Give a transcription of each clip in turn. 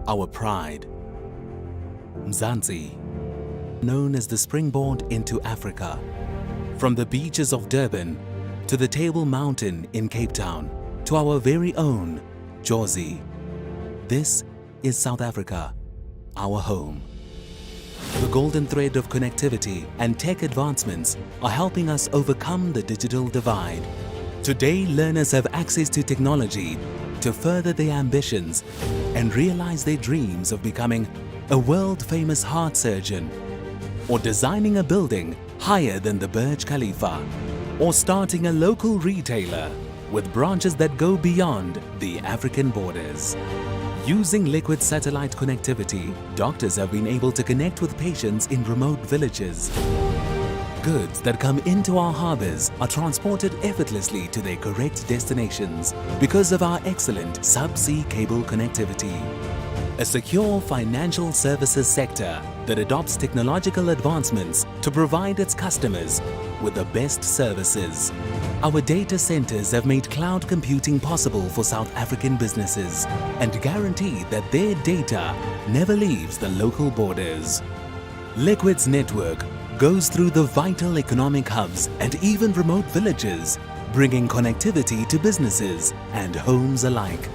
our pride. Mzansi, known as the springboard into Africa. From the beaches of Durban to the Table Mountain in Cape Town to our very own Jozi. This is South Africa, our home. The golden thread of connectivity and tech advancements are helping us overcome the digital divide. Today, learners have access to technology to further their ambitions and realize their dreams of becoming a world-famous heart surgeon, or designing a building higher than the Burj Khalifa, or starting a local retailer with branches that go beyond the African borders. Using liquid satellite connectivity, doctors have been able to connect with patients in remote villages. Goods that come into our harbors are transported effortlessly to their correct destinations because of our excellent subsea cable connectivity. A secure financial services sector that adopts technological advancements to provide its customers with the best services. Our data centers have made cloud computing possible for South African businesses and guarantee that their data never leaves the local borders. Liquid's network goes through the vital economic hubs and even remote villages, bringing connectivity to businesses and homes alike.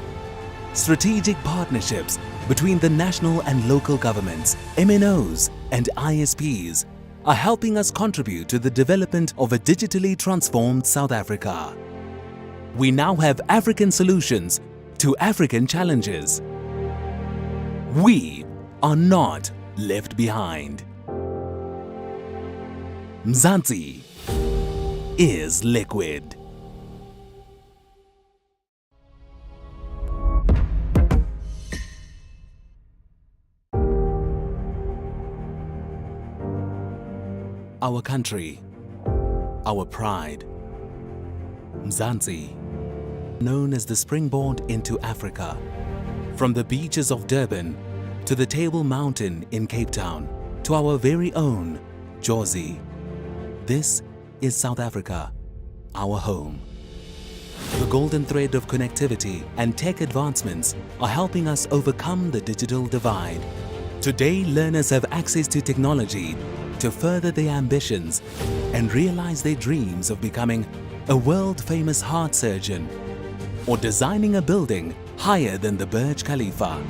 Strategic partnerships between the national and local governments, MNOs and ISPs are helping us contribute to the development of a digitally transformed South Africa. We now have African solutions to African challenges. We are not left behind. Mzansi is liquid. Our country, our pride. Mzansi, known as the springboard into Africa. From the beaches of Durban to the Table Mountain in Cape Town to our very own Jozi. This is South Africa, our home. The golden thread of connectivity and tech advancements are helping us overcome the digital divide. Today, learners have access to technology to further their ambitions and realize their dreams of becoming a world-famous heart surgeon, or designing a building higher than the Burj Khalifa,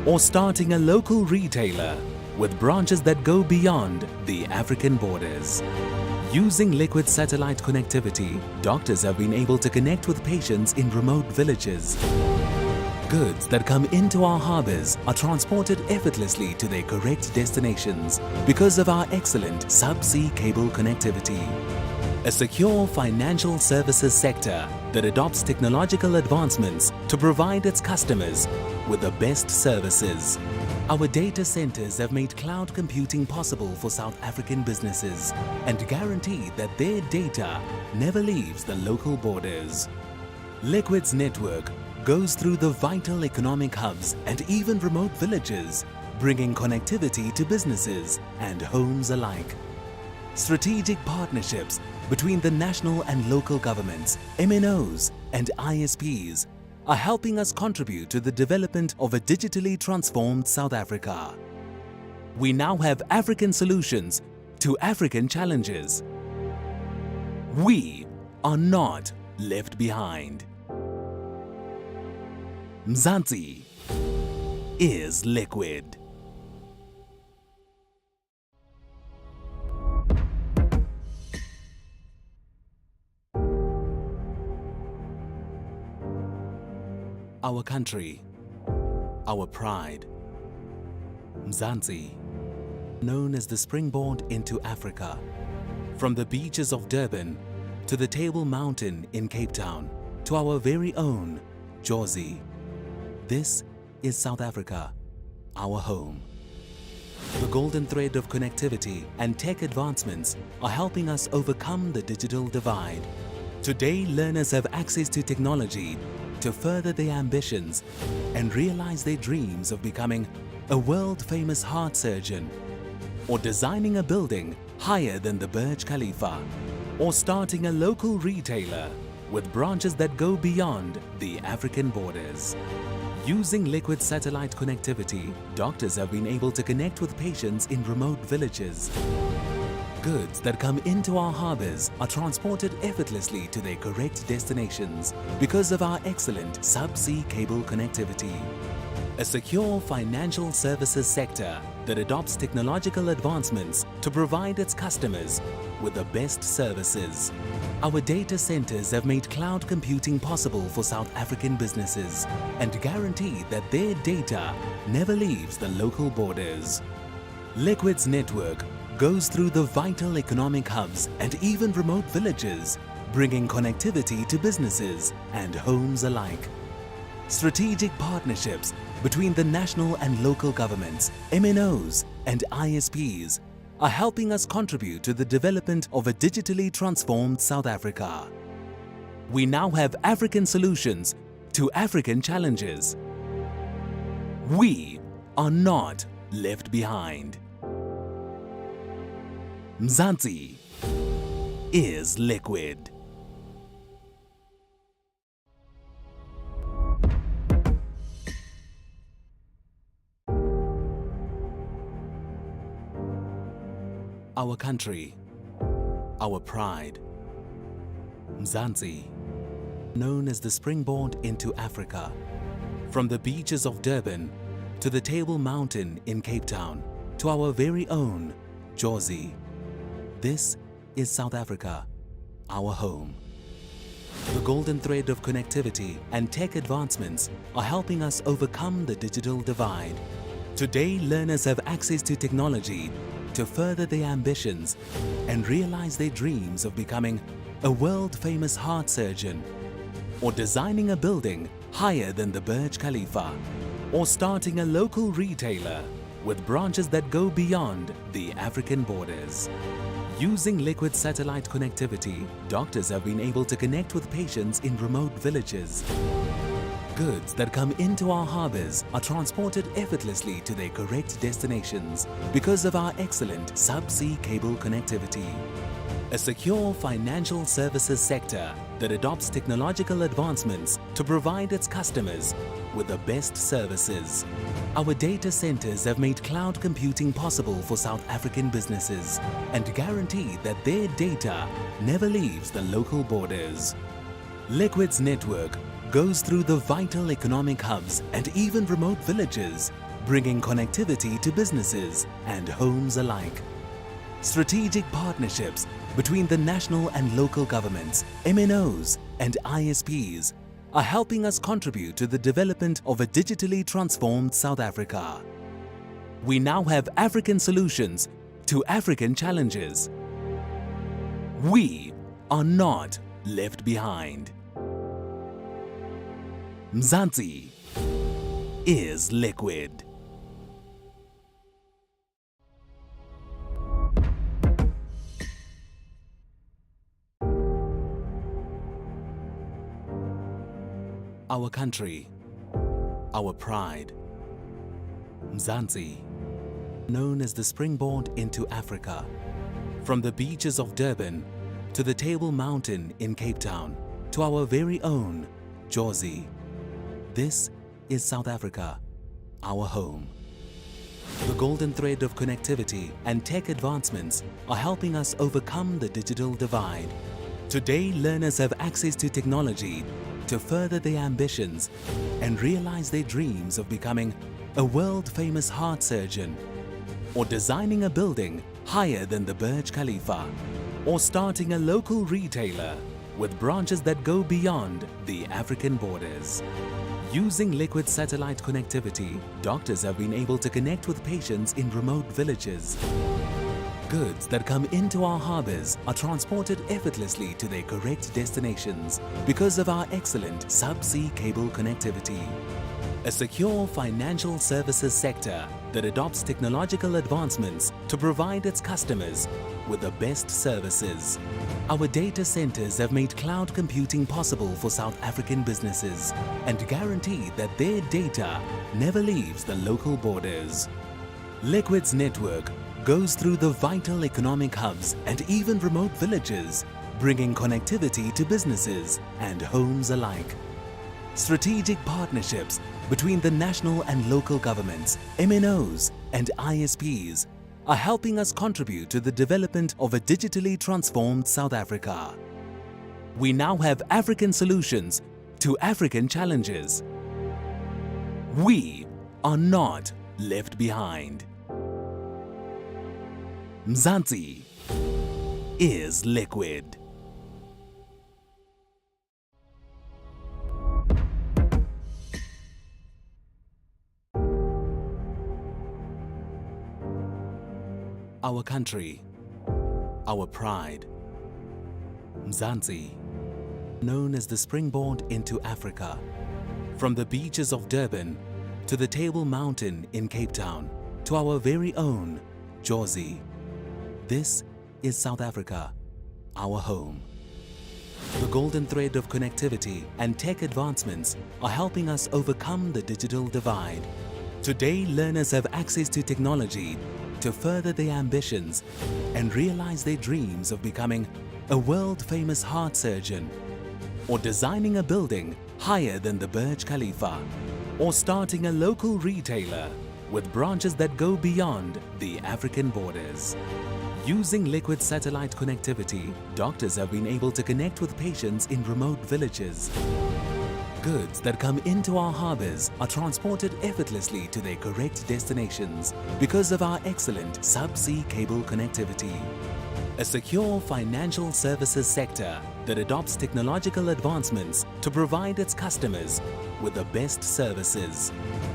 or starting a local retailer with branches that go beyond the African borders. Using liquid satellite connectivity, doctors have been able to connect with patients in remote villages. Goods that come into our harbors are transported effortlessly to their correct destinations because of our excellent subsea cable connectivity. A secure financial services sector that adopts technological advancements to provide its customers with the best services. Our data centers have made cloud computing possible for South African businesses and guarantee that their data never leaves the local borders. Liquid's network goes through the vital economic hubs and even remote villages, bringing connectivity to businesses and homes alike. Strategic partnerships between the national and local governments, MNOs and ISPs are helping us contribute to the development of a digitally transformed South Africa. We now have African solutions to African challenges. We are not left behind. Mzansi is liquid. Our country, our pride. Mzansi, known as the springboard into Africa. From the beaches of Durban to the Table Mountain in Cape Town to our very own Jozi. This is South Africa, our home. The golden thread of connectivity and tech advancements are helping us overcome the digital divide. Today, learners have access to technology to further their ambitions and realize their dreams of becoming a world-famous heart surgeon, or designing a building higher than the Burj Khalifa, or starting a local retailer with branches that go beyond the African borders. Using liquid satellite connectivity, doctors have been able to connect with patients in remote villages. Goods that come into our harbors are transported effortlessly to their correct destinations because of our excellent subsea cable connectivity. A secure financial services sector that adopts technological advancements to provide its customers with the best services. Our data centers have made cloud computing possible for South African businesses and guarantee that their data never leaves the local borders. Liquid's network goes through the vital economic hubs and even remote villages, bringing connectivity to businesses and homes alike. Strategic partnerships between the national and local governments, MNOs and ISPs are helping us contribute to the development of a digitally transformed South Africa. We now have African solutions to African challenges. We are not left behind. Mzansi is liquid. Our country, our pride. Mzansi, known as the springboard into Africa. From the beaches of Durban to the Table Mountain in Cape Town to our very own Jozi. This is South Africa, our home. The golden thread of connectivity and tech advancements are helping us overcome the digital divide. Today, learners have access to technology to further their ambitions and realize their dreams of becoming a world-famous heart surgeon, or designing a building higher than the Burj Khalifa, or starting a local retailer with branches that go beyond the African borders. Using liquid satellite connectivity, doctors have been able to connect with patients in remote villages. Goods that come into our harbors are transported effortlessly to their correct destinations because of our excellent subsea cable connectivity. A secure financial services sector that adopts technological advancements to provide its customers with the best services. Our data centers have made cloud computing possible for South African businesses and guarantee that their data never leaves the local borders. Liquid's network goes through the vital economic hubs and even remote villages, bringing connectivity to businesses and homes alike. Strategic partnerships between the national and local governments, MNOs and ISPs are helping us contribute to the development of a digitally transformed South Africa. We now have African solutions to African challenges. We are not left behind. Mzansi is liquid. Our country, our pride. Mzansi, known as the springboard into Africa. From the beaches of Durban to the Table Mountain in Cape Town to our very own Jozi. This is South Africa, our home. The golden thread of connectivity and tech advancements are helping us overcome the digital divide. Today, learners have access to technology to further their ambitions and realize their dreams of becoming a world-famous heart surgeon, or designing a building higher than the Burj Khalifa, or starting a local retailer with branches that go beyond the African borders. Using liquid satellite connectivity, doctors have been able to connect with patients in remote villages. Goods that come into our harbors are transported effortlessly to their correct destinations because of our excellent subsea cable connectivity. A secure financial services sector that adopts technological advancements to provide its customers with the best services. Our data centers have made cloud computing possible for South African businesses and guarantee that their data never leaves the local borders. Liquid's network goes through the vital economic hubs and even remote villages, bringing connectivity to businesses and homes alike. Strategic partnerships between the national and local governments, MNOs and ISPs are helping us contribute to the development of a digitally transformed South Africa. We now have African solutions to African challenges. We are not left behind. Mzansi is liquid. Our country, our pride. Mzansi, known as the springboard into Africa. From the beaches of Durban to the Table Mountain in Cape Town to our very own Jozi. This is South Africa, our home. The golden thread of connectivity and tech advancements are helping us overcome the digital divide. Today, learners have access to technology to further their ambitions and realize their dreams of becoming a world-famous heart surgeon, or designing a building higher than the Burj Khalifa, or starting a local retailer with branches that go beyond the African borders. Using liquid satellite connectivity, doctors have been able to connect with patients in remote villages. Goods that come into our harbors are transported effortlessly to their correct destinations because of our excellent subsea cable connectivity. A secure financial services sector that adopts technological advancements to provide its customers with the best services.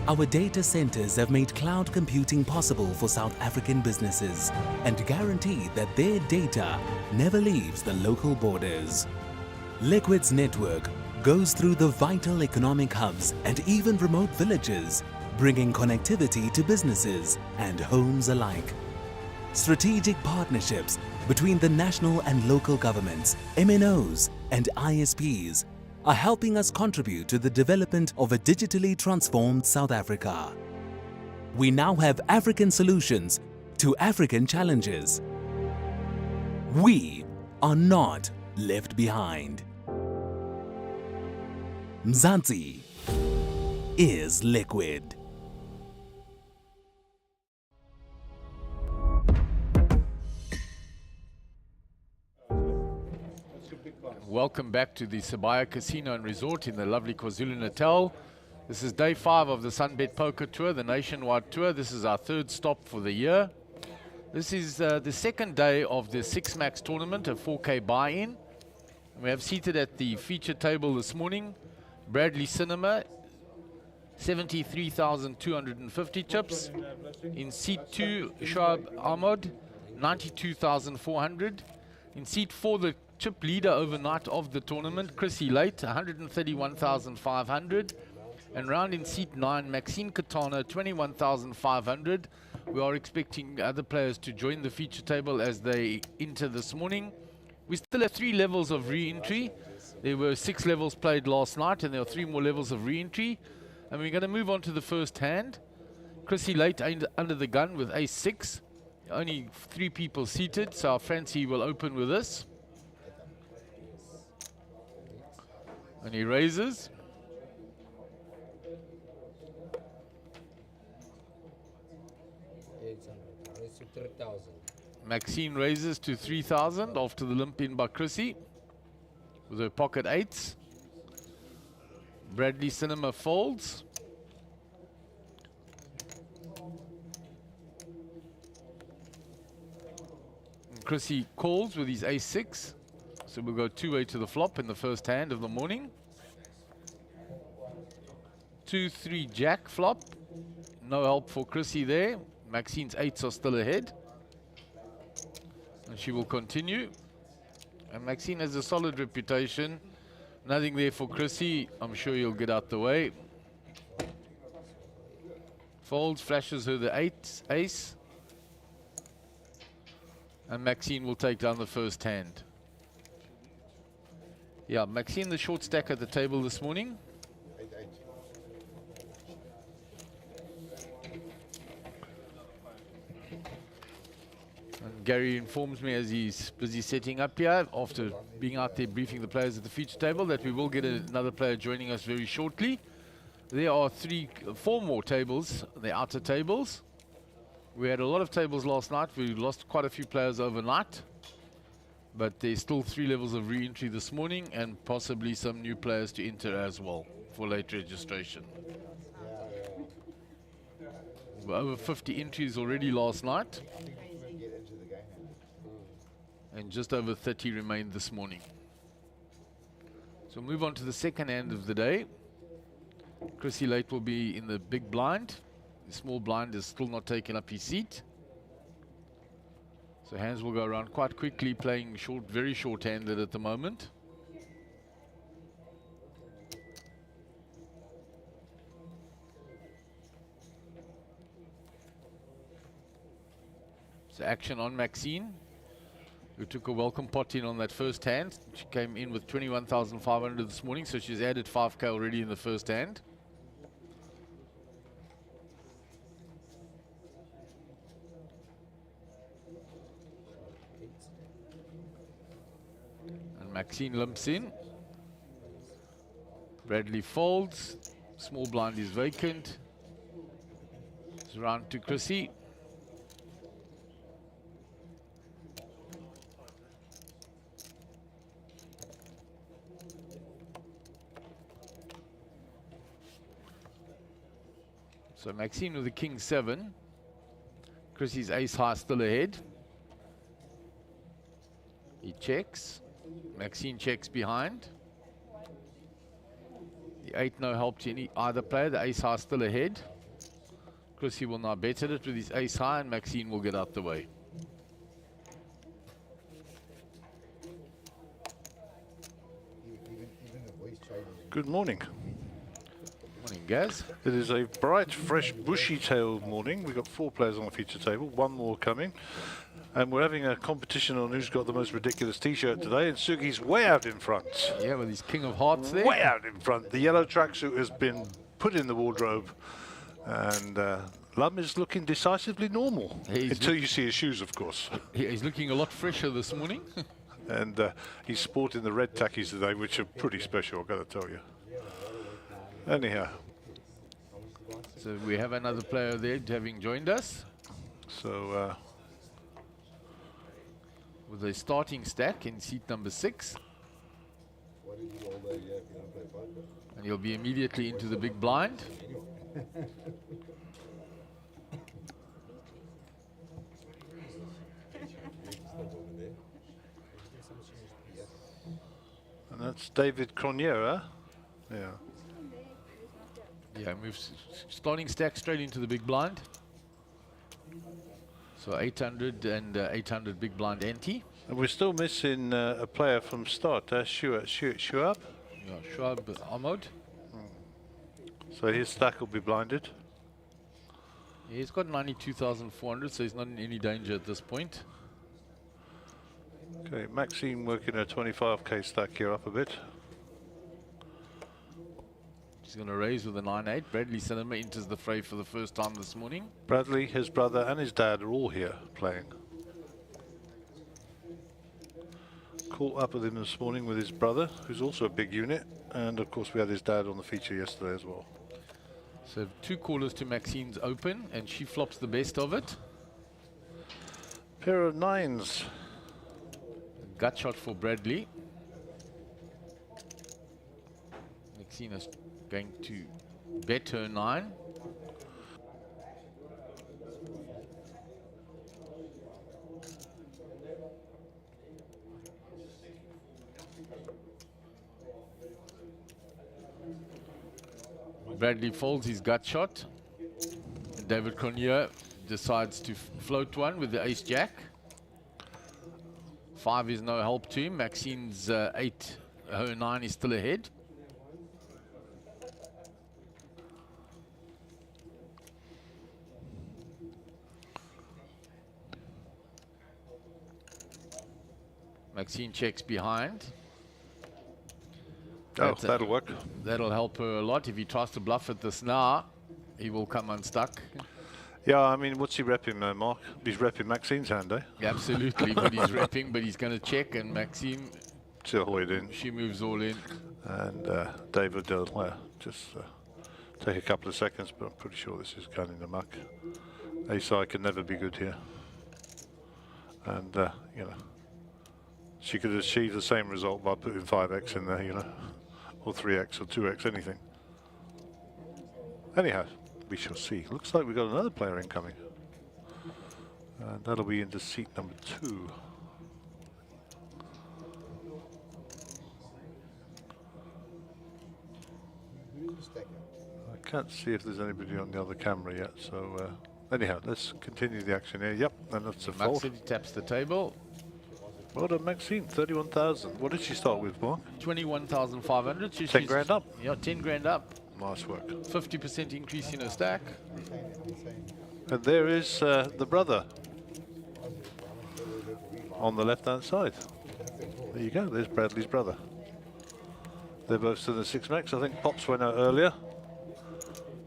Our data centers have made cloud computing possible for South African businesses and guarantee that their data never leaves the local borders. Liquid's network goes through the vital economic hubs and even remote villages, bringing connectivity to businesses and homes alike. Strategic partnerships between the national and local governments, MNOs and ISPs are helping us contribute to the development of a digitally transformed South Africa. We now have African solutions to African challenges. We are not left behind. Mzansi is liquid. Welcome back to the Sabaya Casino and Resort in the lovely KwaZulu-Natal. This is day 5 of the Sunbet Poker Tour, the nationwide tour. This is our 3rd stop for the year. This is the 2nd day of the 6 Max tournament, a 4K buy-in. We have seated at the feature table this morning Bradley Cinema, 73,250 chips. In seat 2, Shoaib Ahmad, 92,400. In seat 4, the chip leader overnight of the tournament, Chrissy Late, 131,500. And round in seat 9, Maxine Katana, 21,500. We are expecting other players to join the feature table as they enter this morning. We still have 3 levels of re-entry. There were 6 levels played last night, and there are 3 more levels of re-entry. And we're going to move on to the first hand. Chrissy Late under the gun with ace-6. Only 3 people seated, so our fancy will open with this. And he raises. Maxine raises to 3,000 after the limp in by Chrissy with her pocket 8s. Bradley Cinema folds. And Chrissy calls with his ace-6. So we'll go 2-way to the flop in the first hand of the morning. 2-3 jack flop. No help for Chrissy there. Maxine's 8s are still ahead. And she will continue. And Maxine has a solid reputation. Nothing there for Chrissy. I'm sure he'll get out the way. Folds, flashes her the ace. And Maxine will take down the first hand. Yeah, Maxine, the short stack at the table this morning. And Gary informs me as he's busy setting up here, after being out there briefing the players at the feature table, that we will get another player joining us very shortly. There are four more tables, the outer tables. We had a lot of tables last night. We lost quite a few players overnight. But there's still 3 levels of re-entry this morning and possibly some new players to enter as well for late registration. We're over 50 entries already last night. And just over 30 remained this morning. So move on to the second hand of the day. Chrissy Late will be in the big blind. The small blind is still not taking up his seat. So hands will go around quite quickly, playing short, very short-handed at the moment. So action on Maxine, who took a welcome pot in on that first hand. She came in with 21,500 this morning, so she's added 5k already in the first hand. And Maxine limps in. Bradley folds. Small blind is vacant. It's round to Chrissy. So Maxine with the king 7. Chrissy's ace high still ahead. He checks. Maxine checks behind. The 8 no help to either player. The ace high still ahead. Chrissy will now bet at it with his ace high and Maxine will get out the way. Good morning. Morning, Gaz. It is a bright, fresh, bushy-tailed morning. We've got 4 players on the feature table, 1 more coming. And we're having a competition on who's got the most ridiculous T-shirt today. And Sugi's way out in front. Yeah, with his king of hearts there. Way out in front. The yellow tracksuit has been put in the wardrobe. And Lum is looking decisively normal. Until you see his shoes, of course. He's looking a lot fresher this morning. And he's sporting the red tackies today, which are pretty special, I've got to tell you. Anyhow. So we have another player there having joined us. So with a starting stack in seat number 6. And he'll be immediately into the big blind. and that's David Cronier, yeah. Yeah, moves starting stack straight into the big blind. So 800 and 800 big blind ante. And we're still missing a player from start, Shuab. Yeah, Shuab Ahmad. So his stack will be blinded. Yeah, he's got 92,400, so he's not in any danger at this point. Okay, Maxine working a 25k stack here up a bit. He's going to raise with a 9-8. Bradley Cinema enters the fray for the first time this morning. Bradley, his brother and his dad are all here playing. Caught up with him this morning with his brother, who's also a big unit. And of course we had his dad on the feature yesterday as well. So 2 callers to Maxine's open and she flops the best of it. Pair of 9s. Gut shot for Bradley. Maxine is going to bet her 9. Bradley folds his gut shot. And David Cronier decides to float one with the ace jack. 5 is no help to him. Maxine's 8, her 9 is still ahead. Maxine checks behind. Oh, that'll work. That'll help her a lot. If he tries to bluff at this now, he will come unstuck. Yeah, I mean, what's he repping, Mark? He's repping Maxine's hand, eh? Yeah, absolutely, but he's repping, but he's going to check, and Maxine, She'll hold in. she moves all in. And David, well, just Take a couple of seconds, but I'm pretty sure this is gun in the muck. Ace-high can never be good here. And, you know, she could achieve the same result by putting 5x in there, you know, or 3x or 2x, anything. Anyhow, we shall see. Looks like we've got another player incoming. And that'll be into seat number 2. I can't see if there's anybody on the other camera yet, so anyhow, let's continue the action here. Yep, and that's a fold. Maxine taps the table. Well done, Maxine, 31,000. What did she start with, Mark? 21,500. 10 grand up. Yeah, 10 grand up. Nice work. 50% increase in her stack. And there is the brother on the left-hand side. There you go, there's Bradley's brother. They're both still in the 6 max. I think Pops went out earlier.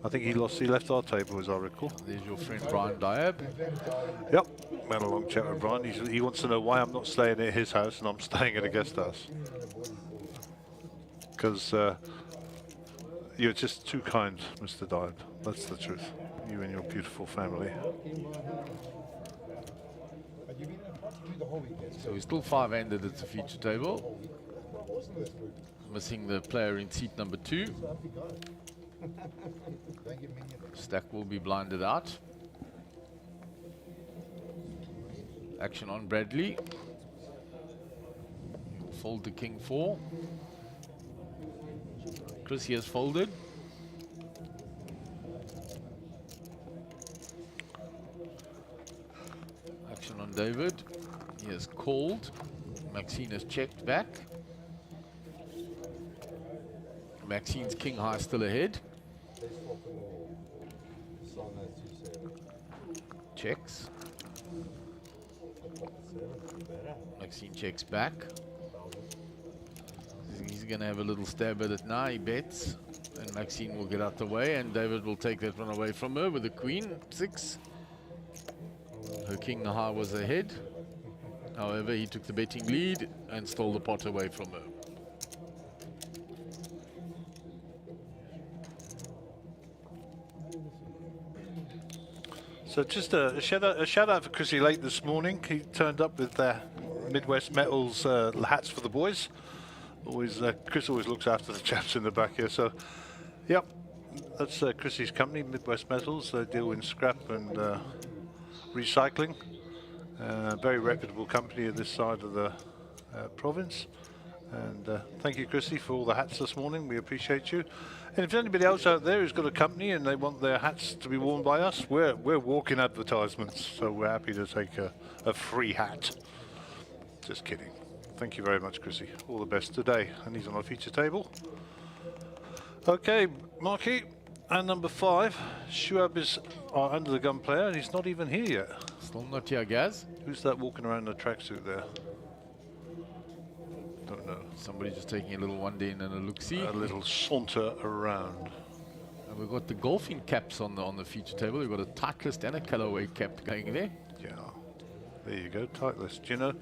I think he left our table, as I recall. There's your friend Brian Diab. Yep, had a long chat with Brian. He wants to know why I'm not staying at his house and I'm staying at a guest house. Because you're just too kind, Mr. Diab. That's the truth. You and your beautiful family. So we're still 5-handed at the feature table. Missing the player in seat number 2. Stack will be blinded out. Action on Bradley. Fold the king 4. Chrissy has folded. Action on David. He has called. Maxine has checked back. Maxine's king high still ahead. Checks. Maxine checks back. He's going to have a little stab at it now. He bets. And Maxine will get out the way. And David will take that one away from her with the queen. 6. Her king high was ahead. However, he took the betting lead and stole the pot away from her. So just a shout out for Chrissy late this morning. He turned up with Midwest Metals hats for the boys. Always, Chris always looks after the chaps in the back here. So, yep, that's Chrissy's company, Midwest Metals. They deal in scrap and recycling. Very reputable company at this side of the province. And thank you, Chrissy, for all the hats this morning. We appreciate you. And if there's anybody else out there who's got a company and they want their hats to be worn by us, we're walking advertisements, so we're happy to take a free hat. Just kidding. Thank you very much, Chrissy. All the best today. And he's on our feature table. Okay, Marky, and number 5, Shuab is our under the gun player, and he's not even here yet. Still not here, Gaz. Who's that walking around in the tracksuit there? Don't know. Somebody just taking a little one day in and a look-see. A little saunter around. And we've got the golfing caps on the feature table. We've got a Titleist and a Callaway cap going there. Yeah, there you go, Titleist. Do you know,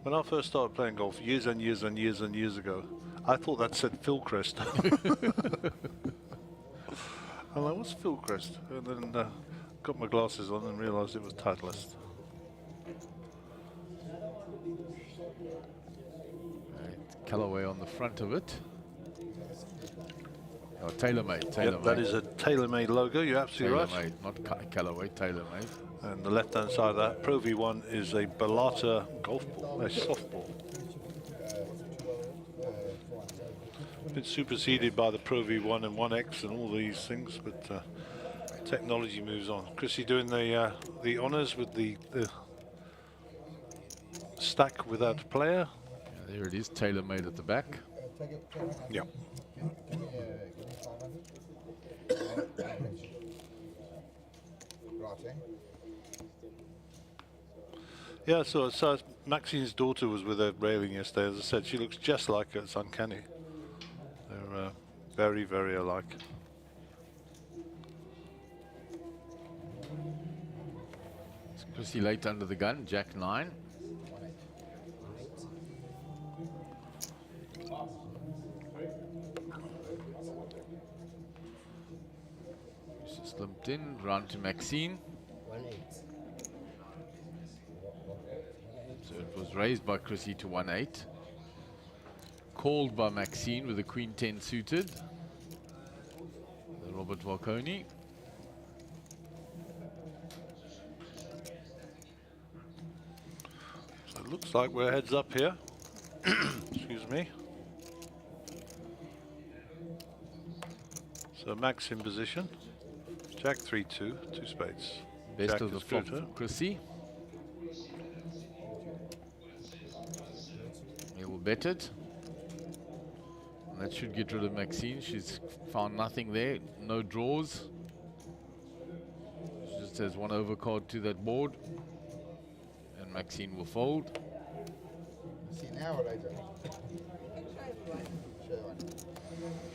when I first started playing golf years and years and years and years ago, I thought that said Philcrest. I'm like, what's Philcrest? And then got my glasses on and realised it was Titleist. Callaway on the front of it. Oh, TaylorMade. Yep, that is a TaylorMade logo, you're absolutely right. Not Callaway, TaylorMade. And the left-hand side of that, Pro V1 is a Balata golf ball, a softball. Been superseded by the Pro V1 and 1X and all these things, but technology moves on. Chrissy doing the honours with the stack without a player. There it is, TaylorMade at the back. Yep. Yeah, so Maxine's daughter was with her railing yesterday. As I said, she looks just like her. It's uncanny. They're very, very alike. It's Chrissy late under the gun, Jack 9. Brought in, round to Maxine. So it was raised by Chrissy to 1-8. Called by Maxine with a Queen 10 suited. Robert Volconi. So it looks like we're heads up here. Excuse me. So Max in position. Jack 3-2, 2 spades. Best Jack of the is flop Pluto. for Chrissy. He will bet it. And that should get rid of Maxine. She's found nothing there. No draws. She just has one overcard to that board. And Maxine will fold. See now or later?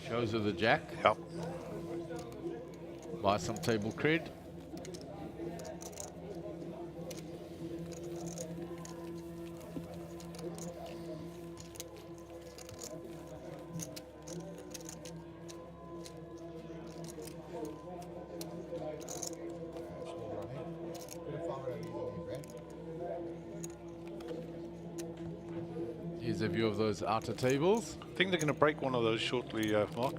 Shows her the jack. Yep. Buy some table cred. Here's a view of those outer tables. I think they're going to break one of those shortly, Mark.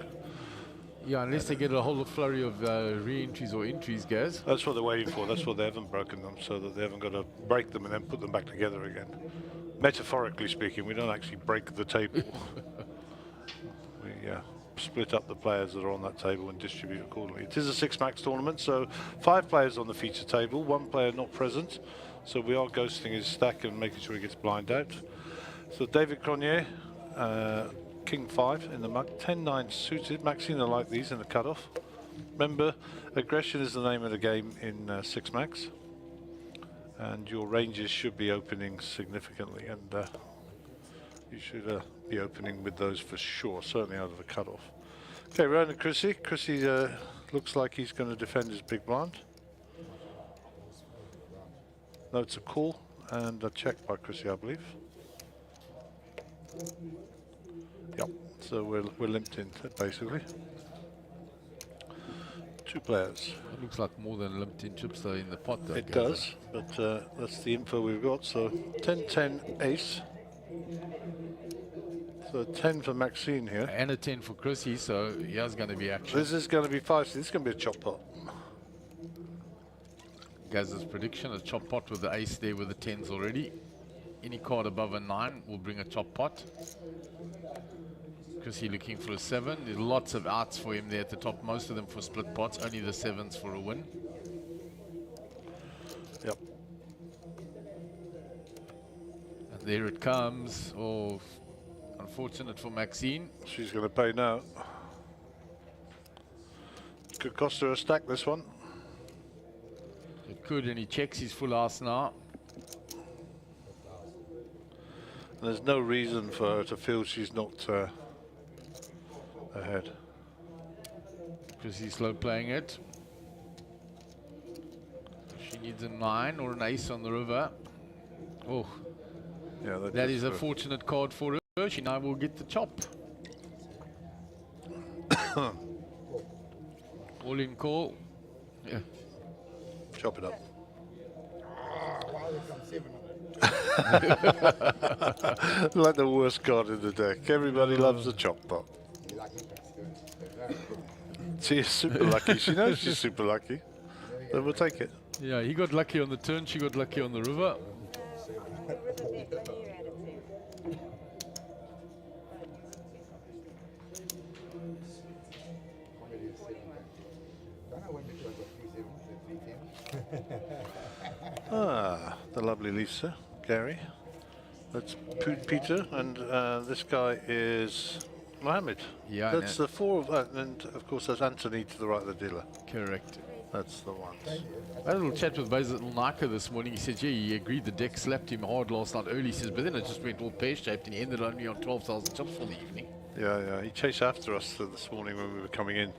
Yeah, unless they get a whole flurry of re-entries or entries, Gaz. That's what they're waiting for. That's why they haven't broken them, so that they haven't got to break them and then put them back together again. Metaphorically speaking, we don't actually break the table. We split up the players that are on that table and distribute accordingly. It is a 6-max tournament, so 5 players on the feature table, 1 player not present. So we are ghosting his stack and making sure he gets blind out. So David Cronier, King 5 in the mug, 10-9 suited. Maxine, I like these in the cutoff. Remember, aggression is the name of the game in 6-max. And your ranges should be opening significantly, and you should be opening with those for sure, certainly out of the cutoff. Okay, round to Chrissy. Chrissy looks like he's going to defend his big blind. No, it's a call and a check by Chrissy, I believe. Yep, so we're limped in, basically. 2 players. It looks like more than limped in chips though in the pot though. It does, but that's the info we've got. So 10-10 ace. So 10 for Maxine here. And a 10 for Chrissy, so here's going to be action. This is going to be 5. This is going to be a chop pot. Gaz's prediction, a chop pot with the ace there with the 10s already. Any card above a 9 will bring a chop pot. Chrissy looking for a 7. There's lots of outs for him there at the top, most of them for split pots, only the 7s for a win. Yep. And there it comes. Oh, unfortunate for Maxine. She's going to pay now. Could cost her a stack, this one. It could, and he checks his full house now. And there's no reason for her to feel she's not ahead. Because he's slow playing it. She needs a 9 or an ace on the river. Oh, Yeah, that is a fortunate card for her. She now will get the chop. All in call. Yeah. Chop it up. Like the worst card in the deck. Everybody loves the chop pot. She is super lucky. She knows she's super lucky. So we'll take it. Yeah, he got lucky on the turn, she got lucky on the river. The lovely Lisa, Gary. That's Peter, and this guy is Mohammed. Yeah, That's the 4 of that, and of course that's Anthony to the right of the dealer. Correct. That's the one. I had a little chat with Basil Naka this morning. He said, yeah, he agreed the deck slapped him hard last night early. He says, but then it just went all pear-shaped and he ended only on 12,000 chips for the evening. Yeah, he chased after us this morning when we were coming in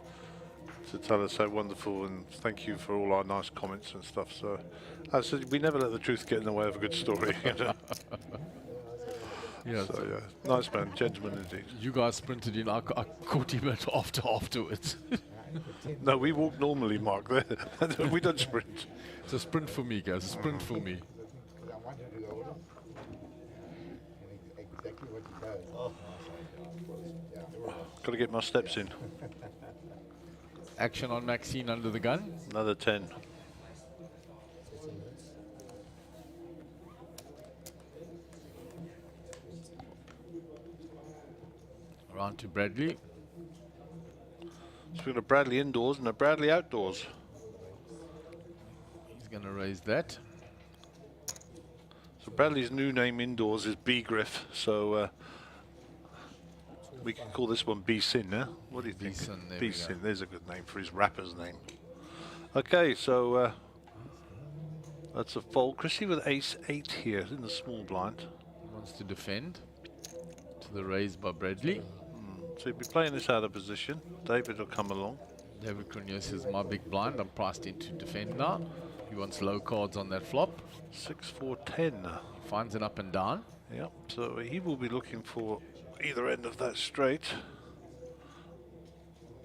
to tell us how wonderful and thank you for all our nice comments and stuff. So I said, we never let the truth get in the way of a good story. You know? Yeah, So yeah, nice man, gentleman indeed. you guys sprinted in. I caught him afterwards. No, we walk normally, Mark. We don't sprint. It's a sprint for me, guys. A sprint for me. Because I wanted to go with him. And exactly what he does. Oh. Yeah. Got to get my steps in. Action on Maxine under the gun. Another 10. Around to Bradley. So we've got a Bradley indoors and a Bradley outdoors. He's going to raise that. So Bradley's new name indoors is B Griff. So we can call this one B Sin now. What do you think? B-Sin, there B we Sin. go. There's a good name for his rapper's name. Okay, so that's a fold. Chrissy with ace 8 here in the small blind. Wants to defend. To the raise by Bradley. So he'll be playing this out of position. David will come along. David Cronje says, my big blind. I'm priced into defend now. He wants low cards on that flop. 6, 4, 10. He finds an up and down. Yep, so he will be looking for either end of that straight.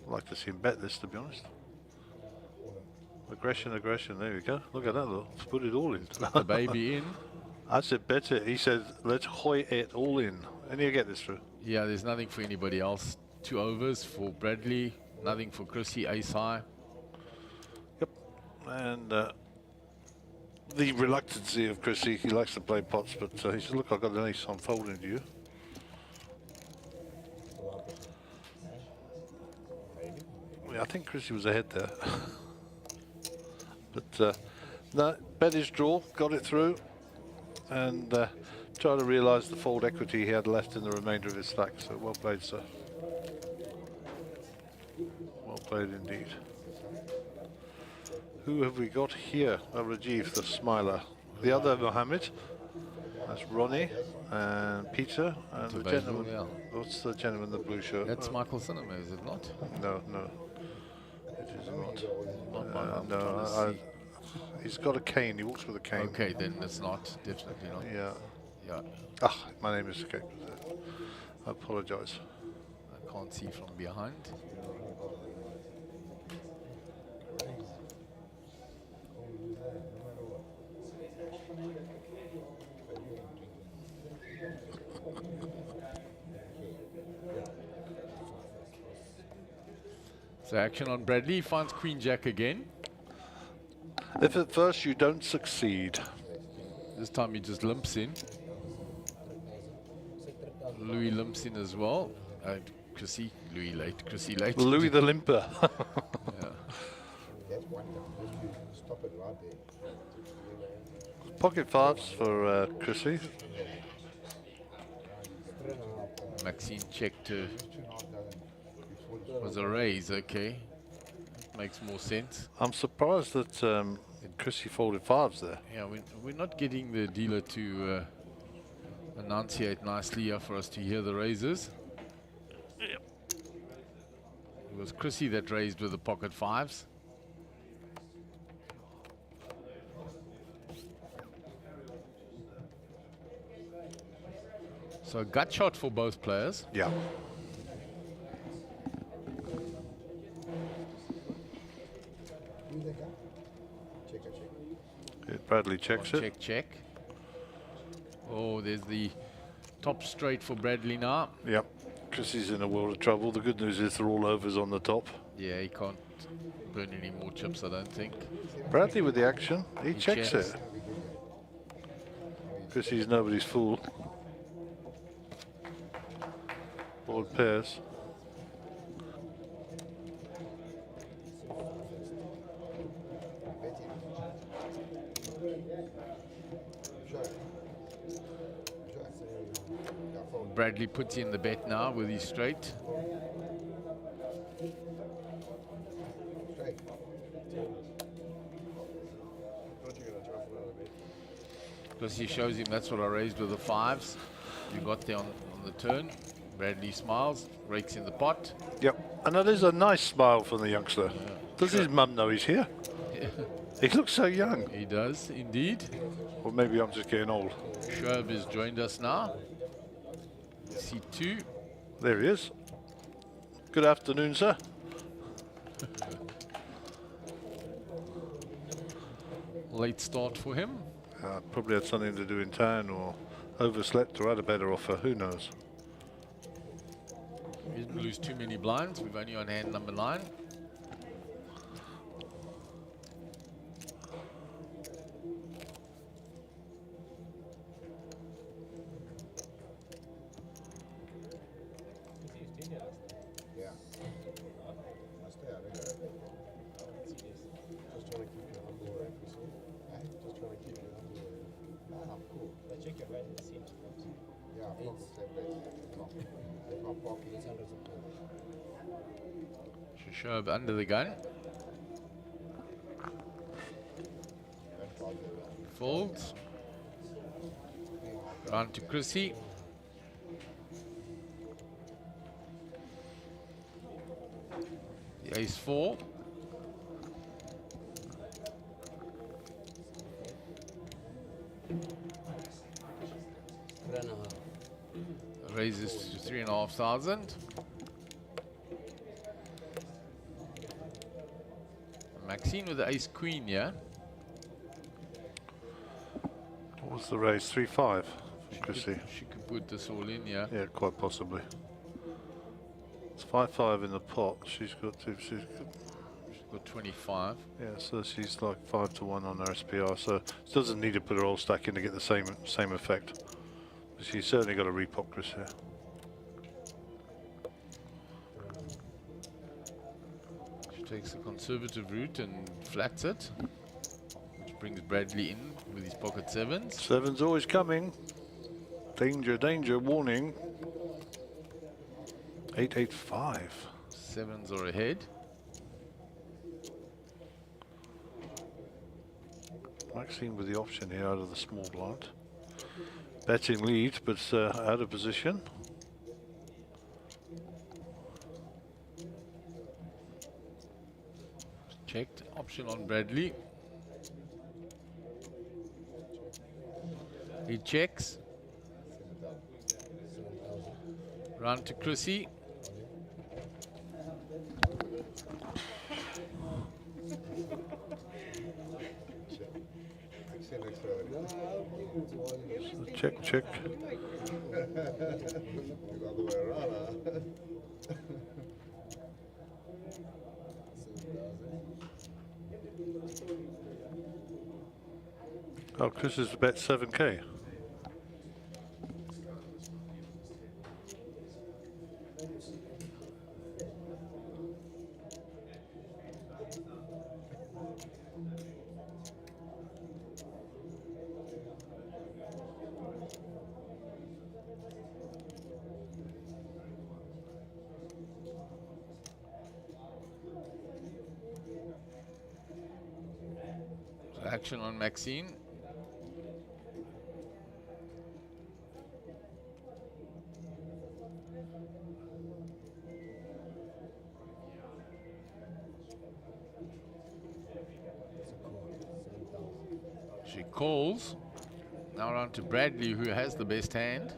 I'd like to see him bet this, to be honest. Aggression, aggression, there we go. Look at that, look. Let's put it all in. The baby in. I said bet it. He said, let's hoy it all in. And he'll get this through. Yeah, there's nothing for anybody else. 2 overs for Bradley. Nothing for Chrissy, ace high. Yep, and the reluctancy of Chrissy, he likes to play pots, but he said, look, I've got an ace, I'm folding to you. Yeah, I think Chrissy was ahead there. But no, bet his draw, got it through, and tried to realise the fold equity he had left in the remainder of his stack. So well played, sir. Well played indeed. Who have we got here? Oh, Rajiv, the smiler. The other Mohammed. That's Ronnie and Peter and the available, gentleman. yeah. What's the gentleman in the blue shirt? That's Michael Cinema, is it not? No, no. It is not. Not my I'm No, trying to see. he's got a cane. He walks with a cane. Okay, then it's not. Definitely not. Yeah. Yeah. Ah, my name is escaped. I apologise. I can't see from behind. So action on Bradley. He finds Queen Jack again. If at first you don't succeed, This time he just limps in. Louis limps in as well. Chrissy, Louis late. Chrissy late. Louis the Limper. Yeah. That's one thing. Just stop it right there. Pocket fives for Chrissy. Maxine checked to was a raise. Okay, makes more sense. I'm surprised that Chrissy folded fives there. Yeah, we're not getting the dealer to enunciate nicely here for us to hear the raises. Yep. It was Chrissy that raised with the pocket fives. So gut shot for both players. Yeah. Okay, Bradley checks it. Check, check. Oh, there's the top straight for Bradley now. Yep. Chrissy's in a world of trouble. The good news is they're all overs on the top. Yeah, he can't burn any more chips, I don't think. Bradley with the action. He checks checks. it. Chrissy's nobody's fool. Board pairs. Bradley puts in the bet now with his straight. Because he shows him that's what I raised with the fives. You got there on the turn. Bradley smiles, rakes in the pot. Yep. And that is a nice smile from the youngster. Yeah. Does his mum know he's here? He looks so young. He does indeed. Or maybe I'm just getting old. Shoaib has joined us now. C2. There he is. Good afternoon, sir. Late start for him. Probably had something to do in town or overslept or had a better offer, who knows. He didn't lose too many blinds. We've only on hand number 9. Yeah. Must stay out of here. Just trying to keep you humble, right? Just trying to keep you humble. Nah, I'm cool. I check your right seat. Yeah, I'm from the same place. If I'm parking, it's under the pool. Should show up under the gun. Folds. Round to Chrissy. The ace 4. Raises to 3,500. Maxine with the ace queen, yeah? What was the raise? 3-5 for Chrissy. She could put this all in, yeah. Yeah, quite possibly. It's 5-5 in the pot. She's got She's got 25. yeah, so she's like 5-1 on her SPR. So she doesn't need to put her all stack in to get the same effect. But she's certainly got a repop Chris here. She takes the conservative route and flats it, which brings Bradley in with his pocket 7s. 7's always coming. Danger, danger, warning. 8-8-5. 7s are ahead. Maxine with the option here out of the small blind. Betting lead, but out of position. Checked. Option on Bradley. He checks. Round to Chrissy. Check, check. The other way around, huh? Oh, Chris has bet 7K. Action on Maxine. She calls. Now round to Bradley, who has the best hand.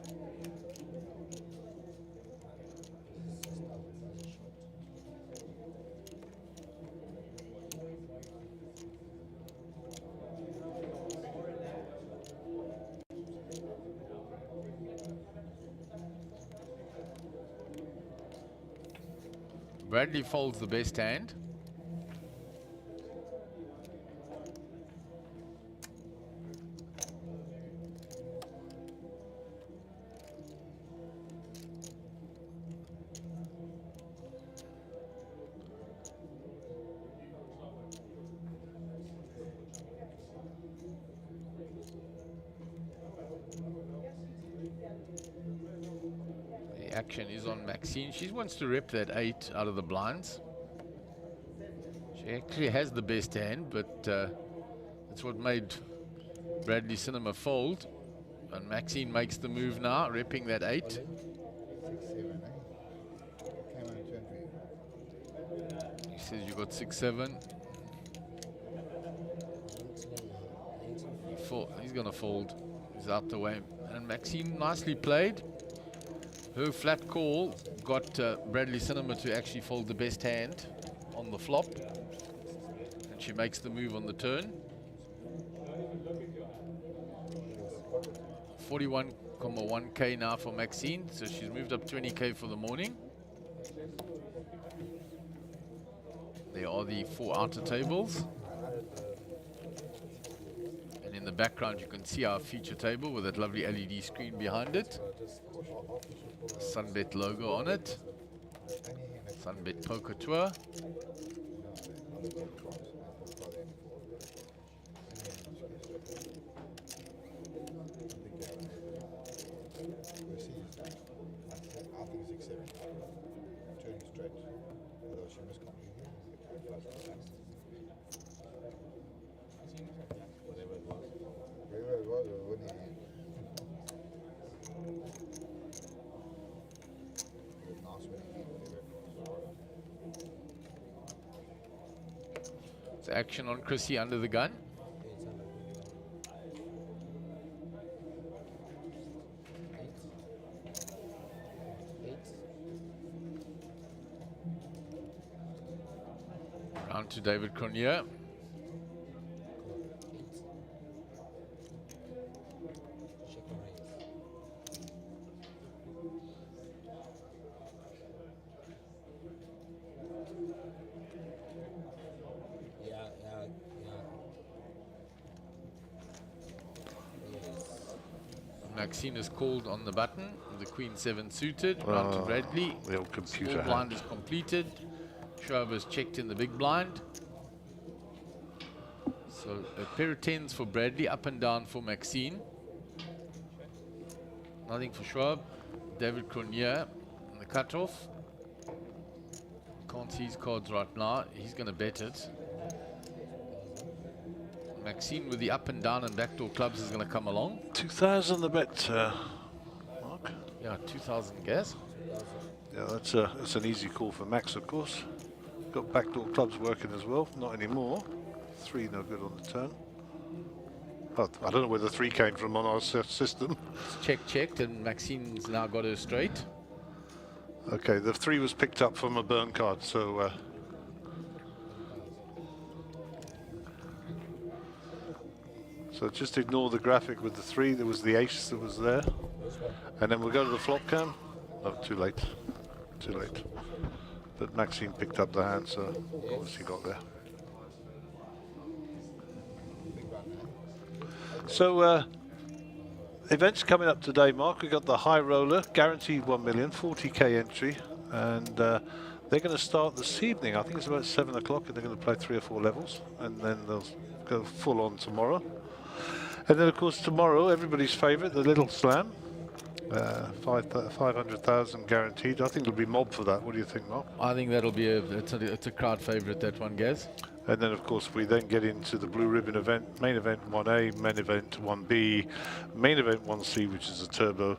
Bradley folds the best hand. The action is on Maxine. She wants to rip that 8 out of the blinds. She actually has the best hand, but that's what made Bradley Cinema fold. And Maxine makes the move now, ripping that 8. 6-7, eh? Came on 20. He says you got 6-7. He's gonna fold. He's out the way. And Maxine nicely played. Her flat call got Bradley Cinema to actually fold the best hand on the flop. And she makes the move on the turn. 41.1k now for Maxine, so she's moved up 20k for the morning. There are the 4 outer tables. And in the background you can see our feature table with that lovely LED screen behind it. Sunbet logo on it. Sunbet Poker Tour. It's action on Chrissy under the gun. Round to David Cronier. Maxine is called on the button. The Queen 7 suited. Round to Bradley. The old computer Small blind is completed. Schwab is checked in the big blind. So a pair of 10s for Bradley, up and down for Maxine. Nothing for Schwab. David Cronier in the cutoff. Can't see his cards right now. He's going to bet it. Maxine with the up and down and backdoor clubs is going to come along. 2,000 the bet, Mark. Yeah, 2,000 gas. Yeah, that's an easy call for Max, of course. Got backdoor clubs working as well. Not anymore. 3 no good on the turn. Oh, I don't know where the 3 came from on our system. It's checked, and Maxine's now got her straight. Okay, the 3 was picked up from a burn card, so so just ignore the graphic with the 3. There was the ace that was there. And then we'll go to the flop cam. Oh, too late. Too late. But Maxine picked up the hand, so obviously got there. So, events coming up today, Mark. We've got the high roller, guaranteed 1 million, 40k entry. And they're going to start this evening. I think it's about 7 o'clock, and they're going to play 3 or 4 levels. And then they'll go full on tomorrow. And then, of course, tomorrow, everybody's favourite, the Little Slam. 500,000 guaranteed. I think it'll be mob for that. What do you think, Mark? I think that'll be it's a crowd favourite, that one, Gaz. And then, of course, we then get into the Blue Ribbon event, main event 1A, main event 1B, main event 1C, which is a turbo,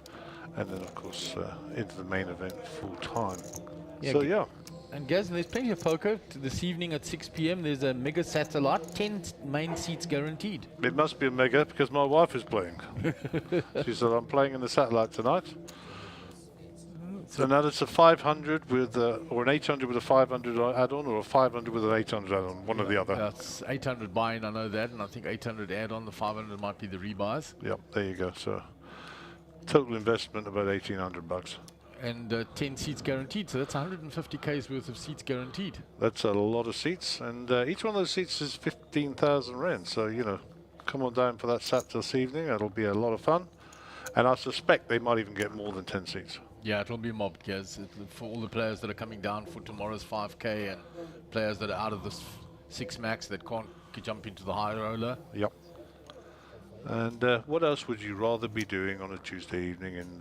and then, of course, into the main event full time. Yeah, so, yeah. And Gaz, there's plenty of poker this evening at 6 p.m. There's a mega satellite, 10 main seats guaranteed. It must be a mega because my wife is playing. She said, I'm playing in the satellite tonight. So now it's a 500 with, or an 800 with a 500 add-on, or a 500 with an 800 add-on, one or the other. That's 800 buy-in, I know that, and I think 800 add-on, the 500 might be the rebuys. Yep, there you go. So total investment about 1,800 bucks. And 10 seats guaranteed, so that's 150k's worth of seats guaranteed. That's a lot of seats, and each one of those seats is 15,000 rand. So, you know, come on down for that sat this evening. That'll be a lot of fun. And I suspect they might even get more than 10 seats. Yeah, it'll be mobbed, Gaz, for all the players that are coming down for tomorrow's 5k and players that are out of this 6 max that can't jump into the high roller. Yep. And what else would you rather be doing on a Tuesday evening in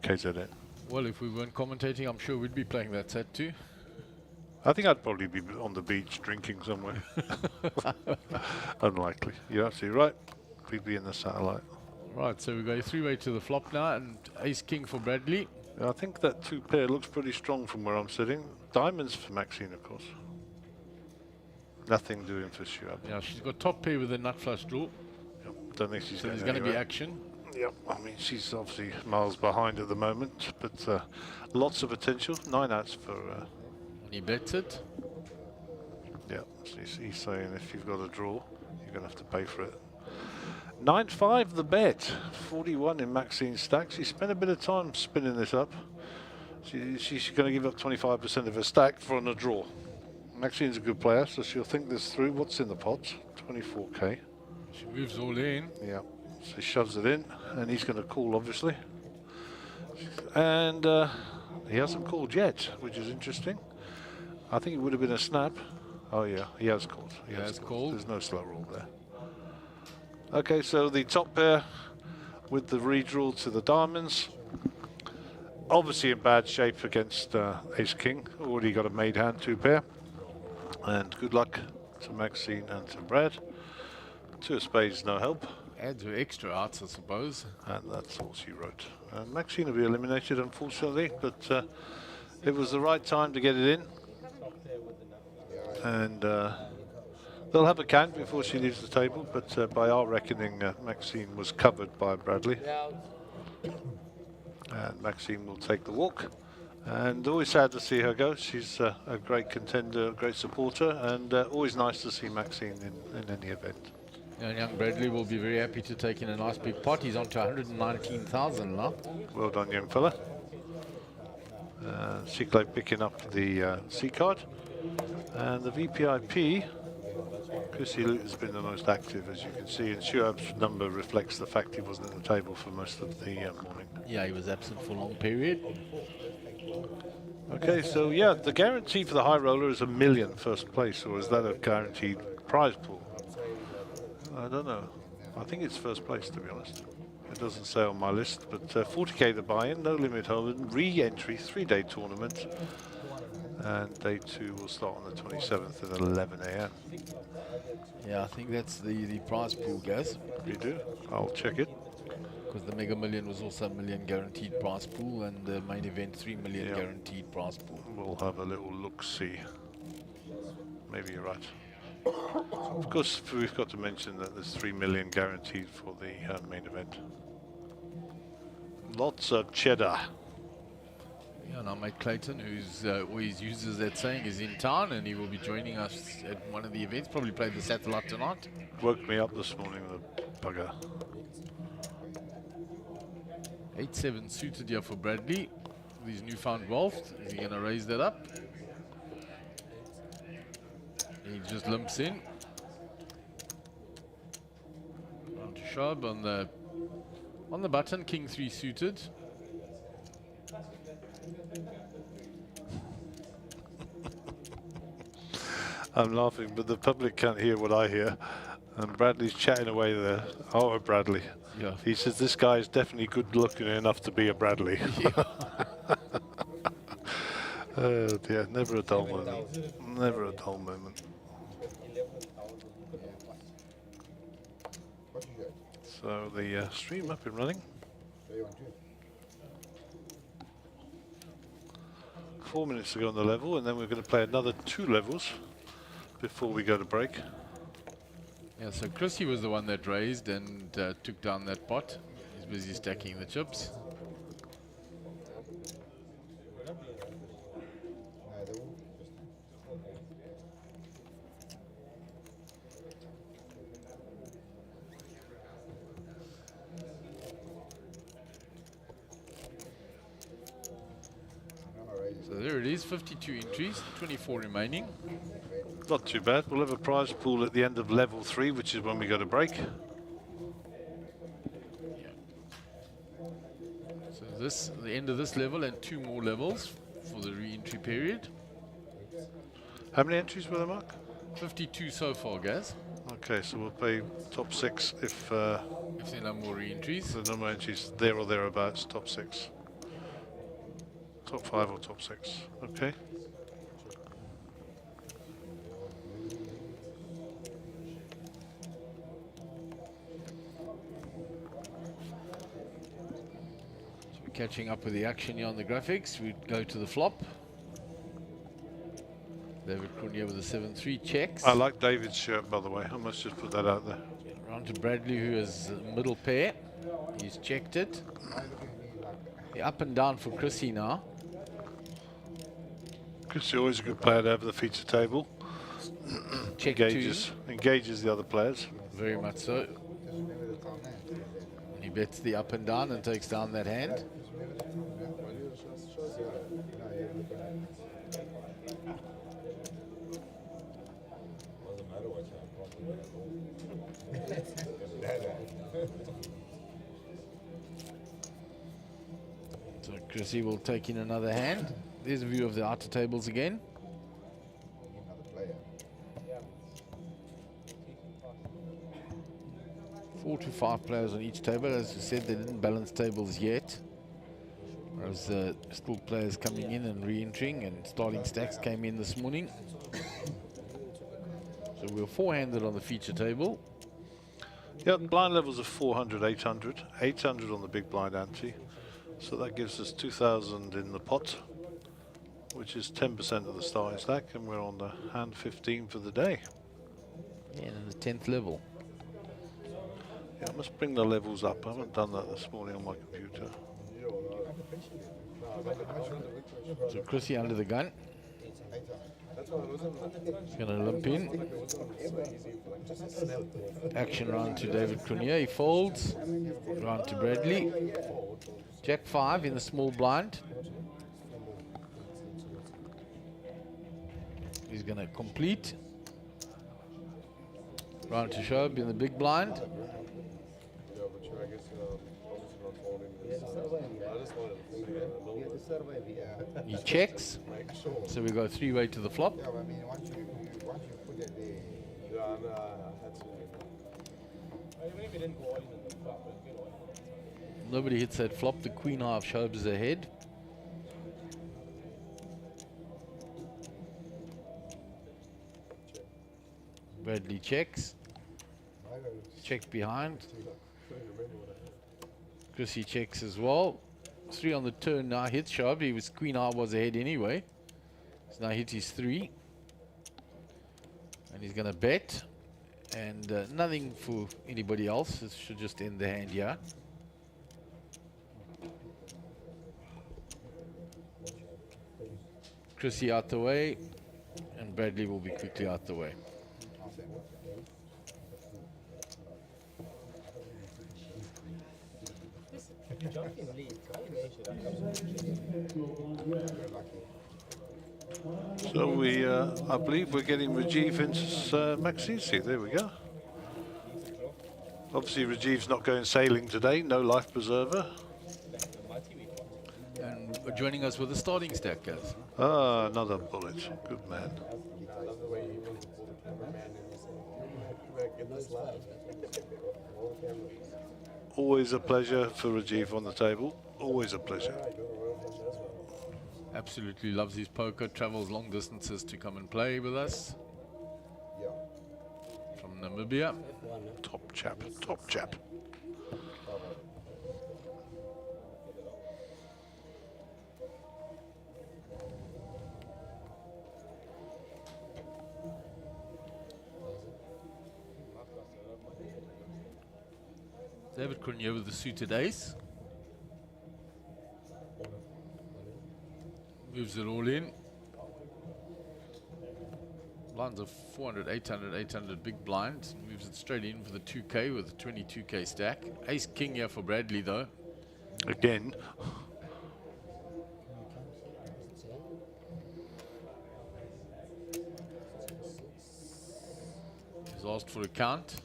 KZN? Well, if we weren't commentating, I'm sure we'd be playing that set too. I think I'd probably be on the beach drinking somewhere. Unlikely. You're absolutely right. We'd be in the satellite. Right, so we go 3-way to the flop now, and ace-king for Bradley. I think that 2 pair looks pretty strong from where I'm sitting. Diamonds for Maxine, of course. Nothing doing for Shuab. Yeah, she's got top pair with a nut flush draw. Yep. Don't think she's So there's going to be action. Yep, I mean, she's obviously miles behind at the moment, but lots of potential. 9 outs for... And he bets it. Yeah, so he's saying if you've got a draw, you're going to have to pay for it. 9-5 the bet, 41 in Maxine's stack. She spent a bit of time spinning this up. She's going to give up 25% of her stack for a draw. Maxine's a good player, so she'll think this through. What's in the pot? 24k. She moves all in. Yeah, so he shoves it in, and he's going to call, obviously. And he hasn't called yet, which is interesting. I think it would have been a snap. Oh yeah, he has called. He has called. There's no slow roll there. Okay, so the top pair with the redraw to the diamonds. Obviously in bad shape against Ace King. Already got a made hand, 2 pair. And good luck to Maxine and to Brad. 2 of spades, no help. Adds her extra outs, I suppose. And that's all she wrote. And Maxine will be eliminated, unfortunately, but it was the right time to get it in. And they'll have a count before she leaves the table, but by our reckoning, Maxine was covered by Bradley. And Maxine will take the walk. And always sad to see her go. She's a great contender, a great supporter, and always nice to see Maxine in any event. And young Bradley will be very happy to take in a nice big pot. He's on to 119,000 now. Well done, young fella. Cyclo picking up the C card. And the VPIP, Chrissy Lute has been the most active, as you can see, and Shuab's number reflects the fact he wasn't at the table for most of the morning. Yeah, he was absent for a long period. Okay, so yeah, the guarantee for the high roller is $1 million first place, or is that a guaranteed prize pool? I don't know. I think it's first place, to be honest. It doesn't say on my list, but 40k the buy-in, no limit holding, re-entry, 3-day tournament. And day 2 will start on the 27th at 11 AM. Yeah, I think that's the prize pool, Gaz. You do? I'll check it. Because the Mega Million was also $1 million guaranteed prize pool, and the main event $3 million guaranteed prize pool. We'll have a little look-see. Maybe you're right. Of course, we've got to mention that there's $3 million guaranteed for the main event. Lots of cheddar. Yeah, and our mate Clayton, who's always uses that saying, is in town, and he will be joining us at one of the events. Probably play the satellite tonight. Woke me up this morning with a bugger. 8-7 suited here for Bradley with his newfound wealth. Is he going to raise that up? He just limps in. Round to Shab on the button, King 3 suited. I'm laughing, but the public can't hear what I hear. And Bradley's chatting away there. Oh, Bradley. Yeah. He says this guy is definitely good looking enough to be a Bradley. Yeah. Oh dear, never a dull moment. Never a dull moment. So the stream up and running. 4 minutes to go on the level, and then we're going to play another 2 levels before we go to break. Yeah, so Chrissy was the one that raised and took down that pot. He's busy stacking the chips. So there it is, 52 entries, 24 remaining. Not too bad. We'll have a prize pool at the end of level 3, which is when we go to break. So this, the end of this level, and 2 more levels for the re-entry period. How many entries were there, Mark? 52 so far, Gaz. Okay, so we'll play top 6 if there are no more re-entries. the number of entries there or thereabouts, top 6. Top 5 or top 6. Okay. Catching up with the action here on the graphics, we go to the flop. David Cronje with a 7-3 checks. I like David's shirt, by the way. I must just put that out there. Round to Bradley, who is middle pair. He's checked it. Up and down for Chrissy now. Chrissy always a good player to have at the feature table. folds, Check engages the other players. Very much so. Just remember the time now. He bets the up and down and takes down that hand. Just remember the time now. Well, you shows you. No, you're looking at Doesn't matter what So Chrissy will take in another hand. There's a view of the outer tables again. another player. 4 to 5 players on each table. As you said, they didn't balance tables yet. There's still players coming in and re-entering, and starting stacks came in this morning. So we're four-handed on the feature table. Yeah, blind levels of 400, 800. 800 on the big blind ante. So that gives us 2,000 in the pot, which is 10% of the starting stack, and we're on the hand 15 for the day. Yeah, and the 10th level. Yeah, I must bring the levels up. I haven't done that this morning on my computer. So Chrissy under the gun. He's going to limp in. Action round to David Cronier. He folds. Round to Bradley. Jack 5 in the small blind. He's going to complete. Round to Shob in the big blind. He checks. So we go three-way to the flop. Yeah, but I mean, once you put it there, Nobody hits that flop. The queen eye of Shob is ahead. Bradley checks. Check behind. Chrissy checks as well. 3 on the turn now hits Shob. He was queen eye was ahead anyway. So now hit his 3. And he's going to bet. And nothing for anybody else. It should just end the hand here. Chrissy out the way. And Bradley will be quickly out the way. So we, I believe we're getting Rajiv into Maxine's seat. There we go. Obviously Rajiv's not going sailing today, no life preserver. And joining us with the starting stack, guys. Ah, another bullet. Good man. Always a pleasure for Rajiv on the table. Always a pleasure. Absolutely loves his poker, travels long distances to come and play with us. From Namibia. Top chap, top chap. David Cronier with the suited ace. Moves it all in. Blinds of 400, 800, 800 big blind. Moves it straight in for the 2K with a 22K stack. Ace king here for Bradley though. Again. He's asked for a count.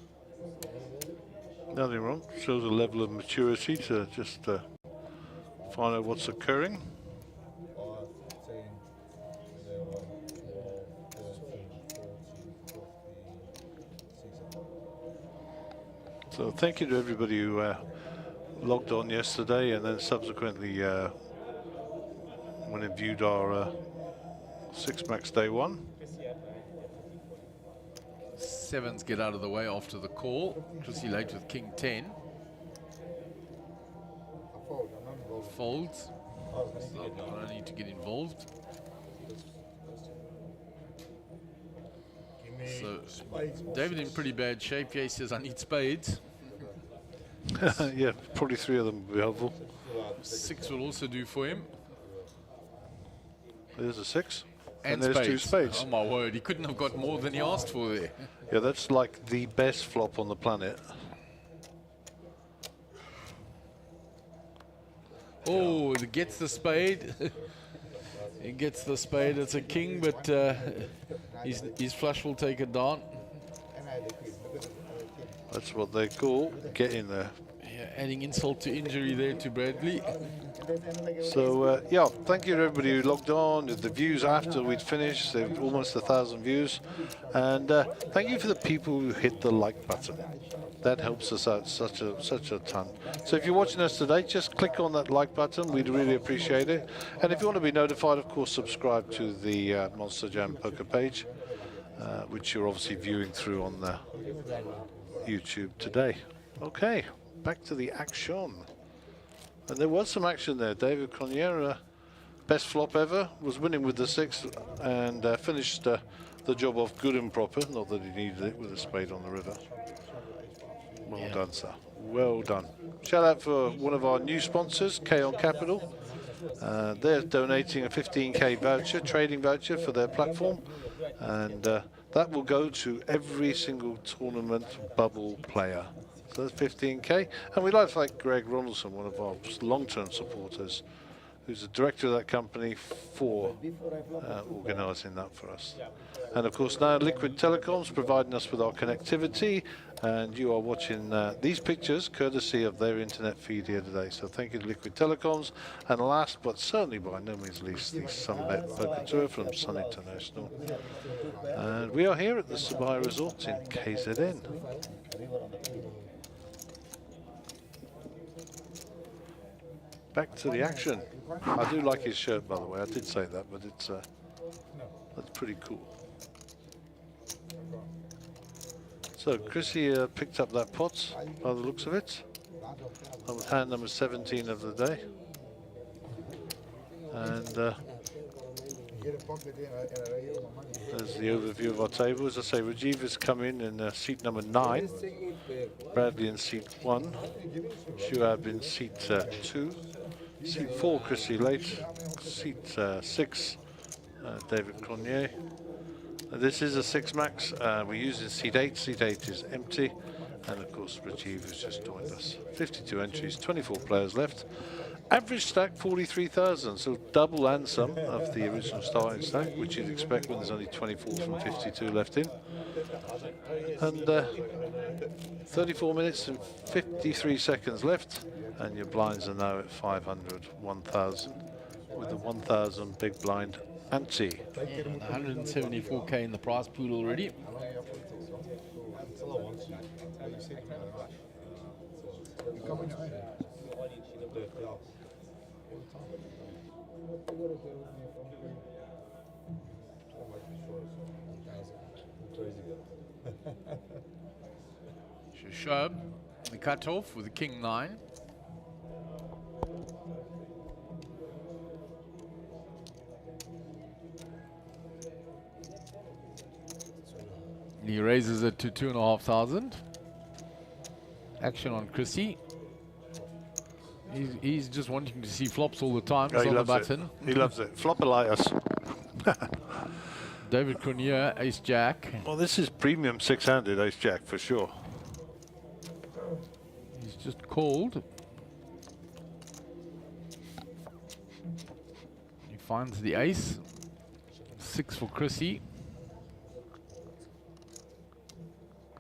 Nothing wrong. Shows a level of maturity to just find out what's occurring. So thank you to everybody who logged on yesterday and then subsequently went and viewed our 6 Max Day 1. Sevens get out of the way after the call. Chrissy late with king 10. Folds. I don't need to get involved. So David in pretty bad shape. Yeah, he says I need spades. Yeah, probably 3 of them would be helpful. 6 will also do for him. There's a 6. And there's two spades. Oh my word, he couldn't have got more than he asked for there. Yeah, that's like the best flop on the planet. Oh, he gets the spade. He gets the spade. It's a king, but his flush will take it down. That's what they call getting there. Yeah, adding insult to injury there to Bradley. So yeah, thank you to everybody who logged on. The views after we'd finished, there were almost 1,000 views, and thank you for the people who hit the like button. That helps us out such a ton. So if you're watching us today, just click on that like button. We'd really appreciate it. And if you want to be notified, of course, subscribe to the Monster Jam Poker page, which you're obviously viewing through on the YouTube today. Okay, back to the action. And there was some action there. David Cronje, best flop ever, was winning with the 6 and finished the job off good and proper. Not that he needed it with a spade on the river. Well done, sir. Well done. Shout out for one of our new sponsors, K-On Capital. They're donating a 15k voucher, trading voucher for their platform. And that will go to every single tournament bubble player. So that's 15k. And we'd like to thank Greg Ronaldson, one of our long-term supporters, who's the director of that company, for organising that for us. And of course now Liquid Telecoms providing us with our connectivity, and you are watching these pictures courtesy of their internet feed here today. So thank you to Liquid Telecoms. And last but certainly by no means least, the Sunbet Poker Tour from Sun International. And we are here at the Sabai Resort in KZN. Back to the action. I do like his shirt, by the way. I did say that, but it's that's pretty cool. So Chrissy picked up that pot by the looks of it. That was hand number 17 of the day. And there's the overview of our table. As I say, Rajiv has come in seat number 9. Bradley in seat 1. Shuab in seat 2. Seat 4, Chrissy Late. Seat 6, David Cronje. This is a 6 max. We're using seat 8. Seat 8 is empty. And of course, Rajiv has just joined us. 52 entries, 24 players left. Average stack 43,000, so double and some of the original starting stack, which you'd expect when there's only 24 from 52 left in. And 34 minutes and 53 seconds left, and your blinds are now at 500, 1,000, with the 1,000 big blind ante. 174k in the prize pool already. Shoshab, the cutoff with the king 9. He raises it to 2,500. Action on Chrissy. He's just wanting to see flops all the time. Oh, He's on the button. He loves it. Flopalitis. David Cronje, Ace Jack. Well, this is premium 6-handed Ace Jack for sure. He's just called. He finds the ace. 6 for Chrissy.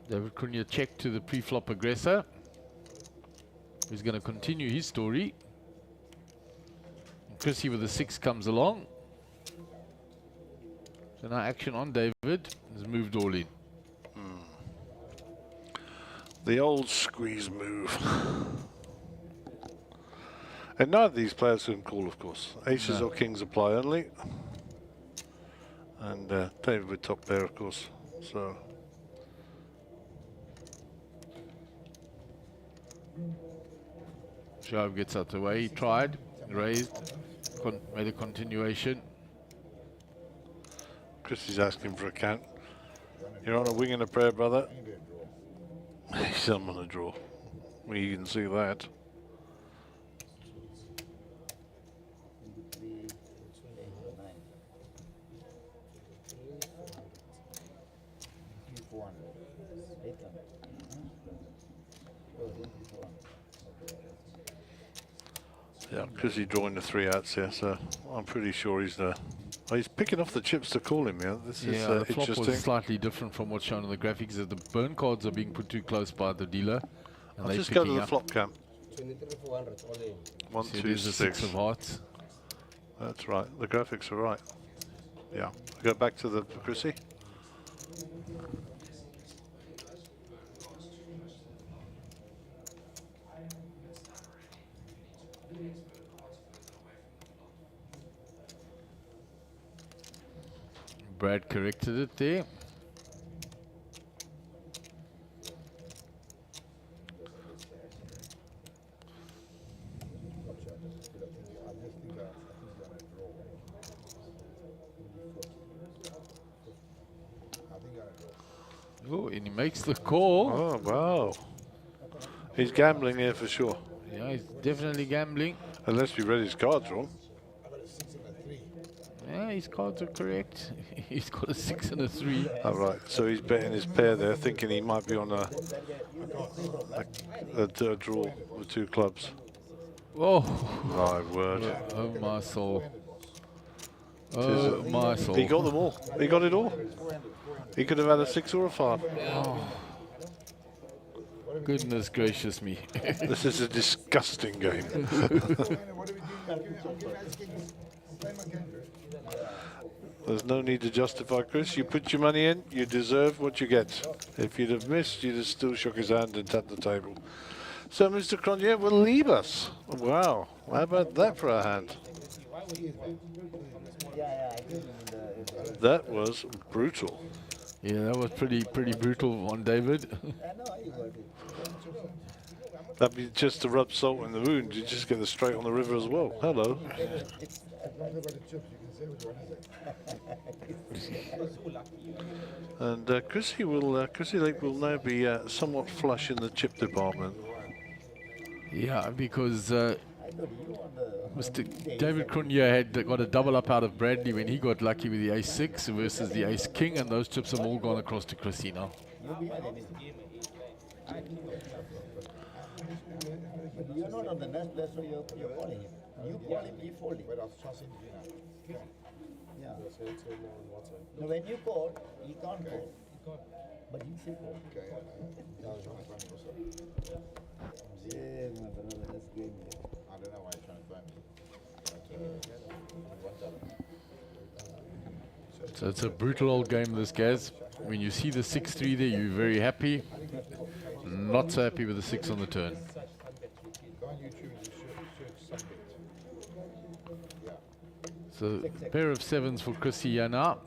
David Cronje check to the pre-flop aggressor. He's going to continue his story. Chrissy with the 6 comes along. So now action on David. He's moved all in. The old squeeze move. And none of these players can call, of course. Aces or kings apply only. And David with top pair, of course. So Shoaib gets out the way. He tried, raised, made a continuation. Chrissy's asking for a count. You're on a wing and a prayer, brother. He's on a draw. We can see that. Yeah, because he's drawing the 3 outs here, so I'm pretty sure he's the. Oh, he's picking off the chips to call him. Yeah, this is The flop interesting. was slightly different from what's shown on the graphics. That the burn cards are being put too close by the dealer, and I'll they're just go to picking the up. flop camp. 23,400 all in. 1, So 2, there's a 6 of 6. hearts. That's right. The graphics are right. Yeah. I go back to the Chrissy. Brad corrected it there. Oh, and he makes the call. Oh, wow. He's gambling here for sure. Yeah, he's definitely gambling. Unless we read his cards wrong. Yeah, his cards are correct. He's got a 6 and a 3. Oh, right. So he's betting his pair there, thinking he might be on a draw with 2 clubs. Oh, My word. oh my soul. Tis Oh my soul. He got them all. He got it all. He could have had a 6 or a 5. Goodness gracious me. This is a disgusting game. There's no need to justify, Chris. You put your money in, you deserve what you get. If you'd have missed, you'd have still shook his hand and tapped the table. So Mr. Cronje will leave us. Wow. How about that for a hand? That was brutal. Yeah, that was pretty brutal on David. That'd be just to rub salt in the wound. You just get the straight on the river as well. Hello. And Chrissy Lake will now be somewhat flush in the chip department. Yeah, because Mr. David Cronje had got a double up out of Bradley when he got lucky with the ace-6 versus the ace-king, and those chips have all gone across to Chrissy now. You're not on the next place, so you're calling him. You call him, he folding. Yeah. No, when you call, he can't call. But he say call. Yeah, my brother, that's game. I don't know why he's trying to find me. So it's a brutal old game, this, Gaz. When you see the 6-3 there, you're very happy. Not so happy with the 6 on the turn. So pair of 7s for Chrissy Yana.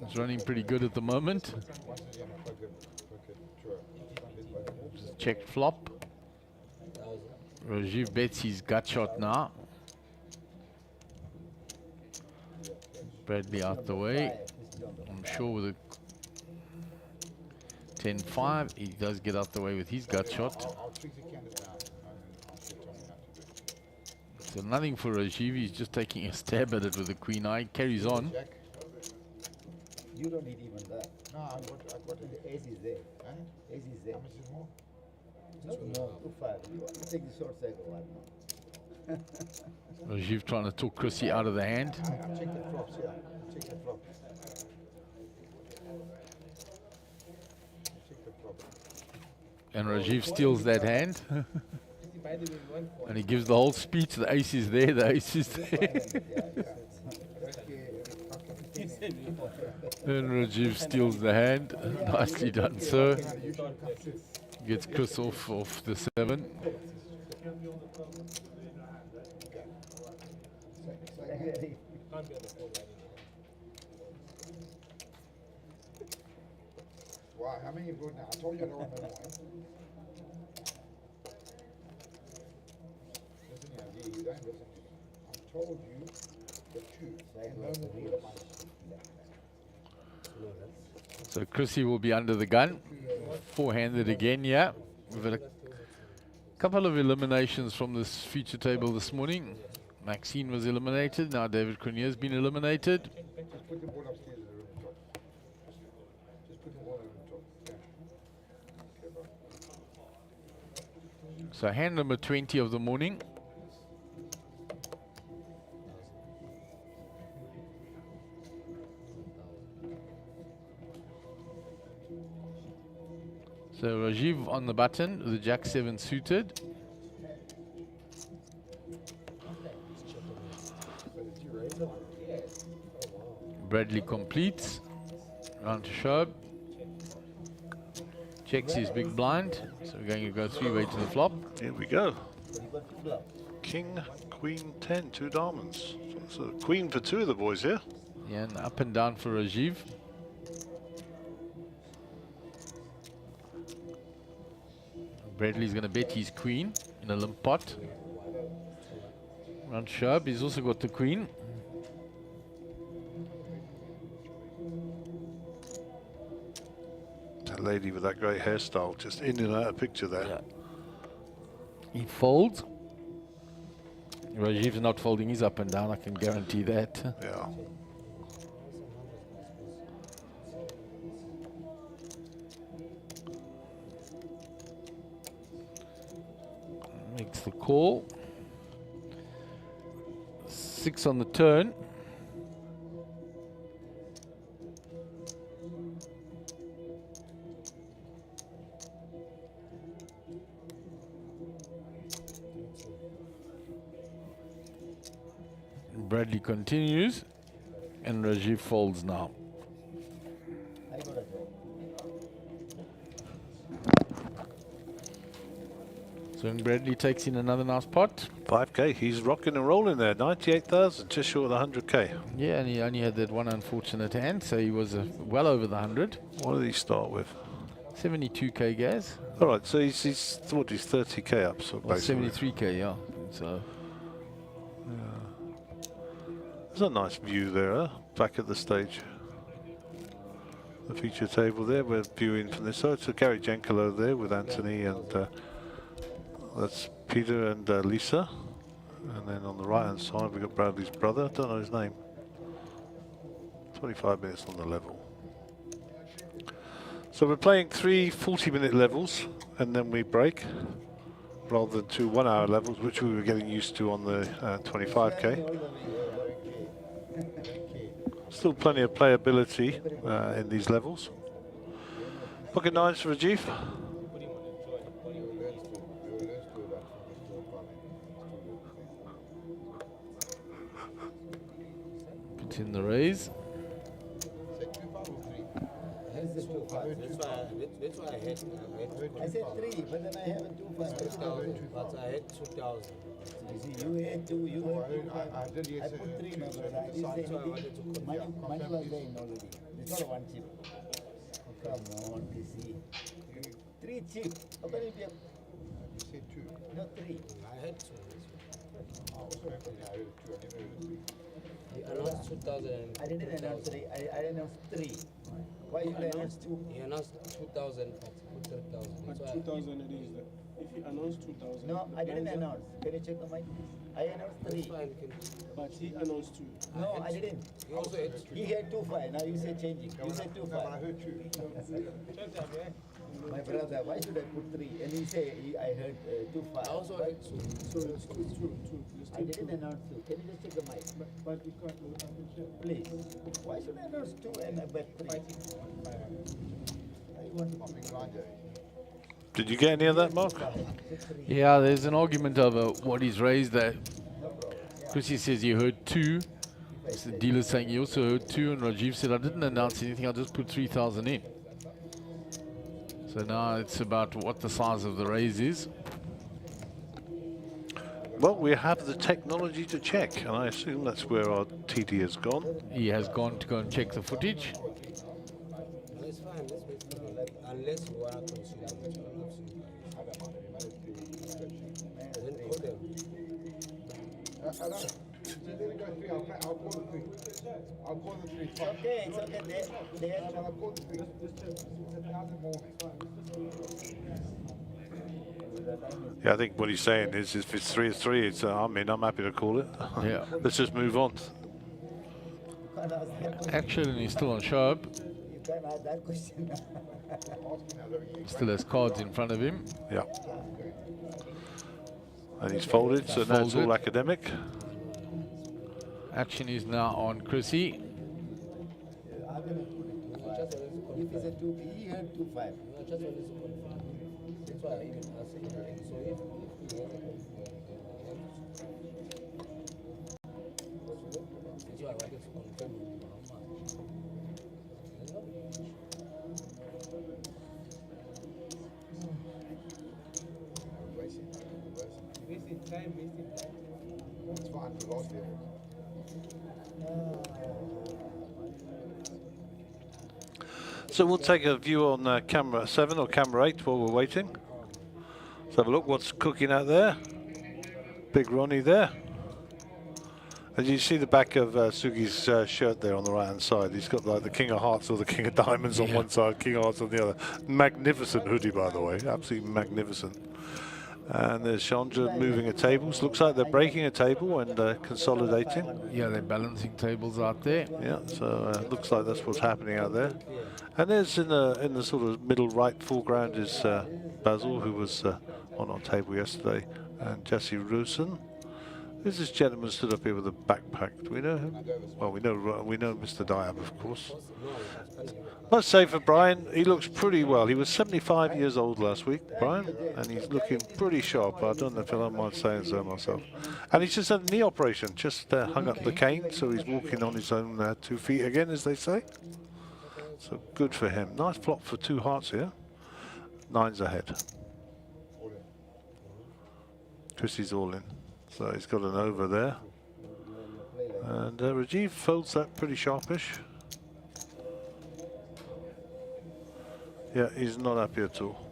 It's running pretty good at the moment. Just checked flop. Rajiv bets his gut shot now. Bradley out the way. I'm sure with a 10-5, he does get out the way with his gut shot. So nothing for Rajiv, he's just taking a stab at it with the queen eye. Carries on. You don't need even that. No, I've got the ace is there. Ace is there. How much is more? No, 2-5. You take the short cycle one now. Rajiv trying to talk Chrissy out of the hand. Check the flops, yeah. Check the flop. Check the flop. And Rajiv steals that hand. And he gives the whole speech. The ace is there, the ace is there. And Rajiv steals the hand. Nicely done, sir. Gets Chris off the 7. Wow, how many you got now? I told you I don't want no more. Listen here, you don't listen to me. I told you the truth. They know the real money. So Chrissy will be under the gun. Four-handed again, yeah. We've had a couple of eliminations from this feature table this morning. Maxine was eliminated. Now David Cronje has been eliminated. Just put the ball upstairs in the room top. Just put the ball in the top. Yeah. So hand number 20 of the morning. So Rajiv on the button with the Jack 7 suited. Bradley completes. Round to show. Checks his big blind. So we're going to go 3-way to the flop. Here we go. King, Queen, 10, 2 diamonds. So Queen for 2 of the boys here. Yeah, and up and down for Rajiv. Bradley's going to bet his queen in a limp pot. Round sharp, he's also got the queen. That lady with that great hairstyle just in and out of picture there. Yeah. He folds. Rajiv's not folding his up and down, I can guarantee that. Yeah. Makes the call. 6 on the turn. Bradley continues, and Rajiv folds now. So Bradley takes in another nice pot. 5k, he's rocking and rolling there. 98,000, just short of the 100k. Yeah, and he only had that one unfortunate hand, so he was well over the 100. What did he start with? 72k gas. All right, so he's thought he's 30k up, so Or basically. 73k, yeah. So There's a nice view there, huh? Back at the stage. The feature table there, we're viewing from this. So it's a Gary Genkelo there with Anthony, and that's Peter and Lisa. And then on the right hand side, we've got Bradley's brother. I don't know his name. 25 minutes on the level. So we're playing 3 40-minute levels, and then we break, rather than 2 1-hour levels, which we were getting used to on the 25k. Still plenty of playability in these levels. Pocket 9s for Rajiv. puts in the raise. That's why I had I said 3, but then I have a 2 5. 2,000, but I had 2,000. You see, you had 2, you had 2 5. I put 3 now, but I didn't say anything. Money was there already. It's not 1 chip. Oh, come on, PC. 3 chip. How can it be? You said 2. No, 3. I had 2. He announced 2,000. I didn't announce 3. I announced 3. Why you announce 2? He announced 2,000, but 3,000. But 2,000 it is. If you announce 2,000. No, I didn't announce. Can you check the mic? I announced 3. That's fine. But he announced 2. No, I didn't. He also had 2. He had 2 5. Now you say changing. You said 2 5. I heard 2. My brother, why should I put 3? And he say I heard 2 5. I also had 2. So it's 2. I didn't announce 2. Can you just check the mic? But you can't. Please. Why should I announce 2 and I bet 3? I want to Did you get any of that, Mark? Yeah, there's an argument over what he's raised there. Chrissy says he heard 2. The dealer's saying he also heard 2, and Rajiv said, I didn't announce anything, I just put 3,000 in. So now it's about what the size of the raise is. Well, we have the technology to check, and I assume that's where our TD has gone. He has gone to go and check the footage. That's fine. That's basically unless you want to consume it. Then call them. I'll call the 3. It's okay, it's okay. I'll call the 3. Yeah, I think what he's saying is if it's 3 3, it's I'm happy to call it. Yeah. Let's just move on. Action, he's still on sharp. You can't ask that question. Still has cards in front of him. Yeah. And he's folded, so now it's all Folded. academic. Action is now on Chrissy. If it's a 2, he had 2 5. I just wanted to confirm. why I even asked him. Like, so if he has a that's why I wanted to confirm with him how much. Wasting time, wasting time. It's fine, we lost it. So we'll take a view on camera 7 or camera 8 while we're waiting. Let's have a look what's cooking out there. Big Ronnie there. And you see the back of Sugi's shirt there on the right hand side. He's got like the King of Hearts or the King of Diamonds on one side, King of Hearts on the other. Magnificent hoodie, by the way, absolutely magnificent. And there's Chandra moving a table. So looks like they're breaking a table and consolidating. Yeah, they're balancing tables out there. Yeah, so looks like that's what's happening out there. And there's in the sort of middle right foreground is Basil, who was on our table yesterday, and Jesse Rusin. There's this gentleman stood up here with a backpack. Do we know him? Well, we know Mr. Diab, of course. Must say for Brian, he looks pretty well. He was 75 years old last week, Brian, and he's looking pretty sharp. I don't know if I don't mind saying so myself. And he's just had a knee operation, just hung up the cane, so he's walking on his own 2 feet again, as they say. So good for him. Nice flop for 2 hearts here. 9's ahead. Chrissy's all in. So he's got an over there. And Rajiv folds that pretty sharpish. Yeah, he's not happy at all.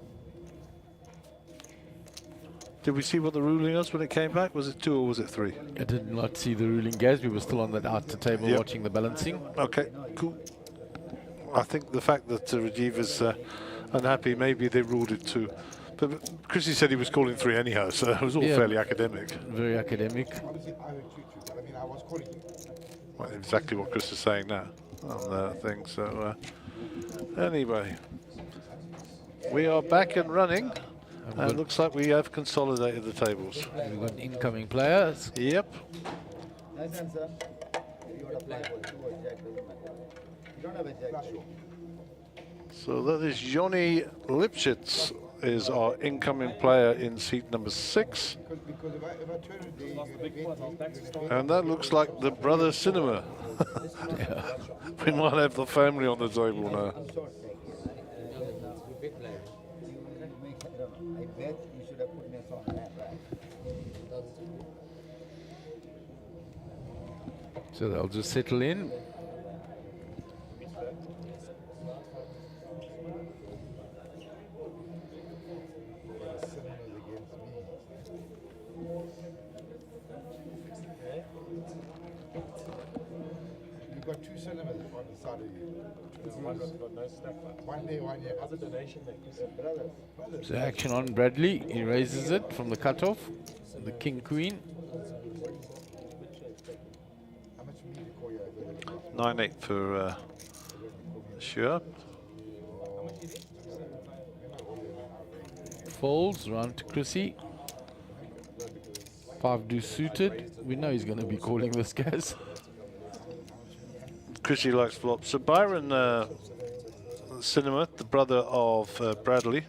Did we see what the ruling was when it came back? Was it 2 or was it 3? I did not see the ruling, Gaz. We were still on that outer table watching the balancing. Okay, cool. I think the fact that Rajiv is unhappy, maybe they ruled it 2. But Chrissy said he was calling 3 anyhow, so it was all fairly academic. Very academic. Obviously, I heard you, but I mean, I was calling you. Well, exactly what Chris is saying now on the thing. So anyway, we are back and running. And looks like we have consolidated the tables. We've got incoming players. Yep. Nice answer. You want to play for 2 or jack, doesn't matter. You don't have a jack. So that is Johnny Lipschitz is our incoming player in seat number 6. Because if I turn it, And that looks like the brother cinema. We might have the family on the table now. I bet you should have put this on that, right? So they'll just settle in. You've got 2 cinemas on the side of you. One day, 1 year. Other donation brothers. So action on Bradley. He raises it from the cutoff. The King Queen. How much meat you call you? 9-8 for sure. Folds round to Chrissy. 5 do suited. We know he's going to be calling this, guys. Chrissy likes flops. So Byron Cinema, the brother of Bradley.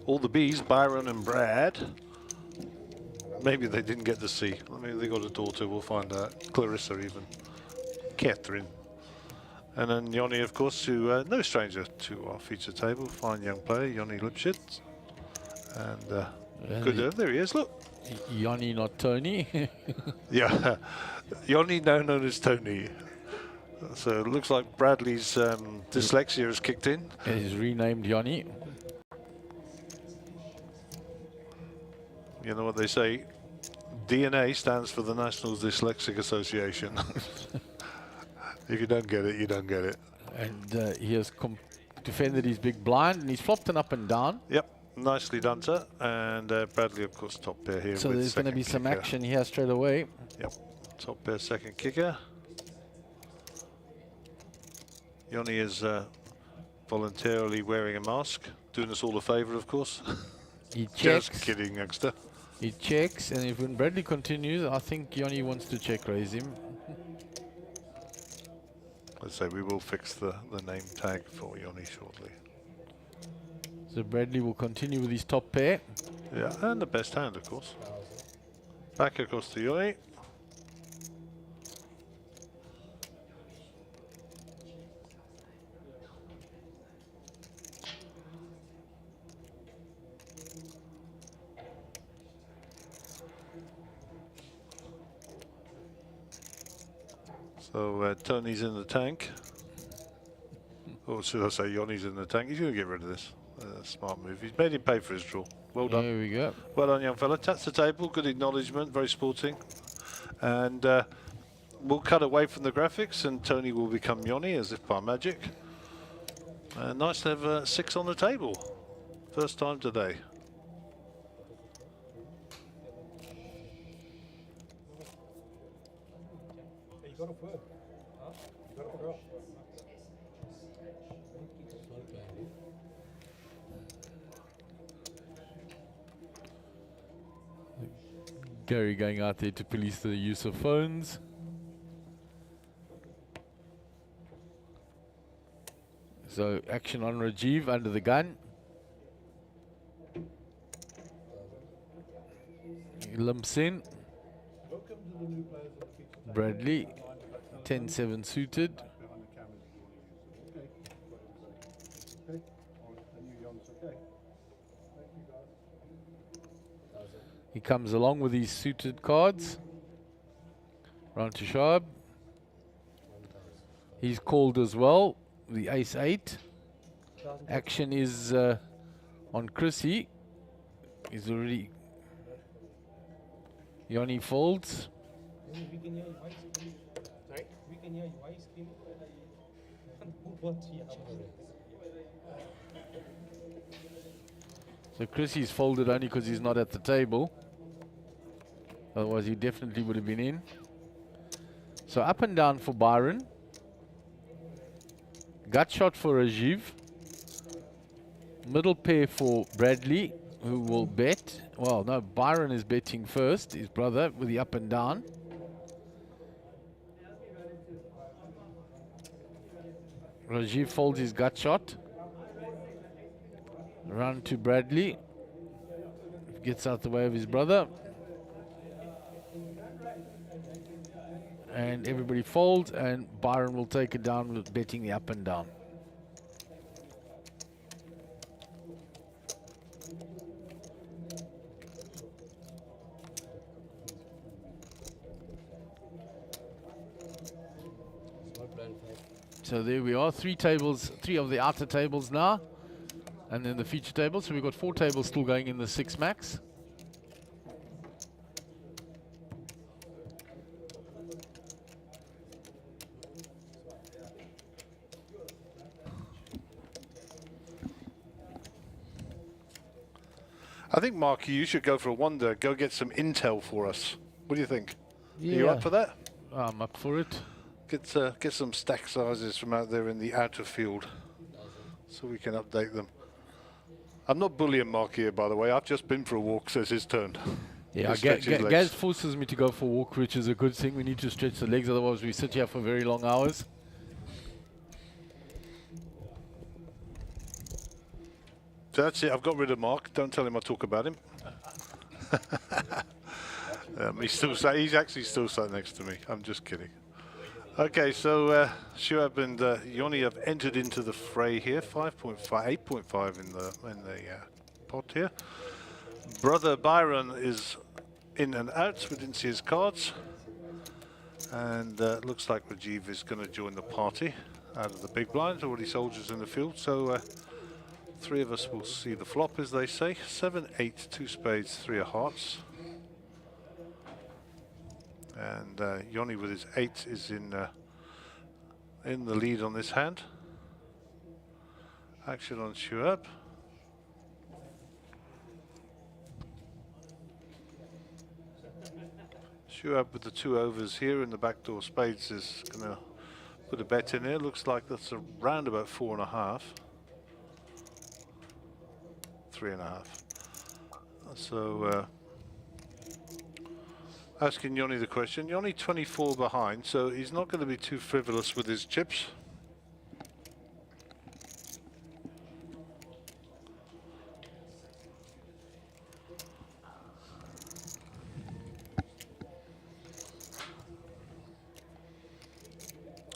All the B's, Byron and Brad. Maybe they didn't get to see. I mean, they got a daughter, we'll find out. Clarissa even. Catherine. And then Yoni, of course, who no stranger to our feature table. Fine young player, Yoni Lipschitz. And good, there he is, look. Yoni, not Tony. Yeah, Yoni now known as Tony. So it looks like Bradley's dyslexia has kicked in. He's renamed Yoni. You know what they say, DNA stands for the National Dyslexic Association. If you don't get it, you don't get it. And he has defended his big blind, and he's flopped an up and down. Yep, nicely done, sir. And Bradley, of course, top pair here. So with there's going to be some kicker. action here straight away. Yep, top pair, second kicker. Yoni is voluntarily wearing a mask, doing us all a favour, of course. He checks. Just kidding, youngster. He checks, and if when Bradley continues, I think Yoni wants to check raise him. Let's say we will fix the name tag for Yoni shortly. So Bradley will continue with his top pair. Yeah, and the best hand, of course. Back across to Yoni. So Tony's in the tank. Or should I say Yoni's in the tank? He's going to get rid of this. Smart move. He's made him pay for his draw. Well done. There we go. Well done, young fella. Taps the table. Good acknowledgement. Very sporting. And we'll cut away from the graphics and Tony will become Yoni as if by magic. Nice to have 6 on the table. First time today. You got a work. Huh? You got a work. Gary going out there to police the use of phones. So action on Rajiv under the gun. He limps in. Bradley, 10-7 suited. He comes along with his suited cards. Round to Sharp. He's called as well, the ace-8. Action is on Chrissy. He's already... Yoni folds. We can hear your voice. Sorry? We can hear your voice. So Chrissy's folded only because he's not at the table. Otherwise he definitely would have been in. So up and down for Byron. Gut shot for Rajiv. Middle pair for Bradley, who will bet. Well, no, Byron is betting first, his brother, with the up and down. Rajiv folds his gut shot. Run to Bradley. Gets out the way of his brother. And everybody folds, and Byron will take it down with betting the up and down. So there we are, 3 tables, 3 of the outer tables now, and then the feature table. So we've got 4 tables still going in the 6 max. I think, Marky, you should go for a wander. Go get some intel for us. What do you think? Yeah. Are you up for that? I'm up for it. Get some stack sizes from out there in the outer field so we can update them. I'm not bullying Mark here, by the way. I've just been for a walk, so it's his turn. Yeah, Gaz forces me to go for a walk, which is a good thing. We need to stretch the legs, otherwise we sit here for very long hours. So that's it. I've got rid of Mark. Don't tell him I talk about him. He's actually still sat next to me. I'm just kidding. Okay, so Shuab and Yoni have entered into the fray here. 5.5, 8.5 in the pot here. Brother Byron is in and out. We didn't see his cards. And looks like Rajiv is going to join the party out of the big blinds. Already soldiers in the field. So 3 of us will see the flop, as they say. 7, 8, 2 spades, 3 of hearts. And Yoni with his 8 is in the lead on this hand. Action on Shuab. Shuab with the 2 overs here in the backdoor spades is going to put a bet in here. Looks like that's around about 4.5. 3.5. So asking Yoni the question. Yoni 24 behind, so he's not going to be too frivolous with his chips.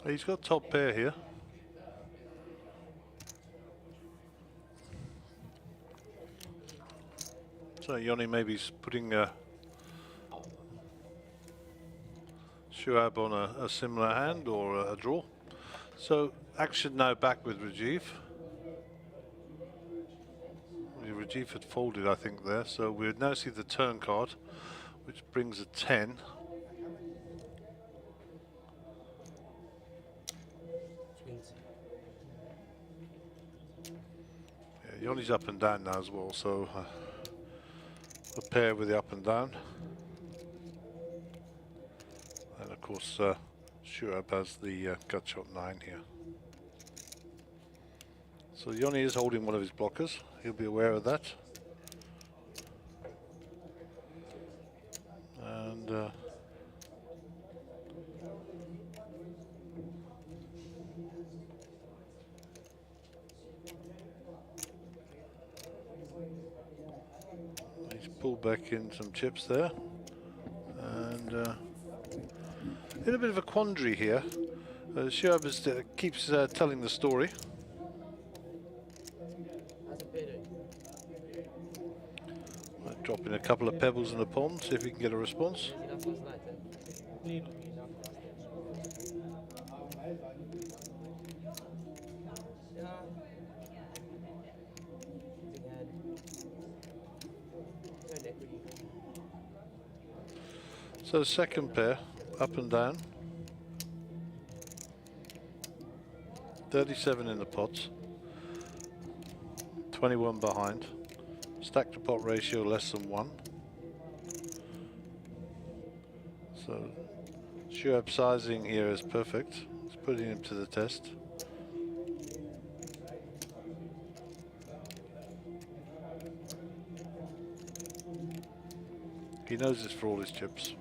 He's got top pair here. So Yoni maybe putting Shuab on a similar hand or a draw. So action now back with Rajiv. Rajiv had folded, I think, there. So we would now see the turn card, which brings a 10. Yeah, Yoni's up and down now as well, so a pair with the up and down. And of course, Shuab has the gut shot 9 here. So Yoni is holding one of his blockers. He'll be aware of that. And he's pulled back in some chips there. And in a bit of a quandary here. Shuab keeps telling the story. Dropping a couple of pebbles in the pond, see if we can get a response. So second pair, up and down. 37 in the pots. 21 behind. Stack to pot ratio less than 1. So Shuab sizing here is perfect. It's putting him to the test. He knows it's for all his chips.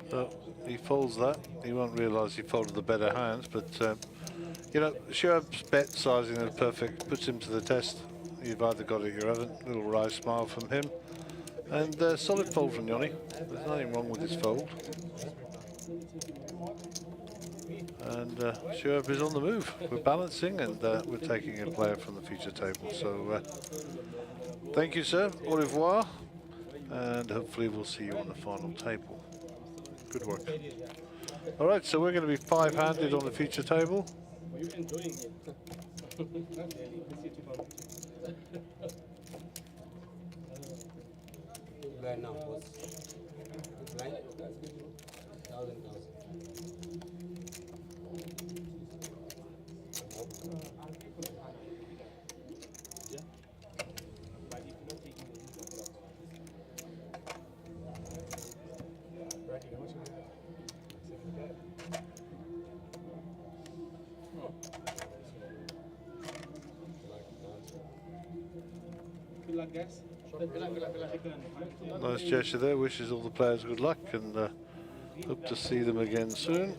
So he folds that. He won't realise he folded the better hands, but you know, Shuab's bet sizing is perfect. Puts him to the test. You've either got it or you haven't. Little wry smile from him, and solid fold from Yoni. There's nothing wrong with his fold. And Shuab is on the move. We're balancing and we're taking a player from the feature table. So thank you, sir. Au revoir, and hopefully we'll see you on the final table. Good work. All right, so we're going to be 5-handed on the feature table. Were you enjoying it? Not really. Blind now, boss. Blind? 1,000. Yeah. But if you're not taking the risk of that. Right, how much is it? 75. Good luck, guys. Nice gesture there. Wishes all the players good luck and hope to see them again soon.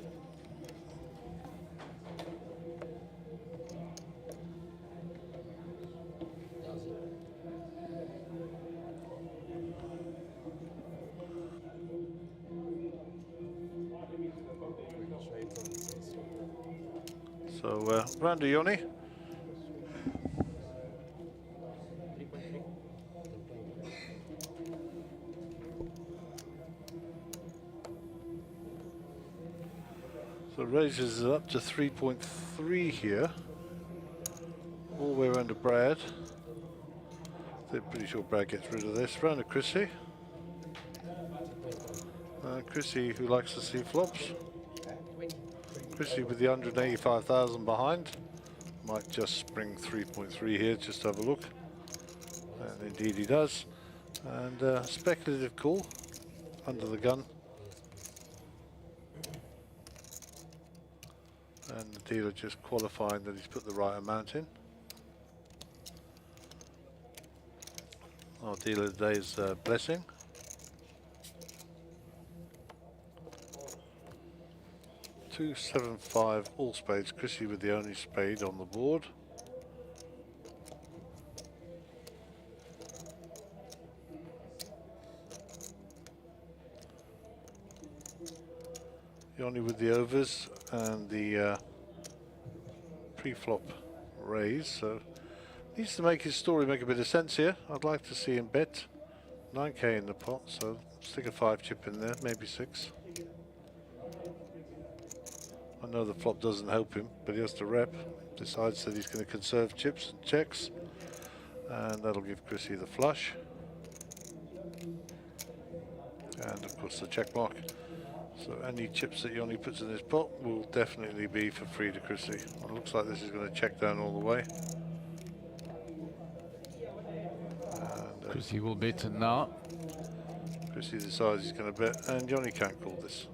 So round to Yoni. So raises it up to 3.3 here, all the way around to Brad. I'm pretty sure Brad gets rid of this. Round to Chrissy. Chrissy, who likes to see flops. Chrissy with the 185,000 behind. Might just spring 3.3 here, just have a look. And indeed he does. And speculative call, under the gun. And the dealer just qualifying that he's put the right amount in. Our dealer today is Blessing. Two, 7, 5, all spades. Chrissy with the only spade on the board. Yoni with the overs and the pre-flop raise, so needs to make his story make a bit of sense here. I'd like to see him bet 9k in the pot, so stick a 5 chip in there, maybe 6. I know the flop doesn't help him, but he has to rep. Decides that he's going to conserve chips and checks, and that'll give Chrissy the flush. And of course the check mark. So any chips that Yoni puts in his pot will definitely be for free to Chrissy. It looks like this is going to check down all the way. And, Chrissy will bet it now. Chrissy decides he's going to bet, and Yoni can't call this.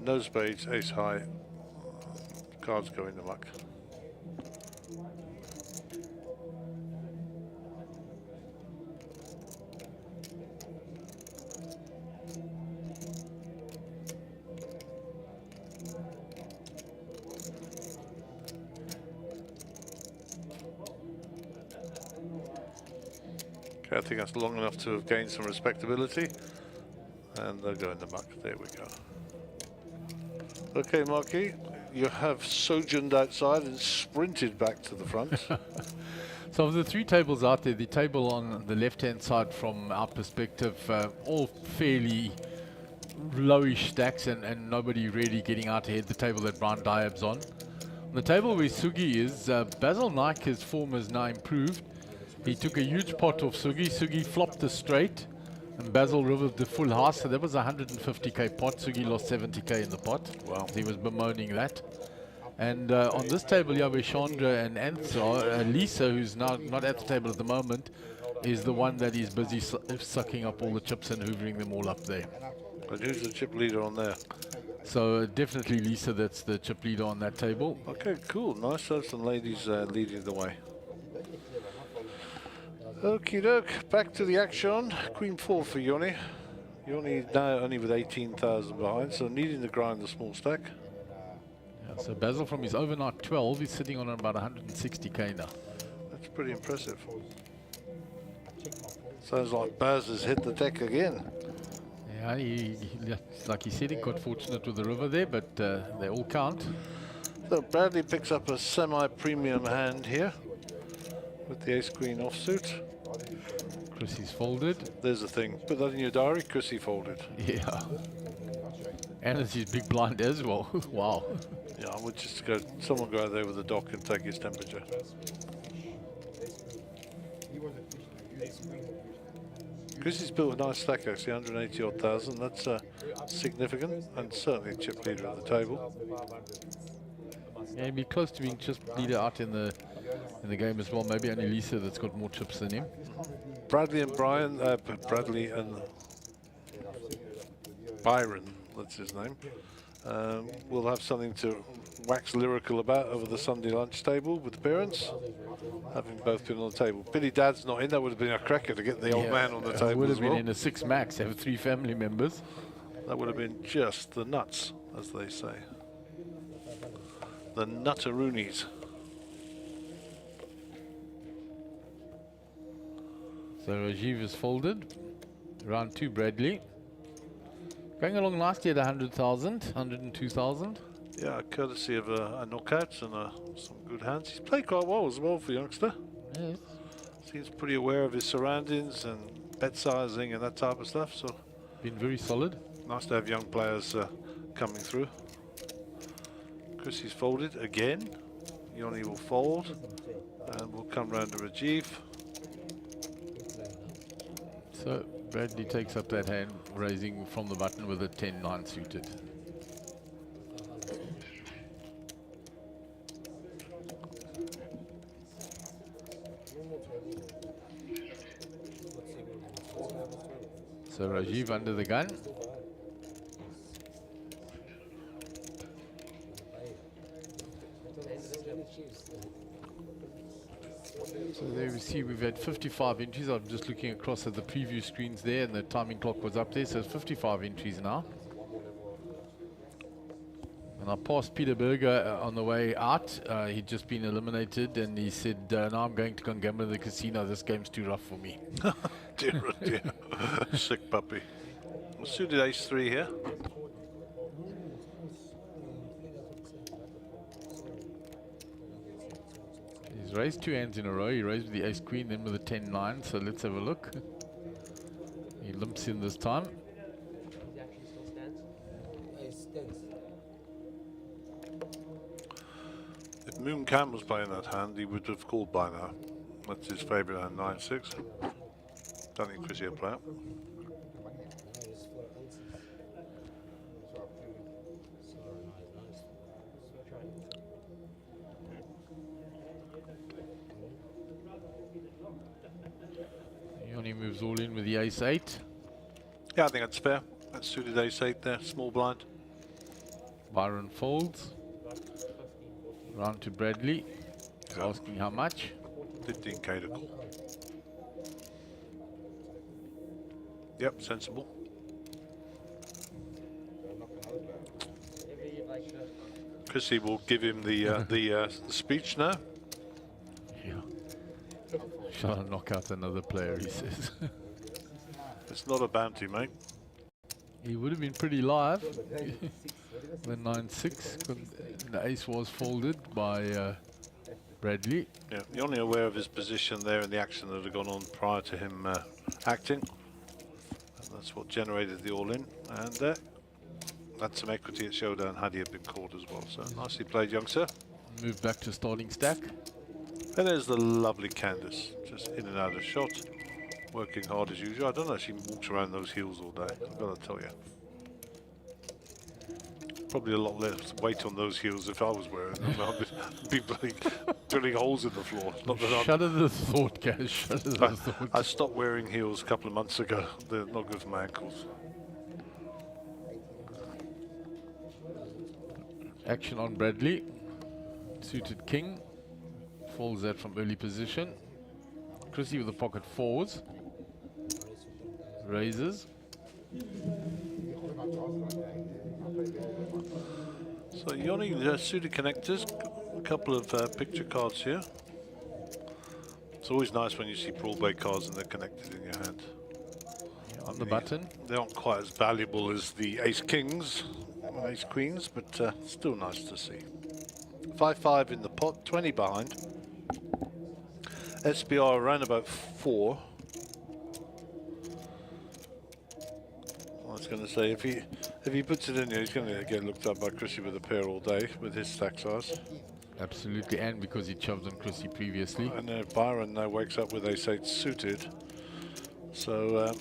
No spades, ace high. Cards go in the muck. Okay, I think that's long enough to have gained some respectability. And they'll go in the muck. There we go. Okay, Marky, you have sojourned outside and sprinted back to the front. So of the 3 tables out there, the table on the left-hand side from our perspective, all fairly lowish stacks and nobody really getting out ahead. The table that Brian Diab's on. On the table where Sugi is, Basil Nike's form has now improved. He took a huge pot off Sugi. Sugi flopped the straight, and Basil rivered the full house. So that was a 150k pot. Sugi lost 70k in the pot. Wow. He was bemoaning that. And on this table here, where Chandra and Lisa, who's now not at the table at the moment, is the one that is busy sucking up all the chips and hoovering them all up there. But who's the chip leader on there? So definitely Lisa, that's the chip leader on that table. Okay, cool. Nice to have some ladies leading the way. Okie doke, back to the action. Queen 4 for Yoni. Yoni now only with 18,000 behind, so needing to grind the small stack. Yeah, so Basil from his overnight 12 is sitting on about 160k now. That's pretty impressive. Sounds like Baz has hit the deck again. Yeah, like he said, he got fortunate with the river there, but they all count. So Bradley picks up a semi-premium hand here with the ace-queen offsuit. Chrissy's folded. There's the thing. Put that in your diary. Chrissy folded. Yeah. And it's his big blind as well. Wow. Yeah, I would just go. Someone go out there with a dock and take his temperature. Chrissy's built a nice stack actually, 180 odd thousand. That's significant and certainly a chip leader at the table. Yeah, he'd be close to being chip leader out in the game as well. Maybe only Lisa that's got more chips than him. Bradley and Brian, Bradley and Byron, that's his name, will have something to wax lyrical about over the Sunday lunch table with the parents, having both been on the table. Billy Dad's not in. That would have been a cracker to get the old man on the table. Would have as been well. in a 6 max, have 3 family members. That would have been just the nuts, as they say. The nutteroonies. So Rajiv is folded. Round 2, Bradley. Going along nicely at 100,000, 102,000. Yeah, courtesy of a knockout and some good hands. He's played quite well as well for youngster. Yes. Seems pretty aware of his surroundings and bet sizing and that type of stuff. So Been very solid. nice to have young players coming through. Chrissy's folded again. Yoni will fold and we'll come round to Rajiv. So Bradley takes up that hand, raising from the button with a 10-9 suited. So Rajiv under the gun. So there we see we've had 55 entries. I'm just looking across at the preview screens there, and the timing clock was up there, so it's 55 entries now. And I passed Peter Berger on the way out. He'd just been eliminated, and he said, now I'm going to go and gamble in the casino. This game's too rough for me. Dear, oh dear. Sick puppy. Suited ace-3 here. He's raised 2 hands in a row. He raised with the ace-queen, then with the 10-9. So let's have a look. He limps in this time. He actually still stands. It stands. If Moon Cam was playing that hand, he would have called by now. That's his favourite hand, 9-6. Don't think Chrissy will play it. He only moves all in with the ace-8. Yeah, I think that's fair. That's suited ace-8 there, small blind. Byron folds. Round to Bradley. He's asking how much. 15k to call. Yep, sensible. Chrissy will give him the speech now. Yeah. Shall I knock out another player, he says. It's not a bounty, mate. He would have been pretty live when 9-6, when the ace was folded by Bradley. Yeah, you're only aware of his position there and the action that had gone on prior to him acting. And that's what generated the all-in. And that's some equity at showdown had he had been called as well. So nicely played, youngster. Move back to starting stack. And there's the lovely Candice, just in and out of shot, working hard as usual. I don't know, she walks around those heels all day, I've got to tell you. Probably a lot less weight on those heels if I was wearing them. I'd be drilling holes in the floor. Not that Shudder the thought, Gaz. Shudder the thought. I stopped wearing heels a couple of months ago. They're not good for my ankles. Action on Bradley. Suited king. Folds that from early position. Chrissy with the pocket fours. Raises. So Yoni, suited connectors, a couple of picture cards here. It's always nice when you see Brawl Bay cards and they're connected in your hand. On the button. They aren't quite as valuable as the Ace Kings, Ace Queens, but still nice to see. 5-5 in the pot, 20 behind. SBR around about 4. I was going to say, if he puts it in here, he's going to get looked up by Chrissy with a pair all day with his stack size. Absolutely, and because he shoved on Chrissy previously. And Byron now wakes up with ace-8 suited. So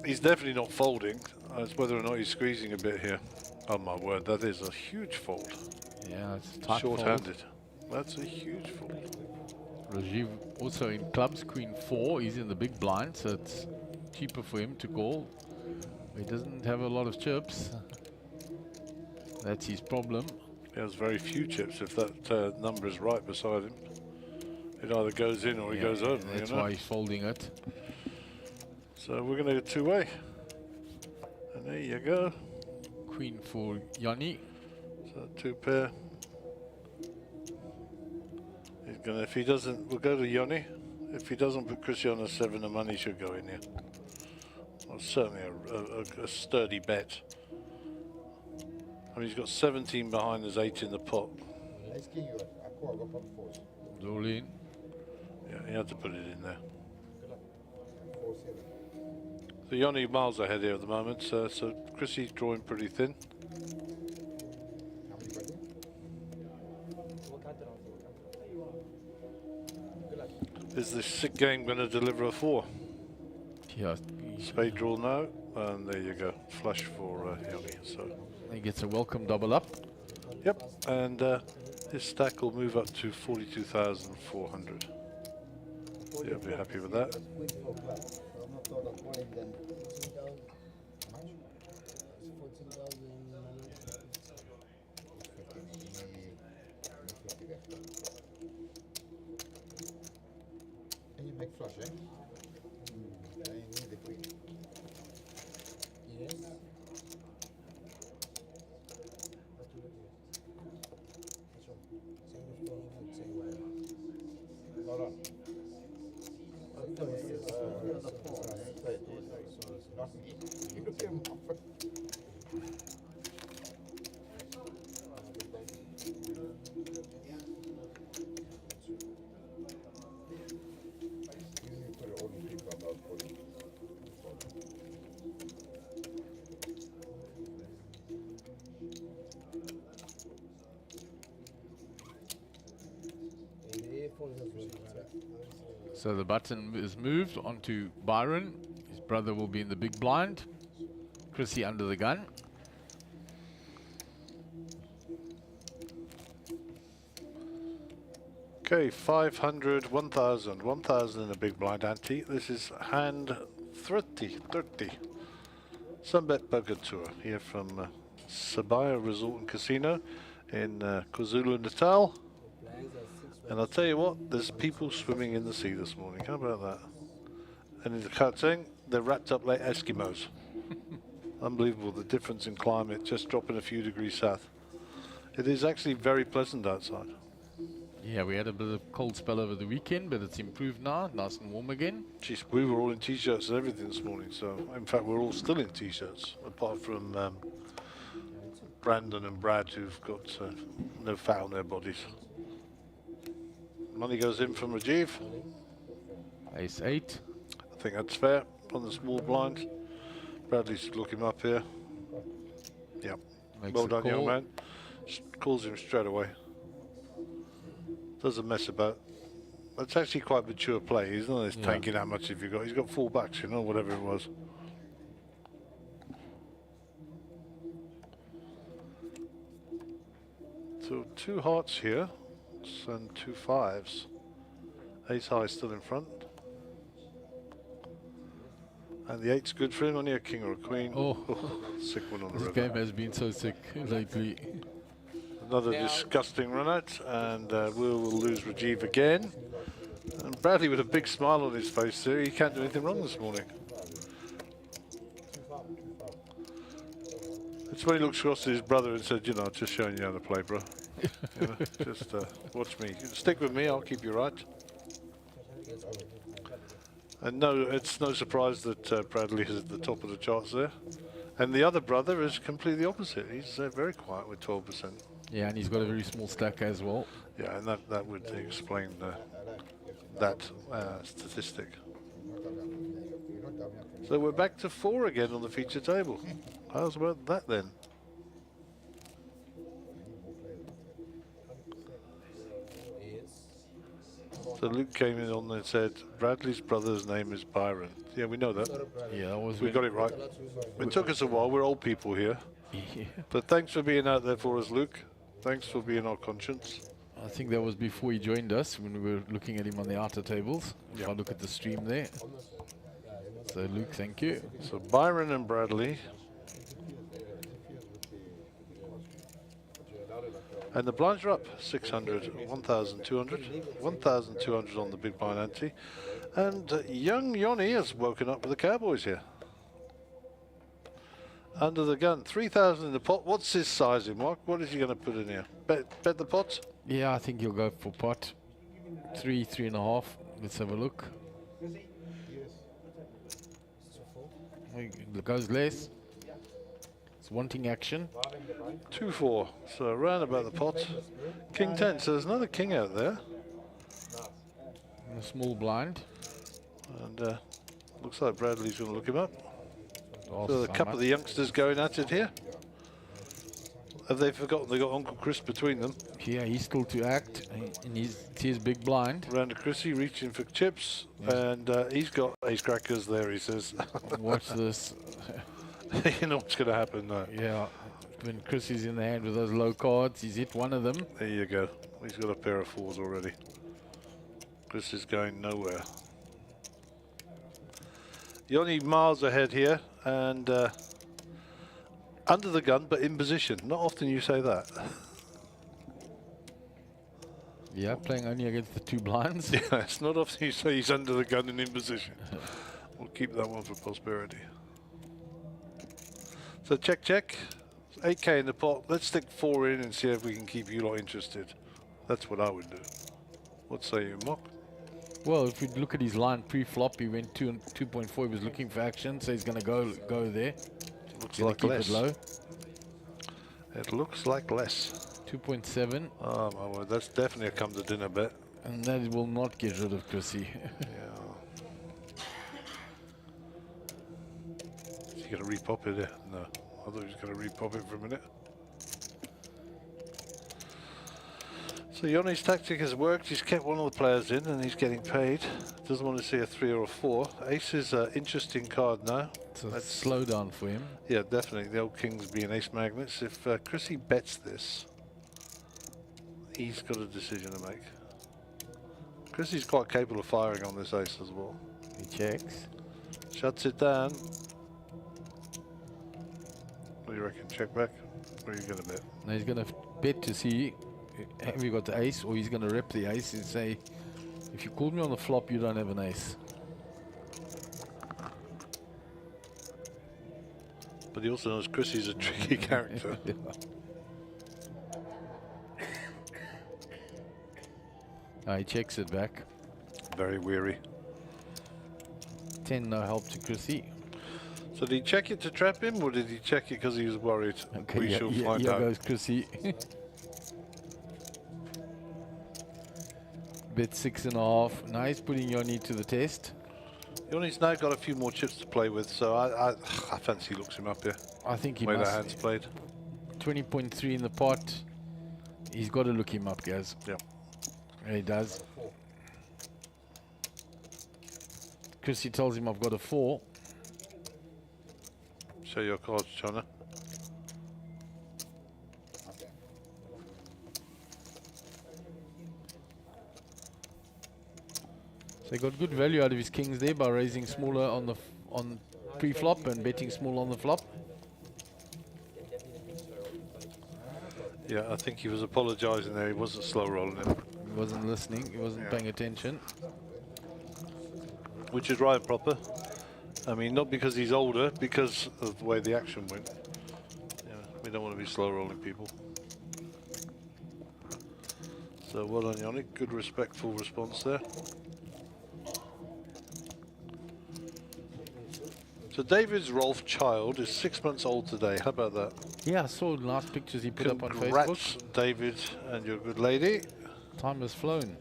he's definitely not folding. It's whether or not he's squeezing a bit here. Oh my word, that is a huge fold. Yeah, it's tight Short-handed. That's a huge fold. Rajiv also in clubs, queen 4. He's in the big blind, so it's cheaper for him to call. He doesn't have a lot of chips. That's his problem. He has very few chips if that number is right beside him. It either goes in or he goes over. That's you know? why he's folding it. So we're going to go two-way. And there you go. Queen for Yanni. So 2 pair. He's going to, if he doesn't, we'll go to Yoni. If he doesn't put Chrissy on a 7, the money should go in here. Well, certainly a sturdy bet. I mean, he's got 17 behind, there's 8 in the pot. All in. Yeah, he had to put it in there. So Yoni miles ahead here at the moment, so Chrissy's drawing pretty thin. Is this sick game going to deliver a 4? Yeah, Spade draw now, and there you go, flush for Yoni. So he gets a welcome double up. yep, and his stack will move up to 42,400. He'll be happy with that. flush, eh? I need the queen. Yes. Hold on. Not me. You came off. So the button is moved onto Byron. His brother will be in the big blind. Chrissy under the gun. Okay, 500, 1,000, 1,000 in a big blind ante. This is hand 30. Sunbet Poker Tour here from Sabaya Resort and Casino in KwaZulu-Natal. And I'll tell you what, there's people swimming in the sea this morning. How about that? And in the Gauteng, they're wrapped up like Eskimos. Unbelievable, the difference in climate, just dropping a few degrees south. It is actually very pleasant outside. Yeah, we had a bit of cold spell over the weekend, but it's improved now, nice and warm again. Jeez, we were all in t-shirts and everything this morning, so in fact we're all still in t-shirts, apart from Brandon and Brad, who've got no fat on their bodies. Money goes in from Rajiv. Ace 8. I think that's fair on the small blind. Bradley's looking up here. Yeah, Makes well a done, young call. man. Calls him straight away. Doesn't mess about. That's actually quite mature play. He's not Yeah. tanking that much if you got. He's got 4 backs, you know, whatever it was. So 2 hearts here, and 2 5s. Ace high still in front. And the 8's good for him, only a king or a queen. Oh. Sick one on the This river. game has been so sick lately. Another disgusting run out, and we'll lose Rajiv again. And Bradley with a big smile on his face there. He can't do anything wrong this morning. It's when he looks across to his brother and said, you know, just showing you how to play, bro. You know, just watch me. Stick with me, I'll keep you right. And no, it's no surprise that Bradley is at the top of the charts there. And the other brother is completely opposite. He's very quiet with 12%. Yeah, and he's got a very small stack as well. Yeah, and that would explain that statistic. So we're back to 4 again on the feature table. How's about that then? So Luke came in on and said, Bradley's brother's name is Byron. Yeah, we know that. Yeah, that was We got it right. It took us a while. We're old people here. Yeah. But thanks for being out there for us, Luke. Thanks for being our conscience. I think that was before he joined us when we were looking at him on the outer tables. If Yeah. I look at the stream there. So Luke, thank you. So Byron and Bradley. And the blinds are up 600, 1,200, 1,200 on the big blind ante. And young Yoni has woken up with the Cowboys here. Under the gun, 3,000 in the pot. What's his sizing, Mark? What is he going to put in here? Bet the pot? Yeah, I think he'll go for pot. 3, 3.5. Let's have a look. It goes less. It's wanting action. 2-4. So around about the pot. King 10. So there's another king out there. And a small blind. And looks like Bradley's going to look him up. Oh, So a couple of the youngsters going at it here. Have they forgotten they got Uncle Chris between them? Yeah, he's still to act. And it's his big blind. Round to Chrissy, reaching for chips. And he's got ace crackers there, he says. Watch this. You know what's going to happen now. Yeah, when Chris is in the hand with those low cards, he's hit one of them. There you go. He's got a pair of 4s already. Chris is going nowhere. You're only miles ahead here, and under the gun, but in position. Not often you say that. Yeah, playing only against the 2 blinds. Yeah, it's not often you say he's under the gun and in position. We'll keep that one for posterity. So check. 8k in the pot. Let's stick 4 in and see if we can keep you lot interested. That's what I would do. What say you, Mock? Well, if you look at his line pre-flop, he went 2.4. He was looking for action, so he's going to go there. Looks Gonna like keep less. it low. It looks like less. 2.7. Oh my word, that's definitely a come to dinner bet. And that will not get rid of Chrissy. Yeah. Is he going to repop it? No. I thought he was going to repop it for a minute. So Yoni's tactic has worked. He's kept one of the players in and he's getting paid. Doesn't want to see a 3 or a 4. Ace is an interesting card now. It's a slow down for him. Yeah, definitely. The old kings being ace magnets. If Chrissy bets this, he's got a decision to make. Chrissy's quite capable of firing on this ace as well. He checks. Shuts it down. What do you reckon? Check back? Or are you going to bet? Now he's going to bet to see have you got the ace, or he's going to rep the ace and say, if you called me on the flop, you don't have an ace. But he also knows Chrissy's a tricky character. Yeah. He checks it back. Very weary. 10, no help to Chrissy. So did he check it to trap him, or did he check it because he was worried? Okay, We shall find here out. goes Chrissy. Bet 6.5. Now he's putting Yoni to the test. Yoni's now got a few more chips to play with, so I fancy he looks him up here. I think he Way the must. hand's played. 20.3 in the pot. He's got to look him up, guys. Yeah. Yeah, he does. Chrissy tells him I've got a 4. Show your cards, Chana. So he got good value out of his kings there by raising smaller on pre-flop and betting small on the flop. Yeah, I think he was apologising there. He wasn't slow rolling it. He wasn't listening. He wasn't paying attention. Which is right and proper. I mean, not because he's older, because of the way the action went. Yeah, we don't want to be slow rolling people. So well done, Yannick. Good, respectful response there. So David's Rolf child is 6 months old today. How about that? Yeah, I saw the last pictures he put up on Congrats, Facebook. David, and your good lady. Time has flown.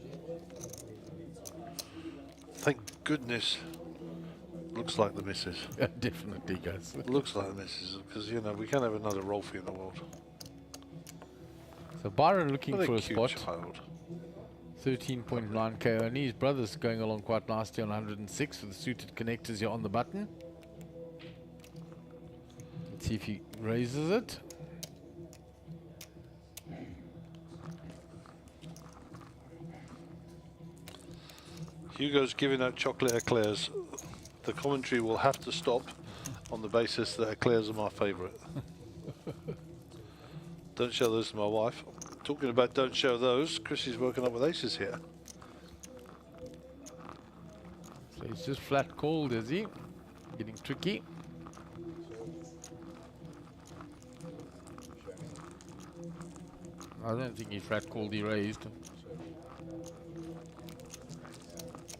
Thank goodness. Looks like the missus. Definitely, guys. Looks like the missus, because, you know, we can't have another Rolfie in the world. So Byron looking What for a a cute spot. child. 13.9k only. His brother's going along quite nicely on 106 with the suited connectors here on the button. Let's see if he raises it. Hugo's giving out chocolate eclairs. The commentary will have to stop on the basis that eclairs are my favourite. Don't show those to my wife. Talking about don't show those, Chrissy's working up with aces here. So he's just flat called, is he? Getting tricky. I don't think he flat called, he raised.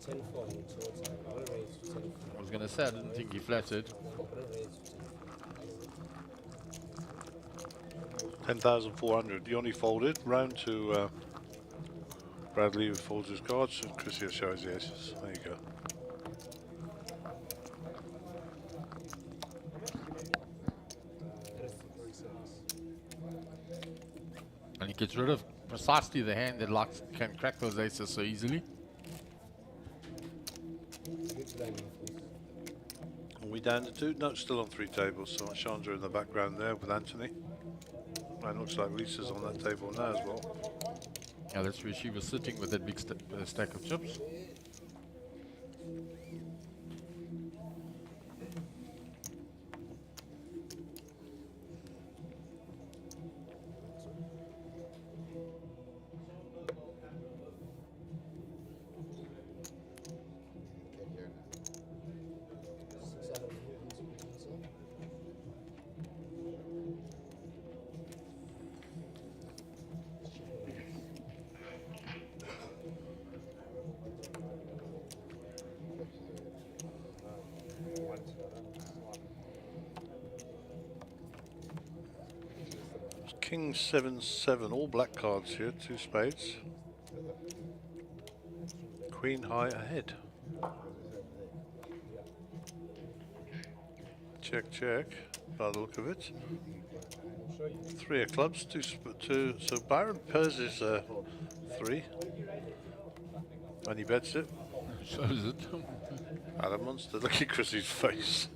10 for him total. I'll raise to 10 for I was going to say, I didn't think he flattered. I'll raise to 10,400. Yoni folded. Round to Bradley, who folds his cards, and Chrissy will show his aces. There you go. And he gets rid of precisely the hand that can crack those aces so easily. Are we down to 2? No, still on 3 tables. So Chandra in the background there with Anthony. And looks like Lisa's on that table now as well. Yeah, that's where she was sitting with that big stack of chips. King 7-7, all black cards here, 2 spades. Queen high ahead. Check, check, by the look of it. 3 of clubs, 2, so Byron pairs is 3. And he bets it. Shows it. Adam Monster, look at Chrissy's face.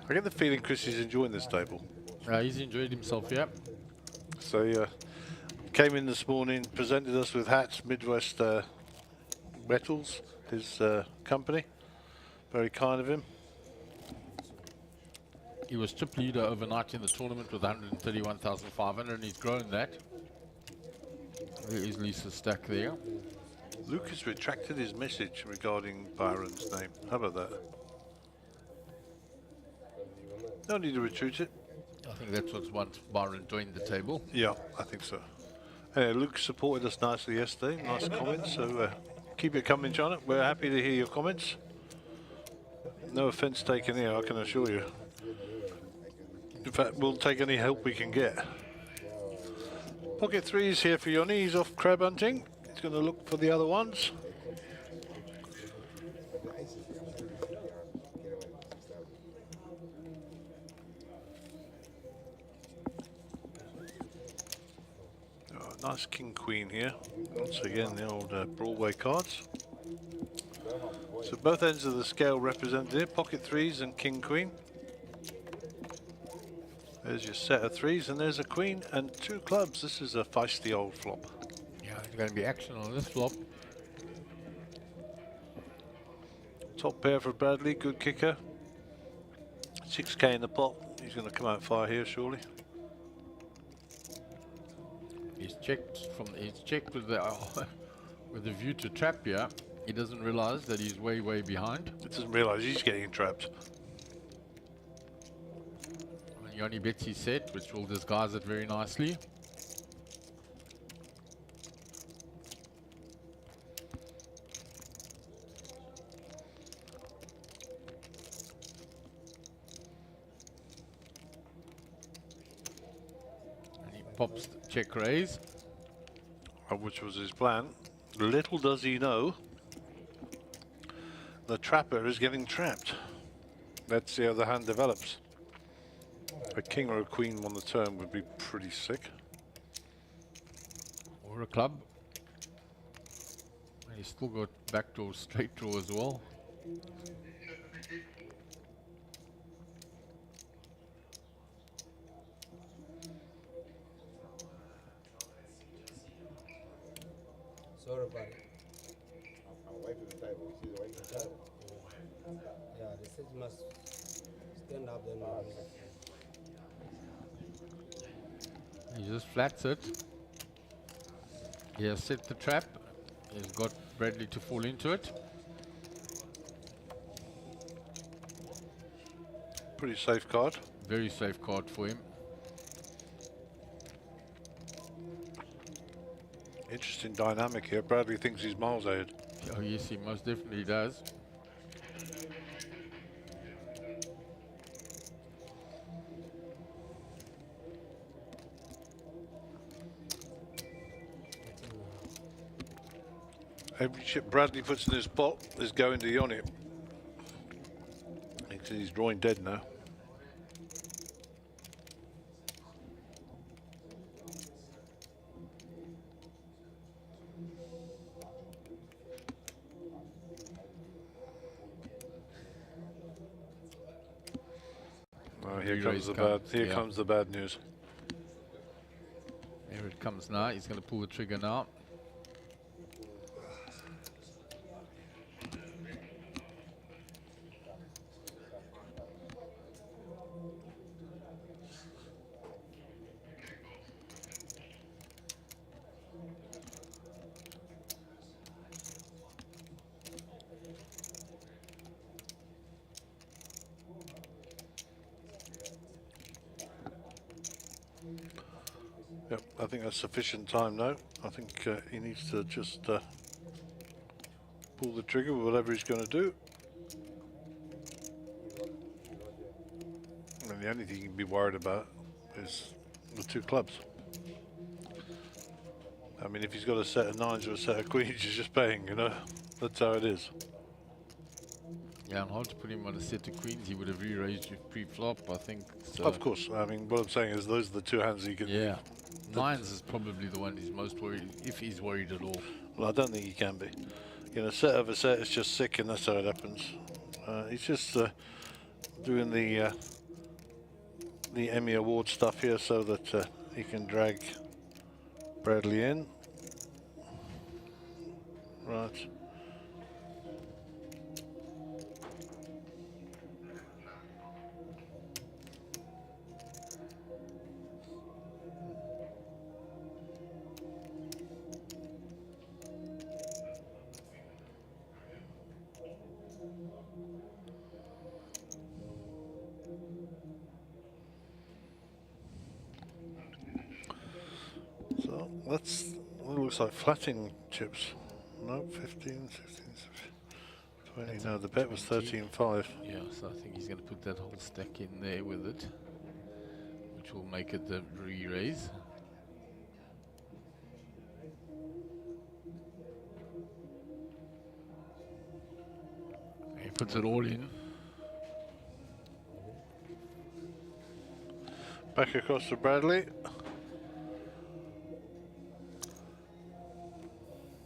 I get the feeling Chrissy's enjoying this table. He's enjoyed himself, yeah. So he came in this morning, presented us with hats, Midwest Metals, his company. Very kind of him. He was chip leader overnight in the tournament with 131,500, and he's grown that. There is Lisa's stack there. Luke has retracted his message regarding Byron's name. How about that? No need to retreat it. I think that's what's once Byron joined the table. Yeah, I think so. Luke supported us nicely yesterday. Nice comments. So keep it coming, John. We're happy to hear your comments. No offence taken here, I can assure you. In fact, we'll take any help we can get. Pocket 3 is here for Yoni. He's off crab hunting. He's going to look for the other ones. Oh, nice king queen here. Once again, the old Broadway cards. So both ends of the scale represented here. Pocket 3s and king queen. There's your set of 3s, and there's a queen and 2 clubs. This is a feisty old flop. Yeah, there's going to be action on this flop. Top pair for Bradley, good kicker. 6k in the pot. He's going to come out fire here, surely. He's checked with the with the view to trap here. He doesn't realize that he's way behind. He doesn't realise he's getting trapped. Yoni bets his set, which will disguise it very nicely. And he pops the check raise. Which was his plan. Little does he know, the trapper is getting trapped. Let's see how the hand develops. A king or a queen on the turn would be pretty sick. Or a club. And he's still got backdoor straight draw as well. Sorry, buddy. I'm away from the table. You see the way from the table? Yeah, the stage must stand up then. He just flats it. He has set the trap. He's got Bradley to fall into it. Pretty safe card. Very safe card for him. Interesting dynamic here. Bradley thinks he's miles ahead. Oh yes, he most definitely does. Every chip Bradley puts in his pot is going to Yoni. He's drawing dead now. Oh, here comes the bad news. Here it comes now. He's going to pull the trigger now. Yep, I think that's sufficient time now. I think he needs to just pull the trigger with whatever he's going to do. the only thing you can be worried about is the two clubs. I mean, if he's got a set of nines or a set of queens, he's just paying, you know. That's how it is. Yeah, and hard to put him on a set of queens. He would have re-raised you pre-flop, I think. So. Of course. I mean, what I'm saying is those are the two hands he can... Yeah. Nines is probably the one he's most worried, if he's worried at all. Well, I don't think he can be. You know, set over set is just sick, and that's how it happens. He's just doing the Emmy Award stuff here so that he can drag Bradley in. Right. So that's, well, it looks like flatting chips. No, 15, 16, 20. No, the bet was 13.5. Yeah, so I think he's going to put that whole stack in there with it, which will make it the re-raise. He puts it all in. Back across to Bradley.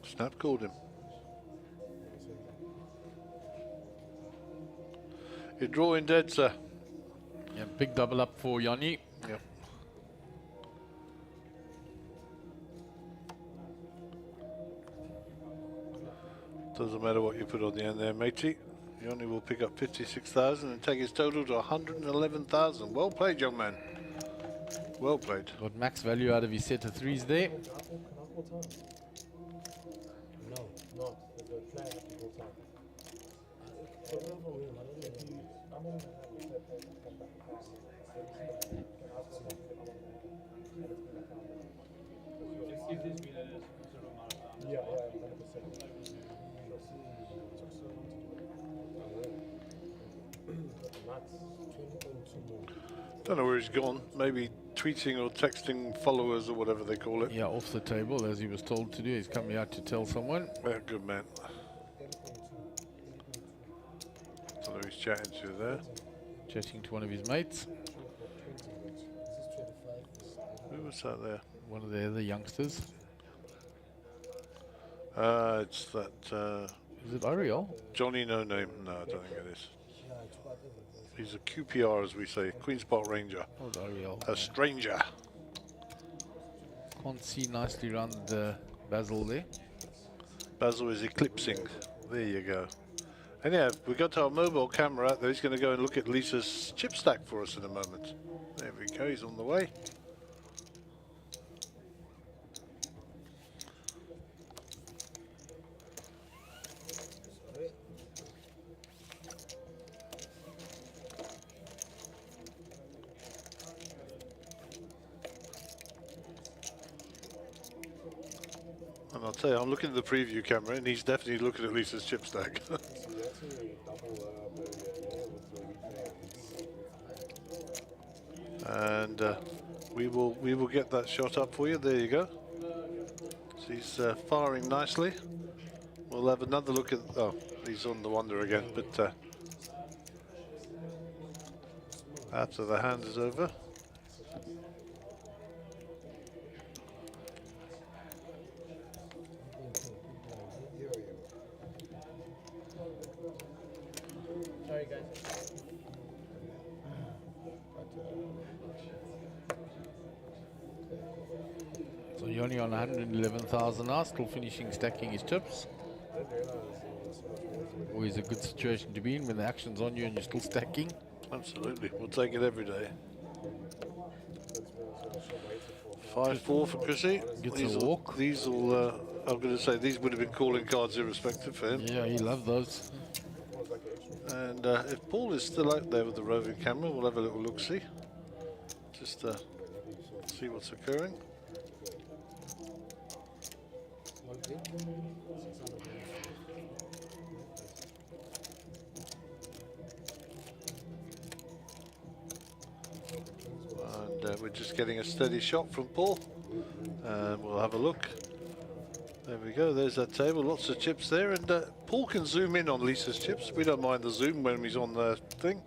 Snap called him. You're drawing dead, sir. Yeah, big double up for Yanni. Yep. Doesn't matter what you put on the end there, matey. You only will pick up 56,000 and take his total to 111,000. Well played, young man. Well played. Got max value out of his set of threes there. No, no. The player has to go down. If this been a certain amount of time. Yeah, 100%. Max, 20.2 more. Don't know where he's gone. Maybe tweeting or texting followers or whatever they call it. Yeah, off the table, as he was told to do. He's coming out to tell someone. Yeah, good man. So he's chatting to you there. Chatting to one of his mates. Who was that there? One of the other youngsters. It's that Is it Ariel? Johnny No Name. No, I don't think it is. He's a QPR, as we say, Queen's Park Ranger. Oh, Ariel. A stranger. Can't see nicely around Basil there. Basil is eclipsing. There you go. And yeah, we got our mobile camera out there. He's going to go and look at Lisa's chip stack for us in a moment. There we go. He's on the way. And I'll tell you, I'm looking at the preview camera, and he's definitely looking at Lisa's chip stack. And we will get that shot up for you. There you go. So he's firing nicely. We'll have another look at. Oh, he's on the wonder again. But after the hand is over. Sorry, guys. So you're only on 111,000 now, still finishing stacking his chips. Always a good situation to be in when the action's on you and you're still stacking. Absolutely, we'll take it every day. 5-4 for Chrissy. Gets a walk. These will, I'm going to say, these would have been calling cards irrespective for him. Yeah, he loved those. And if Paul is still out there with the roving camera, we'll have a little look-see. Just see what's occurring. And we're just getting a steady shot from Paul. And we'll have a look. There we go, there's that table, lots of chips there. And Paul can zoom in on Lisa's chips. We don't mind the zoom when he's on the thing.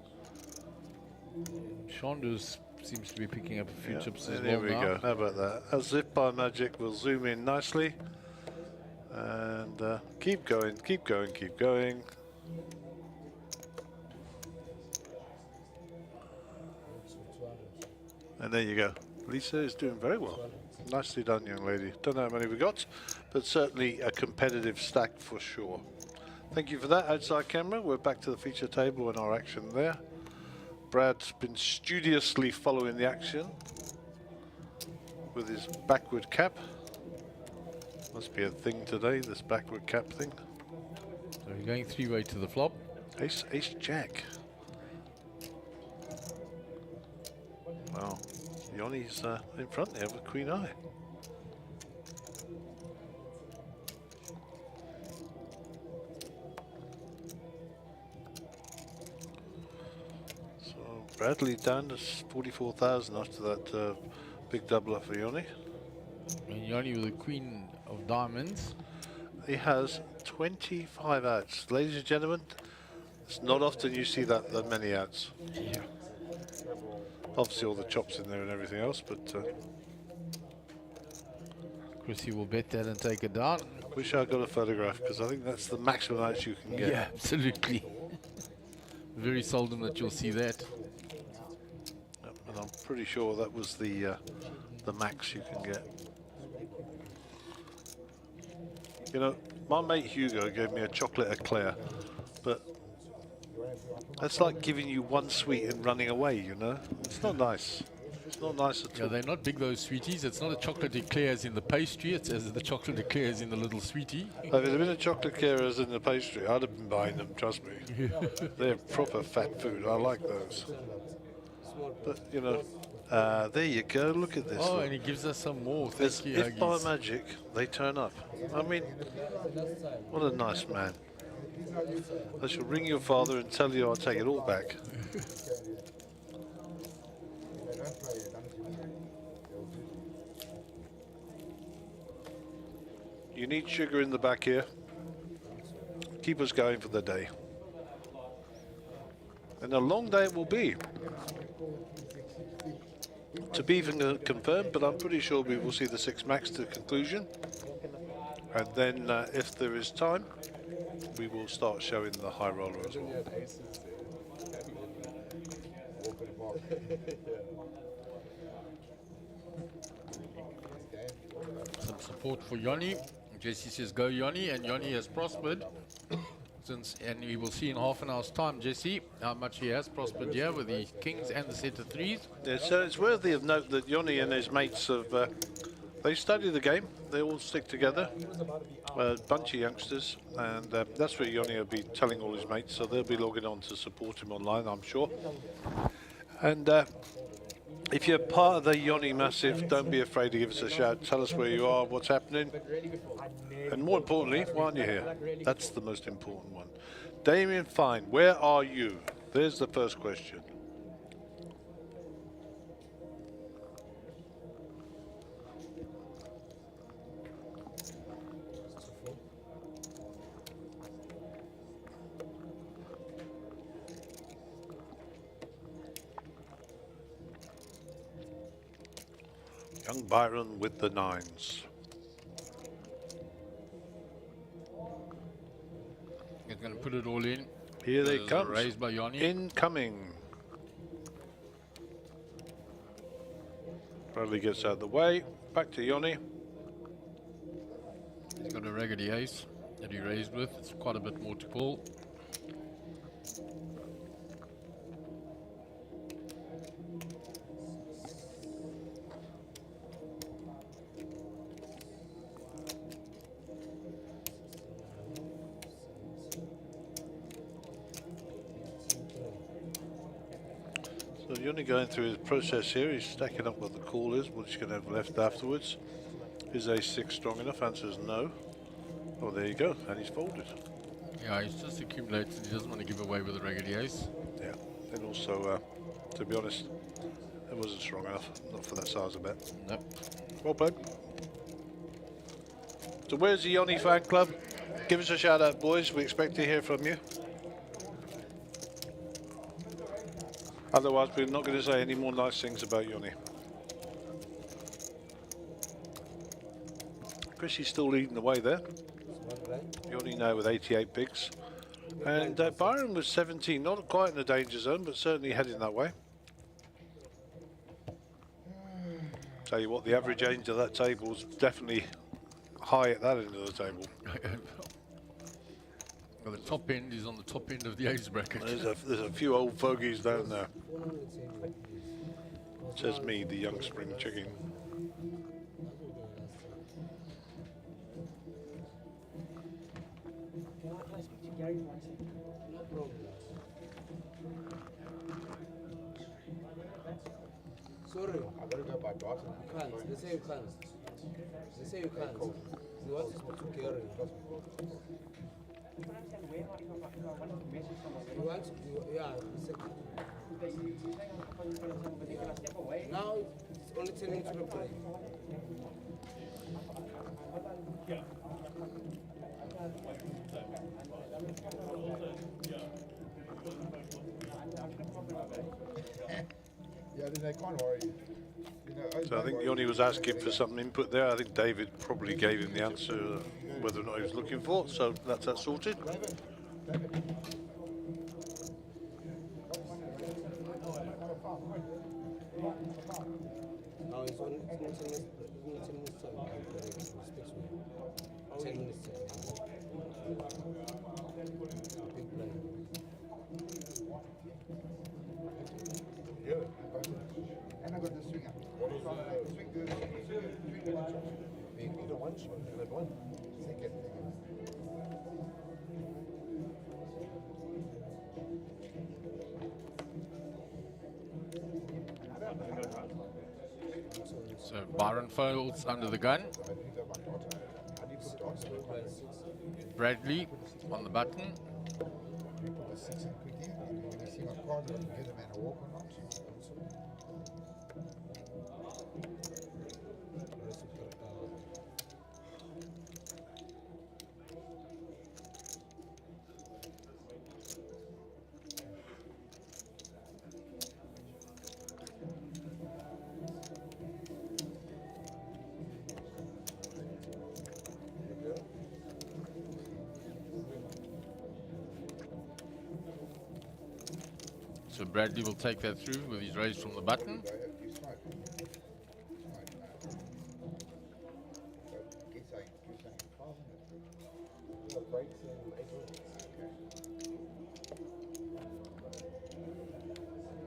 Chandus seems to be picking up a few chips as well. There we now. go, how about that? As if by magic, we'll zoom in nicely. And keep going, keep going, keep going. And there you go. Lisa is doing very well. Nicely done, young lady. Don't know how many we got, but certainly a competitive stack for sure. Thank you for that, outside camera. We're back to the feature table and our action there. Brad's been studiously following the action with his backward cap. Must be a thing today, this backward cap thing. So we're going three-way to the flop. Ace, jack. Wow, Yanni's in front there with Queen Eye. So Bradley down to 44,000 after that big doubler for Yanni. And Yanni with the queen of diamonds. He has 25 outs. Ladies and gentlemen, it's not often you see that many outs. Yeah. Obviously all the chops in there and everything else, but Chrissy will bet that and take it down. wish I got a photograph because I think that's the maximum outs you can get. Yeah, absolutely. Very seldom that you'll see that. Yep, and I'm pretty sure that was the max you can get. You know, my mate Hugo gave me a chocolate eclair, but that's like giving you one sweet and running away, you know? It's not nice. It's not nice at Yeah, all. they're not big, those sweeties. It's not a chocolate eclair as in the pastry, it's as the chocolate eclair as in the little sweetie. If it had been a chocolate eclairs in the pastry, I'd have been buying them, trust me. They're proper fat food. I like those. But, you know, there you go. Look at this. Oh, look. and he gives us some more. As Thank you, if by Huggies. magic they turn up. I mean, what a nice man. I shall ring your father and tell you I'll take it all back. You need sugar in the back here. Keep us going for the day. And a long day it will be. To be even confirmed, but I'm pretty sure we will see the 6 max to conclusion. And then if there is time, we will start showing the high roller as well. Some support for Yanni. Jesse says go Yanni, and Yanni has prospered since, and we will see in half an hour's time, Jesse, how much he has prospered here with the kings and the set of threes. Yeah, so it's worthy of note that Yanni and his mates have they study the game. They all stick together, a bunch of youngsters, and that's what Yanni will be telling all his mates. So they'll be logging on to support him online, I'm sure. And if you're part of the Yanni Massive, don't be afraid to give us a shout. Tell us where you are, what's happening. And more importantly, why aren't you here? That's the most important one. Damien Fine, where are you? There's the first question. Young Byron with the 9s. He's going to put it all in. Here they There's a come. raise by Yanni. Incoming. Bradley gets out of the way. Back to Yanni. He's got a raggedy ace that he raised with. It's quite a bit more to pull. So Yanni going through his process here. He's stacking up what the call is, what he's going to have left afterwards. Is A6 strong enough? Answer is no. Oh, there you go. And he's folded. Yeah, he's just accumulated. He doesn't want to give away with a raggedy ace. Yeah. And also, to be honest, it wasn't strong enough. Not for that size of bet. No. Well played. So where's the Yoni fan club? Give us a shout out, boys. We expect to hear from you. Otherwise, we're not going to say any more nice things about Yoni. Chrissy's still leading the way there. Yoni now with 88 bigs. And Byron was 17, not quite in the danger zone, but certainly heading that way. Tell you what, the average age of that table is definitely high at that end of the table. Well, the top end is on the top end of the age bracket. There's a few old fogies down there. Says me, the young spring chicken. Can I speak to Gary for 1 second? No problem. Sorry. I gotta go by daughter. You can't. They say you can't. They say you can't. They want to speak to Gary. I don't understand where if I wanted to message someone. You want to, yeah. Okay, you're saying on the phone, but you're gonna step away. Now it's only 10 minutes to the break. Yeah, they can't worry you. So I think Yoni was asking for some input there. I think David probably gave him the answer whether or not he was looking for. So that's that sorted. Now it's only 10 minutes time. 10 minutes time. Big blind. Yeah, and I got the swinger. Swing good. Either one shot, either one. Second. So Byron folds under the gun. Bradley on the button. You put the 6 in quickly, and when you see my card, you give the man a walk or not. So Bradley will take that through with his raise from the button. You smoke. Keep saying. 5 minutes. Breaks in 8 minutes.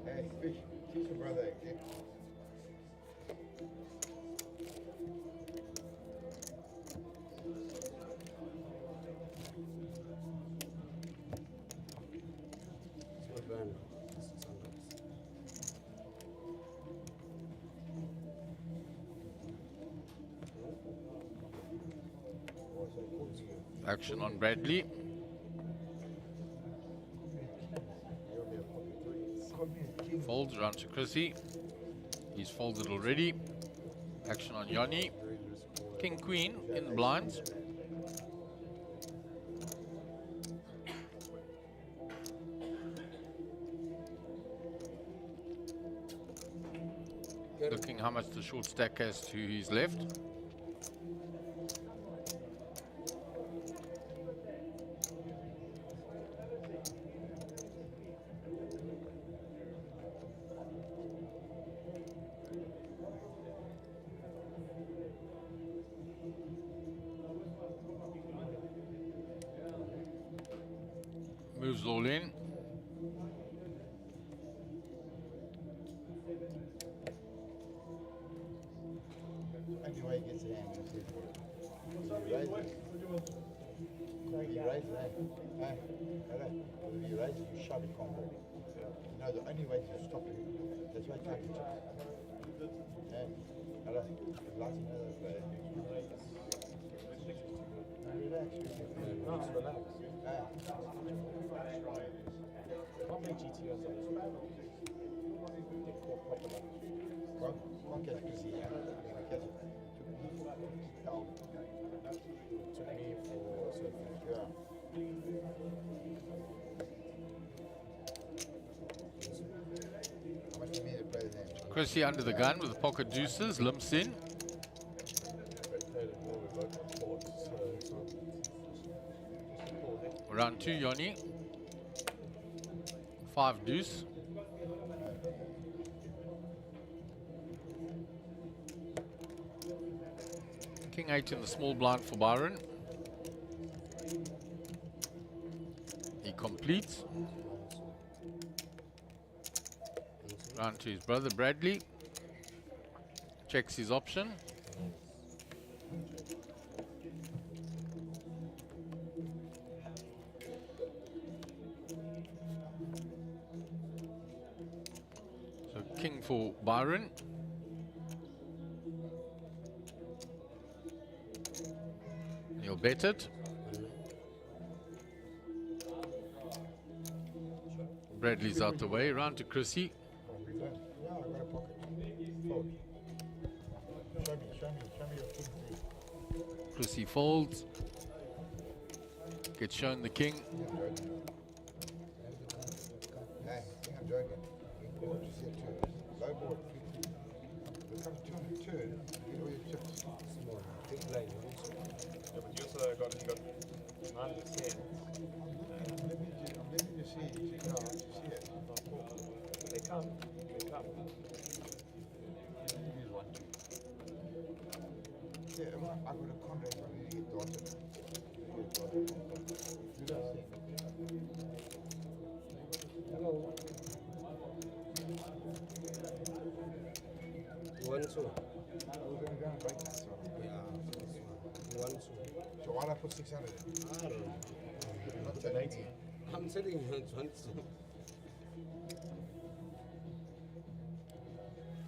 Hey, fish. Teach your brother. Yeah. Action on Bradley. Folds around to Chrissy. He's folded already. Action on Yoni. King Queen in the blinds. Looking how much the short stack has to his left. Moves all in. Anyway, he gets the hand. You raise it. You raise it. Hey, you raise it, you shove it combo. You know, the only way to stop it, that's why I try to check. Hey, hello. Lots of others there. Relax. No, it's relaxed. How many GTOs are there? They call proper. can't catch Chrissy. Yeah, I'm gonna catch it. Took me for something. Yeah. How much for me to play then? Chrissy under the gun with the pocket deuces, limps in. Round 2, Yoni. 5 deuce. King 8 in the small blind for Byron. He completes. Round to his brother Bradley. Checks his option. So king for Byron. He'll bet it. Bradley's out the way. Round to Chrissy. Yeah, I got a pocket. Fold. Show me your king three. Chrissy folds. Gets shown the king. Hey, I think I'm joking. You can just hit two. Low board, 50. It comes two and two. You know your chips. Small. Big blind. Yeah, but you also got 9%. I'm letting you see. No, I see it. They come. They come. Use one. Yeah, I got a contract for you to get dotted. Do that thing. Hello. 1 2. We're going to go and break that, so. Yeah. 1 2. So why'd I put 600 in? I don't know. Not 1080. I'm telling you, it's 1 2.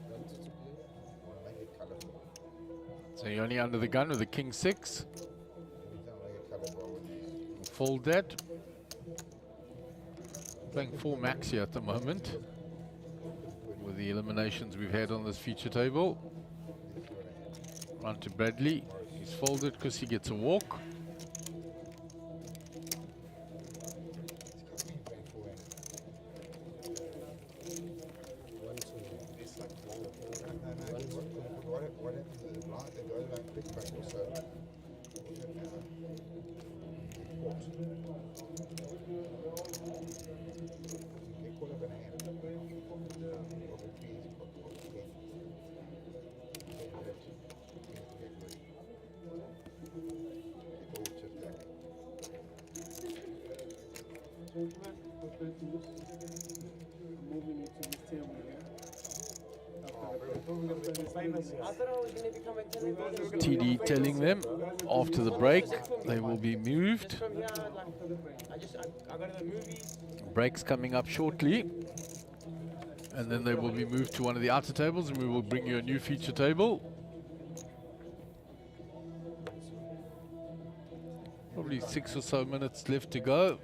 1 2 to play. I want to make it colourful. So Yoni under the gun with the king 6. Every time I make it colourful, I win. Fold that. Playing 4 max here at the moment with the eliminations we've had on this feature table. Round to Bradley. He's folded because he gets a walk. What happens is the blind, they go like quick back also. Get caught up in a hand. Pocket threes, pocket ten. Get hurt. Get ready. Get all chips back. Gentlemen, prepare to lose. Moving into this table here. TD telling them after the break they will be moved. Breaks coming up shortly, and then they will be moved to one of the outer tables, and we will bring you a new feature table. Probably 6 or so minutes left to go.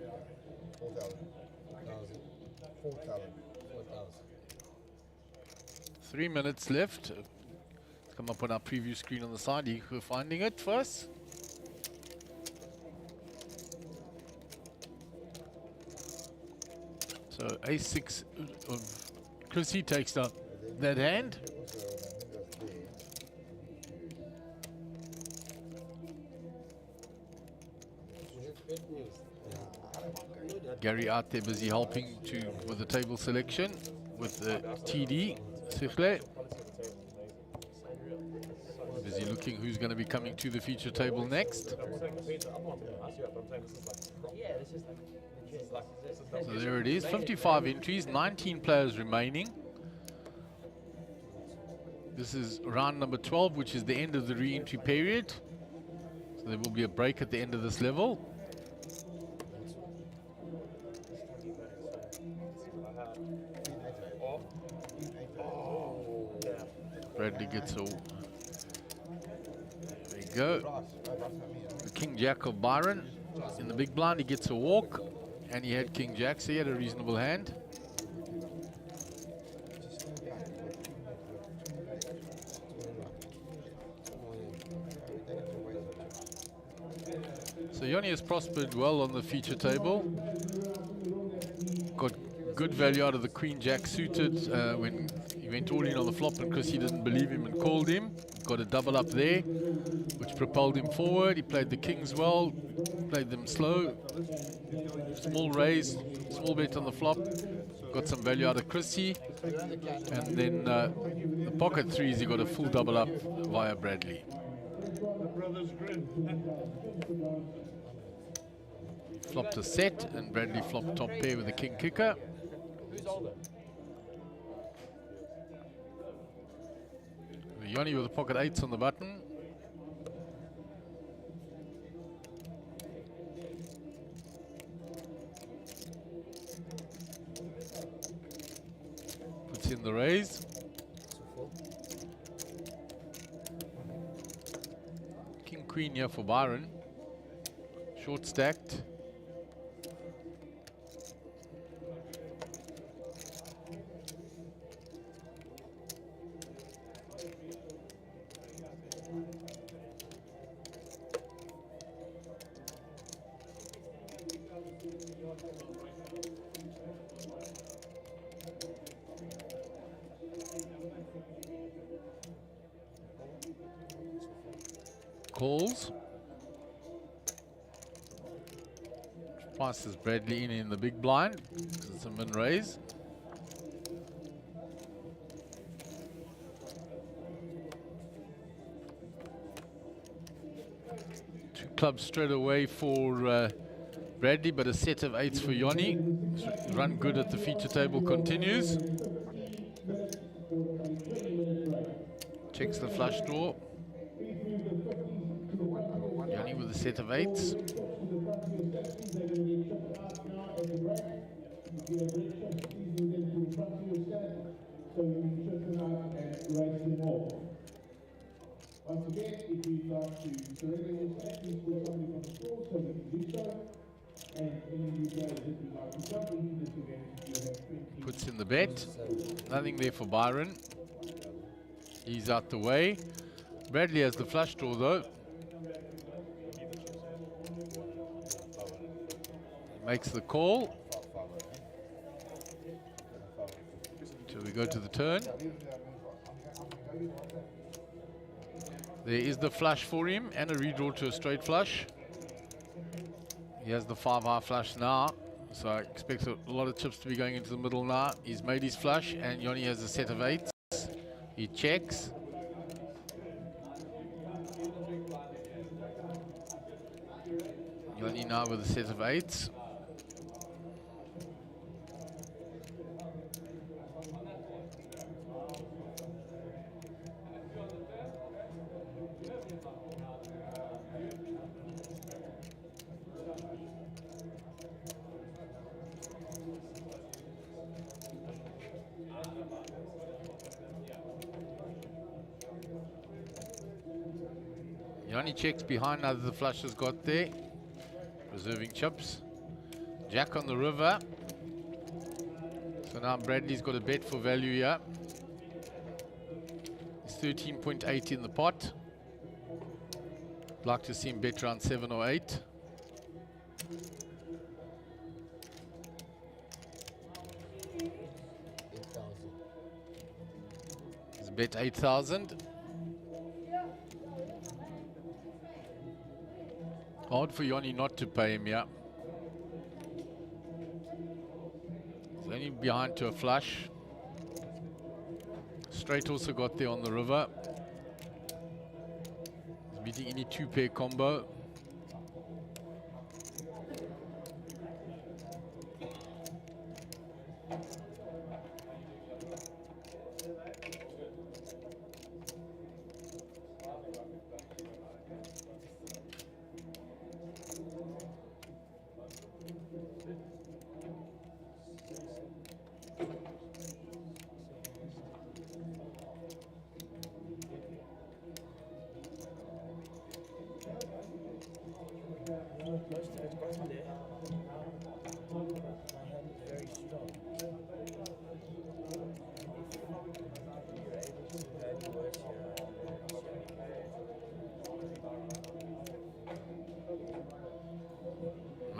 4,000. 3 minutes left. It's come up on our preview screen on the side. You're finding it for us. So A6 of Chrissy takes up that hand. Gary out there busy helping to with the table selection with the TD. Sichle. Busy looking who's going to be coming to the feature table next. So there it is, 55 entries, 19 players remaining. This is round number 12, which is the end of the re-entry period. So there will be a break at the end of this level. Bradley gets a... There you go. The King Jack of Byron. In the big blind, he gets a walk. And he had King Jack, so he had a reasonable hand. So Yoni has prospered well on the feature table. Got good value out of the Queen Jack suited when he went all in on the flop and Chrissy didn't believe him and called him. Got a double up there, which propelled him forward. He played the kings well, played them slow. Small raise, small bet on the flop. Got some value out of Chrissy. And then the pocket threes, he got a full double up via Bradley. Flopped a set, and Bradley flopped top pair with a king kicker. Yoni with the pocket eights on the button. Puts in the raise. King queen here for Byron. Short stacked. Calls. Passes Bradley in the big blind. It's a min raise. Two clubs straight away for Bradley, but a set of eights for Yoni. Run good at the feature table continues. Checks the flush draw. Yoni with a set of eights. Once again, if you'd like to surrender your set, please put something on the floor so we can do so. And any of you guys, if you'd like to jump into this event, you have 20. Puts in the bet. Nothing there for Byron. He's out the way. Bradley has the flush draw though. Makes the call. So we go to the turn. There is the flush for him and a redraw to a straight flush. He has the 5-high flush now, so I expect a lot of chips to be going into the middle now. He's made his flush and Yoni has a set of eights. He checks. Yoni now with a set of eights. Yoni checks behind now that the flush has got there. Reserving chips. Jack on the river. So now Bradley's got a bet for value here. It's 13.8 in the pot. Like to see him bet around 7 or 8. He's bet 8,000. Hard for Yoni not to pay him, yeah. He's only behind to a flush. Straight also got there on the river. He's beating any two-pair combo.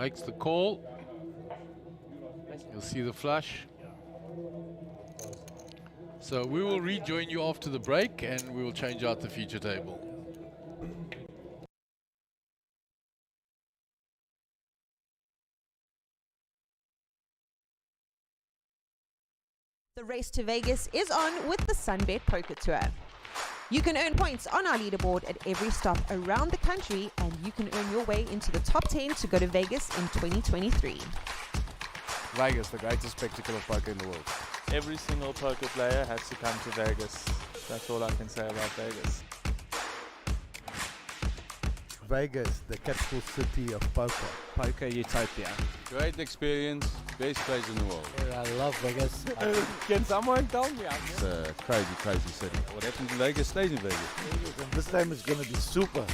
Makes the call. You'll see the flush. So we will rejoin you after the break and we will change out the feature table. The race to Vegas is on with the Sunbet Poker Tour. You can earn points on our leaderboard at every stop around the country, and you can earn your way into the top 10 to go to Vegas in 2023. Vegas, the greatest spectacle of poker in the world. Every single poker player has to come to Vegas. That's all I can say about Vegas. Vegas, the capital city of poker. Poker utopia. Great experience, best place in the world. I love Vegas. Can someone tell me? It's a crazy, crazy city. What happens in Vegas stays in Vegas. And this time is going to be super.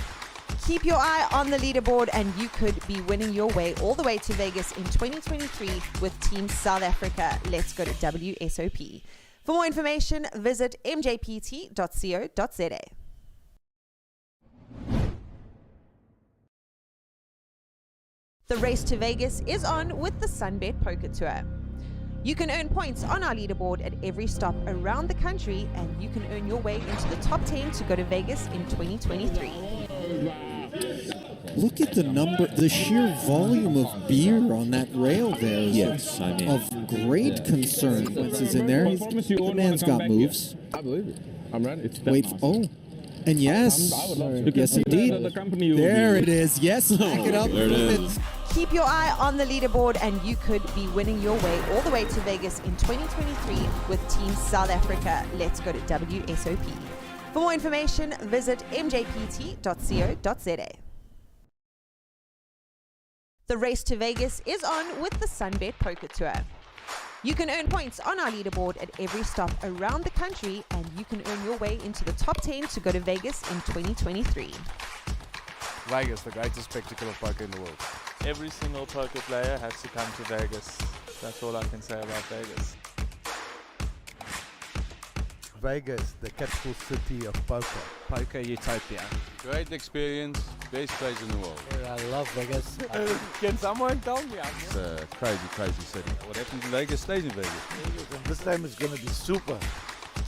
Keep your eye on the leaderboard and you could be winning your way all the way to Vegas in 2023 with Team South Africa. Let's go to WSOP. For more information, visit mjpt.co.za. The race to Vegas is on with the Sunbet Poker Tour. You can earn points on our leaderboard at every stop around the country, and you can earn your way into the top 10 to go to Vegas in 2023. Look at the sheer volume of beer on that rail there. Yes, I mean. Of great concern. Once he's in there, the man's got moves. I believe it. I'm ready. Wait, oh. And yes, yes indeed. There it is. Yes, back it up. There it is. Keep your eye on the leaderboard and you could be winning your way all the way to Vegas in 2023 with Team South Africa. Let's go to WSOP. For more information, visit mjpt.co.za. The race to Vegas is on with the Sunbet Poker Tour. You can earn points on our leaderboard at every stop around the country, and you can earn your way into the top 10 to go to Vegas in 2023. Vegas, the greatest spectacle of poker in the world. Every single poker player has to come to Vegas. That's all I can say about Vegas. Vegas, the capital city of poker. Poker utopia. Great experience, best place in the world. I love Vegas. Can someone tell me? It's a crazy, crazy city. What happens in Vegas stays in Vegas. And this time is going to be super.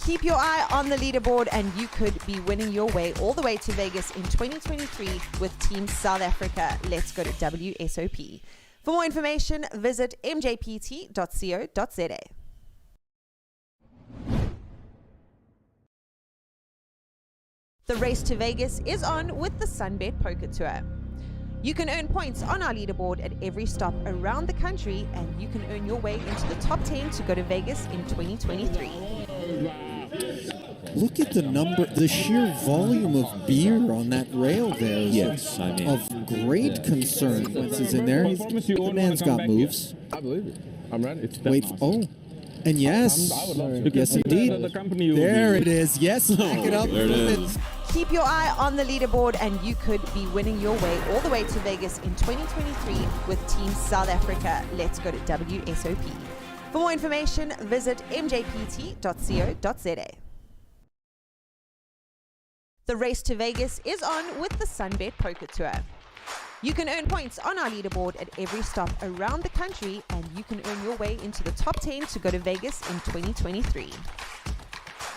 Keep your eye on the leaderboard and you could be winning your way all the way to Vegas in 2023 with Team South Africa. Let's go to WSOP. For more information, visit mjpt.co.za. The race to Vegas is on with the Sunbet Poker Tour. You can earn points on our leaderboard at every stop around the country, and you can earn your way into the top 10 to go to Vegas in 2023. Look at the sheer volume of beer on that rail there. Yes, I mean. Of great concern. Once he's in there, the man's got moves. I believe it. I'm ready. Wait, oh. And yes, yes indeed. There it is. Yes, back it up. There it is. Keep your eye on the leaderboard and you could be winning your way all the way to Vegas in 2023 with Team South Africa. Let's go to WSOP. For more information, visit mjpt.co.za. The race to Vegas is on with the Sunbet Poker Tour. You can earn points on our leaderboard at every stop around the country, and you can earn your way into the top 10 to go to Vegas in 2023.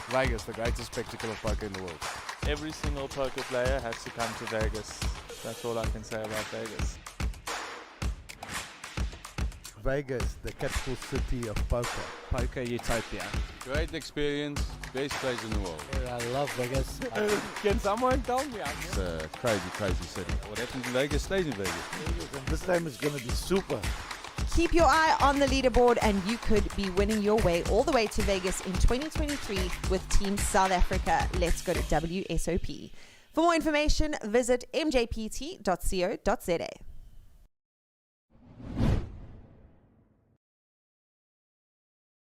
Vegas, the greatest spectacle of poker in the world. Every single poker player has to come to Vegas. That's all I can say about Vegas. Vegas, the capital city of poker. Poker utopia. Great experience, best place in the world. I love Vegas. Can someone tell me? It's a crazy, crazy city. What happens in Vegas stays in Vegas. And this time is going to be super. Keep your eye on the leaderboard and you could be winning your way all the way to Vegas in 2023 with Team South Africa. Let's go to WSOP. For more information, visit mjpt.co.za.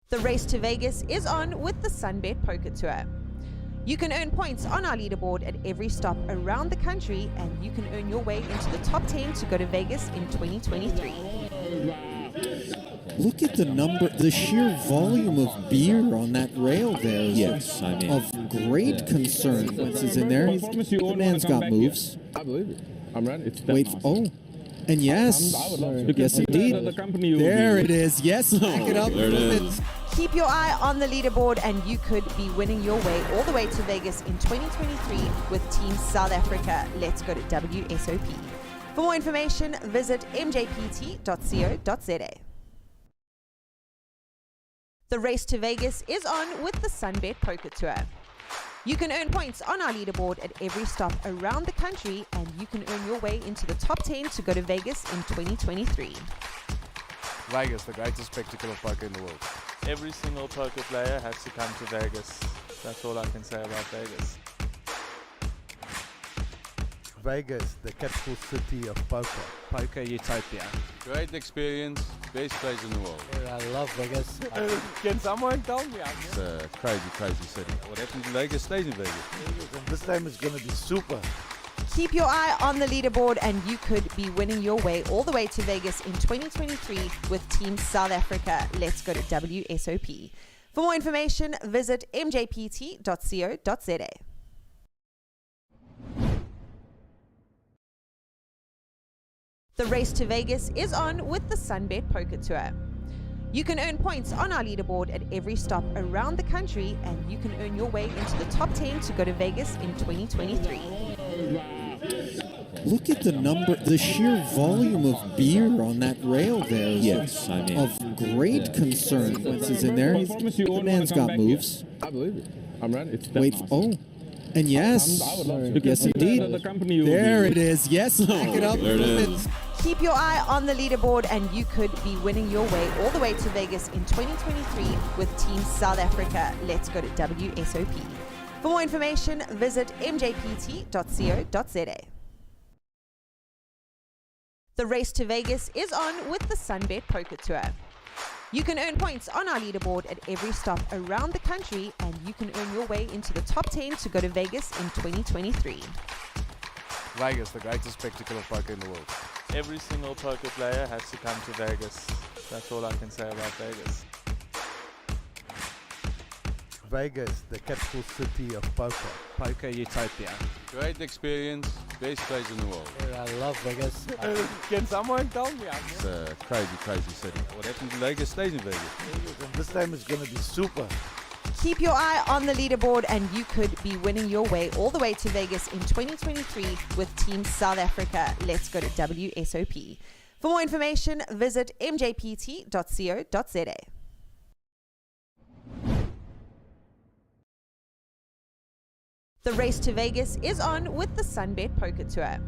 The race to Vegas is on with the Sunbet Poker Tour. You can earn points on our leaderboard at every stop around the country, and you can earn your way into the top 10 to go to Vegas in 2023. Look at the sheer volume of beer on that rail there. Yes, I mean. Of great concern. Once he's in there, the man's got moves. I believe it. I'm ready. Wait, oh. And yes, yes indeed. There it is. Yes, back it up. There it is. Keep your eye on the leaderboard and you could be winning your way all the way to Vegas in 2023 with Team South Africa. Let's go to WSOP. For more information, visit mjpt.co.za. The race to Vegas is on with the Sunbet Poker Tour. You can earn points on our leaderboard at every stop around the country, and you can earn your way into the top 10 to go to Vegas in 2023. Vegas, the greatest spectacle of poker in the world. Every single poker player has to come to Vegas. That's all I can say about Vegas. Vegas, the capital city of poker. Poker utopia. Great experience, best place in the world. I love Vegas. Can someone tell me? It's a crazy, crazy city. What happens in Vegas stays in Vegas. And this time is going to be super. Keep your eye on the leaderboard and you could be winning your way all the way to Vegas in 2023 with Team South Africa. Let's go to WSOP. For more information, visit mjpt.co.za. The race to Vegas is on with the Sunbet Poker Tour. You can earn points on our leaderboard at every stop around the country, and you can earn your way into the top 10 to go to Vegas in 2023. Look at the number, the sheer volume of beer on that rail there. Yes, I mean. Of great concern. Once he's in there, the man's got moves. I believe it. I'm ready. Wait, oh. And yes, yes indeed. There it is. Yes, back it up. There it is. Keep your eye on the leaderboard and you could be winning your way all the way to Vegas in 2023 with Team South Africa. Let's go to WSOP. For more information, visit mjpt.co.za. The race to Vegas is on with the Sunbet Poker Tour. You can earn points on our leaderboard at every stop around the country, and you can earn your way into the top 10 to go to Vegas in 2023. Vegas, the greatest spectacle of poker in the world. Every single poker player has to come to Vegas. That's all I can say about Vegas. Vegas, the capital city of poker. Poker utopia. Great experience, best place in the world. I love Vegas. Can someone tell me? It's a crazy, crazy city. What happens in Vegas stays in Vegas. And this time is going to be super. Keep your eye on the leaderboard and you could be winning your way all the way to Vegas in 2023 with Team South Africa. Let's go to WSOP. For more information, visit mjpt.co.za. The race to Vegas is on with the Sunbet Poker Tour.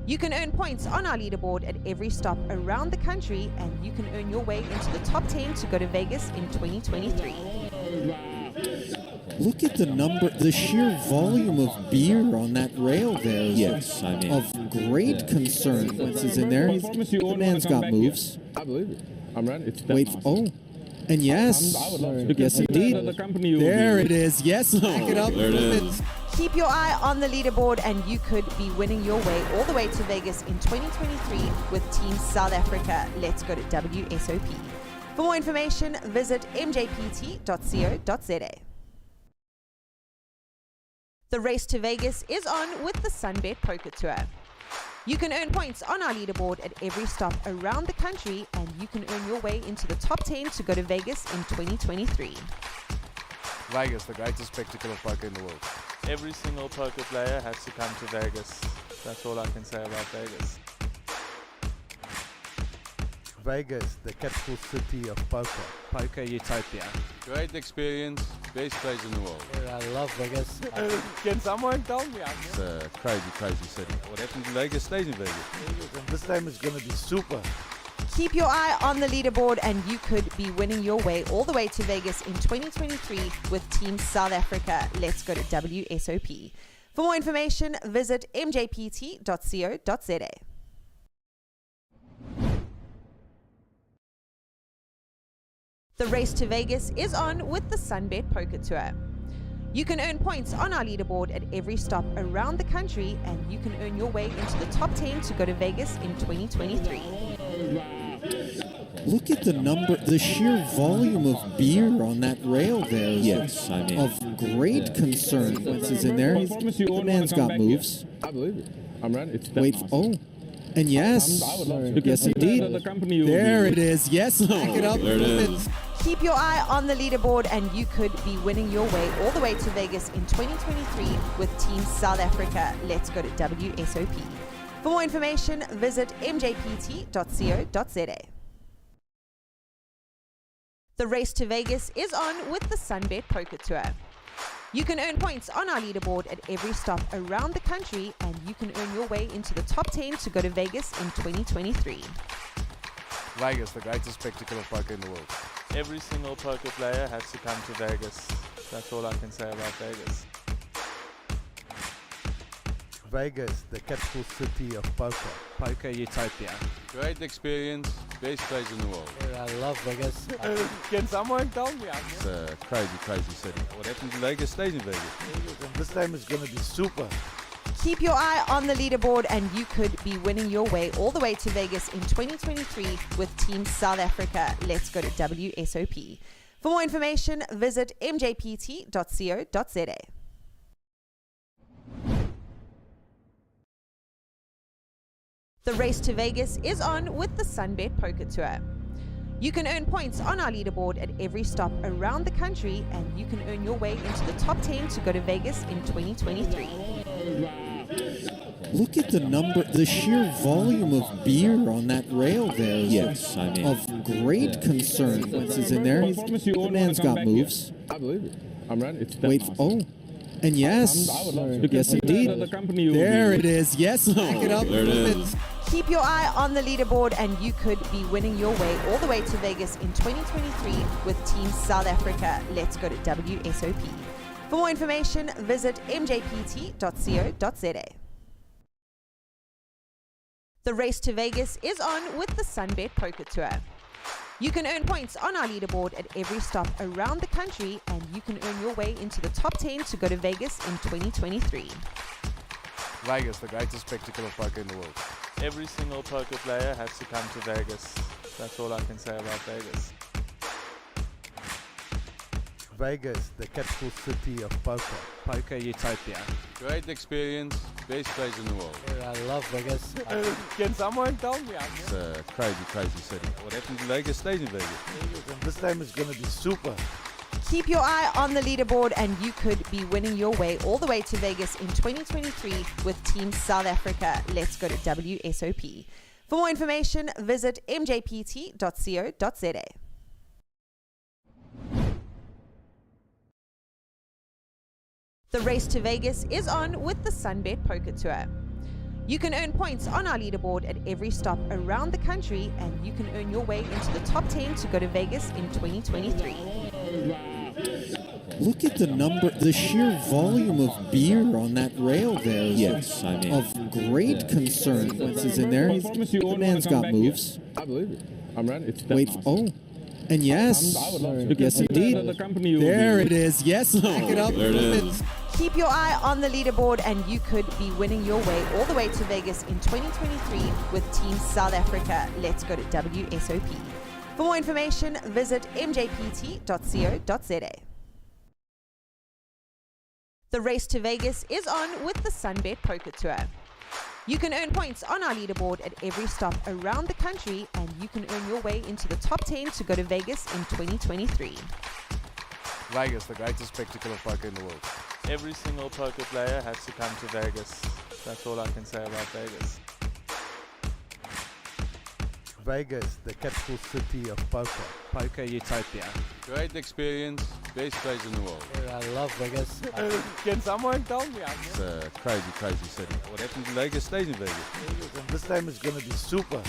You can earn points on our leaderboard at every stop around the country, and you can earn your way into the top 10 to go to Vegas in 2023. Look at the number, the sheer volume of beer on that rail there. Yes, I mean. Of great concern. Once he's in there, the man's got moves. I believe it. I'm ready. Wait, oh. And yes, yes indeed. There it is. Yes, back it up. There it is. Keep your eye on the leaderboard and you could be winning your way all the way to Vegas in 2023 with Team South Africa. Let's go to WSOP. For more information, visit mjpt.co.za. The race to Vegas is on with the Sunbet Poker Tour. You can earn points on our leaderboard at every stop around the country, and you can earn your way into the top 10 to go to Vegas in 2023. Vegas, the greatest spectacle of poker in the world. Every single poker player has to come to Vegas. That's all I can say about Vegas. Vegas, the capital city of poker. Poker utopia. Great experience, best place in the world. I love Vegas. Can someone tell me? It's a crazy, crazy city. What happens in Vegas stays in Vegas. And this time is going to be super. Keep your eye on the leaderboard and you could be winning your way all the way to Vegas in 2023 with Team South Africa. Let's go to WSOP. For more information, visit mjpt.co.za. The race to Vegas is on with the Sunbet Poker Tour. You can earn points on our leaderboard at every stop around the country, and you can earn your way into the top 10 to go to Vegas in 2023. Look at the number, the sheer volume of beer on that rail there. Yes, I mean. Of great concern. Once he's in there, the man's got moves. I believe it. I'm ready. Wait, oh. And yes, yes indeed. There it is. Yes, back it up. There it is. Keep your eye on the leaderboard and you could be winning your way all the way to Vegas in 2023 with Team South Africa. Let's go to WSOP. For more information, visit mjpt.co.za. The race to Vegas is on with the Sunbet Poker Tour. You can earn points on our leaderboard at every stop around the country, and you can earn your way into the top 10 to go to Vegas in 2023. Vegas, the greatest spectacle of poker in the world. Every single poker player has to come to Vegas. That's all I can say about Vegas. Vegas, the capital city of poker. Poker utopia. Great experience, best place in the world. I love Vegas. Can someone tell me? It's a crazy, crazy city. What happens in Vegas stays in Vegas. This time is going to be super. Keep your eye on the leaderboard and you could be winning your way all the way to Vegas in 2023 with Team South Africa. Let's go to WSOP. For more information, visit mjpt.co.za. The race to Vegas is on with the Sunbet Poker Tour. You can earn points on our leaderboard at every stop around the country, and you can earn your way into the top 10 to go to Vegas in 2023. Look at the number, the sheer volume of beer on that rail there. Yes, I mean. Of great concern. Once he's in there, the man's got moves. I believe it. I'm ready. Wait, oh. And yes, yes indeed. There it is. Yes, back it up. There it is. Keep your eye on the leaderboard and you could be winning your way all the way to Vegas in 2023 with Team South Africa. Let's go to WSOP. For more information, visit mjpt.co.za. The race to Vegas is on with the Sunbet Poker Tour. You can earn points on our leaderboard at every stop around the country, and you can earn your way into the top 10 to go to Vegas in 2023. Vegas, the greatest spectacle of poker in the world. Every single poker player has to come to Vegas. That's all I can say about Vegas. Vegas, the capital city of poker. Poker utopia. Great experience, best place in the world. I love Vegas. Can someone tell me? It's a crazy, crazy city. What happens in Vegas stays in Vegas. This time is going to be super. Keep your eye on the leaderboard and you could be winning your way all the way to Vegas in 2023 with Team South Africa. Let's go to WSOP. For more information, visit mjpt.co.za. The race to Vegas is on with the Sunbet Poker Tour. You can earn points on our leaderboard at every stop around the country, and you can earn your way into the top 10 to go to Vegas in 2023. Look at the number, the sheer volume of beer on that rail there. Yes, I mean. Of great concern. Once he's in there, the man's got moves. I believe it. I'm ready. Wait, oh. And yes, yes indeed. There it is. Yes, back it up. There it is. Keep your eye on the leaderboard and you could be winning your way all the way to Vegas in 2023 with Team South Africa. Let's go to WSOP. For more information, visit mjpt.co.za. The race to Vegas is on with the Sunbet Poker Tour. You can earn points on our leaderboard at every stop around the country, and you can earn your way into the top 10 to go to Vegas in 2023. Vegas, the greatest spectacle of poker in the world. Every single poker player has to come to Vegas. That's all I can say about Vegas. Vegas, the capital city of poker. Poker utopia. Great experience, best place in the world. I love Vegas. Can someone tell me? It's a crazy, crazy city. What happens in Vegas stays in Vegas. This time is going to be super.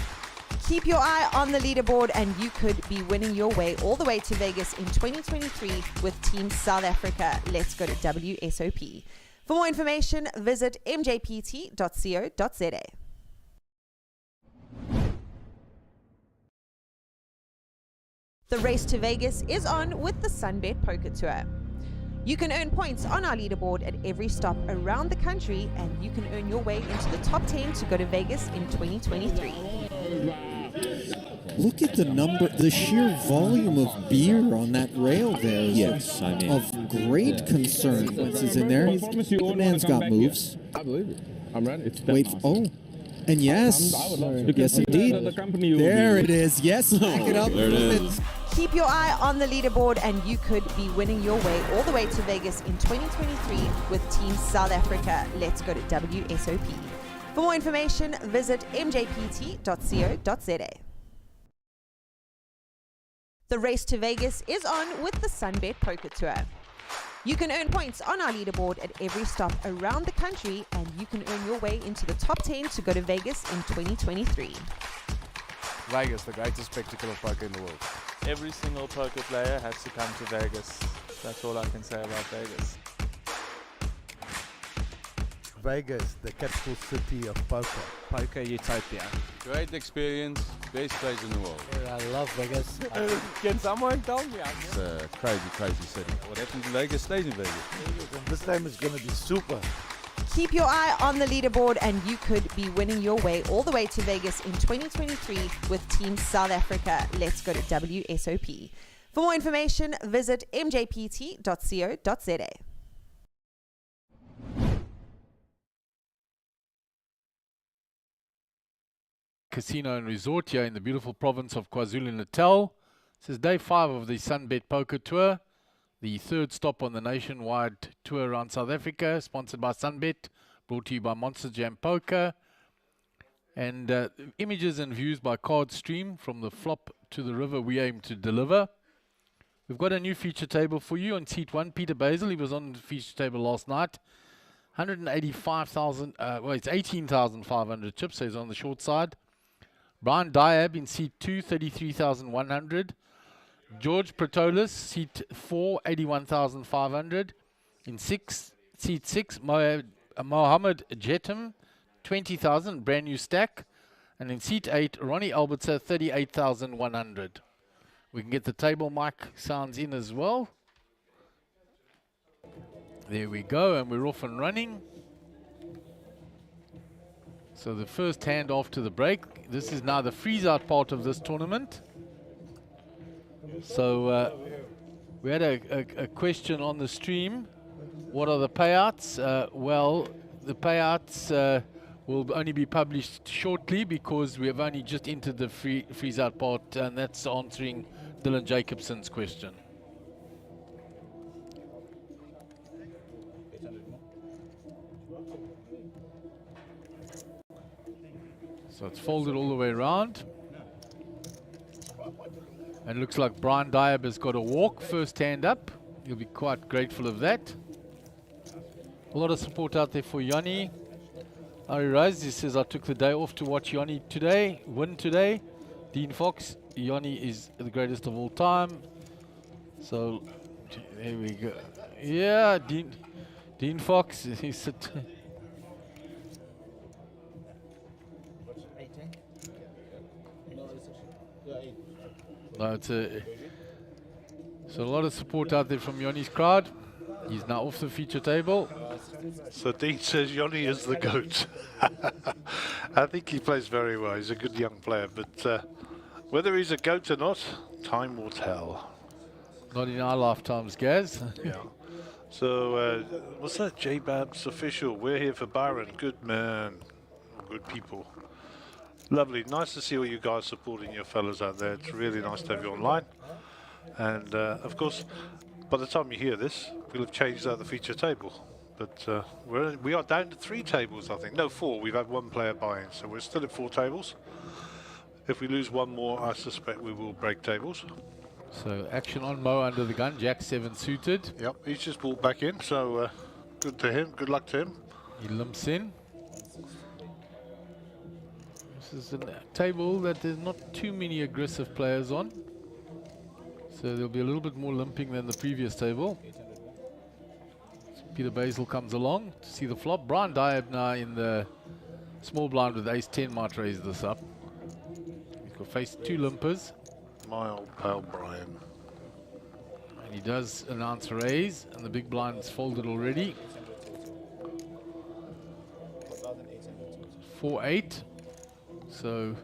Keep your eye on the leaderboard and you could be winning your way all the way to Vegas in 2023 with Team South Africa. Let's go to WSOP. For more information, visit mjpt.co.za. The race to Vegas is on with the Sunbet Poker Tour. You can earn points on our leaderboard at every stop around the country, and you can earn your way into the top 10 to go to Vegas in 2023. Look at the number, the sheer volume of beer on that rail there. Yes, I mean. Of great concern. Once he's in there, the man's got moves. I believe it. I'm ready. Wait, oh. And yes, yes indeed. There it is. Yes, back it up. There it is. Keep your eye on the leaderboard and you could be winning your way all the way to Vegas in 2023 with Team South Africa. Let's go to WSOP. For more information, visit mjpt.co.za. The race to Vegas is on with the Sunbet Poker Tour. You can earn points on our leaderboard at every stop around the country, and you can earn your way into the top 10 to go to Vegas in 2023. Vegas, the greatest spectacle of poker in the world. Every single poker player has to come to Vegas. That's all I can say about Vegas. Vegas, the capital city of poker. Poker utopia. Great experience, best place in the world. I love Vegas. Can someone tell me? It's a crazy, crazy city. What happens in Vegas stays in Vegas. This time it's going to be super. Keep your eye on the leaderboard and you could be winning your way all the way to Vegas in 2023 with Team South Africa. Let's go to WSOP. For more information, visit mjpt.co.za. Casino and Resort here in the beautiful province of KwaZulu-Natal. This is day 5 of the Sunbet Poker Tour, the third stop on the nationwide tour around South Africa, sponsored by Sunbet, brought to you by Monster Jam Poker, and images and views by Card Stream from the flop to the river we aim to deliver. We've got a new feature table for you on seat 1. Peter Basil, he was on the feature table last night. 185,000, well, it's 18,500 chips, so he's on the short side. Brian Diab in seat 2, 33,100. George Pretolis, seat 4, 81,500. In seat 6, Mohammed Jetam, 20,000, brand new stack. And in seat 8, Ronnie Albertser, 38,100. We can get the table mic sounds in as well. There we go, and we're off and running. So the first hand off to the break. This is now the freeze-out part of this tournament. So we had a question on the stream. What are the payouts? Well, the payouts will only be published shortly because we have only just entered the freeze-out part, and that's answering Dylan Jacobson's question. So it's folded all the way around. And looks like Brian Diab has got a walk first hand up. He'll be quite grateful of that. A lot of support out there for Yanni. Ari Rose, he says, I took the day off to watch Yanni win today. Dean Fox, Yanni is the greatest of all time. So, there we go. Yeah, Dean Fox, he's no, so a lot of support out there from Yanni's crowd. He's now off the feature table. So Dean says Yanni is the GOAT. I think he plays very well. He's a good young player, but whether he's a GOAT or not, time will tell. Not in our lifetimes, Gaz. Yeah. So what's that? J-Babs official. We're here for Byron. Good man. Good people. Lovely. Nice to see all you guys supporting your fellas out there. It's really nice to have you online. And of course, by the time you hear this, we'll have changed out the feature table. But we are down to 3 tables, I think. No, 4. We've had 1 player buying, so we're still at 4 tables. If we lose 1 more, I suspect we will break tables. So action on Mo under the gun. Jack 7 suited. Yep, he's just walked back in, so good to him. Good luck to him. He limps in. This is a table that there's not too many aggressive players on. So there'll be a little bit more limping than the previous table. So Peter Basil comes along to see the flop. Brian Diab now in the small blind with ace-10 might raise this up. He's got faced 2 limpers. My old pal Brian. And he does announce a raise, and the big blind's folded already. 4-8. So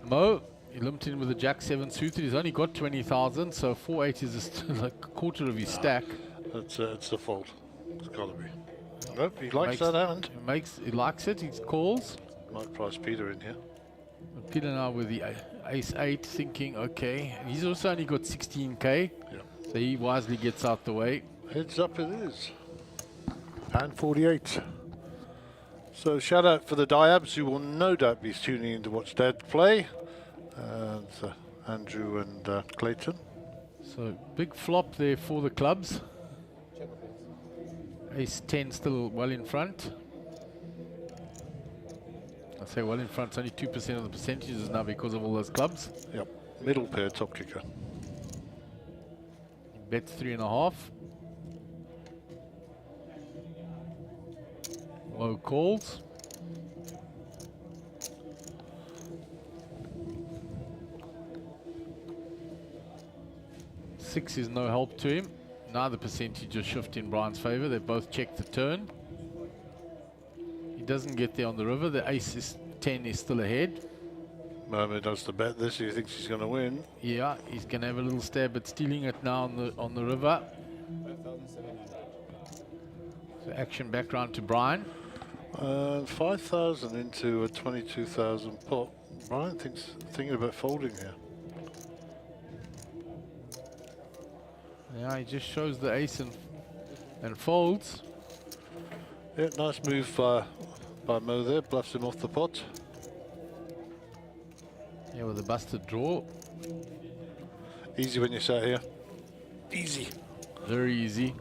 Mo, he limped in with a Jack 7 suited. He's only got 20,000, so 4-8 is like a quarter of his stack. It's a fault. It's got to be. Nope, he likes that hand. He likes it. He calls. Might price Peter in here. But Peter now with the ace 8 thinking, okay, he's also only got 16k, so he wisely gets out the way. Heads up it is. And 48. So shout out for the Diabs, who will no doubt be tuning in to watch Dad play. And Andrew and Clayton. So big flop there for the clubs. Ace 10 still well in front. I say well in front, it's only 2% of the percentages now because of all those clubs. Yep, middle pair top kicker. He bets 3.5. Low calls. Six is no help to him. Now the percentages shift in Brian's favour. They both check the turn. He doesn't get there on the river. The ace is 10 is still ahead. Mermaid does to bet this. He thinks he's going to win. Yeah, he's going to have a little stab at stealing it now on the river. So action back round to Brian. 5,000 into a 22,000 pot. Brian thinking about folding here. Yeah, he just shows the ace and folds. Yeah, nice move by Mo there. Bluffs him off the pot. Yeah, with a busted draw. Easy when you sat here. Easy. Very easy.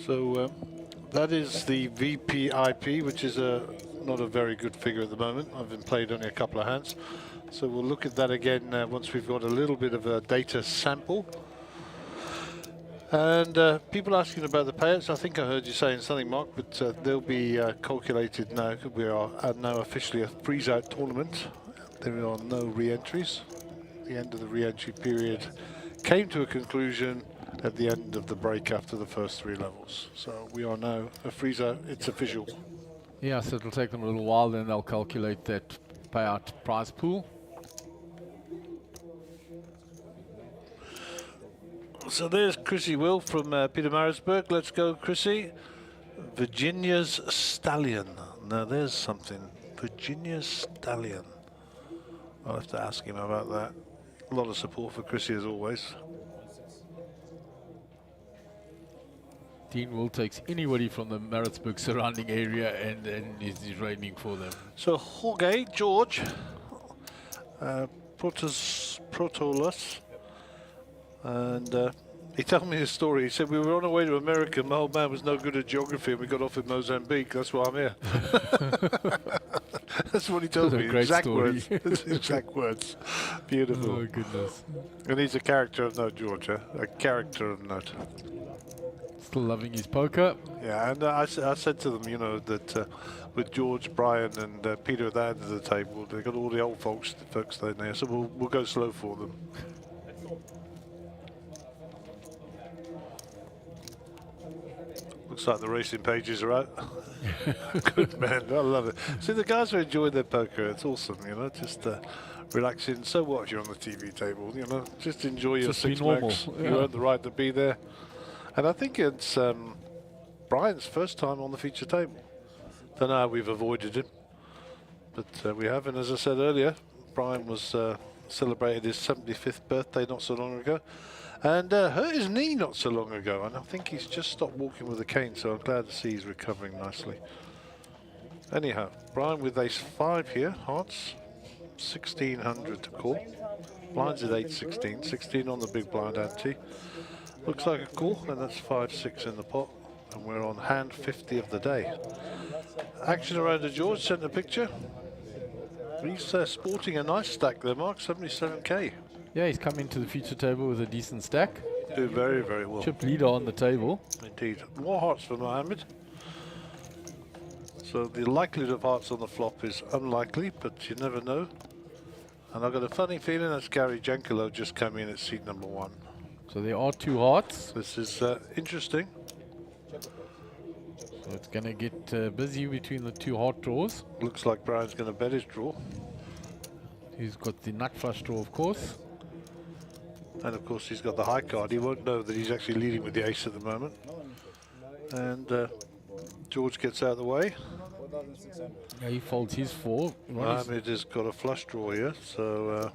So that is the VPIP, which is not a very good figure at the moment. I've been played only a couple of hands. So we'll look at that again once we've got a little bit of a data sample. And people asking about the payouts. I think I heard you saying something, Mark, but they'll be calculated now. We are now officially a freeze-out tournament. There are no re-entries. The end of the re-entry period came to a conclusion at the end of the break after the first 3 levels. So we are now a freeze-out. It's official. Yeah, so it'll take them a little while, then they'll calculate that payout prize pool. So there's Chrissy Will from Peter Marisburg. Let's go, Chrissy. Virginia's Stallion. Now there's something. Virginia's Stallion. I'll have to ask him about that. A lot of support for Chrissy as always. Dean Will takes anybody from the Maritzburg surrounding area and is raining for them. So Jorge, George, Protolus, and he told me his story. He said, we were on our way to America, my old man was no good at geography, and we got off in Mozambique. That's why I'm here. That's what he told me. Exact words. Exact words. Beautiful. Oh, goodness. And he's a character of note, George, a character of note. Still loving his poker. Yeah, and I said to them, you know, that with George, Brian, and Peter at the end of the table, they've got all the old folks there now, so we'll go slow for them. Looks like the racing pages are out. Good man, I love it. See, the guys are enjoying their poker. It's awesome, you know, just relaxing. So what, you're on the TV table, you know, just enjoy your 6 max. Yeah. You earned the right to be there. And I think it's Brian's first time on the feature table. Don't know how we've avoided him, but we have. And as I said earlier, Brian was celebrated his 75th birthday not so long ago, and hurt his knee not so long ago. And I think he's just stopped walking with a cane, so I'm glad to see he's recovering nicely. Anyhow, Brian with ace 5 here, hearts, 1600 to call. Blinds at 8-16, 16 on the big blind ante. Looks like a call, and that's 5-6 in the pot, and we're on hand 50 of the day. Action around the George, centre picture. He's sporting a nice stack there, Mark, 77k. Yeah, he's come into the feature table with a decent stack. Doing very, very well. Chip leader on the table. Indeed. More hearts for Mohammed. So the likelihood of hearts on the flop is unlikely, but you never know. And I've got a funny feeling that's Gary Jankalo just come in at seat number 1. So there are 2 hearts. This is interesting. So it's going to get busy between the 2 heart draws. Looks like Brian's going to bet his draw. He's got the nut flush draw, of course. And of course he's got the high card. He won't know that he's actually leading with the ace at the moment. And George gets out of the way. Yeah, he folds his 4. Mohammed has got a flush draw here, so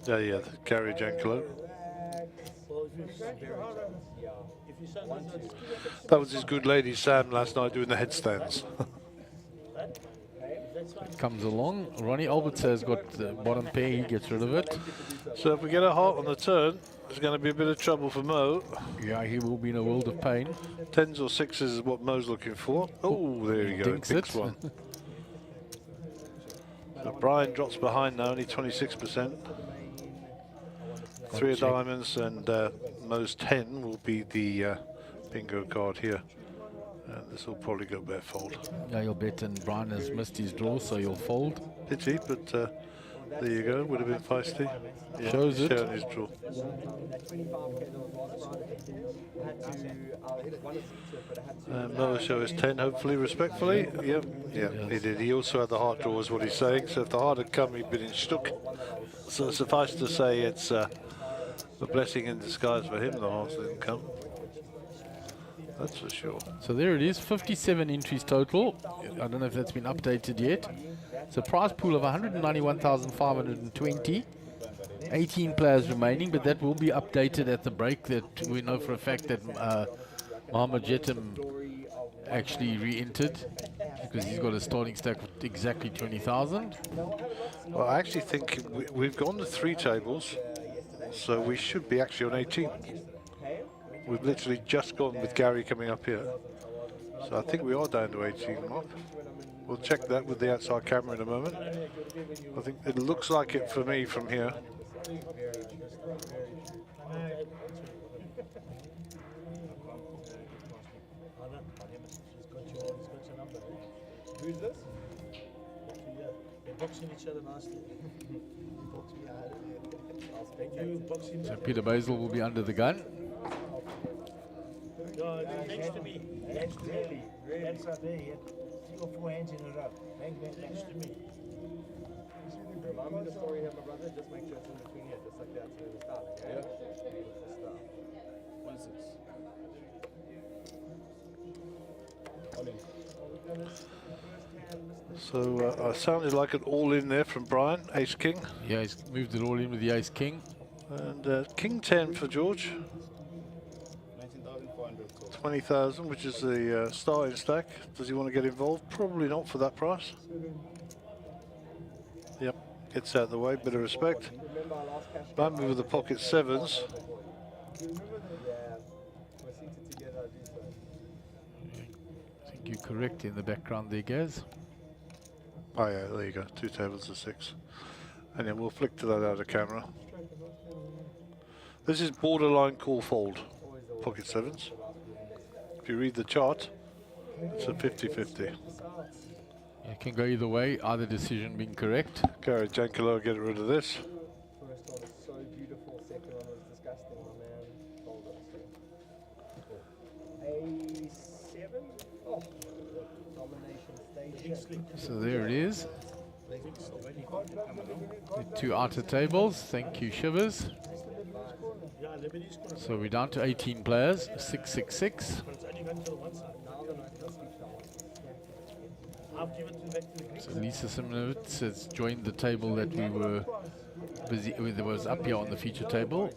yeah, Gary Jankalo. That was his good lady Sam last night doing the headstands. Comes along. Ronnie Albertser has got the bottom pair. He gets rid of it. So if we get a heart on the turn, there's going to be a bit of trouble for Mo. Yeah, he will be in a world of pain. 10s or 6s is what Mo's looking for. Oh, there you go. Dinks it. One. So Brian drops behind now, only 26%. 3 of diamonds, and Mo's 10 will be the bingo card here. And this will probably go bet fold. Yeah, you'll bet, and Brian has missed his draw, so you'll fold. Pity, but there you go. Would have been feisty. Yeah, Shows it. Showing his draw. And Mo will show his 10, hopefully, respectfully. Yep, yeah, he did. He also had the heart draw, is what he's saying. So if the heart had come, he'd been in stuck. So suffice to say, it's a blessing in disguise for him. The hearts didn't come. That's for sure. So there it is, 57 entries total. I don't know if that's been updated yet. It's a prize pool of 191,520. 18 players remaining, but that will be updated at the break. That we know for a fact that Mohammed Jetim actually re-entered because he's got a starting stack of exactly 20,000. Well, I actually think we've gone to 3 tables, so we should be actually on 18. We've literally just gone with Gary coming up here. So I think we are down to 18, Mark. We'll check that with the outside camera in a moment. I think it looks like it for me from here. Who's this? They're boxing each other nicely. So Peter Basil will be under the gun. No, thanks to me. Thanks to me. That's right there. He had 3 or 4 hands in a row. Bang, bang, thanks to me. Remind me the story here, my brother. Just make sure it's in between here, just like that. So the start. Yeah. Beautiful stuff. 1-6. So I sounded like an all-in there from Brian, ace-king. Yeah, he's moved it all in with the ace-king. And king-10 for George. 20,000, which is the starting stack. Does he want to get involved? Probably not for that price. Yep, gets out of the way, bit of respect. Bambi with the pocket 7s. I think you're correct in the background there, Gaz. Oh yeah, there you go, 2 tables of 6. And then we'll flick to that out of camera. This is borderline call fold, pocket 7s. If you read the chart, it's a 50-50. It can go either way, either decision being correct. Gary Jankalo, get rid of this. First one was so beautiful, second one was disgusting, my man. Hold on. A7? Oh, domination stage. So there it is. The 2 outer tables, thank you Shivers. So we're down to 18 players, 666. So Lisa Simonovitz has joined the table that we were busy with. It was up here on the feature table.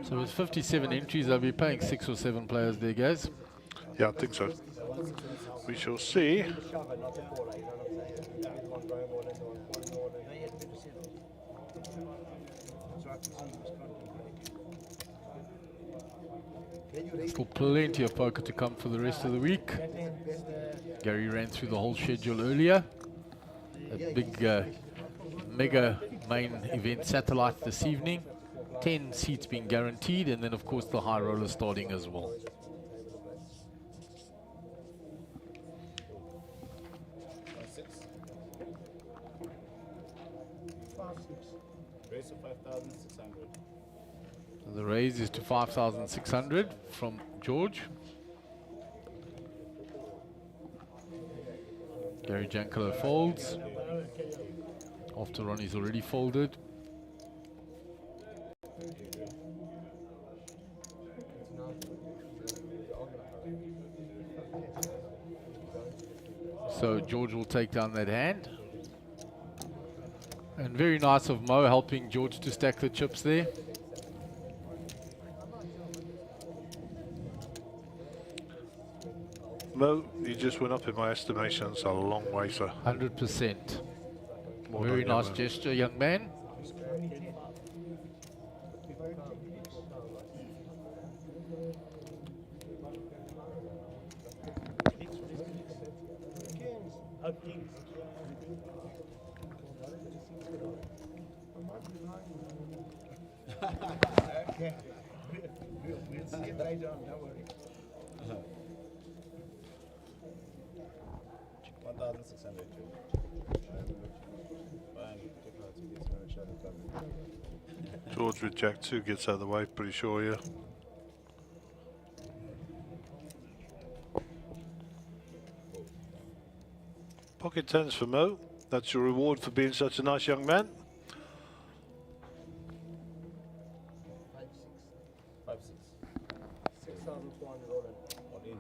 So with 57 entries, they'll be paying 6 or 7 players there, guys. Yeah, I think so. We shall see. Still plenty of poker to come for the rest of the week. Gary ran through the whole schedule earlier. A big mega main event satellite this evening. 10 seats being guaranteed, and then of course the high roller starting as well. The raise is to 5,600 from George. Gary Jankalo folds after Ronnie's already folded. So George will take down that hand. And very nice of Mo helping George to stack the chips there. Mo, you just went up in my estimation. It's a long way, sir. 100%. Well Very done, young nice man. gesture, young man. Okay. We'll see it later on, don't worry. 1,600. George with Jack 2 gets out of the way, pretty sure, yeah. Pocket tens for Mo. That's your reward for being such a nice young man. 6,400 all in.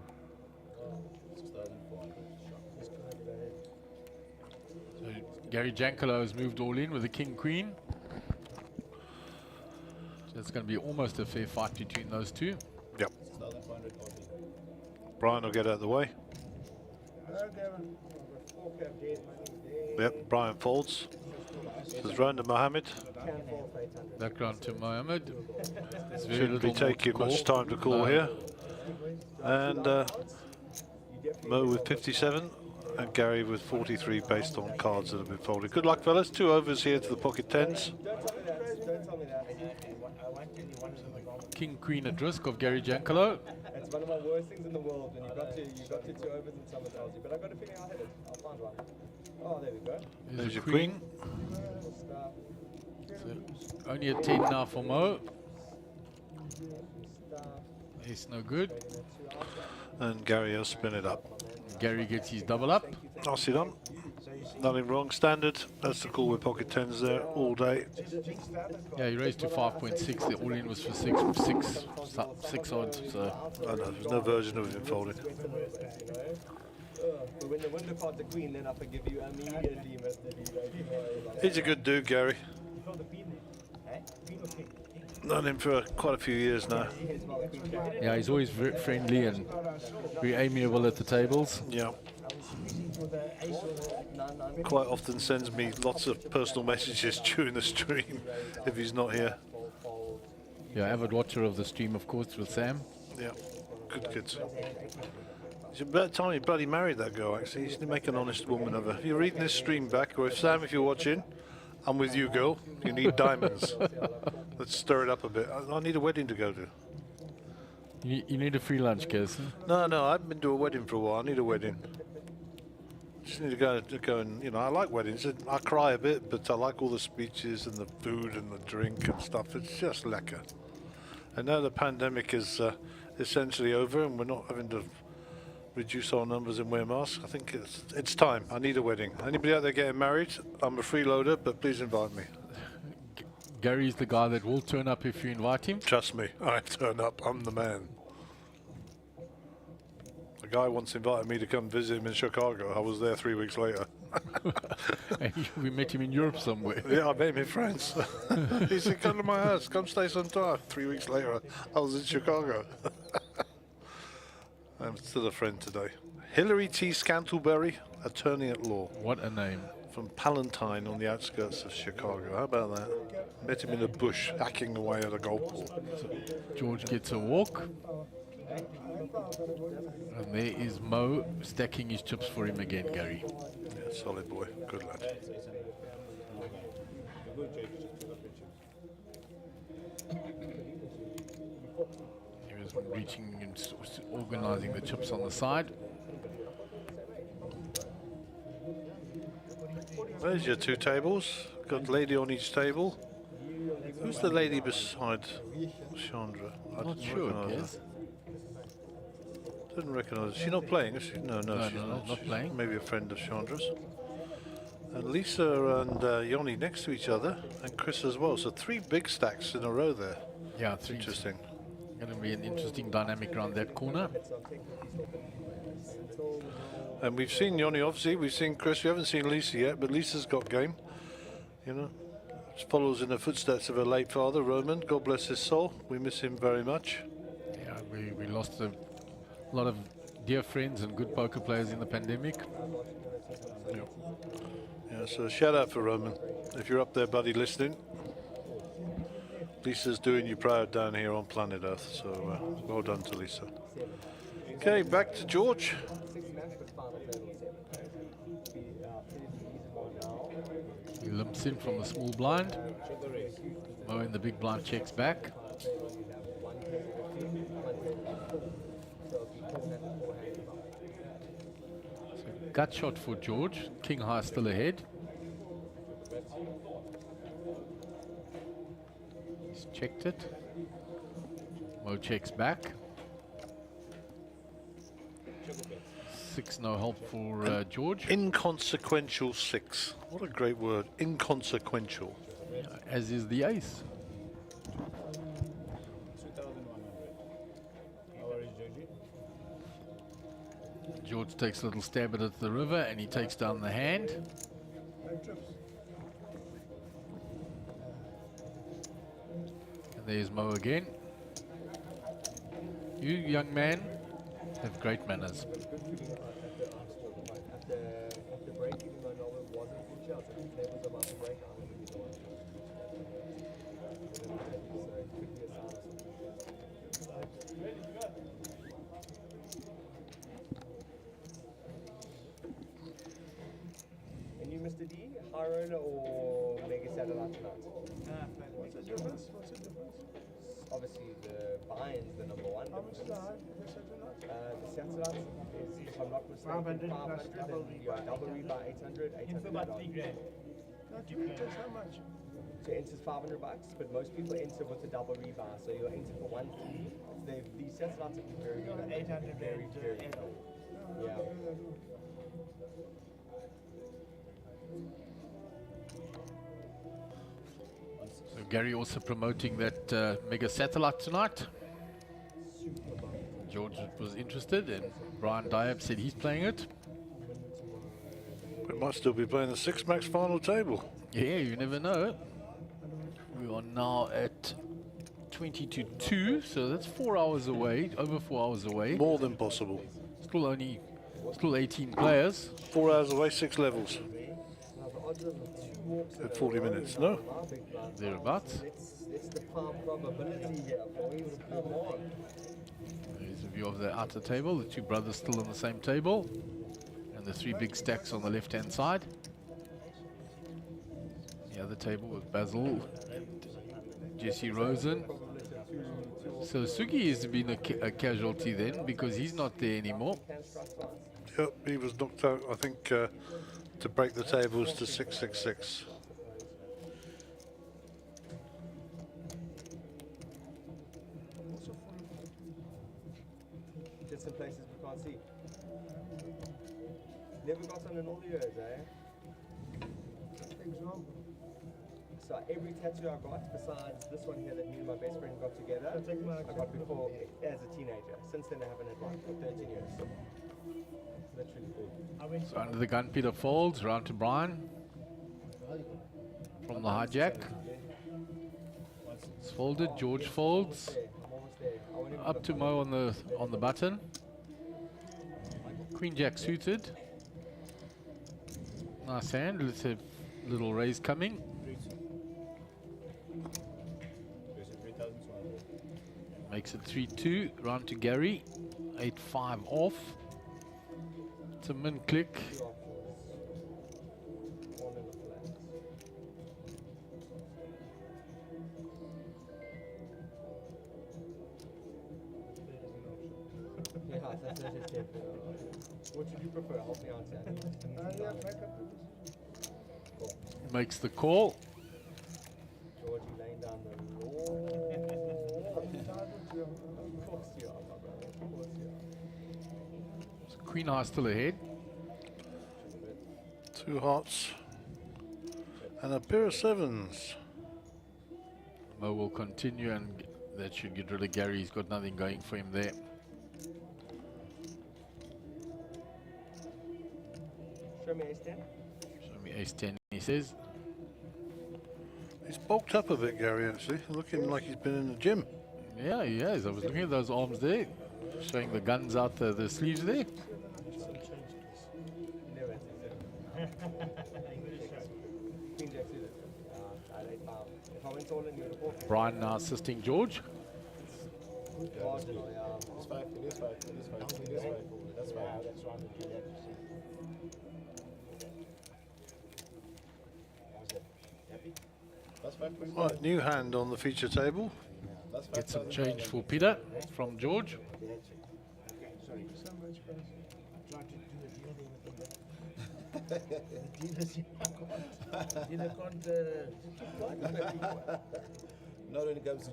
So Gary Jankalo has moved all in with the king queen. So it's going to be almost a fair fight between those two. Yep. Brian will get out of the way. Yep, Brian folds. Says round to Mohammed. Background to Mohammed. It's very Shouldn't be little more taking to much call. time to call No. here. And Mo with 57 and Gary with 43 based on cards that have been folded. Good luck, fellas. 2 overs here to the pocket tens. King queen at risk of Gary Jankalo. It's one of my worst things in the world when you got to 2 overs and someone tells you, but I got to figure out how to hit it. I'll find one. Oh, there we go. There's your queen. So only a 10 now for Mo. It's no good. And Gary will spin it up. Gary gets his double up. Nicely done. Nothing wrong. Standard. That's the call with pocket tens there all day. Yeah, he raised to 5.6. The all-in was for 6 odds. So I know, there's no version of it folded. But when the window card's a queen, then I forgive you immediately, Mr. D. He's a good dude, Gary. Known him for quite a few years now. yeah, he's always very friendly and very amiable at the tables. Yeah. Quite often sends me lots of personal messages during the stream if he's not here. Yeah, avid watcher of the stream, of course, with Sam. Yeah, good kids. It's about time you bloody married that girl, actually. You should make an honest woman of her. If you're reading this stream back, or if Sam, if you're watching, I'm with you, girl. You need diamonds. Let's stir it up a bit. I need a wedding to go to. You need a free lunch, Kez. No, I haven't been to a wedding for a while. I need a wedding. Just need to go and, you know, I like weddings. I cry a bit, but I like all the speeches and the food and the drink and stuff. It's just lekker. And now the pandemic is essentially over and we're not having to reduce our numbers and wear masks. I think it's time. I need a wedding. Anybody out there getting married? I'm a freeloader, but please invite me. Gary's the guy that will turn up if you invite him. Trust me, I turn up. I'm the man. A guy once invited me to come visit him in Chicago. I was there 3 weeks later. And we met him in Europe somewhere. Yeah, I met him in France. He said, come to my house, come stay some time. 3 weeks later, I was in Chicago. I'm still a friend today. Hilary T. Scantlebury, attorney at law. What a name. From Palatine on the outskirts of Chicago. How about that? Met him in a bush, hacking away at a golf ball. So George gets a walk. And there is Mo stacking his chips for him again, Gary. Yeah, solid boy. Good lad. He was reaching and organizing the chips on the side. There's your 2 tables. Got lady on each table. Who's the lady beside Chandra? I Not didn't sure, recognise Kez. her. Didn't recognise her. She's not playing, is she? No, No, she's no, not. not She's playing. maybe a friend of Chandra's. And Lisa and Yoni next to each other, and Chris as well. So 3 big stacks in a row there. Yeah, it's Interesting. going to be an interesting dynamic around that corner. And we've seen Yoni, obviously. We've seen Chris. We haven't seen Lisa yet, but Lisa's got game. You know, she follows in the footsteps of her late father, Roman. God bless his soul. We miss him very much. Yeah, we lost a lot of dear friends and good poker players in the pandemic. Yeah, so shout out for Roman. If you're up there, buddy, listening. Lisa's doing you proud down here on planet Earth, so well done to Lisa. Okay, back to George. He limps in from the small blind. Mo in the big blind checks back. So gut shot for George. King high still ahead. He's checked it. Mo checks back. 6 no help for George. Inconsequential 6. What a great word. Inconsequential. As is the ace. George takes a little stab at the river and he takes down the hand. And there's Mo again. You, young man, have great manners. And you, Mr. D, high roller or mega satellite tonight? What's the difference? Obviously, the buy-in's the number one. How much is the satellite? The satellite is, if I'm not mistaken, 500 and your double rebuy 800, 800 about 3 grand. Not you enters how much? So enters $500, but most people enter with a double rebuy, so you'll enter for 1 3. So these satellites are very, 800 very, very low. Yeah. So Gary also promoting that mega satellite tonight. George was interested and Brian Diab said he's playing it. We might still be playing the 6 max final table. Yeah, you never know. We are now at 20 to 2, so that's 4 hours away, over 4 hours away. More than possible. Still 18 players. 4 hours away, 6 levels. At 40 minutes, no? Thereabouts. It's the probability here. Come on. There's a view of the outer table, the 2 brothers still on the same table, and the 3 big stacks on the left-hand side. The other table with Basil and Jesse Rosen. So Sugi has been a casualty then because he's not there anymore. Yep, he was knocked out, I think, to break the tables to 666. Just in places we can't see. Never got on in all the years, eh? Example. So every tattoo I got, besides this one here that me and my best friend got together, I got before as a teenager. Since then I haven't had one for 13 years. Literally cool. So under the gun, Peter folds, round to Brian. From the hijack. It's folded, George folds. Up to Mo on the button. Queen Jack suited. Nice hand, let's have little raise coming. Makes it 3-2, round to Gary. 8-5 off. It's a min click. Yeah, that's not just it. What should you prefer? Help me out, Sam. Makes the call. Georgie laying down the road. Of course you are, my brother. Of course you are. So Queen High still ahead. 2 hearts. And a pair of sevens. Mo will continue, and that should get rid of Gary. He's got nothing going for him there. Show me ace 10. Show me ace 10, he says. He's bulked up a bit, Gary, actually. Looking like he's been in the gym. Yeah, he has. I was looking at those arms there, showing the guns out the sleeves there. Brian now assisting George. Right, new hand on the feature table. Get some change for Peter from George.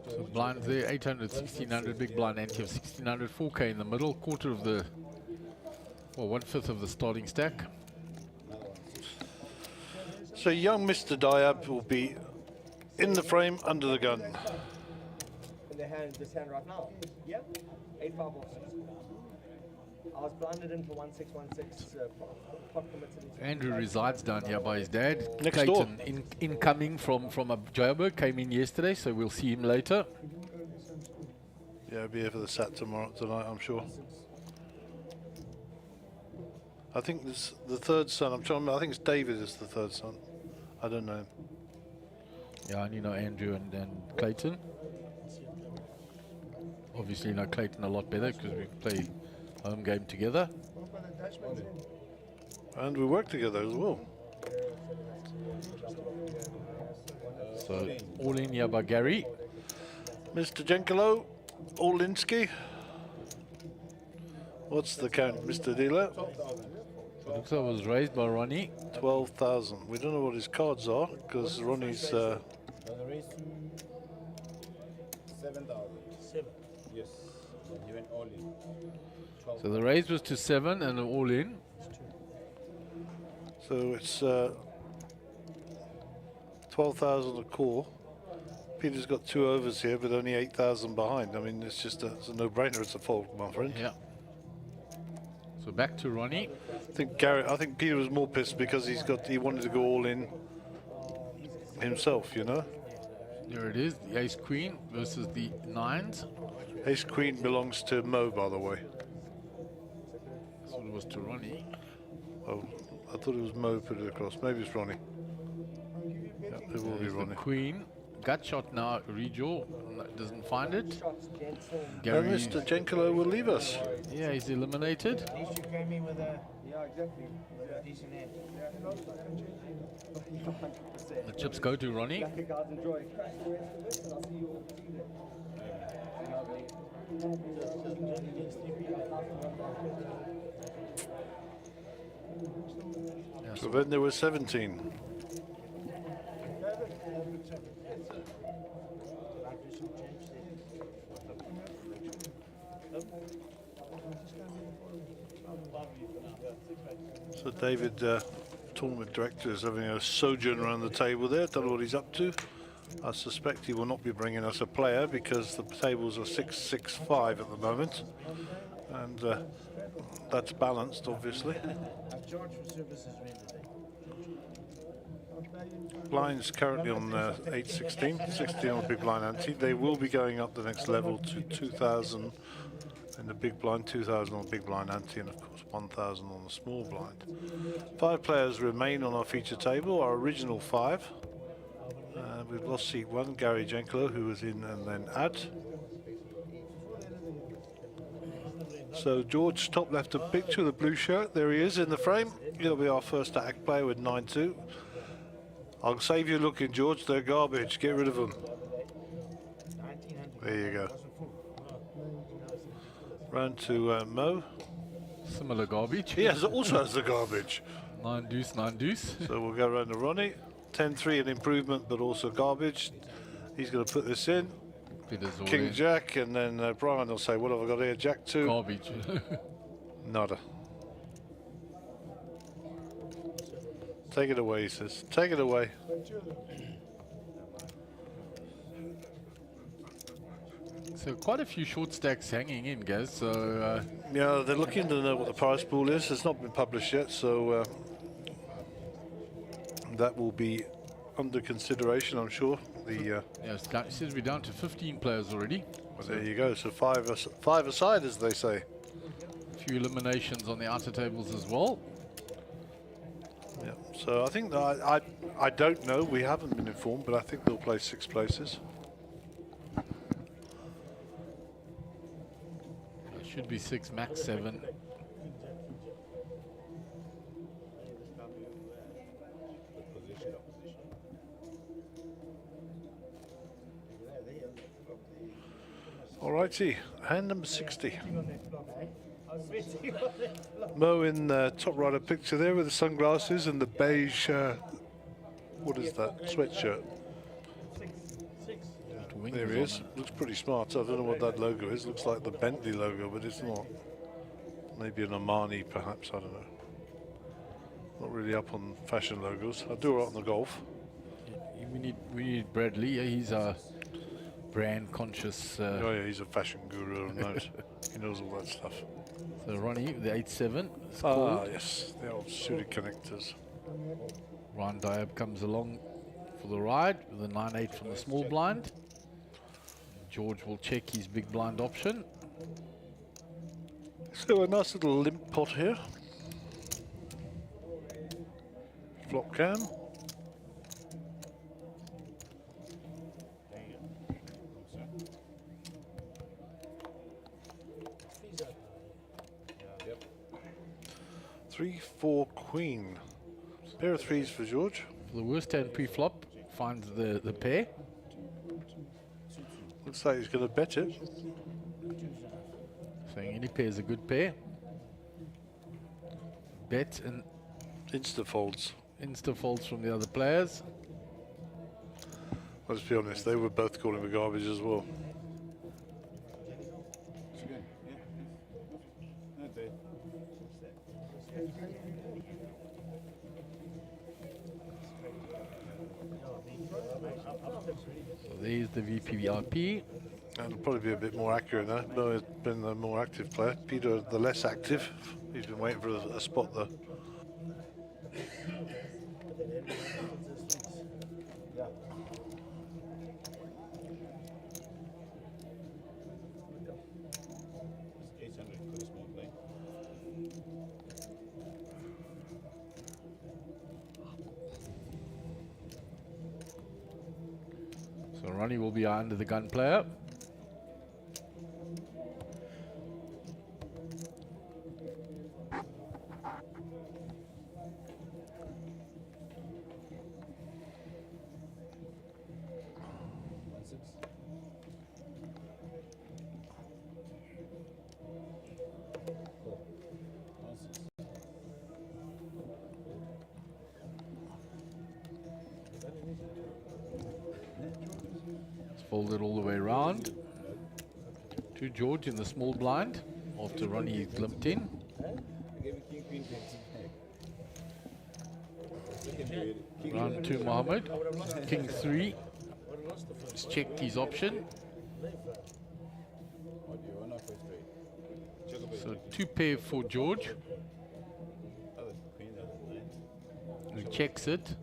So blinds there, 800, 1600, big blind ante of 1600, 4K in the middle, quarter of the, well, 1/5 of the starting stack. So young Mr. Diab will be in the frame under the gun. In the hand, this hand right now. Yeah. 8-5 off. I was blinded in for 1616. Pot committed. Andrew resides down here by his dad. Next Clayton, door. incoming from Joburg, came in yesterday, so we'll see him later. Yeah, he'll be here for the sat tonight, I'm sure. I think this the third son. I think it's David is the third son. I don't know him. Yeah, I only know Andrew and Clayton. Obviously, you know Clayton a lot better because we play home game together. And we work together as well. So, all in here by Gary. Mr. Jenkelo, Olinsky. What's the count, Mr. Dealer? Looks like it was raised by Ronnie. 12,000. We don't know what his cards are because Ronnie's. 7,000. Yes. You went all in. So the raise was to 7 and an all in. So it's 12,000 a call. Peter's got 2 overs here, but only 8,000 behind. I mean, it's just it's a no-brainer. It's a fold, my friend. Yeah. So back to Ronnie. I think Peter was more pissed because he wanted to go all in himself, you know. There it is, the ace queen versus the 9s. Ace queen belongs to Mo, by the way. So it was to Ronnie. Oh, I thought it was Mo put it across. Maybe it's Ronnie. Yeah, it will be There's Ronnie. the queen. Gut shot now, redraw, doesn't find it. And Gary, Mr. Jenkelo will leave us. yeah, he's eliminated. At least you came in with a Yeah, exactly. decent hand. The chips go to Ronnie. Lucky guys, enjoy. Crash the rest of it, and I'll see you all Yeah, So then there was 17. So David, tournament director, is having a sojourn around the table there. Don't know what he's up to. I suspect he will not be bringing us a player because the tables are 6-6-5 at the moment, and that's balanced, obviously. I've charged for services rendered. Blinds currently on 8-16, 16 on big blind ante. They will be going up the next level to 2,000 in the big blind, 2,000 on big blind ante, and of course 1,000 on the small blind. 5 players remain on our feature table, our original 5. We've lost seat 1, Gary Jenkelo, who was in and then Ad. So George, top left of picture, the blue shirt, there he is in the frame. He'll be our first attack player with 9-2. I'll save you looking, George, they're garbage, get rid of them. There you go. Round to Mo. Similar garbage. He also has the garbage. 9 deuce, 9 deuce. So we'll go round to Ronnie. 10-3 an improvement, but also garbage. He's going to put this in. Peter's all King in. Jack, and then Brian will say, what have I got here? Jack 2. Garbage. Nada. Take it away, he says. Take it away. So quite a few short stacks hanging in, guys. So yeah, they're looking to know what the prize pool is. It's not been published yet, so that will be under consideration, I'm sure. The yes, it says we're down to 15 players already. well, there you go. So five aside, as they say. A few eliminations on the outer tables as well. Yeah. So I think that I don't know. We haven't been informed, but I think they'll play 6 places. It should be 6, max 7. Alrighty, hand number 60. Mo in the top right of picture there with the sunglasses and the beige, what is that, sweatshirt. There he is, looks pretty smart. I don't know what that logo is, looks like the Bentley logo, but it's not. Maybe an Armani perhaps, I don't know. Not really up on fashion logos. I do a lot on the golf. We need Bradley. He's a brand conscious. Oh yeah, he's a fashion guru and knows. He knows all that stuff. So Ronnie, the 8-7. Ah yes, the old suited connectors. Ryan Diab comes along for the ride with a 9-8 from the small blind. George will check his big blind option. So a nice little limp pot here. Flop cam. Three, 4, queen. Pair of 3s for George. For the worst hand pre-flop, finds the pair. Looks like he's going to bet it. Saying any pair is a good pair. Bet and Insta folds. insta folds from the other players. Let's be honest, they were both calling for garbage as well. So there's the VPVIP. That'll probably be a bit more accurate now. No, he's been the more active player. Peter, the less active. He's been waiting for a spot though. So Ronnie will be under the gun player. Fold it all the way around to George in the small blind after Ronnie limped in. Round 2 Mohammed, King 3. He's checked his option. So 2 pair for George. He checks it.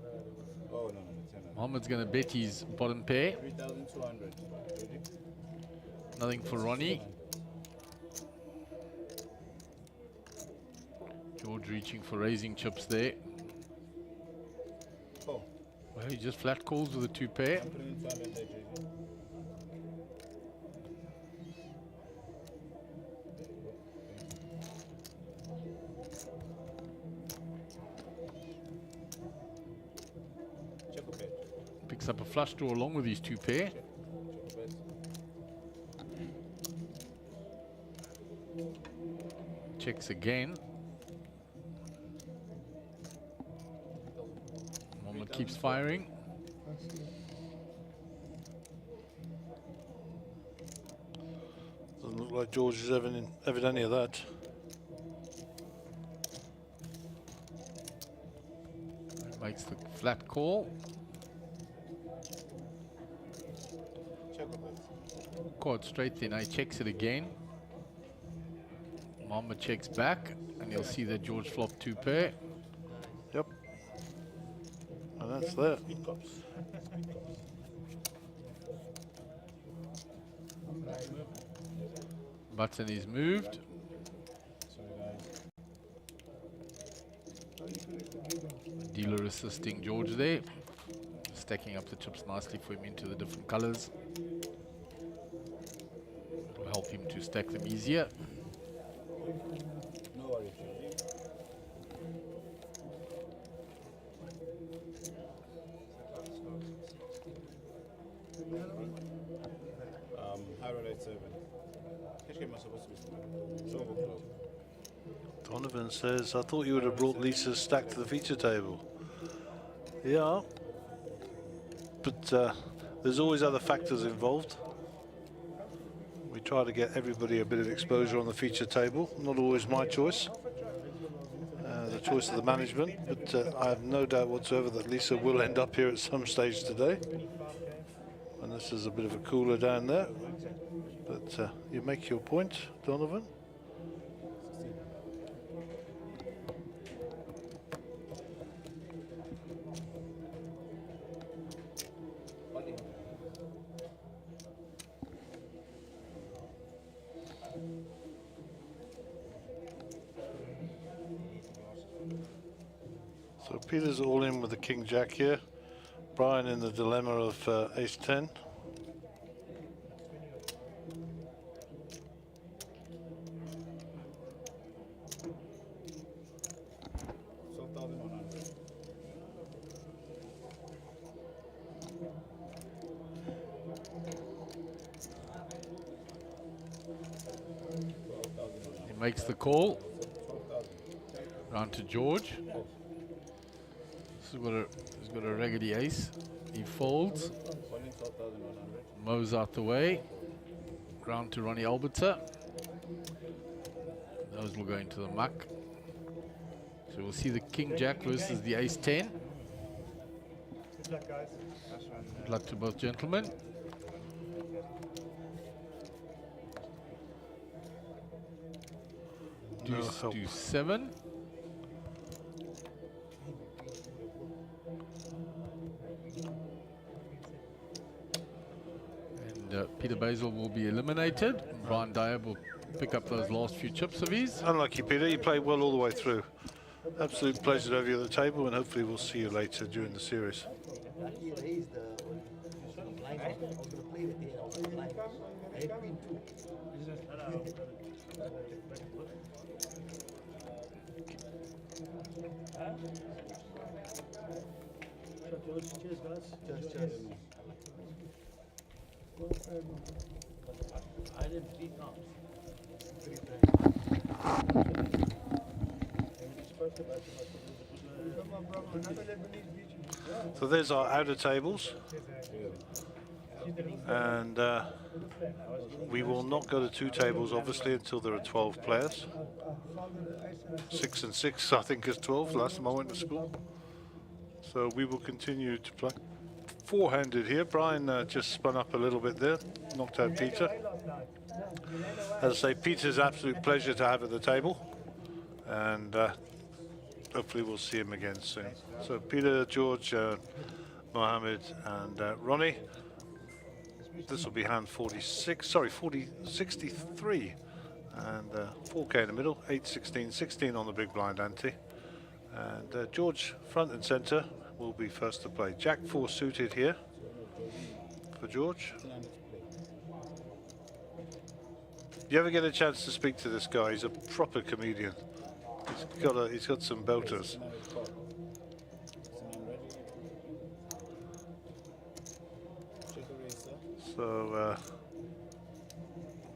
Mohammed's going to bet his bottom pair. Nothing for Ronnie. George reaching for raising chips there. Well, he just flat calls with a 2 pair. Picks up a flush draw along with his 2 pair. Checks again. Mohammed keeps firing. Look like George is ever any of that. Makes the flat call. Caught straight then. He checks it again. Mama checks back, and you'll see that George flopped 2 pair. Yep. And that's that. Button is moved. Dealer assisting George there, stacking up the chips nicely for him into the different colors. It'll help him to stack them easier. No worries. High roll 8-7. Which game am I supposed to be? 12 o'clock. Donovan says, I thought you would have brought Lisa's stack to the feature table. Yeah, but there's always other factors involved. We try to get everybody a bit of exposure on the feature table. Not always my choice, the choice of the management, but I have no doubt whatsoever that Lisa will end up here at some stage today. And this is a bit of a cooler down there, but you make your point, Donovan. So Peter's all in with the King Jack here. Brian in the dilemma of Ace 10. He makes the call. Round to George. He's got a raggedy ace. He folds. Mows out the way. Round to Ronnie Alberta. Those will go into the muck. So we'll see the King Jack versus the Ace 10. Good luck, guys. Good luck to both gentlemen. Do 7. And Peter Basil will be eliminated. Brian Dyer will pick up those last few chips of his. Unlucky, Peter. You played well all the way through. Absolute pleasure to have you at the table, and hopefully we'll see you later during the series. Cheers, guys. Cheers. I did 3 counts. 3 So there's our outer tables, and we will not go to 2 tables obviously until there are 12 players. 6 and 6 I think is 12 last time I went to school. So we will continue to play 4-handed here. Brian just spun up a little bit there, knocked out Peter. As I say, Peter's absolute pleasure to have at the table, and hopefully we'll see him again soon. So Peter, George, Mohammed and Ronnie. This will be hand 46, sorry, 63. And 4K in the middle, 8, 16, 16 on the big blind ante. And George, front and centre, will be first to play. Jack 4 suited here for George. You ever get a chance to speak to this guy? He's a proper comedian. He's got some belters. So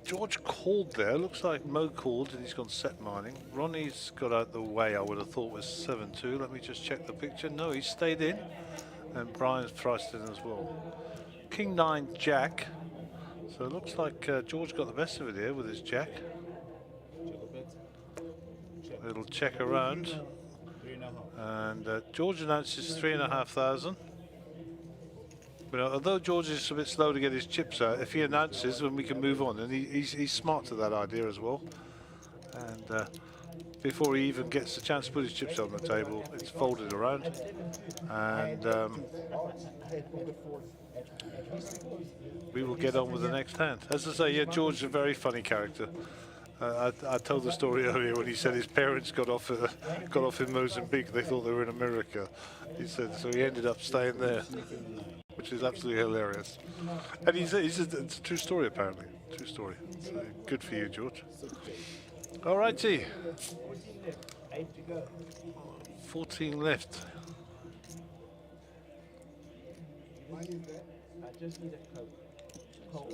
George called there. Looks like Mo called and he's gone set mining. Ronnie's got out the way, I would have thought was 7-2. Let me just check the picture. No, he stayed in. And Brian's thrust in as well. King 9 Jack. So it looks like George got the best of it here with his jack. Little check around. And George announces 3,500. But although George is a bit slow to get his chips out, if he announces, then we can move on. And he's smart to that idea as well. And before he even gets the chance to put his chips on the table, it's folded around. And we will get on with the next hand. As I say, yeah, George is a very funny character. I told the story earlier when he said his parents got off in Mozambique. They thought they were in America. He said so. He ended up staying there, which is absolutely hilarious. And it's a true story apparently. True story. So good for you, George. All righty. 14 left. I just need a Coke.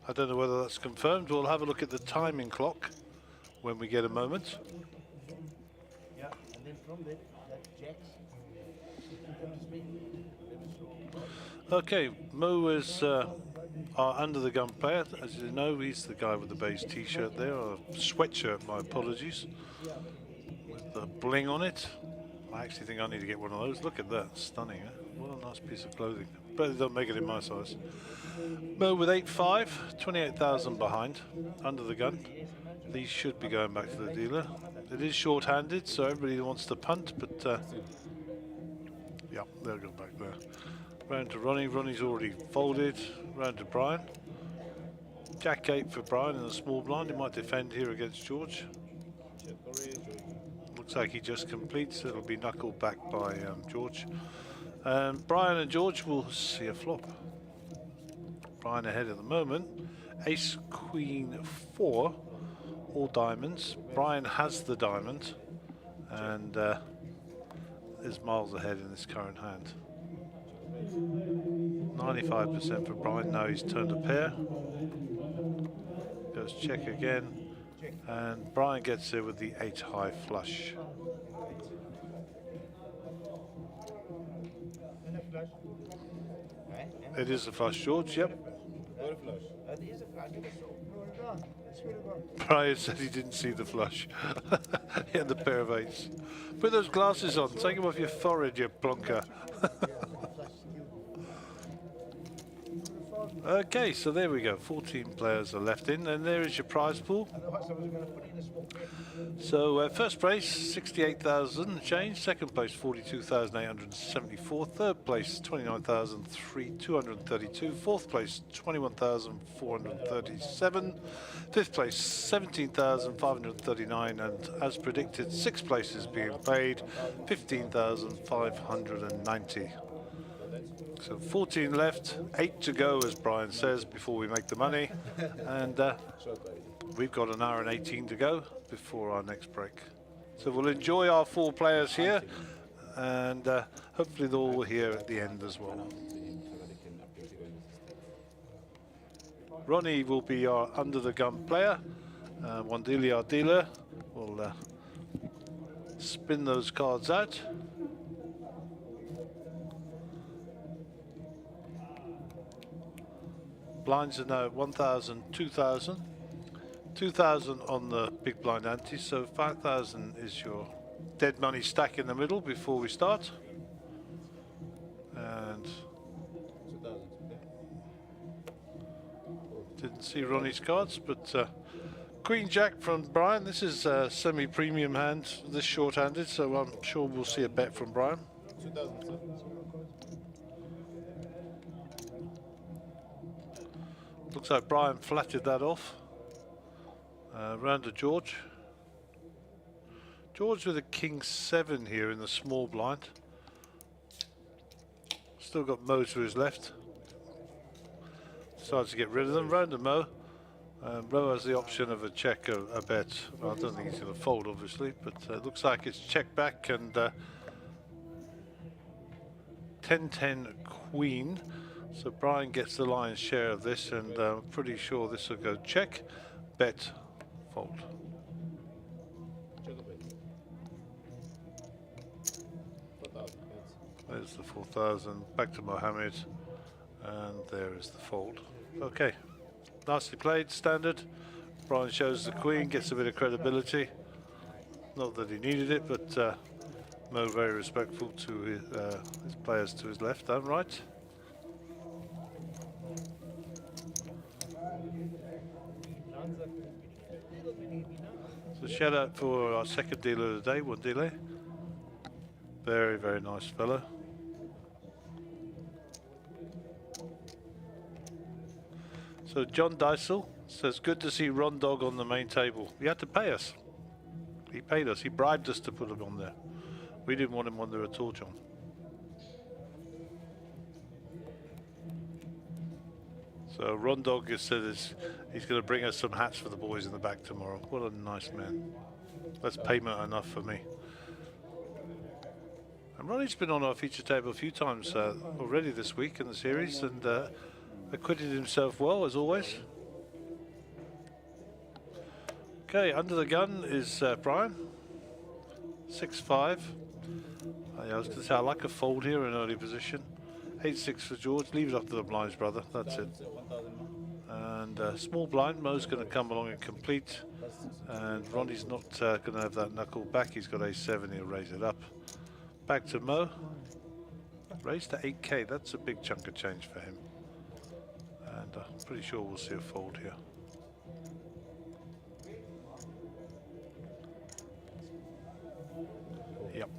I don't know whether that's confirmed. We'll have a look at the timing clock when we get a moment. Yeah, and then from that jacks. Okay, Mo is our under the gun player. As you know, he's the guy with the beige t-shirt there, or sweatshirt, my apologies, with the bling on it. I actually think I need to get one of those. Look at that, stunning, eh? What a nice piece of clothing. But they don't make it in my size. Mo with 8.5, 28,000 behind, under the gun. These should be going back to the dealer. It is short-handed, so everybody wants to punt, but yeah, they'll go back there. Round to Ronnie. Ronnie's already folded. Round to Brian. Jack 8 for Brian in the small blind. He might defend here against George. Looks like he just completes. It'll be knuckled back by George. Brian and George will see a flop. Brian ahead at the moment. Ace, Queen, 4. All diamonds. Brian has the diamond. And is miles ahead in this current hand. 95% for Brian. Now he's turned a pair. Goes check again. And Brian gets there with the 8 high flush. It is a flush, George, yep. Brian said he didn't see the flush. He had the pair of 8s. Put those glasses on. Take them off your forehead, you plonker. Okay, so there we go. 14 players are left in, and there is your prize pool. So first place, 68,000 change. Second place, 42,874. Third place, 29,232. Fourth place, 21,437. Fifth place, 17,539. And as predicted, sixth place is being paid, 15,590. So 14 left, 8 to go, as Brian says, before we make the money. And we've got an hour and 18 to go before our next break. So we'll enjoy our 4 players here, and hopefully they're all here at the end as well. Ronnie will be our under-the-gun player. Wandili, our dealer, will spin those cards out. Blinds are now at 1,000, 2,000. 2,000 on the big blind ante, so 5,000 is your dead money stack in the middle before we start. And didn't see Ronnie's cards, but Queen Jack from Brian. This is a semi-premium hand, this short-handed, so I'm sure we'll see a bet from Brian. 2000. Looks like Brian flatted that off. Round to George. George with a king 7 here in the small blind. Still got Mo to his left. Decides to get rid of them. Round to Mo. Mo has the option of a check, a bet. Well, I don't think he's going to fold, obviously, but it looks like it's check back, and 10-10 Queen. So Brian gets the lion's share of this, and I'm pretty sure this will go check, bet, fold. There's the 4,000, back to Mohammed, and there is the fold. Okay, nicely played, standard. Brian shows the queen, gets a bit of credibility. Not that he needed it, but Mo very respectful to his players to his left and right. So shout out for our second dealer of the day, Wandile. Very, very nice fellow. So John Dysel says, good to see Ron Dog on the main table. He had to pay us. He paid us. He bribed us to put him on there. We didn't want him on there at all, John. So Ron Dog has said he's going to bring us some hats for the boys in the back tomorrow. What a nice man. That's payment enough for me. And Ronnie's been on our feature table a few times already this week in the series, and acquitted himself well as always. Okay, under the gun is Brian. 6-5. I was going to say I like a fold here in early position. 8-6 for George. Leave it up to the blinds, brother. That's it. And small blind. Mo's going to come along and complete. And Ronnie's not going to have that knuckle back. He's got A7. He'll raise it up. Back to Mo. Raised to 8K. That's a big chunk of change for him. And I'm pretty sure we'll see a fold here. Yep.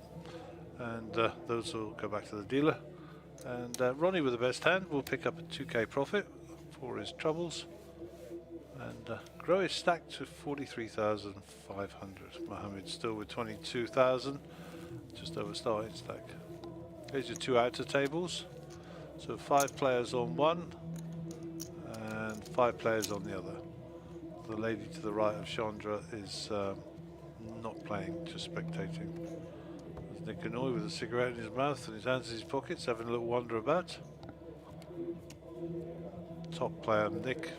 And those will go back to the dealer. And Ronnie with the best hand will pick up a 2K profit for his troubles. And grow his stack to 43,500. Mohammed still with 22,000. Just over starting stack. These are two outer tables. So 5 players on one. And 5 players on the other. The lady to the right of Chandra is not playing, just spectating. There's Nick Hanoi with a cigarette in his mouth and his hands in his pockets, having a little wander about. Top player Nick,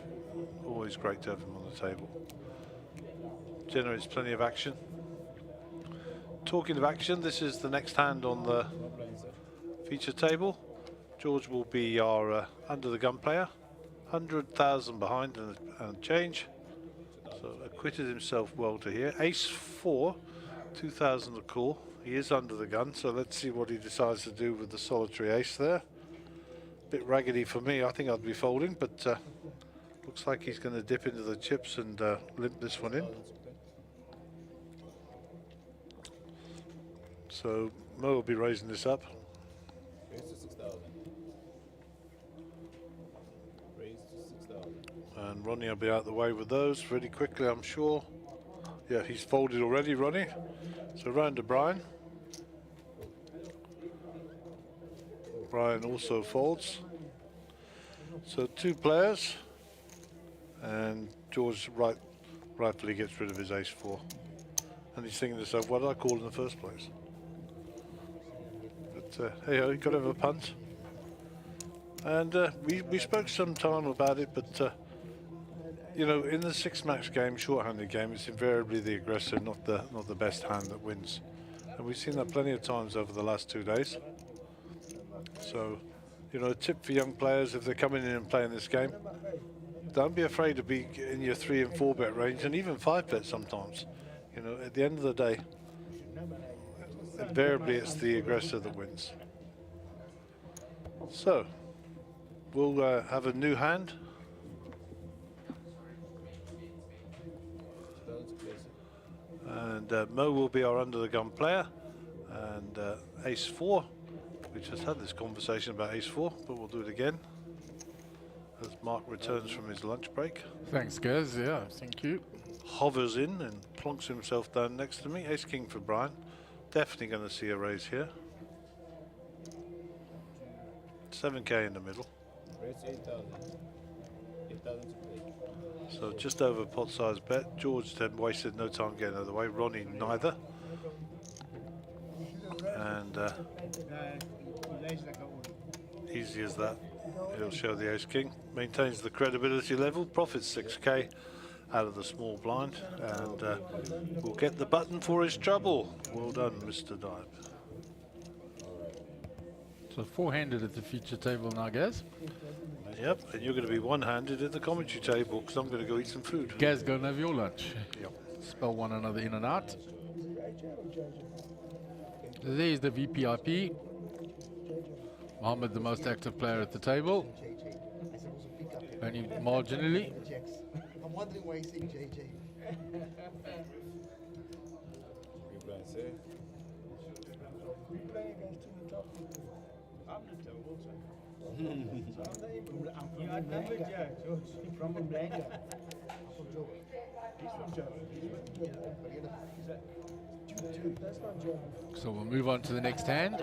always great to have him on the table. Generates plenty of action. Talking of action, this is the next hand on the feature table. George will be our under the gun player. 100,000 behind and change. So acquitted himself well to here. Ace 4, 2,000 a call. He is under the gun, so let's see what he decides to do with the solitary ace there. Bit raggedy for me. I think I'd be folding, but looks like he's going to dip into the chips and limp this one in. So Mo will be raising this up. And Ronnie will be out the way with those really quickly, I'm sure. Yeah, he's folded already, Ronnie. So round to Brian. Brian also folds. So 2 players. And George rightfully gets rid of his ace 4. And he's thinking to himself, what did I call in the first place? But hey, you got to have a punt. And we spoke some time about it, but you know, in the 6-match game, short-handed game, it's invariably the aggressor, not the best hand that wins. And we've seen that plenty of times over the last 2 days. So, you know, a tip for young players, if they're coming in and playing this game, don't be afraid to be in your 3 and 4 bet range, and even 5 bet sometimes. You know, at the end of the day, invariably it's the aggressor that wins. So, we'll have a new hand. And Mo will be our under the gun player. And ace 4. We just had this conversation about ace 4, but we'll do it again as Mark returns from his lunch break. Thanks, guys. Yeah, thank you. Hovers in and plonks himself down next to me. Ace king for Brian. Definitely going to see a raise here. 7K in the middle. Raise 8,000. 8,000 to play. So just over pot size bet. George then wasted no time getting out of the way. Ronnie neither. And easy as that. He'll show the ace king. Maintains the credibility level. Profits 6K out of the small blind. And we'll get the button for his trouble. Well done, Mr. Dive. So four-handed at the feature table now, Gaz. Yep, and you're going to be one-handed at the commentary table because I'm going to go eat some food. Gaz, go and have your lunch. Yep. Spell one another in and out. There's the VPIP. Mohammed, the most active player at the table. Only marginally. I'm wondering why he's saying JJ. We play against two top people. I'm the top also. You are number George. From Umhlanga. From Joe. He's from Joe. He's from Joe. That's not Joe. So we'll move on to the next hand.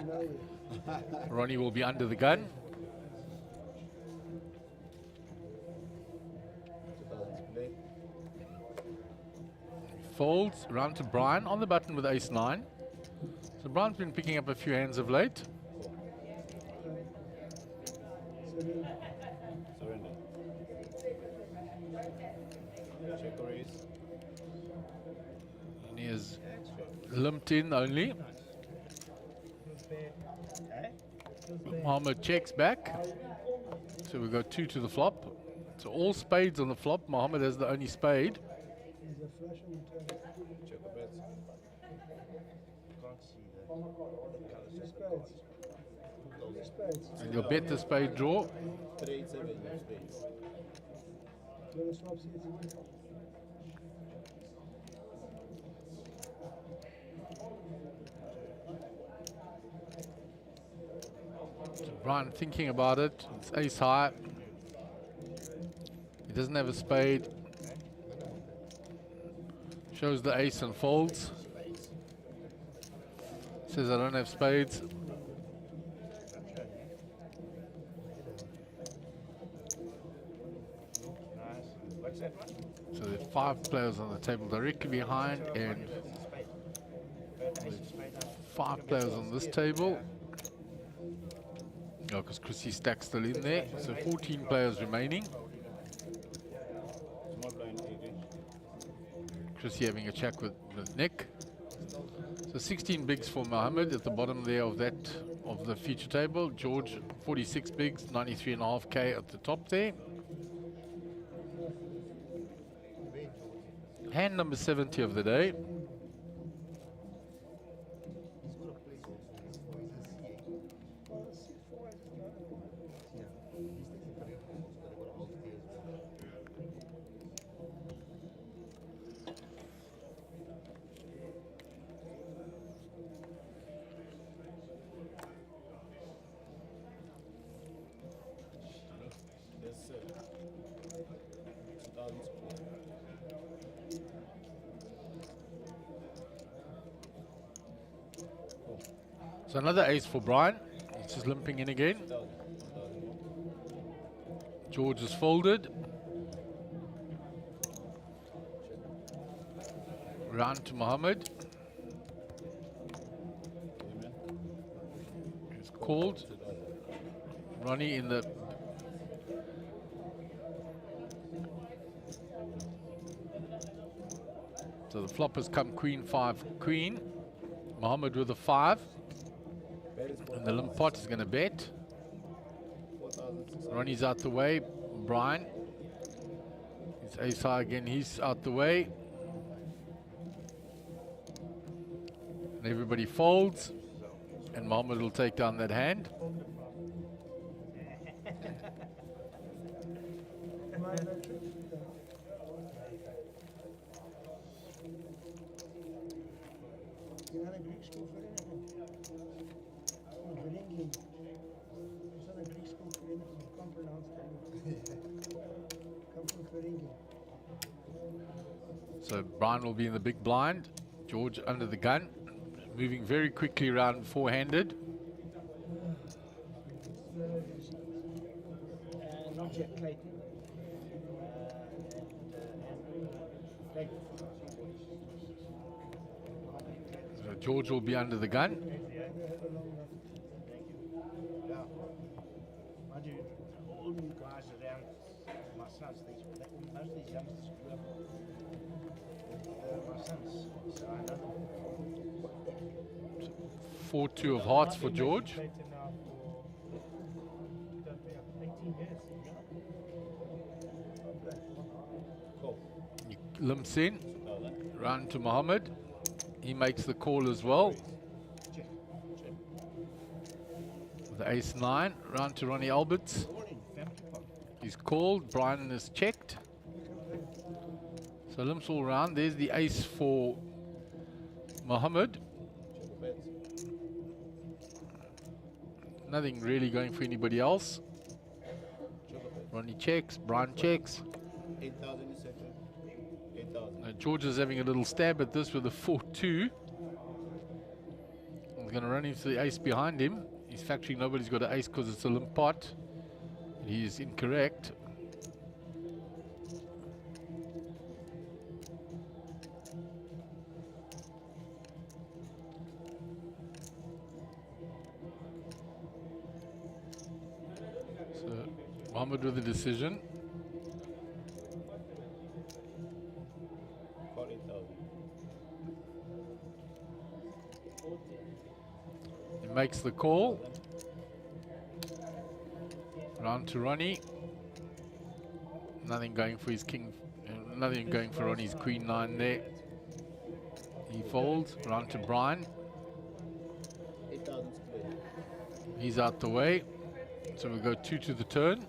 Ronnie will be under the gun. Folds round to Brian on the button with ace-9. So Brian's been picking up a few hands of late. Surrender. Check or raise. And he has limped in only. Mohammed checks back. So we go 2 to the flop. So all spades on the flop. Mohammed has the only spade. Check or bets. And you'll bet the spade draw. 387 spades. So Brian thinking about it. It's ace high. He doesn't have a spade. Shows the ace and folds. Says I don't have spades. So there's 5 players on the table directly behind and 5 players on this table. Oh, because Chrissy Stack's still in there. So 14 players remaining. Chrissy having a chat with Nick. So 16 bigs for Mohammed at the bottom there of the feature table. George 46 bigs, 93.5k at the top there. Hand number 70 of the day. So another ace for Brian. He's just limping in again. George is folded. Round to Mohammed. He's called. Ronnie in the... So the flop has come queen, 5, queen. Mohammed with a 5. And the limp pot is going to bet. Ronnie's out the way. Brian. It's ace high again. He's out the way. And everybody folds. And Mohammed will take down that hand. So Brian will be in the big blind. George under the gun. Moving very quickly around four-handed. So George will be under the gun. All new guys around my sons, most of these youngsters grew up with my sons, so I know them. 4-2 of hearts for George. Limsin, round to Mohammed. He makes the call as well. The ace-9, round to Ronnie Alberts. He's called, Brian is checked. So limps all round. There's the ace for Mohammed. Nothing really going for anybody else. Ronnie checks, Brian checks. 8,000 is set. 8,000. George is having a little stab at this with a 4-2. He's going to run into the ace behind him. He's factoring nobody's got an ace because it's a limp pot. He is incorrect. So Mohammed with the decision. Call 8,000. He makes the call. Round to Ronnie. Nothing going for his king. Nothing going for Ronnie's queen-9 there. He folds. Round to Brian. 8,000 split. He's out the way. So we'll go 2 to the turn.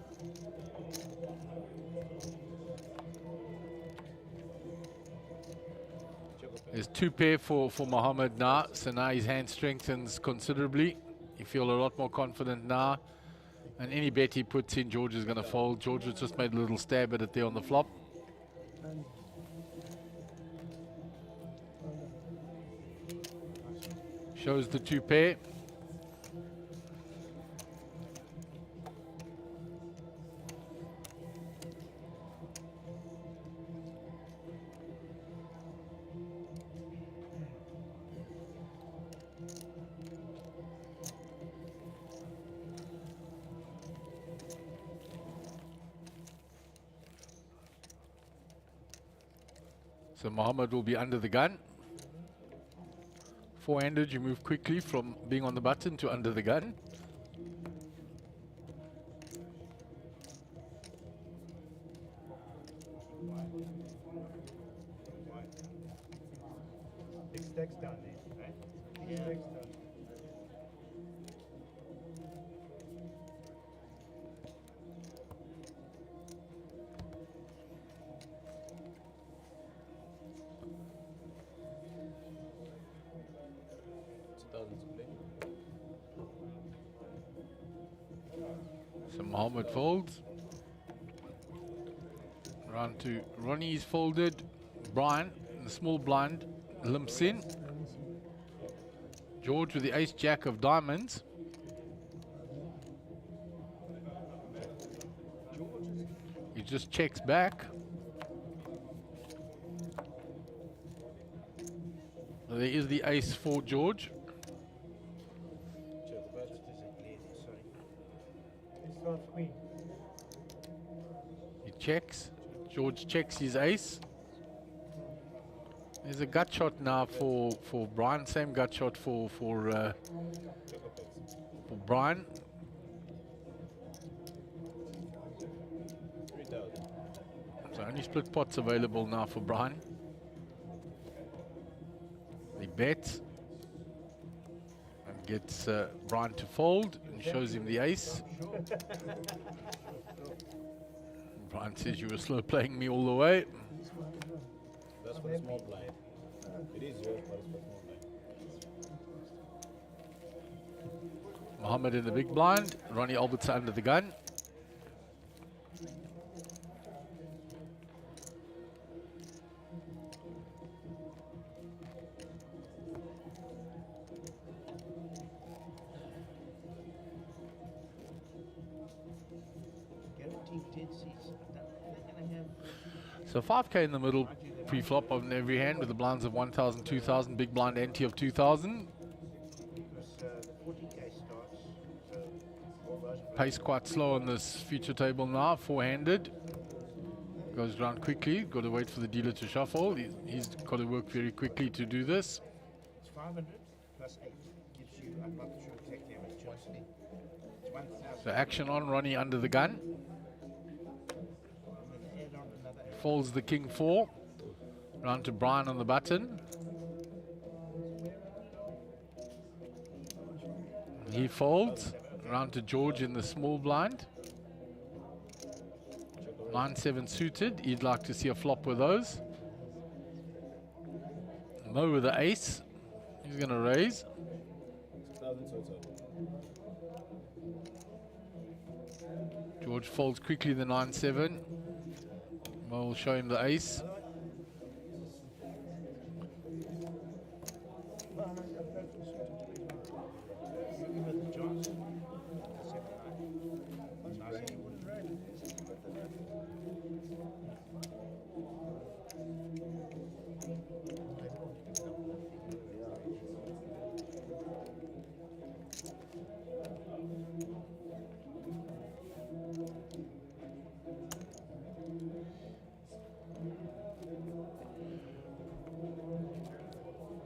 There's 2 pair for Mohammed now. So now his hand strengthens considerably. You feel a lot more confident now. And any bet he puts in, George is going to fold. George has just made a little stab at it there on the flop. Shows the 2 pair. So Mohammed will be under the gun. 4-handed, you move quickly from being on the button to under the gun. Big stacks down there, right? Big stacks down. So Mohammed folds. Round to Ronnie's folded. Brian in the small blind limps in. George with the ace-jack of diamonds. He just checks back. There is the ace for George. He checks. George checks his ace. There's a gut shot now for Brian. Same gut shot for Brian. 3,000. So only split pots available now for Brian. He bets and gets Brian to fold and shows him the ace. Brian says, you were slow playing me all the way. That's for the small blind. It is yours, but it's for small blind. Mohammed in the big blind. Ronnie Alberts under the gun. So 5K in the middle, pre-flop on every hand with the blinds of 1,000, 2,000, big blind ante of 2,000. Pace quite slow on this feature table now, 4-handed. Goes round quickly, got to wait for the dealer to shuffle. He's got to work very quickly to do this. It's 500 plus 8 gives you, I'm not sure exactly how much choice there. It's 1,000. So action on Ronnie under the gun. Folds the king 4. Round to Brian on the button. He folds. Round to George in the small blind. 9-7 suited. He'd like to see a flop with those. Mo with the ace. He's going to raise. 2000 total. George folds quickly the 9-7. Mo will show him the ace.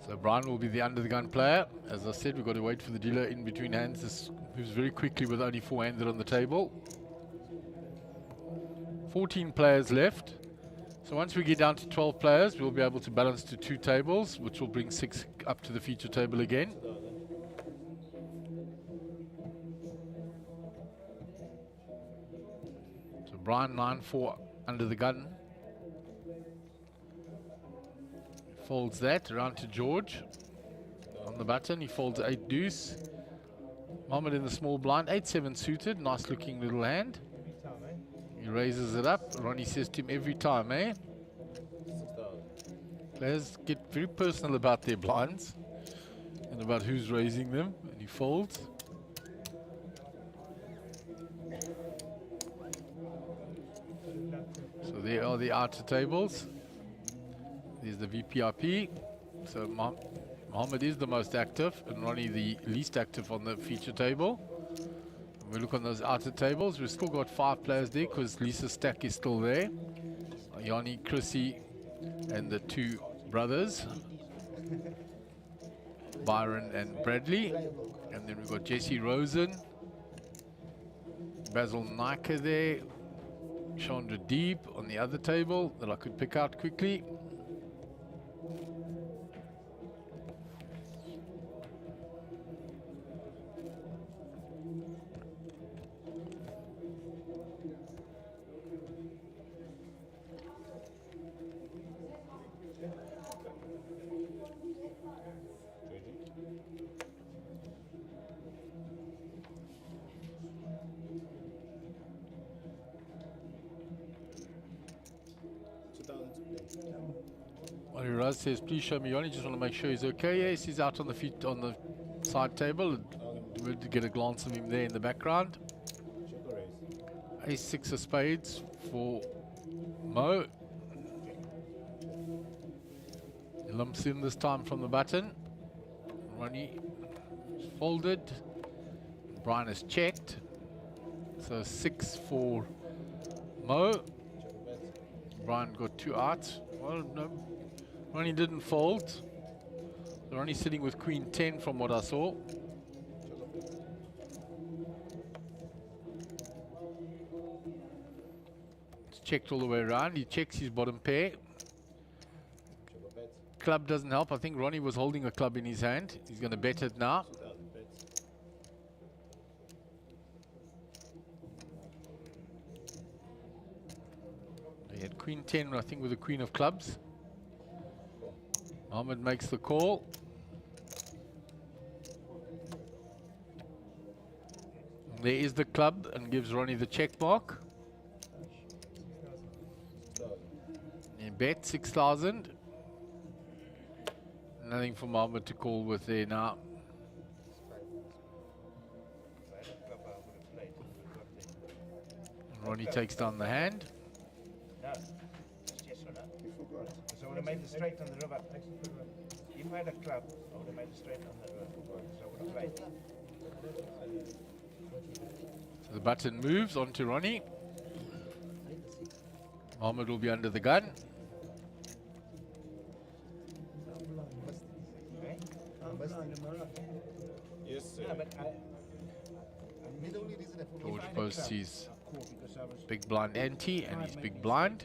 So Brian will be the under the gun player. As I said, we've got to wait for the dealer in between hands. This moves very quickly with only 4-handed on the table. 14 players left. So once we get down to 12 players, we'll be able to balance to 2 tables, which will bring 6 up to the feature table again. So Brian 9-4 under the gun. Folds that around to George on the button. He folds 8 deuce. Mohammed in the small blind, 8-7 suited. Nice looking little hand. He raises it up. Ronnie says to him every time, eh? Players get very personal about their blinds and about who's raising them. And he folds. So there are the outer tables. There's the VPIP. So Mohammed is the most active and Ronnie the least active on the feature table. When we look on those outer tables, we've still got 5 players there because Lisa's stack is still there. Yanni, Chrissy, and the 2 brothers, Byron and Bradley. And then we've got Jesse Rosen, Basil Nike there, Chandra Deep on the other table that I could pick out quickly. Raz says, please show me Yanni. Just want to make sure he's okay. Yes, he's out on the feet on the side table. We'll get a glance of him there in the background. Ace-6 of spades for Mo. He lumps in this time from the button. Ronnie is folded. Brian is checked. So 6 for Mo. Brian got 2 outs. Well, no. Ronnie didn't fold. So Ronnie's sitting with Queen 10 from what I saw. It's checked all the way around. He checks his bottom pair. Club doesn't help. I think Ronnie was holding a club in his hand. He's going to bet it now. He had Queen 10, I think, with the Queen of Clubs. Mohammed makes the call. There is the club and gives Ronnie the check mark. He bet 6,000. Nothing for Mohammed to call with there now. Ronnie takes down the hand. No. So I would have made the straight on the river. If I had a club, I would have made the straight on the river. So I would have played. So the button moves on to Ronnie. Mohammed will be under the gun. Yes, sir. George posts his big blind ante and his big blind.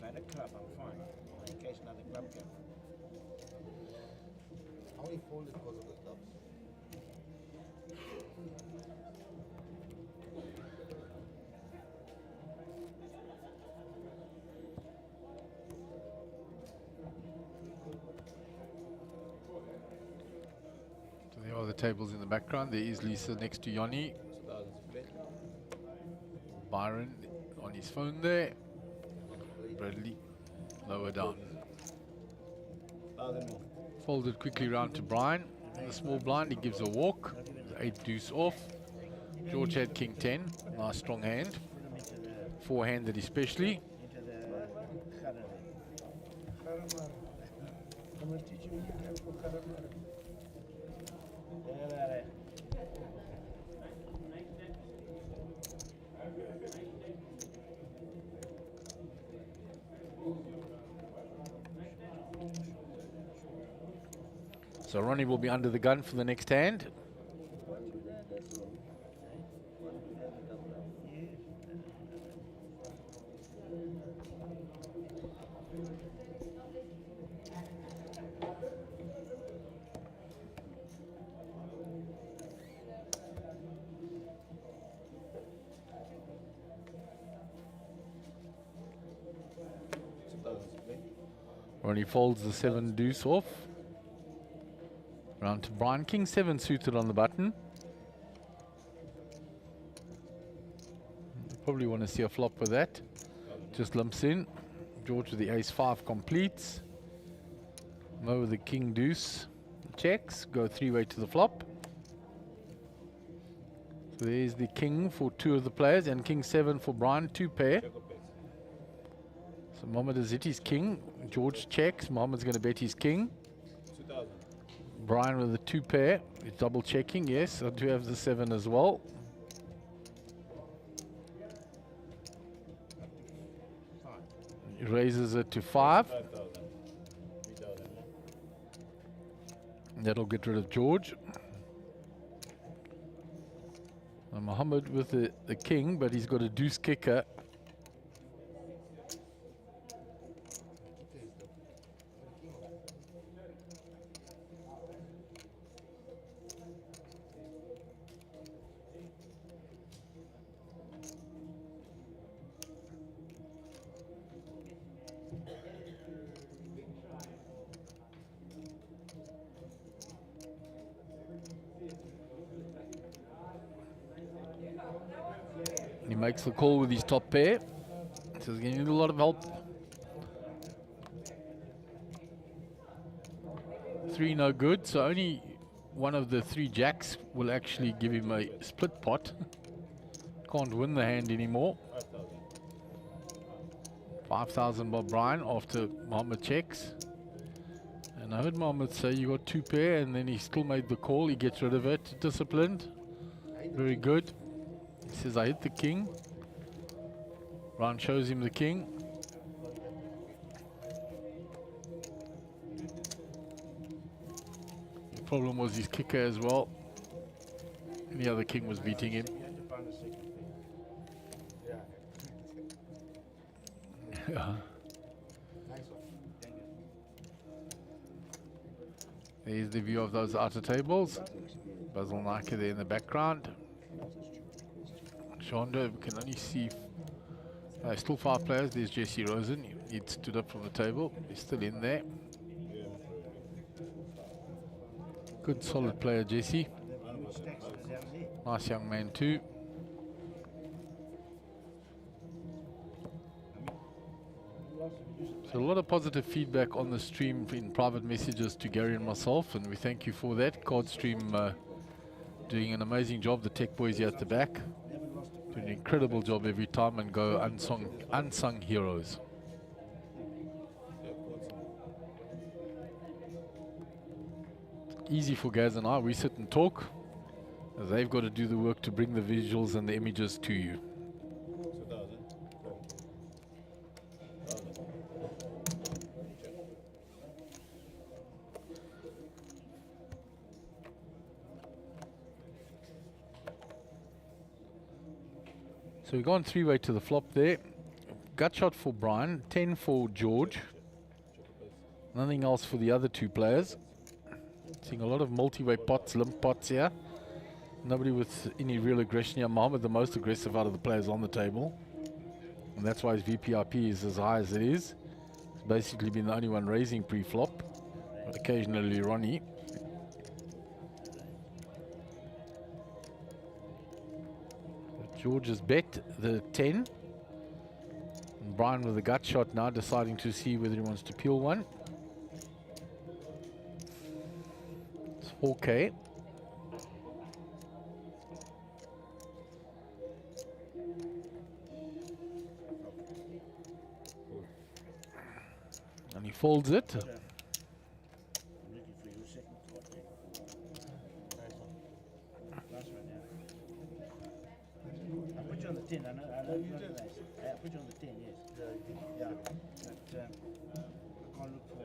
At a club, I'm fine. In case another club can. How many folded because of the clubs? So there are the tables in the background. There is Lisa next to Yanni. Byron on his phone there. Bradley lower down. Folded quickly round to Brian. In the small blind, he gives a walk. 8 deuce off. George had king 10. Nice strong hand. Four-handed especially. So Ronnie will be under the gun for the next hand. Ronnie folds the 7 deuce off. Round to Brian. King 7 suited on the button. Probably want to see a flop with that. Just limps in. George with the ace 5 completes. Mo with the king deuce checks. Go 3-way to the flop. So there's the king for 2 of the players and king 7 for Brian, 2 pair. So Mohammed has hit his king. George checks. Mohammed's going to bet his king. Brian with the 2 pair. He's double checking. Yes, I do have the 7 as well. He raises it to 5. That'll get rid of George. And Mohammed with the king, but he's got a deuce kicker. He makes the call with his top pair. So he's getting a lot of help. 3 no good, so only one of the 3 jacks will actually give him a split pot. Can't win the hand anymore. 5,000 by Brian after Mohammed checks. And I heard Mohammed say you got 2 pair, and then he still made the call. He gets rid of it. Disciplined. Very good. He says, I hit the king. Brian shows him the king. The problem was his kicker as well. Any other king was beating him. Yeah. There's the view of those outer tables. Basil Nike there in the background. Shonda, we can only see still 5 players. There's Jesse Rosen. He stood up from the table. He's still in there. Good solid player, Jesse. Nice young man too. So a lot of positive feedback on the stream in private messages to Gary and myself, and we thank you for that. Cardstream doing an amazing job. The tech boys here at the back do an incredible job every time and go unsung heroes. Easy for Gaz and I. We sit and talk. They've got to do the work to bring the visuals and the images to you. So we've gone 3-way to the flop there. gut shot for Brian, 10 for George. Nothing else for the other two players. Seeing a lot of multi-way pots, limp pots here. Nobody with any real aggression here. Mohammed, the most aggressive out of the players on the table. And that's why his VPIP is as high as it is. He's basically been the only one raising pre-flop. Occasionally Ronnie. George has bet the 10. And Brian with a gut shot now, deciding to see whether he wants to peel one. It's 4K. And he folds it. On the 10, I know. I put you on the 10, yes. Yeah. But I can't look for.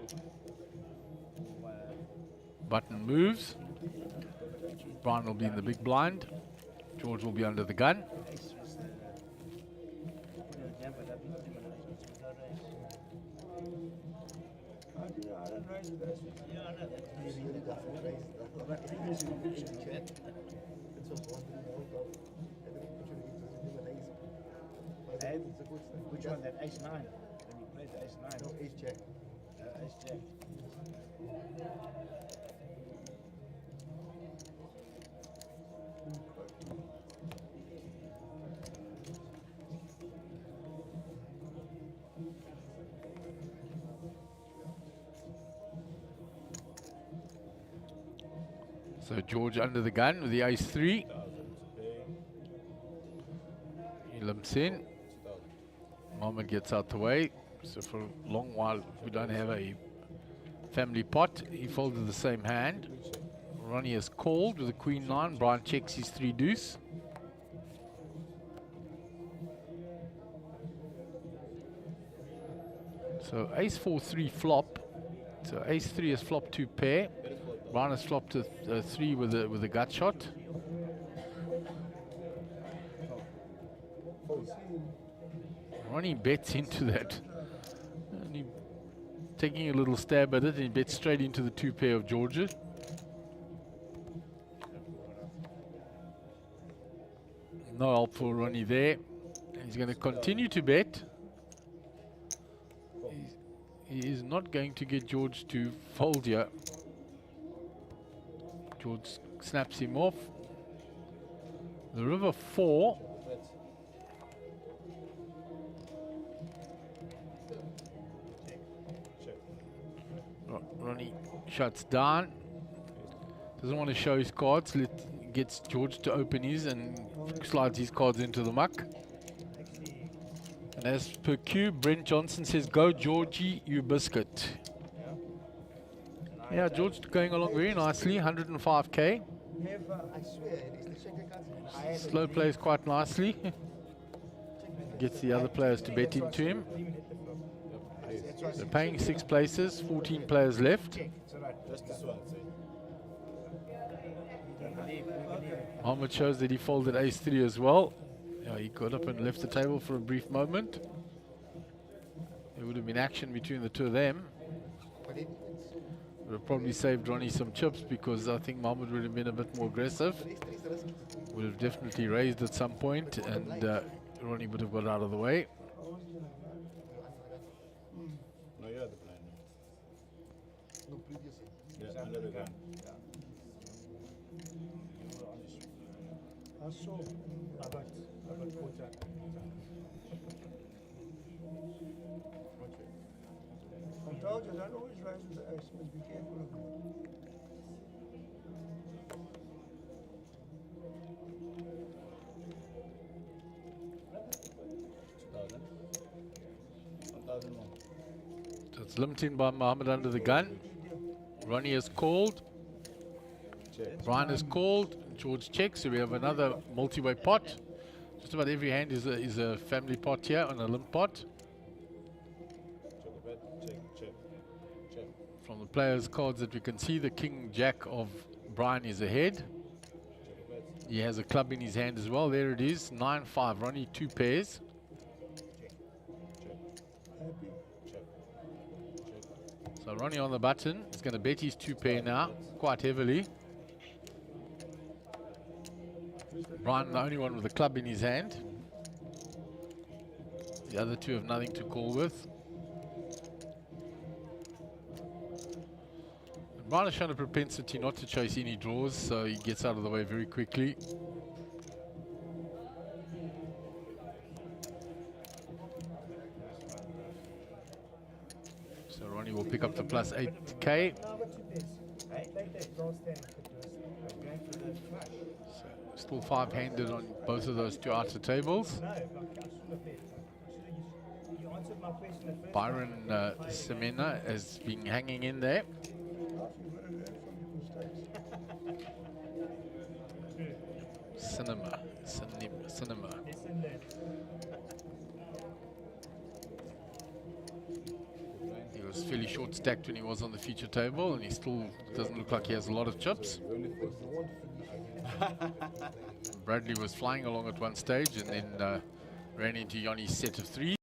Button moves. Brian will be in the big blind. George will be under the gun. I don't raise with those. Yeah, I know that. Which one? That ace 9. When you played the ace 9. No, ace jack. Ace jack. So George under the gun with the ace 3. He limps in. Mohammed gets out the way. So for a long while we don't have a family pot. He folded the same hand. Ronnie is called with the queen 9. Brian checks his 3 deuce. So ace 4-3 flop. So ace 3 has flopped 2 pair. Brian has flopped a 3 with a gut shot. Ronnie bets into that. And he taking a little stab at it, and he bets straight into the 2 pair of Georges. No help for Ronnie there. He's going to continue to bet. He is not going to get George to fold here. George snaps him off. The river 4. Ronnie shuts down. Doesn't want to show his cards. Gets George to open his and slides his cards into the muck. And as per cue, Brent Johnson says, "Go Georgie, you biscuit." Yeah, George going along very nicely, 105k. Slow plays quite nicely. Gets the other players to bet into him. They're paying 6 places, 14 players left. Mohammed shows that he folded ace 3 as well. Yeah, he got up and left the table for a brief moment. There would have been action between the two of them. Would have probably saved Ronnie some chips, because I think Mohammed would have been a bit more aggressive. Would have definitely raised at some point, and Ronnie would have got out of the way. No, you're the blind. No, previously. Yeah, under the gun. I saw. I got caught. I told you, don't always raise with the ace, must be careful of it. So it's limped in by Mohammed under the gun. Ronnie is called. Brian is called. George checks. So we have another multi-way pot. Just about every hand is a family pot here on a limp pot. From the players' cards that we can see, the King Jack of Brian is ahead. He has a club in his hand as well. There it is, 9-5. Ronnie 2 pairs. So Ronnie on the button. He's going to bet his 2-pair now, quite heavily. Brian, the only one with a club in his hand. The other two have nothing to call with. And Brian has shown a propensity not to chase any draws, so he gets out of the way very quickly. So Ronnie will pick up the plus 8K. So still 5-handed on both of those two outer tables. Byron Semena has been hanging in there. Cinema. He was fairly short stacked when he was on the feature table, and he still doesn't look like he has a lot of chips. Bradley was flying along at one stage and then ran into Yanni's set of threes.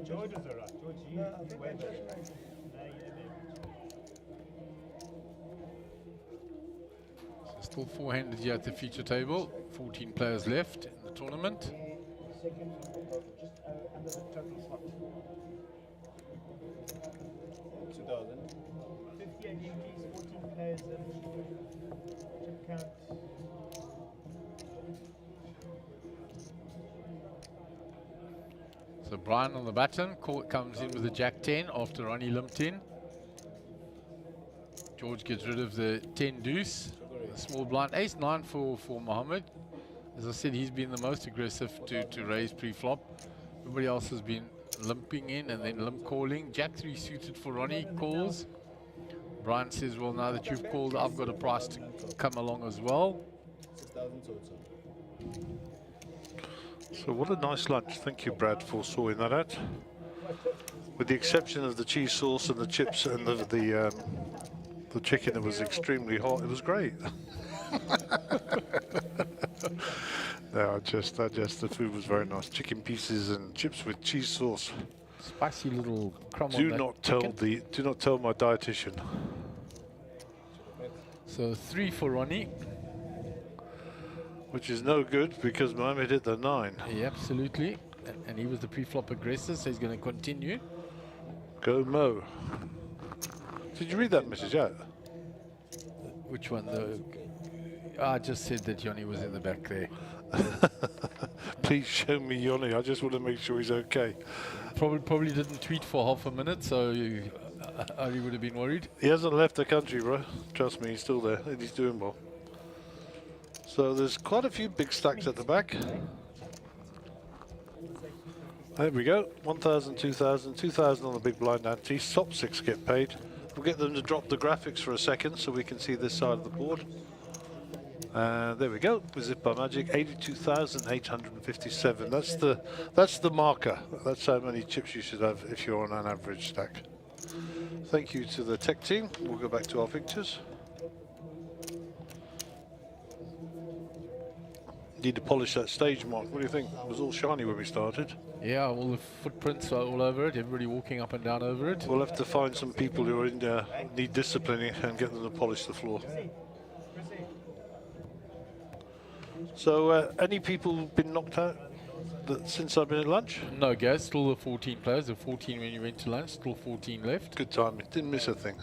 George is alright. George, you way better. So still 4-handed here at the feature table. 14 players left in the tournament. So Brian on the button comes in with a Jack-10 after Ronnie limped in. George gets rid of the 10 deuce, the small blind. Ace-9 for Mohammed. As I said, he's been the most aggressive to raise pre-flop. Everybody else has been limping in and then limp calling. Jack-3 suited for Ronnie, calls. Brian says, well, now that you've called, I've got a price to come along as well. So what a nice lunch. Thank you, Brad, for sorting that out. With the exception of the cheese sauce and the chips and the chicken, it was extremely hot. It was great. No, the food was very nice. Chicken pieces and chips with cheese sauce. Spicy little crumb Do on not that do not tell my dietitian. So 3 for Ronnie. Which is no good because Mohammed hit the 9. Yeah, absolutely. And he was the pre-flop aggressor, so he's going to continue. Go Mo. Did you read that message out? Which one? I just said that Yanni was in the back there. Please show me Yanni. I just want to make sure he's okay. Probably didn't tweet for half a minute, so I would have been worried. He hasn't left the country, bro. Trust me, he's still there and he's doing well. So there's quite a few big stacks at the back. There we go. 1,000, 2,000, 2,000 on the big blind ante. Top 6 get paid. We'll get them to drop the graphics for a second so we can see this side of the board. There we go. With Zip by Magic, 82,857. That's the marker. That's how many chips you should have if you're on an average stack. Thank you to the tech team. We'll go back to our pictures. Need to polish that stage, Mark. What do you think? It was all shiny when we started. Yeah, all the footprints are all over it. Everybody walking up and down over it. We'll have to find some people who are in there, need disciplining, and get them to polish the floor. So, any people been knocked out since I've been at lunch? No, guys. Still the 14 players. There were 14 when you went to lunch. Still 14 left. Good timing. Didn't miss a thing.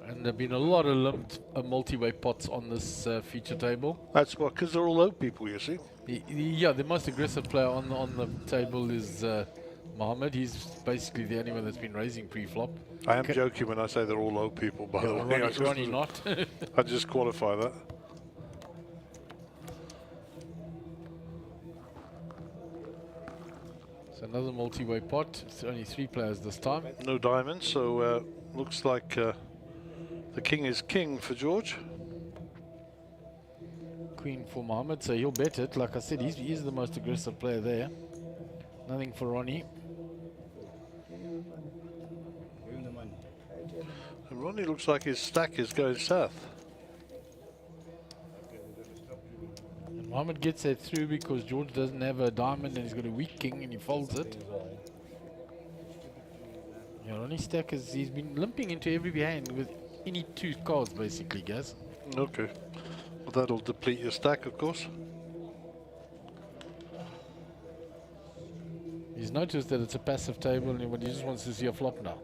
And there have been a lot of limped multi-way pots on this feature table. That's what, because they're all low people, you see. Yeah, the most aggressive player on the table is Mohammed. He's basically the only one that's been raising pre-flop. I am joking when I say they're all low people, by the way. Ronnie not. I just qualify that. So another multi-way pot. It's only 3 players this time. No diamonds, so looks like the king is king for George. Queen for Mohammed, so he'll bet it. Like I said, he's the most aggressive player there. Nothing for Ronnie. And Ronnie looks like his stack is going south. Mohammed gets that through because George doesn't have a diamond and he's got a weak king and he folds it. Yeah, Ronnie Stack he's been limping into every hand with any two cards basically, guys. Okay. Well, that'll deplete your stack, of course. He's noticed that it's a passive table and he just wants to see a flop now.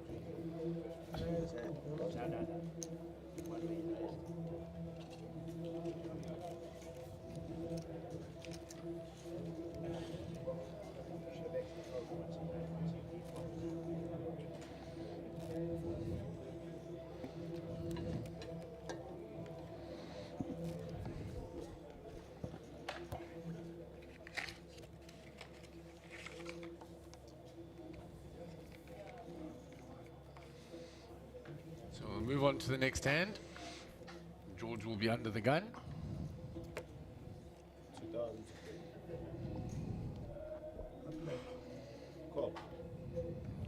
Move on to the next hand. George will be under the gun.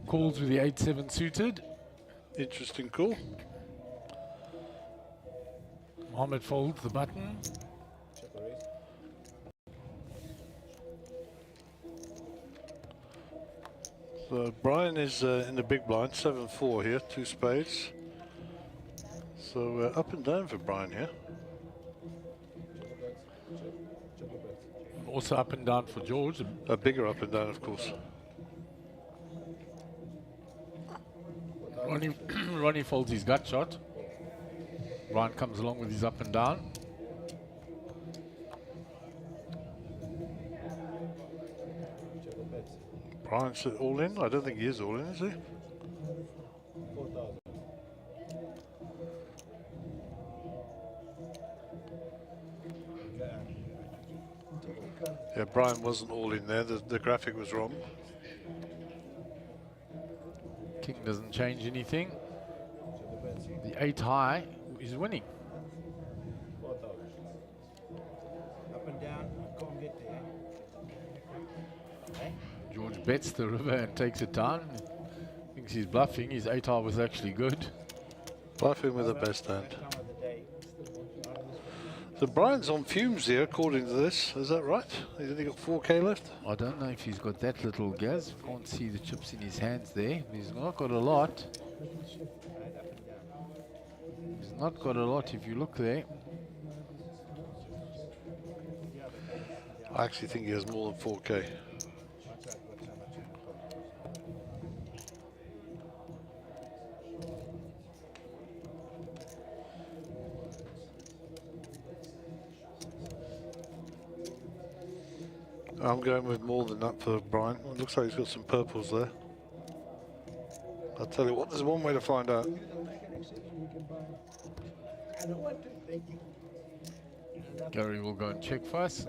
Calls with the 8-7 suited. Interesting call. Mohammed folds the button. So Brian is in the big blind, 7-4 here, 2 spades. So up and down for Brian here. Also up and down for George. A bigger up and down, of course. Ronnie folds his gut shot. Brian comes along with his up and down. Brian's all in? I don't think he is all in, is he? Yeah, Brian wasn't all in there. The graphic was wrong. King doesn't change anything. The 8 high is winning. Up and down, I can't get there. George bets the river and takes it down. Thinks he's bluffing. His 8 high was actually good. Bluffing with the best hand. So Brian's on fumes here, according to this. Is that right? He's only got 4K left? I don't know if he's got that little, Gaz. Can't see the chips in his hands there. He's not got a lot. He's not got a lot if you look there. I actually think he has more than 4K. I'm going with more than that for Brian. It looks like he's got some purples there. I'll tell you what, there's one way to find out. Gary will go and check for us.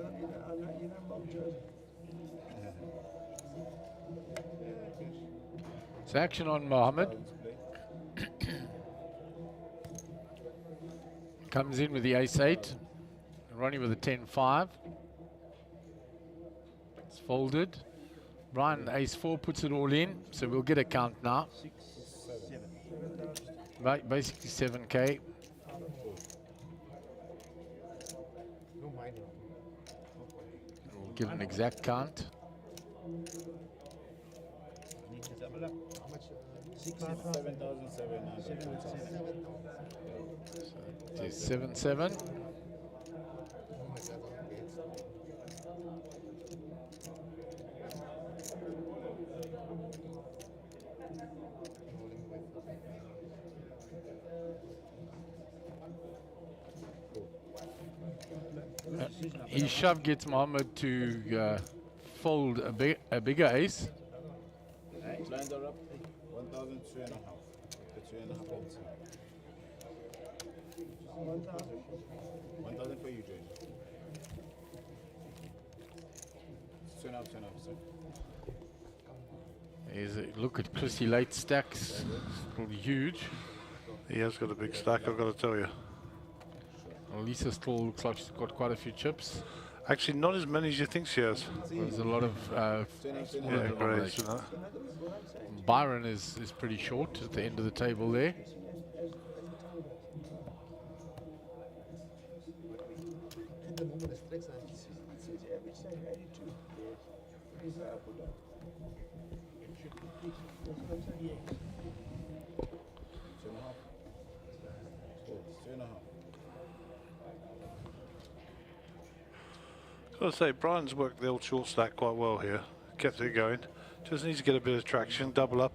So action on Mohammed. Comes in with the ace-8. Ronnie with a 10-5. It's folded. Brian, ace-4 puts it all in, so we'll get a count now. Basically 7K. We'll give an exact count. 7-7. His shove gets Mohammed to fold a bigger ace. Blinds are up 1,003.5. The 3.5 pence. 1,000 for you, Jane. 2.5, sir. Look at Chrissy late stacks. Probably huge. He has got a big stack, I've got to tell you. Well, Lisa still looks like she's got quite a few chips. Actually, not as many as you think she has. There's a lot of yeah, grades and that. Byron is pretty short at the end of the table there. Which side? 82. This is put up. This comes 38. 2.5. It's 2.5. I'll say Brian's worked the old short stack quite well here. Kept it going. Just needs to get a bit of traction. Double up.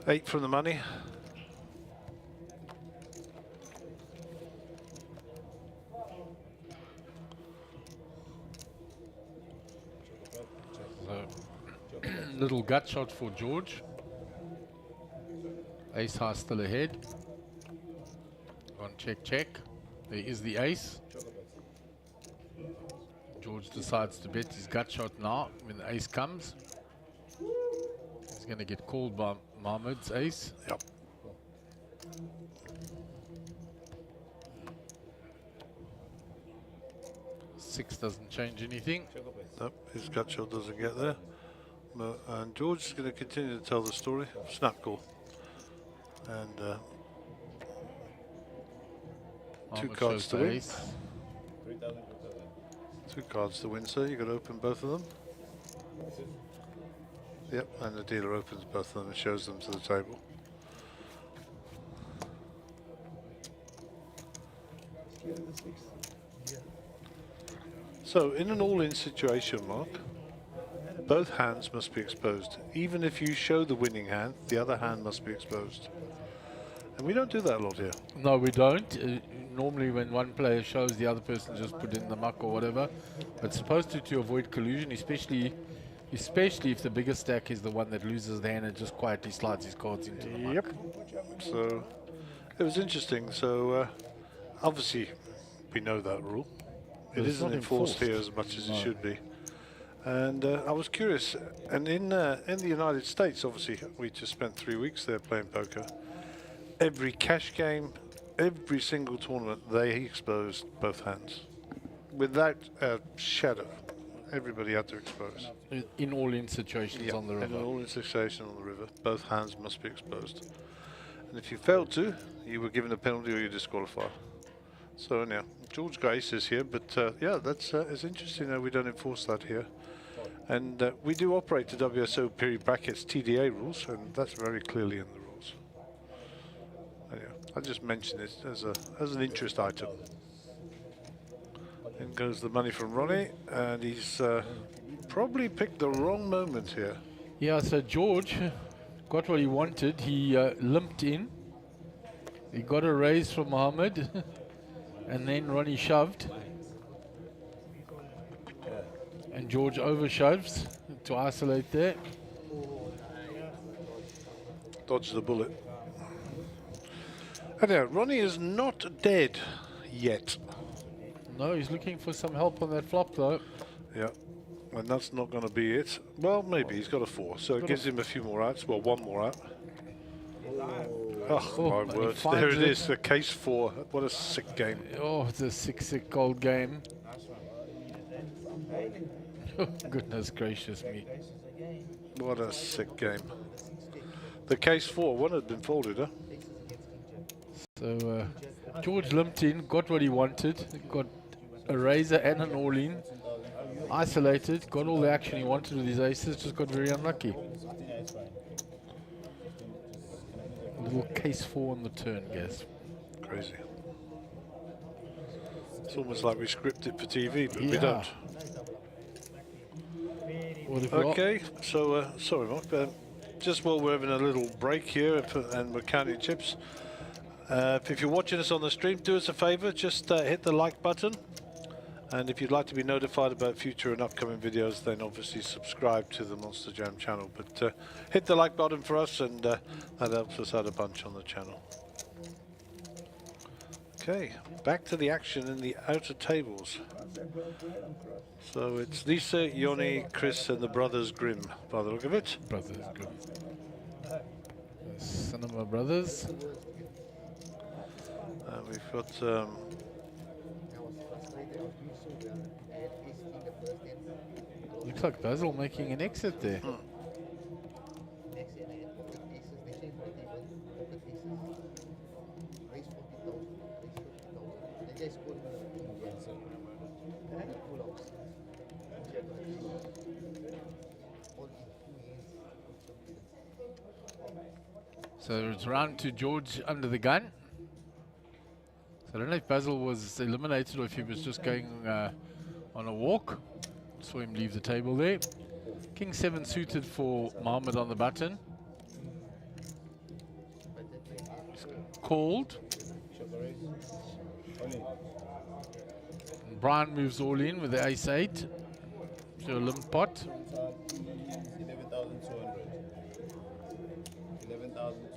8 from the money. Little gut shot for George. Ace high still ahead. On check, check. There is the ace. George decides to bet his gut shot now when the ace comes. He's going to get called by Mohammed's ace. Yep. Six doesn't change anything. Nope, his gut shot doesn't get there. And George is going to continue to tell the story. Snap call. And 2 Mohammed cards shows to the win. ace. 2 cards to win, sir. You've got to open both of them. Yep, and the dealer opens both of them and shows them to the table. So, in an all-in situation, Mark, both hands must be exposed. Even if you show the winning hand, the other hand must be exposed. And we don't do that a lot here. No, we don't. Normally when one player shows, the other person just put in the muck or whatever. It's supposed to avoid collusion, especially if the bigger stack is the one that loses the hand and just quietly slides his cards into the muck. Yep. So, it was interesting. So, obviously, we know that rule. It isn't enforced here as much as it should be. And I was curious, and in the United States, obviously, we just spent 3 weeks there playing poker. Every cash game, every single tournament, they exposed both hands. Without a shadow. Everybody had to expose. In all-in situations on the river. In an all-in situation on the river, both hands must be exposed. And if you failed to, you were given a penalty or you disqualified. So anyhow, George got aces here, but yeah, that's it's interesting that we don't enforce that here. And we do operate the WSO period brackets TDA rules, and that's very clearly in the rules. Anyhow, I just mentioned it as an interest item. In goes the money from Ronnie, and he's probably picked the wrong moment here. Yeah, so George got what he wanted. He limped in. He got a raise from Mohammed, and then Ronnie shoved. And George overshoves to isolate there. Dodged the bullet. Anyhow, Ronnie is not dead yet. No, he's looking for some help on that flop though. Yeah, and that's not going to be it. Well, maybe he's got a 4, so it gives him a few more outs. Well, 1 more out. Oh, my word. There it is, a case 4. What a sick game. Oh, it's a sick gold game. Oh, goodness gracious me. What a sick game. The case 4, one had been folded, huh? So George limped in, got what he wanted, got a razor and an all-in, isolated, got all the action he wanted with his aces, just got very unlucky. A little case 4 on the turn, guess. Crazy. It's almost like we script it for TV, but we Yeah. don't. What have we got? Okay, so sorry, Mark. Just while we're having a little break here and we're counting chips, if you're watching us on the stream, do us a favor, just hit the like button. And if you'd like to be notified about future and upcoming videos, then obviously subscribe to the Monster Jam channel. But hit the like button for us, and that helps us out a bunch on the channel. Okay, back to the action in the outer tables. So it's Lisa, Yoni, Chris, and the Brothers Grimm, by the look of it. Brothers Grimm. Cinema Brothers. And we've got looks like Basil making an exit there. So it's round to George under the gun. So I don't know if Basil was eliminated or if he was just going on a walk. Saw him leave the table there. King 7 suited for Mohammed on the button. He's called. And Brian moves all in with the ace 8 to a limp pot. 11,200. 11,200.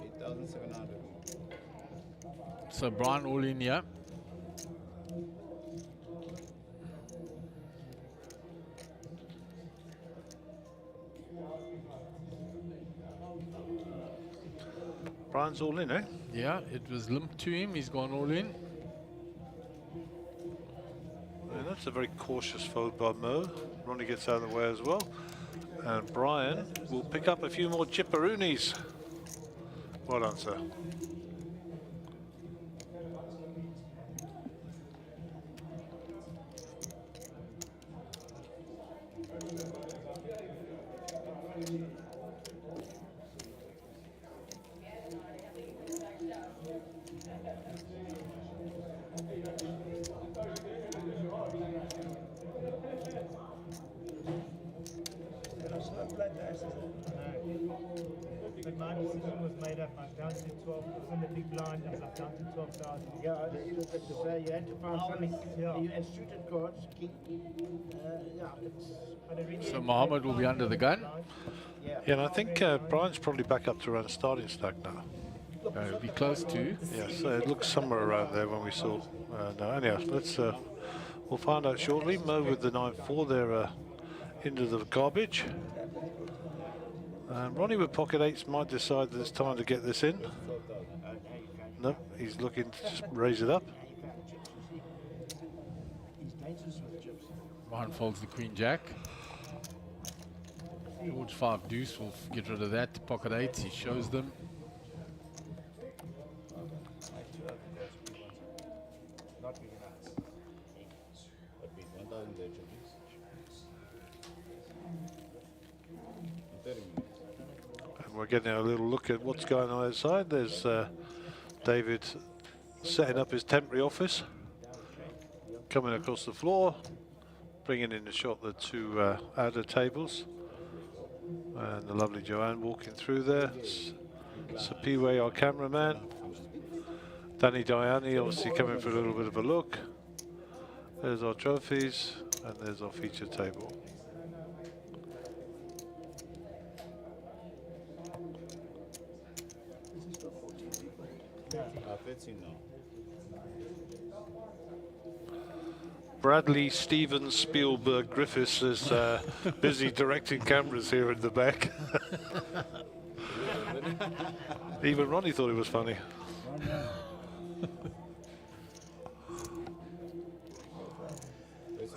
8,700. So Brian all in here. Brian's all in, eh? Yeah, it was limp to him. He's gone all in. Yeah, that's a very cautious fold by Mo. Ronnie gets out of the way as well. And Brian will pick up a few more chipperoonies. Well done, sir. But my decision was made up. I was down to 12. I was in the big blind. I was up down to 12,000. Yeah, you look at the fair. You had to find something. Yeah. You had suited cards, king. So Mohammed will be under the gun. Yeah, and I think Brian's probably back up to around starting stack now. It'll be close to. Yes, it looks somewhere around there when we saw. No, anyhow, let's. We'll find out shortly. Mo with the 9-4. They're into the garbage. Ronnie with pocket 8s might decide that it's time to get this in. No, he's looking to just raise it up. Brian folds the Queen Jack. George 5 deuce will get rid of that. Pocket 8s, he shows them. And we're getting a little look at what's going on outside. There's David setting up his temporary office, coming across the floor, bringing in the shot the two adder tables, and the lovely Joanne walking through there. Sapiwe, our cameraman. Danny Diani obviously coming for a little bit of a look. There's our trophies, and there's our feature table. Bradley Stevens Spielberg Griffiths is busy directing cameras here in the back. Even Ronnie thought it was funny.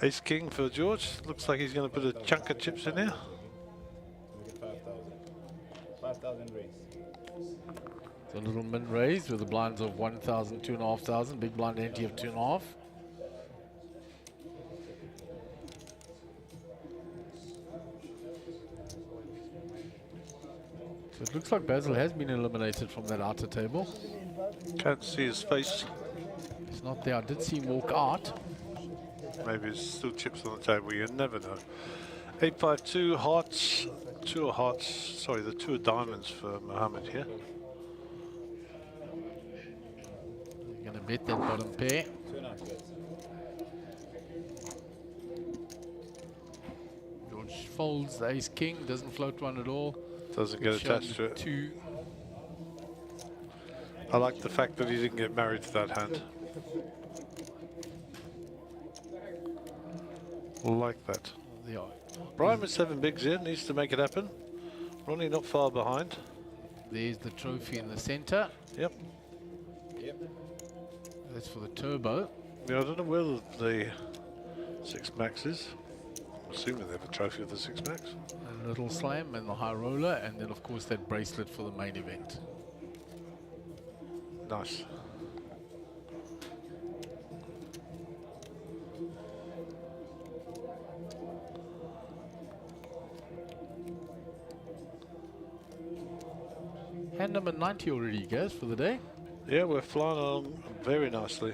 Ace King for George. Looks like he's going to put a chunk of chips in here. 5,000 raise. So a little min raise with the blinds of 1,000, 2,500. Big blind ante of 2.5. So it looks like Basil has been eliminated from that outer table. Can't see his face. He's not there. I did see him walk out. Maybe there's still chips on the table, you never know. 852 hearts, 2 of hearts, sorry, the 2 of diamonds for Mohammed here. You're going to bet that bottom pair. George folds the ace king, doesn't float one at all. Doesn't get attached to it. 2. I like the fact that he didn't get married to that hand. Like that. Yeah. Brian with 7 bigs in, needs to make it happen. Ronnie not far behind. There's the trophy in the center. Yep. That's for the turbo. Yeah, I don't know where the 6 max is. I'm assuming they have a trophy of the 6 max. A little slam and the high roller, and then of course that bracelet for the main event. Nice. Hand number 90 already, guys, for the day. Yeah, we're flying along very nicely.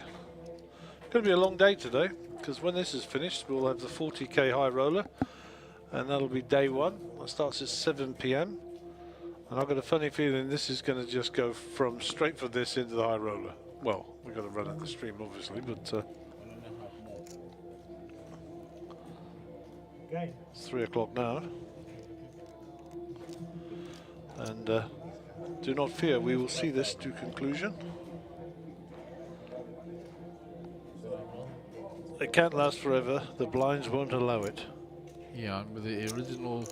Going to be a long day today, because when this is finished, we'll have the 40k high roller, and that'll be day one. That starts at 7 p.m. And I've got a funny feeling this is going to just go from straight from this into the high roller. Well, we've got to run at the stream, obviously, but it's 3 o'clock now. And do not fear, we will see this to conclusion. It can't last forever. The blinds won't allow it. Yeah, and with the original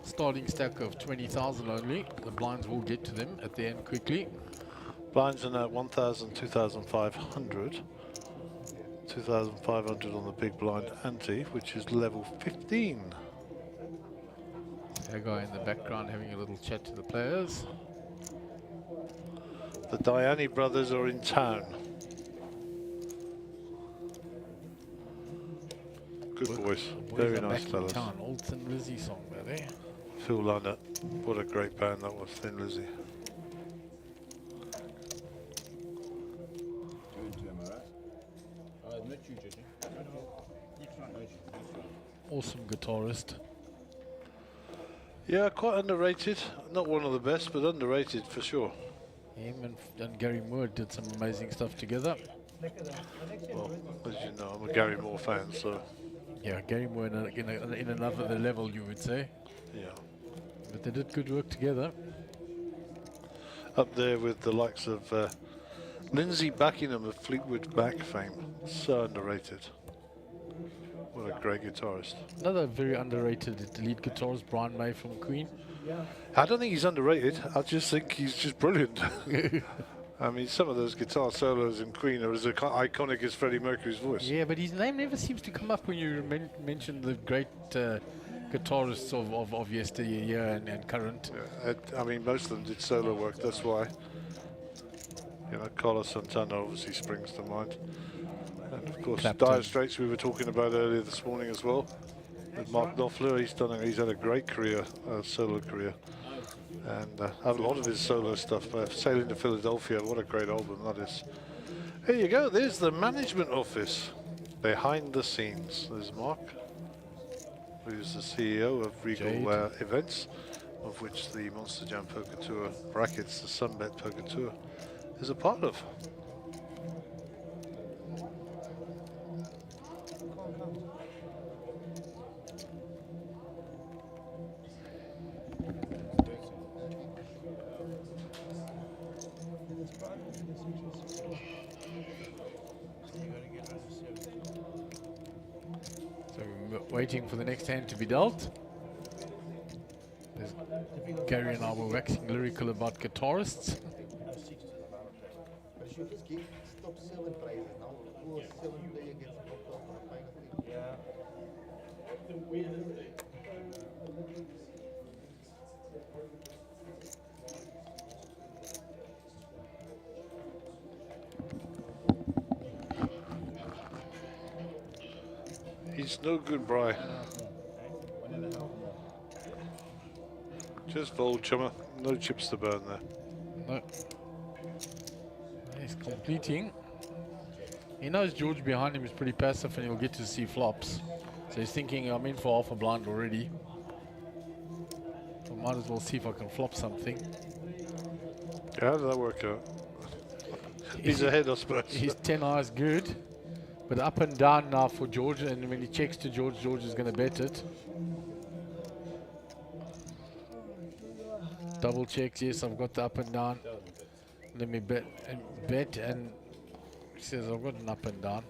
starting stack of 20,000 only, the blinds will get to them at the end quickly. Blinds are now 1,000, 2,500. 2,500 on the big blind ante, which is level 15. That guy in the background having a little chat to the players. The Diani brothers are in town. Good boys, very nice fellas. Town, old Thin Lizzy song there, eh? Phil Lynott, what a great band that was, Thin Lizzy. Awesome guitarist. Yeah, quite underrated. Not one of the best, but underrated for sure. Him and Gary Moore did some amazing stuff together. Well, as you know, I'm a Gary Moore fan, so... Yeah, Gary Moore in another level, you would say. Yeah. But they did good work together. Up there with the likes of Lindsay Buckingham of Fleetwood Mac fame. So underrated. What a great guitarist. Another very underrated lead guitarist, Brian May from Queen. I don't think he's underrated. I just think he's just brilliant. I mean, some of those guitar solos in Queen are as iconic as Freddie Mercury's voice. Yeah, but his name never seems to come up when you mention the great guitarists of yesteryear and current. Yeah, I mean, most of them did solo work, that's why. You know, Carlos Santana obviously springs to mind. And of course, Clapton. Dire Straits we were talking about earlier this morning as well. With Mark Knopfler, he's had a great career, solo career. And a lot of his solo stuff, Sailing to Philadelphia, what a great album that is. There you go, there's the management office, behind the scenes. There's Mark, who's the CEO of Regal Events, of which the Monster Jam Poker Tour, brackets the Sunbet Poker Tour, is a part of. So we're waiting for the next hand to be dealt. There's Gary and I were waxing lyrical about guitarists. He's no good, Bry. Just fold, chummer. No chips to burn there. No. He's completing. He knows George behind him is pretty passive and he'll get to see flops. So he's thinking, I'm in for half a blind already. So might as well see if I can flop something. How did that work out? He's ahead, I suppose. His 10 eyes good. But up and down now for George, and when he checks to George, George is going to bet it. Double checks, yes, I've got the up and down. Let me bet, and he says, I've got an up and down.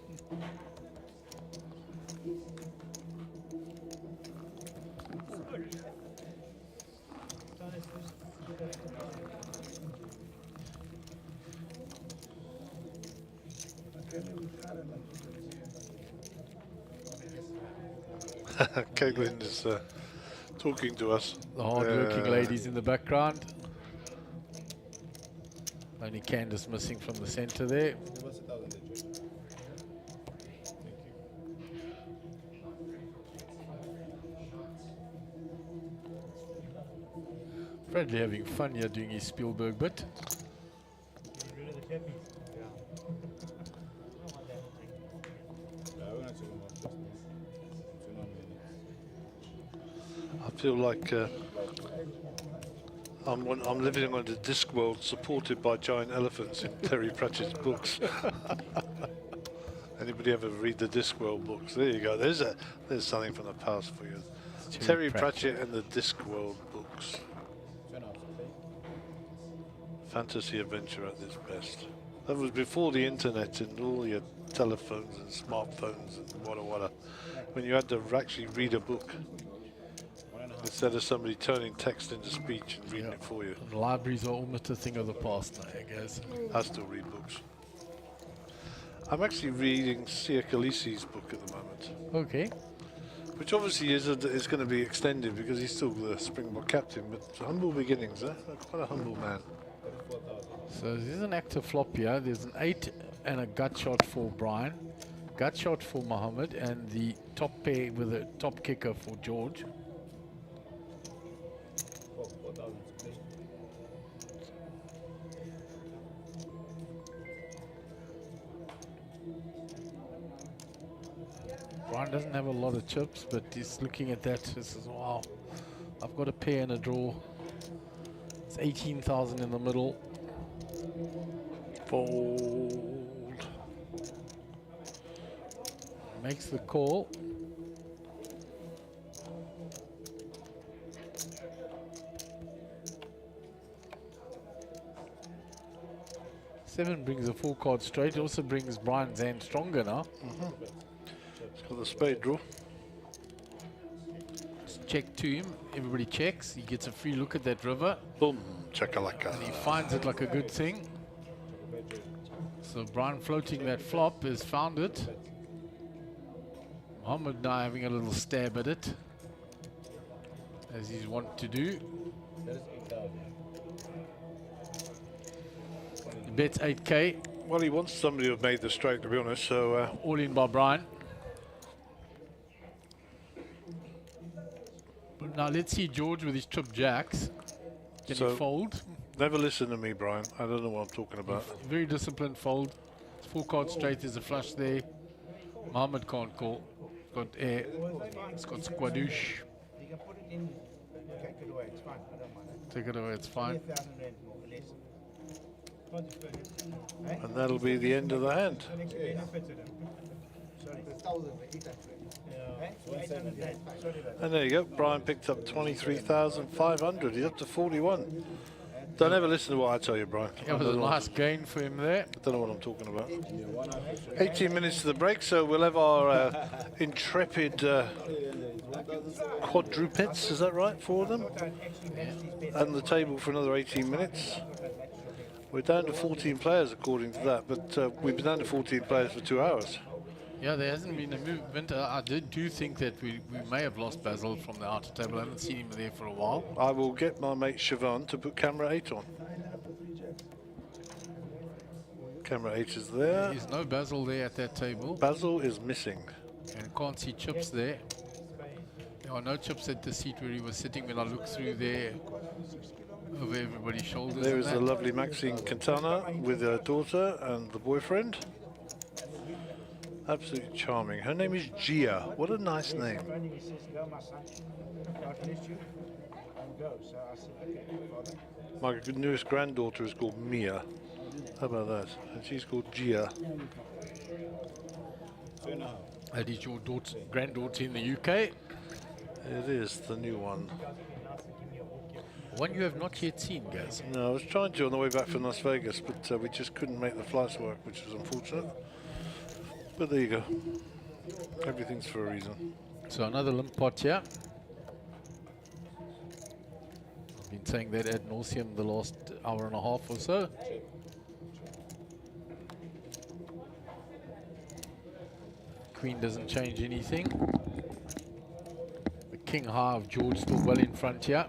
Caitlin is talking to us. The hard-working ladies in the background. Only Candace missing from the center there. Bradley having fun here doing his Spielberg bit. Getting rid of the chappies. I feel like I'm living on the disc world supported by giant elephants in Terry Pratchett's books. Anybody ever read the Discworld books? There you go. There's something from the past for you. Terry Pratchett and the Discworld books. Fantasy adventure at its best. That was before the internet and all your telephones and smartphones and whatever. When you had to actually read a book instead of somebody turning text into speech and reading it for you. And libraries are almost a thing of the past now, I guess. I still read books. I'm actually reading Sia Khaleesi's book at the moment. Okay. Which obviously is going to be extended because he's still the Springbok captain, but humble beginnings, eh? Quite a humble man. So this is an active flop here. There's an 8 and a gut shot for Brian, gut shot for Mohammed, and the top pair with a top kicker for George. Brian doesn't have a lot of chips, but he's looking at that. He says, wow, I've got a pair and a draw. It's 18,000 in the middle. Fold. Makes the call. Seven brings a full card straight. It also brings Brian's hand stronger now. He's got the spade draw. Just check to him. Everybody checks. He gets a free look at that river. Boom. Chakalaka. And he finds it like a good thing. So Brian floating that flop has found it. Mohammed now having a little stab at it, as he's wont to do. He bets 8k. Well, he wants somebody who made the straight, to be honest, so... all in by Brian. But now let's see George with his trip jacks. Can he fold? Never listen to me, Brian. I don't know what I'm talking about. Very disciplined fold. It's full card straight. There's a flush there. Mohammed can't call. It's got air. It's got squadoosh. You can put it in, take it away, it's fine, I don't mind it. Take it away, it's fine. 10,000 rand more, less. And that'll be the end of the hand. Sorry, it's 1,800. And there you go. Brian picked up 23,500. He's up to 41. Don't ever listen to what I tell you, Brian. That was a nice gain for him there. I don't know what I'm talking about. 18 minutes to the break, so we'll have our intrepid quadrupeds, is that right, for them? And the table for another 18 minutes. We're down to 14 players according to that, but we've been down to 14 players for 2 hours. Yeah, there hasn't been a movement. I do think that we may have lost Basil from the outer table. I haven't seen him there for a while. I will get my mate Siobhan to put camera 8 on. Camera 8 is there. There is no Basil there at that table. Basil is missing. And can't see chips there. There are no chips at the seat where he was sitting when I look through there over everybody's shoulders. There is the lovely Maxine Quintana with her daughter and the boyfriend. Absolutely charming. Her name is Gia. What a nice name. My newest granddaughter is called Mia. How about that? And she's called Gia. That is your granddaughter in the UK? It is the new one. One you have not yet seen, guys. No, I was trying to on the way back from Las Vegas, but we just couldn't make the flights work, which was unfortunate. But there you go. Everything's for a reason. So another limp pot here. I've been saying that ad nauseum the last hour and a half or so. Queen doesn't change anything. The king high of George still well in front here.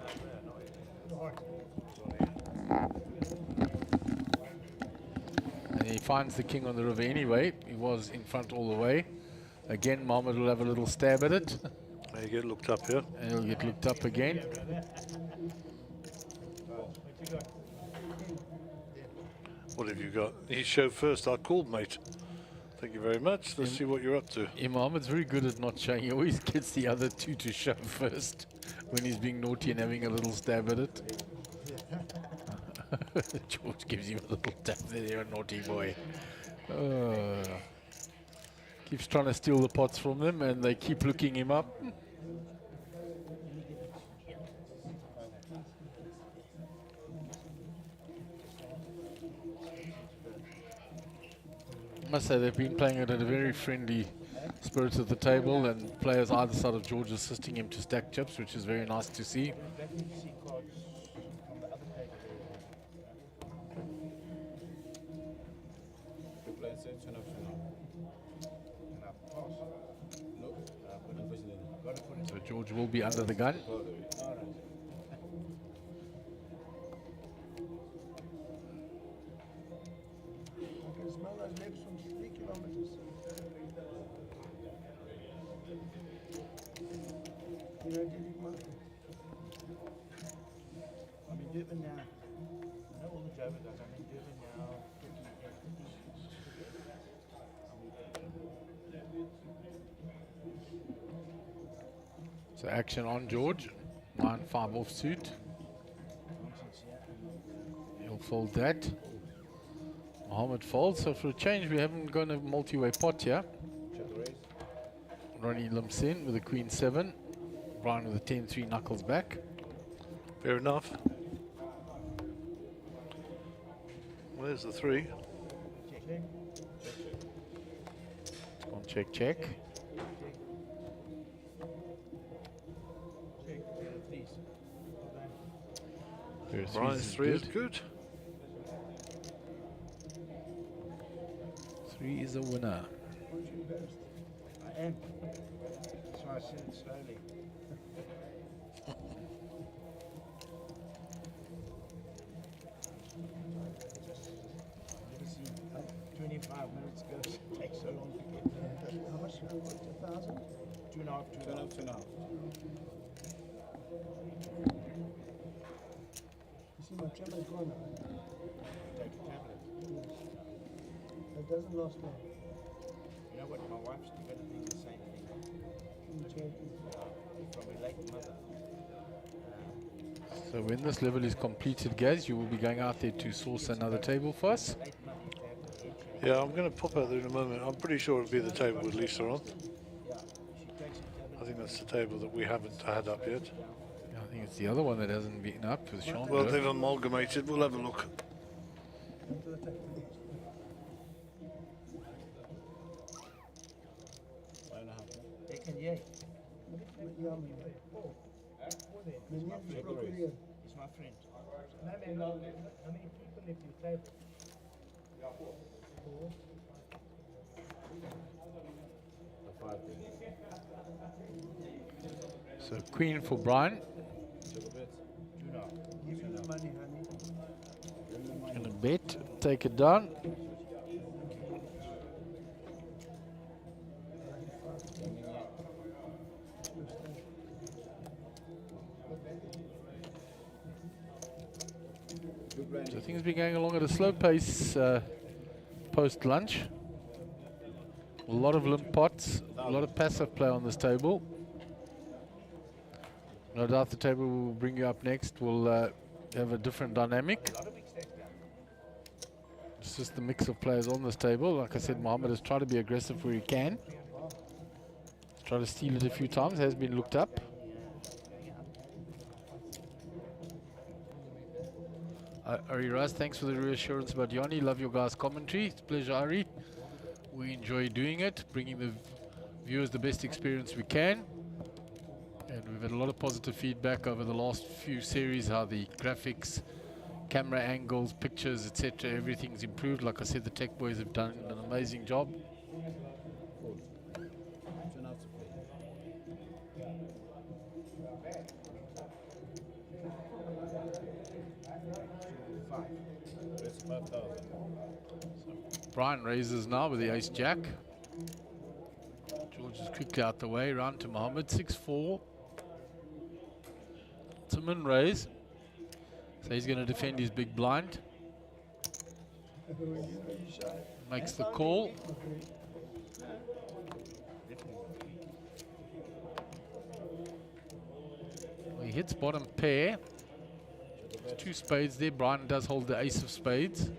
And he finds the king on the river anyway. He was in front all the way. Again, Mohammed will have a little stab at it. There you get looked up here. And he'll get looked up again. What have you got? You showed first. I called, mate. Thank you very much. Let's see what you're up to. Mohammed's very good at not showing. He always gets the other two to show first when he's being naughty and having a little stab at it. George gives him a little tap there. You're a naughty boy. Keeps trying to steal the pots from them, and they keep looking him up. I must say they've been playing it at a very friendly spirit at the table, and players either side of George assisting him to stack chips, which is very nice to see. So George will be under the gun. I can smell those lips from 3 kilometers. You know, did it, Mark? I'm in Durban now. I know all the Joburg guys. I'm in Durban now. So action on George. 9-5 offsuit. He'll fold that. Mohammed folds. So for a change, we haven't gone a multi-way pot here. Ronnie limps in with a queen 7. Brian with a 10-3 knuckles back. Fair enough. Where's the 3? On check, check. Brian's 3 is good. 3 is a winner. I am. That's why I said it slowly. Never seen 25 minutes go. It takes so long to get there. How much? 1,000? 2.5. 2.5. You see my tablet gone now? Take a tablet. Yes. It doesn't last long. You know what? My wife's developing the same thing. From a late mother. So when this level is completed, Gaz, you will be going out there to source another table for us. Yeah, I'm going to pop out there in a moment. I'm pretty sure it'll be the table with Lisa on. I think that's the table that we haven't had up yet. Yeah, I think it's the other one that hasn't been up with Sean. Well, they've amalgamated. We'll have a look. He's my friend. How many people if you table? 4. So queen for Brian. Give him the money, honey. Gonna bet, take it down. So things been going along at a slow pace post lunch. A lot of limp pots, a lot of passive play on this table. No doubt the table will bring you up next. We'll have a different dynamic. It's just the mix of players on this table. Like I said, Mohammed has tried to be aggressive where he can. He's tried to steal it a few times, has been looked up. Ari Raz, thanks for the reassurance about Yanni. Love your guys' commentary. It's a pleasure, Ari. We enjoy doing it, bringing the viewers the best experience we can. And we've had a lot of positive feedback over the last few series, how the graphics, camera angles, pictures, etc., everything's improved. Like I said, the tech boys have done an amazing job. Brian raises now with the ace-jack. George is quickly out the way, round to Mohammed, 6-4. It's a min raise. So he's going to defend his big blind. Makes the call. Well, he hits bottom pair. There's 2 spades there. Brian does hold the ace of spades.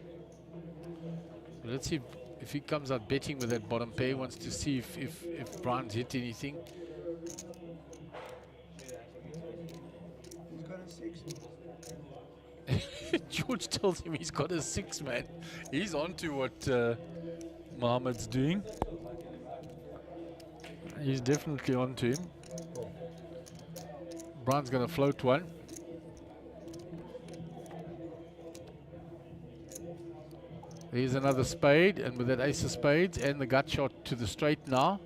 But let's see if he comes out betting with that bottom pair. He wants to see if Brian's hit anything. He's got a 6. George tells him he's got a 6, man. He's on to what Mohammed's doing. He's definitely on to him. Brian's going to float one. Here's another spade, and with that ace of spades and the gut shot to the straight now,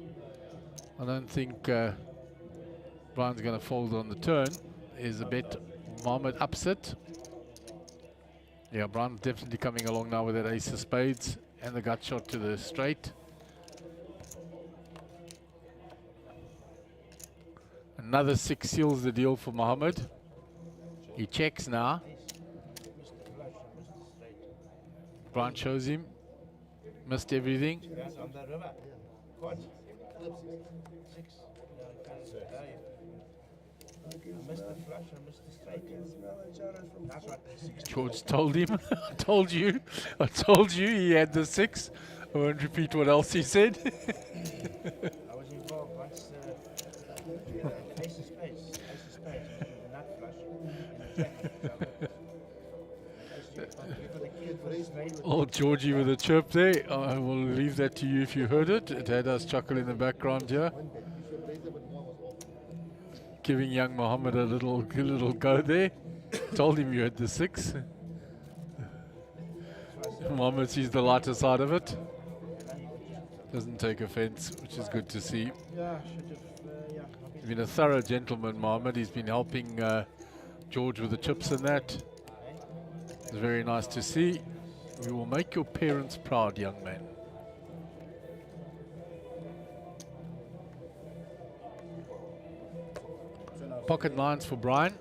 I don't think Brian's going to fold on the turn. Here's a bet. Mohammed ups it. Yeah, Brian's definitely coming along now with that ace of spades and the gut shot to the straight. Another 6 seals the deal for Mohammed. He checks now. Brian shows him. Missed everything. On the river. Quad. 6. I missed the flush, I missed the straight. That's what. George told him. I told you he had the 6. I won't repeat what else he said. I was involved once. Ace of spades, the nut flush. Oh, Georgie with a chirp there. I will leave that to you if you heard it. It had us chuckle in the background here. Giving young Mohammed a little go there. Told him you had the 6. Mohammed sees the lighter side of it. Doesn't take offense, which is good to see. He's been a thorough gentleman, Mohammed. He's been helping George with the chips and that. It's very nice to see. We will make your parents proud, young man. Pocket 9s for Brian.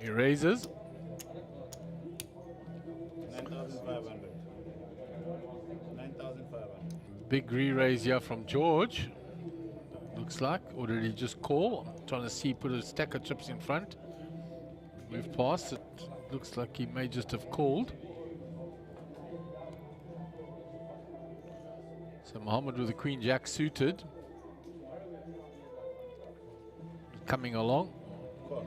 He raises. 9,500. 9,500. Big re-raise here from George. Looks like. Or did he just call? I'm trying to see, put a stack of chips in front. We've passed. It looks like he may just have called. So Mohammed with the Queen Jack suited. Coming along. Call.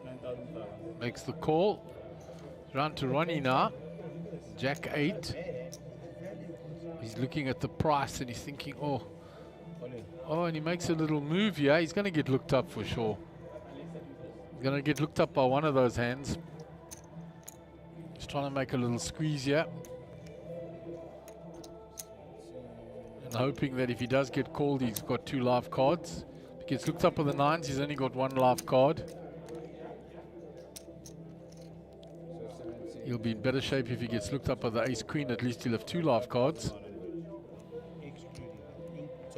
9,500. Makes the call. Round to Ronnie now. Jack 8. He's looking at the price and he's thinking, oh, and he makes a little move here. He's going to get looked up for sure. He's going to get looked up by one of those hands. He's trying to make a little squeeze here. And hoping that if he does get called, he's got 2 live cards. If he gets looked up with the 9s, he's only got 1 live card. He'll be in better shape if he gets looked up by the ace queen. At least he'll have 2 live cards.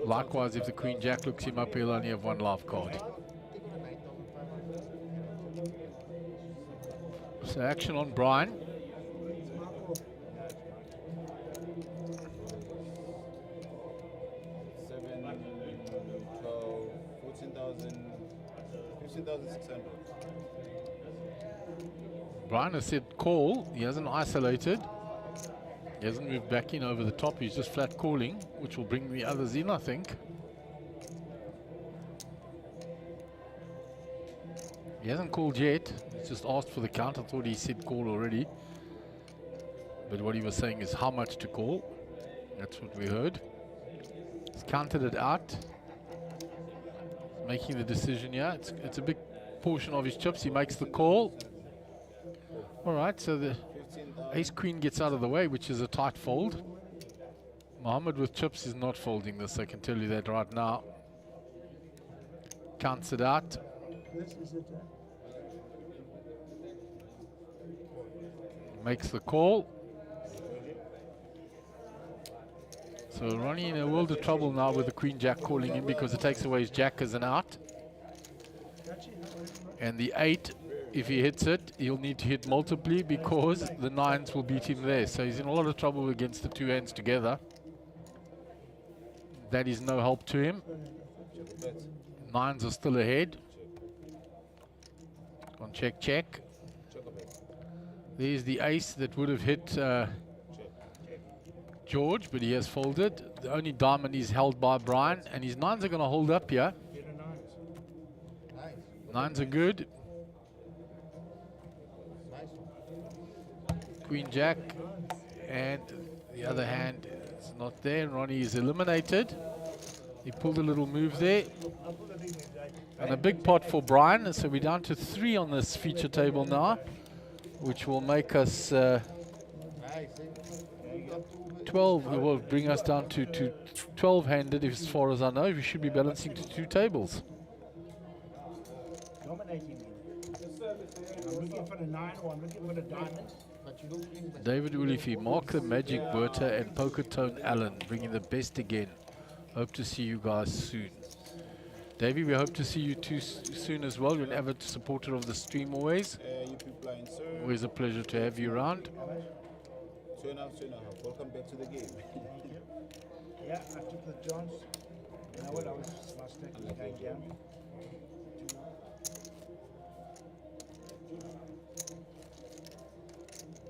Likewise, if the queen jack looks him up, he'll only have 1 live card. So action on Brian. Brian has said call. He hasn't isolated. He hasn't moved back in over the top. He's just flat calling, which will bring the others in, I think. He hasn't called yet. He's just asked for the count. I thought he said call already. But what he was saying is how much to call. That's what we heard. He's counted it out. Making the decision here. It's a big portion of his chips. He makes the call. All right, so the ace queen gets out of the way, which is a tight fold. Mohammed with chips is not folding this, I can tell you that right now. Counts it out. makes the call. So Ronnie in a world of trouble now with the Queen Jack calling in because it takes away his Jack as an out. And the 8, if he hits it, he'll need to hit multiply because the 9s will beat him there. So he's in a lot of trouble against the 2 hands together. That is no help to him. 9s are still ahead. On check, check. There's the ace that would have hit George, but he has folded. The only diamond is held by Brian, and his 9s are going to hold up here. 9s are good. Queen Jack, and the other hand is not there. Ronnie is eliminated. He pulled a little move there. And a big pot for Brian, so we're down to 3 on this feature table now, which will make us 12. It will bring us down to 12-handed as far as I know. We should be balancing to 2 tables. Dominating. I'm looking for the 9 or I'm looking for the diamond. David Ulifi, Mark the Magic Berta, and Poker Tone Allen bringing the best again. Hope to see you guys soon. Davey, we hope to see you too soon as well. You're an avid supporter of the stream always. Always a pleasure to have you around. Welcome back to the game. Yeah, I took the chance. You know what, I was mistaken going down.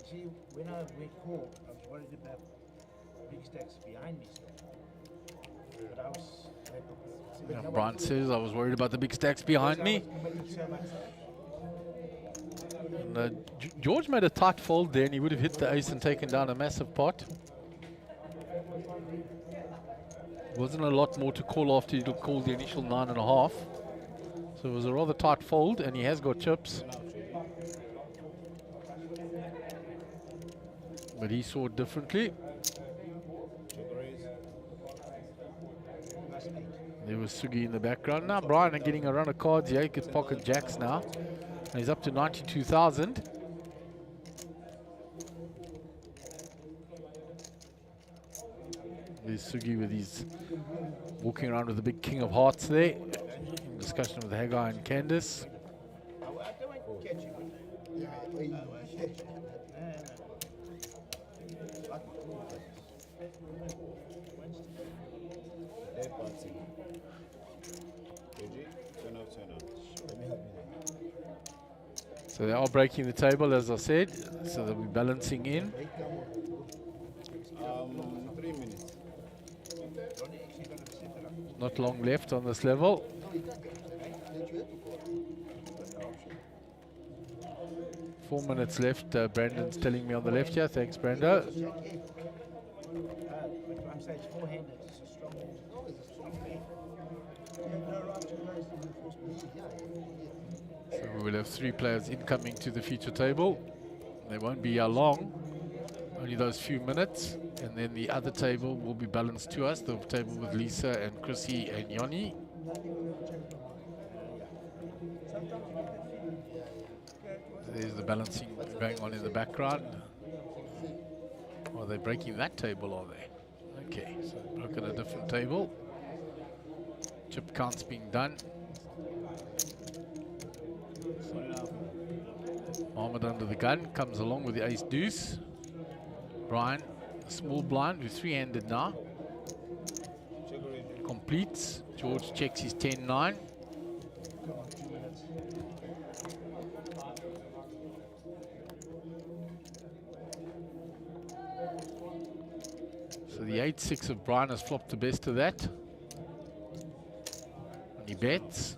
See, when I went call, I was worried about big stacks behind me still. But I was... Yeah, Brian says, I was worried about the big stacks behind me. And, George made a tight fold there, and he would have hit the ace and taken down a massive pot. Wasn't a lot more to call after he called the initial 9.5. So it was a rather tight fold, and he has got chips. But he saw it differently. There was Sugi in the background. Now Brian are getting a run of cards here. He could pocket jacks now. And he's up to 92,000. There's Sugi with his walking around with the big king of hearts there. In discussion with Haggai and Candice. So they are breaking the table, as I said, so they'll be balancing in. 3 minutes. Not long left on this level. Four minutes left. Brandon's telling me on the left here. Thanks, Brando. So we will have 3 players incoming to the feature table. They won't be here long, only those few minutes, and then the other table will be balanced to us, the table with Lisa and Chrissy and Yoni. There's the balancing going on in the background. Are they breaking that table, are they? Okay, so broken a different table. Chip counts being done. Mohammed under the gun comes along with the ace deuce. Brian, a small blind with 3-handed now. Completes. George checks his 10-9. So the 8-6 of Brian has flopped the best of that. And he bets.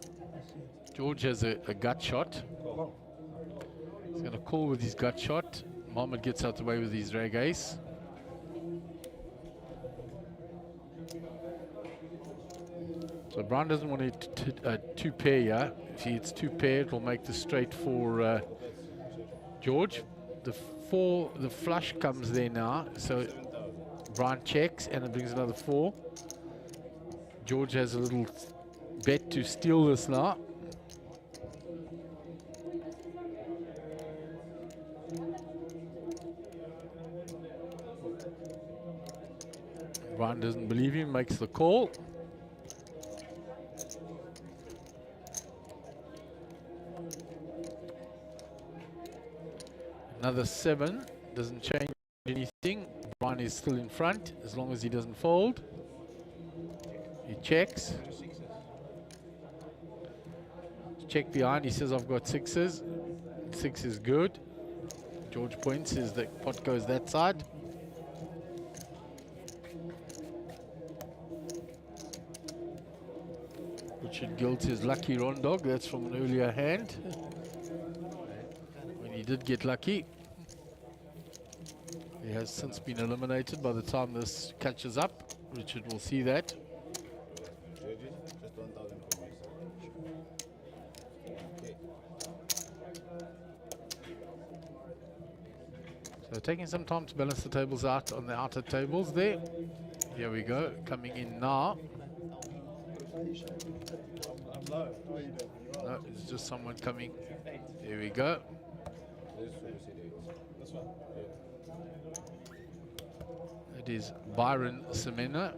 George has a gut shot. He's going to call with his gut shot. Mohammed gets out the way with his rag ace. So Brian doesn't want to 2-pair here. If he hits 2-pair, it will make the straight for George. The flush comes there now. So Brian checks and it brings another 4. George has a little bet to steal this now. Brian doesn't believe him, makes the call. Another 7, doesn't change anything. Brian is still in front as long as he doesn't fold. He checks. Check behind, he says I've got 6s. 6 is good. George points says the pot goes that side. Richard Gilt says lucky Rondog, that's from an earlier hand. When he did get lucky. He has since been eliminated by the time this catches up. Richard will see that. So taking some time to balance the tables out on the outer tables there. Here we go, coming in now. No, it's just someone coming. There we go. It is Byron Semina.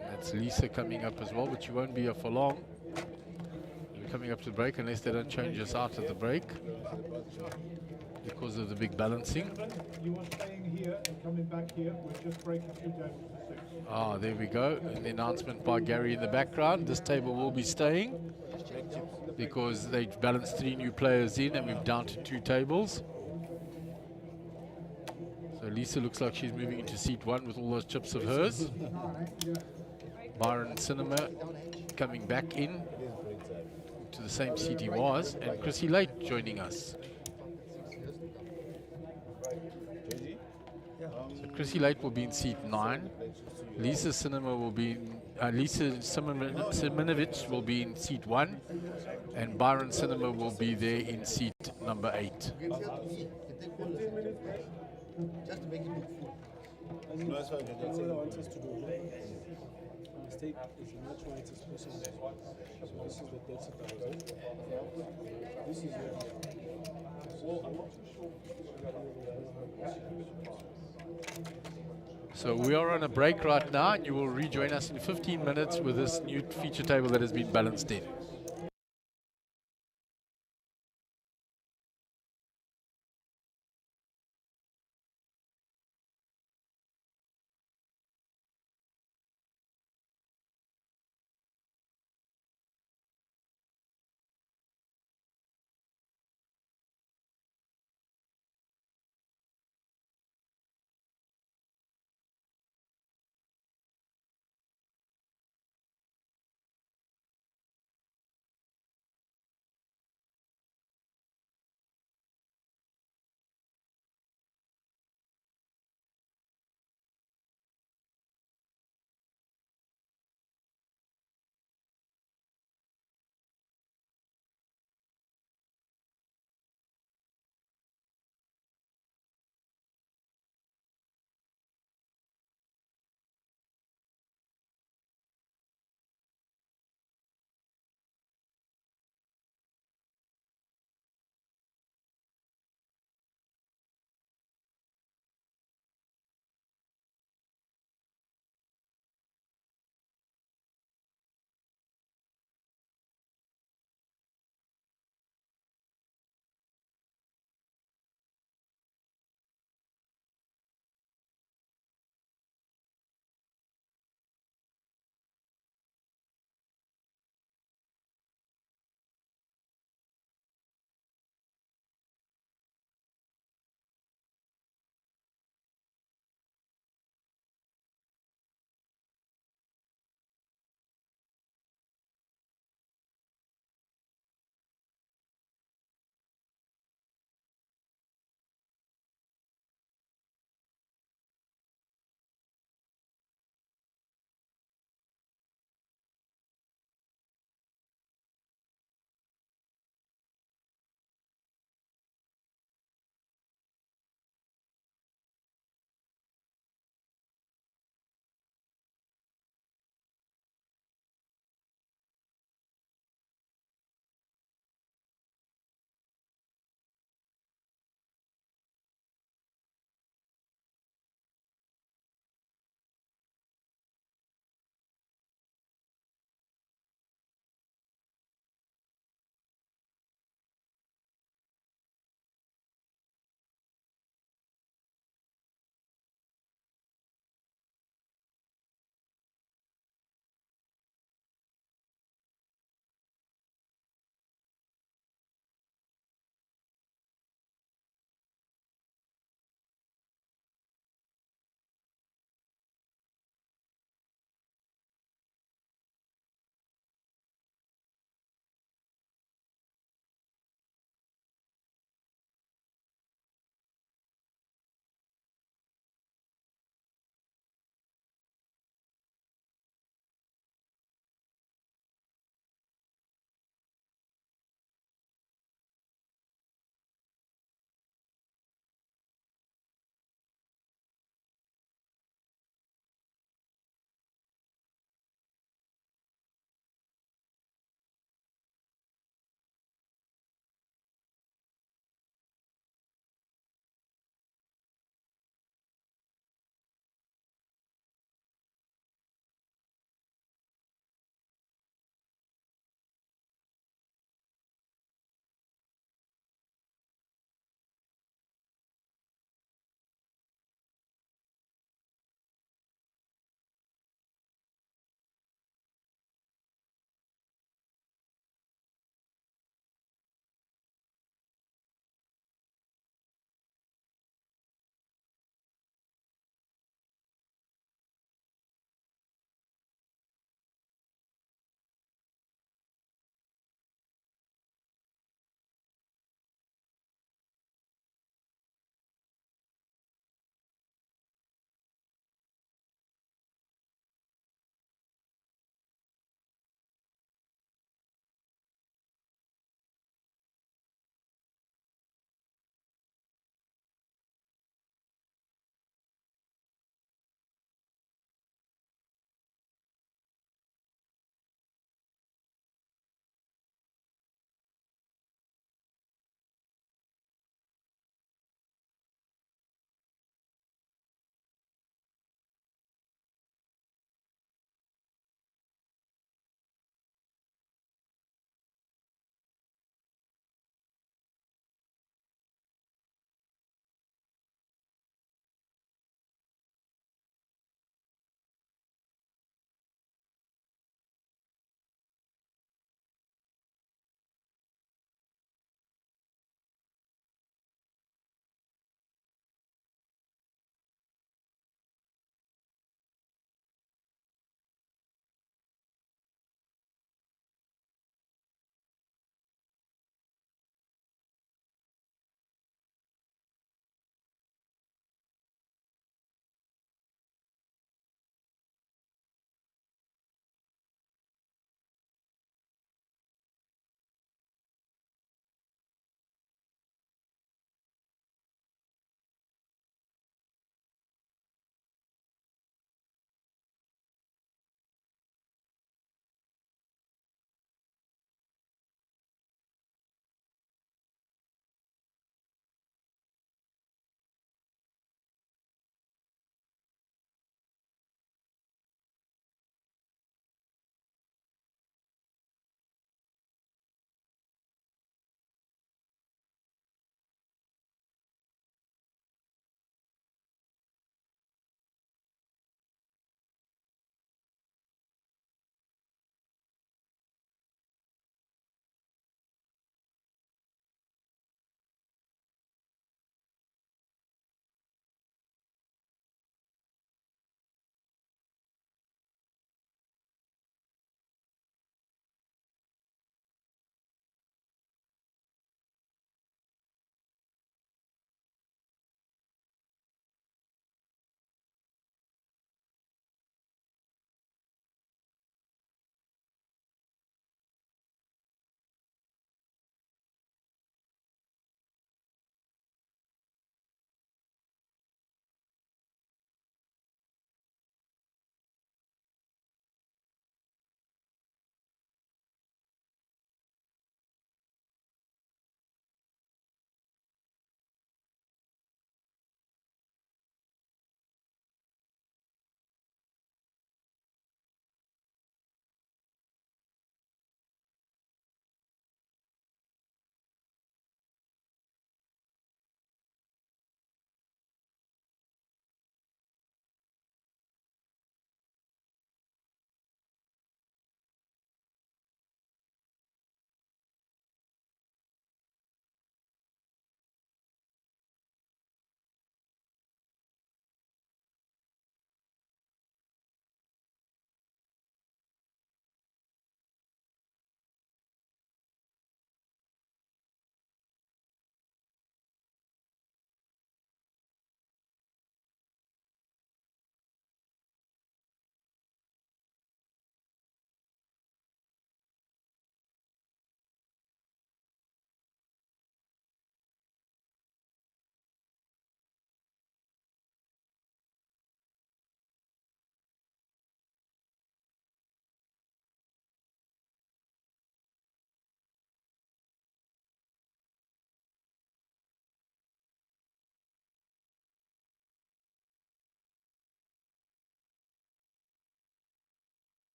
That's Lisa coming up as well, but you won't be here for long. You're coming up to the break unless they don't change us out at the break because of the big balancing. You are staying here and coming back here. We're just breaking 2 tables to 6. Ah, there we go. And the announcement by Gary in the background. This table will be staying because they've balanced 3 new players in and we're down to 2 tables. So Lisa looks like she's moving into seat 1 with all those chips of hers. Byron Cinema coming back in to the same seat he was, and Chrissy Late joining us. So Chrissy Late will be in seat 9. Lisa Cinema will be in, Lisa Simonovic will be in seat 1, and Byron Cinema will be there in seat number 8. Just to make it look full. No, that's what I want us to do. Mistake is much right as possible. So this is the 30,000. This is So we are on a break right now, and you will rejoin us in 15 minutes with this new feature table that has been balanced in.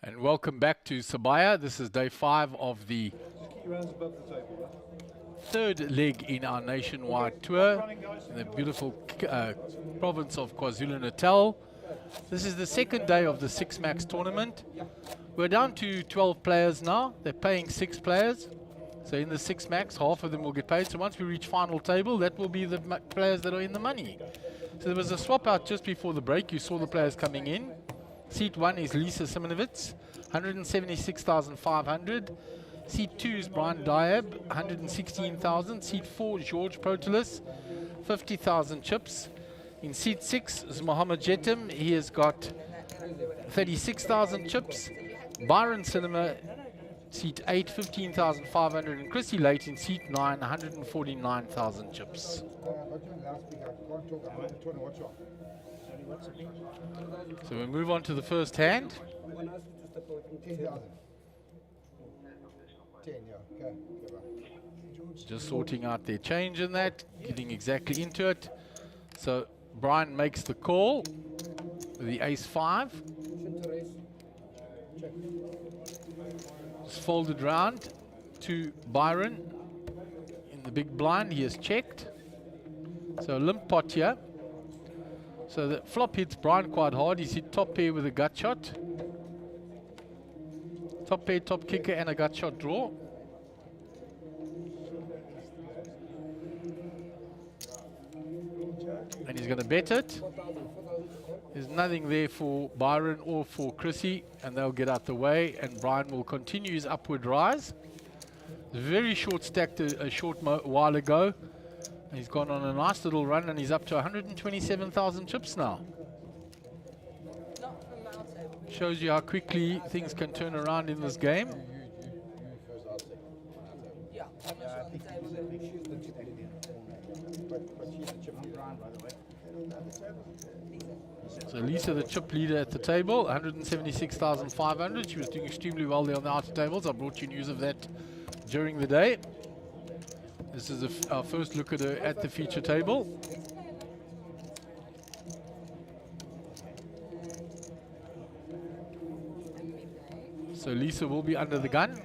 And welcome back to Sabaya. This is day 5 of the third leg in our nationwide tour in the beautiful province of KwaZulu-Natal. This is the second day of the 6 Max tournament. We're down to 12 players now. They're paying 6 players. So in the 6 Max, half of them will get paid. So once we reach final table, that will be the players that are in the money. So there was a swap out just before the break. You saw the players coming in. Seat 1 is Lisa Simonovitz, 176,500. Seat 2 is Brian Diab, 116,000. Seat 4, George Protelis, 50,000 chips. In seat 6 is Mohammed Jetim. He has got 36,000 chips. Byron Cinema, seat 8, 15,500. And Chrissy Late in seat 9, 149,000 chips. So we move on to the first hand. Just sorting out their change in that, getting exactly into it. So Brian makes the call with the ace 5. It's folded round to Byron in the big blind. He has checked. So limp pot here. So the flop hits Brian quite hard. He's hit top pair with a gut shot. Top pair, top kicker, and a gut shot draw. And he's going to bet it. There's nothing there for Byron or for Chrissy, and they'll get out the way, and Brian will continue his upward rise. Very short stacked a short while ago. He's gone on a nice little run, and he's up to 127,000 chips now. Shows you how quickly things can turn around in this game. So Lisa, the chip leader at the table, 176,500. She was doing extremely well there on the outer tables. I brought you news of that during the day. This is our first look at her at the feature table. So Lisa will be under the gun.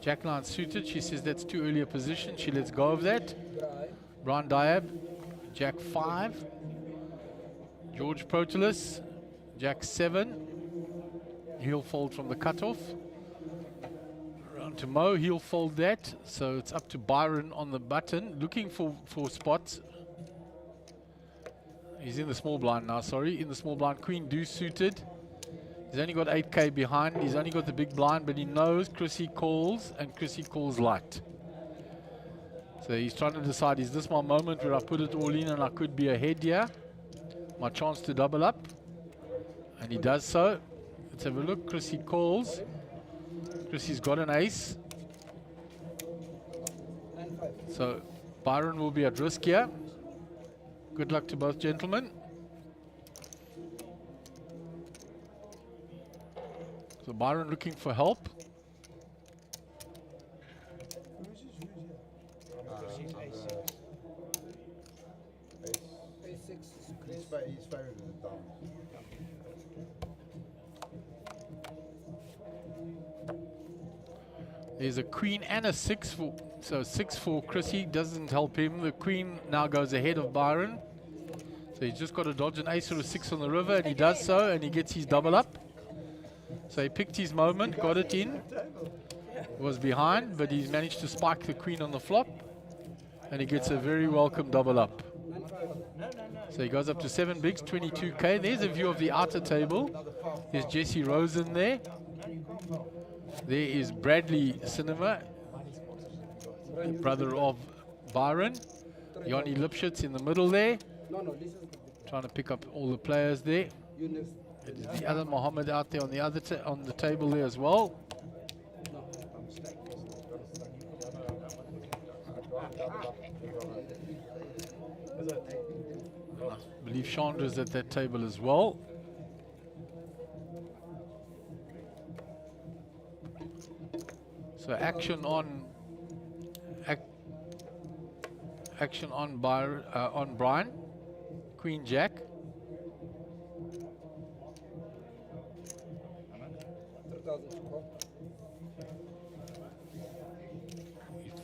Jack 9 suited. She says that's too early a position. She lets go of that. Brian Diab, Jack 5. George Protelis, Jack 7. He'll fold from the cutoff. Round to Mo, he'll fold that. So it's up to Byron on the button, looking for spots. He's in the small blind now, sorry. In the small blind, Queen Deuce suited. He's only got 8K behind. He's only got the big blind, but he knows Chrissy calls, and Chrissy calls light. So he's trying to decide, is this my moment where I put it all in and I could be ahead here? My chance to double up. And he does so. Let's have a look. Chrissy calls. Chrissy's got an ace. So Byron will be at risk here. Good luck to both gentlemen. So Byron looking for help. There's a queen and a 6 for, so 6 for Chrissy doesn't help him. The queen now goes ahead of Byron. So he's just got to dodge an ace or a 6 on the river, and he does so, and he gets his double up. So he picked his moment, got it in, was behind, but he's managed to spike the queen on the flop, and he gets a very welcome double up. So he goes up to 7 bigs, 22K. There's a view of the outer table. There's Jesse Rosen there. There is Bradley Cinema, brother of Byron. Yanni Lipschitz in the middle there. Trying to pick up all the players there. There's the other Mohammed out there on the other on the table there as well. I believe Chandra's at that table as well. So action on on Brian, Queen Jack.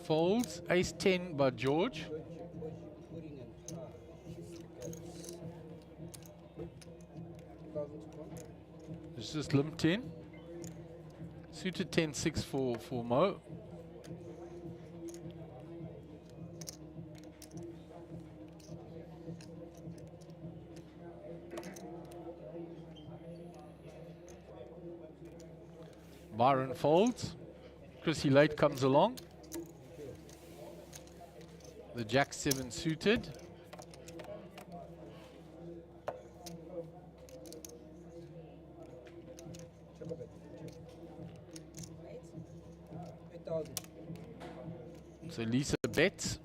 Folds. Ace 10 by George. It's just limp 10. Suited 10-6 for Mo. Byron folds. Chrissy Late comes along. The Jack 7 suited. So Lisa bets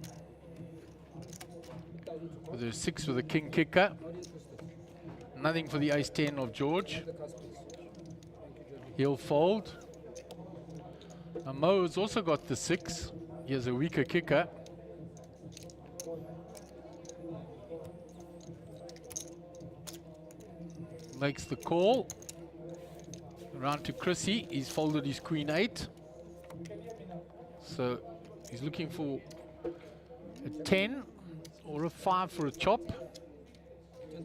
with her 6 with a king kicker. Nothing for the ace 10 of George. He'll fold. Now Mo has also got the 6. He has a weaker kicker. Makes the call. Around to Chrissy. He's folded his queen 8. So he's looking for a 10 or a 5 for a chop.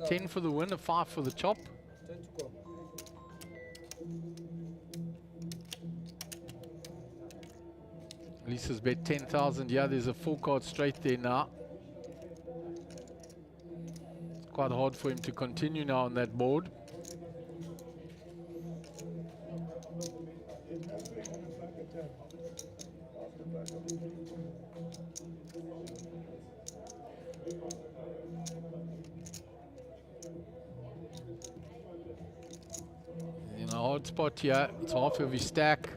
10 for the win, a 5 for the chop. Lisa's bet 10,000. Yeah, there's a 4-card straight there now. It's quite hard for him to continue now on that board. In a hard spot here, it's half of his stack.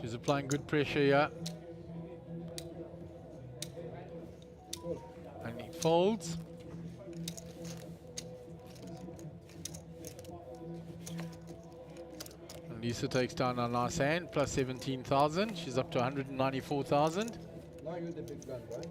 She's applying good pressure here. And he folds. And Lisa takes down a nice hand, plus 17,000. She's up to 194,000. Now you're the big gun, right?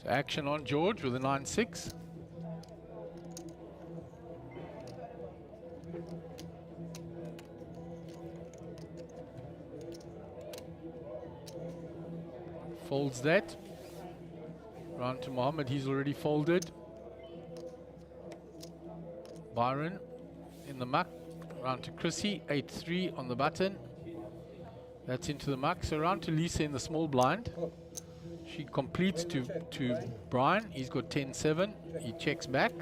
So action on George with a 9-6. Folds that. Round to Mohammed, he's already folded. Byron in the muck. Round to Chrissy, 8-3 on the button. That's into the muck. So round to Lisa in the small blind. She completes to Brian. He's got 10-7. He checks back.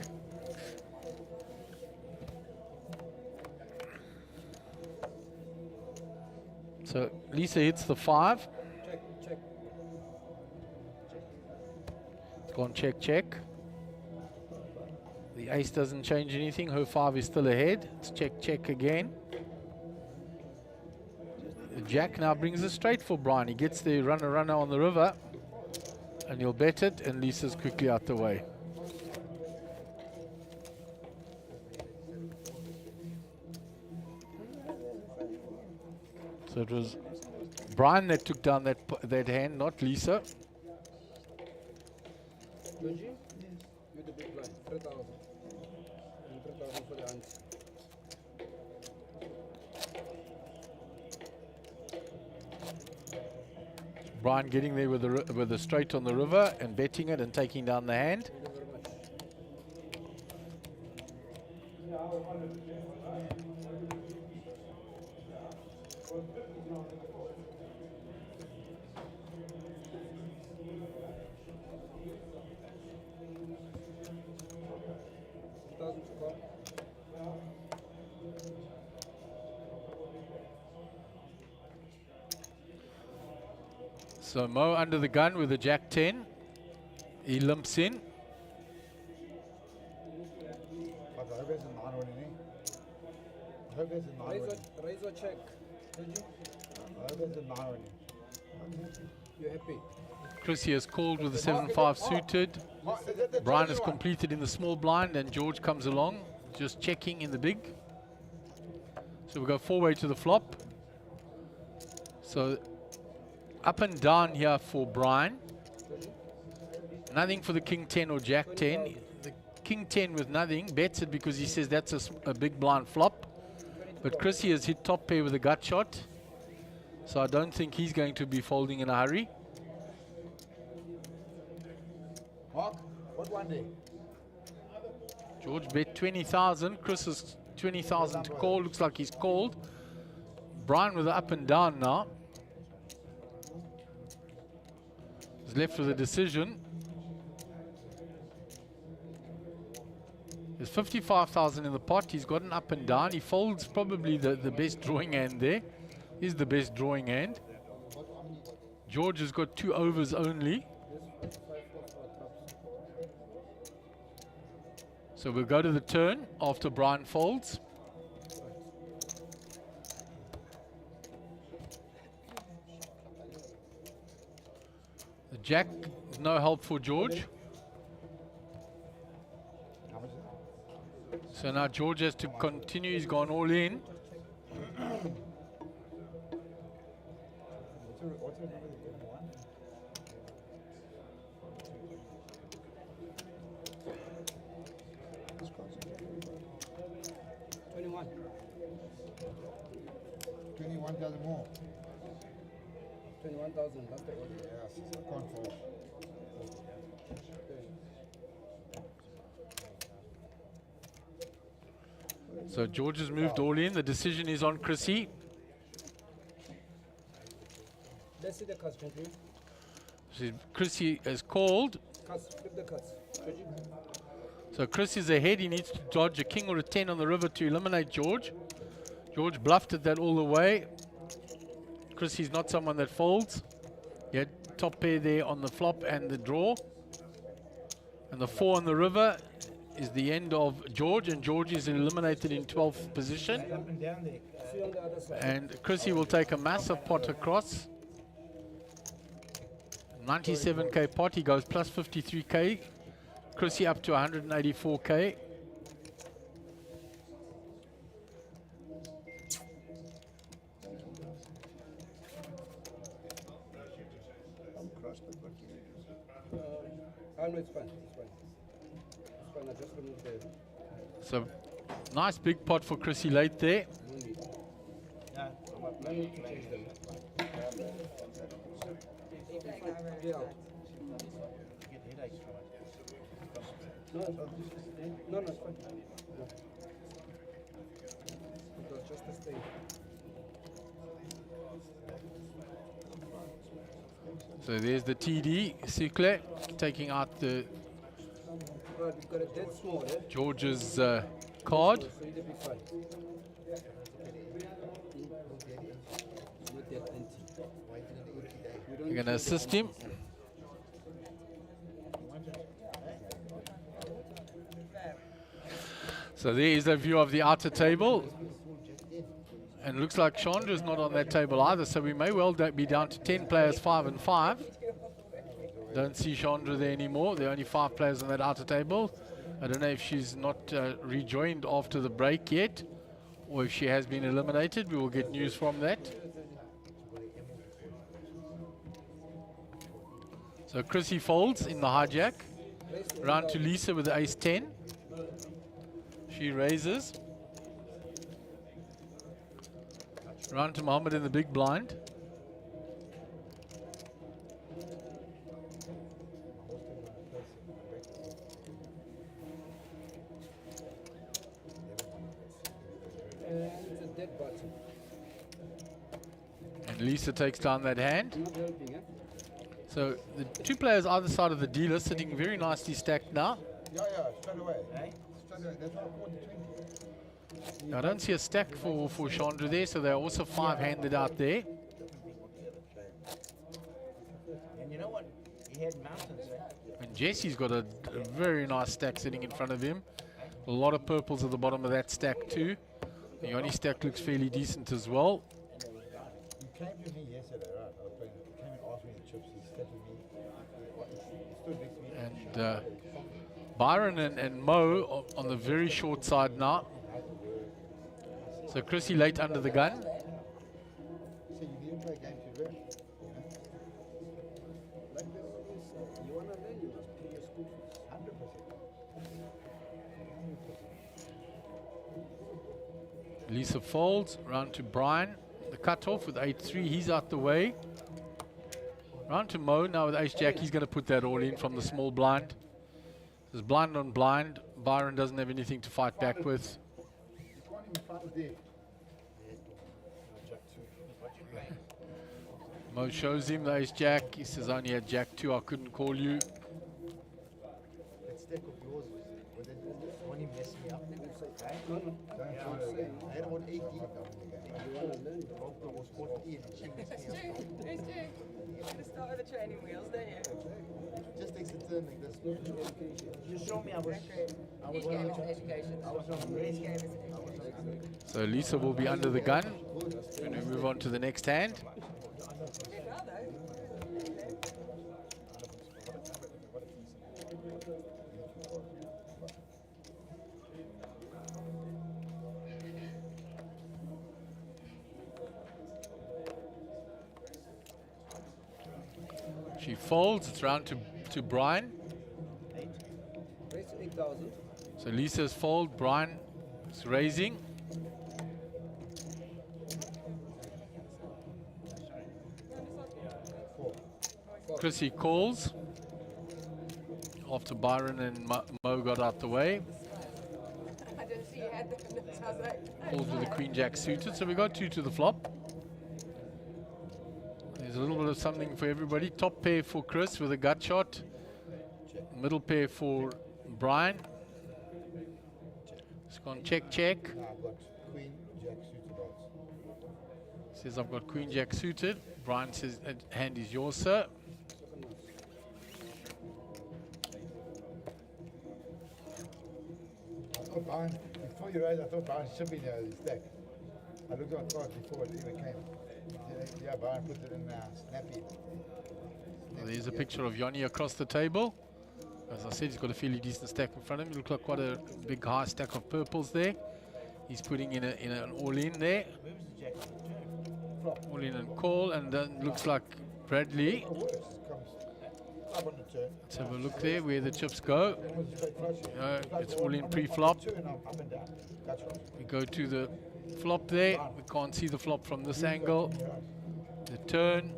So Lisa hits the 5. Check, check. It's gone check, check. The ace doesn't change anything. Her 5 is still ahead. It's check, check again. The Jack now brings it straight for Brian. He gets the runner on the river. And he'll bet it, and Lisa's quickly out the way. So it was Brian that took down that hand, not Lisa. Georgie? You're the big blind. 3,000. 3,000 for the answer. Brian getting there with the straight on the river and betting it and taking down the hand. So Mo under the gun with a Jack 10. He limps in. Razor check. Did you? You're happy? Chrissy has called with the 7-5 suited. Brian has completed in the small blind, and George comes along, just checking in the big. So we go 4-way to the flop. So up and down here for Brian. Nothing for the King 10 or Jack 10. The King 10 with nothing bets it because he says that's a big blind flop. But Chrissy has hit top pair with a gut shot. So I don't think he's going to be folding in a hurry. What one day? George bet 20,000. Chris is 20,000 to call. Looks like he's called. Brian with the up and down now. He's left with a decision. There's 55,000 in the pot. He's got an up and down. He folds probably the best drawing hand there. Is the best drawing hand. George has got 2 overs only. So we'll go to the turn after Brian folds. The Jack, no help for George. So now George has to continue. He's gone all in. More. 21,000. That's the order. Yes, I can't fold. So George has moved all in. The decision is on Chrissy. Let's see the cuts, gentlemen. So Chrissy has called. Cuts, flip the cuts. So Chris is ahead. He needs to dodge a king or a 10 on the river to eliminate George. George bluffed at that all the way. Chrissy's not someone that folds. He had top pair there on the flop and the draw. And the 4 on the river is the end of George, and George is eliminated in 12th position. And Chrissy will take a massive pot across. 97k pot, he goes plus 53k. Chrissy up to 184k. No, it's fine. It's fine. It's fine. I just removed the. So, nice big pot for Chrissy late there. No need to change them. Yeah. No, it's fine. No. It was just a stay. So there's the TD, Sikle, taking out the Right, we've got a dead small, eh? George's card. So you'll be fine. Not that empty. We're going to assist him. So there is a view of the outer table. And looks like Chandra's not on that table either, so we may well be down to 10 players, 5 and 5. Don't see Chandra there anymore. There are only 5 players on that outer table. I don't know if she's not rejoined after the break yet, or if she has been eliminated. We will get news from that. So Chrissy folds in the hijack. Round to Lisa with the ace-10. She raises. Round to Mohammed in the big blind. It's a dead button. And Lisa takes down that hand. Not helping, eh? So the 2 players either side of the dealer sitting very nicely stacked now. Yeah, straight away. Straight away. That's what I bought the 20. I don't see a stack for Chandra there, so there are also 5 handed out there. And you know what? He had mountains, eh? And Jesse's got a very nice stack sitting in front of him. A lot of purples at the bottom of that stack too. Yanni's stack looks fairly decent as well. He came to me yesterday, right? I was playing. He came and asked me the chips. He said to me, he stood next to me. And Byron and Mo on the very short side now. So Chrissy late under the gun. So you need to play games you learn. Like this, you want to learn, you must pay your school fees. 100%. Lisa folds, round to Brian. The cutoff with 8-3, he's out the way. Round to Mo, now with ace-jack, he's going to put that all in from the small blind. There's blind on blind. Byron doesn't have anything to fight back with. Mo shows him the ace-jack. He says, I only had jack-2, I couldn't call you. That stack of yours, when he messed me up, he said, I don't want 80. Start with the training wheels, don't you? Just takes a turn like this. You show me I was Each game is an education. Each game is an education. So Lisa will be under the gun when we move on to the next hand. Did well though. She folds, it's round to Brian. Raise to 8,000. So Lisa's fold, Brian is raising. Chrissy calls after Byron and Mo got out the way. I didn't see you had them. So I was like, Calls with the queen jack suited. So we got 2 to the flop. There's a little bit of something for everybody. Top pair for Chris with a gut shot. Middle pair for Brian. It's gone check, check. I've got queen, jack suited odds. Says I've got queen jack suited. Brian says hand is yours, sir. I thought Brian, before you raised, I thought Brian should be there in the stack. I looked at cards before it even came. Yeah, Brian put it in snappy. There's a picture of Yanni across the table. As I said, he's got a fairly decent stack in front of him. It looks like quite a big high stack of purples there. He's putting in an all-in there. All-in and call, and then looks like Bradley. Let's have a look there where the chips go. It's all-in pre-flop. We go to the flop there. We can't see the flop from this angle. The turn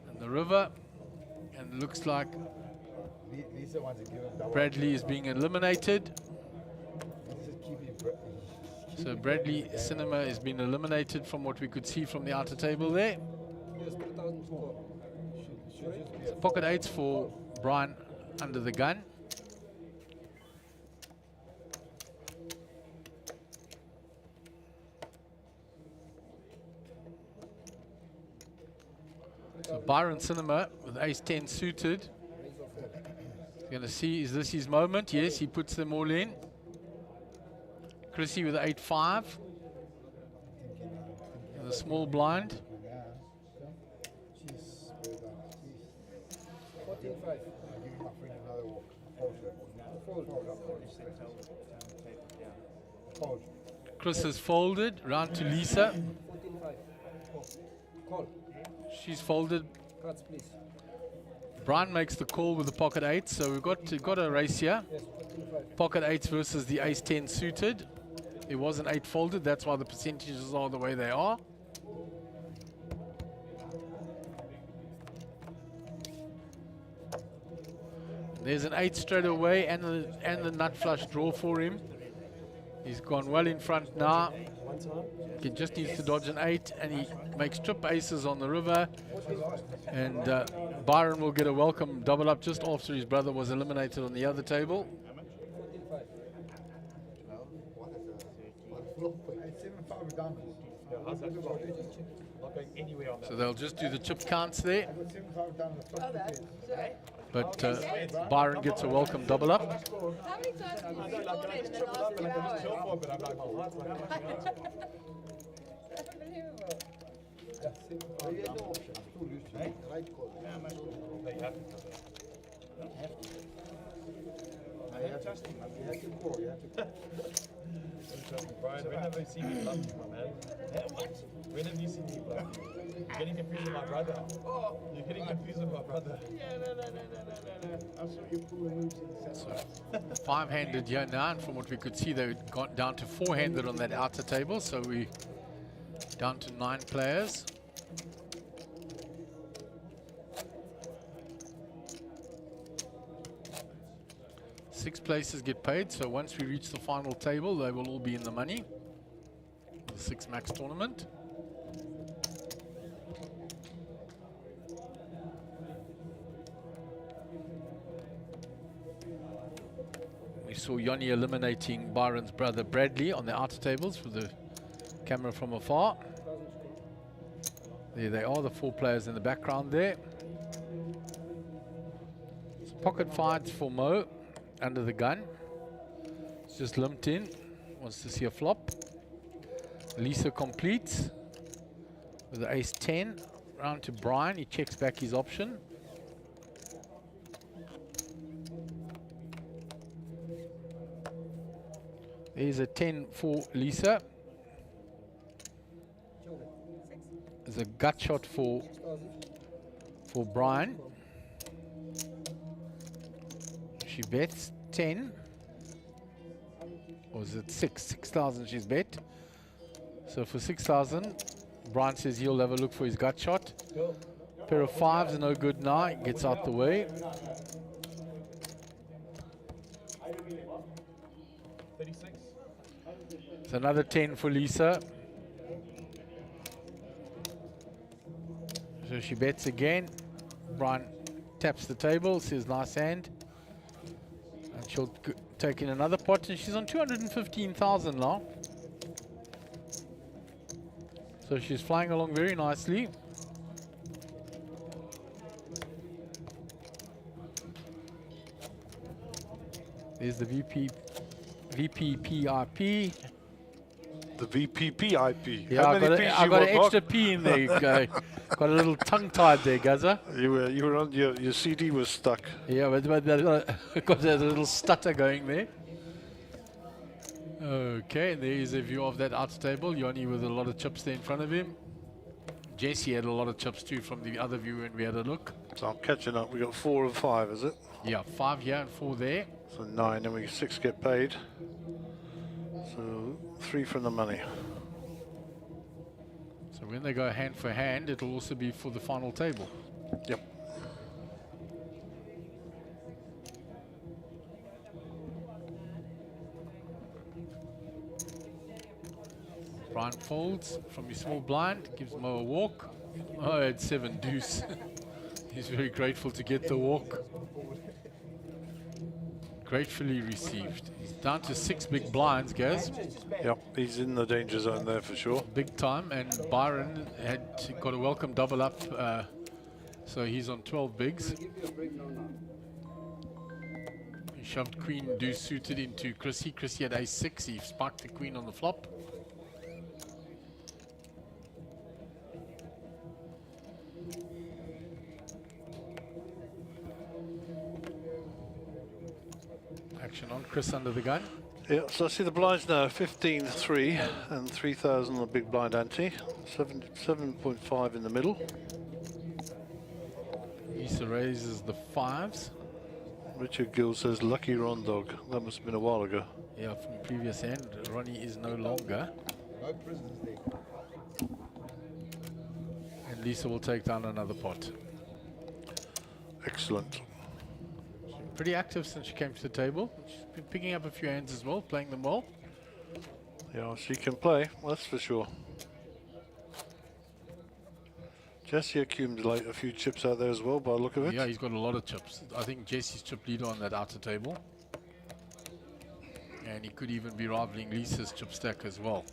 and the river, and it looks like Bradley is being eliminated. So Bradley Cinema has been eliminated from what we could see from the outer table there. So pocket 8s for Brian under the gun. So Byron Cinema with ace-10 suited. Going to see, is this his moment? Yes, he puts them all in. Chrissy with 8-5. And a small blind. 14-5. Chris has folded. Round to Lisa. 14-5. Call. She's folded. Cards, please. Brian makes the call with the pocket 8, so we've got a race here. Yes, 14-5. Pocket 8s versus the ace-10 suited. It was an 8 folded, that's why the percentages are the way they are. There's an 8 straight away and the nut flush draw for him. He's gone well in front now. He just needs to dodge an 8, and he makes trip aces on the river. And Byron will get a welcome double up just after his brother was eliminated on the other table. 7-5 diamonds. How's that for not going anywhere on that? So they'll just do the chip counts there. I got 7-5 diamonds. But Byron gets a welcome double up. How many times have you scored in the last 2 hours? Unbelievable. He had no option. Too loose. Right call. They have to. You have to call. You have to call. Brian, when have I seen you bluff you, my man? What? When have you seen me bluff you? You're getting confused with my brother. Oh, you're getting confused with my brother. Yeah, no. I saw you pull the moves in the center. Five-handed here now, and from what we could see, they've gone down to four-handed on that outer table, so we down to 9 players. Six places get paid, so once we reach the final table, they will all be in the money. The 6 max tournament. We saw Yoni eliminating Byron's brother Bradley on the outer tables with the camera from afar. There they are, the 4 players in the background there. So pocket fights for Mo under the gun. It's just limped in, wants to see a flop. Lisa completes with the ace 10. Round to Brian, he checks back his option. There's a 10 for Lisa. There's a gut shot for Brian. She bets 10. Or is it 6? 6,000 she's bet. So for 6,000, Brian says he'll have a look for his gut shot. Pair of 5s, no good now. He gets out the way. 36. It's another 10 for Lisa. So she bets again. Brian taps the table, says nice hand. And she'll take in another pot, and she's on 215,000 now. So she's flying along very nicely. There's the VPPIP. The VPPIP. Yeah, I got an extra P in there. Got a little tongue tied there, Gaza. You were on your CD was stuck. Yeah, but got a little stutter going there. Okay, there is a view of that outer table. Yoni with a lot of chips there in front of him. Jesse had a lot of chips too from the other view when we had a look. So I'm catching up. We got 4 and 5, is it? Yeah, 5 here and 4 there. So 9, and we 6 get paid. So 3 from the money. So when they go hand for hand, it'll also be for the final table. Yep. Brian folds from his small blind, gives Mo a walk. Oh, it's 7 deuce. He's very grateful to get the walk. Gratefully received. He's down to 6 big blinds, Gaz. Yep, he's in the danger zone there for sure. Big time, and Byron had got a welcome double up, so he's on 12 bigs. He shoved queen deuce suited into Chrissy. Chrissy had ace 6. He spiked the queen on the flop. Action on Chris under the gun. Yeah, so I see the blinds now 15-3 and 3,000 on the big blind ante. 7.5 in the middle. Lisa raises the 5s. Richard Gill says lucky Ron dog. That must have been a while ago. Yeah, from previous hand. Ronnie is no longer. No prisons there. And Lisa will take down another pot. Excellent. Pretty active since she came to the table. She's been picking up a few hands as well, playing them well. Yeah, she can play, that's for sure. Jesse accumulated a few chips out there as well by the look of it. Yeah, he's got a lot of chips. I think Jesse's chip leader on that outer table. And he could even be rivaling Lisa's chip stack as well.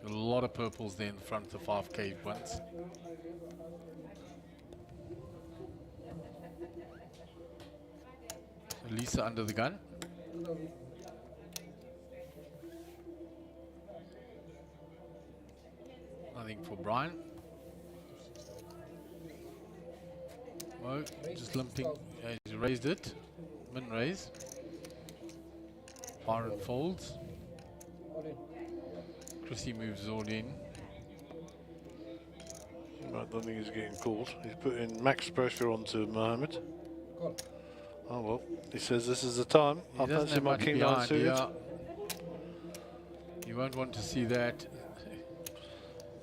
A lot of purples there in the front of the 5K ones. So Lisa under the gun. Nothing for Brian. Mo just limping. Yeah, he's raised it. Min raise. Byron folds. Chrissy moves all in. I don't think he's getting called. He's putting max pressure onto Mohammed. Oh well, he says this is the time. I fancy my king nine suited. Yeah. You won't want to see that.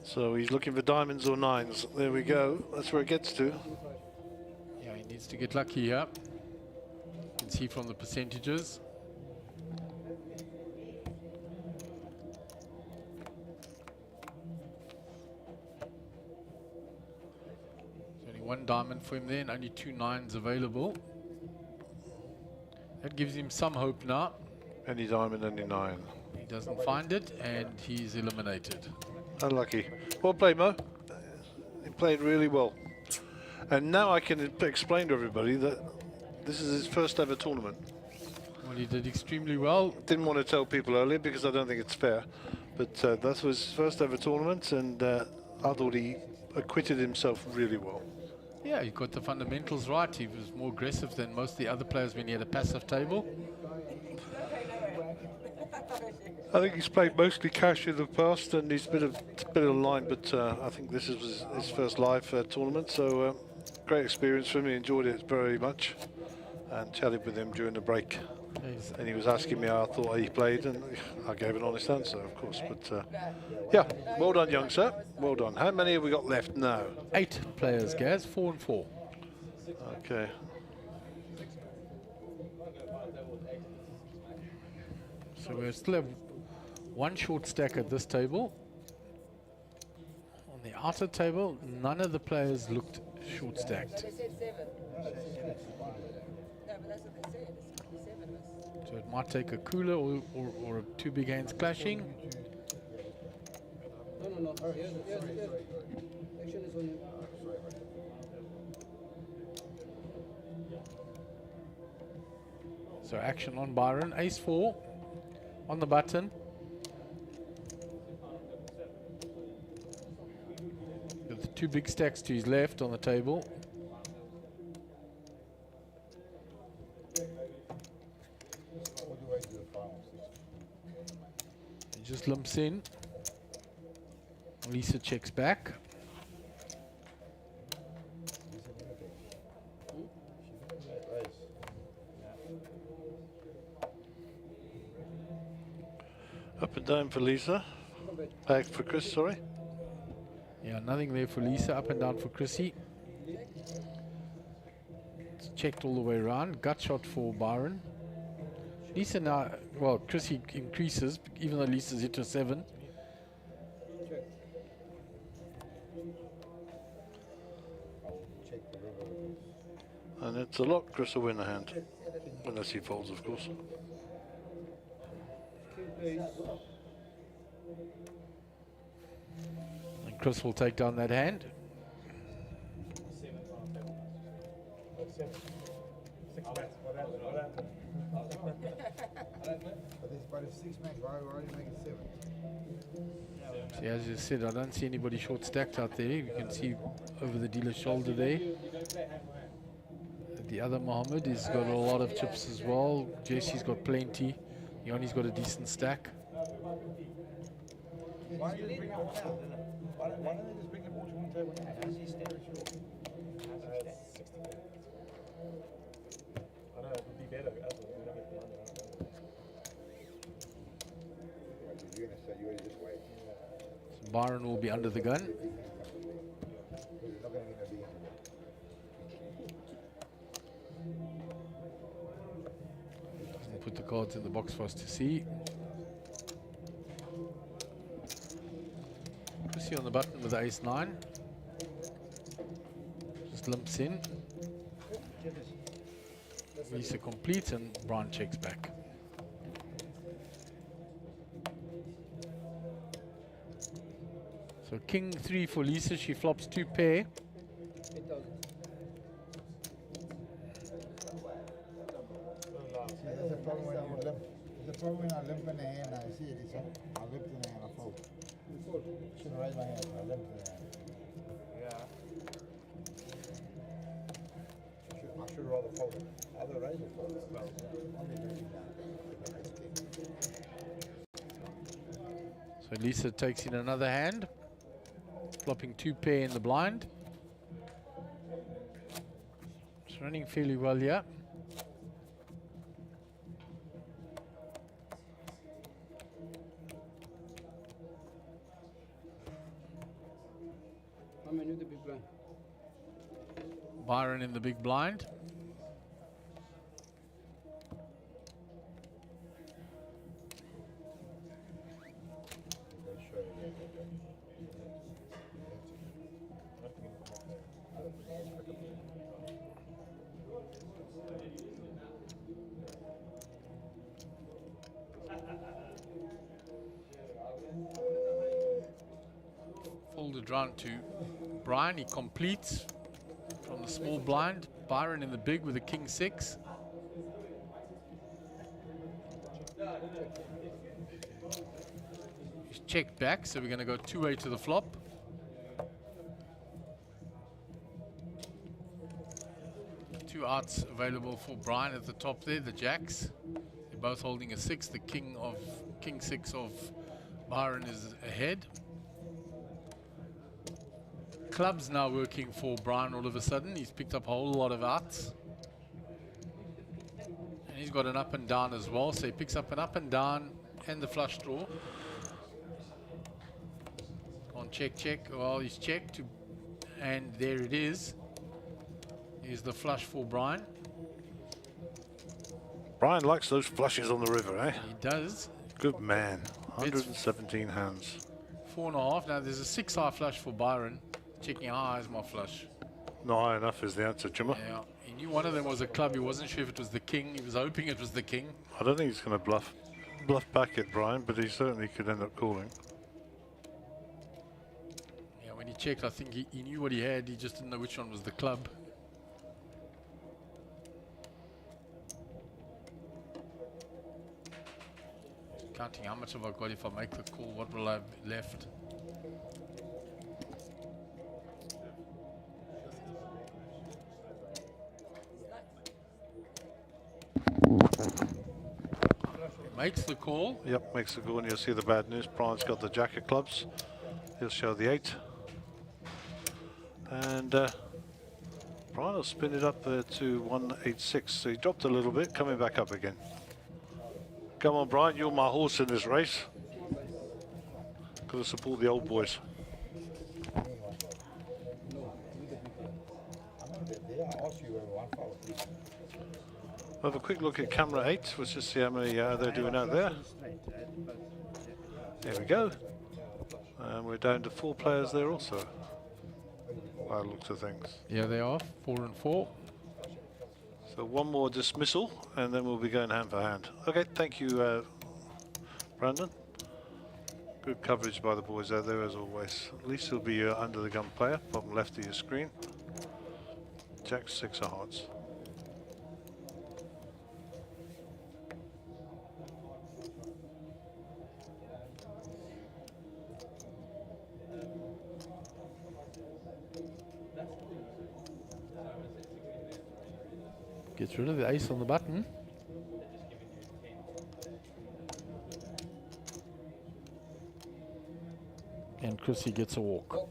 So he's looking for diamonds or nines. There we go. That's where it gets to. Yeah, he needs to get lucky here. You can see from the percentages. There's only one diamond for him there and only 2 nines available. That gives him some hope now. Any diamond, any nine. He doesn't find it and he's eliminated. Unlucky. Well played, Mo. He played really well. And now I can explain to everybody that this is his first ever tournament. Well, he did extremely well. Didn't want to tell people earlier because I don't think it's fair. But that was his first ever tournament, and I thought he acquitted himself really well. Yeah, he got the fundamentals right. He was more aggressive than most of the other players when he had a passive table. I think he's played mostly cash in the past, and he's been a bit of line, but I think this is his first live tournament, so great experience for me. Enjoyed it very much, and chatted with him during the break. Yes. And he was asking me how I thought he played, and I gave an honest answer, of course. But yeah, well done, young sir. Well done. How many have we got left now? 8 players, Gaz. 4 and 4. Okay. So we still have 1 short stack at this table. On the outer table, none of the players looked short stacked. They said 7. No, but that's what they said. It's 7 of us. So it might take a cooler or 2 big hands clashing. No. Yes. Action is on you. So action on Byron. Ace 4 on the button. With the 2 big stacks to his left on the table. He just limps in. Lisa checks back. Up and down for Lisa. Back for Chris, sorry. Yeah, nothing there for Lisa. Up and down for Chrissy. It's checked all the way around. Gut shot for Byron. Lisa now, well, Chrissy increases, even though Lisa's hit to 7. And it's a lot. Chris will win the hand. Unless he folds, of course. And Chris will take down that hand. See, as you said, I don't see anybody short stacked out there. You can see over the dealer's shoulder there. The other Mohammed has got a lot of chips as well. Jesse's got plenty. Yanni's got a decent stack. Why don't they just bring the ball to one table now? How's he standing short? I know, it would be better. So Byron will be under the gun. Doesn't put the cards in the box for us to see. Chrissy on the button with the ace-9. Just limps in. Lisa completes and Brian checks back. So king 3 for Lisa. She flops 2 pair. See, that's the problem when you limp. The problem when I limp in the hand, I see it, it's I limp in the hand, I fold. Shouldn't raise my hand, I limp in the hand. Yeah. I should rather fold it. Either raise or fold it. Well, only raise down. So Lisa takes in another hand, flopping 2 pair in the blind. It's running fairly well here. How many the big blind? Byron in the big blind. Folded round to Brian. He completes from the small blind. Byron in the big with a king 6. He's checked back, so we're going to go 2-way to the flop. Two outs available for Brian at the top there, the jacks. They're both holding a 6. The king 6 of Byron is ahead. Club's now working for Brian all of a sudden. He's picked up a whole lot of outs. And he's got an up and down as well, so he picks up an up and down and the flush draw. On check, check. Well, he's checked, and there it is. Here's the flush for Brian. Brian likes those flushes on the river, eh? He does. Good man. 117 hands. 4.5. Now there's a 6-high flush for Byron. Checking how high is my flush. Not high enough is the answer, Jimmer. Yeah, he knew one of them was a club. He wasn't sure if it was the king. He was hoping it was the king. I don't think he's going to bluff back at Brian, but he certainly could end up calling. Yeah, when he checked, I think he knew what he had. He just didn't know which one was the club. Counting how much have I got if I make the call, what will I have left? Makes the call. Yep, makes the call, and you'll see the bad news. Brian's got the jack of clubs. He'll show the 8. And Brian will spin it up to 186. So he dropped a little bit, coming back up again. Come on, Brian, you're my horse in this race. Got to support the old boys. We'll have a quick look at camera 8. Let's just see how many they're doing out there. There we go. And we're down to 4 players there also, by the looks of things. Yeah, they are. 4 and 4. So one more dismissal, and then we'll be going hand for hand. Okay, thank you, Brandon. Good coverage by the boys out there, as always. At least he'll be your under the gun player, bottom left of your screen. Jack 6 of hearts. Gets rid of the ace on the button. And Chrissy gets a walk.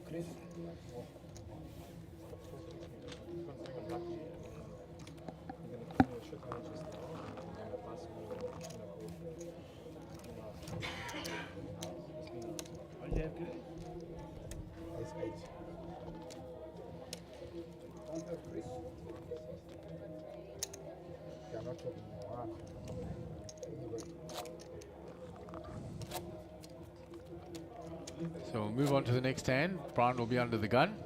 So we'll move on to the next hand. Brian will be under the gun.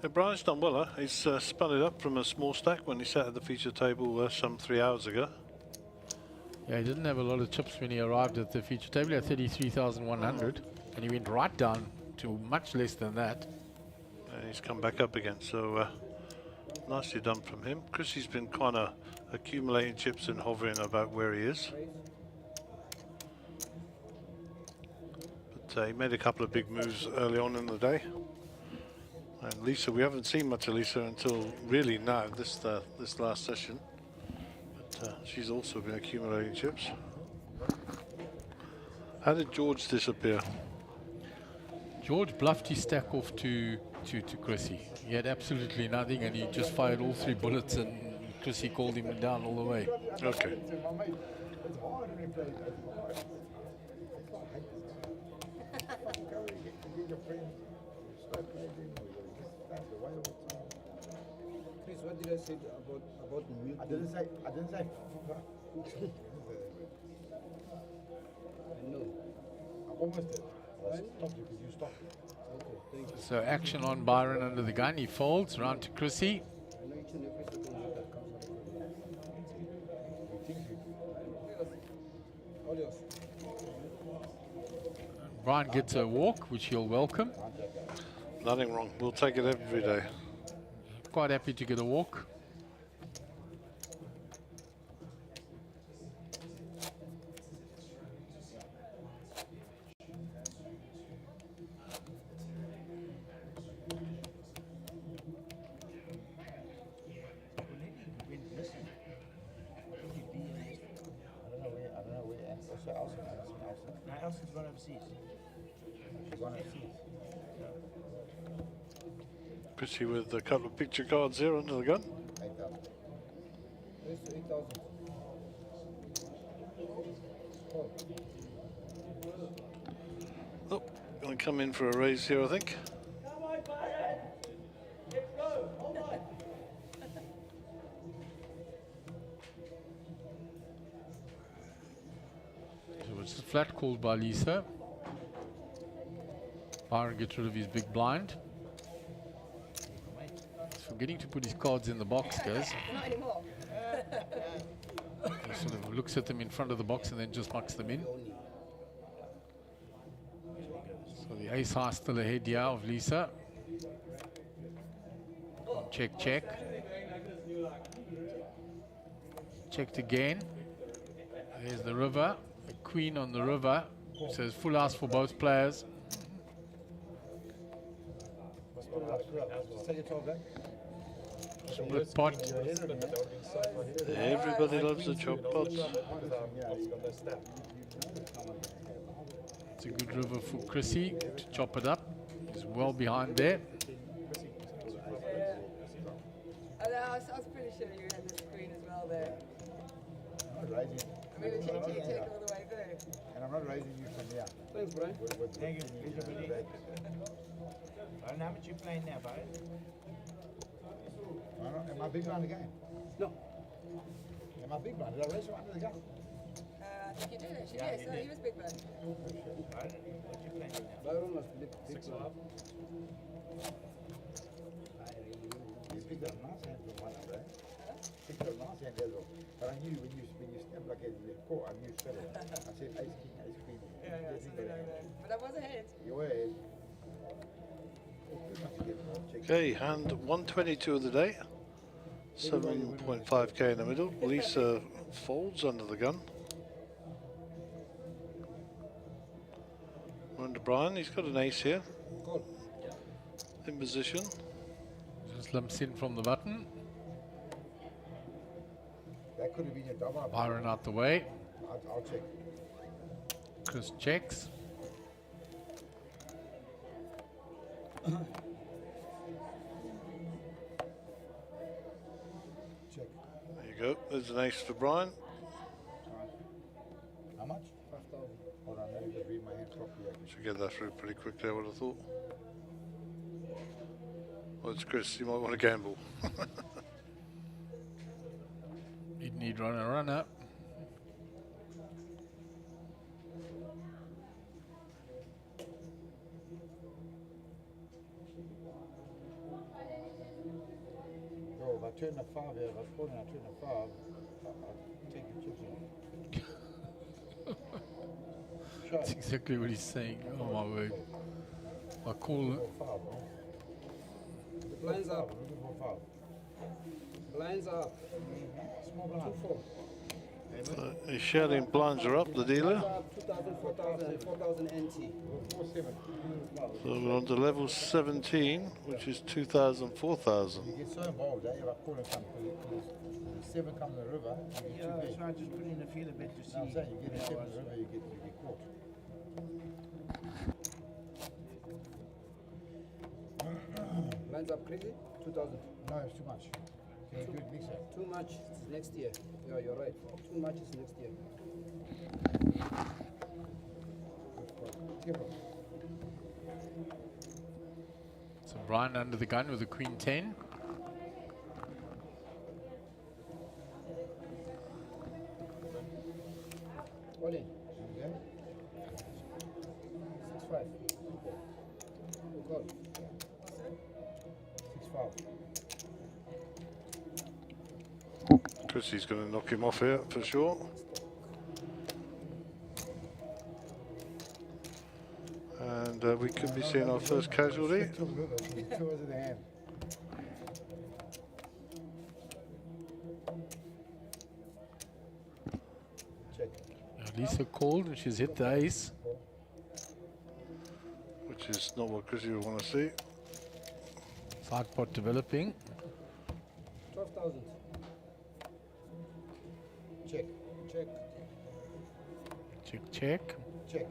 Brian's done well, huh? He's spun it up from a small stack when he sat at the feature table some 3 hours ago. Yeah, he didn't have a lot of chips when he arrived at the feature table. He had 33,100, and he went right down to much less than that. And he's come back up again, so nicely done from him. Chrissy's been kind of accumulating chips and hovering about where he is. But he made a couple of big moves early on in the day. And Lisa, we haven't seen much of Lisa until really now, this last session. But she's also been accumulating chips. How did George disappear? George bluffed his stack off to Chrissy. He had absolutely nothing, and he just fired all 3 bullets, and Chrissy called him down all the way. Okay. Chris, what did I say about the milk? I didn't say. I know. I almost did. I stopped you because you stopped. Okay, thank you. So action on Byron under the gun. He folds round to Chrissy. I know each and every second that comes out of you. You think you do. All yours. Brian gets a walk, which he'll welcome. Nothing wrong. We'll take it every day. Quite happy to get a walk. Elson's gone overseas. She's gone overseas. Chrissy with a couple of picture cards there under the gun. 8,000. It's 8,000. Oh, going to come in for a raise here, I think. So it's a flat called by Lisa. Byron gets rid of his big blind. He's forgetting to put his cards in the box, guys. Not anymore. He sort of looks at them in front of the box and then just mucks them in. So the ace high still ahead here of Lisa. Check, check. Checked again. There's the river. The queen on the river. So it's full house for both players. Split pot. Everybody loves the chop pots. It's a good river for Chrissy to chop it up. He's well behind there. I know, I was pretty sure you had the screen as well there. I'm not raising. I mean, check all the way through. And I'm not raising you from here. Thanks, Brian. Thank you. I don't know how much you're playing now, bud. Am I big blind again? No. Am I big blind? Did I raise you under the gun? I think you did actually. Yeah, so he was big man. What you playing now? Byron was big. 6.5. You picked up a nice hand from one under, eh? Picked up a nice hand as well. But I knew when you snapped like a caught, I knew straight away. I said ace king, ace queen. Yeah, so they know that. But I was ahead. You were ahead. Okay, hand 122 of the day. 7.5k in the middle. Lisa folds under the gun. We're under Brian. He's got an ace here. In position. Just limps in from the button. That could have been a double. Byron out the way. I'll check. Chris checks. Check. There you go. There's an ace for Brian. How much? 5,000. Hold on, let me just read my hand properly. Should get that through pretty quickly, I would have thought. Well, it's Chris. You might want to gamble. He'd need runner. I turn a 5 here, if I call and I turn a 5, I'll take the chips in. That's exactly what he's saying. Oh my word. I call it. The blinds up. Blinds up. Small blind. 2-4. He's shouting blinds are up, the dealer. 2,000, 4,000, 4,000 NT. So we're on to level 17, which is 2,000, 4,000. You get so involved, if I call and come, because 7 comes in the river, you get 2 big. So I just put in a feeler bet to see. No, I'm saying, you get a 7 in the river, you get caught. Blinds up crazy? 2,000. No, it's too much. Can you do it next year? Too much is next year. Yeah, you're right. Too much is next year. So Brian under the gun with a queen 10. All in. Okay. 6-5. Call. 6-5. Chrissy's going to knock him off here for sure. And we could be seeing our first casualty. Lisa called and she's hit the ace. Which is not what Chrissy would want to see. Side pot developing. 12,000. Check. Check. Check, check. Check.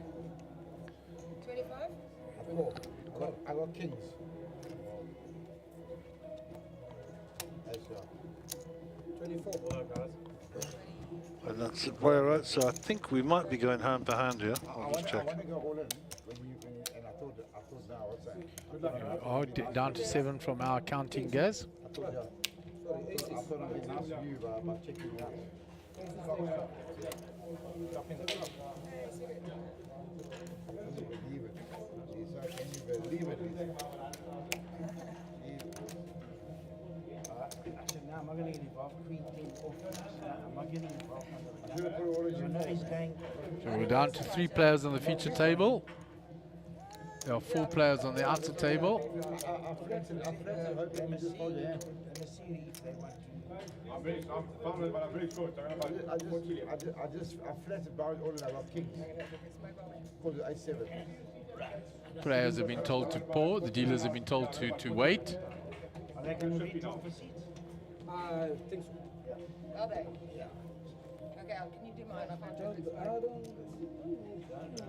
25? I got kings. That's 24. And that's the way right. So I think we might be going hand for hand here. I'll just check. I want to go all in and I thought now, what's that? Oh, down to 7 from our counting guys. I thought I'd be nice to you by checking it out. Believe it. Can you believe it? Actually, now I'm not going to get involved. Queen 10 off. I'm not getting involved. I should have put all I know he's going. So we're down to 3 players on the feature table. There are 4 players on the outer table. I'm very confident, but I'm very short. I flattered Barry all and I got kings. Because it's 7. Players have been told to pour. The dealers have been told to wait. Are they going to be top for seats? I think so. Are they? Yeah. Okay, can you do mine? I can't do this. I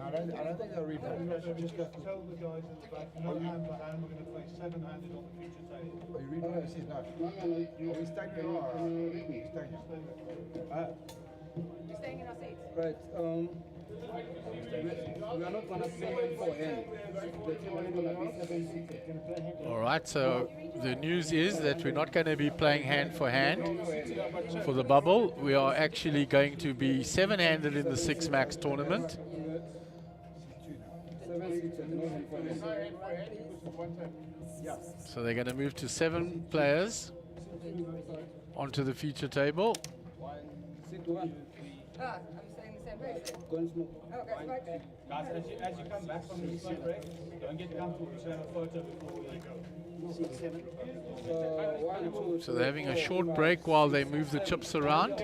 don't think they'll read that. Just tell the guys in the back, no hand for hand, we're going to play 7-handed on the feature table. Are you reading this? No. Are we staying there or are we staying there? You're staying in our seats? Right. We are not going to play for hand. It's only going to be 7 seats. All right, so the news is that we're not going to be playing hand for hand for the bubble. We are actually going to be 7-handed in the 6 max tournament. So they're going to move to 7 players onto the feature table. Ah, I'm staying in the same place. Go and smoke. Okay, right. Guys, as you come back from the smoke break, don't get comfortable, just have a photo before we let go. Seat 7. 1, 2, So they're having a short break while they move the chips around.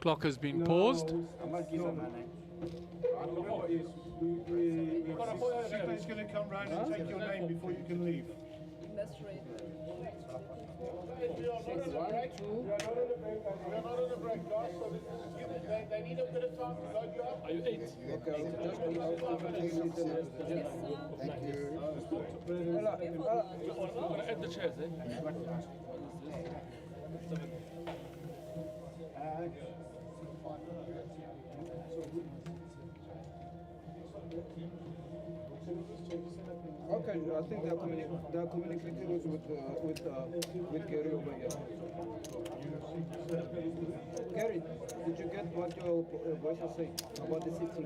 Clock has been paused. Somebody's going to come round and take your name before you can leave. That's right. They need a bit of time to load you up. Are you 8? At the chairs, Okay, I think they are communicating with Gary over here. Gary, did you get what your voice was saying about the city?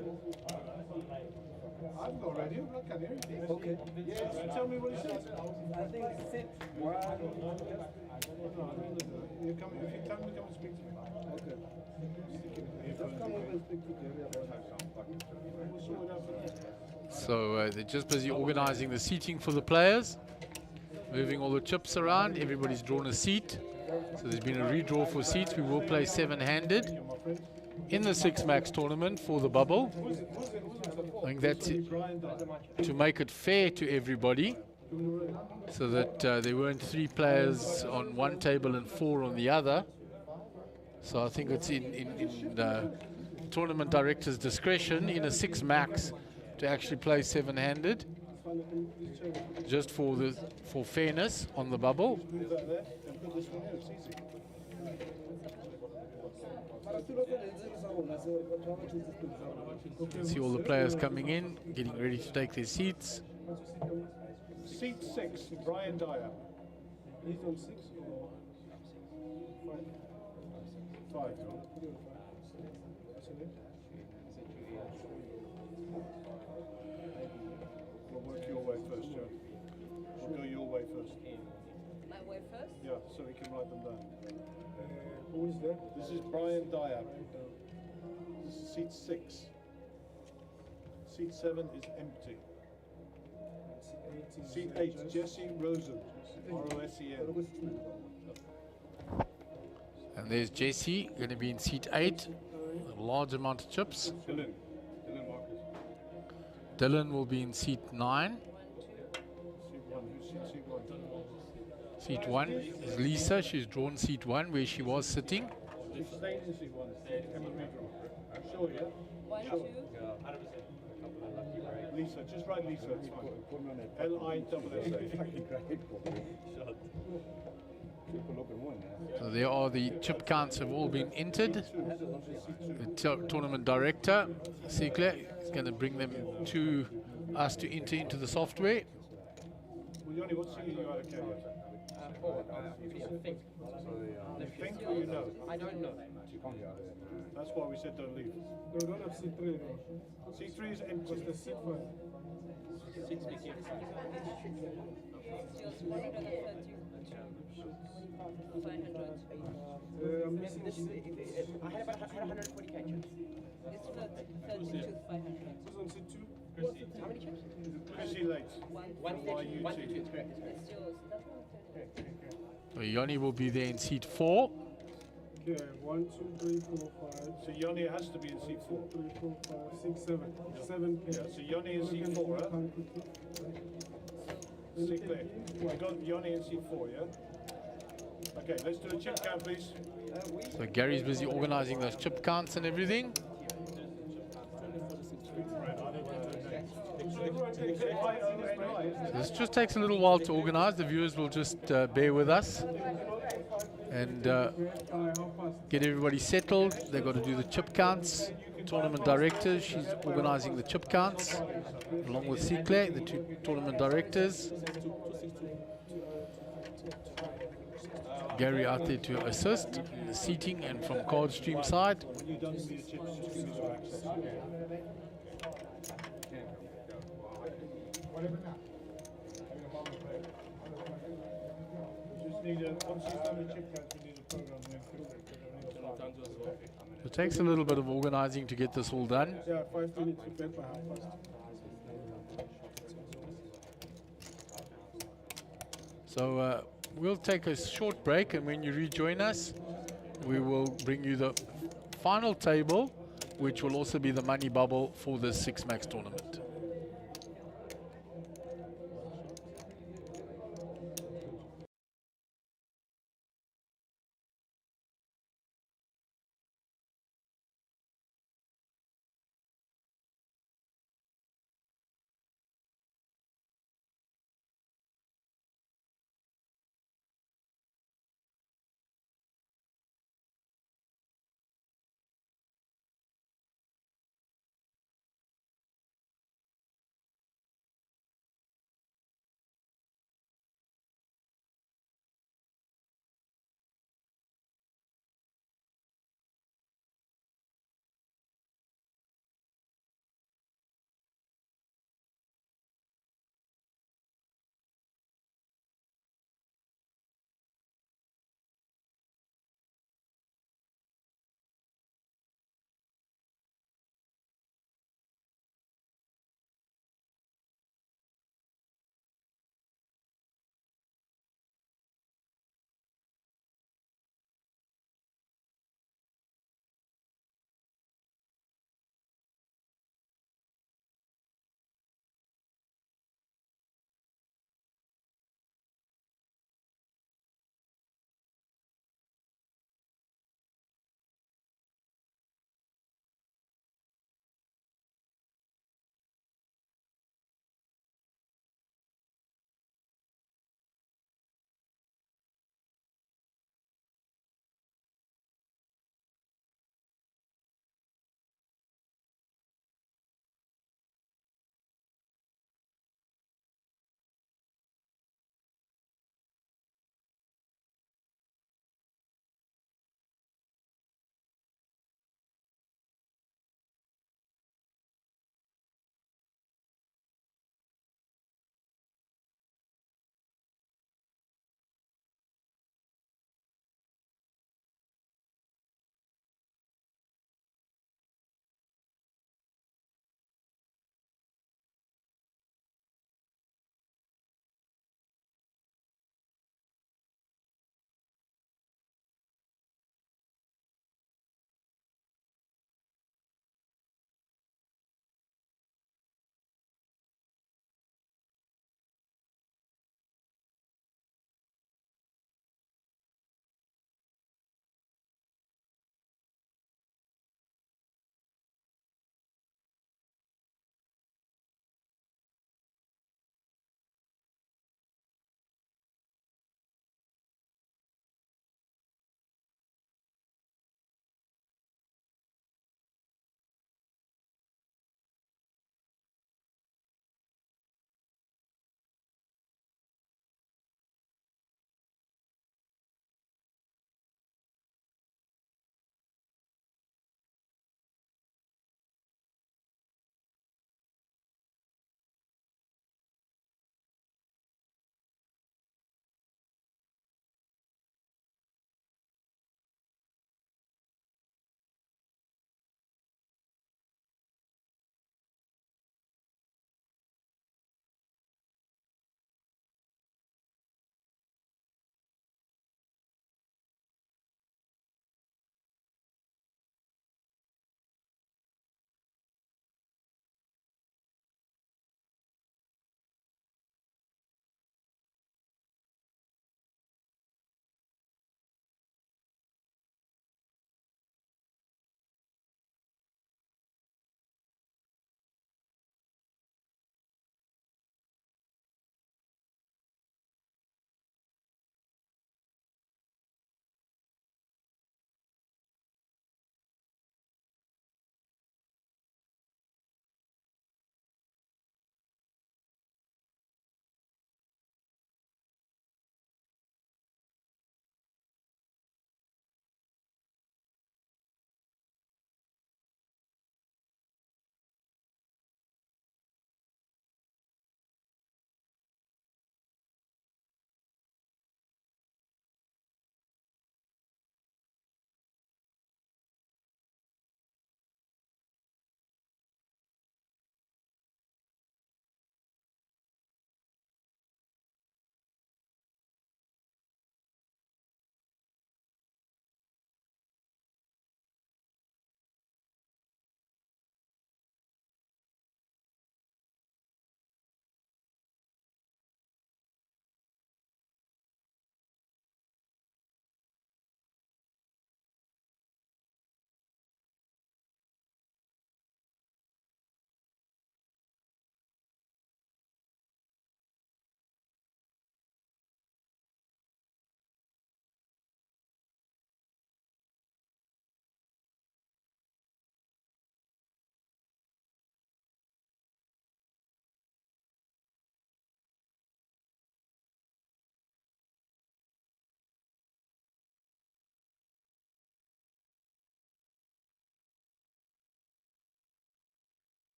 I've got radio. Look at everything. Okay. Yeah, just tell me what it says. I think sit one. You come, if you tell me, come and speak to me. Okay. Just come over and speak to Gary about We'll sort it out for that. So they're just busy organizing the seating for the players, moving all the chips around. Everybody's drawn a seat. So there's been a redraw for seats. We will play seven-handed in the Six Max tournament for the bubble. I think that's it, to make it fair to everybody, so that there weren't 3 players on one table and 4 on the other. So I think it's in the tournament director's discretion in a 6 max to actually play seven-handed, just for fairness on the bubble. See all the players coming in, getting ready to take their seats. Seat 6, Brian Dyer. He's on 6 or 5? 5. We'll work your way first, Joe. We'll go your way first. My way first? Yeah, so we can write them down. Who is that? This is Brian Dyer. This is seat 6. Seat 7 is empty. Seat 8, Jesse Rosen. R-O-S-E-N. And there's Jesse, going to be in seat 8, a large amount of chips. Dylan Marcus. Dylan will be in seat 9. Seat 1, who's seat 1? Seat 1 is Lisa. She's drawn seat 1 where she was sitting. She's staying in seat 1. Come and redraw. Sure, yeah? 1, Sure. 2. Lisa, just write Lisa, it's fine. L-I-S-S-A. So there are the chip counts have all been entered. The tournament director, Sikle, is going to bring them to us to enter into the software. Well, Yoni, what seat are you okay with? I think. You think or you know? I don't know. That's why we said don't leave. No, don't have seat 3. Seat 3 is empty. Just the seat 5. 6 begins. I'm missing I had 140 catches. It's 32, 500. Who's on seat 2? How many chips? Chrissy Late. 132. 132, it's correct. It's yours. So Yoni will be there in seat 4. Okay, 1, 2, 3, 4, 5. So Yoni has to be in seat 4. 3, 4, 5, 6, 7. 7 pairs. Yeah, so Yoni in seat 4, huh? Seat clear. We got Yoni in seat 4, yeah? Okay, let's do a chip count, please. So Gary's busy organizing those chip counts and everything. This just takes a little while to organize. The viewers will just bear with us and get everybody settled. They've got to do the chip counts. Tournament director, she's organizing the chip counts along with Sikle, the 2 tournament directors. Gary out there to assist in the seating and from card stream side. It takes a little bit of organizing to get this all done. Yeah, 5 minutes to bed by half past. So we'll take a short break, and when you rejoin us, we will bring you the final table, which will also be the money bubble for the 6 Max tournament.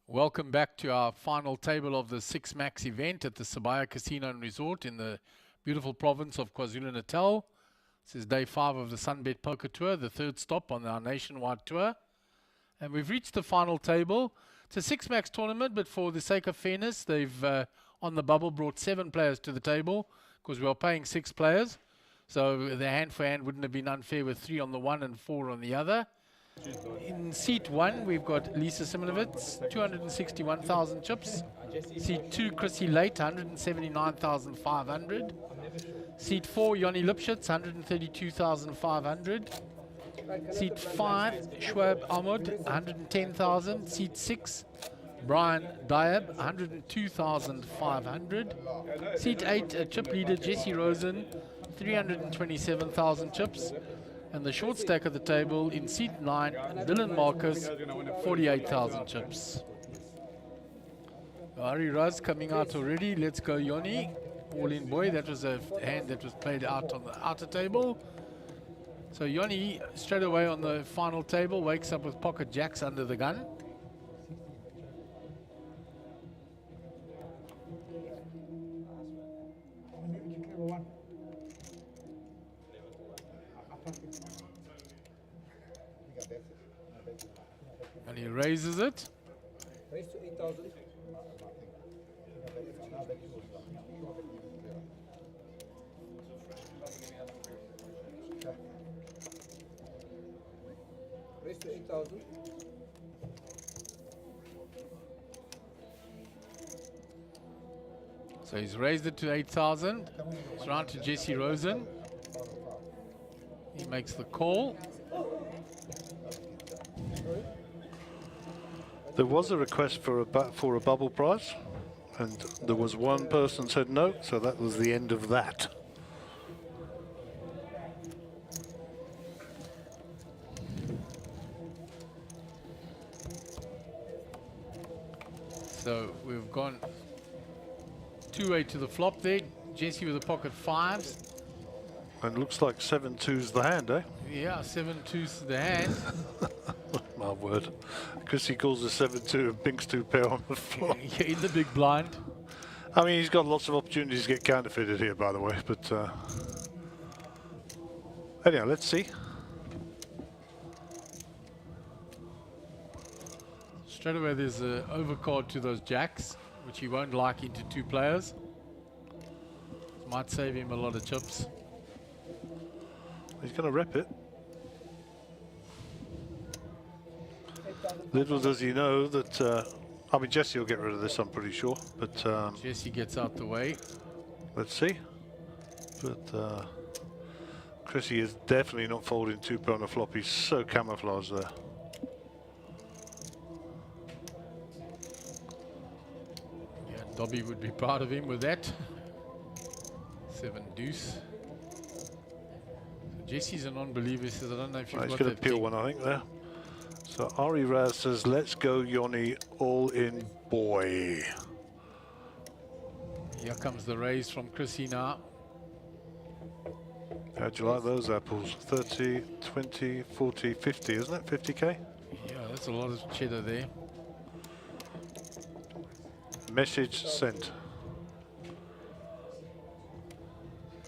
Welcome back to our final table of the 6 Max event at the Sabaya Casino and Resort in the beautiful province of KwaZulu-Natal. This is day 5 of the Sunbet Poker Tour, the 3rd stop on our nationwide tour. And we've reached the final table. It's a 6 Max tournament, but for the sake of fairness, they've, on the bubble, brought 7 players to the table because we are paying 6 players. So the hand for hand wouldn't have been unfair with 3 on the one and 4 on the other. In seat 1, we've got Lisa Simonovitz, 261,000 chips. Seat 2, Chrissy Late, 179,500. Seat 4, Yoni Lipschitz, 132,500. Seat 5, Schwab Ahmad, 110,000. Seat 6, Brian Diab, 102,500. Seat 8, chip leader Jesse Rosen, 327,000 chips. And the short stack of the table in seat 9, Dylan Marcus, 48,000 chips. Ari Raz coming out already. Let's go, Yoni. All in boy. That was a hand that was played out on the outer table. So Yoni, straight away on the final table, wakes up with pocket jacks under the gun. And he raises it. Raise to 8,000. Raise to 8,000. So he's raised it to 8,000. It's round to Jesse Rosen. He makes the call. There was a request for a bubble prize, and there was one person said no, so that was the end of that. So we've gone 2-8 to the flop there. Jesse with the pocket 5s. And looks like 7-2's the hand, eh? Yeah, 7-2's the hand. My word. Chrissy calls a 7-2 and Binks 2 pair on the floor. Yeah, in the big blind. I mean, he's got lots of opportunities to get counterfeited here, by the way, but anyhow, let's see. Straight away there's an overcard to those jacks, which he won't like into 2 players. Might save him a lot of chips. He's going to rep it. Little does he know that, I mean, Jesse will get rid of this, I'm pretty sure, but... Jesse gets out the way. Let's see. But Chrissy is definitely not folding 2 pair on the flop. He's so camouflaged there. Yeah, Dobby would be proud of him with that. 7 deuce. Jesse's a non-believer. He says, I don't know if you've got He's going that to peel thing. one, I think, there. So Ari Raz says, let's go, Yoni, all in boy. Here comes the raise from Chrissy now. How'd you like those apples? 30, 20, 40, 50, isn't it? 50k? Yeah, that's a lot of cheddar there. Message sent.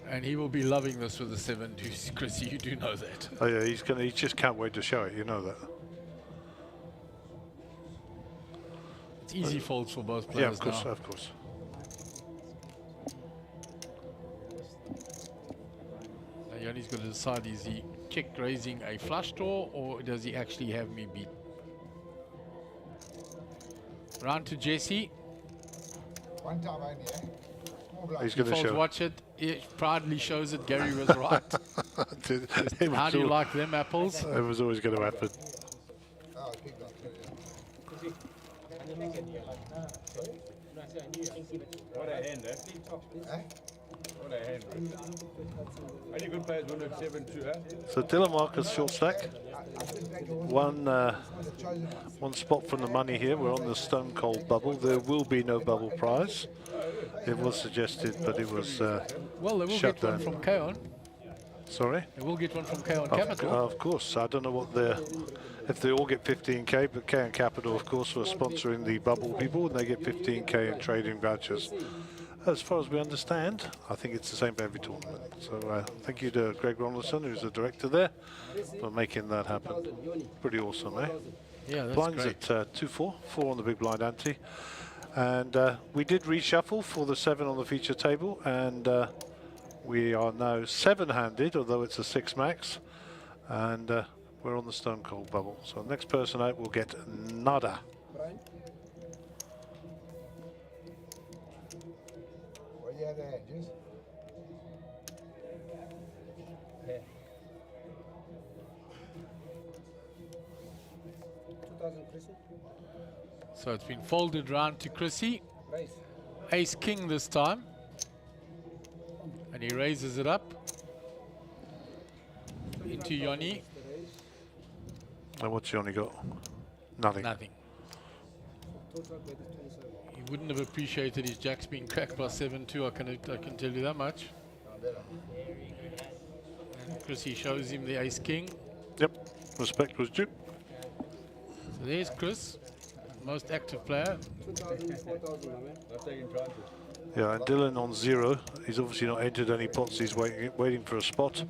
And he will be loving this with the 7 deuce, Chrissy, you do know that. Oh yeah, he just can't wait to show it, you know that. It's easy folds for both players Yeah, now. of course. Now Yoni's got to decide, is he check raising a flush draw or does he actually have me beat? Round to Jesse. One time only, eh? He's going to Folds, show. watch it. He proudly shows it. Gary was right. How do you like them apples? It was always going to happen. What a hand, eh? What a hand. Any good players win at 7-2, eh? So Dylan Marcus short stack. One spot from the money here. We're on the Stone Cold bubble. There will be no bubble prize. It was suggested, but it was well, they will shut get one down. from Kaon. Sorry? They will get one from Kaon Capital. Of course. I don't know what their if they all get 15k, but KN Capital, of course, were sponsoring the bubble people, and they get 15k in trading vouchers. As far as we understand, I think it's the same for every tournament. So thank you to Greg Ronaldson, who's the director there, for making that happen. Pretty awesome, eh? Yeah, that's Blinds great. at 2-4, 4 on the big blind ante. And we did reshuffle for the 7 on the feature table, and we are now 7-handed, although it's a 6 max, and we're on the stone cold bubble. So next person out will get nada. What do you have there, Juice? Yeah. 2000 Chrissy. So it's been folded round to Chrissy. Raise. Ace king this time. And he raises it up into Yoni. And what's Johnny got? Nothing. Nothing. Total bet is 27. He wouldn't have appreciated his jacks being cracked by 7-2. I can tell you that much. And Chrissy shows him the ace king. Yep. Respect was due. So there's Chris, most active player. 2000, 4000, my man. Not taking chances. Yeah, and Dylan on 0. He's obviously not entered any pots. He's waiting for a spot.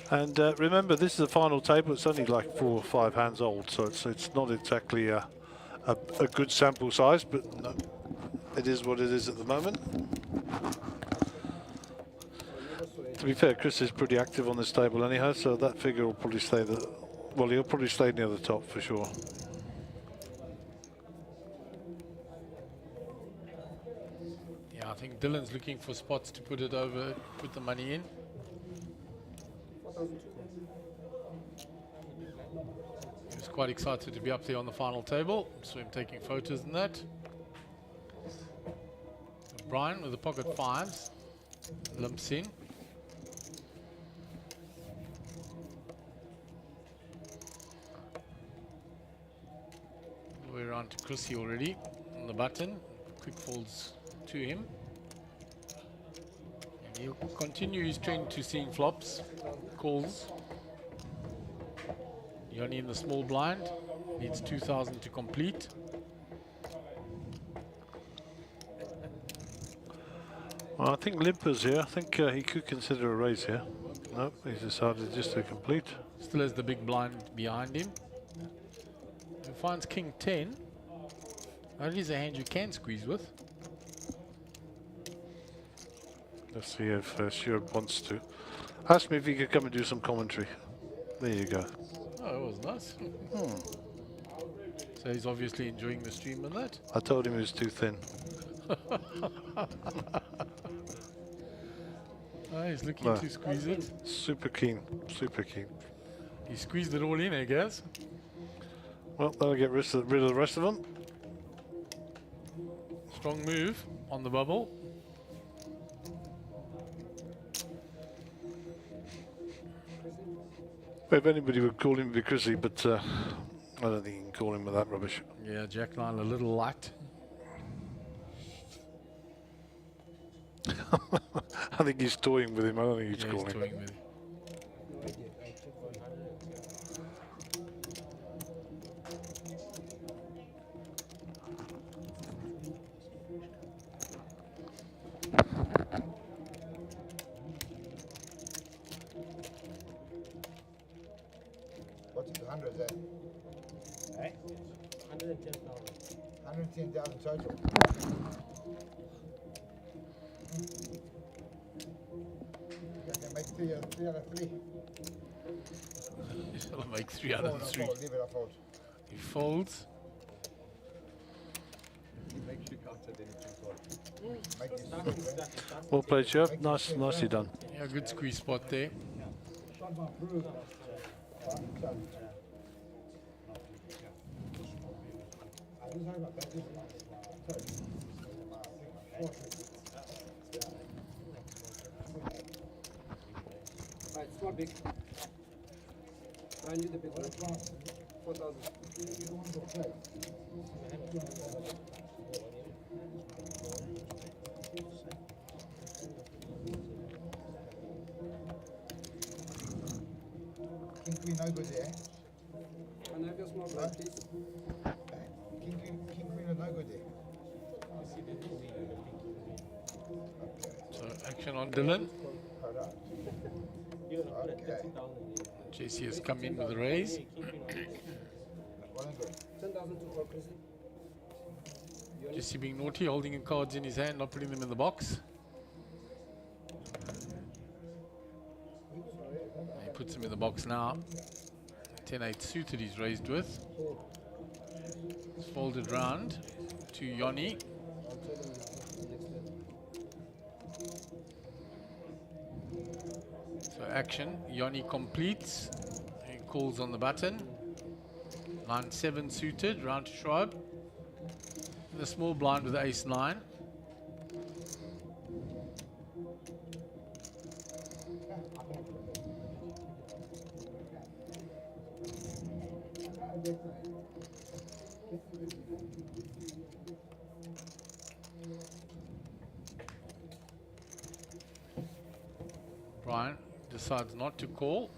And remember, this is a final table. It's only like 4 or 5 hands old, so it's not exactly a good sample size, but no, it is what it is at the moment. To be fair, Chris is pretty active on this table anyhow, so that figure will probably stay well, he'll probably stay near the top for sure. Yeah, I think Dylan's looking for spots to put it over, put the money in. He was quite excited to be up there on the final table. Saw him taking photos and that. Brian with the pocket 5s limps in. We're on to Chrissy already on the button. Quick folds to him. And he'll continue his trend to seeing flops, calls. Yoni in the small blind, needs 2,000 to complete. Well, I think Limper's here. I think he could consider a raise here. No, he's decided just to complete. Still has the big blind behind him. He finds King 10. That is a hand you can squeeze with. Let's see if Stuart wants to. Ask me if he could come and do some commentary. There you go. Oh, it was nice. So he's obviously enjoying the stream and that. I told him he was too thin. Oh, he's looking to squeeze it. Super keen, super keen. He squeezed it all in, I guess. Well, that'll get rid of the rest of them. Strong move on the bubble. If anybody would call him, it'd be Chrissy, but I don't think you can call him with that rubbish. Yeah, Jack 9 a little light. I think he's toying with him. I don't think he's Yeah, calling. he's toying with him. What's the 100 there? Right? 110,000. 110,000 total. You can make 3 out of 3. He'll make 3 out of 3. Leave it, I fold. He folds. Well played, Sheriff. Nicely done. Yeah, good squeeze spot there. Right, small big. Brand new the big one. 4,000. King Queen no good there. And have your small King Queen are no good there. So action on Dylan. Okay. Jesse has come in with a raise. 10,000 to call Chrissy. Jesse being naughty, holding in cards in his hand, not putting them in the box. He puts them in the box now. 10-8 suited he's raised with. It's folded round to Yoni. So action, Yoni completes. He calls on the button. 9-7 suited, round to Schwab. The small blind with ace-9. Brian decides not to call.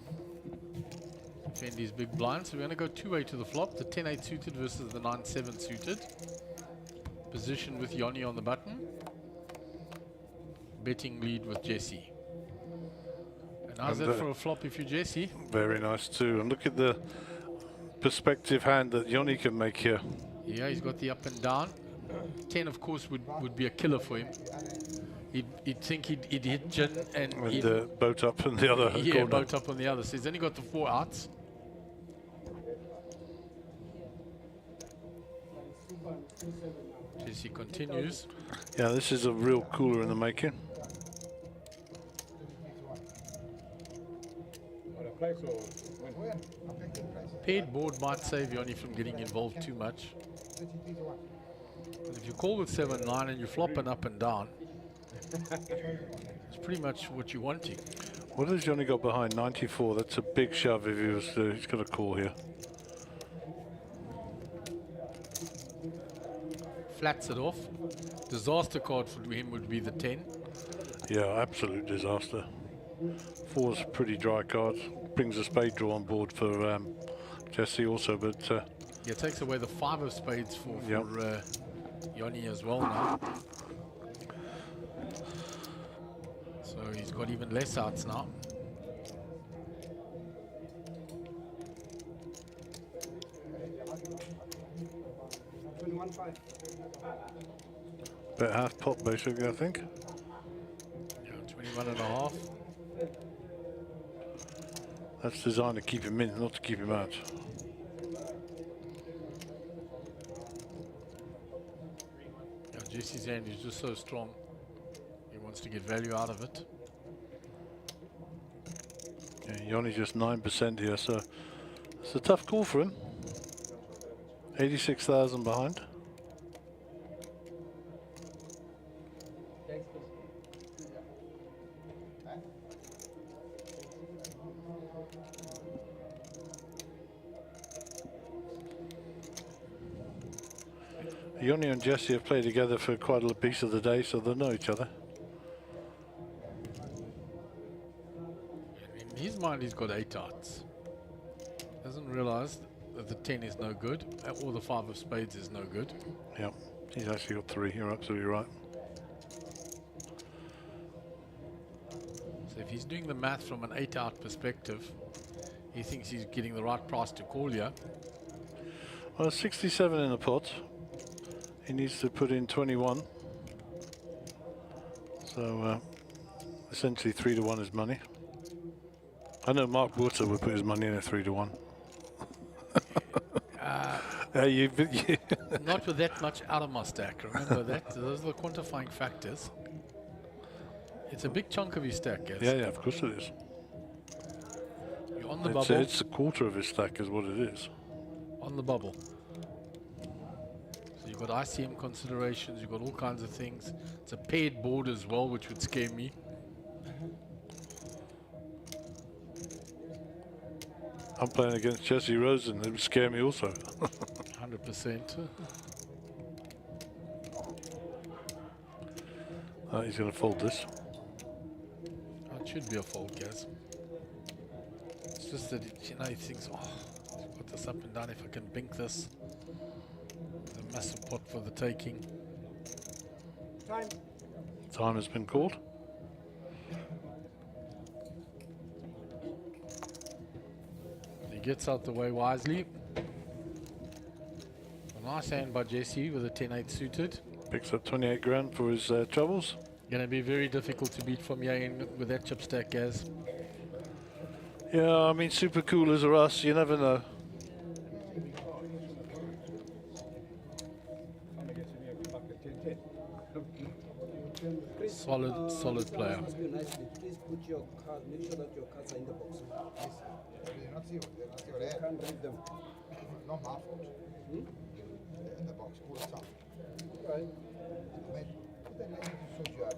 Defend his big blind. So we're going to go two-way to the flop. The 10-8 suited versus the 9-7 suited. Position with Yoni on the button. Betting lead with Jesse. And how's that for a flop if you're Jesse? Very nice too. And look at the perspective hand that Yoni can make here. Yeah, he's got the up and down. 10, of course, would be a killer for him. He'd think he'd hit Jin and boat up on the other corner. Yeah, boat up on the other. So he's only got the 4 outs. Jesse continues. Yeah, this is a real cooler in the making. Paired board might save Yoni from getting involved too much. But if you call with 7-9 and you flop an up and down, it's pretty much what you're wanting. What has Johnny got behind? 94. That's a big shove if he was. He's got a call here. Flats it off. Disaster card for him would be the 10. Yeah, absolute disaster. 4's a pretty dry card. Brings a spade draw on board for Jesse also, but yeah, it takes away the 5 of spades for Yoni as well now. So he's got even less outs now. about half pot basically, I think. Yeah, 21.5. That's designed to keep him in, not to keep him out. Yeah, Jesse's hand is just so strong. He wants to get value out of it. Yeah, Yoni's just 9% here, so it's a tough call for him. 86,000 behind. Yoni and Jesse have played together for quite a piece of the day, so they know each other. In his mind, he's got 8 outs. Doesn't realize that the 10 is no good, or the 5 of spades is no good. Yeah, he's actually got 3. You're absolutely right. So if he's doing the math from an 8-out perspective, he thinks he's getting the right price to call here. Well, 67 in the pot. He needs to put in 21. So essentially 3 to 1 is money. I know Mark Water would put his money in at 3 to 1. Not with that much out of my stack, remember that? Those are the quantifying factors. It's a big chunk of your stack, guys. Yeah, of course it is. You're on the bubble. It's a quarter of his stack is what it is. On the bubble. So you've got ICM considerations, you've got all kinds of things. It's a paired board as well, which would scare me. I'm playing against Jesse Rosen. It would scare me also. 100%. He's going to fold this. It should be a fold, Gaz. It's just that he thinks, oh, he's got this up and down if I can bink this. It's a massive pot for the taking. Time. Time has been called. He gets out the way wisely. A nice hand by Jesse with a 10-8 suited. Picks up 28 grand for his troubles. Gonna be very difficult to beat from here in with that chip stack, Gaz. Yeah, I mean, super coolers are us, you never know. Solid player. Please put your cards, make sure that your cards are in the box. They're not your You can't read them. Not my fault. They're in the box all the time. Right. Mate, put that lady to sort you out.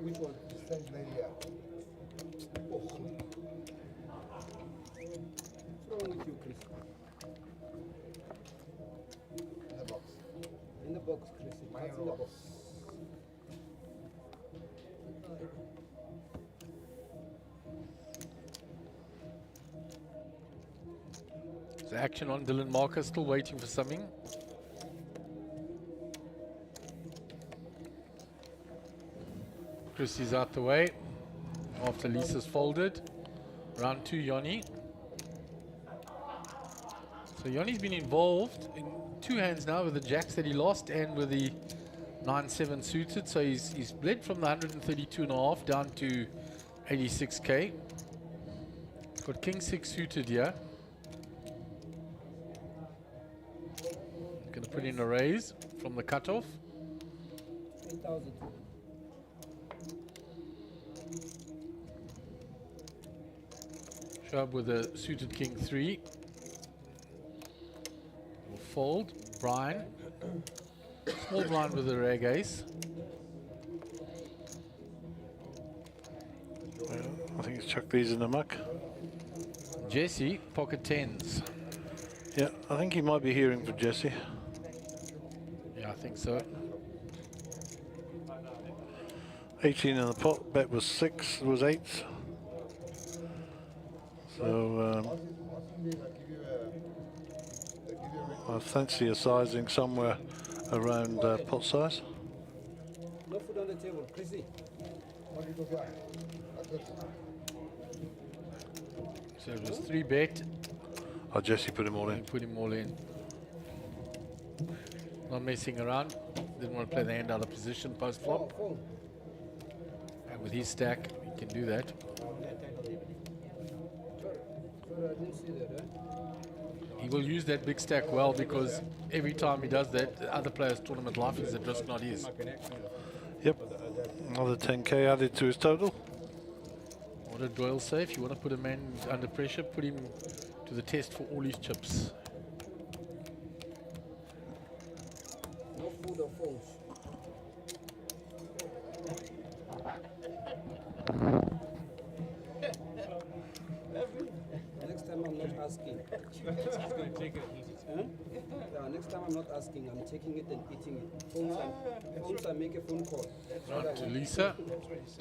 Which one? The stage lady here. Oh. What's wrong with you, Chris? In the box. In the box, Chris. Cards in the box. There's action on Dylan Marcus, still waiting for something. Chris is out the way after Lisa's folded. Round 2, Yanni. So Yanni's been involved in 2 hands now with the jacks that he lost and with the 9-7 suited. So he's bled from the 132.5 down to 86k. Got King 6 suited here. Going to put in a raise from the cutoff. 3,000. Shove with a suited King 3. Will fold. Brian. Small blind with a rag ace. I think he's chucked these in the muck. Jesse, pocket 10s. Yeah, I think he might be hearing for Jesse. Yeah, I think so. 18 in the pot, bet was 6, was 8. So I fancy a sizing somewhere around pot size. No food on the table, Chrissy. So it was 3 bet. Oh, Jesse put him all in. Put him all in. Not messing around. Didn't want to play the hand out of position post flop. And with his stack, he can do that. He will use that big stack well because every time he does that, the other player's tournament life is at risk, not his. Yep. Another 10k added to his total. What did Doyle say? If you want to put a man under pressure, put him to the test for all his chips. No food or phones. Next time I'm not asking. Huh? Yeah, next time I'm not asking, I'm taking it and eating it. Phones, I make a phone call. Right to Lisa.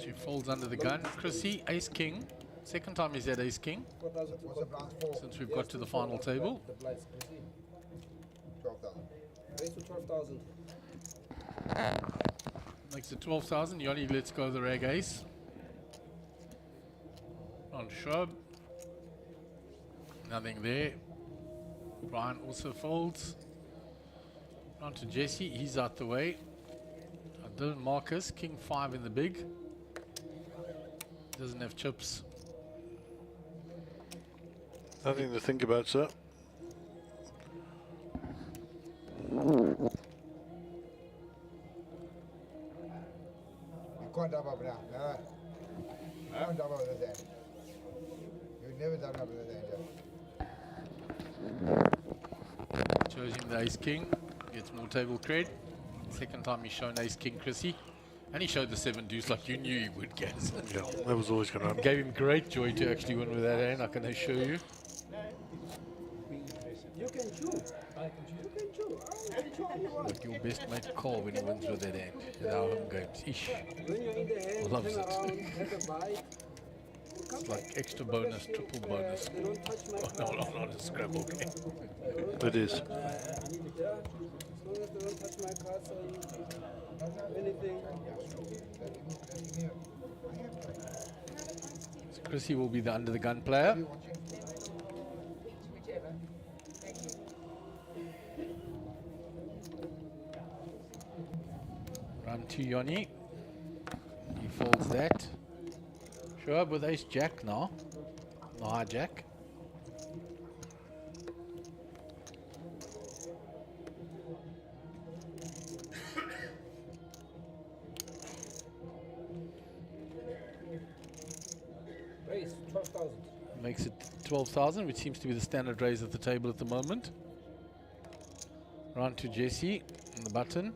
She folds under the gun. Chrissy, ace king. Second time he's had ace king. Since we've got to the final table. 12,000. Raise to 12,000. Makes it 12,000. Yanni lets go the rag ace. On shrub. Nothing there. Brian also folds. On to Jesse. He's out the way. Dylan Marcus, king 5 in the big. Doesn't have chips. Nothing to think about, sir. You can't double up now. No. You can't double up with that. You never double up with that. Shows him the ace king. Gets more table cred. Second time he's shown ace king, Chrissy. And he showed the 7 deuce like you knew he would, Gaz. Yeah, that was always going to happen. Gave him great joy to actually win with that hand, I can assure you. You can chew. You can chew. I can chew all you want. Like your best mate Cole when he wins with that hand. In our home games. Ish. When you're in the hand, Loves turn it. around, have a bite. It's like extra bonus, triple bonus. Oh, no, not a Scrabble game. It is. Yeah, as long as they don't touch my cards or anything. So Chrissy will be the under the gun player. Whichever. Thank you. Round 2, Yoni. He folds that. Show up with ace jack now. No hijack. Raise 12,000. Makes it 12,000, which seems to be the standard raise at the table at the moment. Round to Jesse on the button.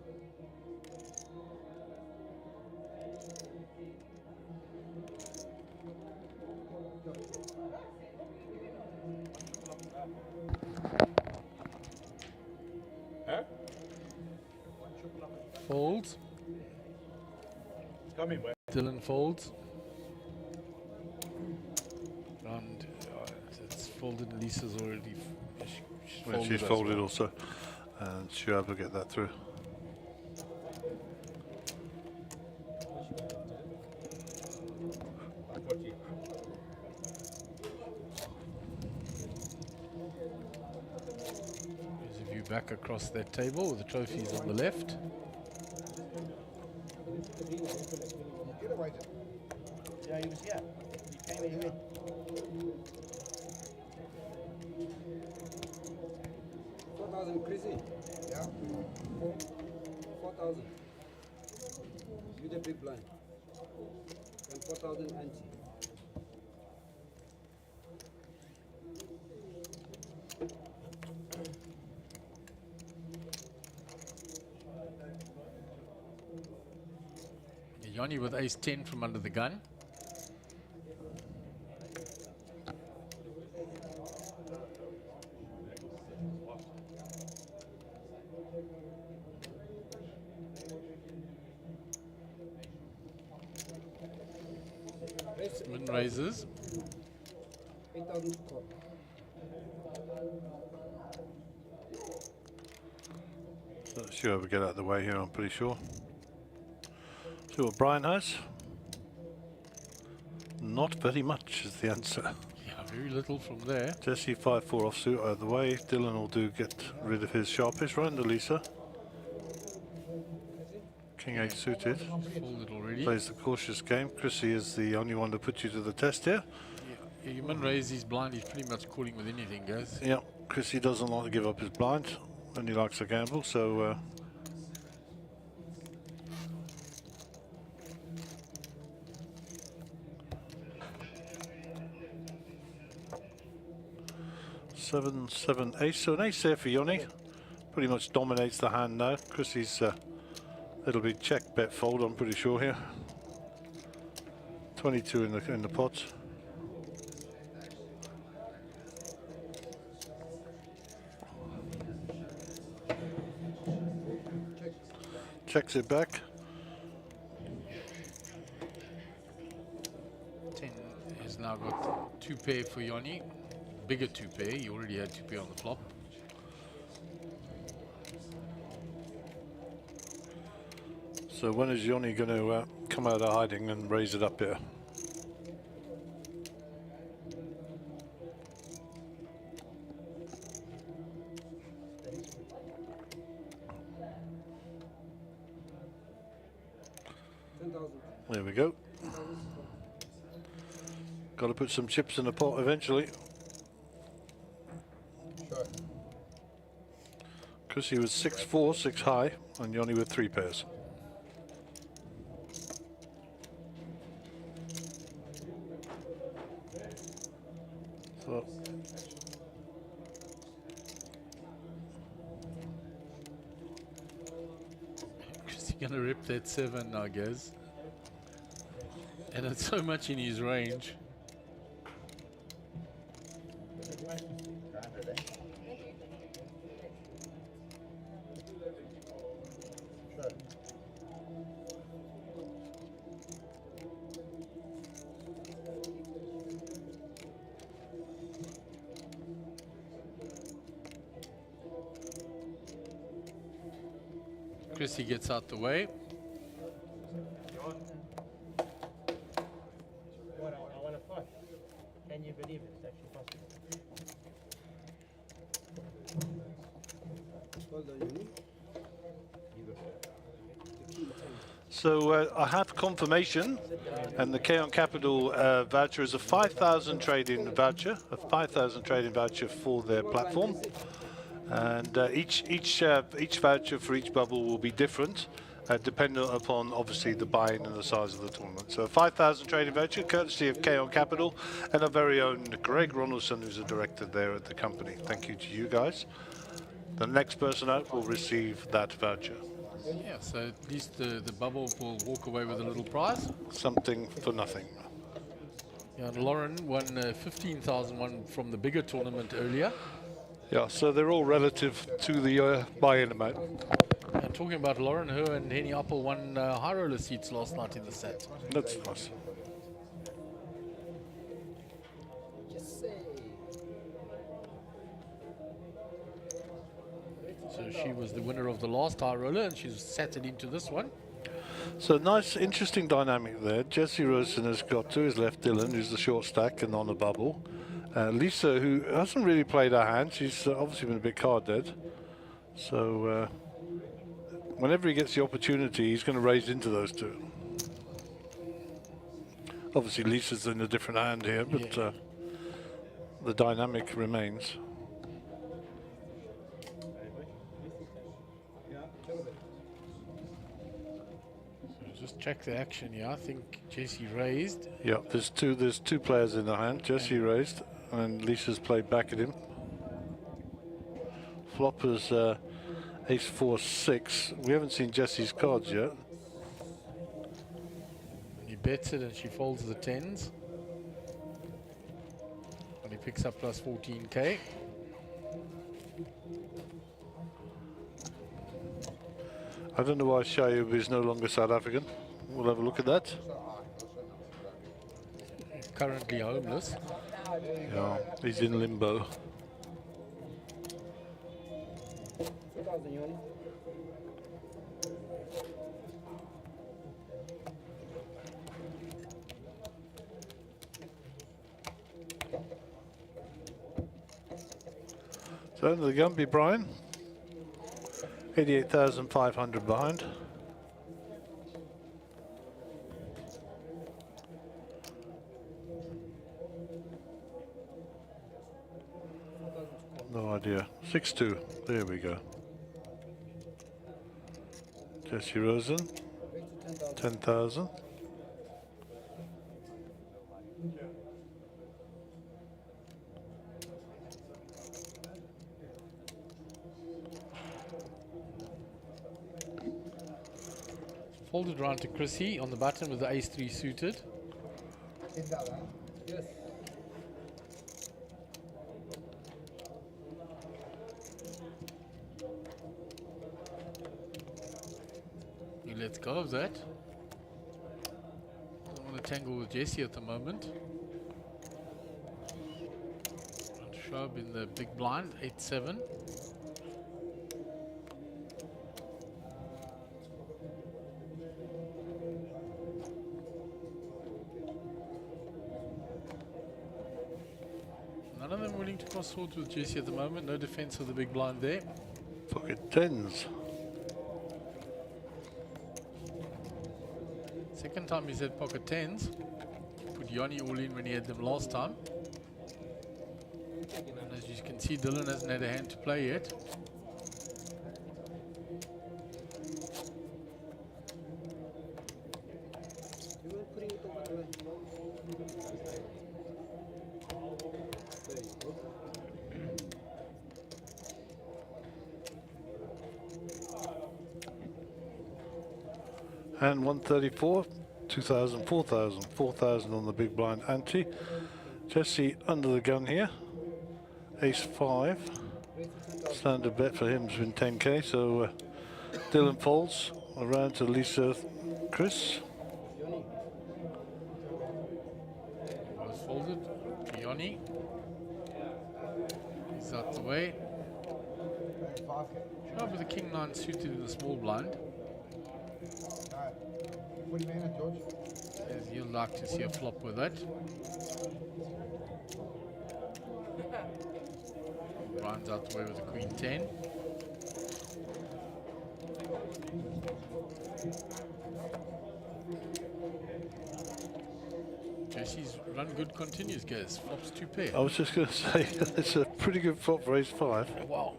Folds. Come in, boy. Dylan folds. Round, it's folded. Lisa's already. She's folded also, and she'll be able to get that through. There's a view back across that table with the trophies on the left. Yeah, he was here. He came in here. 4,000, Chrissy. Yeah. 4,000. You the big blind. And 4,000 anti. Yoni with ace 10 from under the gun. Min raises. 8,000 call. So she'll be able to get out of the way here, I'm pretty sure. See what Brian has. Not very much is the answer. Yeah, very little from there. Jesse 5-4 offsuit out of the way. Dylan will get rid of his sharpish. Right into Lisa. King 8 suited. Folded already. Plays the cautious game. Chrissy is the only one to put you to the test here. Yeah, you min raise his blind. He's pretty much calling with anything, guys. Yeah, Chrissy doesn't like to give up his blind, and he likes to gamble, so. Seven, seven, ace. So an ace there for Yoni. Pretty much dominates the hand now. Chrissy's it'll be check bet fold, I'm pretty sure here. 22 in the pot. Checks it back. 10 has now got 2 pair for Yoni. Bigger 2 pair. He already had 2 pair on the flop. So when is Yoni going to come out of hiding and raise it up here? There we go. Got to put some chips in the pot eventually. Chrissy was 6-4, 6 high, and Yoni with 3 pairs. So Is he gonna rip that 7 now, guys? And it's so much in his range. Chrissy gets out the way. I want to fight. Can you believe it? It's actually possible. Well done, Uni. So I have confirmation, and the K on Capital voucher is a 5,000 trade-in voucher, for their platform, and each voucher for each bubble will be different, dependent upon obviously the buy-in and the size of the tournament. So a 5,000 trade-in voucher, courtesy of K on Capital, and our very own Greg Ronaldson, who's a director there at the company. Thank you to you guys. The next person out will receive that voucher. Yeah, so at least the bubble will walk away with a little prize. Something for nothing. Yeah, and Lauren won 15,001 from the bigger tournament earlier. Yeah, so they're all relative to the buy-in amount. And talking about Lauren, her and Henny Apple won high roller seats last night in the set. That's nice. So she was the winner of the last high roller, and she's sat it into this one. So nice, interesting dynamic there. Jesse Rosen has got to his left Dylan, who's the short stack and on a bubble. Lisa, who hasn't really played her hand, she's obviously been a bit card dead. So whenever he gets the opportunity, he's going to raise into those two. Obviously, Lisa's in a different hand here, but the dynamic remains. Just check the action here. I think Jesse raised. Yeah, there's two players in the hand. Jesse raised, and Lisa's played back at him. Flopper's ace 4-6. We haven't seen Jesse's cards yet. He bets it, and she folds the tens. And he picks up plus 14k. I don't know why Shayub is no longer South African. We'll have a look at that. Currently homeless. Yeah, he's in limbo. So under the Gumby, Brian. 88,500 behind. No idea. 6-2. There we go. Jesse Rosen. 10,000. Folded round to Chrissy on the button with the ace-3 suited. Yes. He lets go of that. Doesn't want to tangle with Jesse at the moment. Trying to show up in the big blind, 8-7. None of them willing to cross swords with Jesse at the moment. No defense of the big blind there. Pocket tens. Second time he's had pocket tens. Put Yanni all in when he had them last time. And as you can see, Dylan hasn't had a hand to play yet. And 134, 2,000, 4,000, 4,000 on the big blind ante. Jesse under the gun here. Ace 5. Standard bet for him has been 10k. So Dylan folds around to Lisa, Chris. Was folded. Yanni. He's out the way. Show up with the king 9 suited in the small blind. As you'd like to see a flop with that. Runs out the way with the Queen 10. Jesse's run good continues, guys. Flops 2 pair. I was just going to say, it's a pretty good flop for ace 5. Wow.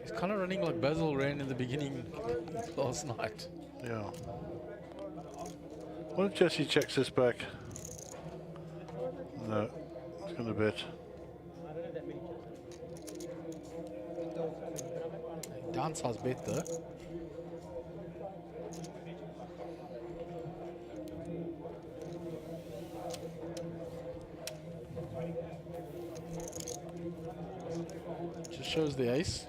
He's kind of running like Basil ran in the beginning last night. Yeah. What if Jesse checks this back? No, it's going to bet. Downsize bet though. Just shows the ace.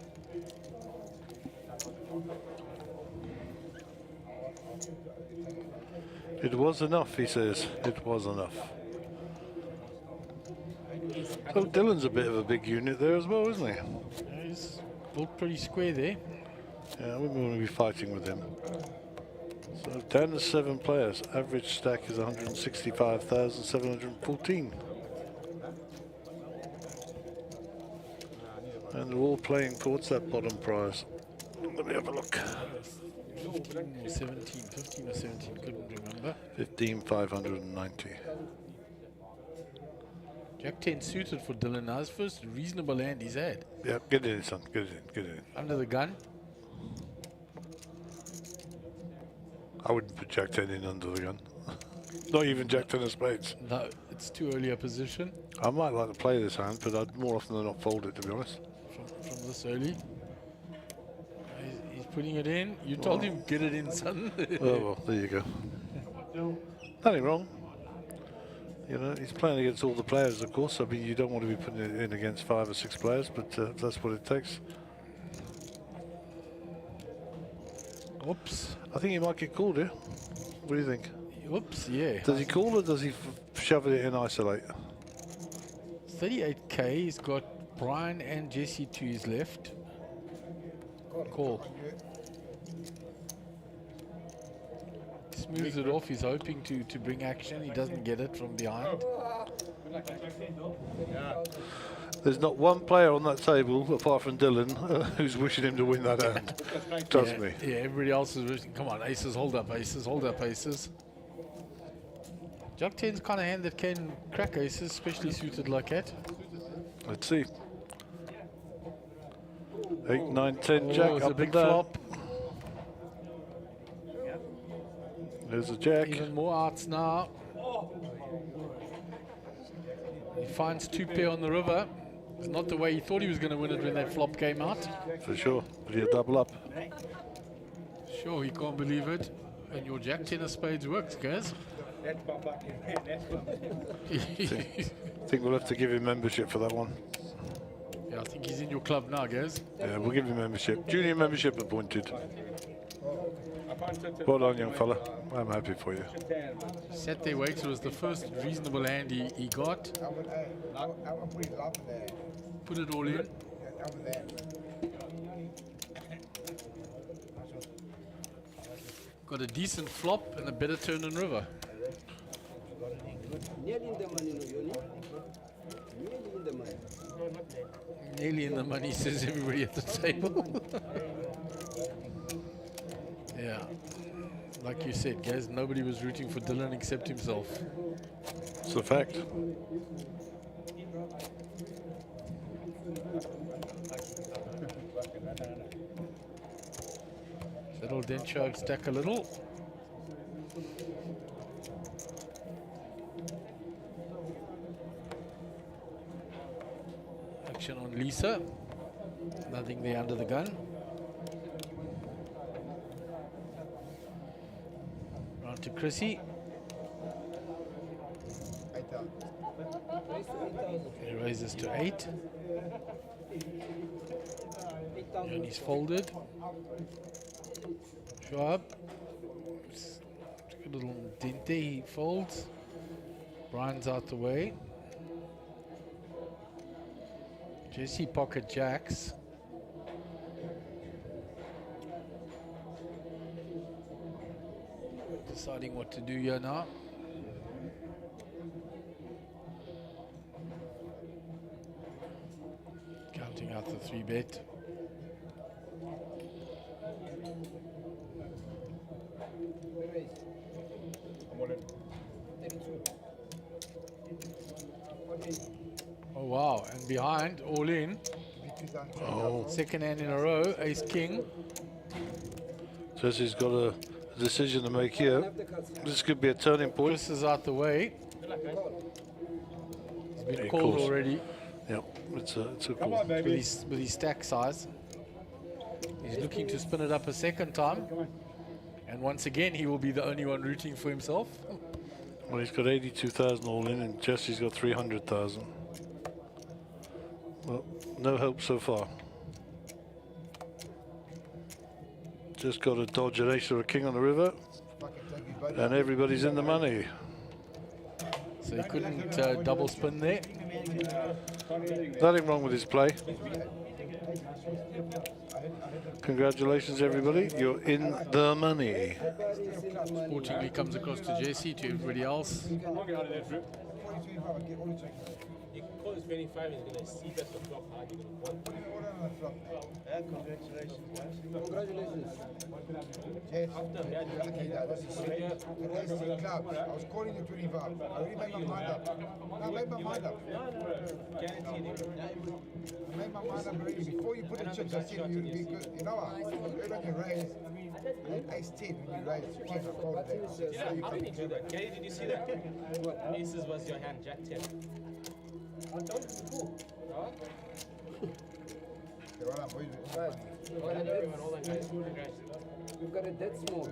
It was enough, he says. It was enough. So Dylan's a bit of a big unit there as well, isn't he? Yeah, he's built pretty square there. Yeah, we want to be fighting with him. So down to 7 players. Average stack is 165,714. And they're all playing towards that bottom prize. Let me have a look. 15 or 17, couldn't remember. 15,590. Jack 10 suited for Dylan now. His first reasonable hand he's had. Yeah, get it in, son. Get it in. Get it in. Under the gun. I wouldn't put Jack 10 in under the gun. Not even Jack 10 of spades. No, it's too early a position. I might like to play this hand, but I'd more often than not fold it, to be honest. From this early. He's putting it in. You told him get it in, son. Oh, well, there you go. Nothing wrong. You know, he's playing against all the players, of course. I mean, you don't want to be putting it in against 5 or 6 players, but that's what it takes. Oops. I think he might get called here. What do you think? Oops, yeah. Does he call or does he shove it in isolate? 38k. He's got Brian and Jesse to his left. Call. Smooths it off. He's hoping to bring action. He doesn't get it from behind. There's not one player on that table, apart from Dylan, who's wishing him to win that hand. Trust me. Yeah, everybody else is wishing. Come on, aces, hold up, aces, hold up, aces. Jack 10's kind of hand that can crack aces, especially suited like that. Let's see. 8, 9, 10, Jack, it's up a big and down. flop. There's a Jack. Even more outs now. He finds 2 pair on the river. It's not the way he thought he was going to win it when that flop came out. For sure, but he'll double up. Sure, he can't believe it. And your Jack 10 of spades works, guys. That's my bucket. That's I think we'll have to give him membership for that one. Yeah, I think he's in your club now, guys. Yeah, we'll give him membership. Junior membership appointed. Well done, young fella. I'm happy for you. Sat there waited. It was the first reasonable hand he got. Put it all in. Got a decent flop and a better turn in river. Nearly in the money, says everybody at the table. Yeah. Like you said, guys, nobody was rooting for Dylan except himself. It's a fact. That'll then show stack a little. Action on Lisa. Nothing there under the gun. Round to Chrissy. He raises to 8. And he's folded. Schwab. Took a little dent there. He folds. Brian's out the way. Jesse pocket jacks. Deciding what to do here now. Counting out the 3-bet. Oh wow, and behind, all in. Oh. Second hand in a row, ace king. Jesse's got a decision to make here. This could be a turning point. Chris is out the way. He's been Yeah, called course. already. Yep, it's a call. With his stack size. He's looking to spin it up a second time. And once again, he will be the only one rooting for himself. Well, he's got 82,000 all in, and Jesse's got 300,000. Well, no help so far. Just got to dodge an ace or a king on the river, and everybody's in the money. So he couldn't double spin there. Nothing wrong with his play. Congratulations, everybody. You're in the money. Sportingly comes across to Jesse, to everybody else. He calls 25, he's going to see that the flop hard, he's going to call. Congratulations, guys. Congratulations. Yes. I was calling you 25. I already made my mind up. I made my mind up. Guaranteed. I made my mind up already. Before you put the chips, I said you'd be good. You know what? You're on your raise. Ace 10 when you raise 10. I called it. How did you do that? Gary, did you see that? Aces was your hand, Jack 10. I told you before. We've got a dead small.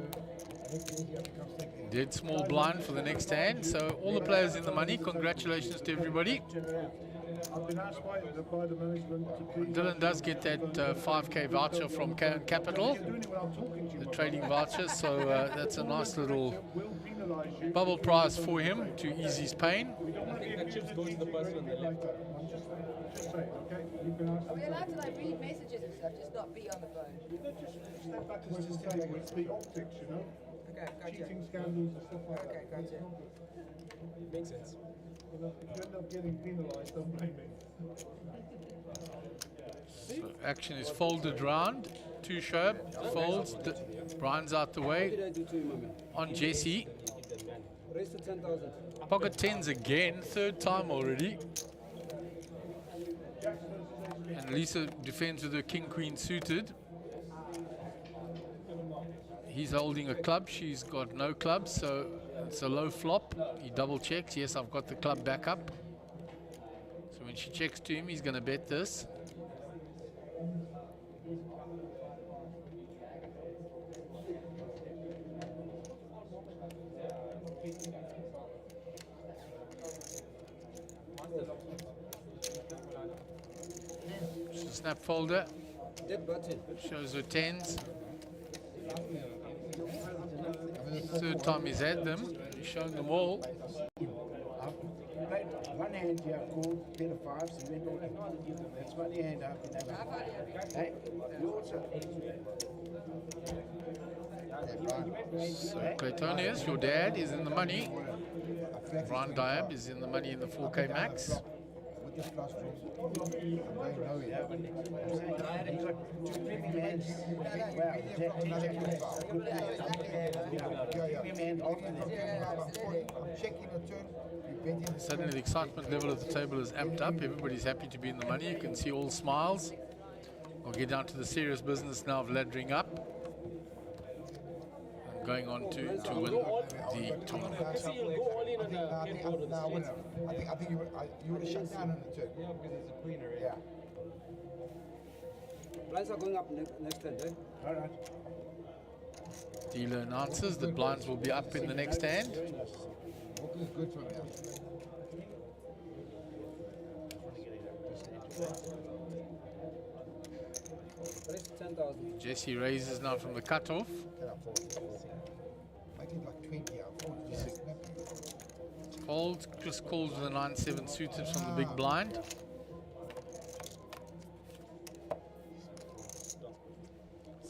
Dead small blind for the next hand. So all the players in the money. Congratulations to everybody. I've been asked by the management to please. Dylan does get that 5K voucher from Cairn Capital, the trading voucher. So that's a nice little bubble prize for him to ease his pain. I think the chips go to the person on the left. Are we allowed to like read messages and stuff, just not be on the phone? Step back and just say it's the optics, you know? Okay, gotcha. Cheating scandals and stuff like Okay, that. gotcha. Makes sense. You know, if you end up getting penalised, don't blame me. So action is folded round. Two sharp folds. Brian's out the way. On Jesse. Raise to 10,000. Pocket tens again, third time already. And Lisa defends with her king-queen suited. He's holding a club, she's got no club, so it's a low flop. He double checks, yes, I've got the club back up. So when she checks to him, he's going to bet this. She's a snap folder. Dead button. Shows her tens. Third time he's had them. He's shown them all. One hand you have called, pair of fives, and went all in. That's one hand I've been having. Hey, you also. So Claytonius, your dad, is in the money. Brian Diab is in the money in the 4K max. Suddenly the excitement level at the table is amped up. Everybody's happy to be in the money. You can see all smiles. We'll get down to the serious business now of laddering up. And going on to win the tournament. I think you would have shut down on the turn. Yeah, because it's a queen already. Yeah. Blinds are going up next hand, eh? All right. Dealer announces that blinds will be up in the next hand. Walker is good for me. Raise to 10,000. Jesse raises now from the cutoff. I think like 20 Folds. Chris calls with a 9-7 suited from the big blind.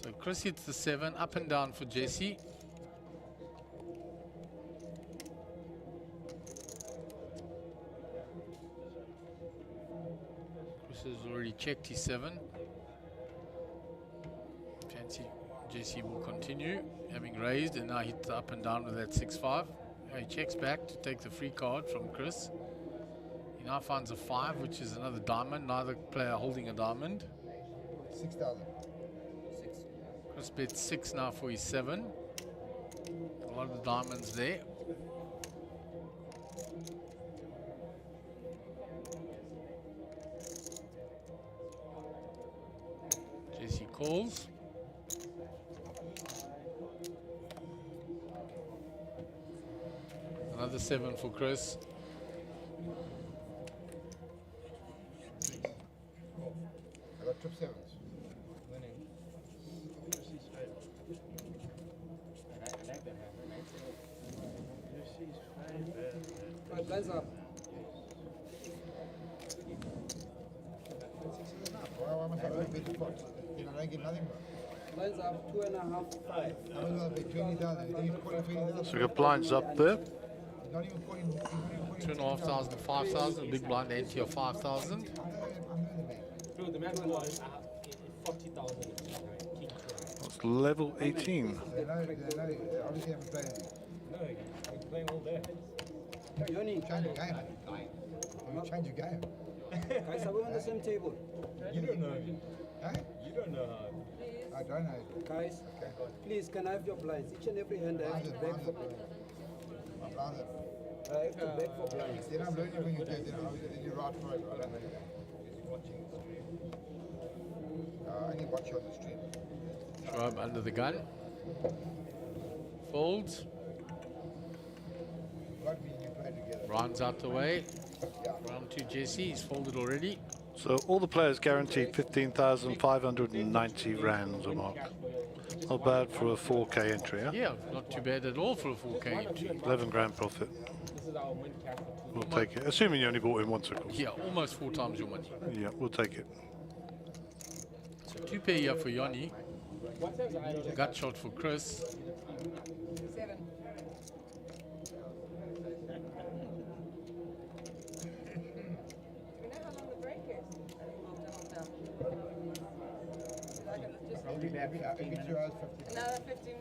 So Chris hits the 7, up and down for Jesse. Chris has already checked his 7. Fancy Jesse will continue, having raised, and now hits up and down with that 6-5. He checks back to take the free card from Chris. He now finds a 5, which is another diamond, neither player holding a diamond. 6,000. Chris bets 6 now for his 7. A lot of diamonds there. Jesse calls. Another 7 for Chris. I got trip 7s. Right, lines up. Why must I pay the pot? I don't get nothing. Lines up 2.5, 5. I was going to pay 20,000. Then he's calling 20,000. So we got blinds up there. Not even calling. 2,500, 5,000. Big blind ante of 5,000. No, the maximum was 40,000. That's level 18. They know, obviously haven't played. No, you're playing all day. Yoni, change your game. You change your game. Guys, are we on the same table? You don't know. Huh? You don't know how. I don't know. Guys, please, can I have your blinds? Each and every hand I have to beg for blinds. I have to beg for blinds. Then I'm learning when you do it, then you write for it. I don't know. Watching the stream. I only watch you on the stream. Schwab under the gun. Folds. Rugby and you play together. Rounds out the way. Round 2 Jesse. He's folded already. So all the players guaranteed 15,590 rands or mark. Not bad for a 4K entry, huh? Yeah, not too bad at all for a 4K entry. 11 grand profit. We'll take it. Assuming you only bought in once, of course. Yeah, almost 4 times your money. Yeah, we'll take it. So 2 pair here for Yoni. Gut shot for Chris. 7. Another 15.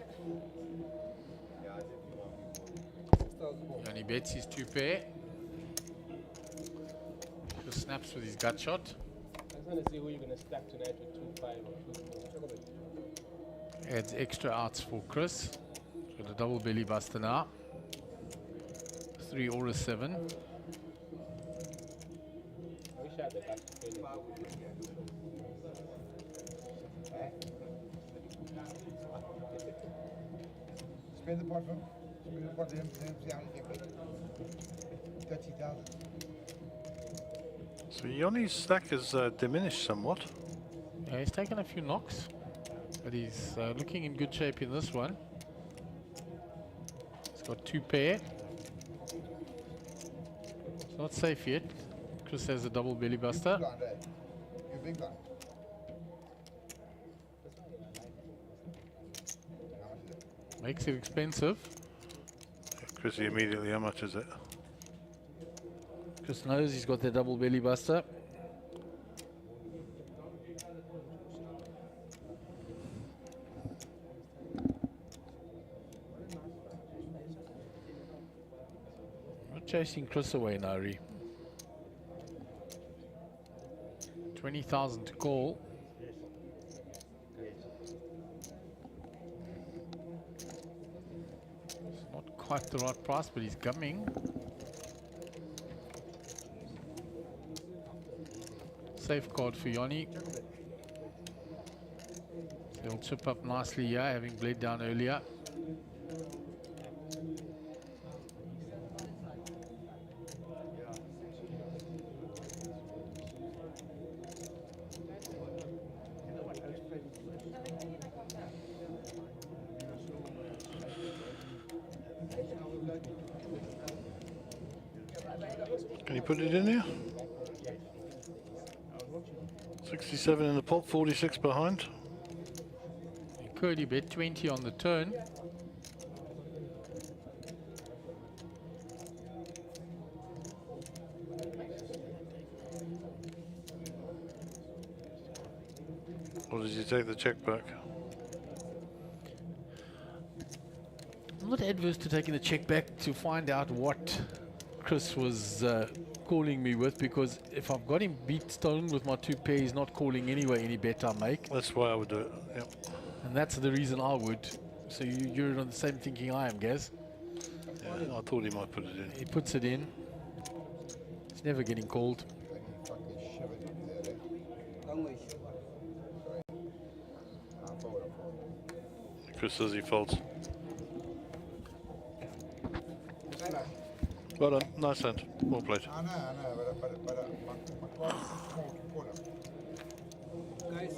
Yoni bets his 2 pair. Just snaps with his gut shot. I just want to see who you're going to stack tonight with 2-5 or 2-4. Adds extra outs for Chris. Got a double belly buster now. 3 or a 7. I wish I had the gut to play that. Spend the pot from. Spend the pot to him, see how he can beat. 30,000. So Yoni's stack has diminished somewhat. Yeah, he's taken a few knocks, but he's looking in good shape in this one. He's got 2 pair. It's not safe yet. Chris has a double belly buster. Blind, eh? You're big blind. Makes it expensive. Chrissy immediately, how much is it? Chris knows he's got the double belly buster. Not chasing Chris away, Nari. 20,000 to call. It's not quite the right price, but he's coming. Safeguard for Yoni. He'll chip up nicely here, having bled down earlier. Can you put it in here? 67 in the pot, 46 behind. He could, he bet 20 on the turn. does he take the check back? I'm not adverse to taking the check back to find out what Chris was calling me with, because if I've got him beat stolen with my 2 pair, he's not calling anyway any bet I make. That's why I would do it, yep. And that's the reason I would. So you're on the same thinking I am, Gaz? Yeah, I thought he might put it in. He puts it in. It's never getting called. Chris says he folds. Well done, nice hand, well played. I know, but my card is too small to call him. Guys,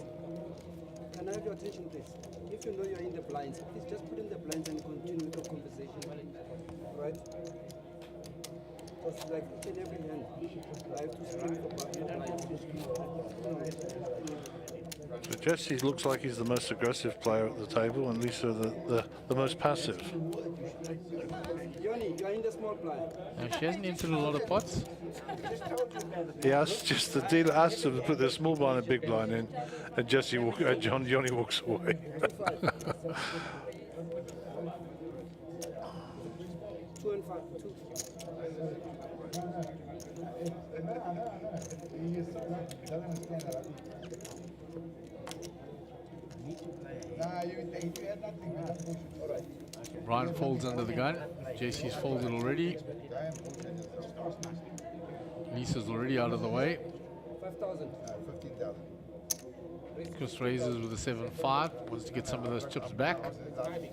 can I have your attention, please? If you know you're in the blinds, please just put in the blinds and continue with your conversation. Right? Because like each and every hand, I have to screen for back blinds. So Jesse looks like he's the most aggressive player at the table, and Lisa the most passive. Johnny, you're in the small blind. She hasn't entered a lot of pots. He asked, just the dealer asked him to put the small blind and big blind in, and Johnny walks away. 2 and 5. 2. Ryan folds under the gun. JC's folded already. Lisa's already out of the way. 5,000. 15,000. Chris raises with a 7-5. Wants to get some of those chips back. He bluffed me.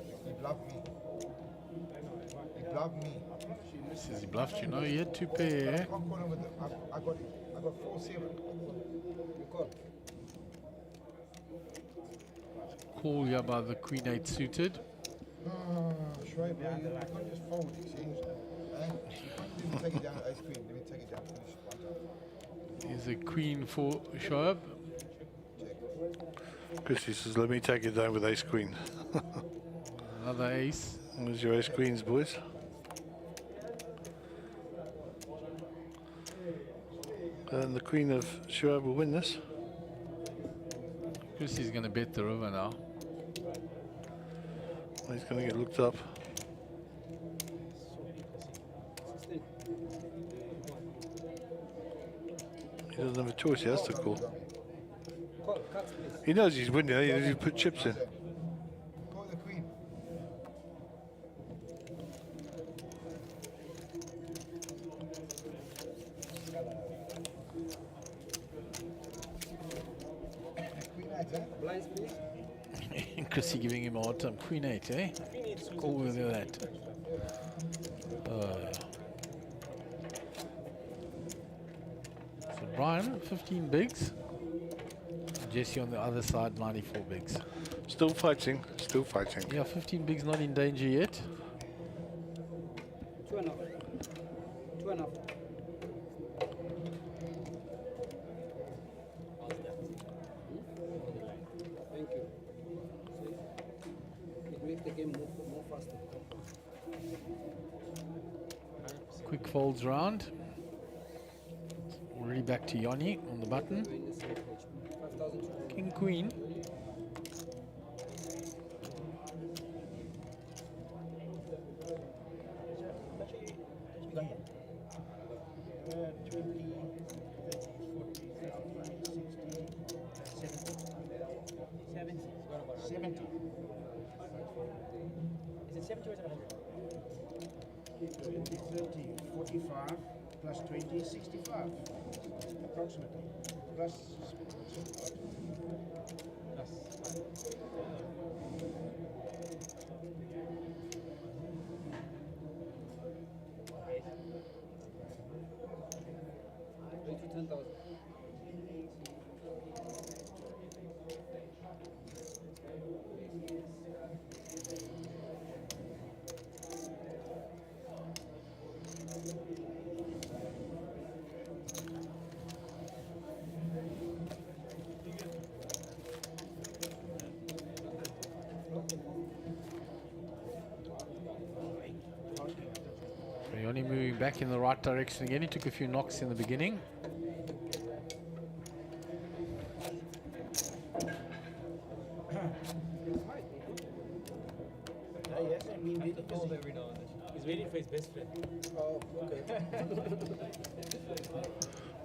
He bluffed me. Says he bluffed you. No, he had 2 pair. I can't call him with the, I got 4-7. You call. Call here by the Queen 8 suited. Shoaib, you can't just fold these things. Let me take it down to ice cream. Let me take it down. Finish one time. Here's a Queen for Shoaib. Chrissy says, let me take it down with ace queen. Another ace. There's your ace queens, boys. And the queen of Shoaib will win this. Chrissy's going to bet the river now. He's going to get looked up. He doesn't have a choice, he has to call. He knows he's winning, he knows he put chips in. Call the queen. Blinds, please. Chrissy giving him a hard time. Queen 8, eh? Call with that. So Brian, 15 bigs. Jesse on the other side, 94 bigs. Still fighting, still fighting. Yeah, 15 bigs not in danger yet. 2 and a half. 2 and a half. Thank you. See? It makes the game more faster. Quick folds round. Already back to Yanni on the button. King Queen. Is it 70 or is it 100? 30, 45 plus 20, 65 approximately. Plus. Reach to 10,000. Yanni moving back in the right direction again. He took a few knocks in the beginning. fold every now and then. He's waiting for his best friend. Oh, okay.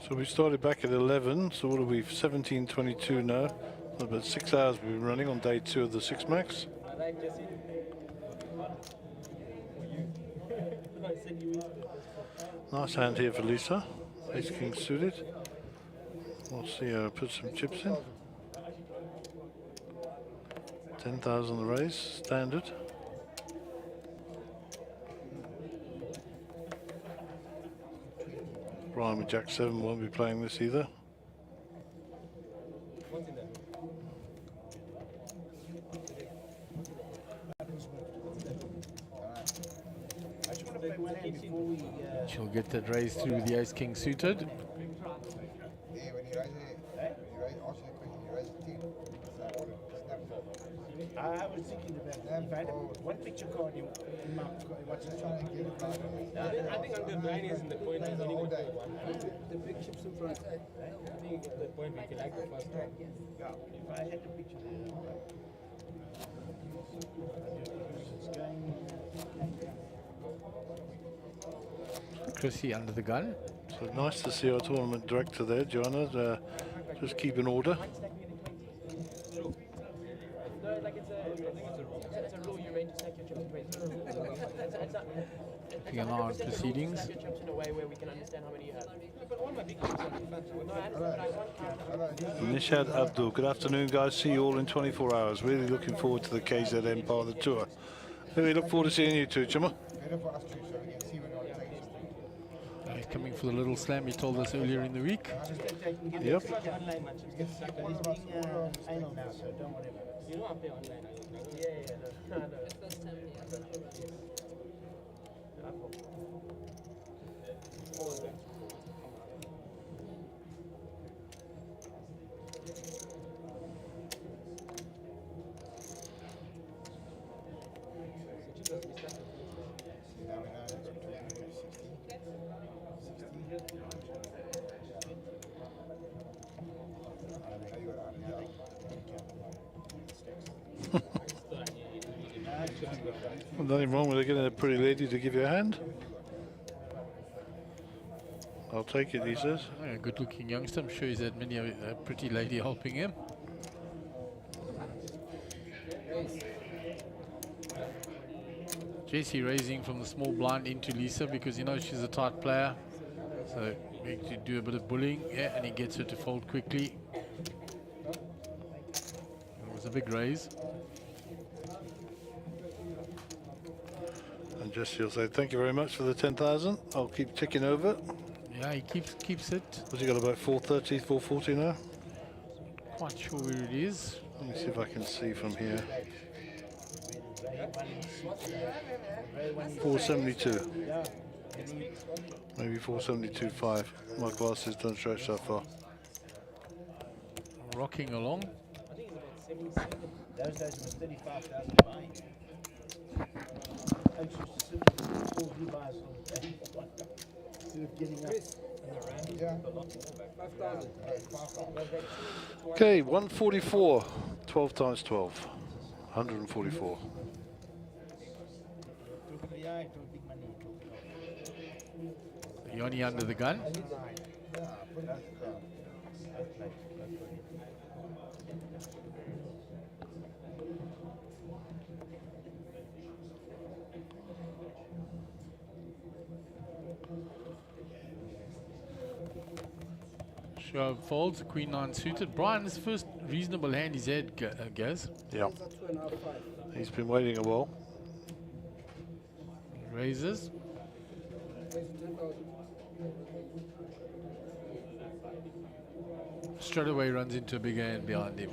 So we started back at 11, so what are we, 17:22 now? About 6 hours we've been running on day 2 of the 6 max. I like Jesse. I said you Nice hand here for Lisa. Ace King suited. We'll see her put some chips in. 10,000 the raise, standard. Brian with Jack 7 won't be playing this either. She'll get that raise through with the Ace King suited. Yeah, when you raise it, ask you a question, you raise it 10. I was thinking about that. If I had one picture card in my what's it trying to get it? I think Uncle Brian is in the point of winning with The big chips in front. I think at the point we can like the first time. Yeah, if I had the picture. It's going. Chrissy under the gun. So nice to see our tournament director there, Joanna. Just keep in order. No, like I think it's a rule. You're meant to stack your chips Keeping an eye on proceedings. Stack your chips in a way where we can understand how many you have. But all my big chips are in front. No, I understand, but I want Nishad Abdul, good afternoon guys, see you all in 24 hours. Really looking forward to the KZN part of the tour. We look forward to seeing you too, Chimma. He's coming for the little slam he told us earlier in the week. Yep. He's being anal now, so don't worry about it. You know I play online. Yeah, no. Well, nothing wrong with getting a pretty lady to give you a hand. I'll take it, he says. A good looking youngster. I'm sure he's had many a pretty lady helping him. Jessie raising from the small blind into Lisa because he knows she's a tight player. So we need to do a bit of bullying. Yeah, and he gets her to fold quickly. It was a big raise. And Jesse will say, thank you very much for the 10,000. I'll keep ticking over. Yeah, he keeps it. What's he got, about 430, 440 now? Quite sure where it is. Let me see if I can see from here. 472. Maybe 472.5. My glasses don't stretch that far. Rocking along. Those days was 35,000 buying. I used to sit with 4 Levi's on instead of getting up. Okay, 144. 12 times 12. 144. Yoni under the gun. Show folds, Queen 9 suited. Brian's first reasonable hand he's had, Gaz. Yeah. He's been waiting a while. Raises. Straight away runs into a big hand behind him.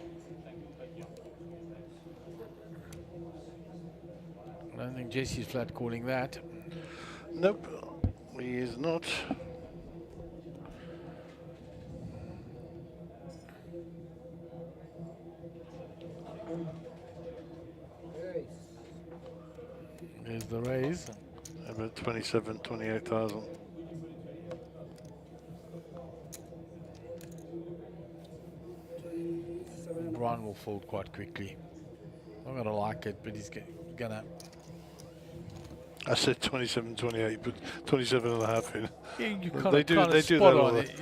I don't think Jesse's flat calling that. Nope, he is not. There's the raise. About 27, 28,000. Brian will fold quite quickly. I'm gonna like it, but he's gonna. I said 27-28, but 27.5 in. Yeah, you They do spot that all on the- it.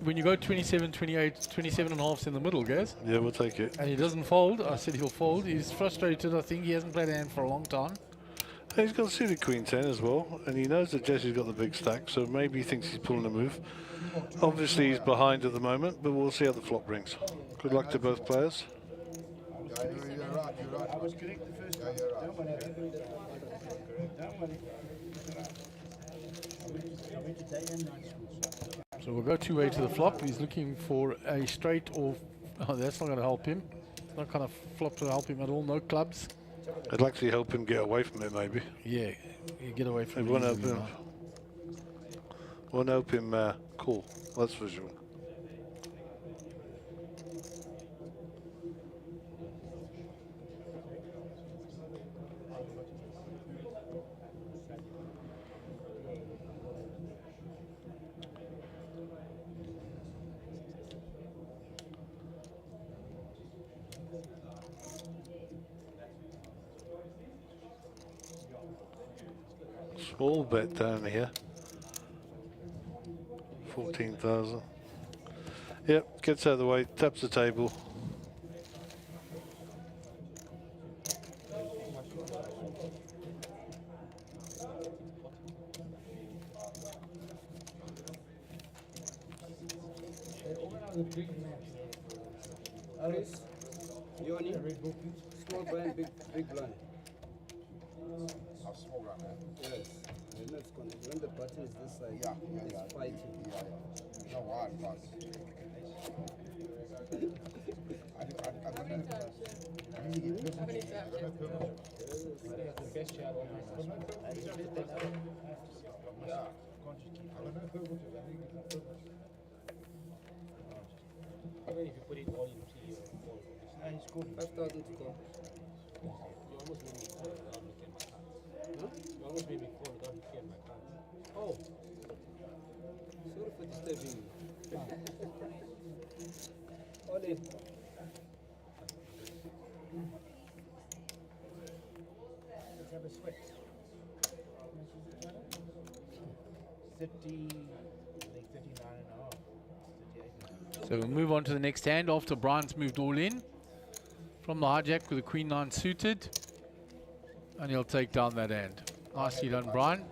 When you go 27-28, 27.5's in the middle, guys. Yeah, we'll take it. And he doesn't fold. I said he'll fold. He's frustrated. I think he hasn't played a hand for a long time. He's got suited Queen 10 as well, and he knows that Jesse's got the big stack, so maybe he thinks he's pulling a move. Obviously, he's behind at the moment, but we'll see how the flop brings. Good luck to both players. Yeah, you're right. I was correct the first time. Don't worry. Don't worry. I went to day and night school. So we'll go two-way to the flop. He's looking for a straight or... Oh, that's not going to help him. It's not kind of flop to help him at all. No clubs. I'd actually help him get away from it, maybe. Yeah, you get away from It it. won't help easily him. now. Won't help him call, that's for sure. Small bet down here. 14,000. Yep, gets out of the way, taps the table. Alice, Yoni, small blind, big blind. Small round, Yes. And that's when the button is this side, it's fighting. You know why, but I don't know. I need to get Even if you put it all in three or four, it's good. 5,000 to go. You almost made me fall without looking at my cards. Huh? You almost made me fall without looking at my cards. Oh. Sorry for disturbing you. Oli. Let's have a sweat. 30, I think 39 and a half. 38. So we'll move on to the next hand after Brian's moved all in from the hijack with the Queen 9 suited. And he'll take down that hand. Nicely done, Brian.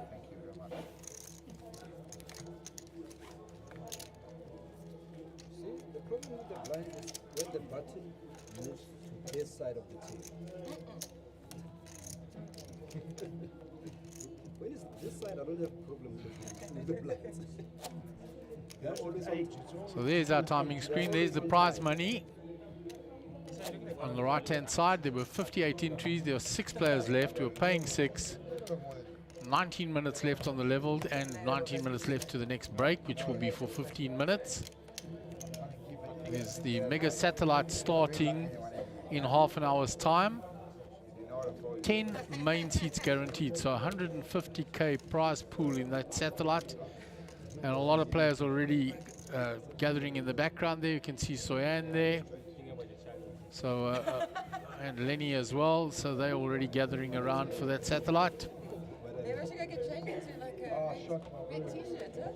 See, the problem with the blind is when the button moves to this side of the table. When it's this side, I don't have a problem with the blinds. They're always on. So there's our timing screen. There's the prize money. On the right-hand side, there were 58 entries. There are 6 players left. We were paying 6. 19 minutes left on the leveled and 19 minutes left to the next break, which will be for 15 minutes. There's the mega satellite starting in half an hour's time. 10 main seats guaranteed, so 150k prize pool in that satellite. And a lot of players already gathering in the background there. You can see Soyan there. So, and Lenny as well. So they're already gathering around for that satellite. Maybe I should go get changed into like a red t-shirt, huh?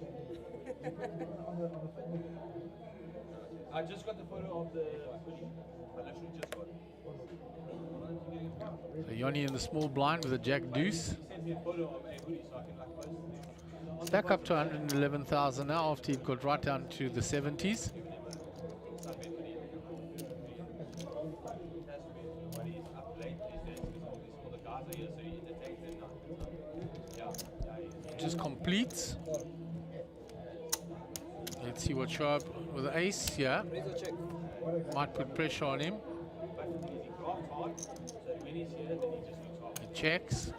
I just got the photo of the hoodie. I literally just got it. So Yoni in the small blind with a jack deuce. Send me a photo of a hoodie so I can like post it. Back up to 111,000 now after he got right down to the 70s. Just completes. Let's see what Sharp with the ace here. Might put pressure on him. He checks.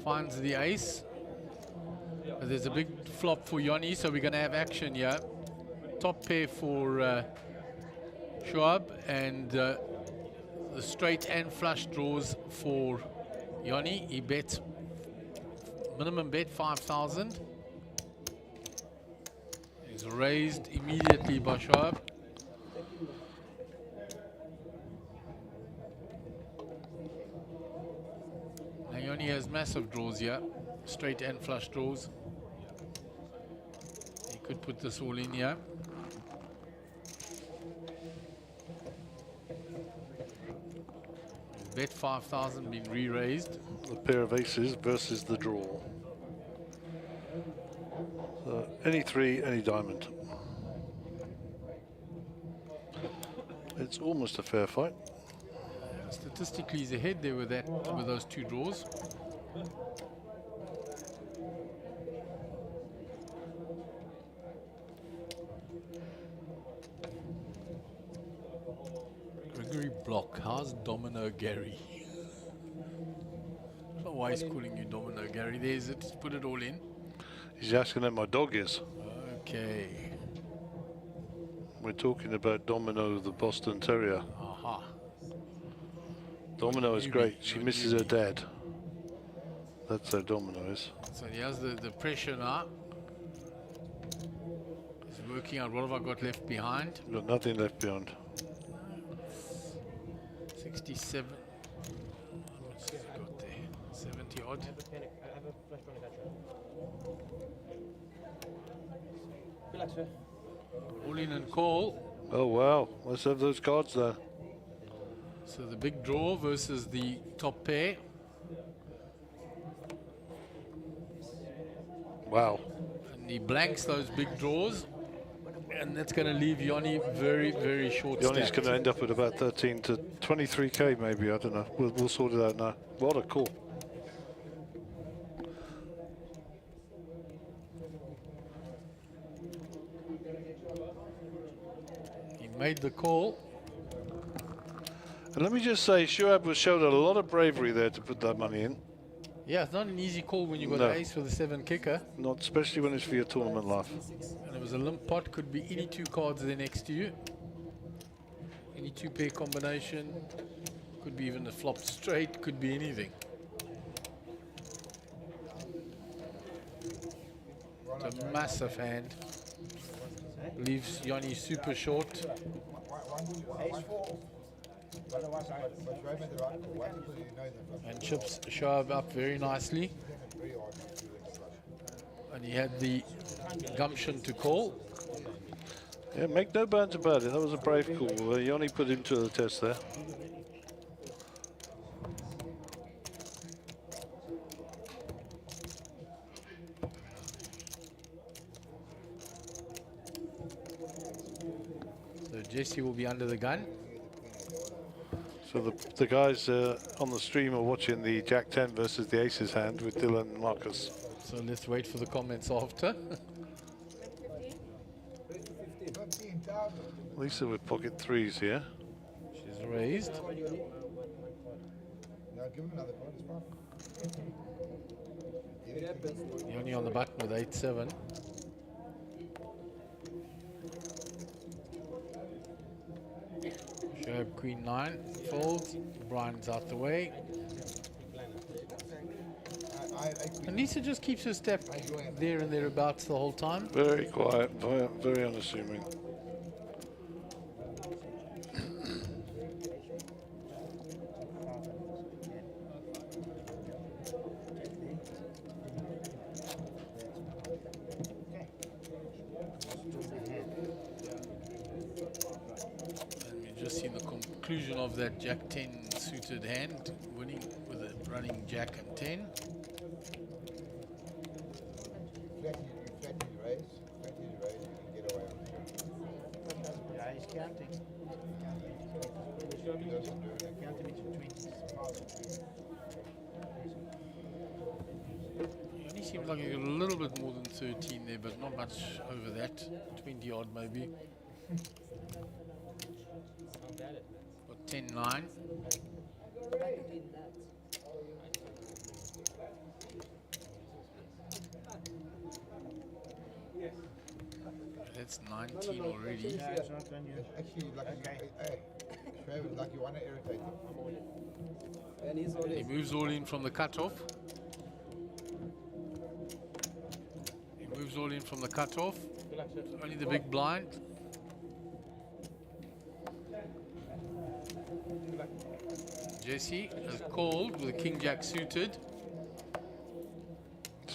Finds the ace. There's a big flop for Yoni, so we're going to have action here. Top pair for Schwab and the straight and flush draws for Yoni. He bets minimum bet 5,000. He's raised immediately by Schwab. Yanni has massive draws here, straight and flush draws. He could put this all in here. Bet 5,000 been re-raised. The pair of aces versus the draw. So any three, any diamond. It's almost a fair fight. Statistically, he's ahead there with those two draws. Gregory Block, how's Domino Gary? I don't know why he's calling you Domino Gary. There's it, just put it all in. He's asking how my dog is. Okay. We're talking about Domino, the Boston Terrier. Aha. Domino is great. She misses her dad. That's how Domino is. So he has the pressure now. He's working out what have I got left behind. Got nothing left behind. 67. What's he got there? 70 odd. Relax, sir. All in and call. Oh wow, let's have those cards there. So the big draw versus the top pair. Wow. And he blanks those big draws. And that's going to leave Yanni very, very short. Yanni's going to end up at about 13 to 23k maybe, I don't know. We'll sort it out now. What a call. He made the call. And let me just say, Shuab showed a lot of bravery there to put that money in. Yeah, it's not an easy call when you've got an ace with a 7 kicker. Not especially when it's for your tournament life. And it was a limp pot, could be any two cards there next to you. Any two pair combination. Could be even a flop straight, could be anything. It's a massive hand. Leaves Yanni super short. And chips Shoaib up very nicely. And he had the gumption to call. Yeah, make no bones about it. That was a brave call. Yanni put him to the test there. So Jesse will be under the gun. So the guys on the stream are watching the Jack 10 versus the Aces hand with Dylan and Marcus. So let's wait for the comments after. Lisa with pocket threes here. She's raised. No, give him another point, it's fine. Yanni on the button with 8-7. Shoaib Queen 9 folds. Brian's out the way. And Lisa just keeps her step there and thereabouts the whole time. Very quiet, very unassuming. And you just see the conclusion of that Jack 10 suited hand, winning with a running Jack and 10. Yeah, he's counting. Counting into 20s. He only seems like he got a little bit more than 13 there, but not much over that. 20 odd maybe. Got 10-9. That's 19 already. Yeah, it's not done yet. Actually, like, hey, Trevor, like you want to irritate him. He moves all in from the cutoff. He moves all in from the cutoff. Only the big blind. Jesse has called with a King Jack suited.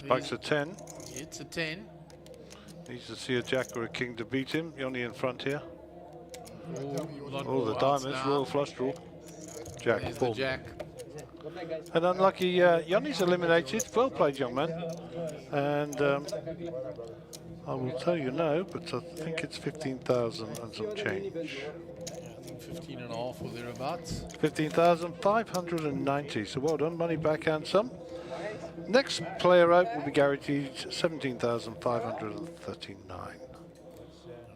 Spike's a 10. It's a 10. Needs to see a jack or a king to beat him. Yoni in front here. Oh, The diamonds, royal flush draw. Jack, There's boom. the jack. And unlucky, Yoni's eliminated. Well played, young man. And I will tell you now, but I think it's 15,000 and some change. 15 and a half or thereabouts. 15,590. So well done, money back and some. Next player out will be guaranteed 17,539.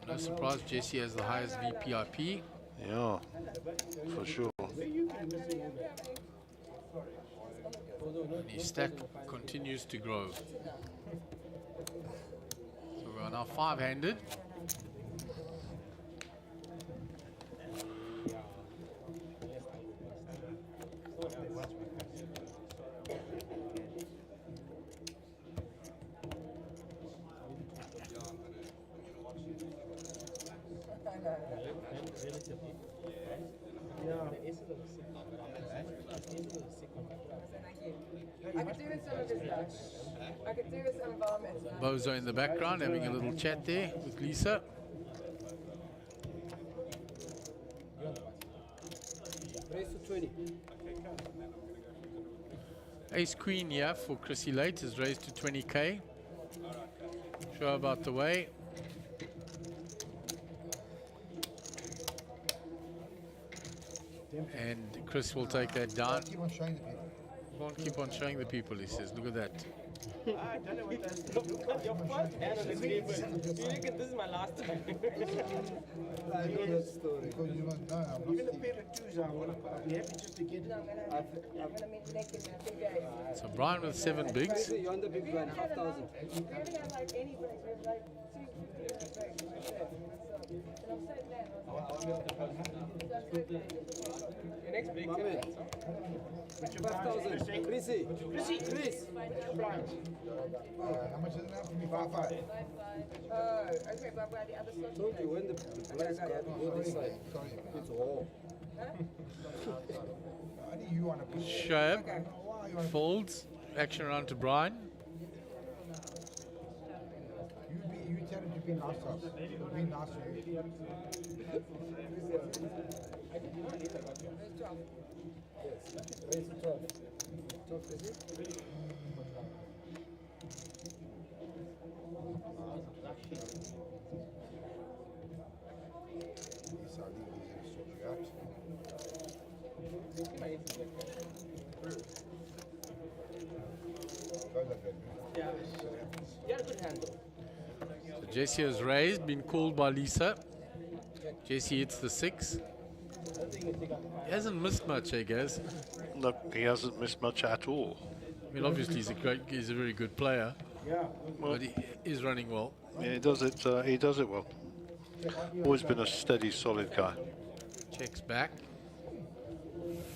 No surprise, Jesse has the highest VPIP. Yeah, for sure. And his stack continues to grow. So we are now 5-handed. I could do with some of his lunch. I could do with some environmental. Bozo in the background having a little chat there with Lisa. Raise to 20. Ace Queen here for Chrissy Late is raised to 20k. Show about the way. And Chris will take that down. Keep on showing the people. Won't keep on showing the people, he says. Look at that. I don't know what that's. Look at your first hand on the table. You reckon this is my last time? I know that story. Because you don't know, I'm Even a not pair of twos, I'll be happy just to get it. I'm gonna meet Nick in a few days. So Brian with 7 bigs. You're on the big blind, 5,000. We haven't had like any breaks. We have like 2 breaks. That's it. And I'm so glad. Your next big. 5,000. Chrissy. Chris. how much is it now for me? 5-5. Oh, okay, but where the other side? Told you when the blinds got go this side. Sorry. It's all. I think you want to push. Shoaib folds. Action around to Brian. You tell him to be nice to us. Be nice to you. Raise to 12. 12, Chrissy. You had a good hand though. So Jesse has raised, been called by Lisa. Jesse hits the 6. He hasn't missed much, eh, guys? Look, he hasn't missed much at all. I mean, obviously he's a very good player. Yeah. But he is running well. Yeah, he does it. He does it well. Always been a steady, solid guy. Checks back.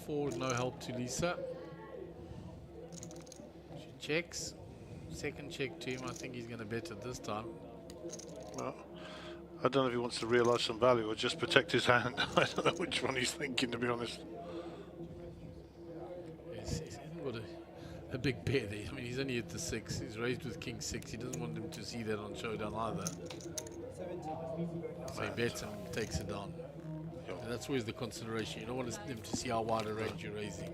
4, no help to Lisa. She checks. Second check to him. I think he's going to bet it this time. Well, I don't know if he wants to realise some value or just protect his hand. I don't know which one he's thinking, to be honest. He's got a big bet there. I mean, he's only at the 6. He's raised with King 6. He doesn't want him to see that on showdown either. So he bets and takes it down. And that's always the consideration. You don't want them to see how wide a range you're raising.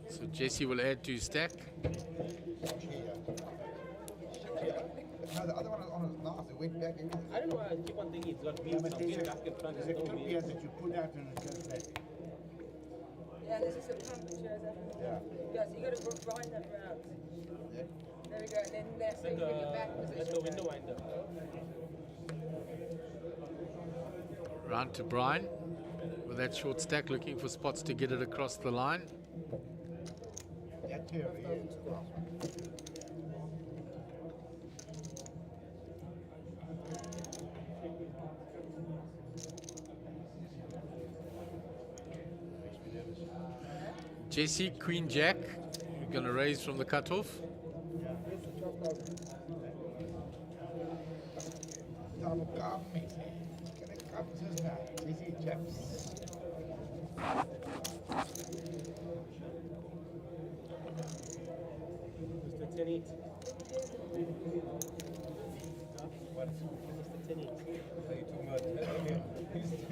So Jesse will add to his stack. No, the other one is on his last. It went back. Everything. I don't know why I keep on thinking it's got wheels. I'm being back in front. There's a clip here that you put out and it goes back. Yeah, this is some temperature. Yeah. Yeah, so you gotta grind that round. Yeah. There we go, and then that's when you bring it back position. That's the window winder. Round to Brian with that short stack, looking for spots to get it across the line. That theory is a nice one. Jesse, Queen Jack, we're going to raise from the cutoff. type of government. Can it come to this now? Easy chaps. Mr. Tenny. What? Mr. Tenny.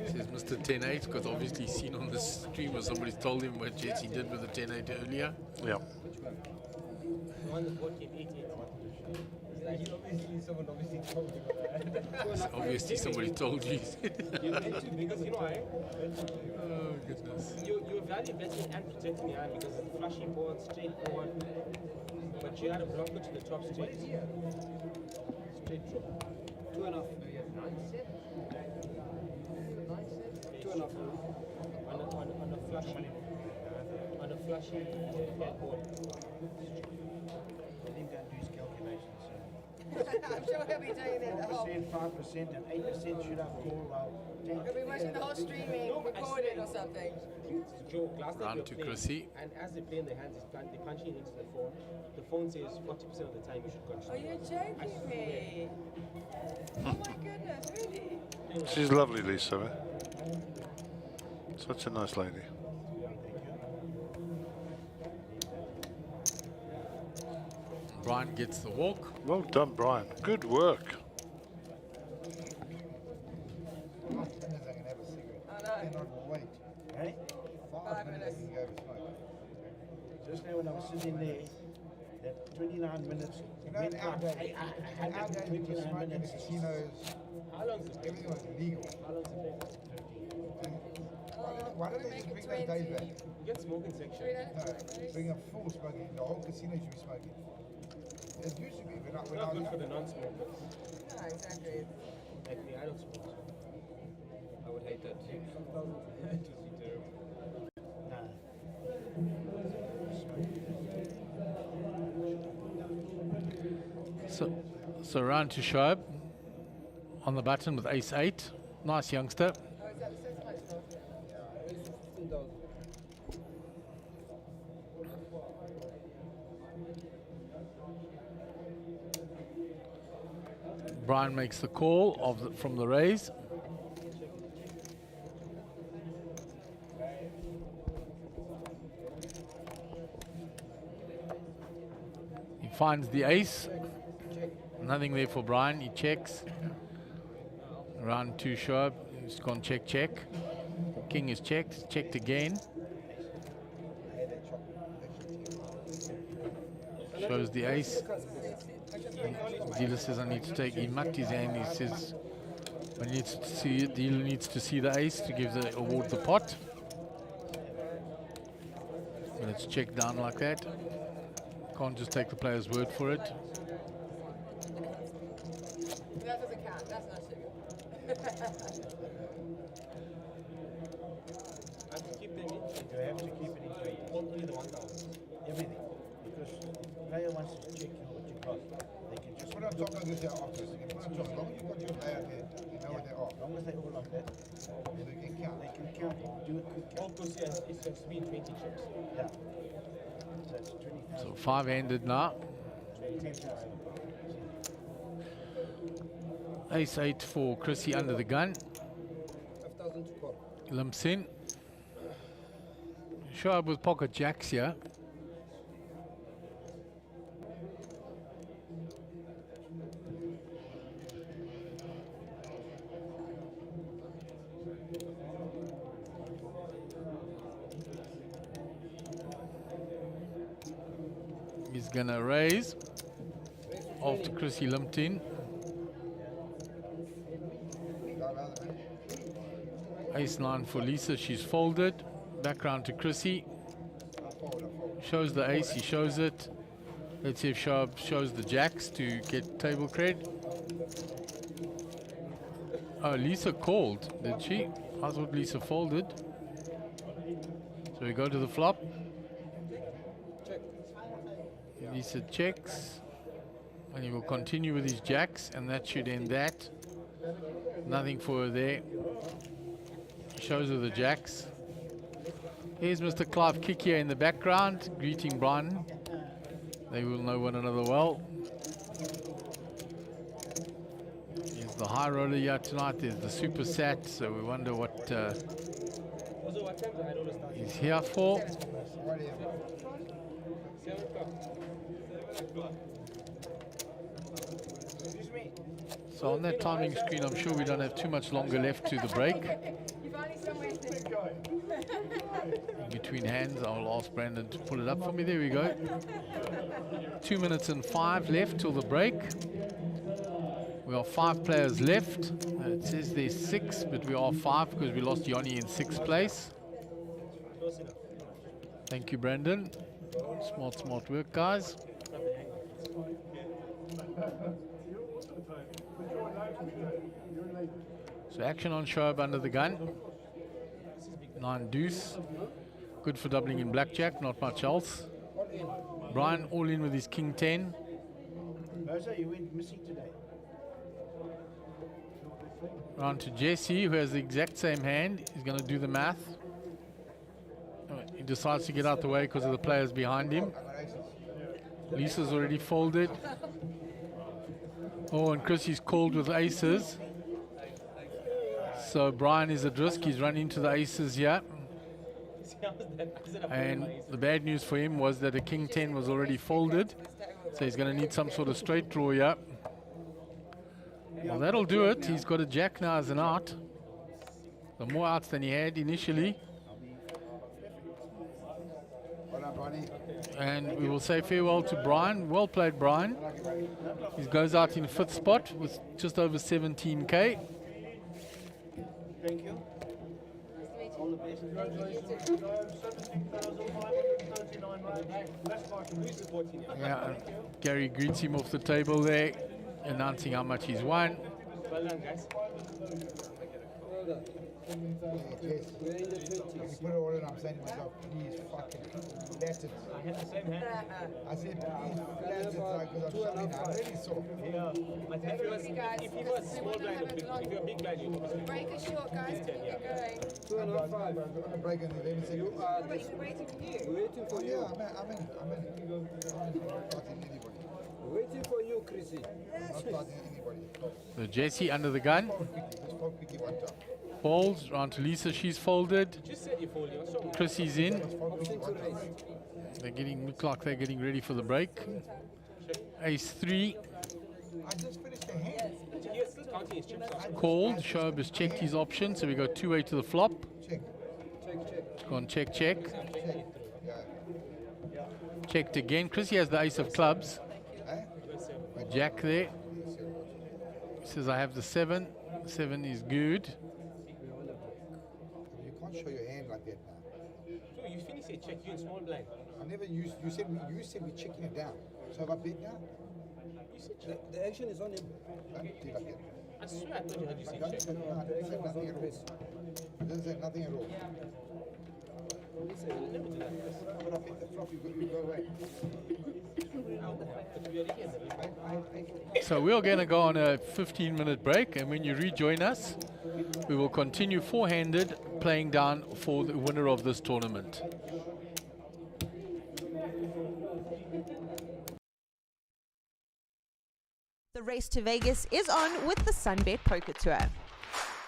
Says Mr. 10-8 because obviously seen on the stream or somebody's told him what Jesse did with the 10-8 earlier. Yeah. The one that bought him 8-8. Someone obviously told you. Obviously somebody told you. You meant to, because you know why? Oh goodness. You're value betting and protecting your hand because it's flashy board, straight board, but you had a blocker to the top straight. Straight drop. 2.5. 2.5. On a flashy. On a flashy board. Let him go and do his calculations. I'm sure he'll be doing it the whole. 4%, 5%, and 8% should have call well. He'll be watching the whole streaming, recorded or something. Joe, last night Round we to were playing, Chrissy. and as they play in their hands, they're punching into the phone. The phone says 40% of the time you should continue. Oh, you're joking me. Oh my goodness, really? She's lovely, Lisa. Eh? Such a nice lady. Brian gets the walk. Well done, Brian. Good work. Hey? 5 minutes. Just now when I was sitting there, that 29 minutes. You know, in our day, we were smoking in the casinos. How long is it? Everything was legal. How long is it? Why don't they just bring those days back? You get smoking section. No, bring a full smoking. The whole casino should be smoking. It used to be when I It's was not good young. for the non-smokers. No, exactly. Like me, I don't smoke. I would hate that. It would be terrible. So round to Shoaib on the button with ace-8. Nice youngster. Oh, is that the same place? Brian makes the call from the raise. He finds the ace. Nothing there for Brian. He checks. Round 2 Shoaib. He's gone check, check. King is checked. Checked again. Shows the ace. Dealer says I need to take. He mucked his hand. He says I need to see it. Dealer needs to see the ace to give the award the pot. But it's checked down like that. Can't just take the player's word for it. That doesn't count. That's not sugar. I have to keep them in. You have to keep it in trade. Only the 1,000. Everything. Because the player wants to check what you got. They can just Put on top of this office. Put on top. As long as you got your player there, you know what they are. as long as they all like that, They can count. they can count it. Do it quick. All goes here, it has to be 20 chips. Yeah. So it's 20,000. So 5-handed now. 10,000. Ace-8 for Chrissy under the gun. 5,000 to call. Limps in. Shoaib with pocket jacks here. He's gonna raise after Chrissy limped in. Ace-9 for Lisa, she's folded. Back round to Chrissy. Shows the ace, he shows it. Let's see if Shoaib shows the jacks to get table cred. Oh, Lisa called, did she? I thought Lisa folded. So we go to the flop. Lisa checks. And he will continue with his jacks, and that should end that. Nothing for her there. Shows her the jacks. Here's Mr. Clive Kikia in the background, greeting Brian. They will know one another well. Here's the high roller here tonight. There's the super sat, so we wonder what he's here for. So on that timing screen, I'm sure we don't have too much longer left to the break. In between hands, I'll ask Brandon to pull it up for me. There we go. 2 minutes and 5 left till the break. We are 5 players left. It says there's 6, but we are 5 because we lost Yanni in 6th place. Thank you, Brandon. Smart work, guys. So action on Shoaib under the gun. 9 deuce. Good for doubling in blackjack, not much else. Brian all in with his king 10. Moza, you went missing today. Round to Jesse, who has the exact same hand. He's going to do the math. He decides to get out the way because of the players behind him. Lisa's already folded. Oh, and Chrissy's called with aces. So Brian is at risk. He's run into the aces here. And the bad news for him was that a king 10 was already folded. So he's going to need some sort of straight draw here. Well, that'll do it. He's got a jack now as an out. So more outs than he had initially. And we will say farewell to Brian. Well played, Brian. He goes out in 5th spot with just over 17K. Thank you. All the best. Yeah, Gary greets him off the table there, announcing how much he's won. Well done, guys. Well done. We're in the 20s. You put it all in, I'm saying to myself, please fucking let it. I had the same hand. I said, please let it, because I'm struggling. I'm really sore. Yeah. But if he was small blind, if you're a big blind, you would Break is short, guys. Get going. 2.5. I'm going to break in 11 seconds. But we're waiting for you. We're waiting for you. Yeah, I'm in. Not starting anybody. We're waiting for you, Chrissy. Not starting anybody. So Jesse under the gun. Just fold quickly one time. Folds, round to Lisa, she's folded. You just said you fold. You're so Chrissy's in. Option to raise. Look like they're getting ready for the break. Ace 3. I just finished the hand. You're still counting his chips. Called. Shoaib has checked his option, so we go 2-way to the flop. Check. Gone check. Yeah. Checked again. Chrissy has the ace of clubs. Jack there. He says, I have the 7. 7 is good. You can't show your hand like that now. So you finished a check. You in small blind. I never used. You said we're checking it down. So have I bet now? You said check. The action is on him. Did I get? I swear I thought you had you say check. No, I didn't say nothing at all. I didn't say nothing at all. Never do that. When I bet the flop, you go away. So we're going to go on a 15-minute break, and when you rejoin us, we will continue four-handed, playing down for the winner of this tournament. The race to Vegas is on with the Sunbet Poker Tour.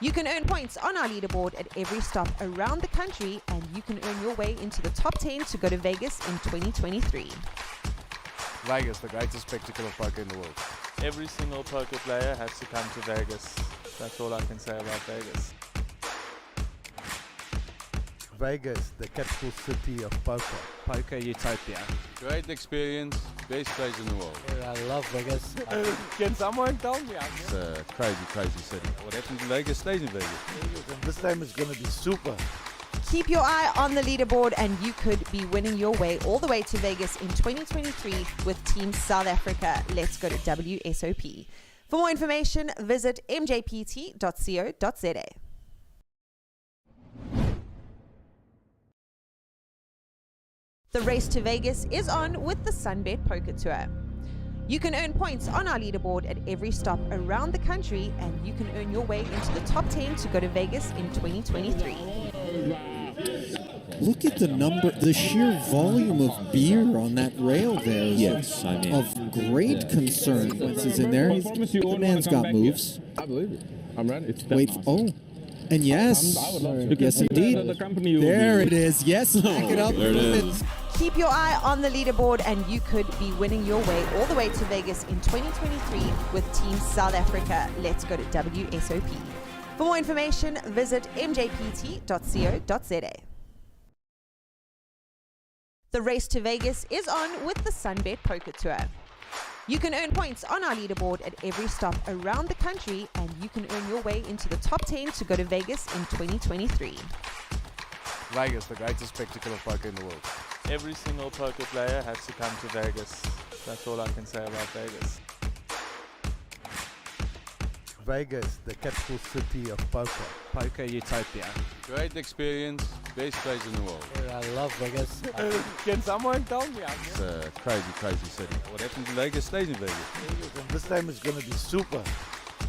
You can earn points on our leaderboard at every stop around the country, and you can earn your way into the top 10 to go to Vegas in 2023. Vegas, the greatest spectacle of poker in the world. Every single poker player has to come to Vegas. That's all I can say about Vegas. Vegas, the capital city of poker. Poker utopia. Great experience, best place in the world. I love Vegas. Can someone tell me? It's a crazy, crazy city. What happens in Vegas stays in Vegas. This time is going to be super. Keep your eye on the leaderboard, and you could be winning your way all the way to Vegas in 2023 with Team South Africa. Let's go to WSOP. For more information, visit mjpt.co.za. The race to Vegas is on with the Sunbet Poker Tour. You can earn points on our leaderboard at every stop around the country, and you can earn your way into the top 10 to go to Vegas in 2023. Look at the sheer volume of beer on that rail there is Yes, I mean, of great concern. Once he's in there, the man's got moves. I believe it. I'm ready. It's Wait, oh, and yes, yes indeed. There it is. Yes, back it up. There it is. Keep your eye on the leaderboard and you could be winning your way all the way to Vegas in 2023 with Team South Africa. Let's go to WSOP. For more information, visit mjpt.co.za. The race to Vegas is on with the Sunbet Poker Tour. You can earn points on our leaderboard at every stop around the country, and you can earn your way into the top 10 to go to Vegas in 2023. Vegas, the greatest spectacle of poker in the world. Every single poker player has to come to Vegas. That's all I can say about Vegas. Vegas, the capital city of poker. Poker utopia. Great experience, best place in the world. I love Vegas. Can someone tell me? It's a crazy, crazy city. What happens in Vegas stays in Vegas. This time is going to be super.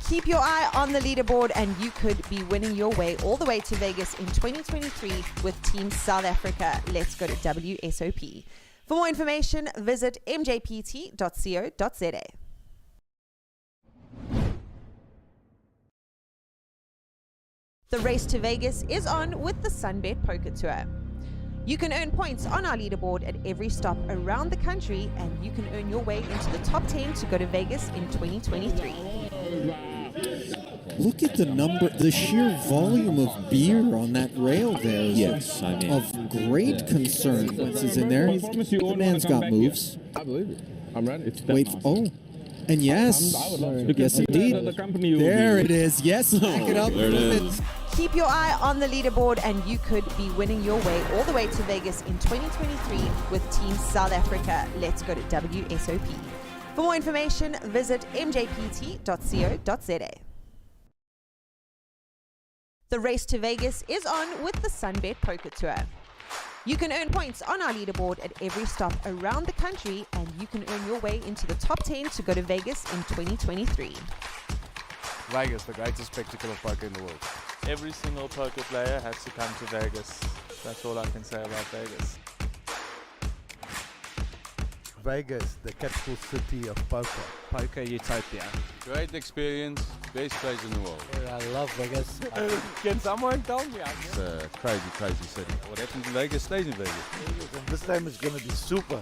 Keep your eye on the leaderboard and you could be winning your way all the way to Vegas in 2023 with Team South Africa. Let's go to WSOP. For more information, visit mjpt.co.za. The race to Vegas is on with the Sunbet Poker Tour. You can earn points on our leaderboard at every stop around the country, and you can earn your way into the top 10 to go to Vegas in 2023. Look at the sheer volume of beer on that rail there is Yes, I mean, of great concern. Once he's in there, the man's got moves. I believe it. I'm ready. It's Wait, oh, and yes, yes indeed. There it is. Yes, back it up. There it is. Keep your eye on the leaderboard and you could be winning your way all the way to Vegas in 2023 with Team South Africa. Let's go to WSOP. For more information, visit mjpt.co.za. The race to Vegas is on with the Sunbet Poker Tour. You can earn points on our leaderboard at every stop around the country, and you can earn your way into the top 10 to go to Vegas in 2023. Vegas, the greatest spectacle of poker in the world. Every single poker player has to come to Vegas. That's all I can say about Vegas. Vegas, the capital city of poker. Poker utopia. Great experience, best place in the world. I love Vegas. Can someone tell me? It's a crazy, crazy city. What happens in Vegas stays in Vegas. This time is going to be super.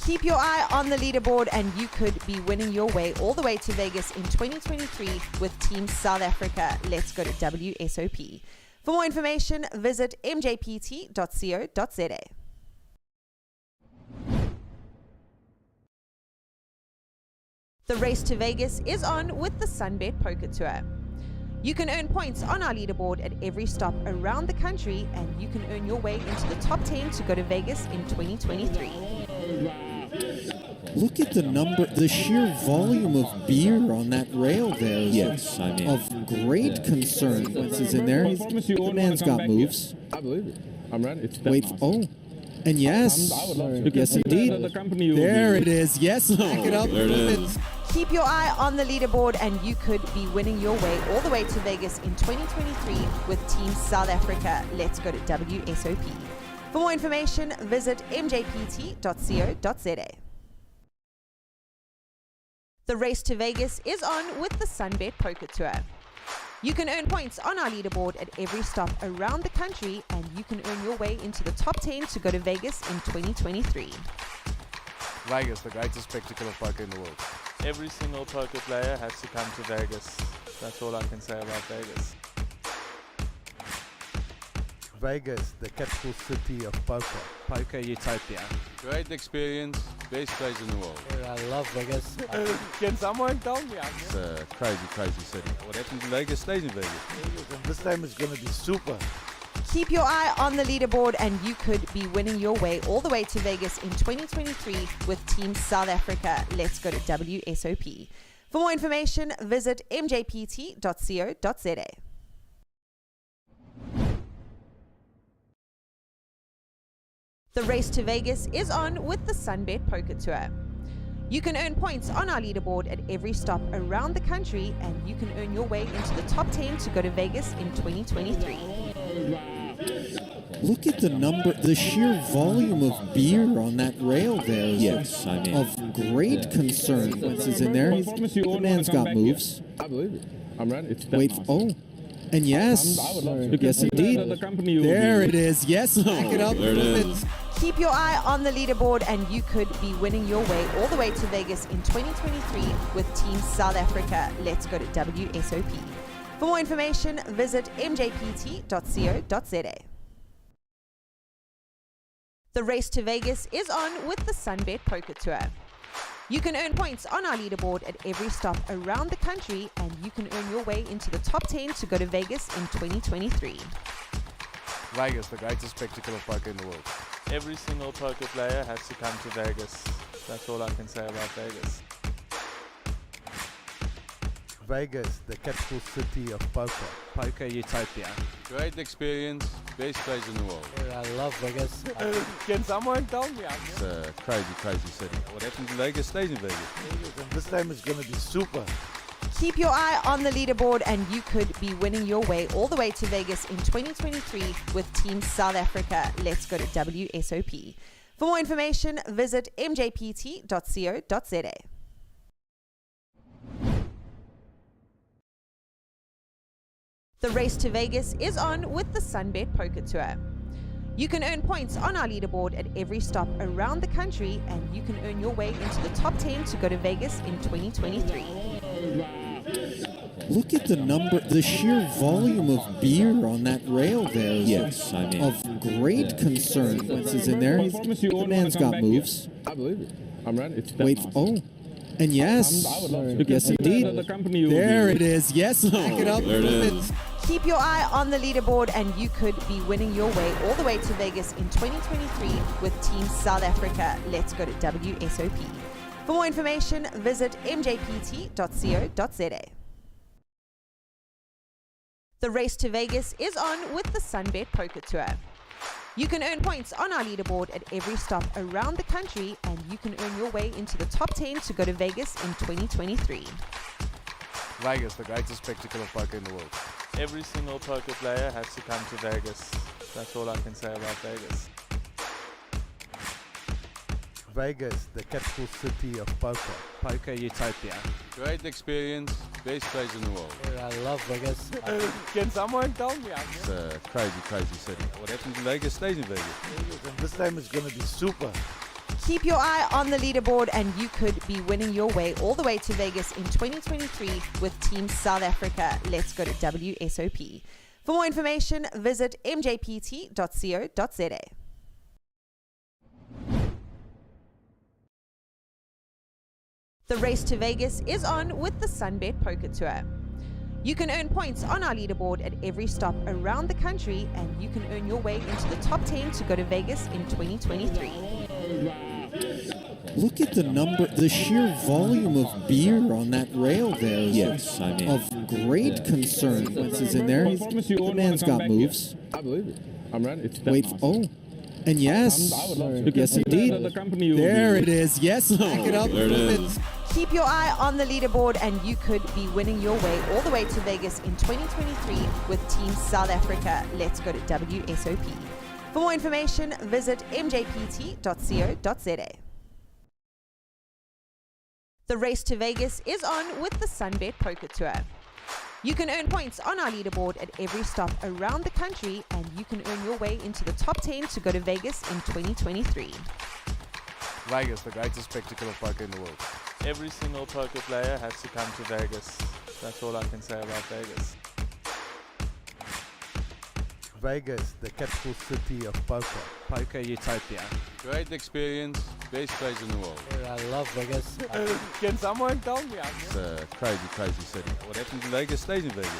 Keep your eye on the leaderboard and you could be winning your way all the way to Vegas in 2023 with Team South Africa. Let's go to WSOP. For more information, visit mjpt.co.za. The race to Vegas is on with the Sunbet Poker Tour. You can earn points on our leaderboard at every stop around the country, and you can earn your way into the top 10 to go to Vegas in 2023. Look at the sheer volume of beer on that rail there is Yes, I mean, of great concern. Once he's in there, the man's got moves. I believe it. I'm ready. It's Wait, oh, and yes, yes indeed. There it is. Yes, back it up. There it is. Keep your eye on the leaderboard and you could be winning your way all the way to Vegas in 2023 with Team South Africa. Let's go to WSOP. For more information, visit mjpt.co.za. The race to Vegas is on with the Sunbet Poker Tour. You can earn points on our leaderboard at every stop around the country, and you can earn your way into the top 10 to go to Vegas in 2023. Vegas, the greatest spectacle of poker in the world. Every single poker player has to come to Vegas. That's all I can say about Vegas. Vegas, the capital city of poker. Poker utopia. Great experience, best place in the world. I love Vegas. Can someone tell me? It's a crazy, crazy city. What happens in Vegas stays in Vegas. This time is going to be super. Keep your eye on the leaderboard and you could be winning your way all the way to Vegas in 2023 with Team South Africa. Let's go to WSOP. For more information, visit mjpt.co.za. The race to Vegas is on with the Sunbet Poker Tour. You can earn points on our leaderboard at every stop around the country, and you can earn your way into the top 10 to go to Vegas in 2023. Look at the sheer volume of beer on that rail there is Yes, I mean. of great concern. Once he's in there, the man's got moves. I believe it. I'm ready. It's Wait, oh, and yes, yes indeed. There it is. Yes, back it up. There it is. Keep your eye on the leaderboard and you could be winning your way all the way to Vegas in 2023 with Team South Africa. Let's go to WSOP. For more information, visit mjpt.co.za. The race to Vegas is on with the Sunbet Poker Tour. You can earn points on our leaderboard at every stop around the country, and you can earn your way into the top 10 to go to Vegas in 2023. Vegas, the greatest spectacle of poker in the world. Every single poker player has to come to Vegas. That's all I can say about Vegas. Vegas, the capital city of poker. Poker utopia. Great experience, best place in the world. I love Vegas. Can someone tell me? It's a crazy, crazy city. What happens in Vegas stays in Vegas. And this time it's going to be super. Keep your eye on the leaderboard and you could be winning your way all the way to Vegas in 2023 with Team South Africa. Let's go to WSOP. For more information, visit mjpt.co.za. The race to Vegas is on with the Sunbet Poker Tour. You can earn points on our leaderboard at every stop around the country, and you can earn your way into the top 10 to go to Vegas in 2023. Look at the sheer volume of beer on that rail there is Yes, I mean. of great concern. Once he's in there, the man's got moves. I believe it. I'm ready. It's Wait, oh, and yes, yes indeed. There it is. Yes, back it up. There it is. Keep your eye on the leaderboard and you could be winning your way all the way to Vegas in 2023 with Team South Africa. Let's go to WSOP. For more information, visit mjpt.co.za. The race to Vegas is on with the Sunbet Poker Tour. You can earn points on our leaderboard at every stop around the country, and you can earn your way into the top 10 to go to Vegas in 2023. Vegas, the greatest spectacle of poker in the world. Every single poker player has to come to Vegas. That's all I can say about Vegas. Vegas, the capital city of poker. Poker utopia. Great experience, best place in the world. I love Vegas. Can someone tell me? It's a crazy, crazy city. What happens in Vegas stays in Vegas. And this time it's going to be super. Keep your eye on the leaderboard and you could be winning your way all the way to Vegas in 2023 with Team South Africa. Let's go to WSOP. For more information, visit mjpt.co.za. The race to Vegas is on with the Sunbet Poker Tour. You can earn points on our leaderboard at every stop around the country, and you can earn your way into the top 10 to go to Vegas in 2023. Look at the sheer volume of beer on that rail there is Yes, I mean. of great concern. Once he's in there, the man's got moves. I believe it. I'm ready. It's Wait, oh, and yes, yes indeed. There it is. Yes, back it up. There it is. Keep your eye on the leaderboard and you could be winning your way all the way to Vegas in 2023 with Team South Africa. Let's go to WSOP. For more information, visit mjpt.co.za. The race to Vegas is on with the Sunbet Poker Tour. You can earn points on our leaderboard at every stop around the country, and you can earn your way into the top 10 to go to Vegas in 2023. Vegas, the greatest spectacle of poker in the world. Every single poker player has to come to Vegas. That's all I can say about Vegas. Vegas, the capital city of poker. Poker utopia. Great experience, best place in the world. I love Vegas. Can someone tell me? It's a crazy, crazy city. What happens in Vegas stays in Vegas.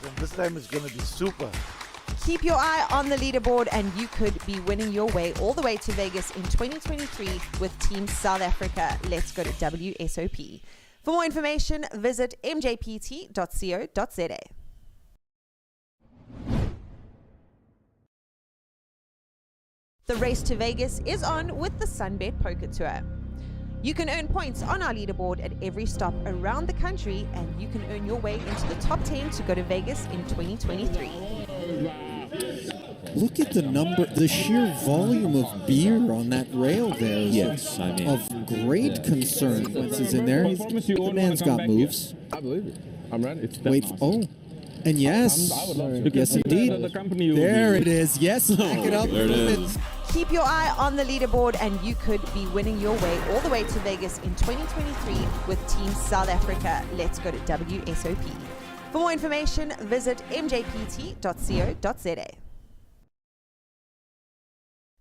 And this time it's going to be super. Keep your eye on the leaderboard and you could be winning your way all the way to Vegas in 2023 with Team South Africa. Let's go to WSOP. For more information, visit mjpt.co.za. The race to Vegas is on with the Sunbet Poker Tour. You can earn points on our leaderboard at every stop around the country, and you can earn your way into the top 10 to go to Vegas in 2023. Look at the sheer volume of beer on that rail there. Yes, I mean. Of great concern. Consequences in there. The man's got moves. I believe it. I'm ready. It's Wait, oh. And yes, yes indeed. There it is. Yes, back it up. There it is. Keep your eye on the leaderboard and you could be winning your way all the way to Vegas in 2023 with Team South Africa. Let's go to WSOP. For more information, visit mjpt.co.za.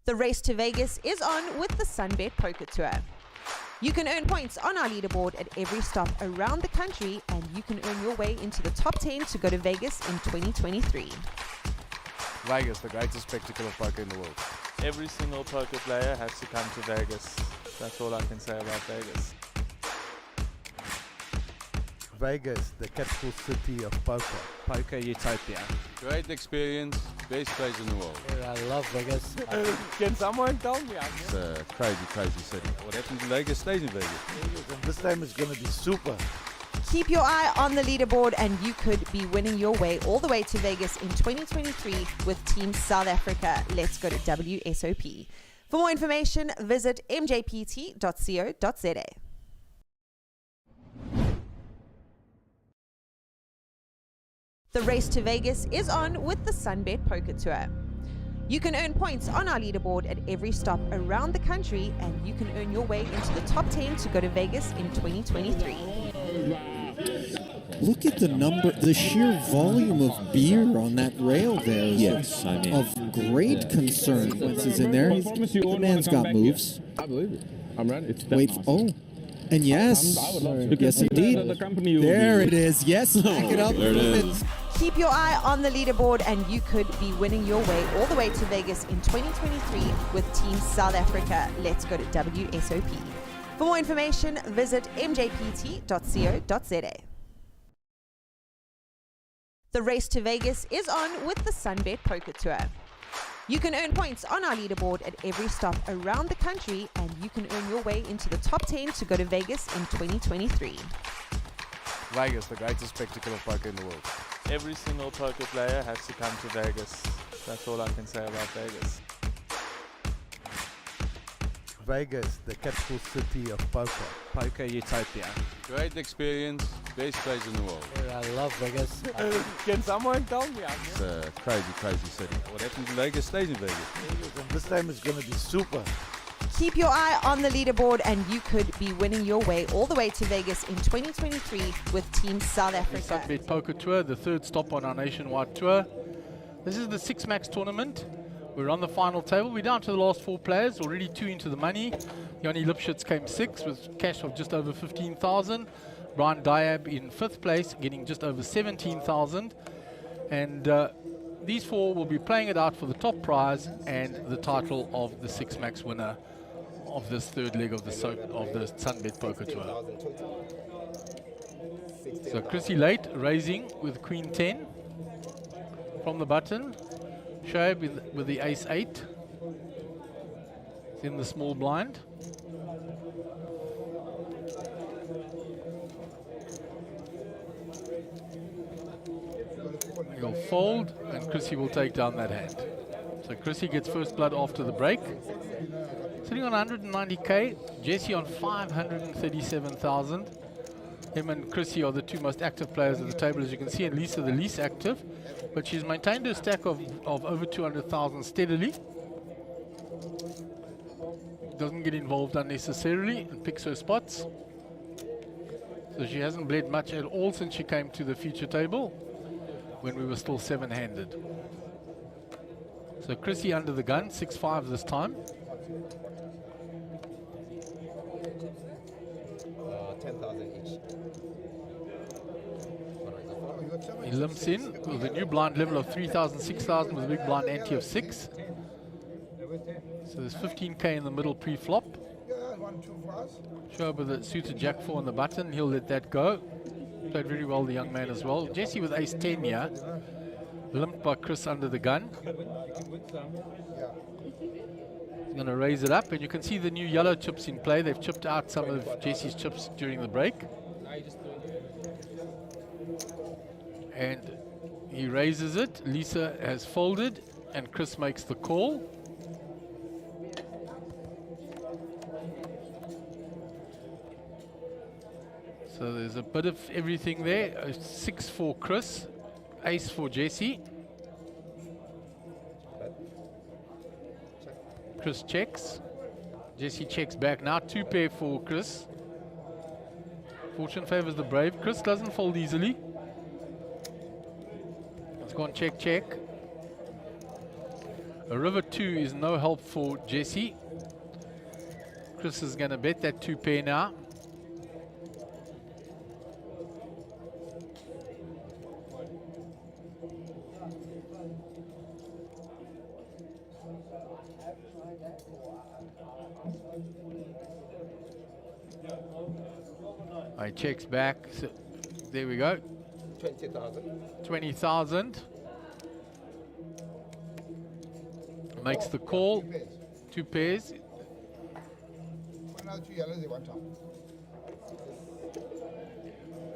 The race to Vegas is on with the Sunbet Poker Tour. You can earn points on our leaderboard at every stop around the country, and you can earn your way into the top 10 to go to Vegas in 2023. Vegas, the greatest spectacle of poker in the world. Every single poker player has to come to Vegas. That's all I can say about Vegas. Vegas, the capital city of poker. Poker utopia. Great experience, best place in the world. I love Vegas. Can someone tell me? It's a crazy, crazy city. What happens in Vegas stays in Vegas. And this time it's going to be super. Keep your eye on the leaderboard and you could be winning your way all the way to Vegas in 2023 with Team South Africa. Let's go to WSOP. For more information, visit mjpt.co.za. The race to Vegas is on with the Sunbet Poker Tour. You can earn points on our leaderboard at every stop around the country, and you can earn your way into the top 10 to go to Vegas in 2023. Look at the sheer volume of beer on that rail there. Yes, I mean. Of great concern. Consequences in there. The man's got moves. I believe it. I'm ready. It's Wait, oh. And yes, yes indeed. There it is. Yes, back it up. There it is. Keep your eye on the leaderboard and you could be winning your way all the way to Vegas in 2023 with Team South Africa. Let's go to WSOP. For more information, visit mjpt.co.za. The race to Vegas is on with the Sunbet Poker Tour. You can earn points on our leaderboard at every stop around the country, and you can earn your way into the top 10 to go to Vegas in 2023. Vegas, the greatest spectacle of poker in the world. Every single poker player has to come to Vegas. That's all I can say about Vegas. Vegas, the capital city of poker. Poker utopia. Great experience, best place in the world. I love Vegas. Can someone tell me? It's a crazy, crazy city. What happens in Vegas stays in Vegas. And this time it's going to be super. Keep your eye on the leaderboard and you could be winning your way all the way to Vegas in 2023 with Team South Africa. Sunbet Poker Tour, the third stop on our nationwide tour. This is the Six Max tournament. We're on the final table. We're down to the last four players, already 2 into the money. Yanni Lipschitz came 6th with cash of just over 15,000. Brian Diab in 5th place, getting just over 17,000. And these four will be playing it out for the top prize and the title of the Six Max winner of this third leg of the Sunbet Poker Tour. So Chrissy Late raising with Queen 10 from the button. Shoaib with the Ace 8. It's in the small blind. He'll fold and Chrissy will take down that hand. So Chrissy gets first blood after the break. Sitting on 190k, Jesse on 537,000. Him and Chrissy are the two most active players at the table, as you can see, and Lisa the least active. But she's maintained her stack of over 200,000 steadily. Doesn't get involved unnecessarily and picks her spots. So she hasn't bled much at all since she came to the feature table when we were still 7-handed. So Chrissy under the gun, 6-5 this time. 10,000 each. He limps in with a new blind level of 3,000, 6,000 with a big blind ante of 6. So there's 15k in the middle pre-flop. Show up with a suited Jack 4 on the button. He'll let that go. Played very well, the young man as well. Jesse with Ace 10 here. Limped by Chris under the gun. He's going to raise it up, and you can see the new yellow chips in play. They've chipped out some of Jesse's chips during the break. And he raises it. Lisa has folded. And Chris makes the call. So there's a bit of everything there. A 6 for Chris, ace for Jesse. Chris checks. Jesse checks back. Now 2 pair for Chris. Fortune favors the brave. Chris doesn't fold easily. It's gone check, check. A river 2 is no help for Jesse. Chris is going to bet that 2 pair now. He checks back. So there we go. 20,000. 20,000. Makes the call. 2 pairs.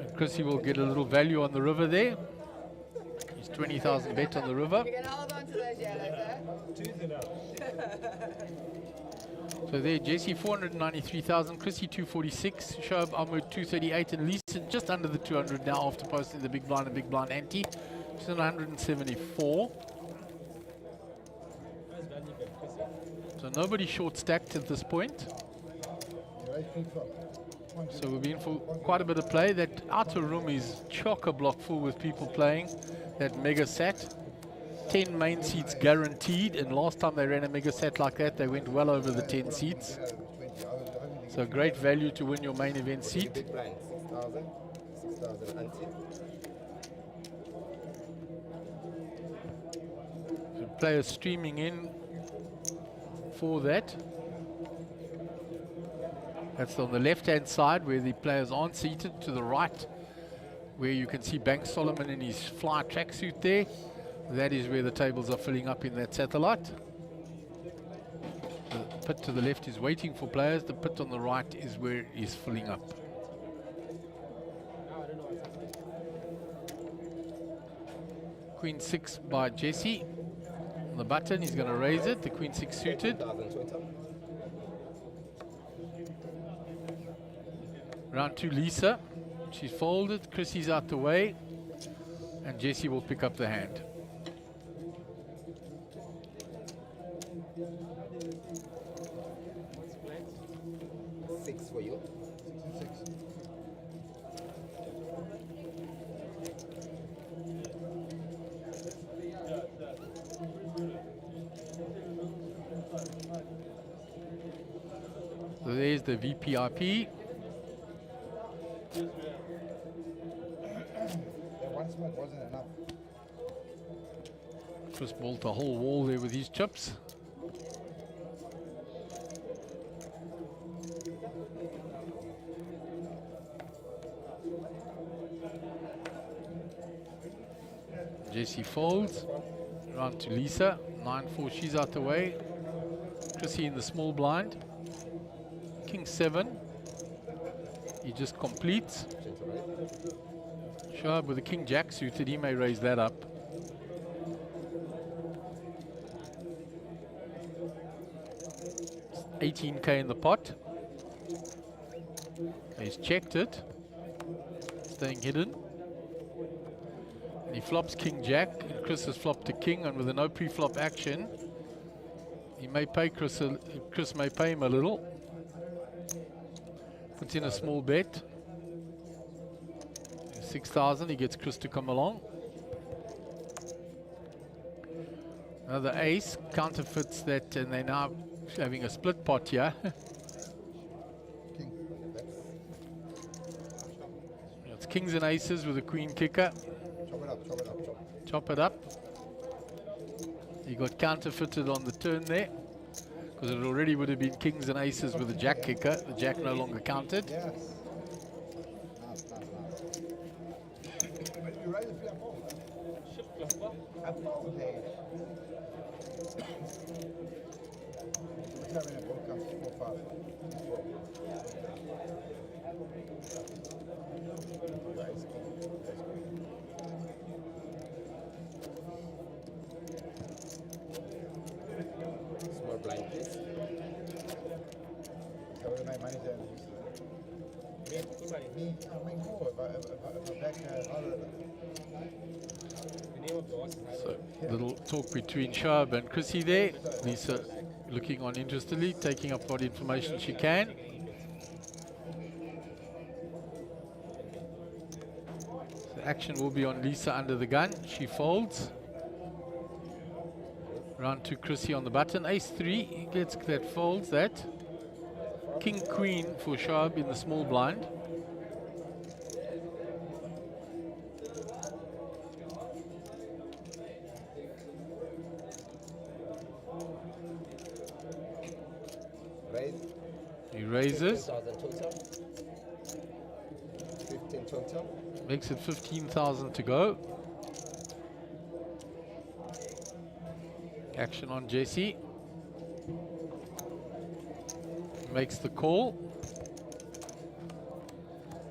And Chrissy will get a little value on the river there. He's 20,000 bet on the river. You're going to hold on to those yellows, So there, Jesse 493,000, Chrissy 246, Shoaib Ahmed 238, and Lisa just under the 200 now after posting the big blind and big blind ante. She's on 174. So nobody short stacked at this point. So we've been for quite a bit of play. That outer room is chock-a-block full with people playing that mega set. 10 main seats guaranteed, and last time they ran a mega set like that, they went well over the 10 seats. So great value to win your main event seat. Big blind, 6,000 ante. So players streaming in for that. That's on the left-hand side where the players aren't seated. To the right, where you can see Bank Solomon in his fly tracksuit there. That is where the tables are filling up in that satellite. The pit to the left is waiting for players. The pit on the right is where it is filling up. Queen 6 by Jesse. On the button, he's going to raise it. The Queen 6 suited. Round 2, Lisa. She's folded. Chrissy's out the way. And Jesse will pick up the hand. Six for you. So there's the VPIP. Wasn't enough. Chris bought a whole wall there with his chips. Jesse folds. Round to Lisa. 9-4, she's out the way. Chrissy in the small blind. King 7. He just completes. Shoaib with the King Jack suited, he may raise that up. It's 18k in the pot. He's checked it. Staying hidden. And he flops King Jack, and Chris has flopped a king, and with a no pre-flop action, he may pay Chris, Chris may pay him a little. Puts in a small bet. 6,000, he gets Chris to come along. Another ace, counterfeits that, and they're now having a split pot here. It's kings and aces with a queen kicker. Chop it up. He got counterfeited on the turn there, because it already would have been kings and aces with a jack kicker. The jack no longer counted. Me, I mean, cool. If I back So, little talk between Shab and Chrissy there. Lisa looking on interestedly, taking up what information she can. So action will be on Lisa under the gun. She folds. Round to Chrissy on the button. Ace-3 gets that, folds that. King-Queen for Shab in the small blind. He raises. 15 total. Makes it 15,000 to go. Action on Jesse. Makes the call.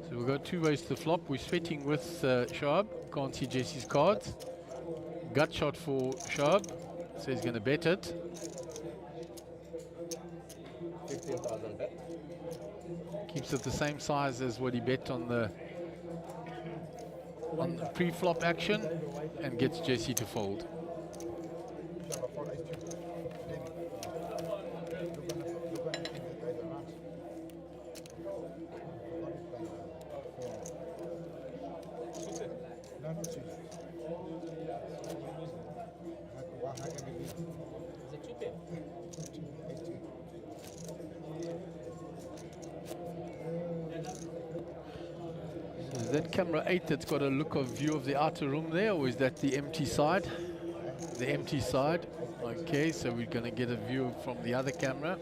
So we'll go 2 ways to the flop. We're sweating with Shab. Can't see Jesse's cards. Gut shot for Shab. So he's going to bet it. 15,000 bet. Keeps it the same size as what he bet on the pre-flop action and gets Jesse to fold. Is that camera 8 that's got a look of view of the outer room there, or is that the empty side? The empty side. Okay, so we're going to get a view from the other camera.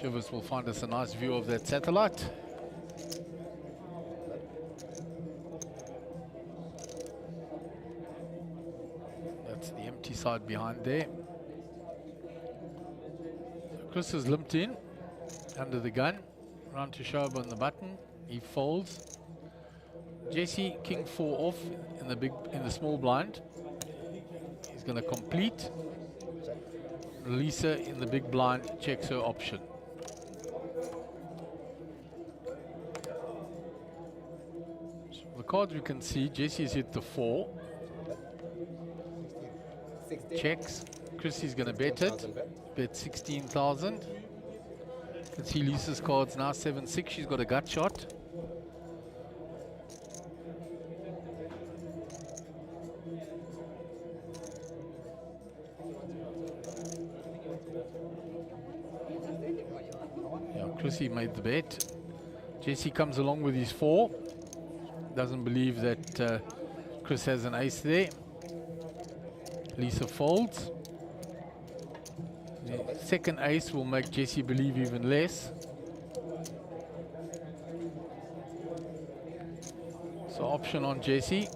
Shivers will find us a nice view of that satellite. That's the empty side behind there. So Chris is limped in under the gun. Round to Shab on the button. He folds. Jesse King 4 off in the small blind. He's going to complete. Lisa in the big blind checks her option. So the cards we can see, Jesse's hit the 4. Checks. Chrissy's going to bet it. Bet 16,000. You can see Lisa's cards now 7-6. She's got a gut shot. Yeah, Chrissy made the bet. Jesse comes along with his 4. Doesn't believe that Chris has an ace there. Lisa folds. The second ace will make Jesse believe even less. So option on Jesse.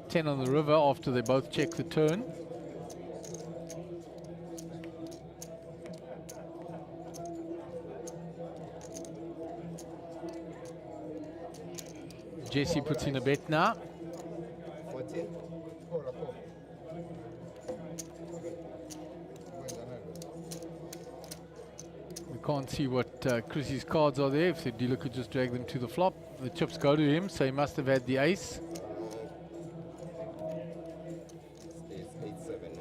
Ten on the river after they both check the turn. Jesse puts in a bet now. 14. We can't see what Chrissy's cards are there. If the dealer could just drag them to the flop. The chips go to him, so he must have had the ace. It's 8-7.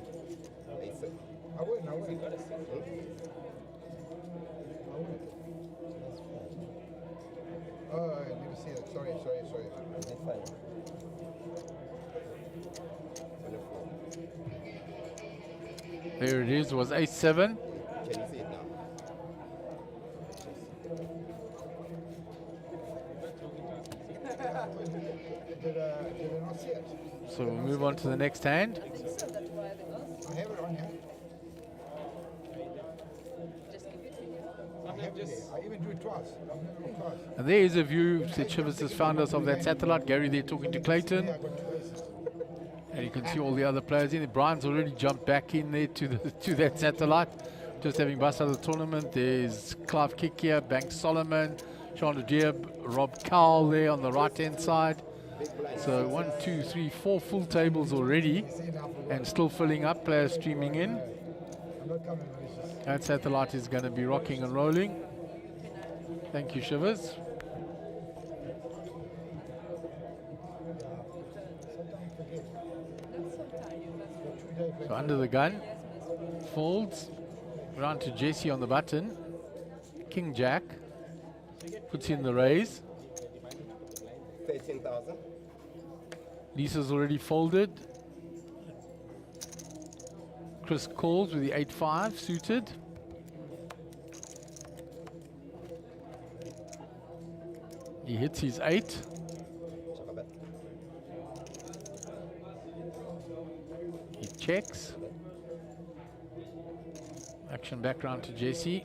8-7. Oh, let me see that. Sorry. Is it fine? There it is, was 8-7. Can you see it now? Did I not see it? So we'll move on to the next hand. I have it on here. I have it there. I even do it twice. I've never done it twice. And there is a view that Shivers has found us of that satellite. Gary there talking to Clayton. And you can see all the other players in it. Brian's already jumped back in there to that satellite. Just having bust out of the tournament. There's Clive Kick here, Banks Solomon, Chandra Diab, Rob Cowell there on the right-hand side. So 1, 2, 3, 4 full tables already, and still filling up, players streaming in. That satellite is going to be rocking and rolling. Thank you, Shivers. So under the gun, folds, round to Jesse on the button, King Jack, puts in the raise. 13,000. Lisa's already folded. Chris calls with the 8-5 suited. He hits his 8. He checks. Action back round to Jesse.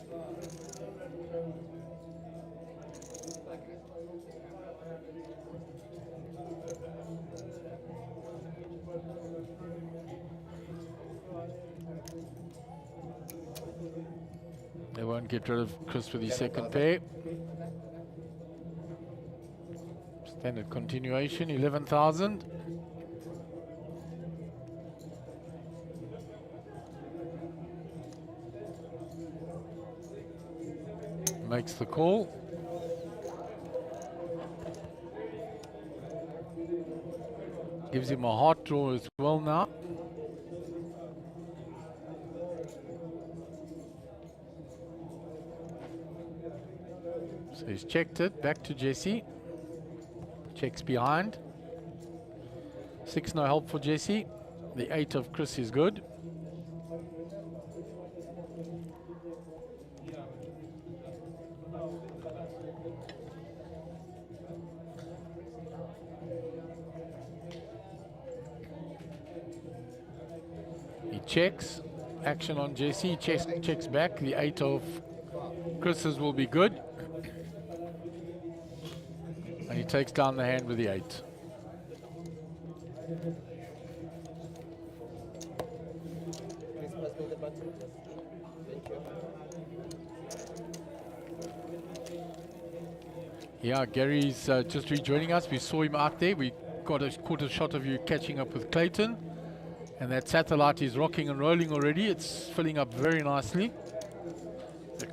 They won't get rid of Chris with his second pair. Standard continuation, 11,000. Makes the call. Gives him a heart draw as well now. So he's checked it, back to Jesse. Checks behind. 6 no help for Jesse. The 8 of Chris is good. He checks. Action on Jesse. Checks back. The 8 of Chris's will be good. And he takes down the hand with the 8. Yeah, Gary's just rejoining us. We saw him out there. We caught a shot of you catching up with Clayton. And that satellite is rocking and rolling already. It's filling up very nicely.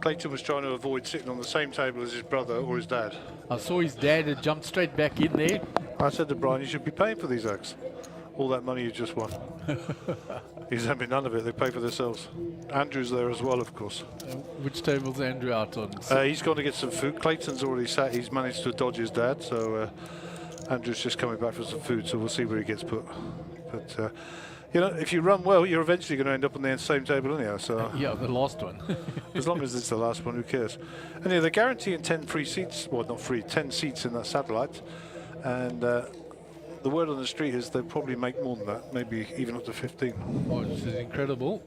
Clayton was trying to avoid sitting on the same table as his brother or his dad. I saw his dad had jumped straight back in there. I said to Brian, you should be paying for these acts. All that money you just won. He's having none of it. They pay for themselves. Andrew's there as well, of course. Which table's Andrew out on? He's gone to get some food. Clayton's already sat. He's managed to dodge his dad. So Andrew's just coming back for some food. So we'll see where he gets put. But you know, if you run well, you're eventually going to end up on the same table anyhow. So yeah, the last one. as long as it's the last one, who cares? And yeah, they're guaranteeing 10 free seats. Well, not free, 10 seats in that satellite. And the word on the street is they'll probably make more than that, maybe even up to 15. Oh, this is incredible.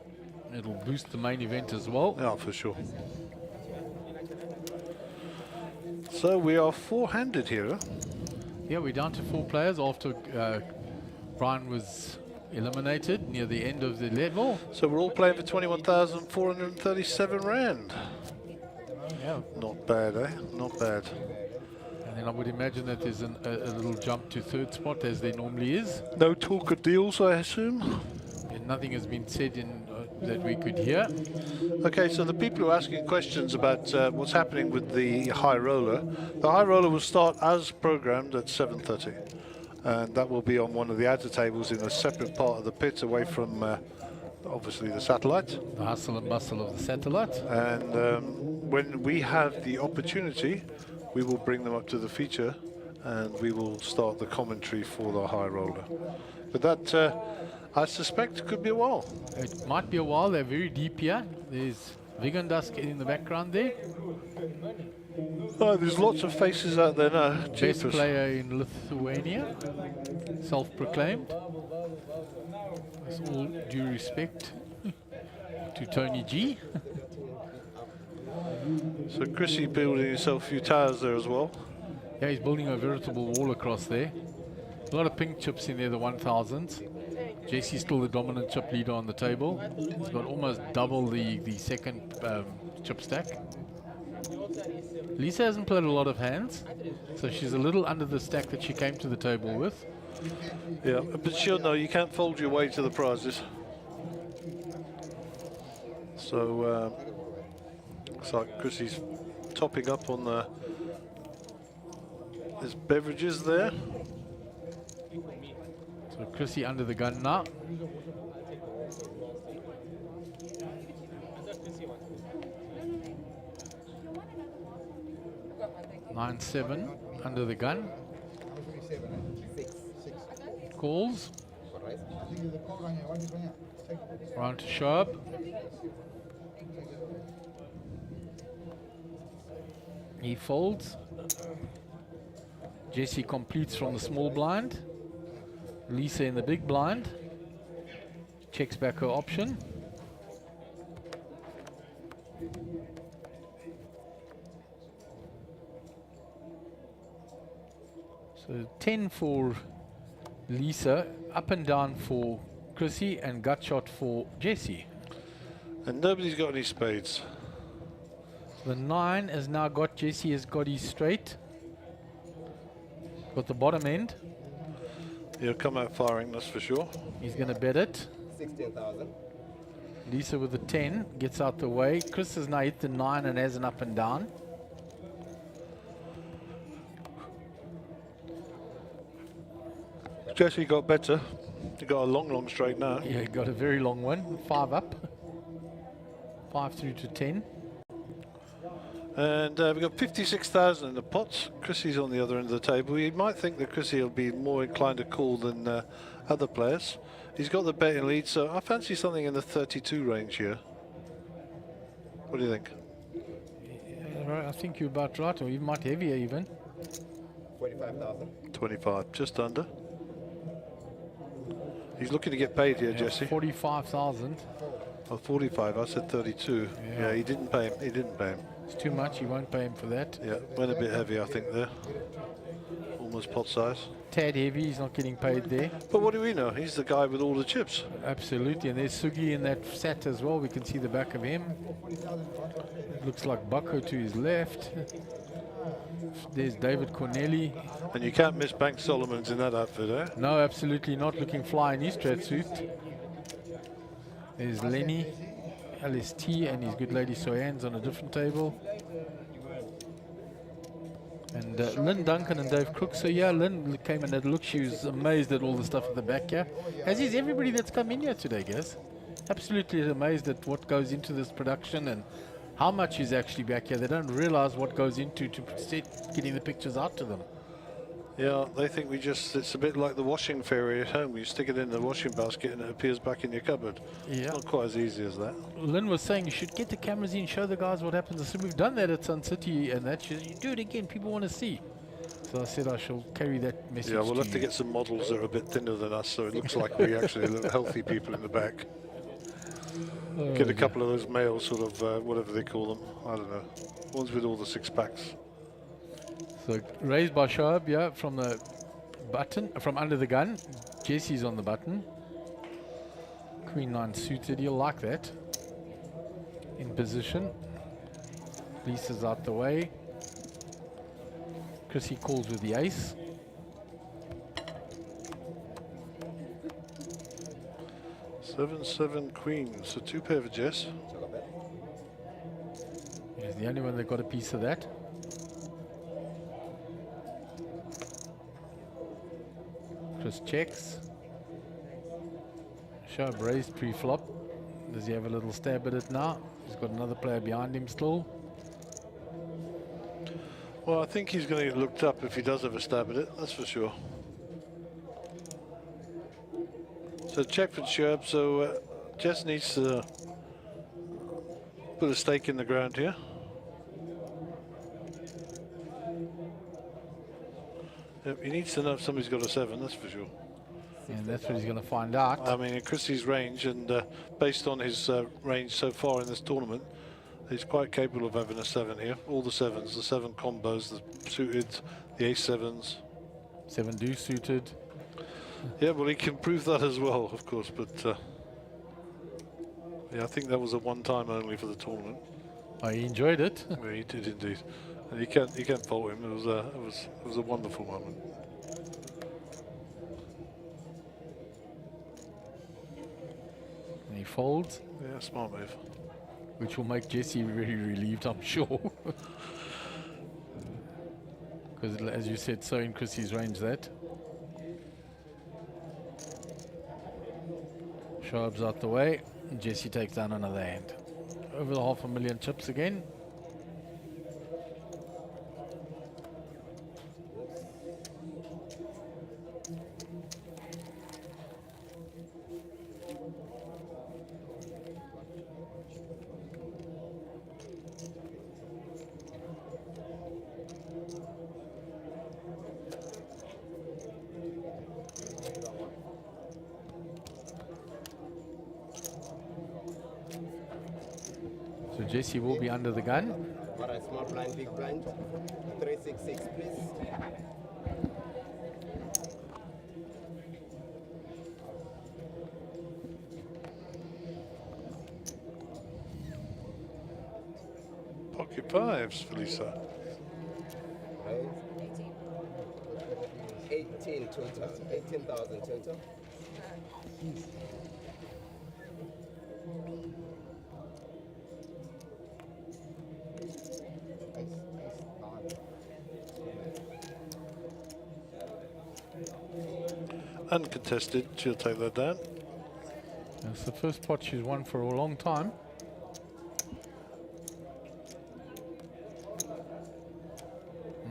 It'll boost the main event as well. Yeah, for sure. So we are four-handed here. Huh? Yeah, we're down to 4 players after Brian was eliminated near the end of the level. So we're all playing for 21,437 rand. Yeah. Not bad, eh? Not bad. And then I would imagine that there's a little jump to 3rd spot as there normally is. No talk of deals, I assume? And nothing has been said in that we could hear. Okay, so the people who are asking questions about what's happening with the high roller, the high roller will start as programmed at 7:30. And that will be on one of the outer tables in a separate part of the pit away from obviously the satellite. The hustle and bustle of the satellite. And when we have the opportunity, we will bring them up to the feature and we will start the commentary for the high roller. But that, I suspect, could be a while. It might be a while. They're very deep here. There's Vigandas in the background there. Oh, there's lots of faces out there now. Best Jeepers. player in Lithuania, self-proclaimed. With all due respect to Tony G. So Chrissy building himself a few towers there as well. Yeah, he's building a veritable wall across there. A lot of pink chips in there, the 1000s. Jesse's still the dominant chip leader on the table. He's got almost double the second chip stack. Lisa hasn't played a lot of hands, so she's a little under the stack that she came to the table with. Yeah, but she'll know you can't fold your way to the prizes. So looks like Chrissy's topping up on his beverages there. So Chrissy under the gun now. Nine, 7 under the gun. Calls. Round to Sharp. He folds. Jesse completes from the small blind. Lisa in the big blind. Checks back her option. So 10 for Lisa, up and down for Chrissy, and gut shot for Jesse. And nobody's got any spades. The 9 has now got, Jesse has got his straight. Got the bottom end. He'll come out firing, that's for sure. He's going to bet it. 16,000. Lisa with the 10 gets out the way. Chris has now hit the 9 and has an up and down. Jesse got better. He got a long straight now. Yeah, he got a very long one. 5 up. 5 through to 10. And we've got 56,000 in the pots. Chrissy's on the other end of the table. You might think that Chrissy will be more inclined to call than other players. He's got the betting lead, so I fancy something in the 32 range here. What do you think? Yeah, right, I think you're about right, or you might heavier even. 45,000. 25, just under. He's looking to get paid here, Yeah, Jesse. 45,000. Oh, 45, I said 32. Yeah, he didn't pay him. He didn't pay him. It's too much, you won't pay him for that. Yeah, went a bit heavy, I think, there. Almost pot size. Tad heavy, he's not getting paid there. But what do we know? He's the guy with all the chips. Absolutely, and there's Sugi in that set as well. We can see the back of him. It looks like Bucko to his left. There's David Corneli. And you can't miss Bank Solomon's in that outfit, eh? No, absolutely not. Looking fly in his strat suit. There's Lenny, LST, and his good lady Soyan's on a different table. And Lynn Duncan and Dave Crook. So yeah, Lynn came and had a look. She was amazed at all the stuff at the back here. As is everybody that's come in here today, guys. Absolutely amazed at what goes into this production and how much is actually back here. They don't realize what goes into getting the pictures out to them. Yeah, they think it's a bit like the washing fairy at home. You stick it in the washing basket and it appears back in your cupboard. Yeah. Not quite as easy as that. Lynn was saying you should get the cameras in, show the guys what happens. I said, we've done that at Sun City and that. She said, you do it again, people want to see. So I said I shall carry that message. Yeah, we'll have to get some models that are a bit thinner than us so it looks like we actually look healthy people in the back. Oh, Get a couple of those male sort of, whatever they call them, I don't know, ones with all the 6 packs. So raised by Shoaib, yeah, from the button, from under the gun. Jesse's on the button. Queen 9 suited, you'll like that. In position. Lisa's out the way. Chrissy calls with the ace. Seven queen, so 2 pair for Jess. He's the only one that got a piece of that. Chris checks. Shoaib raised pre-flop. Does he have a little stab at it now? He's got another player behind him still. Well, I think he's going to get looked up if he does have a stab at it, that's for sure. So check for Shoaib, so Jess needs to put a stake in the ground here. Yep, he needs to know if somebody's got a 7, that's for sure. And that's what he's going to find out. I mean, in Chrissy's range, and based on his range so far in this tournament, he's quite capable of having a 7 here. All the 7s, the 7 combos, the suited, the ace 7s. 7 deuce suited. Yeah, well, he can prove that as well, of course, but yeah, I think that was a one-time only for the tournament. Oh, he enjoyed it. Yeah, he did indeed, and you can't fault him. It was a wonderful moment. And he folds. Yeah, smart move. Which will make Jesse very relieved, I'm sure. Because, as you said, so in Chrissy's range that. Shoaib's out the way. And Jesse takes down another hand. Over the 500,000 chips again. So Jesse will be under the gun. All right, small blind, big blind. 366, please. Pocket fives for Lisa. 18 total. 18,000 total. Uncontested, she'll take that down. That's the first pot she's won for a long time.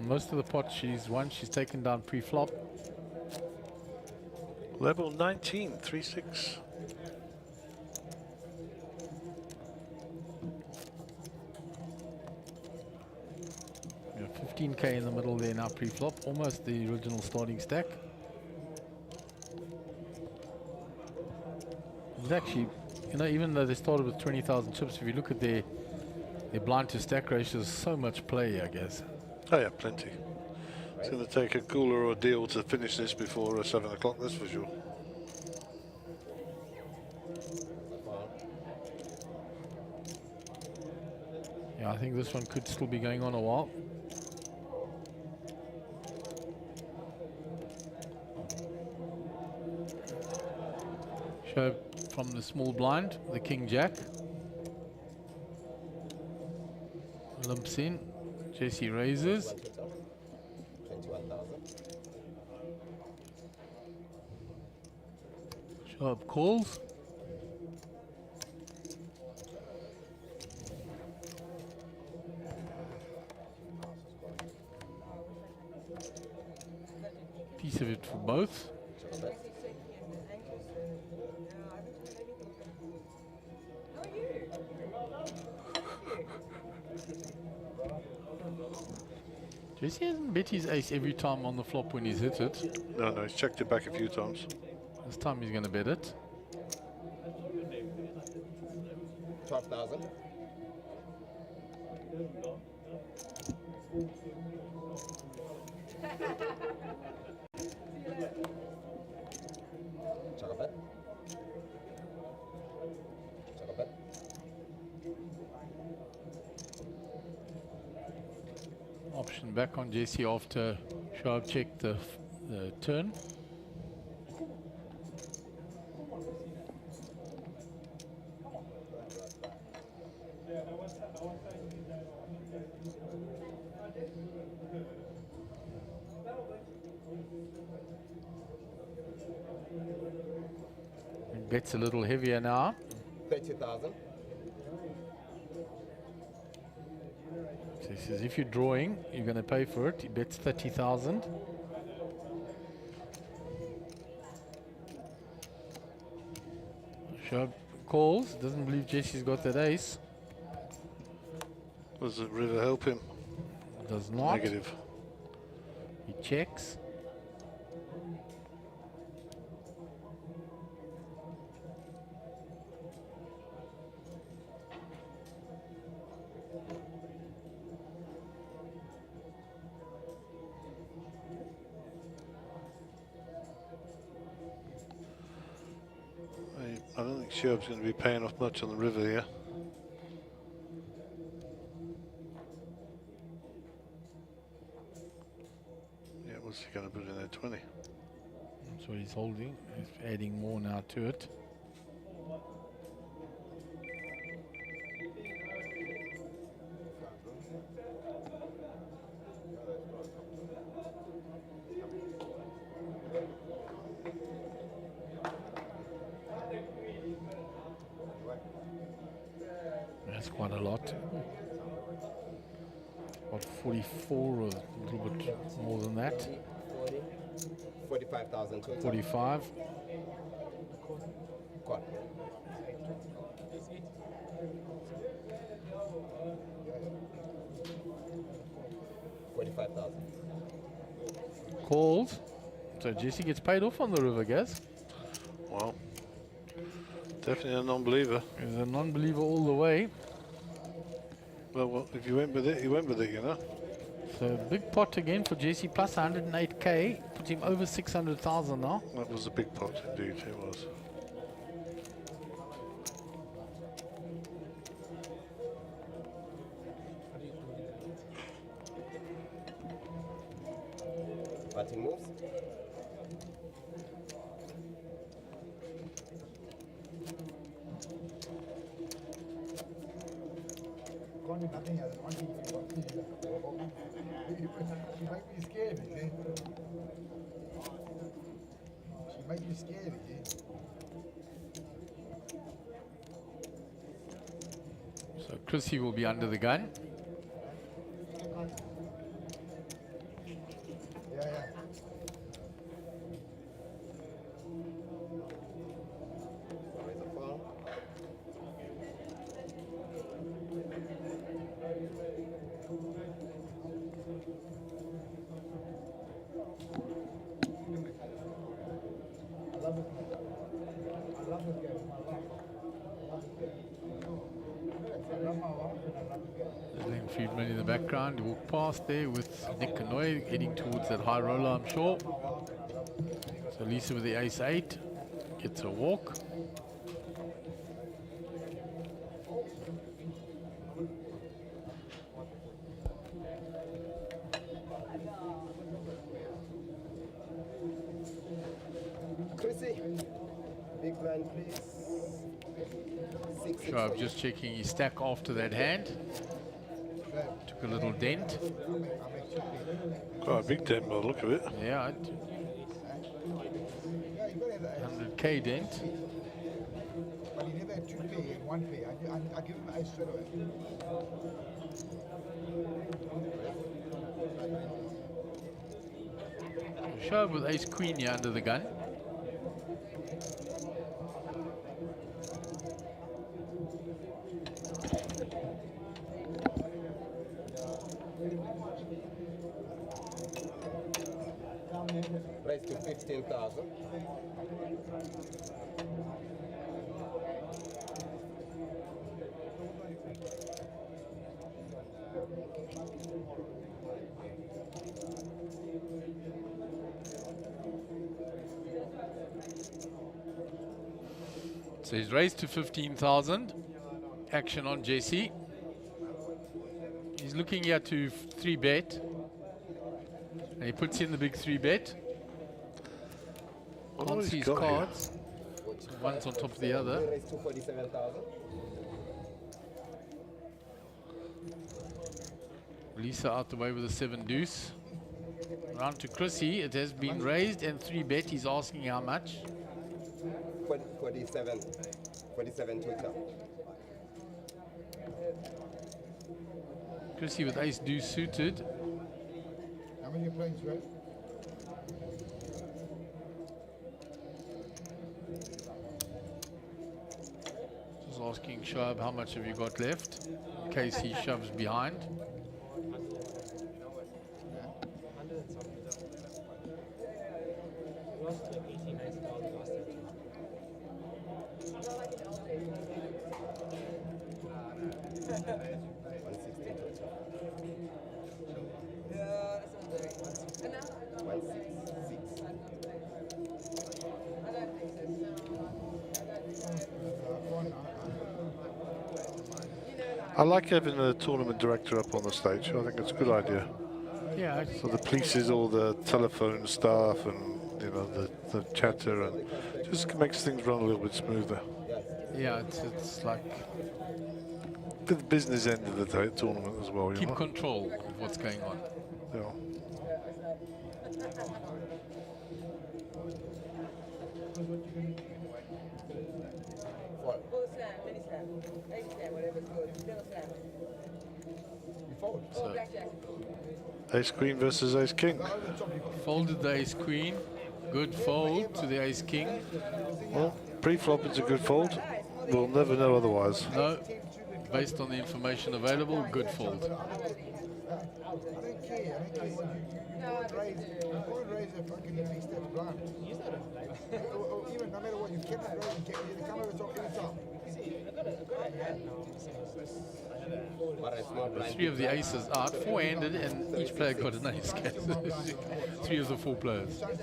Most of the pots she's won, she's taken down pre-flop. Level 19, 3-6. Yeah, 15k in the middle there now pre-flop, almost the original starting stack. It's actually, you know, even though they started with 20,000 chips, if you look at their blind to stack ratios, so much play, I guess. Oh yeah, plenty. It's going to take a cooler ordeal to finish this before 7 o'clock, that's for sure. Yeah, I think this one could still be going on a while. Show from the small blind, the King Jack. Limps in, Jesse raises. 21,000. Shoaib calls. Piece of it for both. Jesse hasn't bet his ace every time on the flop when he's hit it. No, he's checked it back a few times. This time he's going to bet it. 12,000. Chocolate. Chocolate. Option back on Jesse after Shoaib checked the turn. And bets a little heavier now. 30,000. So he says if you're drawing, you're going to pay for it. He bets 30,000. Shoaib calls, doesn't believe Jesse's got that ace. Does the river help him? Does not. Negative. He checks. I don't think Shoaib's going to be paying off much on the river here. going to put in there 20. That's what he's holding. He's adding more now to it. That's quite a lot. What, 44 or a little bit more than that? 45,000 total. 45. Got 45,000. Called. So Jesse gets paid off on the river, Gaz. Well, definitely a non-believer. He's a non-believer all the way. Well, if you went with it, you went with it, you know. So big pot again for Jesse, plus 108k, puts him over 600,000 now. That was a big pot indeed, it was. Batting moves. Nothing else. She might be scared, you see. She might be scared, you see. So Chrissy will be under the gun. Yeah. Glenn Friedman in the background. He walked past there with Nick Kanoy heading towards that high roller, I'm sure. So Lisa with the ace-8 gets a walk. Chrissy, big blind, please. Sure, I'm just checking his stack after that hand. Took a little dent. Quite a big dent by the look of it. Yeah. 100k dent. But he never had 2 pay and 1 pay. I give him ice straight away. Show with ace queen here under the gun. Raise to 15,000. So he's raised to 15,000. Action on Jesse. He's looking here to 3-bet. And he puts in the big 3-bet. Can't see his cards. One's on top of the other. Raise to 47,000. Lisa out the way with a 7 deuce. Round to Chrissy. It has been raised and 3-bet. He's asking how much. 47 total. Chrissy with ace deuce suited. How many playing, right? Just asking Shoaib how much have you got left in case he shoves behind. I like having the tournament director up on the stage. I think it's a good idea. Yeah. So the polices all the telephone staff and the chatter, and just makes things run a little bit smoother. Yeah, it's like The business end of the tournament as well. keep control of what's going on. Yeah. So, Ace Queen versus Ace King. folded the Ace Queen. Good fold to the Ace King. Well, pre-flop it's a good fold. We'll never know otherwise. No, based on the information available, good fold. I don't care. You won't raise a fucking extended blind. Even no matter what, you kept it raising, you come over top every time. Three of the aces out, four-handed, and each player got an ace. Three of the four players. Have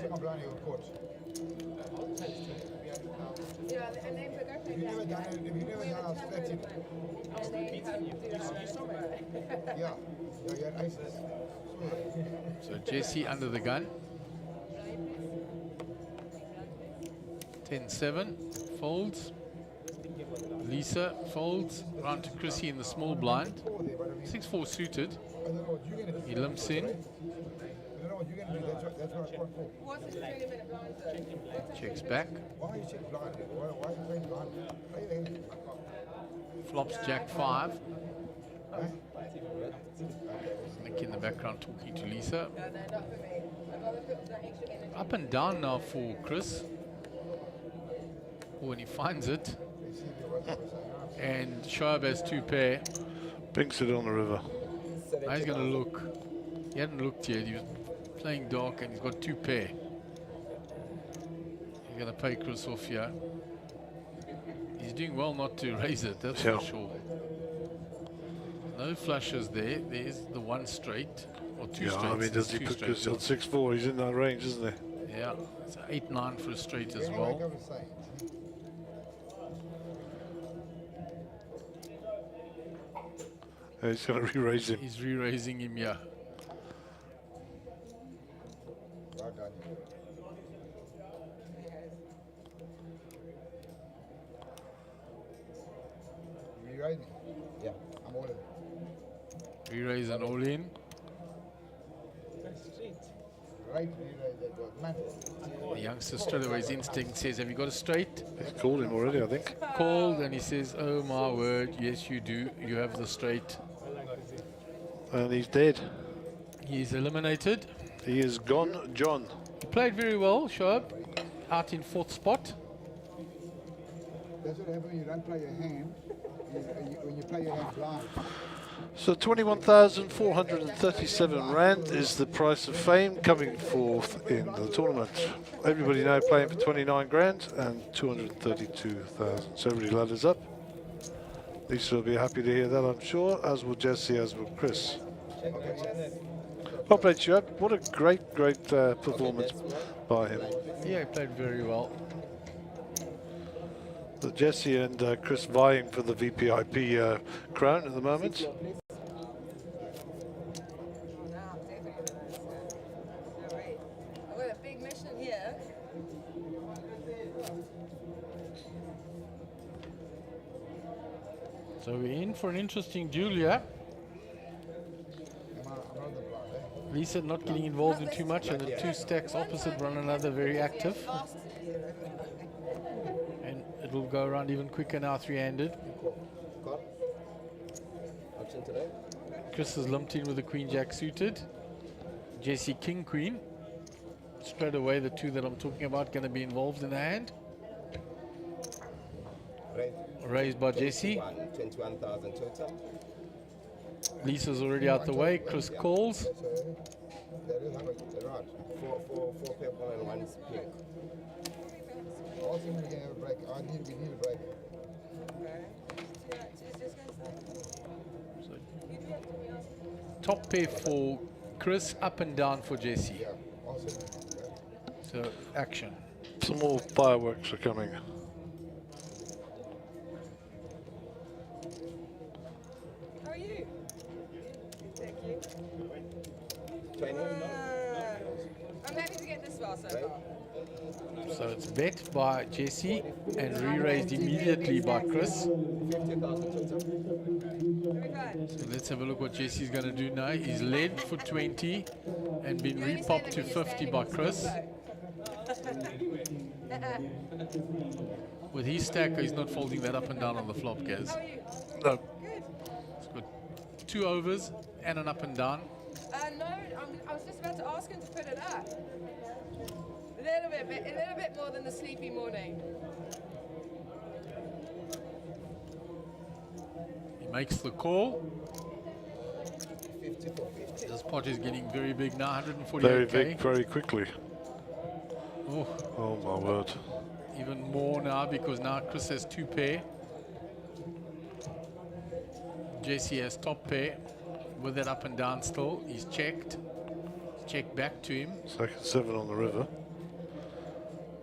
you never done a split? Yeah, you had aces. So Jesse under the gun. 10-7, folds. Lisa folds, round to Chrissy in the small blind. 6-4 suited. He limps in. Checks back. Flops Jack 5. Nick in the background talking to Lisa. Up and down now for Chris. When he finds it. And Shoaib has two pair. Binks it on the river. Now he's going to look. He hadn't looked yet. He was playing dark and he's got two pair. He's going to pay Chris off here. He's doing well not to raise it, that's for sure. No flushes there. There's the one straight or two straights. I mean, does he put Chris on 6-4? He's in that range, isn't he? Yeah, it's 8-9 for a straight as well. He's going to re-raise him. He's re-raising him, yeah. Re-raising? Yeah, I'm all in. Re-raise and all in. Right, re-raise that was man. The youngster straight away, his instinct says, have you got a straight? He's called him already, I think. Called, and he says, oh my word, yes you do, you have the straight. And he's dead. He's eliminated. He is gone, John. He played very well, Shoaib, out in 4th spot. That's what happens when you don't play your hand, when you play your hand blind. So 21,437 Rand is the price of fame coming forth in the tournament. Everybody now playing for 29 grand and 232,000. So everybody ladders up. Lisa will be happy to hear that, I'm sure, as will Jesse, as will Chris. Well played, Shoaib. What a great performance by him. Yeah, he played very well. So Jesse and Chris vying for the VPIP crown at the moment. I've got a big mission here. So we're in for an interesting Julia. Lisa not getting involved in too much, and the two stacks opposite one another very active. And it will go around even quicker now, three-handed. Chris is lumped in with the Queen-Jack suited. Jesse King-Queen. Straight away, the two that I'm talking about going to be involved in the hand. Raised by Jesse. 21,000 total. Lisa's already out the way. Chris calls. That is right. Four purple and one is pink. I think we're going to have a break. We need a break. Top pair for Chris, up and down for Jesse. So, action. Some more fireworks are coming. How are you? Thank you. I'm happy to get this far so far. So it's bet by Jesse and re-raised immediately by Chris. So let's have a look what Jesse's going to do now. He's led for 20 and been repopped to 50 by Chris. With his stacker, he's not folding that up and down on the flop, Gaz. No. Good. He's got 2 overs and an up and down. No, I was just about to ask him to put it up. A little bit more than the sleepy morning. He makes the call. This pot is getting very big now, 148k. Very big, very quickly. Oh my word. Even more now because now Chris has 2 pair. JC has top pair with that up and down still. He's checked. Checked back to him. Second 7 on the river.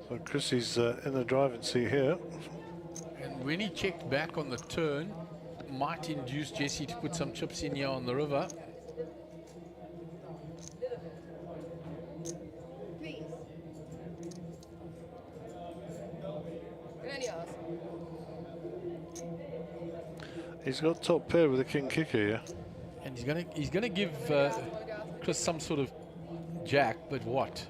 So Chrissy's in the driving seat here. And when he checked back on the turn, might induce Jesse to put some chips in here on the river. Please. Can only ask. He's got top pair with a king kicker here. And he's gonna give Chris some sort of jack, but what?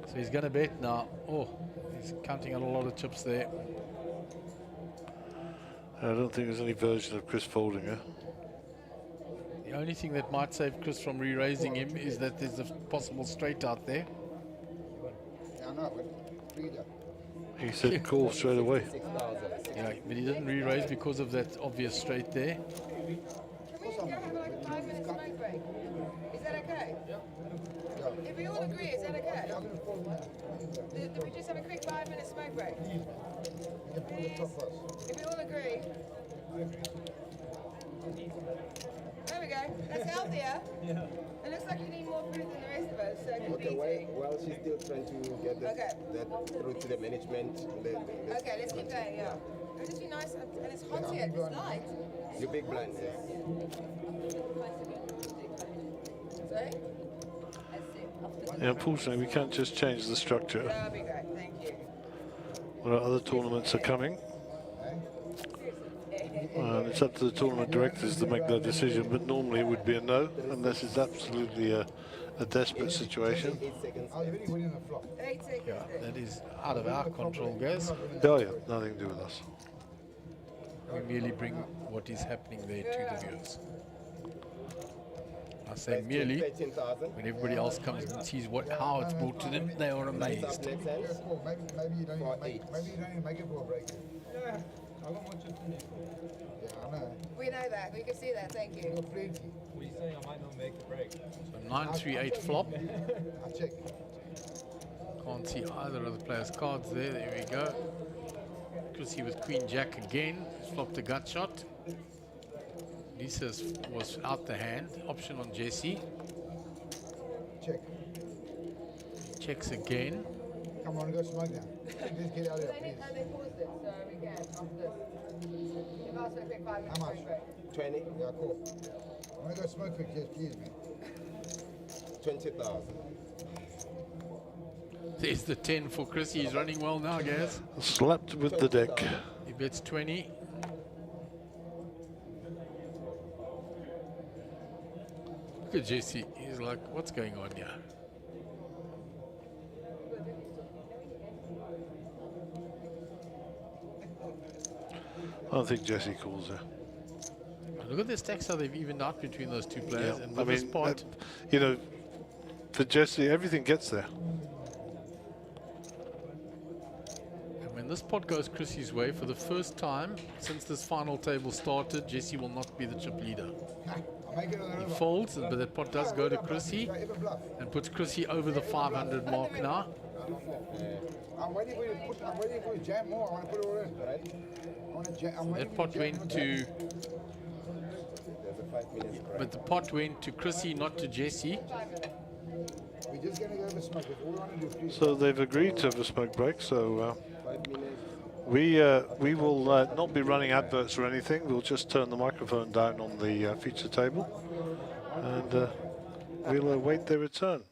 So he's gonna bet now. Oh, he's counting on a lot of chips there. I don't think there's any version of Chris folding here. The only thing that might save Chris from re-raising him is that there's a possible straight out there. He said call straight away. Yeah, but he didn't re-raise because of that obvious straight there. Can we have like a 5-minute smoke break? Is that okay? If we all agree, is that okay? Do we just have a quick 5-minute smoke break? Please? If we all agree. There we go. That's healthier. Yeah. It looks like you need more fruit than the rest of us, so competing. Well, she's still trying to get that through to the management. Okay, let's keep going, yeah. It'll just be nice, and it's hot here, it's light. Your big blind, yes. Sorry? Yeah, unfortunately, we can't just change the structure. That'll be great, thank you. Well, other tournaments are coming. And it's up to the tournament directors to make that decision, but normally it would be a no, unless it's absolutely a desperate situation. Yeah, that is out of our control, guys. Oh yeah, nothing to do with us. We merely bring what is happening there to the viewers. I say merely, when everybody else comes and sees how it's brought to them, they are amazed. Maybe you don't even make it for a break. Yeah, I got more chips in there. Yeah, I know. We know that, we can see that, thank you. What are you saying? I might not make the break. So 9-3-8 flop. I check. Can't see either of the players' cards there. There we go. Chrissy with Queen Jack again. Flopped a gut shot. Lisa's was out the hand. Option on Jesse. Check. Checks again. Come on, go smoke now. Just get out of there, please. They paused it, so we can after this. You've asked for a quick 5 minutes How much? break. 20. Yeah, cool. I'm gonna go smoke quick, yes, please, man. 20,000. There's the 10 for Chris. He's running well now, guys. Slapped with the deck. He bets 20. Look at Jesse. He's like, what's going on here? I don't think Jesse calls her. Look at the stacks how they've evened out between those two players. Yeah, And I with this mean, pot, you know, for Jesse, everything gets there. and when this pot goes Chrissy's way, for the first time since this final table started, Jesse will not be the chip leader. He folds, but that pot does go to Chrissy and puts Chrissy over the 500 mark now. I'm waiting for you to put. I'm waiting for you to jam more. I want to put it all in. Right? I want to jam. That pot went to, but the pot went to Chrissy, not to Jesse. We're just going to go have a smoke. That's all we want to do, please. So they've agreed to have a smoke break. So we will not be running adverts or anything. We'll just turn the microphone down on the feature table, and we'll await their return.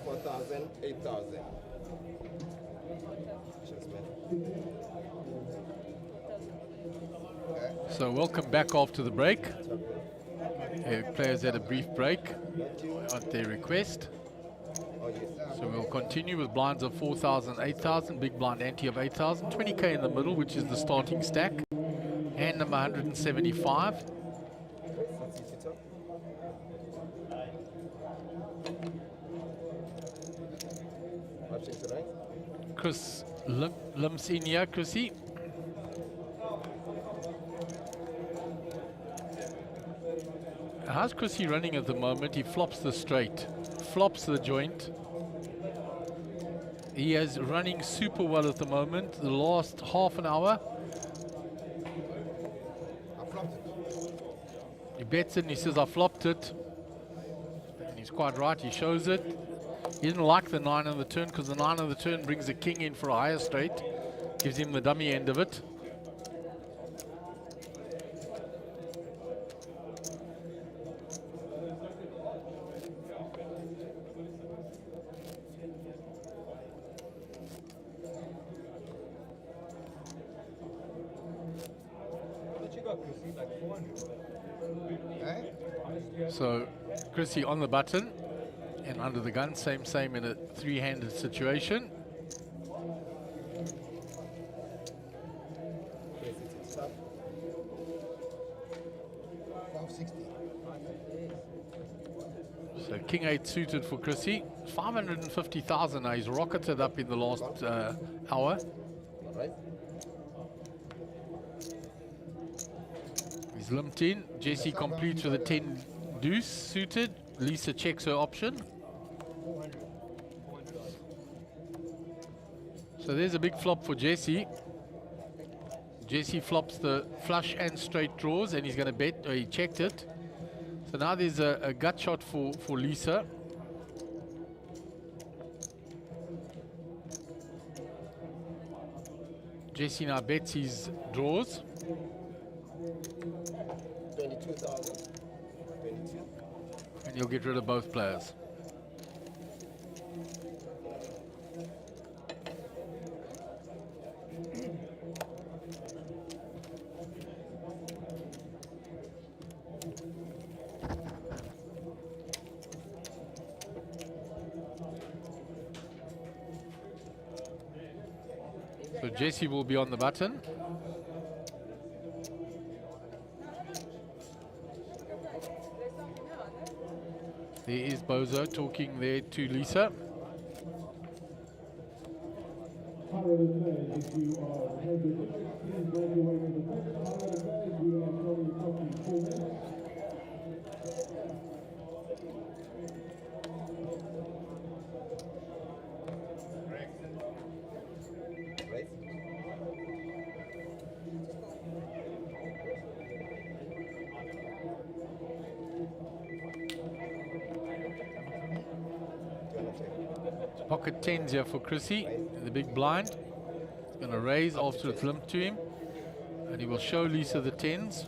4,000, 8,000. So welcome back after the break. Players had a brief break at their request. So we'll continue with blinds of 4,000, 8,000, big blind ante of 8,000, 20k in the middle, which is the starting stack. Hand number 175. Chris limps in here, Chrissy. How's Chrissy running at the moment? He flops the straight, flops the joint. He is running super well at the moment. The last half an hour. He bets it and he says, I flopped it. And he's quite right, he shows it. He didn't like the 9 on the turn because the 9 on the turn brings the king in for a higher straight. Gives him the dummy end of it. So Chrissy on the button and under the gun, same in a three-handed situation. So King 8 suited for Chrissy. 550,000 now. He's rocketed up in the last hour. He's limped in. Jesse completes with a 10 deuce suited. Lisa checks her option. So there's a big flop for Jesse. Jesse flops the flush and straight draws, and he's going to bet. He checked it. So now there's a gut shot for Lisa. Jesse now bets his draws. 22,000. 22. And you'll get rid of both players. So Jesse will be on the button. There is Bozo talking there to Lisa. Pocket 10s here for Chrissy, the big blind. He's going to raise after it's limped to him. And he will show Lisa the 10s.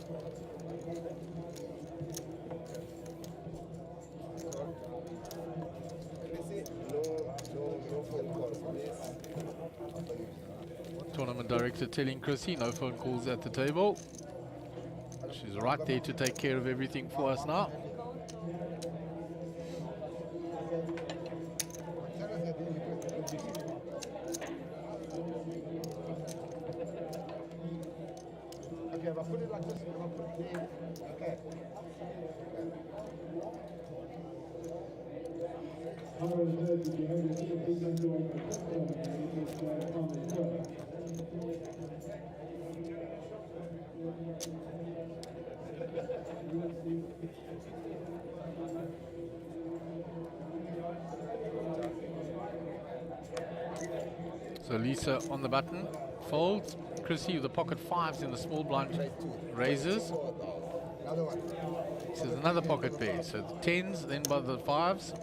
Tournament director telling Chrissy no phone calls at the table. She's right there to take care of everything for us now. Okay, if I put it like this, if I put it there, okay. So Lisa on the button, folds. Chrissy with the pocket 5s in the small blind raises. So there's another pocket pair. So the 10s, then by the 5s.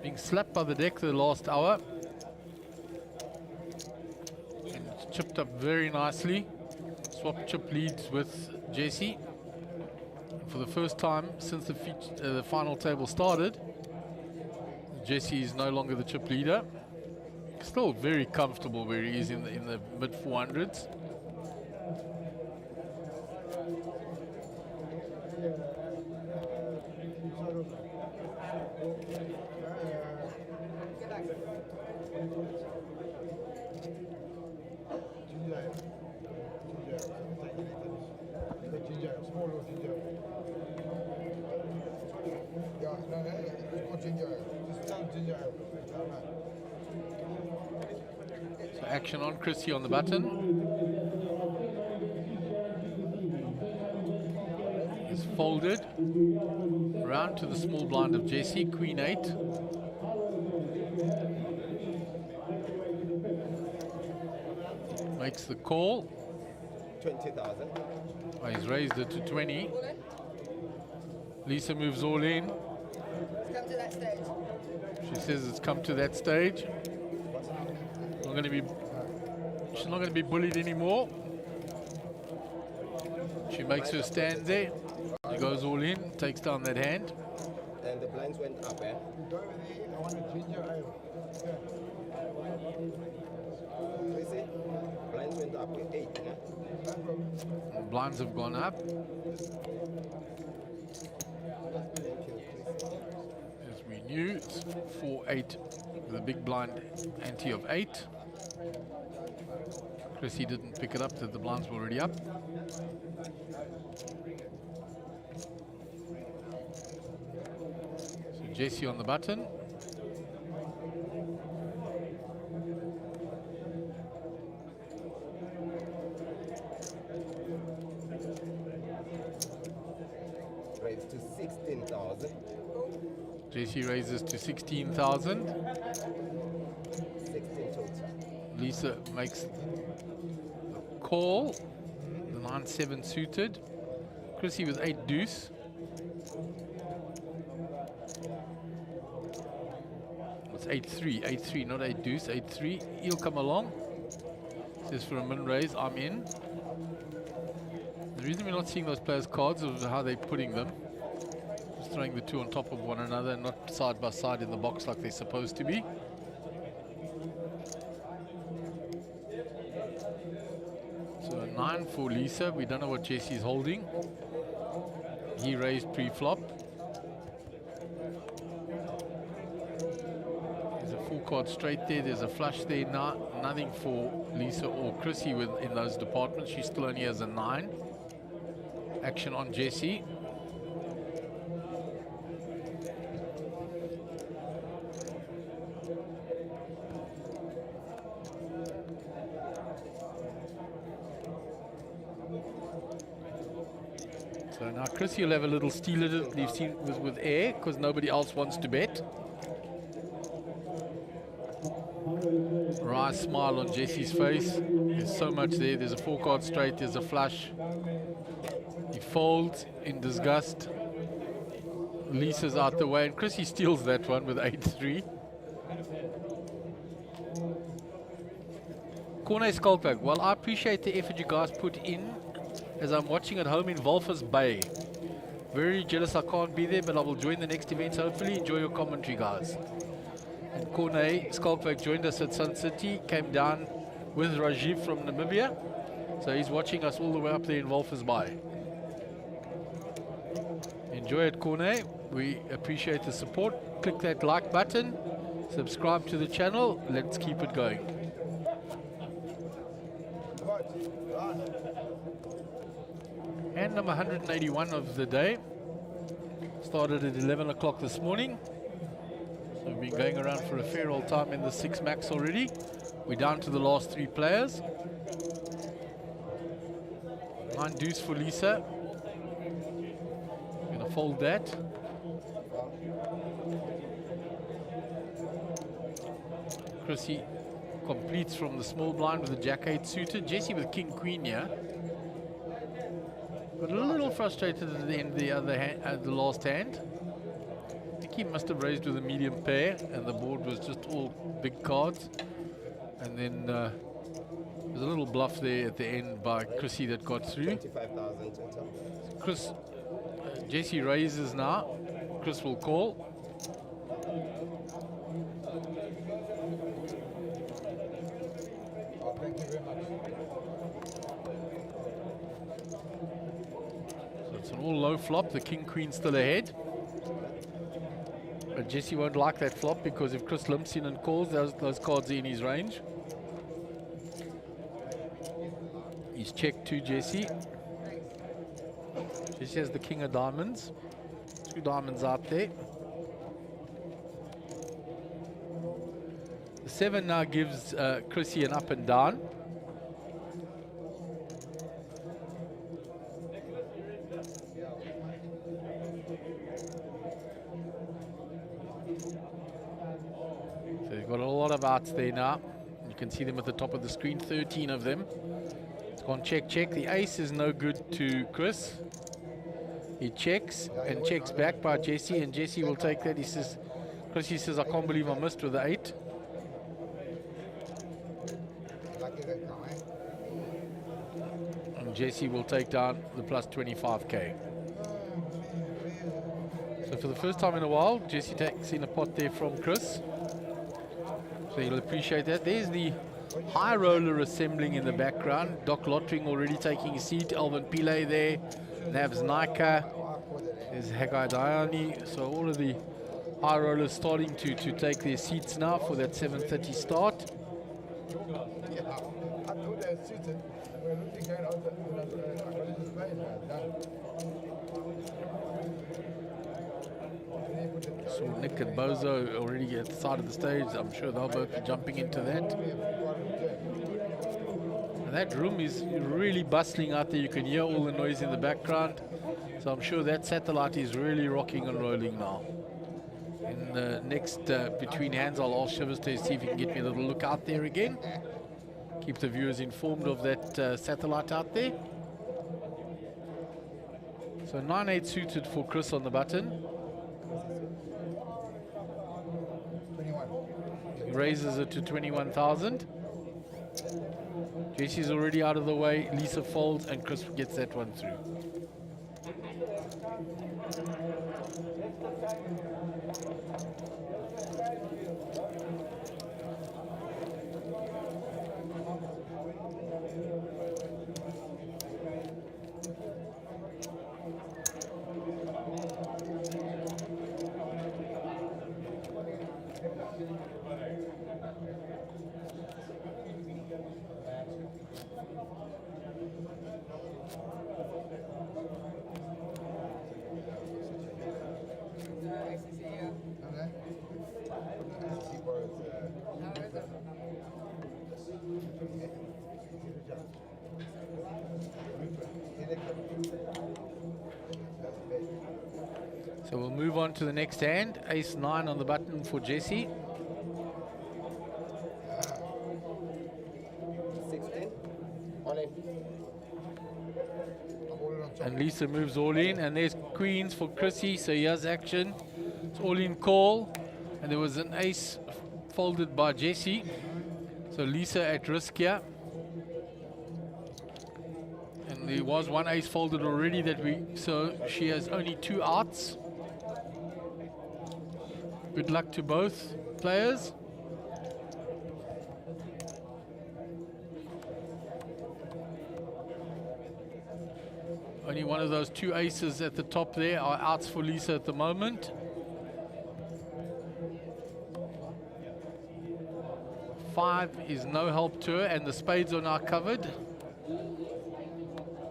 Being slapped by the deck the last hour. And chipped up very nicely. Swap chip leads with Jesse. For the first time since the final table started, Jesse is no longer the chip leader. Still very comfortable where he is in the mid 400s. So action on Chrissy on the button. Is folded. Round to the small blind of Jesse, Queen 8. Makes the call. 20,000. Oh, he's raised it to 20. Lisa moves all in. It's come to that stage. She says it's come to that stage. She's not going to be bullied anymore. She makes her stand there. She goes all in, takes down that hand. And the blinds went up, eh? Blinds went up with 8, eh? The blinds have gone up. As we knew, it's 4-8 with a big blind ante of 8. Chrissy didn't pick it up, that the blinds were already up. So Jesse on the button. Raised to 16,000. JC raises to 16,000. 16 total. Lisa makes the call. The 9-7 suited. Chrissy with 8 deuce. It's 8-3, 8-3, not 8 deuce, 8-3. He'll come along. Says for a min raise, I'm in. The reason we're not seeing those players' cards is how they're putting them. Just throwing the two on top of one another and not side by side in the box like they're supposed to be. So a 9 for Lisa. We don't know what Jesse's holding. He raised pre-flop. There's a full card straight there. There's a flush there. Nothing for Lisa or Chrissy in those departments. She still only has a 9. Action on Jesse. So now Chrissy will have a little steal with air because nobody else wants to bet. Wry smile on Jesse's face. There's so much there. There's a 4 card straight. There's a flush. He folds in disgust. Lisa's out the way, and Chrissy steals that one with 8-3. Corne Skulkberg. Well, I appreciate the effort you guys put in as I'm watching at home in Walvis Bay. Very jealous I can't be there, but I will join the next events. Hopefully, enjoy your commentary, guys. And Corne Skulkberg joined us at Sun City, came down with Rajiv from Namibia. So he's watching us all the way up there in Walvis Bay. Enjoy it, Corne. We appreciate the support. Click that like button, subscribe to the channel. Let's keep it going. Hand number 181 of the day. Started at 11 o'clock this morning. So we've been going around for a fair old time in the 6 max already. We're down to the last 3 players. 9 deuce for Lisa. Gonna fold that. Chrissy completes from the small blind with a jack-8 suited. Jesse with king-queen here. Got a little frustrated at the end of the other hand, the last hand. I think he must have raised with a medium pair, and the board was just all big cards. And then there's a little bluff there at the end by Chrissy that got through. 25,000 total. Jesse raises now. Chris will call. no flop. The king queen still ahead. But Jesse won't like that flop because if Chris limps in and calls, those cards are in his range. He's checked to Jesse. Jesse has the king of diamonds. 2 diamonds out there. The 7 now gives Chrissy an up and down. So they've got a lot of outs there now. You can see them at the top of the screen, 13 of them. It's gone check, check. The ace is no good to Chris. He checks and checks back by Jesse, and Jesse will take that. He says, Chrissy says, I can't believe I missed with the 8. And Jesse will take down the plus 25k. So for the first time in a while, Jesse takes in a pot there from Chris. So you'll appreciate that. There's the high roller assembling in the background. Doc Lottering already taking a seat. Alvin Pillay there. Navs Naika. There's Haggai Diani. So all of the high rollers starting to take their seats now for that 7:30 start. So Nick and Bozo already at the side of the stage. I'm sure they'll both be jumping into that. And that room is really bustling out there. You can hear all the noise in the background. So I'm sure that satellite is really rocking and rolling now. In the next between hands, I'll ask Shivers to see if he can get me a little look out there again. Keep the viewers informed of that satellite out there. So 9-8 suited for Chris on the button. He raises it to 21,000. Jesse's already out of the way. Lisa folds and Chris gets that one through. So we'll move on to the next hand. Ace 9 on the button for Jesse. 16. And Lisa moves all in, and there's queens for Chrissy, so he has action. It's all in call, and there was an ace folded by Jesse. So Lisa at risk here. And there was one ace folded already so she has only 2 outs. Good luck to both players. Only one of those 2 aces at the top there are outs for Lisa at the moment. Five is no help to her, and the spades are now covered.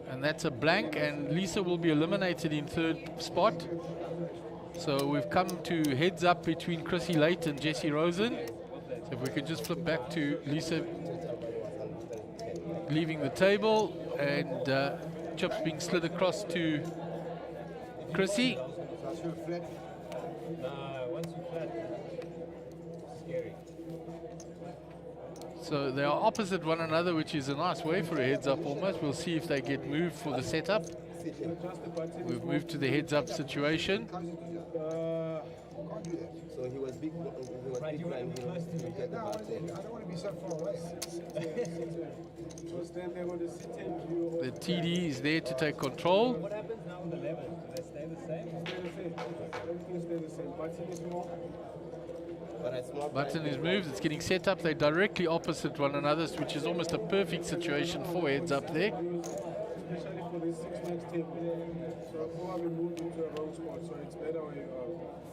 And that's a blank, and Lisa will be eliminated in 3rd spot. So we've come to heads up between Chrissy Late and Jesse Rosen. So if we could just flip back to Lisa leaving the table, and chips being slid across to Chrissy. So they are opposite one another, which is a nice way for a heads up almost. We'll see if they get moved for the setup. We've moved to the heads up situation. So he was big. Right, you were close to me. I don't want to be so far away. The TD is there to take control. What happens now on the levels? Do they stay the same? Stay the same. Everything stays the same. Button is more. Button is moved, it's getting set up. They're directly opposite one another, which is almost a perfect situation for heads up there. Especially for this is 6 max table. So I'll probably move into a wrong spot, so it's better when you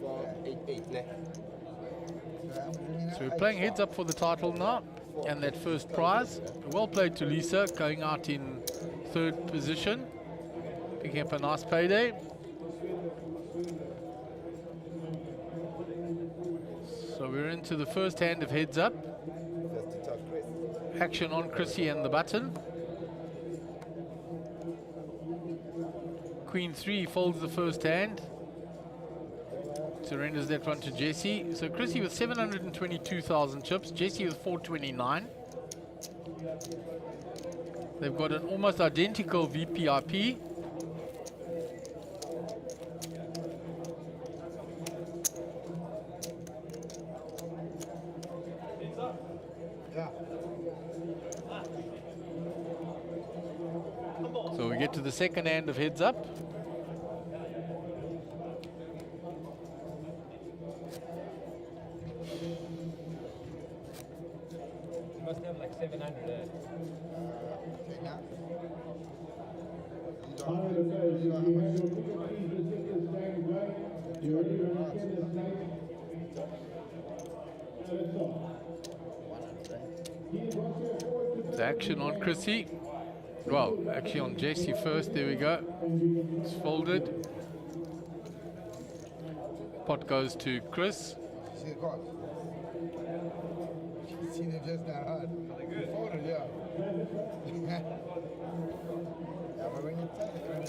For 8-8, ne? So we're playing heads up for the title now, and that first prize. Well played to Lisa, going out in 3rd position, picking up a nice payday. So we're into the first hand of heads up. Action on Chrissy and the button. Queen 3 folds the first hand. Surrenders that one to Jesse. So Chrissy with 722,000 chips, Jesse with 429. They've got an almost identical VPIP. So we get to the second hand of heads up. You must have like 700. It's action on Chrissy. Well, actually on Jesse first. There we go. It's folded. Pot goes to Chris. See the cards? See them just that hard. Folded, yeah. Yeah, but when you turn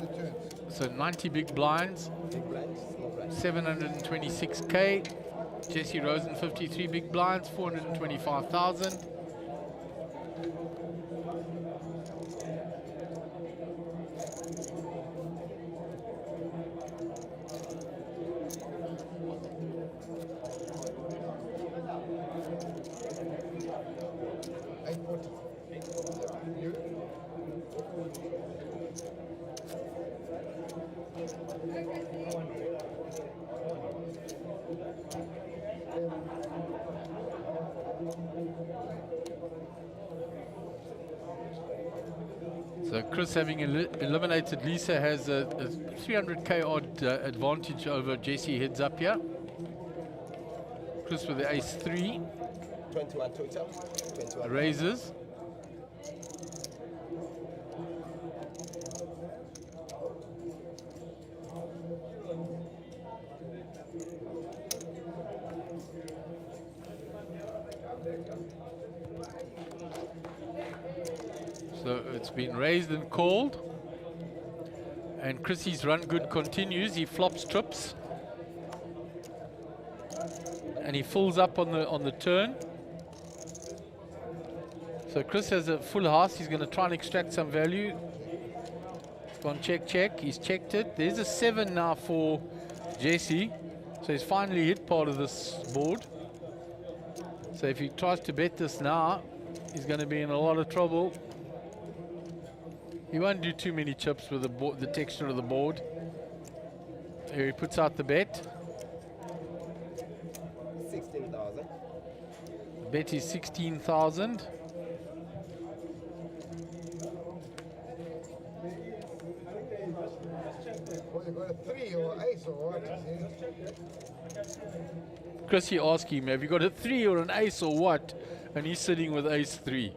the turns. So 90 big blinds. 726k. Jesse Rosen 53 big blinds, 425,000. So Chris, having eliminated Lisa, has a 300k odd advantage over Jesse heads up here. Chris with the ace 3. 21 total. 21. Raises. So it's been raised and called, and Chrissy's run good continues. He flops trips, and he fulls up on the turn. So Chris has a full house. He's going to try and extract some value. Gone check. He's checked it. There's a 7 now for Jesse, so he's finally hit part of this board. So if he tries to bet this now, he's going to be in a lot of trouble. He won't do too many chips with the texture of the board. Here he puts out the bet. 16,000. Bet is 16,000. Well, you got a 3 or ace or what? Chrissy asked him, have you got a 3 or an ace or what? And he's sitting with ace 3.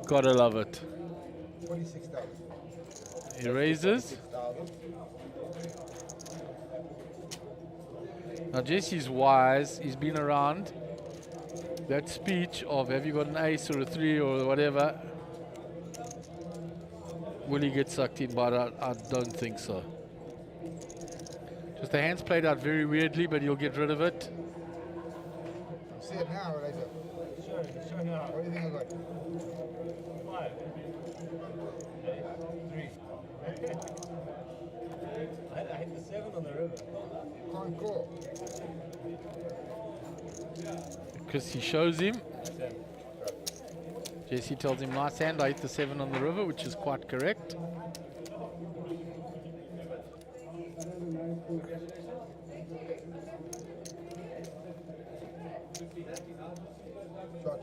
Gotta love it. 46,000. He raises. Now Jesse's wise. He's been around. That speech of have you got an ace or a 3 or whatever, will he get sucked in? But I don't think so. Just the hand's played out very weirdly, but he'll get rid of it. See it now, right there. Sure now. What do you think I got? 5. 3. I hit the 7 on the river. Can't call. Because he shows him. Jesse tells him, nice hand, I hit the 7 on the river, which is quite correct.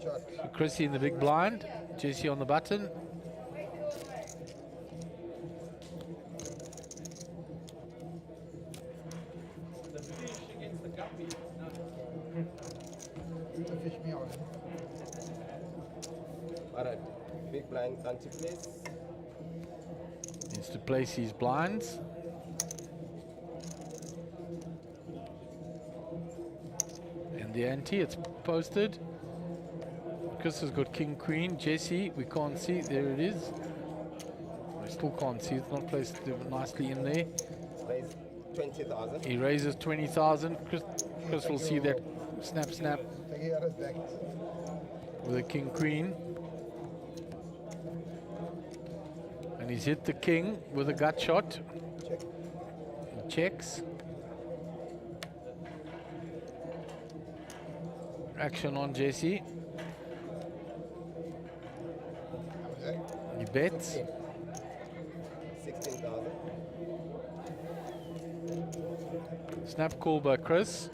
Shot. So Chrissy in the big blind, Jesse on the button. Alright, big blind ante place. Needs to place his blinds. And the ante, it's posted. Chris has got king, queen. Jesse, we can't see. There it is. I still can't see. It's not placed nicely in there. Raise 20,000. He raises 20,000. Chris will see that snap, snap with a king, queen. And he's hit the king with a gut shot. He checks. Action on Jesse. He bets. 16,000. Snap call by Chris.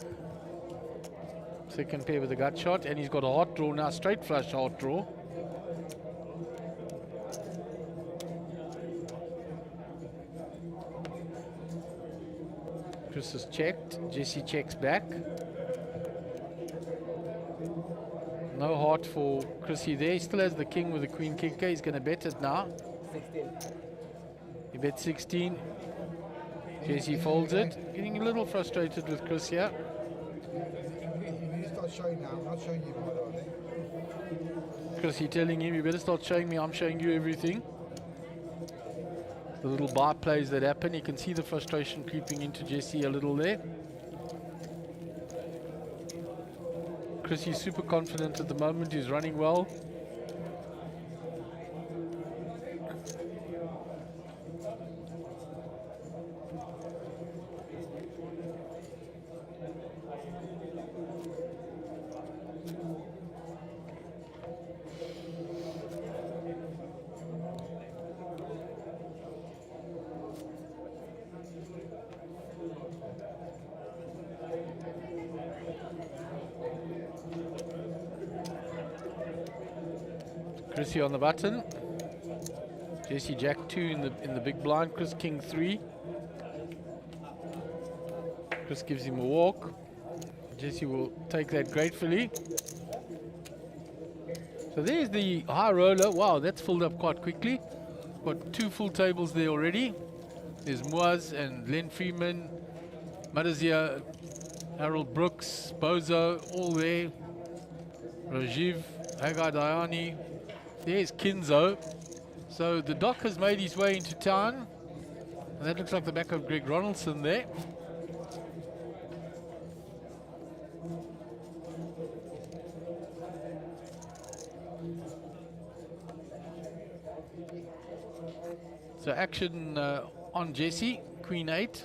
Second pair with a gut shot, and he's got a hot draw now, straight flush hot draw. Chris has checked. Jesse checks back. No heart for Chrissy there. He still has the king with the queen kicker. He's going to bet it now. 16. He bets 16. Jesse folds it. Getting a little frustrated with Chris here. You need to start showing now. I'm not showing you, by the way. Chris, you're telling him, you better start showing me, I'm showing you everything. The little bar plays that happen. You can see the frustration creeping into Jesse a little there. Chris is super confident at the moment. He's running well. Chrissy on the button. Jesse Jack 2 in the big blind. Chris King 3. Chris gives him a walk. Jesse will take that gratefully. So there's the high roller. Wow, that's filled up quite quickly. Got 2 full tables there already. There's Moaz and Len Freeman, Madazia, Harold Brooks, Bozo, all there. Rajiv, Hagai Dayani. There's Kinzo. So the Doc has made his way into town. And that looks like the back of Greg Ronaldson there. So action on Jesse, Queen 8.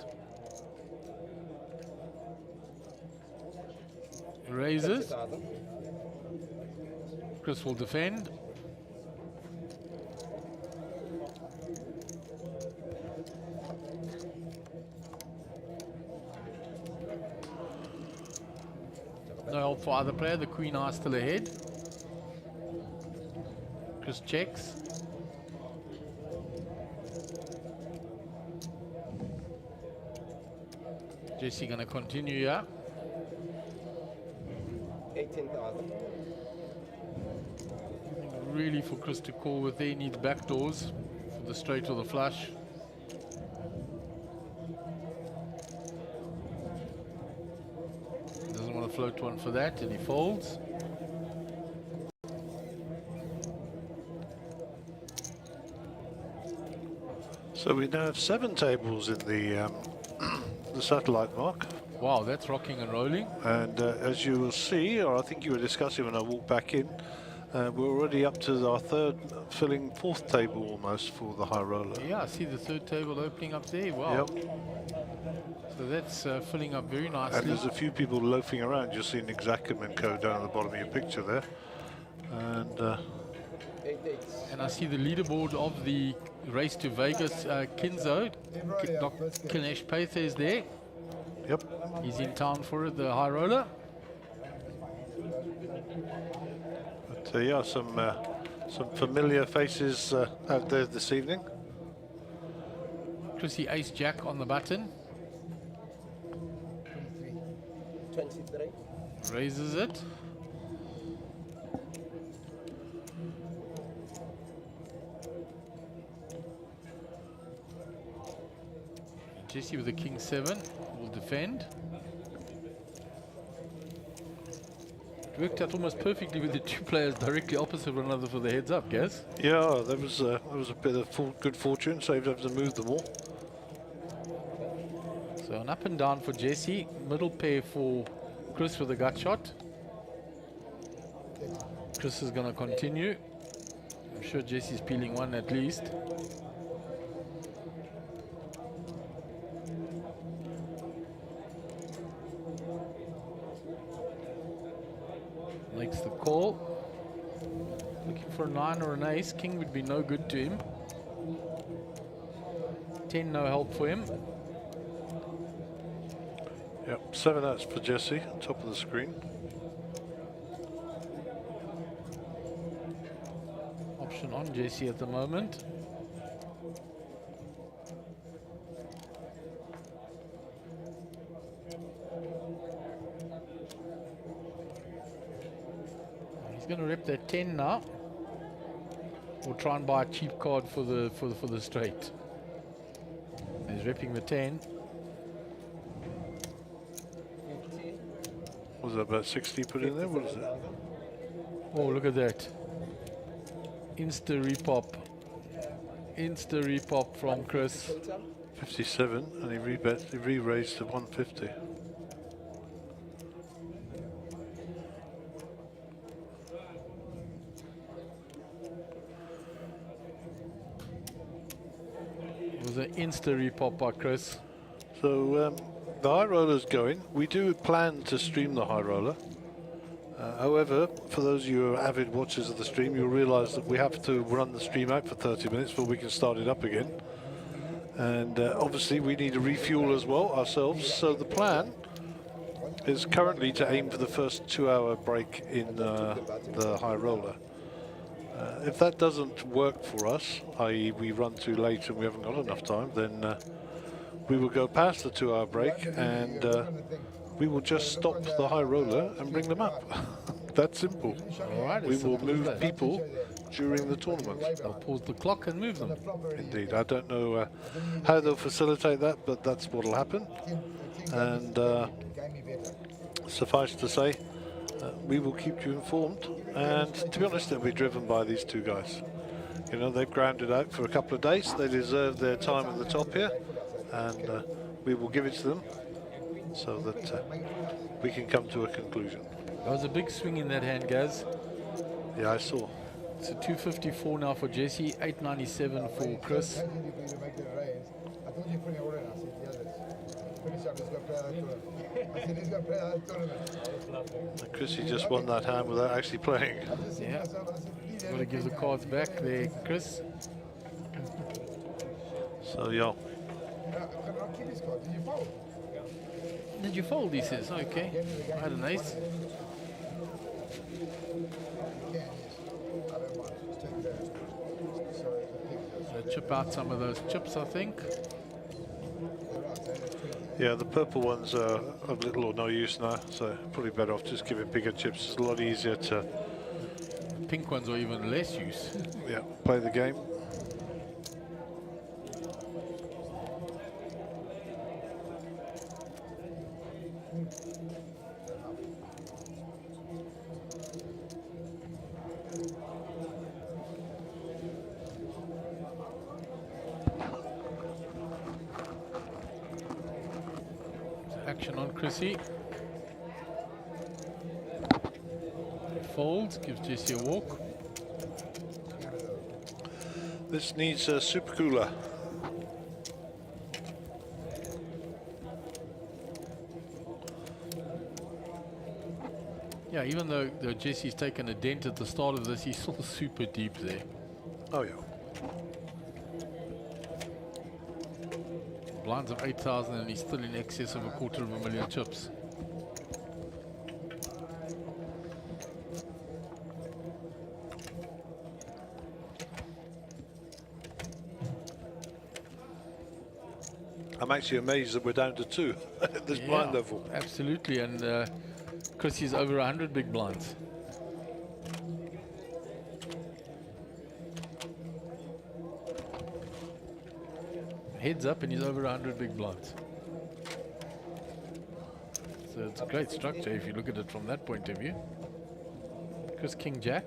Raises. Chris will defend. No help for either player. The Queen are still ahead. Chris checks. Jesse gonna continue here. 18,000. Really for Chris to call with there, he needs back doors for the straight or the flush. Doesn't want to float one for that, and he folds. So we now have 7 tables in the the satellite, Mark. Wow, that's rocking and rolling. And as you will see, or I think you were discussing when I walked back in, we're already up to our third, filling 4th table almost for the high roller. Yeah, I see the 3rd table opening up there. Wow. Yep. So that's filling up very nicely. And there's a few people loafing around. You'll see Nick Zackerman down at the bottom of your picture there. And I see the leaderboard of the race to Vegas. Kinzo, Kinesh Paith is there. Yep. He's in town for it, the high roller. But yeah, some familiar faces out there this evening. Chrissy Ace Jack on the button. 23. Raises it. Jesse with the king 7 will defend. It worked out almost perfectly with the two players directly opposite one another for the heads up, Gaz. Yeah, that was a bit of good fortune, saved having to move them all. So an up and down for Jesse, middle pair for Chris with a gut shot. Chris is going to continue. I'm sure Jesse's peeling one at least. Makes the call. Looking for a 9 or an ace. King would be no good to him. 10, no help for him. Yep, 7 outs for Jesse, top of the screen. Option on Jesse at the moment. He's going to rip that 10 now, or try and buy a cheap card for the straight. He's ripping the 10. Was that about 60 put in there? What is it? Oh, look at that. Insta repop. Insta repop from Chris. 57, and he re-raised to 150. It was an insta repop by Chris. So the high roller's going. We do plan to stream the high roller. However, for those of you who are avid watchers of the stream, you'll realise that we have to run the stream out for 30 minutes before we can start it up again. And obviously we need to refuel as well ourselves. So the plan is currently to aim for the first 2-hour break in the high roller. If that doesn't work for us, i.e. we run too late and we haven't got enough time, then we will go past the 2-hour break and we will just stop the high roller and bring them up. That simple. All right, we will move people during the tournament. They'll pause the clock and move them. Indeed. I don't know how they'll facilitate that, but that's what will happen. And suffice to say, we will keep you informed. And to be honest, they'll be driven by these two guys. You know, they've grounded out for a couple of days. They deserve their time at the top here. And we will give it to them so that we can come to a conclusion. That was a big swing in that hand, Gaz. Yeah, I saw. It's a 254 now for Jesse, 897 for Chris. Chrissy just won that hand without actually playing. Yeah. Got to give the cards back there, Chris. So, yeah. Did you fold, he says? Okay. I had an ace. So chip out some of those chips, I think. Yeah, the purple ones are of little or no use now, so probably better off just giving bigger chips. It's a lot easier to... Pink ones are even less use. Yeah, play the game. Action on Chrissy. Folds, gives Jesse a walk. This needs a super cooler. Yeah, even though Jesse's taken a dent at the start of this, he's still super deep there. Oh, yeah. Blinds of 8,000 and he's still in excess of 250,000 chips. I'm actually amazed that we're down to 2 at this blind level. Absolutely, and Chrissy's over 100 big blinds. heads up and he's over 100 big blinds. So it's a great structure if you look at it from that point of view. Chris King Jack,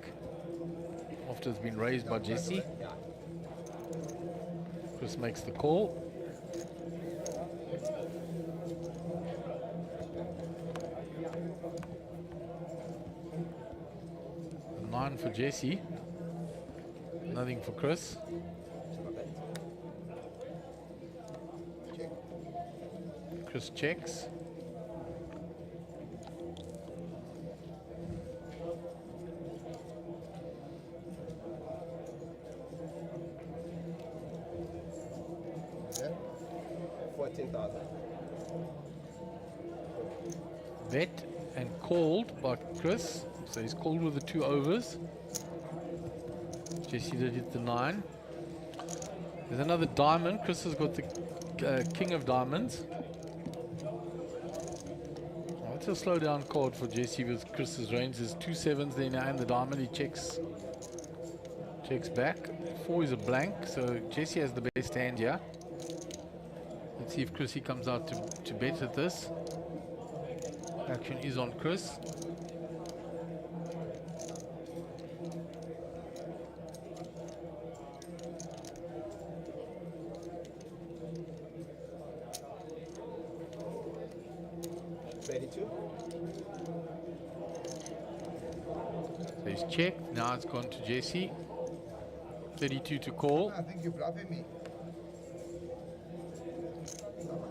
after it's been raised by Jesse. Chris makes the call. A 9 for Jesse. Nothing for Chris. Chris checks. Yeah. 14,000. Bet and called by Chris. So he's called with the 2 overs. Jesse did hit the 9. There's another diamond. Chris has got the king of diamonds. Now it's a slow down card for Jesse with Chris's range. There's 2 sevens there now and the diamond. He checks back. 4 is a blank, so Jesse has the best hand here. Let's see if Chrissy comes out to bet at this. Action is on Chris. So he's checked. Now it's gone to Jesse. 32 to call. I think you're bluffing me.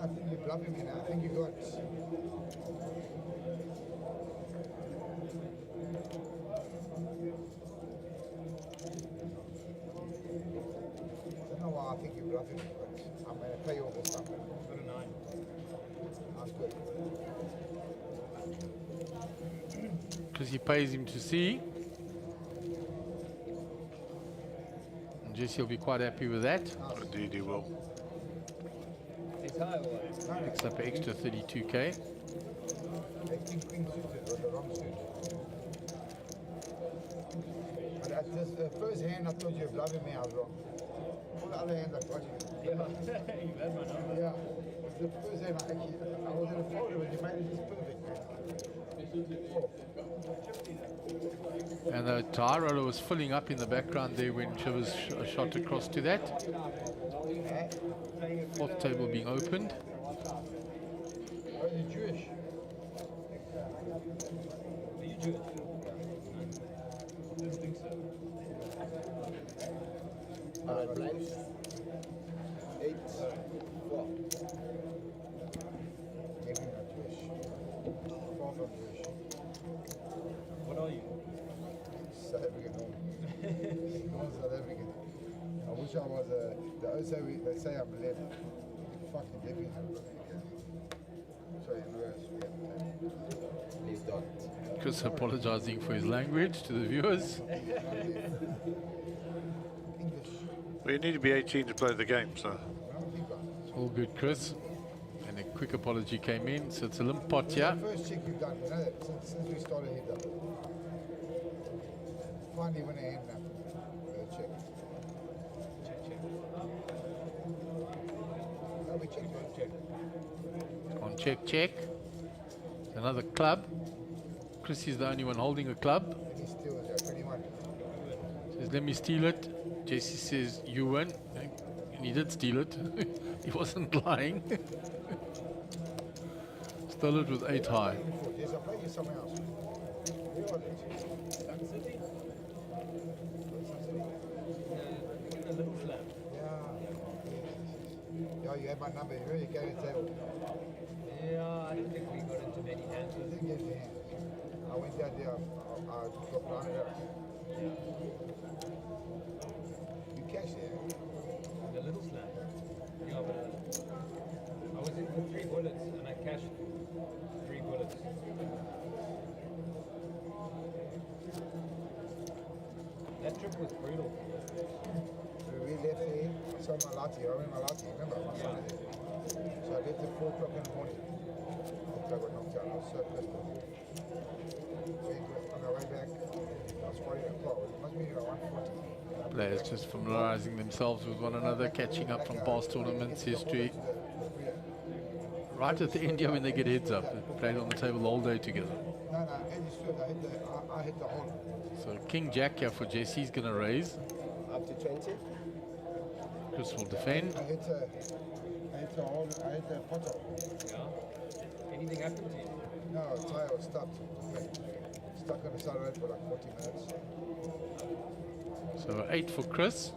I think you're bluffing me now. I think you got. I don't know why I think you're bluffing me, but I'm going to pay you all this stuff. Got a 9. That's good. Because he pays him to see. And Jesse will be quite happy with that. Indeed he will. Picks up an extra 32k. But at this first hand, I thought you were bluffing me. I was wrong. All the other hands, I got you. Yeah, you had my number. Yeah, the first hand, I was in a photo, but you made it just perfect. And the tie roller was filling up in the background there when Shivers shot across to that. 4th table being opened. Are you Jewish? Are you Jewish? I don't think so. Blanks. 8, 4. Maybe not Jewish. Far from Jewish. What are you? South African. North South African. I wish I was they say I'm left. Fucking living. Sorry, Please don't. Chris apologizing for his language to the viewers. Well, you need to be 18 to play the game, so. All good, Chris. And a quick apology came in, so it's a limp pot here. The first check you've done, you know that since we started here, though. Finally went ahead now. Check. No, we check. On check. Another club. Chris is the only one holding a club. Let me steal it, 21. Says, let me steal it. Jesse says, you win. And he did steal it. He wasn't lying. Stole it with 8 high. Yes, I'll play you somewhere else. Where are they? Sun City? A little slab. Yeah, you had my number. You really carried the table. Yeah, I don't think we got into many hands. I didn't get the hands. I went out there. I got planted out. You cashed it. The little slab. Yeah, but I was in for 3 bullets and I cashed 3 bullets. That trip was brutal. We left there. I saw my latte. I remember my latte. Remember my son there. So I left at 4 o'clock in the morning. After I got knocked out, I was so pissed off. So on our way back, I was fighting a car. It must Players just familiarizing themselves with one another, catching up from past tournaments history. Right at the end here when they get heads up, they played on the table all day together. So King Jack here for Jesse is going to raise. Up to 20. Chris will defend. I hit the photo. Yeah. Anything happened to you? No, tire was stuck. Stuck on the side road for like 40 minutes. So 8 for Chris.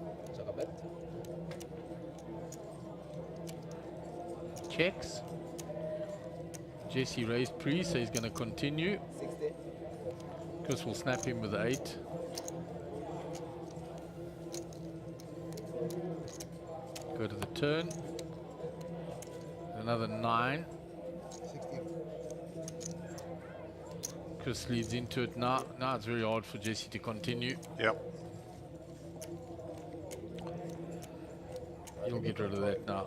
Checks. Jesse raised pre, so he's going to continue. 60. Chris will snap him with 8. Go to the turn. Another 9. 60. Chris leads into it now. Now it's very hard for Jesse to continue. Yep. He'll get rid of that now.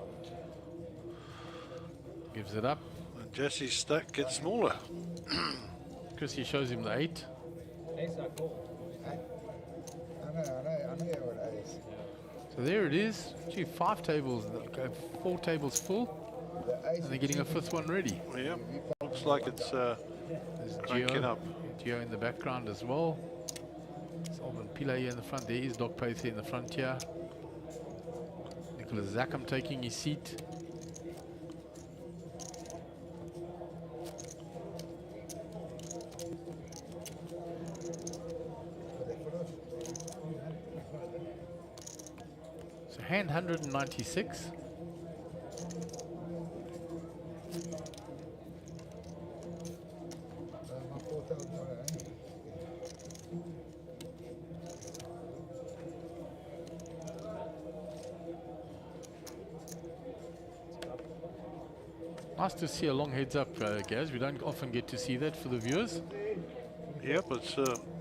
Gives it up. And Jesse's stack gets smaller. Chris, he shows him the 8. Ace are cool. I know what that is. So there it is. Gee, 5 tables, 4 tables full. And they're getting a 5th one ready. Yep. Looks like it's cranking up. Gio in the background as well. Salman Pila here in the front. There is Doc Pace in the front here. Nicholas Zackham taking his seat. So hand 196. Nice to see a long heads up, Gaz. We don't often get to see that for the viewers. Yep, it's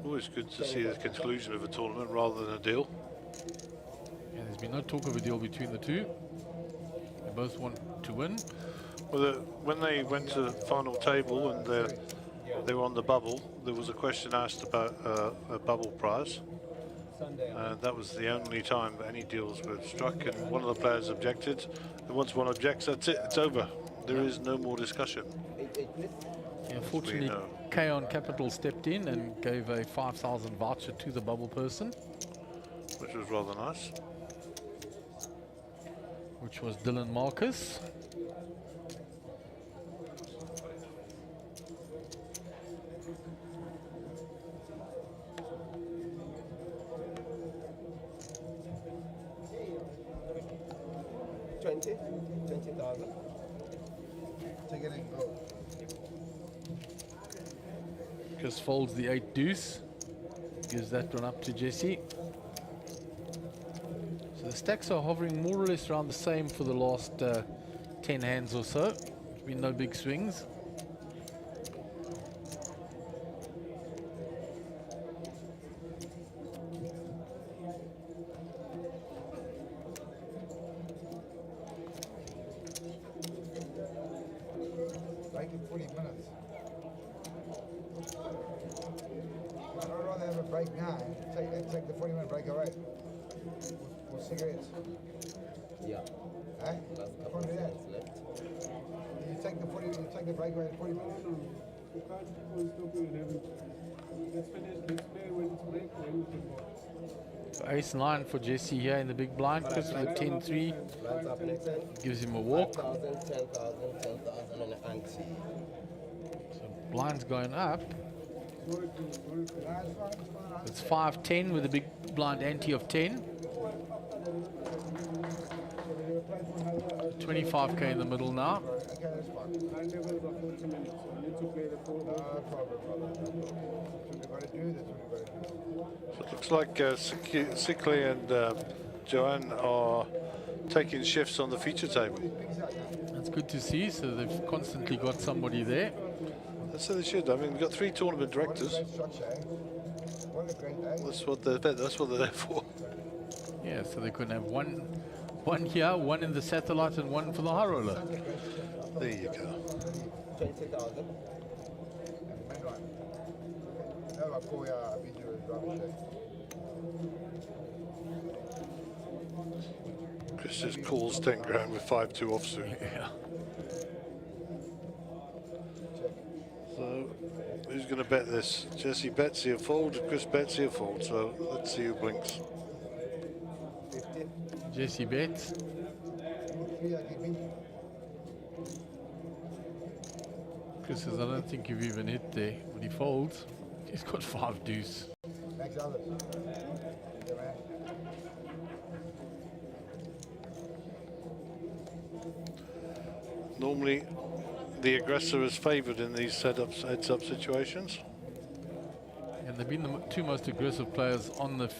always good to see the conclusion of a tournament rather than a deal. And there's been no talk of a deal between the two. They both want to win. Well, when they went to the final table and they were on the bubble, there was a question asked about a bubble prize. And that was the only time that any deals were struck, and one of the players objected. And once one objects, that's it, it's over. There is no more discussion. Yeah, unfortunately, K-On Capital stepped in and gave a 5,000 voucher to the bubble person. Which was rather nice. Which was Dylan Marcus. $20,000. Take it and go. Chris folds the 8 deuce. Gives that one up to Jesse. So the stacks are hovering more or less around the same for the last 10 hands or so. There's been no big swings. Like in 40 minutes. I'd rather have a break now and take the 40-minute break away. For cigarettes. Yeah. Eh? Last Can't couple do of that. minutes left. You take the break away at 40 minutes. You can't stop you and have it. Let's finish, let's play when it's break, then we can go. So ace 9 for Jesse here in the big blind. Chris with a 10-3. Blinds up next hand. Gives him a walk. 5,000, 10,000, 10,000 and an ante. So blinds going up. It's 5-10 with a big blind ante of 10. 25k in the middle now. So it looks like Sickley and Joanne are taking shifts on the feature table. That's good to see. So they've constantly got somebody there. That's what they should. I mean, we've got 3 tournament directors. That's what they're there for. Yeah, so they can have one here, one in the satellite, and one for the high roller. There you go. 20,000. Chris just calls 10 grand with 5-2 offsuit. Yeah. So, who's going to bet this? Jesse bets he'll fold, Chris bets he'll fold, so let's see who blinks. Jesse bets. Chris says, I don't think you've even hit there. When he folds, he's got 5 deuce. Thanks, others. Normally, the aggressor is favoured in these heads-up situations. And they've been the two most aggressive players on the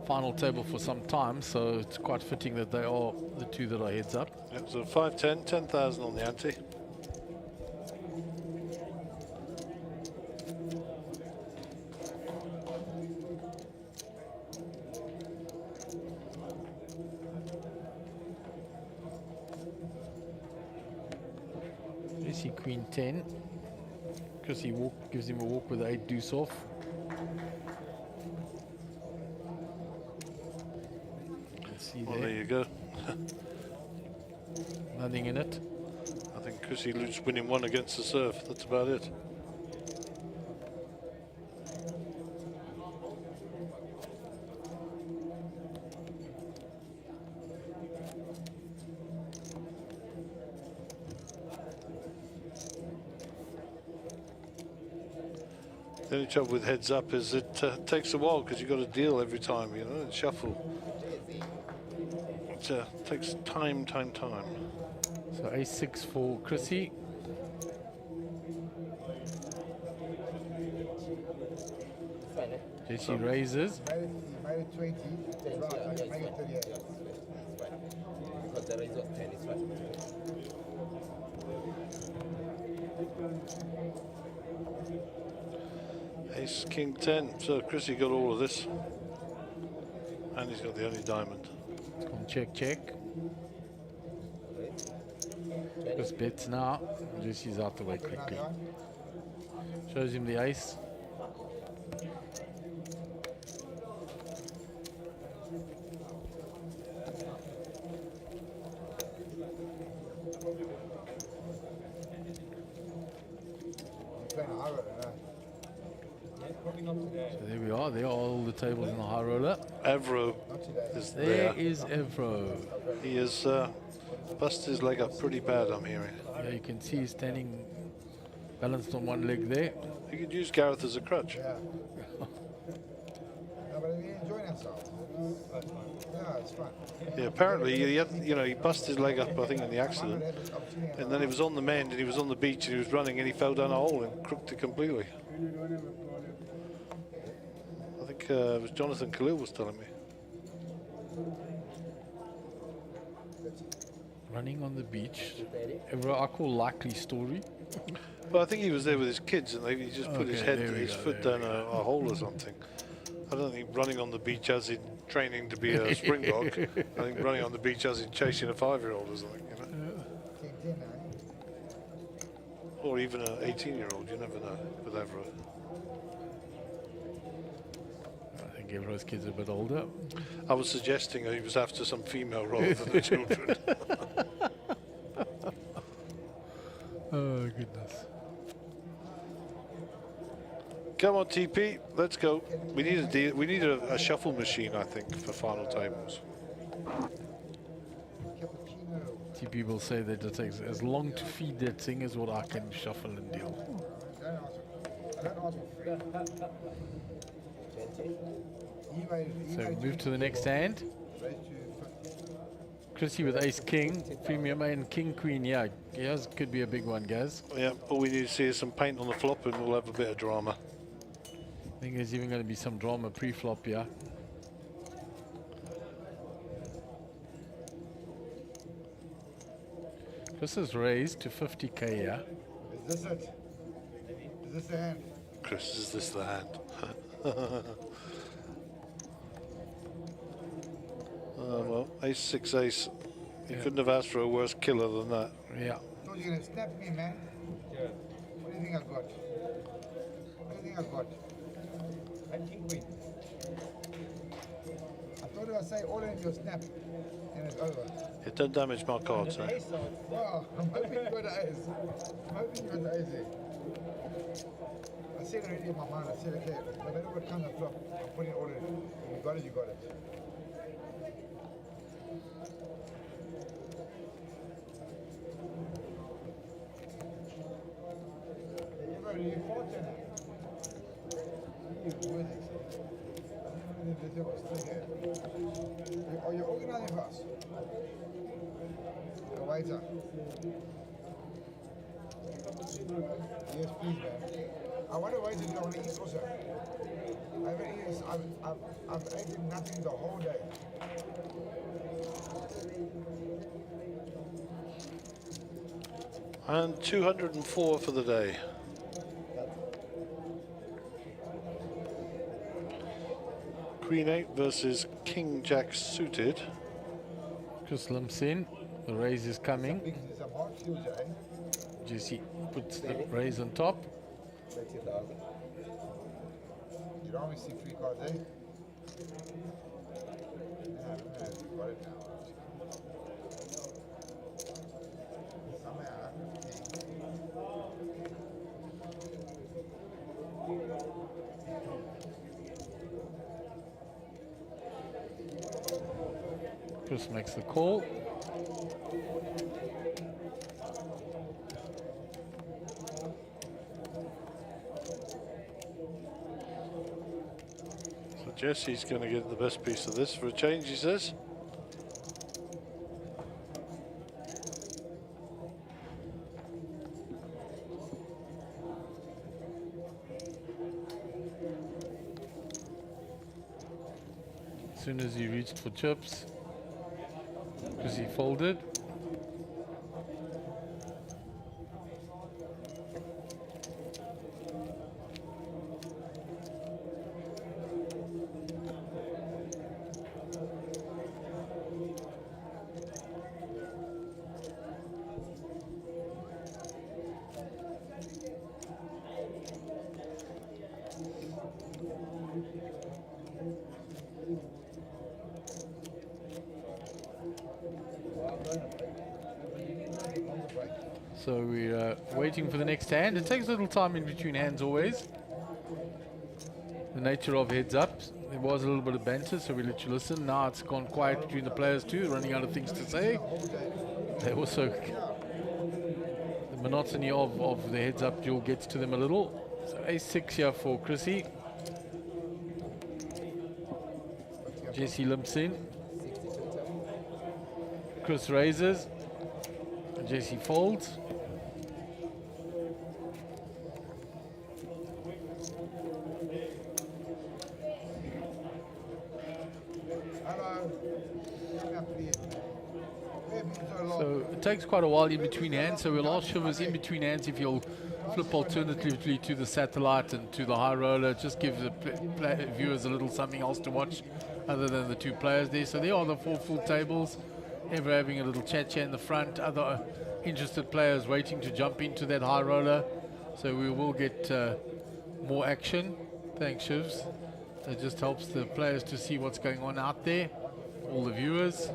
final table for some time, so it's quite fitting that they are the two that are heads up. Yep, so 5-10, 10,000 on the ante. Jesse Queen 10. Because he gives him a walk with 8 deuce off. Let's see Well, there. there you go. Nothing in it. I think Chrissy Lute's winning one against the serve. That's about it. The only trouble with heads up is it takes a while because you've got to deal every time, you know, and shuffle. It takes time. So A6 for Chrissy. Jesse raises. He made it 20. Right, make it 38. Because the raise was 10, it's right. Ace, King 10. So Chrissy got all of this. And he's got the only diamond. Check, check. Chris bets now. Jesse's out the way quickly. Shows him the ace. So there we are. There are all the tables in the high roller. Evro is There is Evro. He has busted his leg up pretty bad, I'm hearing. Yeah, you can see he's standing balanced on one leg there. You could use Gareth as a crutch. Yeah. No, but we're enjoying ourselves. Yeah, it's fun. Yeah, apparently he had, he busted his leg up, I think, in the accident, and then he was on the mend and he was on the beach and he was running and he fell down a hole and crooked it completely. I think it was Jonathan Khalil was telling me. Running on the beach. Evro, I call likely story. Well, I think he was there with his kids and he just put his foot down a hole or something. I don't think running on the beach as in training to be a springbok. I think running on the beach as in chasing a 5-year-old or something, Or even an 18-year-old, you never know with Evro. I think Evro's kids are a bit older. I was suggesting he was after some female rather than the children. Oh, goodness. Come on, TP, let's go. We need a shuffle machine, I think, for final tables. TP will say that it takes as long to feed that thing as what I can shuffle and deal. So move to the next hand. Chrissy with ace king, premium and king queen. Yeah, Gaz could be a big one, Gaz. Yeah, all we need to see is some paint on the flop and we'll have a bit of drama. I think there's even going to be some drama pre-flop, yeah. This is raised to 50k, yeah. Is this it? Is this the hand? Chris, is this the hand? Well, ace, 6, ace. You couldn't have asked for a worse killer than that. Yeah. I thought you were going to snap me, man. Yeah. What do you think I got? What do you think I got? And king queen. I say all in, you'll snap, and it's over. It don't damage my cards, eh? Well, I'm hoping you got the ace. I'm hoping you got the ace there. I said already in my mind, I said, okay, no matter what kind of flop, I'm putting all in. If you got it, you got it. You fortunate. You're winning. Are you organizing for us? A waiter. Yes, please, man. I want a waiter to go on the east also. I've eaten nothing the whole day. And 204 for the day. Queen 8 versus King Jack suited. Chris limps in. The raise is coming. It's a hard future, eh? Jesse puts the raise on top. 30,000. You don't always see free cards, eh? Yeah, you got it now. Chris makes the call. So Jesse's going to get the best piece of this for a change, he says. As soon as he reached for chips, because he folded. So we're waiting for the next hand. It takes a little time in between hands always. The nature of heads up. There was a little bit of banter, so we let you listen. Now it's gone quiet between the players too, running out of things to say. They also, the monotony of the heads up duel gets to them a little. So ace-6 here for Chrissy. Jesse limps in. Chris raises. Jesse folds. So it takes quite a while in between hands, so we'll ask Shivers in between hands if you'll flip alternatively to the satellite and to the high roller. Just give the viewers a little something else to watch other than the two players there. So there are the 4 full tables. Ever having a little chat in the front, other interested players waiting to jump into that high roller. So we will get more action. Thanks, Shivs. It just helps the players to see what's going on out there, all the viewers.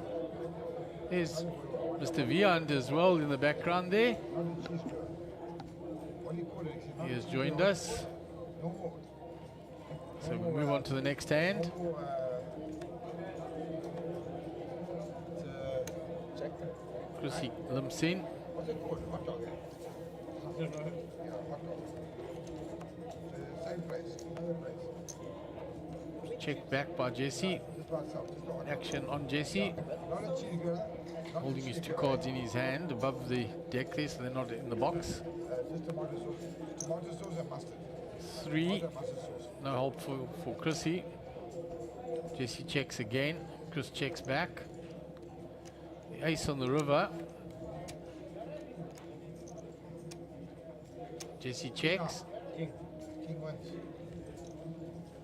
There's Mr. Viand as well in the background there. He has joined us. So we move on to the next hand. Chrissy limps in. Check back by Jesse. Action on Jesse. Holding his 2 cards in his hand above the deck there, so they're not in the box. 3. No help for Chrissy. Jesse checks again. Chris checks back. The ace on the river. Jesse checks.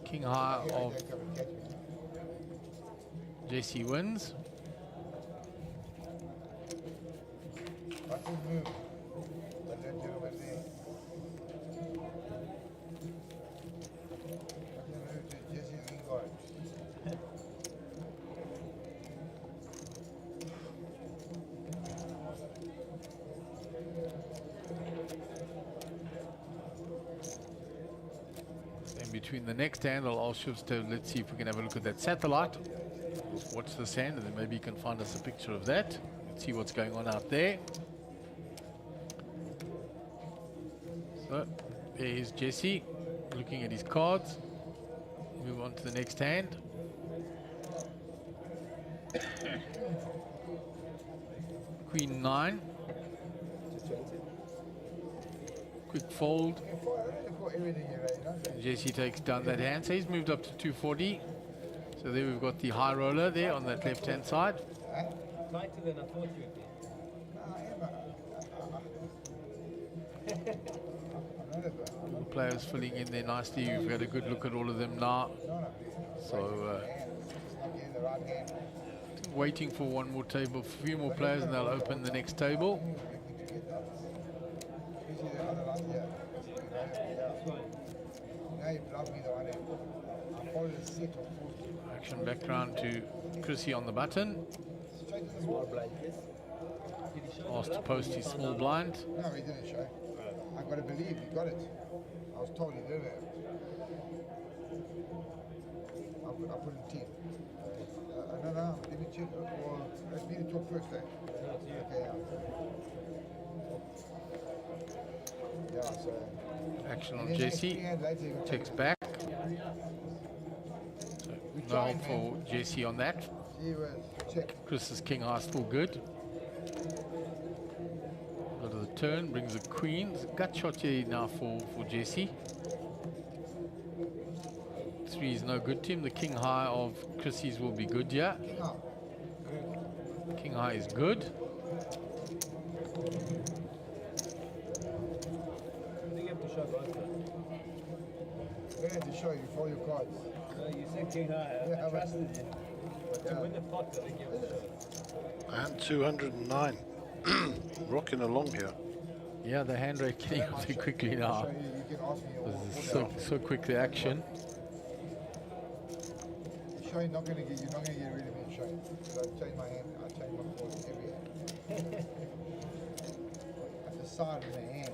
King high of Jesse wins. between the next hand. I'll ask Shivs to, let's see if we can have a look at that satellite. Let's watch this hand and then maybe you can find us a picture of that. Let's see what's going on out there. So, there is Jesse looking at his cards. Move on to the next hand. Queen 9. Quick fold. Jesse takes down that hand, so he's moved up to 240. So there we've got the high roller there on that left hand side. Tighter than I thought you'd be. All players filling in there nicely. We've had a good look at all of them now. So waiting for one more table, a few more players, and they'll open the next table. Action background to Chrissy on the button. Asked to post his small blind. No, he didn't show. I've got to believe he got it. I was told he did it. I put in 10. No, let me check. Well, let's need to talk first, eh? Okay, yeah, so... Action on Jesse. Checks back. So no help for Jesse on that. Chris's king high still good. Go to the turn, brings a queen. There's a gut shot here now for Jesse. 3 is no good to him. The king high of Chrissy's will be good, yeah. King high is good. I think you have to show both. We have to show you for your cards. No, you said king high. I trusted you. But to win the pot, I think you have to show. And 209. Rocking along here. Yeah, the hand rate getting up too quickly now. This is so quick the action. You're not going to get rid of me, Shane. Because I change my hand, I change my board every hand. At the side of the hand,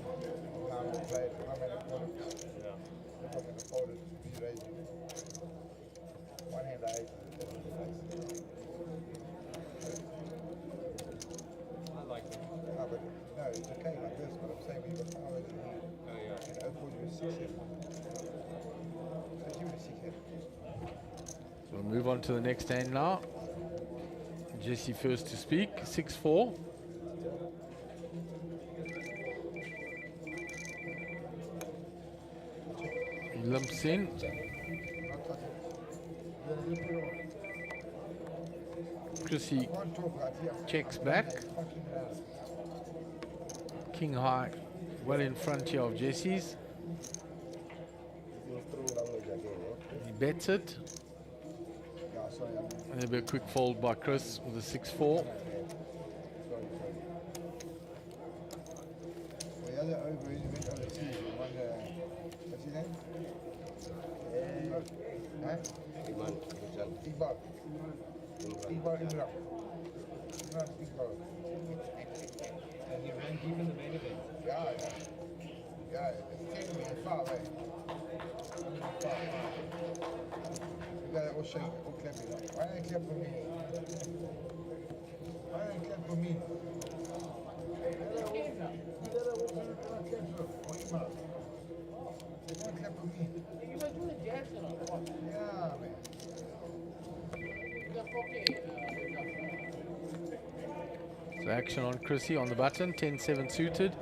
how I play it, how many quarters. Yeah. I'm going to fold it, be raising. One hand I hate. I like it. No, but no, it's okay like this, but I'm saying we've got power in the hand. Oh, yeah. And I'll put you a 6-head. Let's give it a 6-head. We'll move on to the next hand now. Jesse first to speak, 6-4. He limps in. Chrissy checks back. King high, well in front here of Jesse's. He bets it. And there'll be a quick fold by Chris with a 6-4. The other over is a bit overseas. One, what's his name? Iqbal. Iqbal Imran. Iqbal. And you ran deep in the main event. Yeah, it's taking me far away. You gotta all shake, all clap it up. Why don't you clap for me? Why don't you clap for me? Yeah, man. So action on Chrissy on the button, 10-7 suited.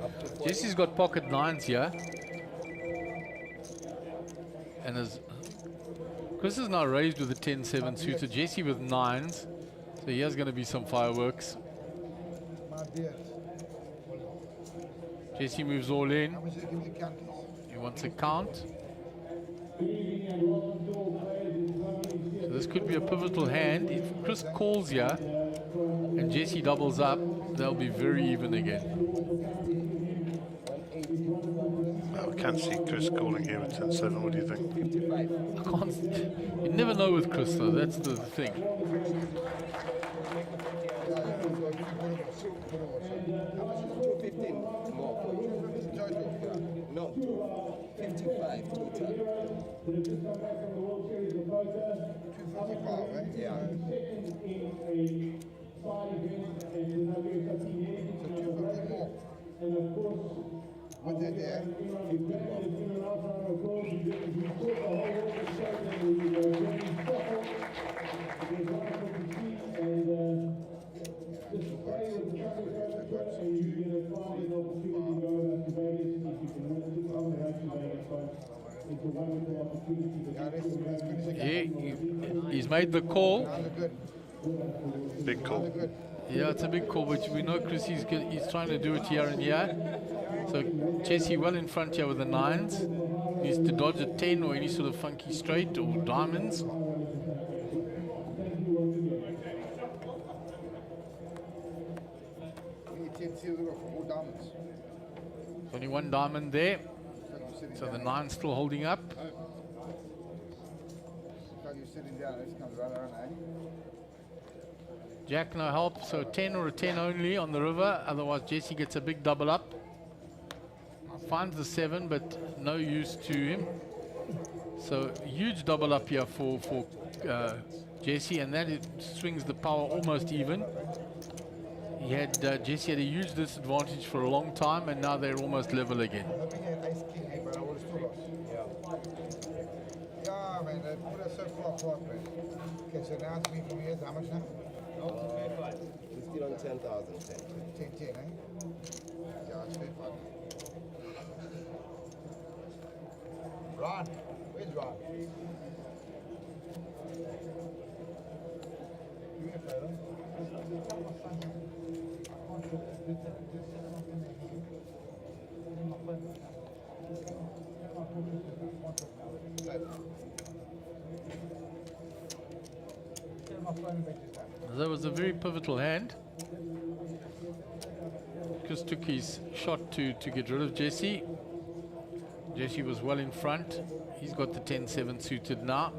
Jesse's got pocket 9s here. And as Chris is now raised with a 10-7 suited, Jesse with 9s. So here's going to be some fireworks. Jesse moves all in. He wants a count. So this could be a pivotal hand. If Chris calls here and Jesse doubles up, they'll be very even again. I can't see Chris calling here at 10-7. What do you think? 55. I can't. You never know with Chris, though. That's the thing. No, 55 total. that have just come back from the World Series of Poker. 255, yeah. Second in a side event and the WSOP Nations. And of course, with it, yeah. He's made the call. Big call. Yeah, it's a big call, but we know Chris he's trying to do it here and here. So Jesse well in front here with the 9s. He needs to dodge a 10 or any sort of funky straight or diamonds. Only one diamond there. So the 9's still holding up. Jack no help, so 10 or a 10 only on the river, otherwise Jesse gets a big double up. Finds the 7, but no use to him. So huge double up here for Jesse, and that it swings the power almost even. He had Jesse had a huge disadvantage for a long time, and now they're almost level again. Yeah, man, they put us so far, man. Okay, so now it's me from here, how much now? We're still on 10,000. 10, eh? Yeah, it's fair fight. Ron, where's Ron? Give me a photo. That was a very pivotal hand. Chris took his shot to get rid of Jesse. Jesse was well in front. He's got the 10-7 suited now.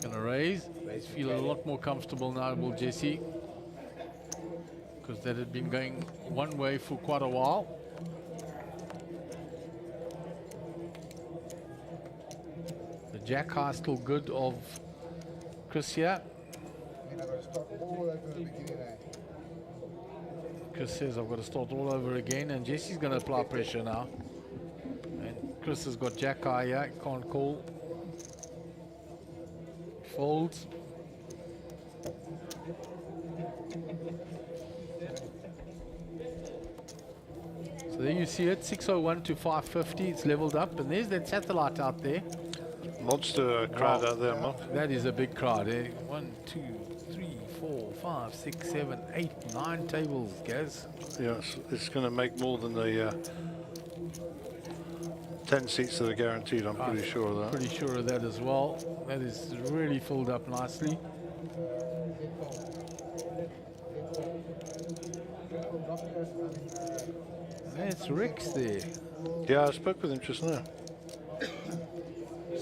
Gonna raise. He's feeling a lot more comfortable now, will Jesse, because that had been going one way for quite a while. The jack high still good of Chris here. Chris says I've got to start all over again, and Jesse's going to apply pressure now. And Chris has got jack high here, can't call. Folds. So there you see it, 601 to 550, it's leveled up, and there's that satellite out there. Monster crowd out there, Mark. That is a big crowd, eh? 1, 2, 3, 4, 5, 6, 7, 8, 9 tables, Gaz. Yeah, it's going to make more than the 10 seats that are guaranteed, I'm pretty sure of that. Pretty sure of that as well. That is really filled up nicely. That's Rick's there. Yeah, I spoke with him just now.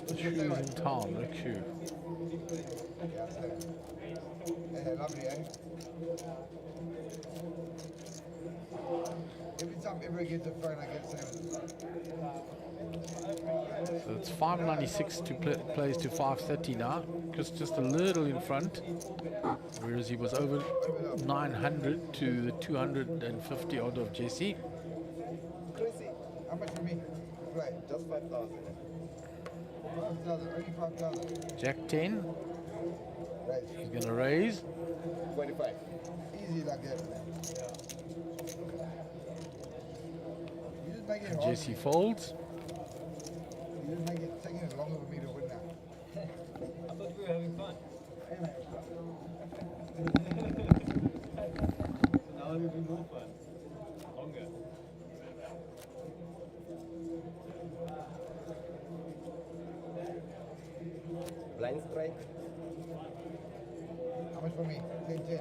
The shoes in town, Rick Shoe. Lovely, eh? Every time ever I get the phone, I get 7. So it's 596 to plays to 530 now. Just a little in front, whereas he was over 900 to the 250 odd of Jesse. Chrissy, how much for me? Play. Just 5,000. 5,000, only 5,000. Jack 10. He's going to raise. 25. Easy like that, man. You just make it And hard. Jesse folds. You just make it taking it longer for me to win now. I thought we were having fun. So now it'll be more fun. Longer. Blind strike. How much for me? 10, 10.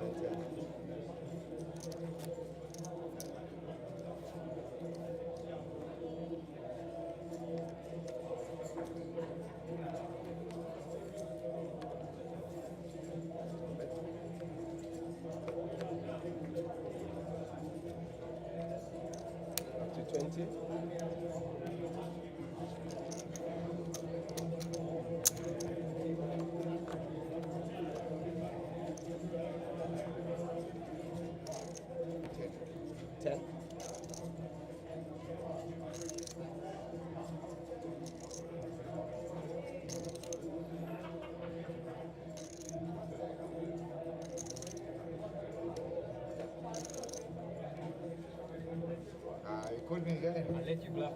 couldn't again. I let you bluff.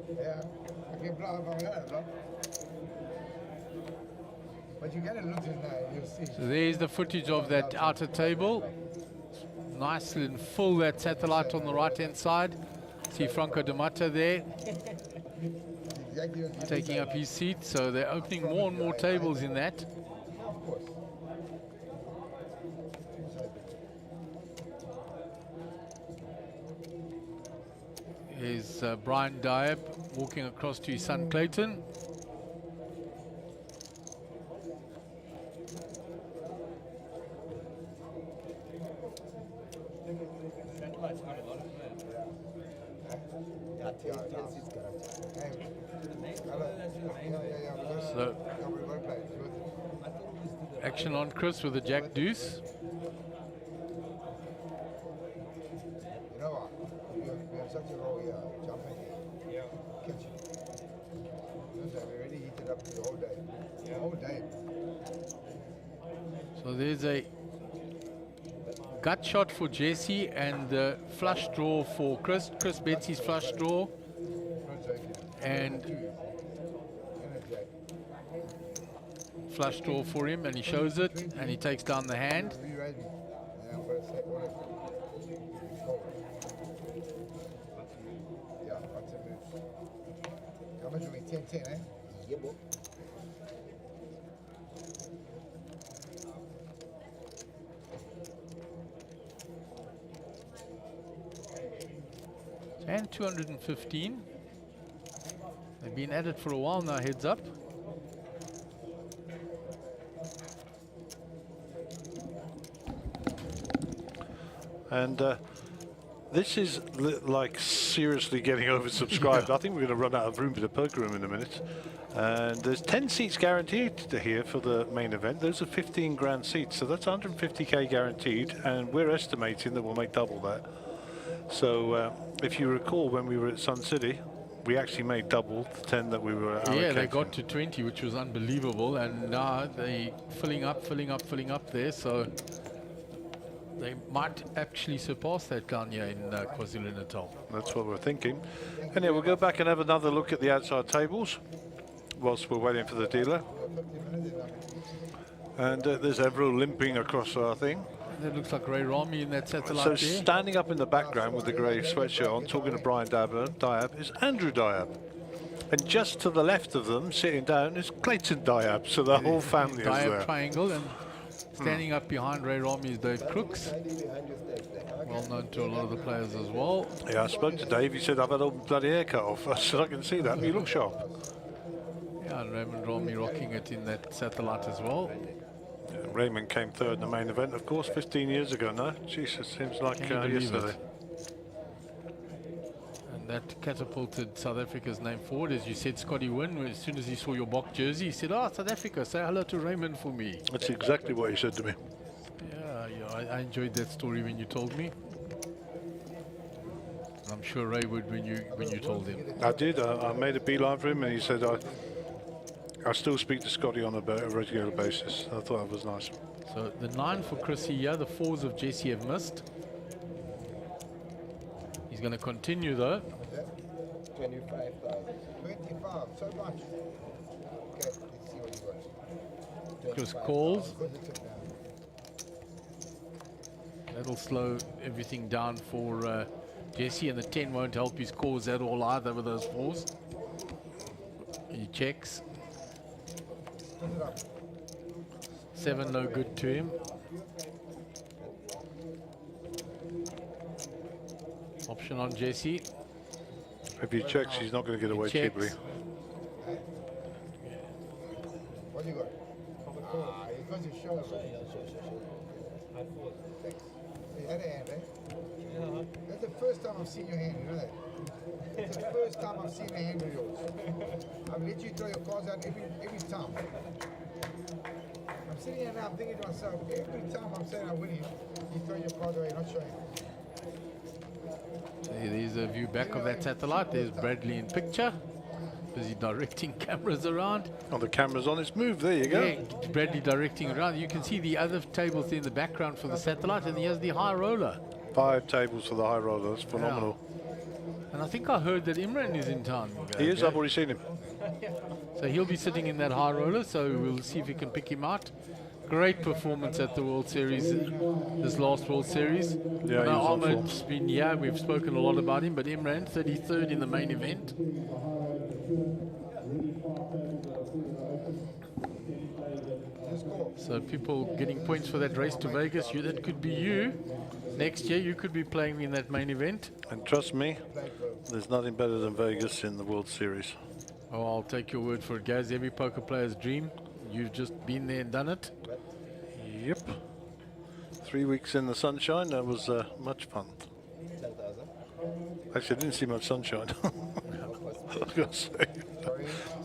Yeah, I can bluff if I'm gonna bluff. But you gotta look in there, you'll see. So there's the footage of that outer table. Nice and full, that satellite on the right-hand side. See Franco de Mata there, taking up his seat. So they're opening more and more tables in that. Of course. Here's Brian Diab walking across to his son Clayton. So, action on Chris with a jack deuce. You know what? We have such a low jumping. Yeah. Catching. We already heated up the whole day. The whole day. So there's a gut shot for Jesse and the flush draw for Chris. Chris bets his flush draw. And flush draw for him, and he shows it, and he takes down the hand. How much are we? 10-10, eh? Yeah, boy. And 215. They've been at it for a while now, heads up. And this is like seriously getting oversubscribed. I think we're going to run out of room for the poker room in a minute. And there's 10 seats guaranteed here for the main event. Those are 15 grand seats, so that's 150k guaranteed, and we're estimating that we'll make double that. So if you recall, when we were at Sun City, we actually made double the 10 that we were allocating. Yeah, they got to 20, which was unbelievable, and now they filling up there, so they might actually surpass that down here in KwaZulu-Natal. That's what we're thinking. And yeah, we'll go back and have another look at the outside tables whilst we're waiting for the dealer. And there's Evero limping across our thing. That looks like Ray Rami in that satellite So there. standing up in the background with the grey sweatshirt on, talking to Brian Diab, is Andrew Diab. And just to the left of them, sitting down, is Clayton Diab. So the whole family is Diab there. triangle, and standing up behind Ray Rami is Dave Crooks. Well known to a lot of the players as well. Yeah, I spoke to Dave. He said, I've had a bloody haircut off. I said, I can see that. You look sharp. Yeah, and Raymond Rami rocking it in that satellite as well. Yeah, Raymond came third in the main event, of course, 15 years ago now. Jesus, seems like yesterday. And that catapulted South Africa's name forward. As you said, Scotty Wynn, as soon as he saw your Bok jersey, he said, South Africa, say hello to Raymond for me. That's exactly what he said to me. Yeah, I enjoyed that story when you told me. I'm sure Ray would when you told him. I did. I made a beeline for him, and he said, I still speak to Scotty on a regular basis. I thought that was nice. So the 9 for Chrissy here, the 4s of Jesse have missed. He's going to continue though. 25,000. 25, so much. Okay, let's see what he wants. Chris calls. That'll slow everything down for Jesse, and the 10 won't help his cause at all either with those 4s. He checks. 7 no good to him. Option on Jesse. If he checks, he's not going to get away cheaply. What do you got? Because you show us. You had a hand, eh? That's the first time I've seen your hand, you know that? It's the first time I've seen a hand of yours. I've let you throw your cards out every time. I'm sitting here now, I'm thinking to myself, every time I'm saying I'm winning, you throw your cards away, not showing. So there's a view back of that satellite. There's Bradley in picture. Busy directing cameras around. Oh, the camera's on its move. There you go. Yeah, Bradley directing around. You can see the other tables there in the background for the satellite, and he has the high roller. 5 tables for the high roller. That's phenomenal. And I think I heard that Imran is in town. He is, I've already seen him. So he'll be sitting in that high roller, so we'll see if we can pick him out. Great performance at the World Series, this last World Series. Yeah, he was on form. Ahmed's been, yeah, we've spoken a lot about him, but Imran, 33rd in the main event. So people getting points for that race to Vegas, that could be you. Next year, you could be playing in that main event. And trust me, there's nothing better than Vegas in the World Series. Oh, I'll take your word for it, guys. Every poker player's dream. You've just been there and done it. Yep. 3 weeks in the sunshine, that was much fun. Actually, I didn't see much sunshine. I was gonna say.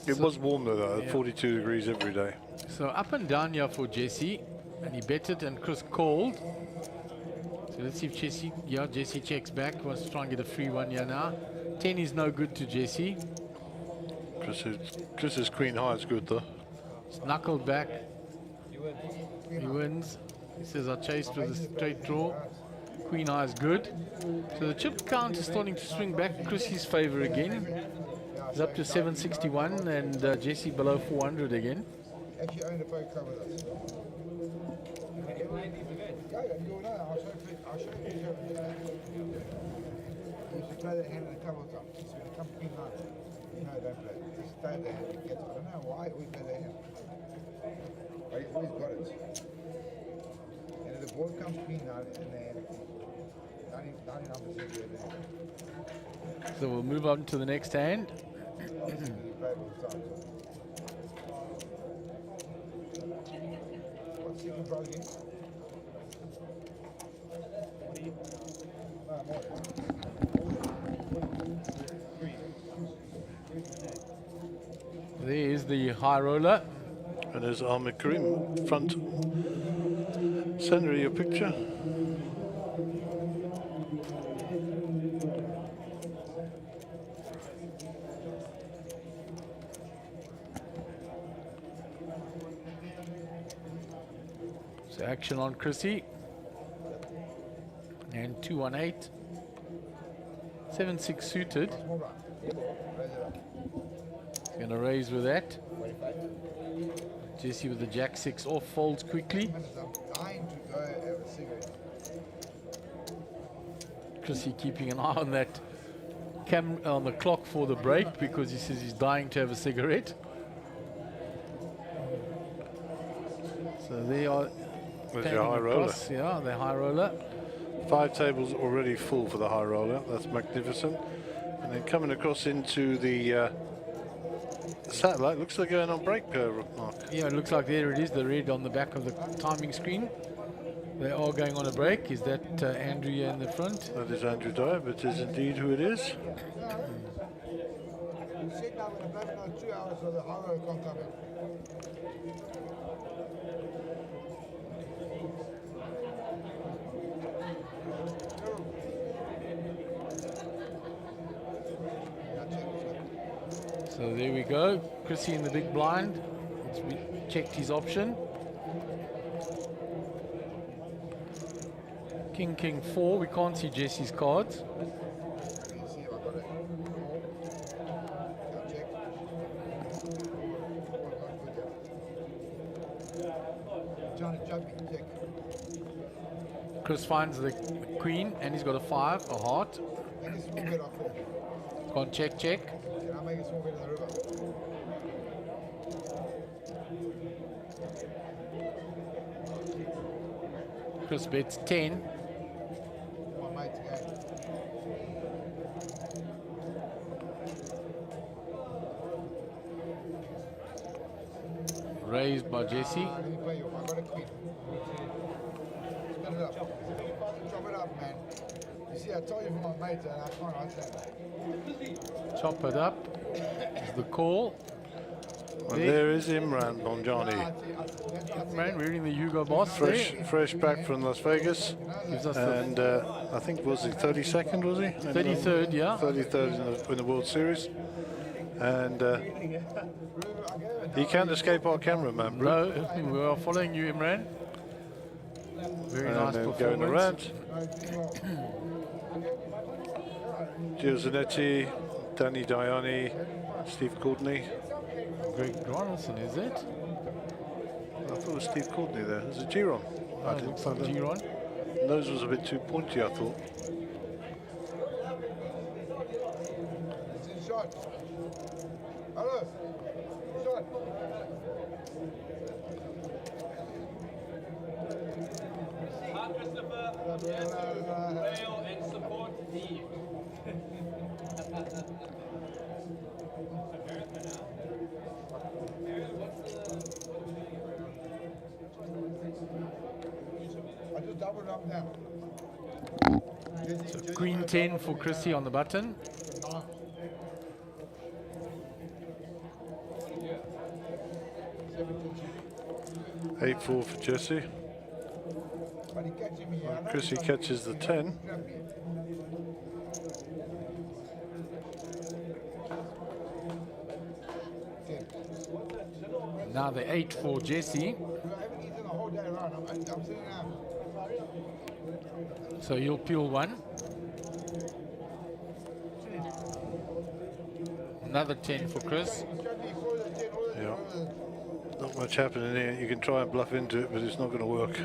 It was warm though, 42 degrees every day. So up and down here for Jesse, and he betted and Chris called. So let's see if Jesse, Jesse checks back, wants to try and get a free one here now. 10 is no good to Jesse. Chris's queen high is good though. It's knuckled back. He wins. He says I chased with a straight draw. Queen high is good. So the chip count is starting to swing back in Chris's favor again. He's up to 761 and Jesse below 400 again. Actually own a poker with us. I'll show you. You should play that hand in a couple of times. It's going to come queen nine. No, don't play it. Just stay there and get it. I don't know why we play that hand. But he's always got it. And if the board comes queen nine and then 99% of it. So we'll move on to the next hand. What's the control again? There is the high roller. And there's Ahmed Karim, front center of your picture. So action on Chrissy. And 218. 7-6 suited. He's going to raise with that. Jesse with the jack 6 off, folds quickly. Chrissy keeping an eye on that on the clock for the break because he says he's dying to have a cigarette. So they are. There's your high roller. Yeah, the high roller. 5 tables already full for the high roller. That's magnificent. And then coming across into the satellite. Looks like going on break, Mark. Yeah, it looks like there it is, the red on the back of the timing screen. They are going on a break. Is that Andrew here in the front? That is Andrew Dyer, but it is indeed who it is. Sit down with a baby now 2 hours so the horror can't come in. So there we go. Chrissy in the big blind. We checked his option. King, King 4. We can't see Jesse's cards. Chris finds the queen and he's got a 5, a heart. Can't check, check. Chris bets 10. Raised by Jesse. Chop it up, man. You see, I told you for my mate, and I can't understand. Chop it up. Is the call. And there is Imran Bonjani. Imran reading the Hugo Boss. Fresh back from Las Vegas. Gives us and I think was he 32nd, was he? 33rd, yeah. 33rd in the World Series. And he can't escape our cameraman, bro. No, we are following you, Imran. Very nice performance. Going around. Gio Zanetti, Danny Diani, Steve Courtney. Greg Donaldson, is it? I thought it was Steve Courtney there. There's a Giron. I Oh, didn't looks find like that. Giron. Nose was a bit too pointy, I thought. Shot. Hello. Shot. Rail and support Steve. I just doubled up now. So green 10 for Chrissy on the button. Eight 4 for Jesse. Chrissy catches the 10. Now the 8 for Jesse. So you'll peel one. Another 10 for Chris. Yeah. Not much happening here. You can try and bluff into it, but it's not going to work.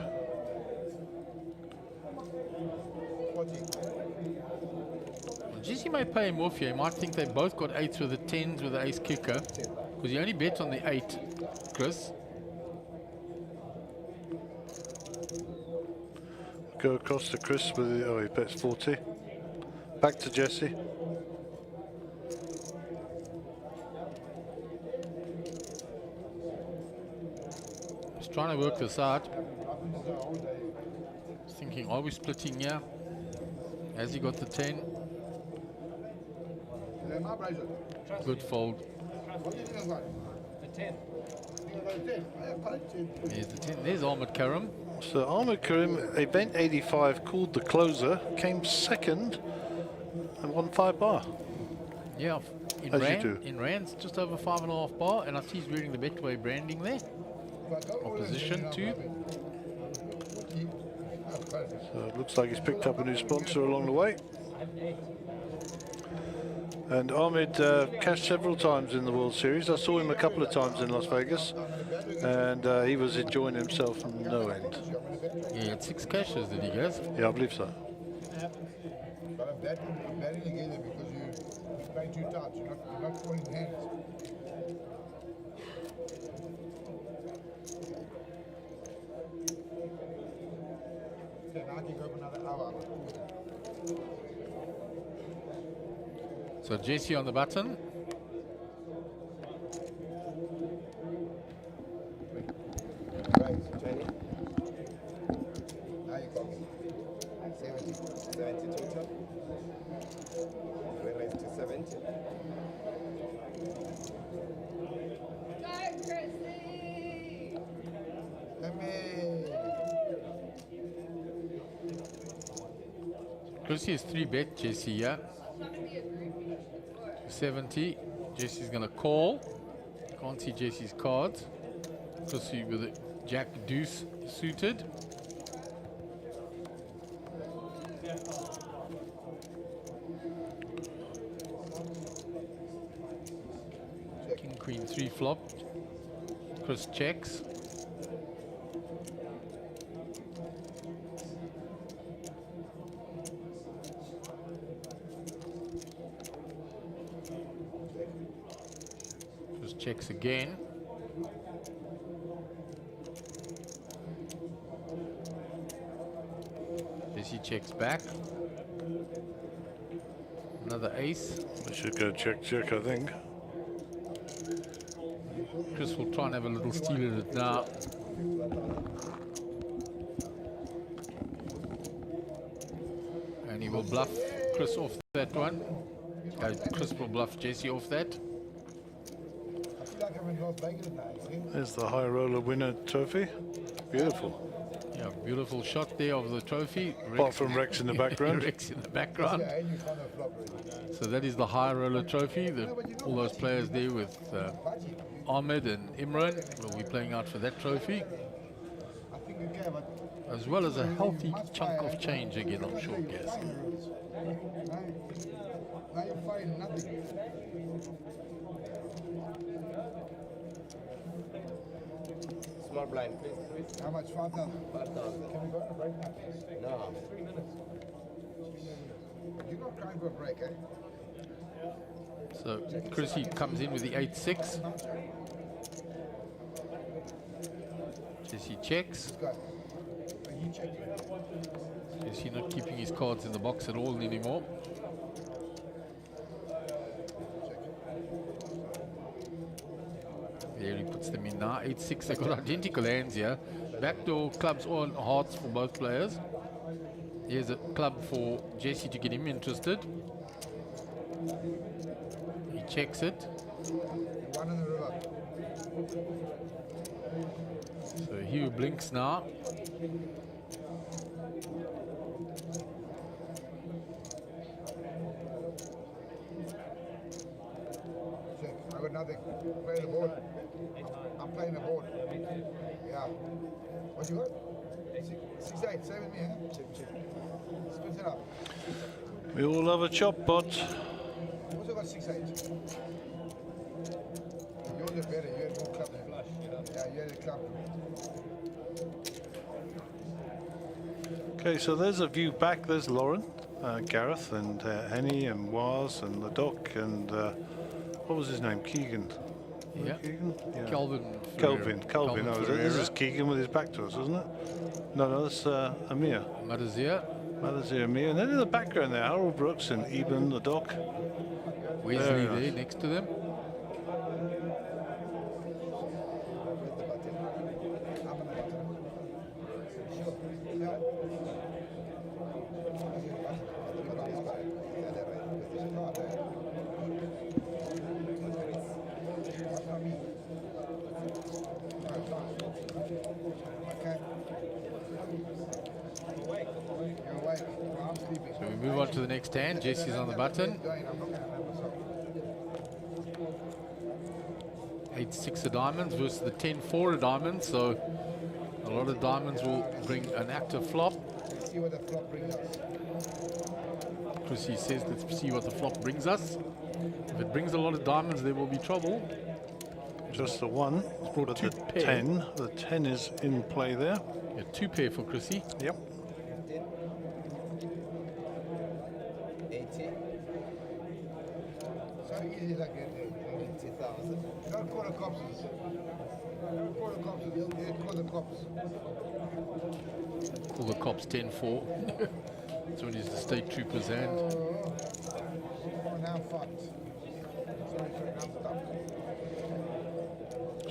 Jesse may pay him off here. He might think they both got 8s with the 10s with the ace kicker. Because he only bet on the 8, Chris. Go across to Chris with the, oh, he bets 40. Back to Jesse. He's trying to work this out. He's thinking, are we splitting here? Has he got the 10? Good fold. The 10. There's the 10. There's Ahmed Karim. So Ahmed Karim, event 85, called the closer, came second and won 5 bar. Yeah, As you do. in Rands, just over 5.5 bar, and I see he's wearing the Betway branding there. Opposition too. So it looks like he's picked up a new sponsor along the way. And Ahmed cashed several times in the World Series. I saw him a couple of times in Las Vegas, and he was enjoying himself from no end. He had 6 cashes, did he, guys? Yeah, I believe so. But I'm betting against it because you play too tight. You're not pulling hands. Okay, now I can go for another hour. So Jesse on the button. Right, 20. Now you got 70. 70 total. We raised to 70. Chrissy is 3-bet Jesse, yeah. 70. Jesse's going to call. Can't see Jesse's cards. Chrissy with a Jack Deuce suited. King Queen 3 flop. Chris checks. Chris checks again. Jesse checks back. Another ace. I should go check, check, I think. Chris will try and have a little steal at it now. And he will bluff Chris off that one. Chris will bluff Jesse off that. There's the high roller winner trophy. Beautiful. Yeah, beautiful shot there of the trophy. Apart from Rex in the background. Rex in the background. So that is the high roller trophy. All those players there with Ahmed and Imran will be playing out for that trophy. Okay, but as well as a healthy chunk of change again, I'm sure, Gaz. now you're fighting nothing. Small blind, please. How much? 5,000. 5,000. Can we go on a break now? No. 3 minutes. You're not trying for a break, eh? So Chrissy comes in with the 8-6. Jesse checks. Are you checking? Jesse not keeping his cards in the box at all anymore. There he puts them in now. 8-6. They've got identical hands here. Backdoor clubs on hearts for both players. Here's a club for Jesse to get him interested. He checks it. One in the river. So Hugh blinks now. Check. I got nothing. Play the board. I'm playing the board. Yeah. What you got? 6-8. Same with me, eh? Check. Split it up. We all love a chop pot. Also got 6-8. Yours are better. You had more club than flush. Yeah, you had a club. Okay, so there's a view back. There's Lauren, Gareth, and Henny, and Waz, and the Doc, and what was his name? Keegan. Yeah. Keegan? Yeah. Kelvin. Kelvin. Oh, this is Keegan with his back to us, isn't it? No, that's Amir. Madazir. Amir. And then in the background there, Harold Brooks and Eben, the Doc. Wesley there next to them. So we move on to the next hand. Jesse's on the button. 8-6 of diamonds versus the 10-4 of diamonds. So a lot of diamonds will bring an active flop. See what the flop brings us. Chrissy says, let's see what the flop brings us. If it brings a lot of diamonds, there will be trouble. Just the one. It's brought but two the pair. 10. The 10 is in play there. Yeah, 2 pair for Chrissy. Yep. 80. So easy like that. 80,000. Don't call the cops. Don't call the cops. Yeah, call the cops. Call the cops 10-4. That's when he's the state trooper's hand. Oh, now I'm fucked. Sorry, now I'm stuck.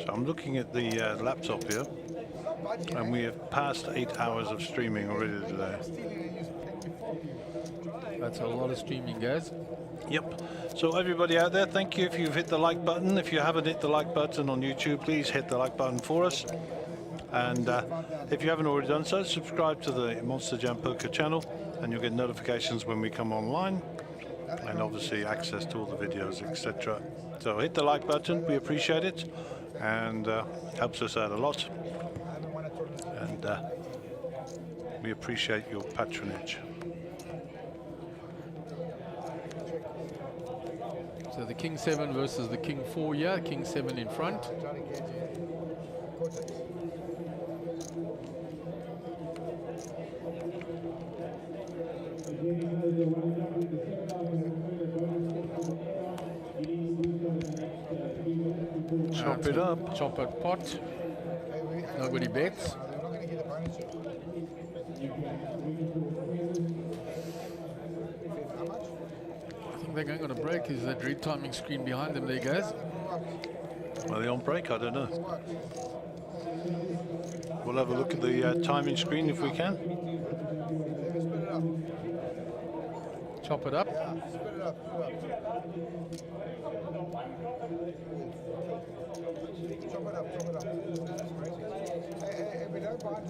So I'm looking at the laptop here, and we have passed 8 hours of streaming already today. That's a lot of streaming, guys. Yep. So everybody out there, thank you if you've hit the like button. If you haven't hit the like button on YouTube, please hit the like button for us. And if you haven't already done so, subscribe to the Monster Jam Poker channel, and you'll get notifications when we come online, and obviously access to all the videos, etc. So hit the like button, we appreciate it, and helps us out a lot. And we appreciate your patronage. So the King 7 versus the King 4 here. King 7 in front. Chop it up. Chop it pot. Nobody bets. I think they're going on a break. Is that red timing screen behind them there, guys? Are they on break? I don't know. We'll have a look at the timing screen if we can. Chop it up. Hey, we don't buy it,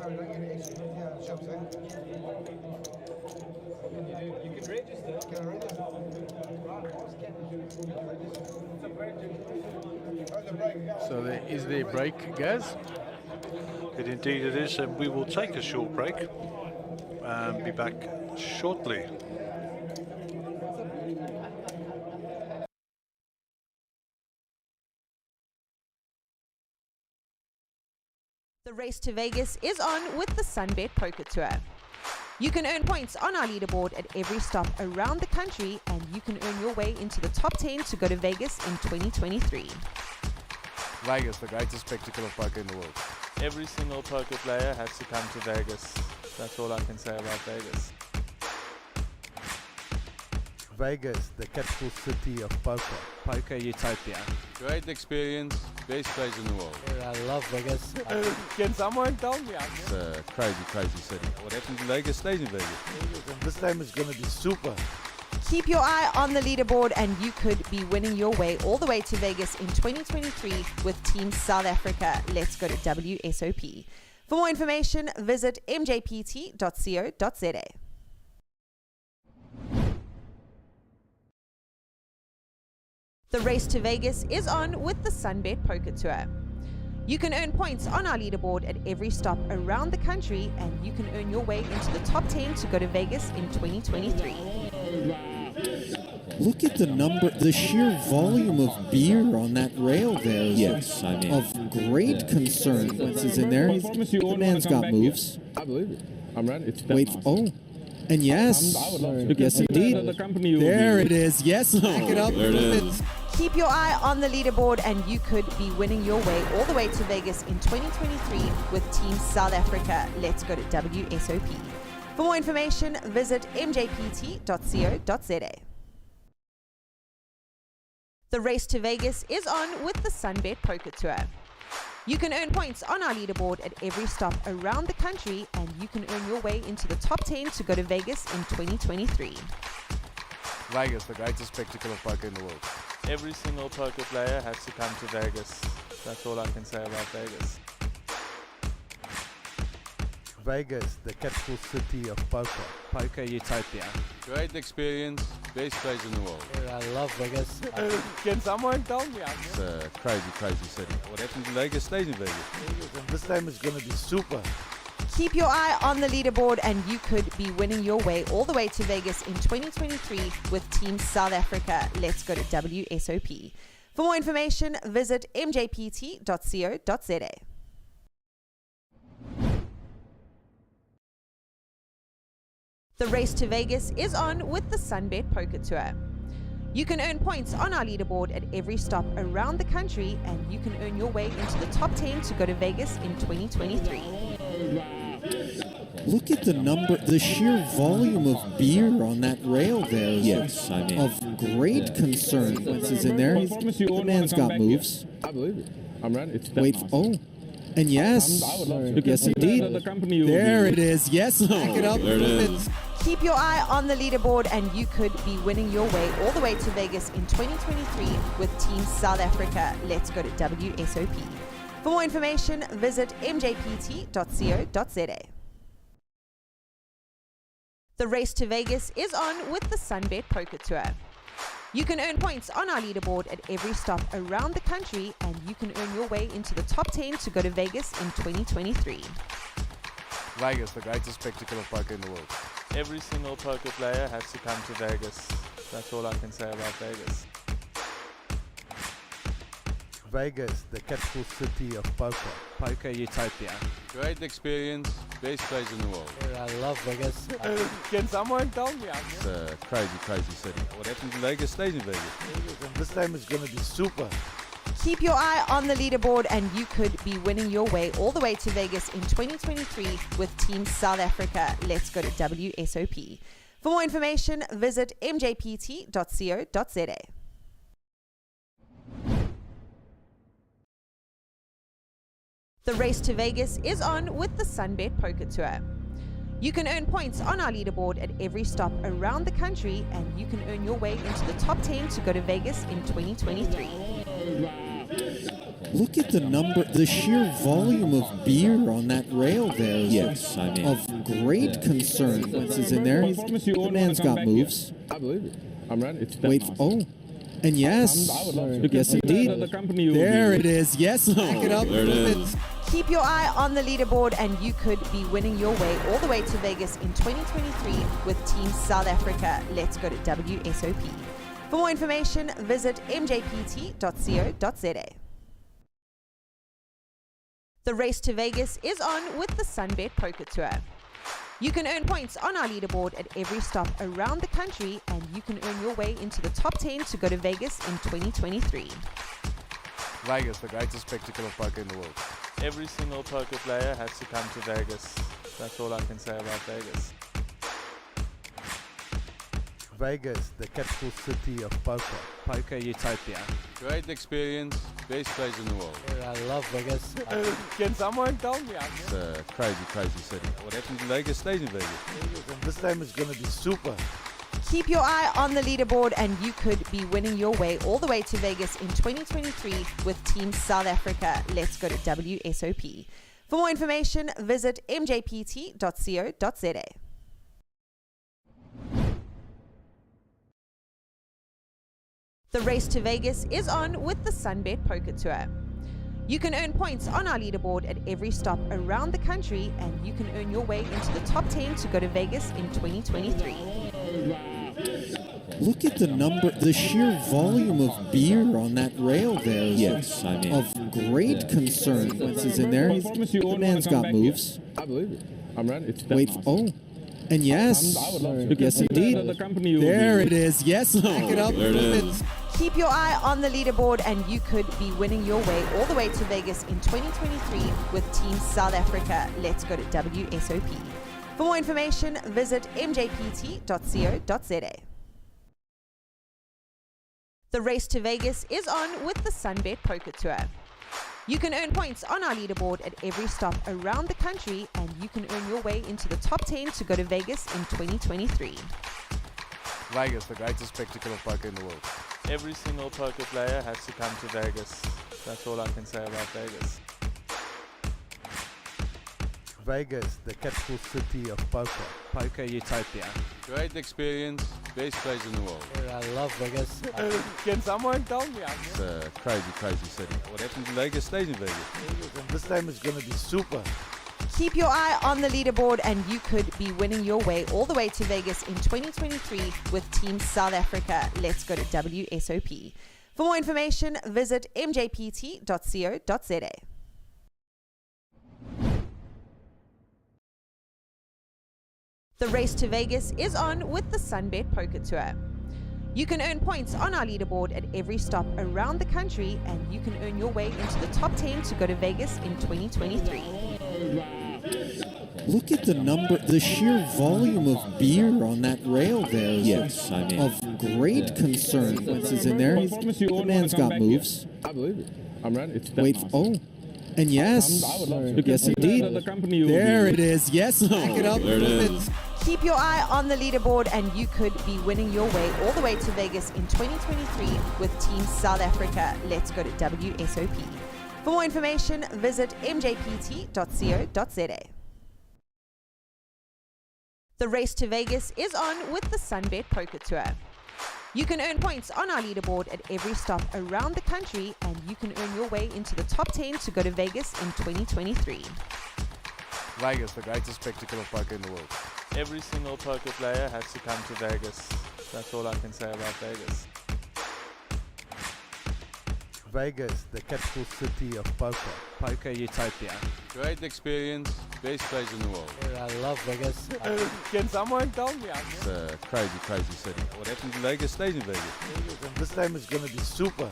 we don't get extra. Yeah, shops, eh? You can register. Can I register? So there is their break, guys. Indeed it is, and we will take a short break and be back shortly. The race to Vegas is on with the Sunbet Poker Tour. You can earn points on our leaderboard at every stop around the country, and you can earn your way into the top 10 to go to Vegas in 2023. Vegas, the greatest spectacle of poker in the world. Every single poker player has to come to Vegas. That's all I can say about Vegas. Vegas, the capital city of poker. Poker utopia. Great experience, best place in the world. I love Vegas. Can someone tell me? It's a crazy, crazy city. What happens in Vegas stays in Vegas. This time is going to be super. Keep your eye on the leaderboard, and you could be winning your way all the way to Vegas in 2023 with Team South Africa. Let's go to WSOP. For more information, visit mjpt.co.za. The race to Vegas is on with the Sunbet Poker Tour. You can earn points on our leaderboard at every stop around the country, and you can earn your way into the top 10 to go to Vegas in 2023. Look at the sheer volume of beer on that rail there. Yes, I mean. Of great concern. Once he's in there, the man's got moves. I believe it. I'm ready. It's Wait, oh. And yes, yes indeed. There it is. Yes, back it up. There it is. Keep your eye on the leaderboard, and you could be winning your way all the way to Vegas in 2023 with Team South Africa. Let's go to WSOP. For more information, visit mjpt.co.za. The race to Vegas is on with the Sunbet Poker Tour. You can earn points on our leaderboard at every stop around the country, and you can earn your way into the top 10 to go to Vegas in 2023. Vegas, the greatest spectacle of poker in the world. Every single poker player has to come to Vegas. That's all I can say about Vegas. Vegas, the capital city of poker. Poker utopia. Great experience, best place in the world. I love Vegas. Can someone tell me? It's a crazy, crazy city. What happens in Vegas stays in Vegas. This time is going to be super. Keep your eye on the leaderboard, and you could be winning your way all the way to Vegas in 2023 with Team South Africa. Let's go to WSOP. For more information, visit mjpt.co.za. The race to Vegas is on with the Sunbet Poker Tour. You can earn points on our leaderboard at every stop around the country, and you can earn your way into the top 10 to go to Vegas in 2023. Look at the sheer volume of beer on that rail there. Yes, I mean. Of great concern. Once he's in there, the man's got moves. I believe it. I'm ready. It's Wait, oh. And yes, yes indeed. There it is. Yes, back it up. There it is. Keep your eye on the leaderboard, and you could be winning your way all the way to Vegas in 2023 with Team South Africa. Let's go to WSOP. For more information, visit mjpt.co.za. The race to Vegas is on with the Sunbet Poker Tour. You can earn points on our leaderboard at every stop around the country, and you can earn your way into the top 10 to go to Vegas in 2023. Vegas, the greatest spectacle of poker in the world. Every single poker player has to come to Vegas. That's all I can say about Vegas. Vegas, the capital city of poker. Poker utopia. Great experience, best place in the world. I love Vegas. Can someone tell me? It's a crazy, crazy city. What happens in Vegas stays in Vegas. This time is going to be super. Keep your eye on the leaderboard, and you could be winning your way all the way to Vegas in 2023 with Team South Africa. Let's go to WSOP. For more information, visit mjpt.co.za. The race to Vegas is on with the Sunbet Poker Tour. You can earn points on our leaderboard at every stop around the country, and you can earn your way into the top 10 to go to Vegas in 2023. Look at the sheer volume of beer on that rail there. Yes, I mean. Of great concern. Once he's in there, the man's got moves. I believe it. I'm ready. It's Wait, oh. And yes, yes indeed. There it is. Yes, back it up. There it is. Keep your eye on the leaderboard and you could be winning your way all the way to Vegas in 2023 with Team South Africa. Let's go to WSOP. For more information, visit mjpt.co.za. The race to Vegas is on with the Sunbet Poker Tour. You can earn points on our leaderboard at every stop around the country, and you can earn your way into the top 10 to go to Vegas in 2023. Vegas, the greatest spectacle of poker in the world. Every single poker player has to come to Vegas. That's all I can say about Vegas. Vegas, the capital city of poker. Poker utopia. Great experience, best place in the world. I love Vegas. Can someone tell me? It's a crazy, crazy city. What happens in Vegas stays in Vegas. And this time is going to be super. Keep your eye on the leaderboard and you could be winning your way all the way to Vegas in 2023 with Team South Africa. Let's go to WSOP. For more information, visit mjpt.co.za. The race to Vegas is on with the Sunbet Poker Tour. You can earn points on our leaderboard at every stop around the country, and you can earn your way into the top 10 to go to Vegas in 2023. Look at the sheer volume of beer on that rail there is Yes, I mean. of great concern. Once he's in there, the man's got moves. I believe it. I'm ready. It's Wait, oh. And yes, yes indeed. There it is. Yes, back it up. There it is. Keep your eye on the leaderboard and you could be winning your way all the way to Vegas in 2023 with Team South Africa. Let's go to WSOP. For more information, visit mjpt.co.za. The race to Vegas is on with the Sunbet Poker Tour. You can earn points on our leaderboard at every stop around the country, and you can earn your way into the top 10 to go to Vegas in 2023. Vegas, the greatest spectacle of poker in the world. Every single poker player has to come to Vegas. That's all I can say about Vegas. Vegas, the capital city of poker. Poker utopia. Great experience, best place in the world. I love Vegas. Can someone tell me? It's a crazy, crazy city. What happens in Vegas stays in Vegas. And this time is going to be super. Keep your eye on the leaderboard and you could be winning your way all the way to Vegas in 2023 with Team South Africa. Let's go to WSOP. For more information, visit mjpt.co.za. The race to Vegas is on with the Sunbet Poker Tour. You can earn points on our leaderboard at every stop around the country, and you can earn your way into the top 10 to go to Vegas in 2023. Look at the sheer volume of beer on that rail there is Yes, I mean. of great concern. Once he's in there, the man's got moves. I believe it. I'm ready. It's Wait, oh. And yes, yes indeed. There it is. Yes, back it up. There it is. Keep your eye on the leaderboard and you could be winning your way all the way to Vegas in 2023 with Team South Africa. Let's go to WSOP. For more information, visit mjpt.co.za. The race to Vegas is on with the Sunbet Poker Tour. You can earn points on our leaderboard at every stop around the country, and you can earn your way into the top 10 to go to Vegas in 2023. Vegas, the greatest spectacle of poker in the world. Every single poker player has to come to Vegas. That's all I can say about Vegas. Vegas, the capital city of poker. Poker utopia. Great experience, best place in the world. I love Vegas. Can someone tell me? It's a crazy, crazy city. What happens in Vegas stays in Vegas. And this time is going to be super.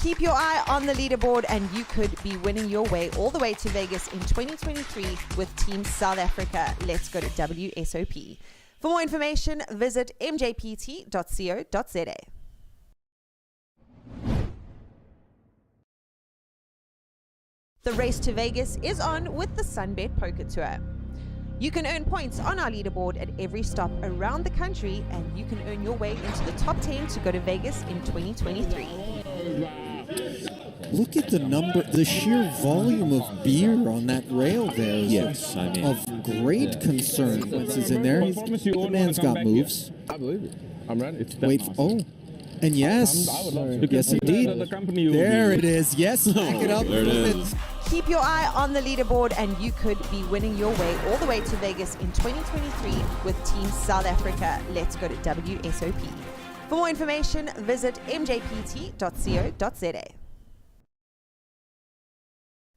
Keep your eye on the leaderboard and you could be winning your way all the way to Vegas in 2023 with Team South Africa. Let's go to WSOP. For more information, visit mjpt.co.za. The race to Vegas is on with the Sunbet Poker Tour. You can earn points on our leaderboard at every stop around the country, and you can earn your way into the top 10 to go to Vegas in 2023. Look at the sheer volume of beer on that rail there is Yes, I mean. of great concern. Once he's in there, the man's got moves. I believe it. I'm ready. It's Wait, oh. And yes, yes indeed. There it is. Yes, back it up. There it is. Keep your eye on the leaderboard and you could be winning your way all the way to Vegas in 2023 with Team South Africa. Let's go to WSOP. For more information, visit mjpt.co.za.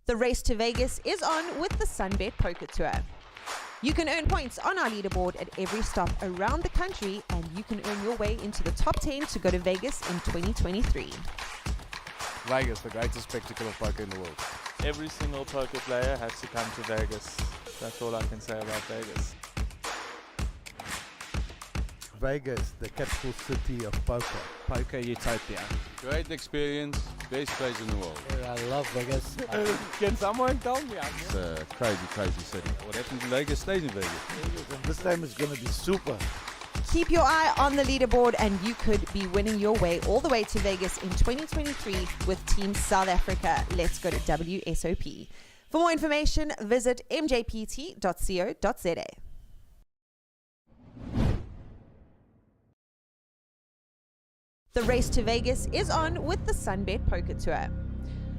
The race to Vegas is on with the Sunbet Poker Tour. You can earn points on our leaderboard at every stop around the country, and you can earn your way into the top 10 to go to Vegas in 2023. Vegas, the greatest spectacle of poker in the world. Every single poker player has to come to Vegas. That's all I can say about Vegas. Vegas, the capital city of poker. Poker utopia. Great experience, best place in the world. I love Vegas. Can someone tell me? It's a crazy, crazy city. What happens in Vegas stays in Vegas. And this time is going to be super. Keep your eye on the leaderboard and you could be winning your way all the way to Vegas in 2023 with Team South Africa. Let's go to WSOP. For more information, visit mjpt.co.za. The race to Vegas is on with the Sunbet Poker Tour.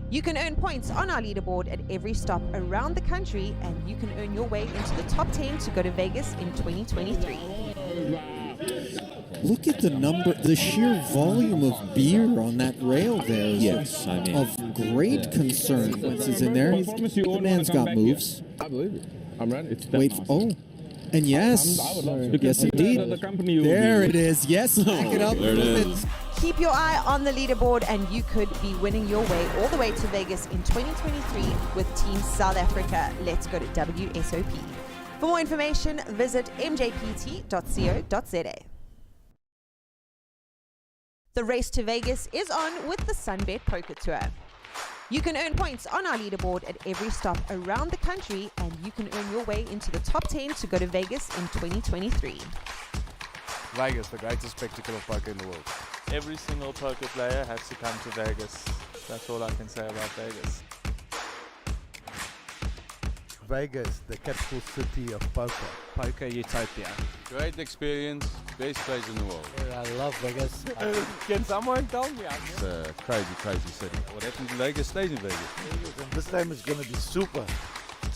You can earn points on our leaderboard at every stop around the country, and you can earn your way into the top 10 to go to Vegas in 2023. Look at the sheer volume of beer on that rail there. Yes, I mean, of great concern. Once he's in there, the man's got moves. I believe it. I'm ready. It's Wait, oh. And yes, yes indeed. There it is. Yes, back it up. There it is. Keep your eye on the leaderboard and you could be winning your way all the way to Vegas in 2023 with Team South Africa. Let's go to WSOP. For more information, visit mjpt.co.za. The race to Vegas is on with the Sunbet Poker Tour. You can earn points on our leaderboard at every stop around the country, and you can earn your way into the top 10 to go to Vegas in 2023. Vegas, the greatest spectacle of poker in the world. Every single poker player has to come to Vegas. That's all I can say about Vegas. Vegas, the capital city of poker. Poker utopia. Great experience, best place in the world. I love Vegas. Can someone tell me? It's a crazy, crazy city. What happens in Vegas stays in Vegas. And this time is going to be super.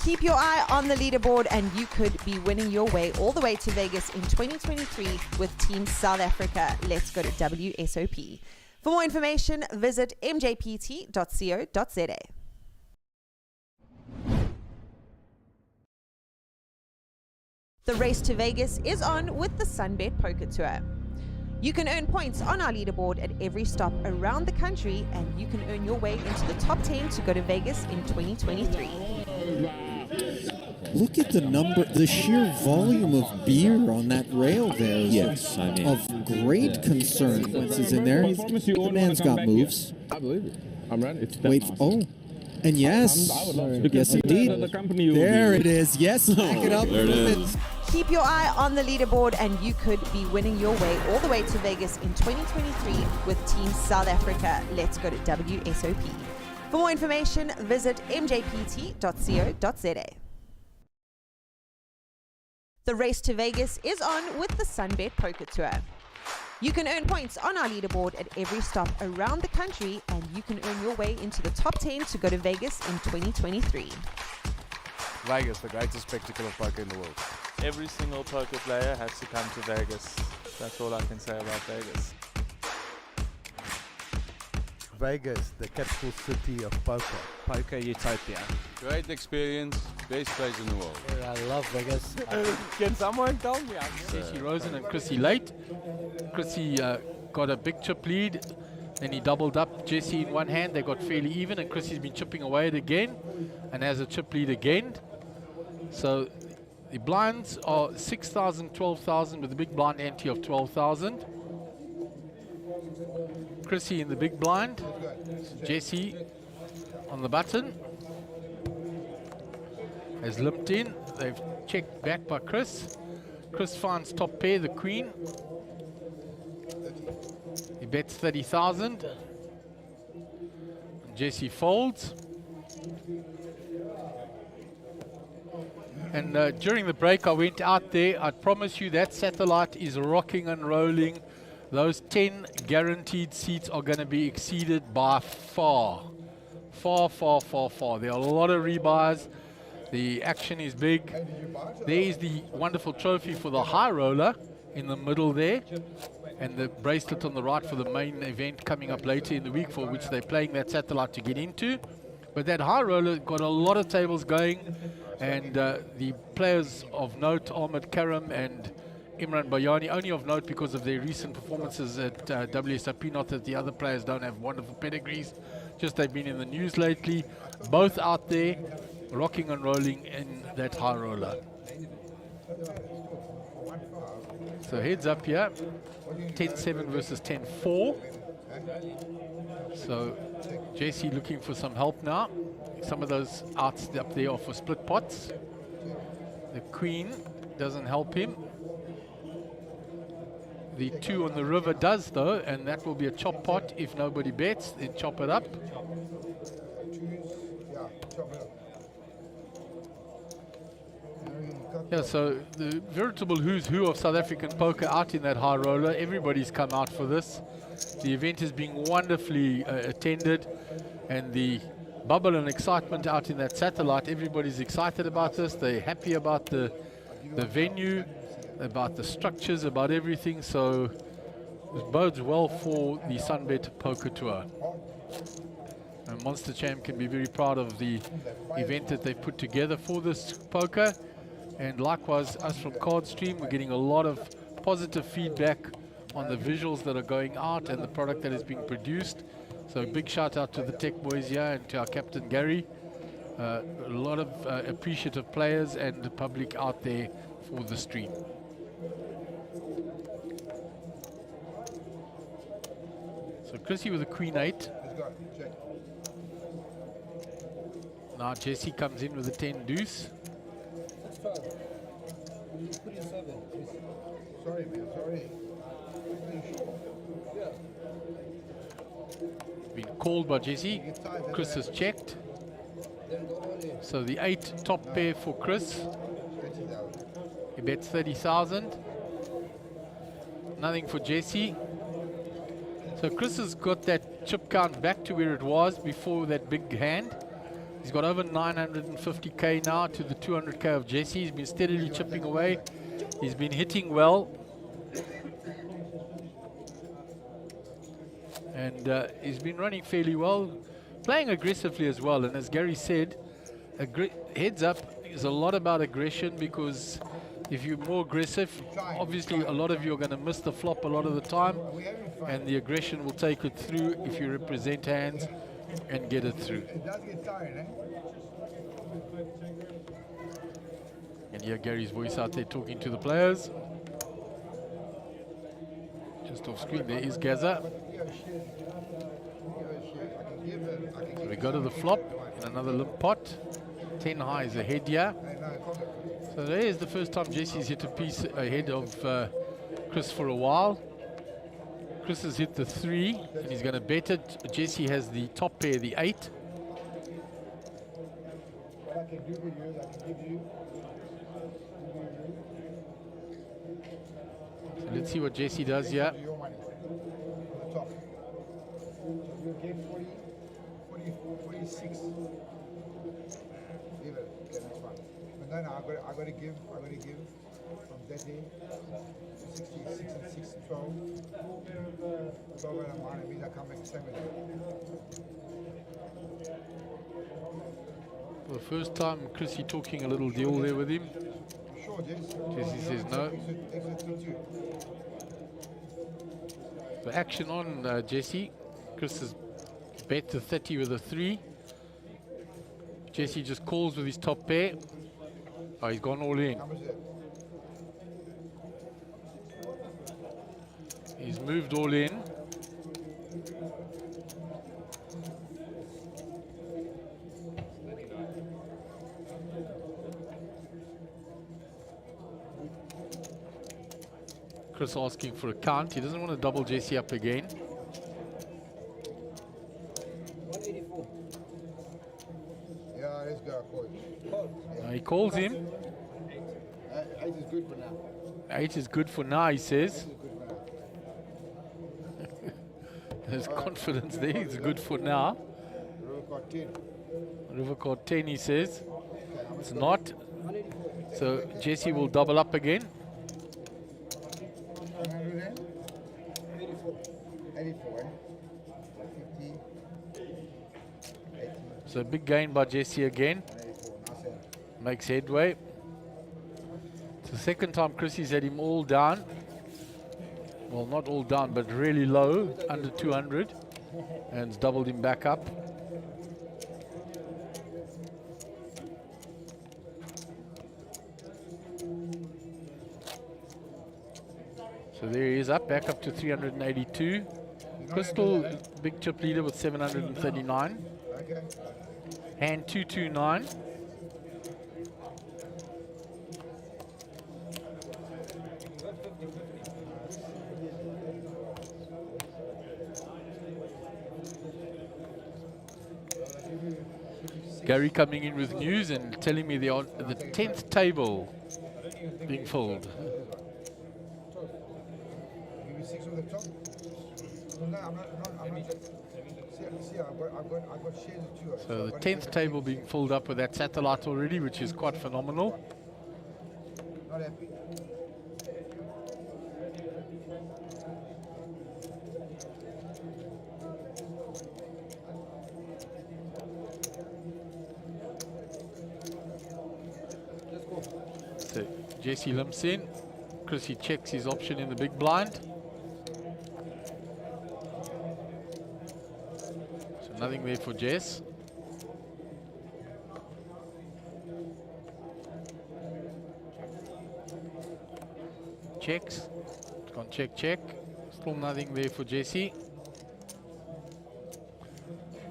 Keep your eye on the leaderboard and you could be winning your way all the way to Vegas in 2023 with Team South Africa. Let's go to WSOP. For more information, visit mjpt.co.za. The race to Vegas is on with the Sunbet Poker Tour. You can earn points on our leaderboard at every stop around the country, and you can earn your way into the top 10 to go to Vegas in 2023. Look at the sheer volume of beer on that rail there. Yes, I mean, of great concern. Once he's in there, the man's got moves. I believe it. I'm ready. It's Wait, oh. And yes, yes indeed. There it is. Yes, back it up. There it is. Keep your eye on the leaderboard and you could be winning your way all the way to Vegas in 2023 with Team South Africa. Let's go to WSOP. For more information, visit mjpt.co.za. The race to Vegas is on with the Sunbet Poker Tour. You can earn points on our leaderboard at every stop around the country, and you can earn your way into the top 10 to go to Vegas in 2023. Vegas, the greatest spectacle of poker in the world. Every single poker player has to come to Vegas. That's all I can say about Vegas. Vegas, the capital city of poker. Poker utopia. Great experience, best place in the world. I love Vegas. Can someone tell me? Jesse Rosen and Chrissy late. Chrissy got a big chip lead. Then he doubled up Jesse in one hand. They got fairly even, and Chrissy's been chipping away it again and has a chip lead again. So the blinds are 6,000, 12,000 with a big blind ante of 12,000. Chrissy in the big blind. Jesse on the button. Has limped in. They've checked back by Chris. Chris finds top pair, the queen. He bets 30,000. Jesse folds. And during the break, I went out there. I promise you that satellite is rocking and rolling. Those 10 guaranteed seats are going to be exceeded by far. Far, far, far, far. There are a lot of rebuys. The action is big. There is the wonderful trophy for the high roller in the middle there, and the bracelet on the right for the main event coming up later in the week, for which they're playing that satellite to get into. But that high roller got a lot of tables going, and the players of note, Ahmed Karam and Imran Bayani, only of note because of their recent performances at WSOP, not that the other players don't have wonderful pedigrees, just they've been in the news lately. Both out there, rocking and rolling in that high roller. So heads up here, 10-7 versus 10-4. So Jesse looking for some help now. Some of those outs up there are for split pots. The queen doesn't help him. The 2 on the river does though, and that will be a chop pot if nobody bets, then chop it up. Yeah, so the veritable who's who of South African poker out in that high roller. Everybody's come out for this. The event is being wonderfully attended, and the bubble and excitement out in that satellite, everybody's excited about this. They're happy about the venue, about the structures, about everything. So it bodes well for the Sunbet Poker Tour. And Monster Champ can be very proud of the event that they've put together for this poker. And likewise, us from Cardstream, we're getting a lot of positive feedback on the visuals that are going out and the product that is being produced. So big shout out to the tech boys here and to our captain Gary. A lot of appreciative players and the public out there for the stream. So Chrissy with a queen 8. Now Jesse comes in with a 10 deuce. Sorry, man, sorry. Been called by Jesse. Chris has checked. So the 8 top pair for Chris. He bets 30,000. Nothing for Jesse. So Chris has got that chip count back to where it was before that big hand. He's got over 950k now to the 200k of Jesse. He's been steadily chipping away. He's been hitting well. And he's been running fairly well, playing aggressively as well. And as Gary said, heads up is a lot about aggression, because if you're more aggressive, obviously a lot of you are going to miss the flop a lot of the time, and the aggression will take it through if you represent hands and get it through. It does get tired, eh? And hear Gary's voice out there talking to the players. Just off screen there is Gaza. So we go to the flop in another limp pot. 10 high is ahead here. So there is the first time Jesse's hit a piece ahead of Chris for a while. Chris has hit the 3 and he's going to bet it. Jesse has the top pair, the 8. What I can do for you is I can give you. So let's see what Jesse does here. Your money on the top. So you get 40, 46. Leave it. Okay, that's fine. But then I got to give from that day 66 and 6, 12. 12 and a minor means I come back 7. For the first time, Chrissy talking a little deal there with him. Sure, Jesse says no. So action on Jesse. Chris has bet the 30 with a 3. Jesse just calls with his top pair. Oh, he's gone all in. He's moved all in. Chris asking for a count. He doesn't want to double Jesse up again. 184. Yeah, let's go, coach. He calls him. 8 is good for now. 8 is good for now, he says. There's confidence there. It's good for now. River card 10, he says. It's not. So Jesse will double up again. 84, 50, 80. So big gain by Jesse again. Makes headway. It's the second time Chrissy's had him all down. Well, not all down, but really low, under 200. And it's doubled him back up. So there he is, back up to 382. Crystal, big chip leader with 739. Okay. Hand 229. Gary coming in with news and telling me they're on the 10th table being filled. Give me 6 on the top. No, I'm not. See, I've got shares of 2. So the 10th table being filled up with that satellite already, which is quite phenomenal. Not happy. So Jesse limps in. Chrissy checks his option in the big blind. So nothing there for Jess. Checks. Gone check, check. Still nothing there for Jesse.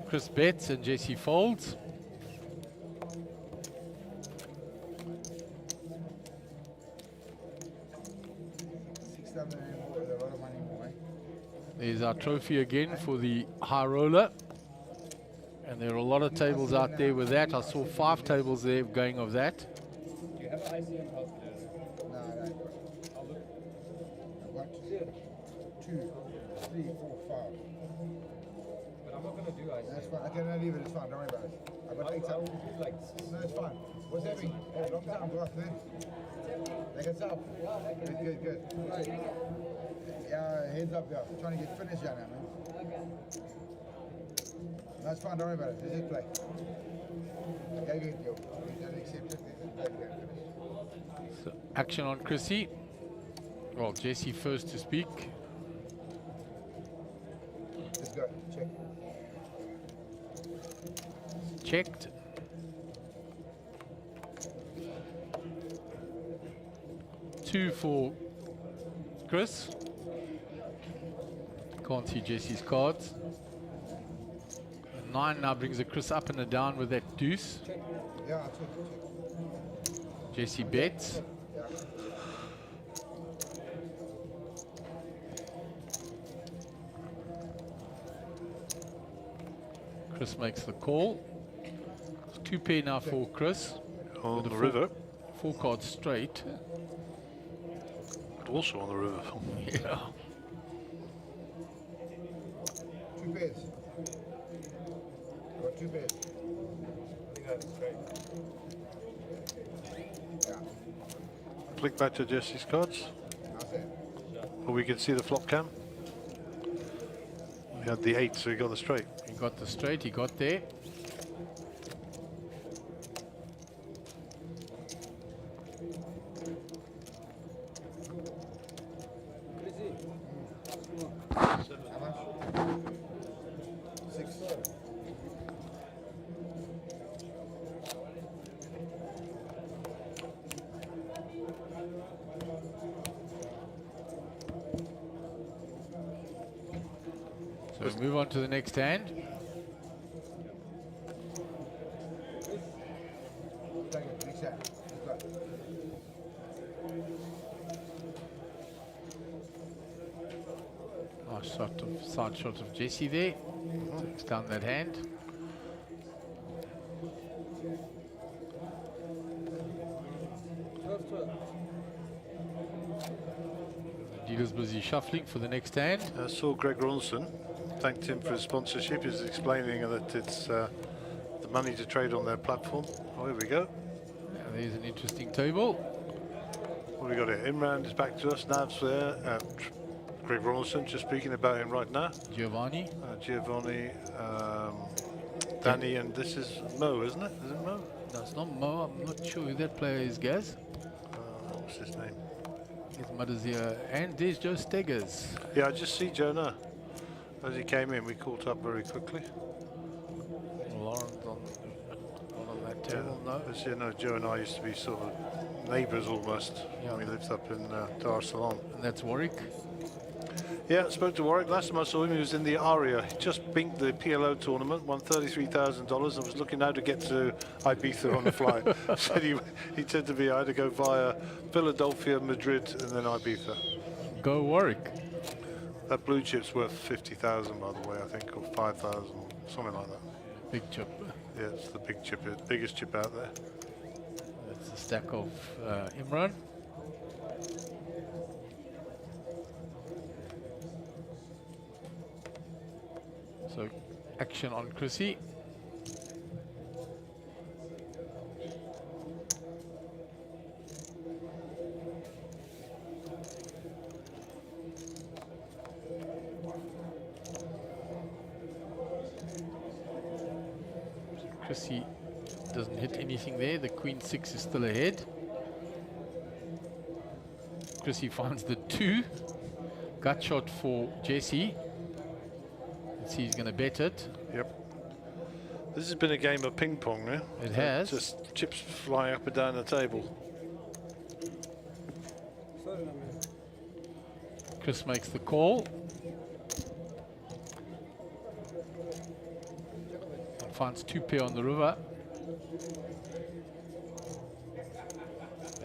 Chris bets and Jesse folds. There's our trophy again for the high roller. And there are a lot of tables out there with that. I saw 5 tables there going of that. Do you have an ICM calculator? No, I don't. I'll look. I've got 2, 3, 4, 5. But I'm not going to do ICM. That's fine. Okay, no, leave it. It's fine. Don't worry about it. I've got 8 tables. Like, No, it's fine. What's that mean? Long time, go up there. Like it's up. Good. Yeah, heads up, yeah. I'm trying to get finished now, man. No, it's fine. Don't worry about it. Let's just play. Okay, good. You don't accept it. Let's play. So action on Chrissy. Well, Jesse first to speak. Let's go. Check. Checked. Two for Chris. Can't see Jesse's cards. And 9 now brings a Chris up and a down with that deuce. Yeah, I'll check. Jesse bets. Yeah. Chris makes the call. It's 2 pair now for Chris. On With the a river. 4 cards straight. But also on the river. Yeah. 2 pairs. Got 2 pairs. I think that's great. Yeah. Flick back to Jesse's cards. How's that? Or we can see the flop cam. We had the 8, so he got the straight. He got the straight, he got there. How much? 6. So we move on to the next hand. Take it. Next shot. Let's go. Nice shot of, side shot of Jesse there. Takes down that hand. Dealer's busy shuffling for the next hand. I saw Greg Ronson, thanked him for his sponsorship. He's explaining that it's money to trade on their platform. Oh, here we go. Yeah, there's an interesting table. What have we got here? Imran is back to us. Nav's there. Greg Ronaldson, just speaking about him right now. Giovanni. Giovanni, Danny, and this is Mo, isn't it? Is it Mo? No, it's not Mo. I'm not sure who that player is, Gaz. What's his name? His mother's here. And there's Joe Steggers. Yeah, I just see Joe now. As he came in, we caught up very quickly. Lauren's on that table, no. As you know, Joe and I used to be sort of neighbours almost. Yeah. We lived up in Dar es Salaam. And that's Warwick. Yeah, spoke to Warwick. Last time I saw him, he was in the Aria. He just binked the PLO tournament, won $33,000, and was looking now to get to Ibiza on the fly. Said he said to me, I had to go via Philadelphia, Madrid, and then Ibiza. Go Warwick. That blue chip's worth 50,000, by the way, I think, or 5,000, something like that. Big chip. Yeah, it's the big chip, biggest chip out there. That's the stack of Imran. So, action on Chrissy. Chrissy doesn't hit anything there. The Queen 6 is still ahead. Chrissy finds the 2. Gut shot for Jesse. Let's see, he's going to bet it. Yep. This has been a game of ping pong now. It has. Just chips flying up and down the table. Chris makes the call. And finds 2 pair on the river.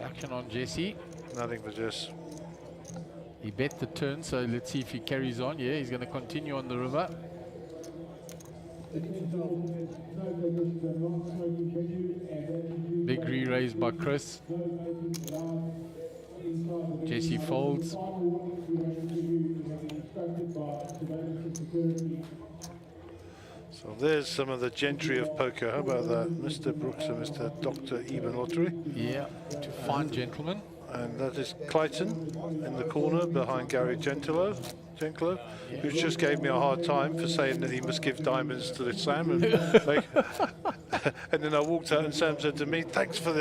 Action on Jesse. Nothing for Jess. He bet the turn, so let's see if he carries on. Yeah, he's going to continue on the river. Big re-raise by Chris. Jesse folds. So there's some of the gentry of poker. How about that? Mr. Brooks and Mr. Dr. Eben Lottery. Yeah, two fine gentlemen. And that is Clayton in the corner behind Gary Gentilo, who just gave me a hard time for saying that he must give diamonds to the Sam. And, and then I walked out and Sam said to me, thanks for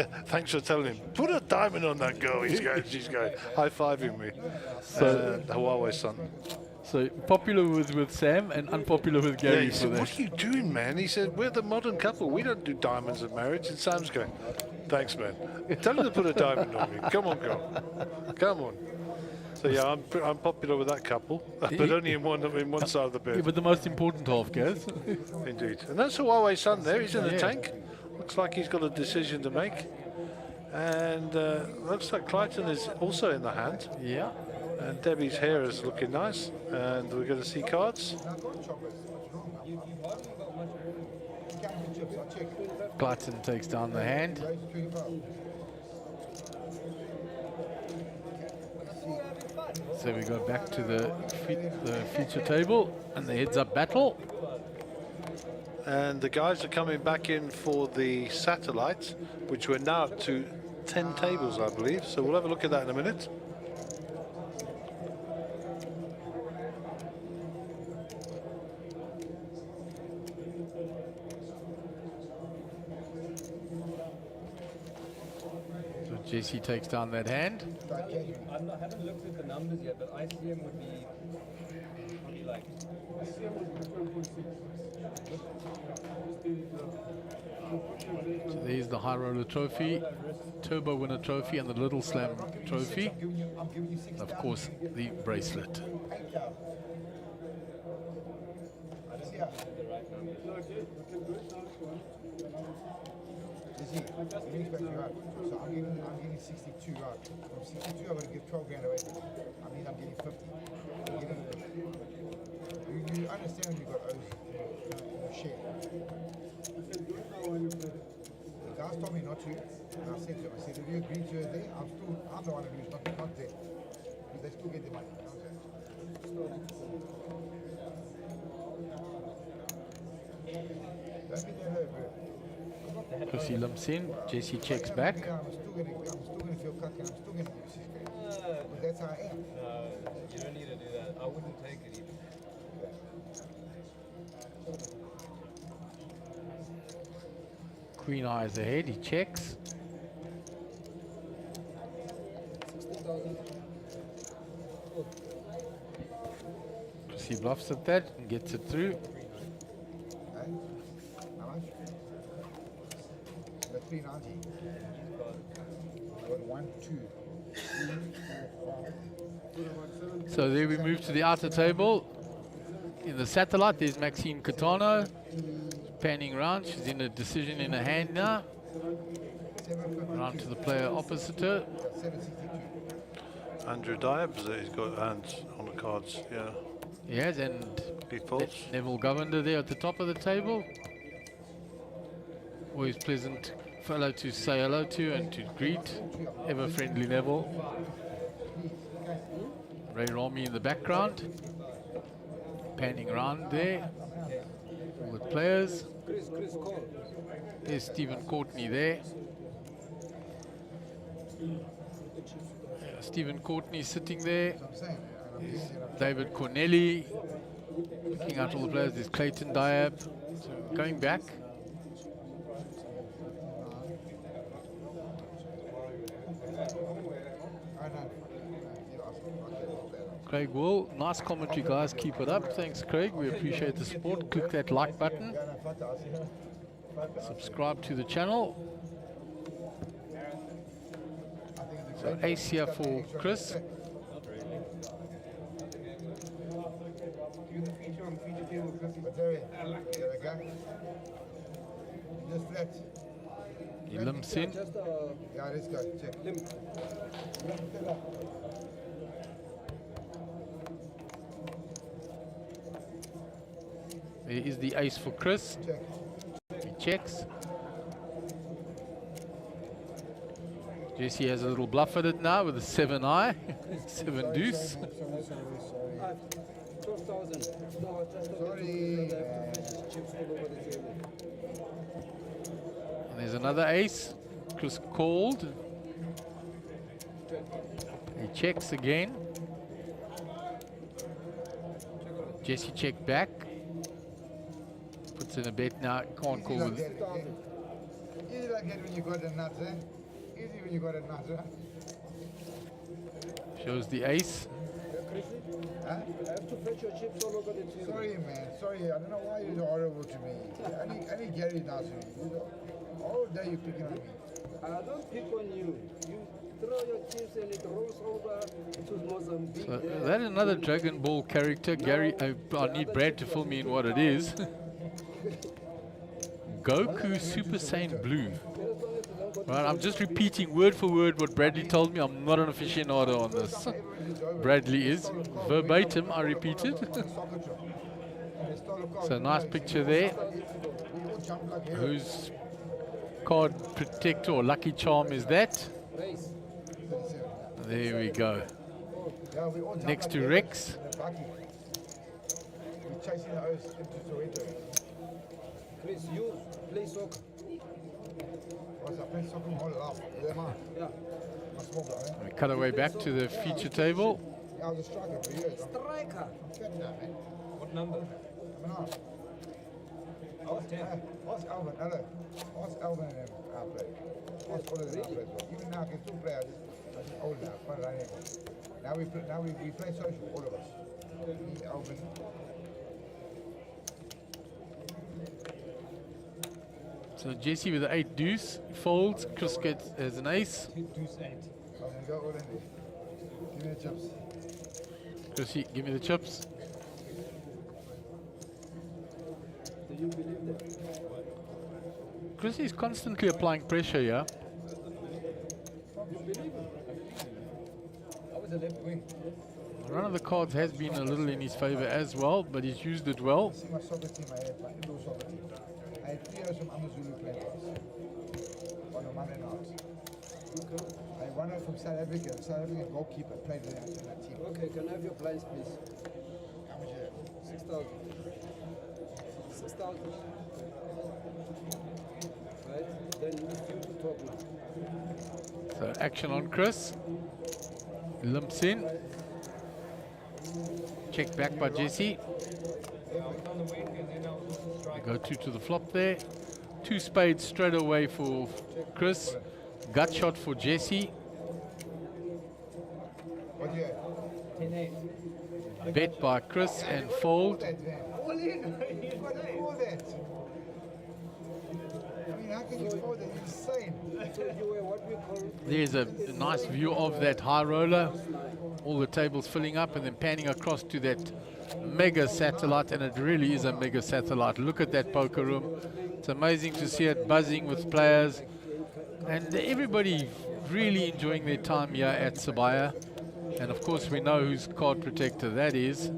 telling him, put a diamond on that girl. She's going, high-fiving me. So Huawei's son. So popular with Sam and unpopular with Gary. Yeah, he said, what are you doing, man? He said, we're the modern couple. We don't do diamonds at marriage. And Sam's going, thanks, man. Tell him to put a diamond on me. Come on, girl. Come on. So yeah, I'm popular with that couple, but only in one side of the bed. Yeah, but the most important half, Gaz. Indeed. And that's Huawei's son there. He's in the tank. Looks like he's got a decision to make. And looks like Clayton is also in the hand. Yeah. And Debbie's hair is looking nice. And we're going to see cards. Clayton takes down the hand. So we go back to the feature table and the heads-up battle. And the guys are coming back in for the satellite, which we're now up to 10 tables, I believe. So we'll have a look at that in a minute. JC takes down that hand. I haven't looked at the numbers yet, but ICM would be like. So there's the High Roller Trophy, Turbo Winner Trophy, and the Little Slam Trophy. And of course, the bracelet. So I'm getting 62 out. From 62, I'm going to give 12 grand away. I mean, I'm getting 50. You understand when you got O's in your share. The guys told me not to, and I said to them, if you agree to it there, I'm the one who lose, not them. Because they still get their money. Don't be that low, bro. Chrissy lumps in. Jesse checks back. I'm still gonna feel cocky. I'm still gonna use this game. But that's how I am. No, you don't need to do that. I wouldn't take it even. Queen eyes ahead. He checks. 60,000. Chrissy bluffs at that and gets it through. How much? The 390. Got 1, 2, 3, 4, 5. So there we move to the outer table. In the satellite, there's Maxine Catano. Panning around. She's in a decision in her hand now. Round to the player opposite her. Andrew Diab, he's got hands on the cards, yeah. He has, and he folds. Neville Govender there at the top of the table. Always pleasant fellow to say hello to and to greet. Ever friendly Neville. Ray Rami in the background. Panning around there. All the players. There's Stephen Courtney there. Stephen Courtney sitting there. There's David Cornelli. Looking out all the players. There's Clayton Diab. So going back. Craig Wool, nice commentary guys, keep it up. Thanks Craig, we appreciate the support. Click that like button. Subscribe to the channel. So ace here for Chris. He limps in. Yeah, let's go. Check. There is the ace for Chris. He checks. Jesse has a little bluff at it now with a 7-eye, 7 deuce. 12,000. No, And there's another ace. Chris called. He checks again. Jesse checked back. Puts in a bet now. Can't call with. Easy like that when you got a nuts, eh? Easy when you got a nuts, eh? Shows the ace. Huh? I have to fetch your chips all over the table. Sorry, man. Sorry. I don't know why you're horrible to me. Any Gary does me. All day you're picking on me. I don't pick on you. You throw your chips and it rolls over to Mozambique. So that is another Dragon Ball character. Gary, I need Brad to fill me in what it is. Goku Super Saiyan Blue. Right, I'm just repeating word for word what Bradley told me. I'm not an aficionado on this. Bradley is. Verbatim, I repeated. So nice picture there. Whose card protector or lucky charm is that? There we go. Next to Rex. Chris, you play soccer. We cut our way back to the feature table. Striker. What number? Ask Alvin, hello. Ask Alvin and our play. Ask all of them our play. Even now I can still play. I'm just old now. Quite right. Now we play social, all of us. Me, Alvin. So Jesse with the 8 deuce folds. Chris gets as an ace. Deuce 8. I'm gonna go all in there. Give me the chips. Chrissy, give me the chips. Do you believe that? Chrissy is constantly applying pressure, yeah? You believe him? I was a left wing. Run of the cards has been a little in his favor as well, but he's used it well. See my soccer team, I had my indoor soccer team. I had 3 years from Amazulu playing for us. On a Monday night. I had one from South Africa. South African goalkeeper played in that team. Okay, can I have your blinds, please? How much is it? 6,000. 6,000. Right? So action on Chris. Limps in. Check back by Jesse. Go to the flop there. 2 spades straight away for Chris. Gut shot for Jesse. Bet by Chris and fold. All in. You've got to call that. I mean, how can you fold that? It's insane. There's a nice view of that high roller. All the tables filling up and then panning across to that mega satellite, and it really is a mega satellite. Look at that poker room. It's amazing to see it buzzing with players and everybody really enjoying their time here at Sabaya. And of course we know whose card protector that is.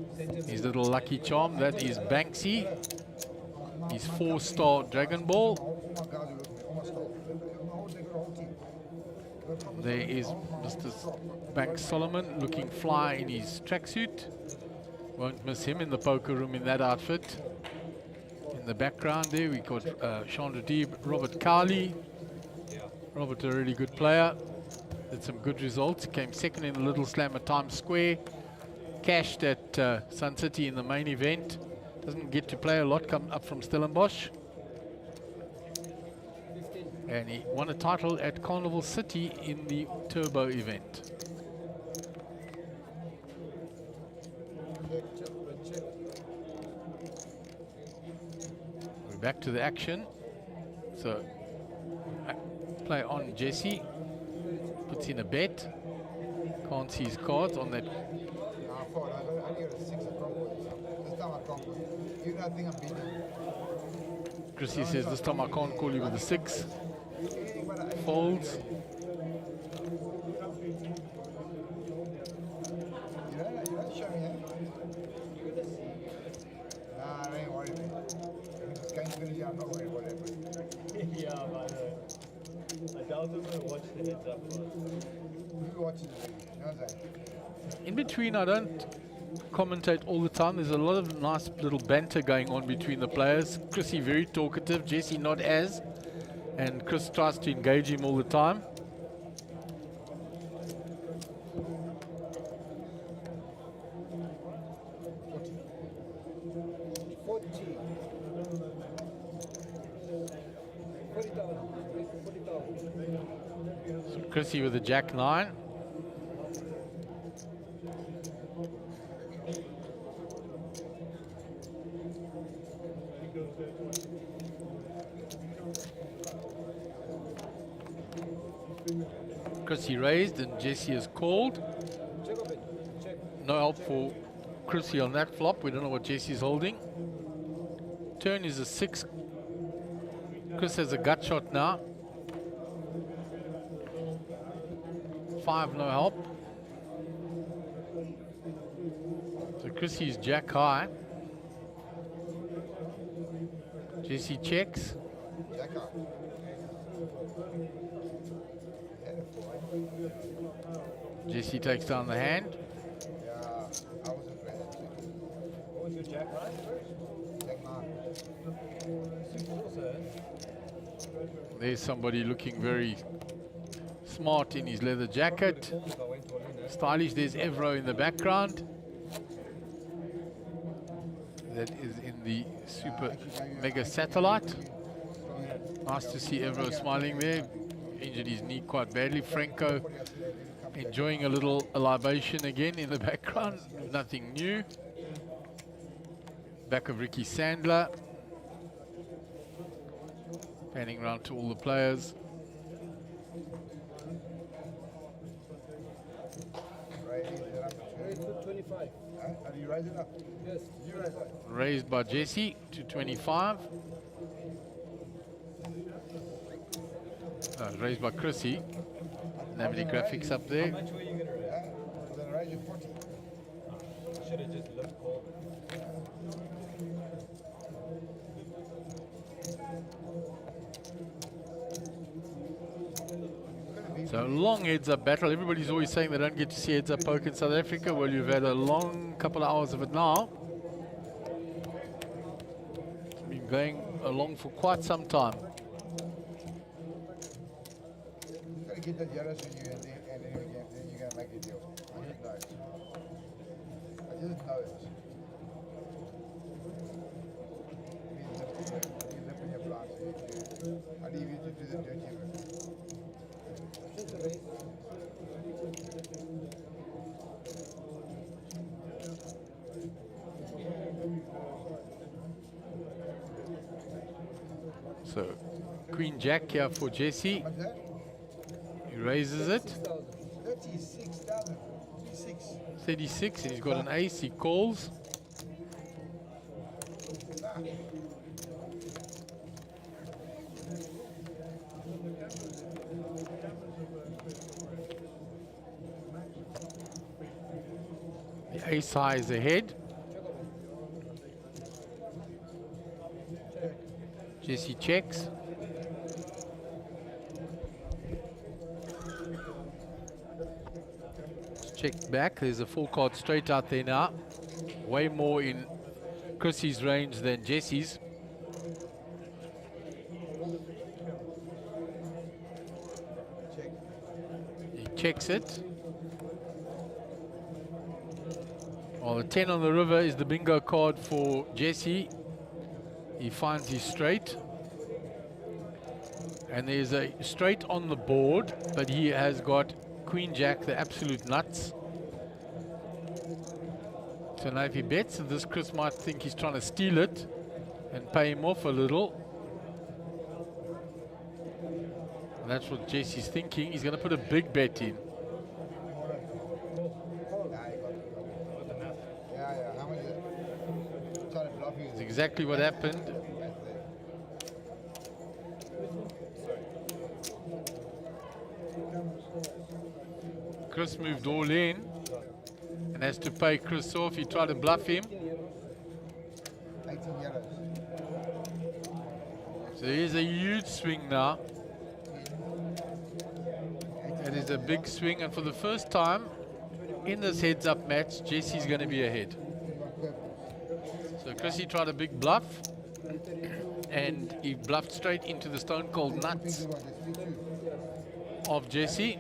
His little lucky charm, that is Banksy. His 4-star Dragon Ball. There is Mr. Banks Solomon looking fly in his tracksuit. Won't miss him in the poker room in that outfit. In the background there we got Chandra Deeb, Robert Cowley. Robert, a really good player. Did some good results. Came second in the Little Slam at Times Square. Cashed at Sun City in the main event. Doesn't get to play a lot, come up from Stellenbosch. And he won a title at Carnival City in the Turbo event. We're back to the action. So, play on Jesse. Puts in a bet. Can't see his cards on that. Chrissy says, this time I can't call you with a 6. Folds. In between, I don't commentate all the time. There's a lot of nice little banter going on between the players. Chrissy very talkative, Jesse not as. And Chris tries to engage him all the time. So Chrissy with a Jack-9. Chrissy raised and Jesse is called. No help for Chrissy on that flop. We don't know what Jesse's holding. Turn is a 6. Chris has a gut shot now. 5, no help. So Chrissy's jack high. Jesse checks. Jesse takes down the hand. What was your jack right? There's somebody looking very smart in his leather jacket. Stylish. There's Evro in the background. That is in the super mega satellite. Nice to see Evro smiling there. Injured his knee quite badly. Franco enjoying a little libation again in the background. Nothing new. Back of Ricky Sandler. Panning around to all the players. Raised by Jesse to 25. Raised by Chrissy. Nobody graphics up there. How much were you going to raise? Should have just left call. So long heads-up battle. Everybody's always saying they don't get to see heads-up poker in South Africa. Well, you've had a long couple of hours of it now. It's been going along for quite some time. get the jealous when you and then you're gonna make a deal. I just know it. I just know it. You live in your plants. I leave you to do the dirty work. So, Queen Jack here for Jesse. He raises it. 36,000. 36, and he's got an ace. He calls. The ace high is ahead. Jesse checks. Checked back. There's a full card straight out there now. Way more in Chrissy's range than Jesse's. He checks it. Well, the 10 on the river is the bingo card for Jesse. He finds his straight. And there's a straight on the board, but he has got Queen Jack, the absolute nuts. So now if he bets, this Chris might think he's trying to steal it and pay him off a little. And that's what Jesse's thinking. He's going to put a big bet in. That's exactly what happened. Chris moved all in and has to pay Chris off. He tried to bluff him. 18 euros. So here's a huge swing now. It is a big swing, and for the first time in this heads-up match, Jesse's going to be ahead. So Chrissy tried a big bluff, and he bluffed straight into the stone cold nuts of Jesse.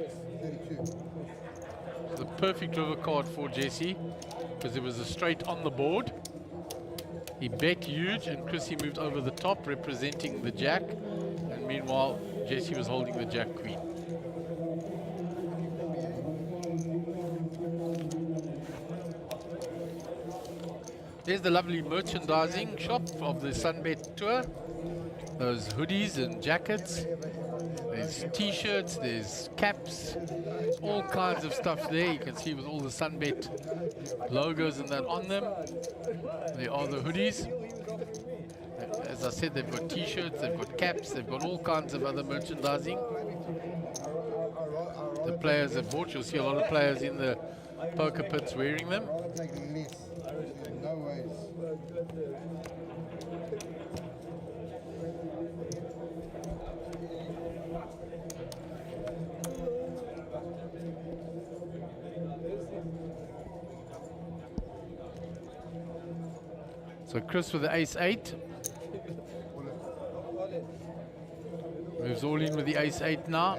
The perfect river card for Jesse, because it was a straight on the board. He bet huge, and Chrissy moved over the top, representing the jack, and meanwhile Jesse was holding the jack queen. There's the lovely merchandising shop of the Sunbet tour. Those hoodies and jackets. There's t-shirts, there's caps, all kinds of stuff there. You can see with all the Sunbet logos and that on them. There are the hoodies. As I said, they've got t-shirts, they've got caps, they've got all kinds of other merchandising. The players have bought, you'll see a lot of players in the poker pits wearing them. No ways. So Chris with the ace-8. Moves all in with the ace-8 now.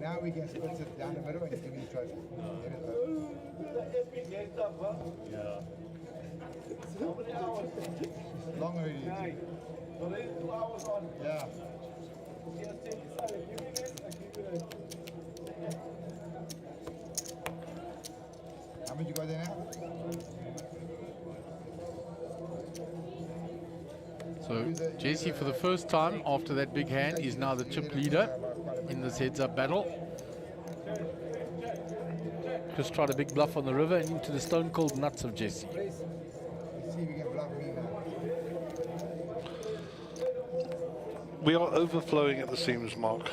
Now we can split it down the middle and give you the trophy. Yeah. Long already. Yeah. How much you got there now? So Jesse, for the first time after that big hand, is now the chip leader in this heads-up battle. Just tried a big bluff on the river and into the stone-cold nuts of Jesse. We are overflowing at the seams, Mark.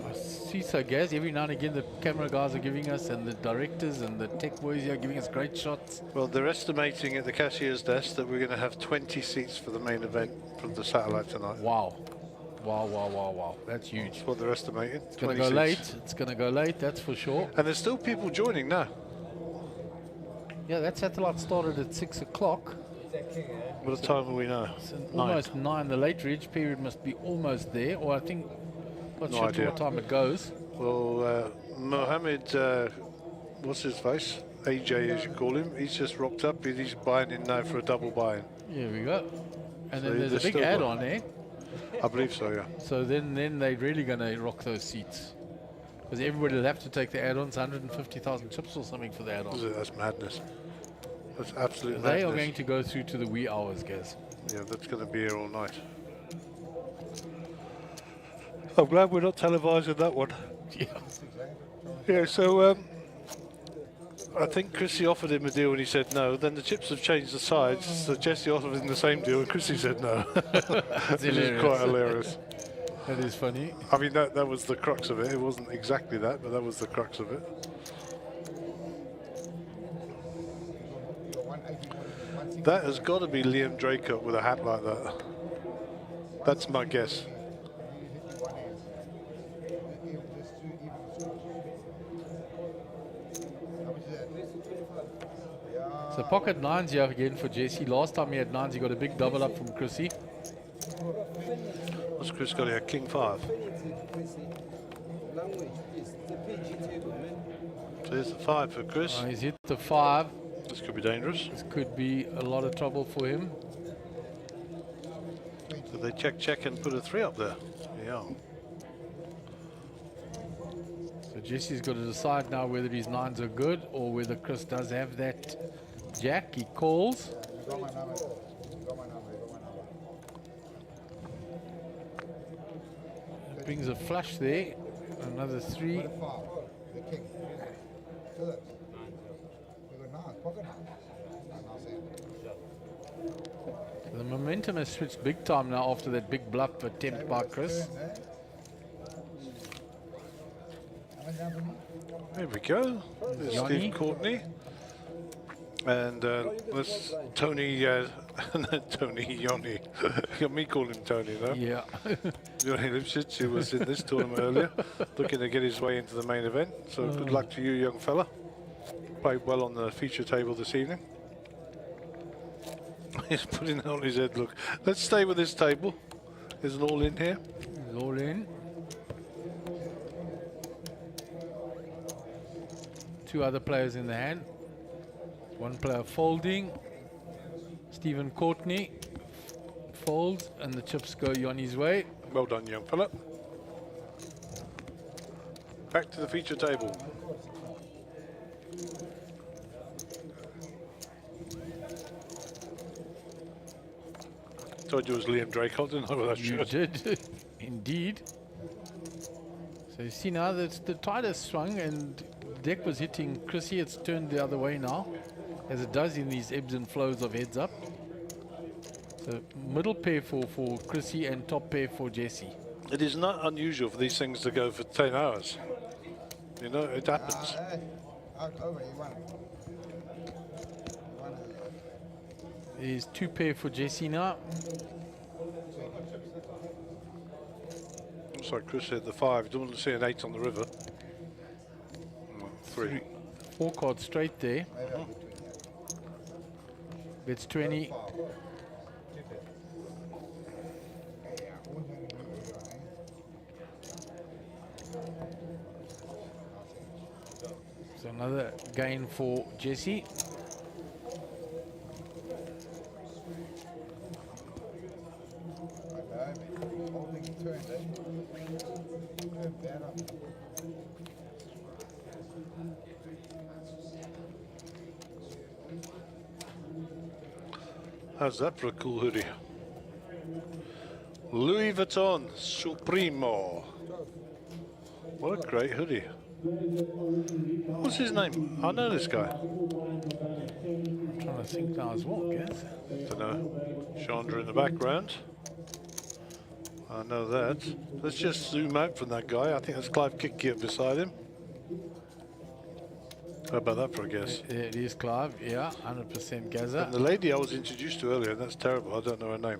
I see so, Gaz. Every now and again, the camera guys are giving us, and the directors and the tech boys here are giving us great shots. Well, they're estimating at the cashier's desk that we're going to have 20 seats for the main event from the satellite tonight. Wow. Wow, wow, wow, wow. That's huge. That's what they're estimating. It's going to go late. It's going to go late, that's for sure. And there's still people joining now. Yeah, that satellite started at 6 o'clock. What time are we now? Almost 9. The late reach period must be almost there, or I think, not No sure idea. what time it goes. Well, Mohammed, what's his face? AJ, as you call him, he's just rocked up. He's buying in now for a double buy-in. Here we go. And So then there's a they're big still add-on there. I believe so, yeah. So then they're really going to rock those seats. Because everybody will have to take the add-ons, 150,000 chips or something for the add-on. That's madness. That's absolute madness. They are going to go through to the wee hours, guys. Yeah, that's going to be here all night. I'm glad we're not televising that one. Yeah. Yeah, so I think Chrissy offered him a deal and he said no. Then the chips have changed the sides, so Jesse offered him the same deal and Chrissy said no. Which is quite hilarious. That is funny. I mean, that was the crux of it. It wasn't exactly that, but that was the crux of it. That has got to be Liam Draycott with a hat like that. That's my guess. So pocket 9s here again for Jesse. Last time he had 9s, he got a big double up from Chrissy. What's Chris got here? King 5. So there's the 5 for Chris. He's hit the 5. This could be dangerous. This could be a lot of trouble for him. So they check and put a 3 up there. Yeah. So Jesse's got to decide now whether his 9s are good or whether Chris does have that jack. He calls. Brings a flush there. Another 3. The momentum has switched big time now after that big bluff attempt by Chris. There we go. There's Steve Courtney. And this Tony, Tony Yoni. You got me calling him Tony, though. Yeah. Yoni Lipschitz, who was in this tournament earlier, looking to get his way into the main event. So good luck to you, young fella. Played well on the feature table this evening. He's putting it on his head, look. Let's stay with this table. There's an all-in here. All in. 2 other players in the hand. 1 player folding. Stephen Courtney folds and the chips go Yoni's way. Well done, young fella. Back to the feature table. Told you it was Liam Draycott, didn't I, with that You shirt? did, indeed. So you see now that the tide has swung and deck was hitting Chrissy. It's turned the other way now, as it does in these ebbs and flows of heads up. So middle pair for Chrissy and top pair for Jesse. It is not unusual for these things to go for 10 hours. You know, it happens. There's 2 pair for Jesse now. Looks like Chris had the 5. Don't want to see an 8 on the river. 3. 4 cards straight there. It's 20. So another gain for Jesse. How's that for a cool hoodie? Louis Vuitton Supremo. What a great hoodie. What's his name? I know this guy. I'm trying to think now as well, guys. Don't know. Chandra in the background. I know that. Let's just zoom out from that guy. I think that's Clive Kickier beside him. How about that for a guess? It is Clive, yeah, 100% Gaza. And the lady I was introduced to earlier, that's terrible, I don't know her name.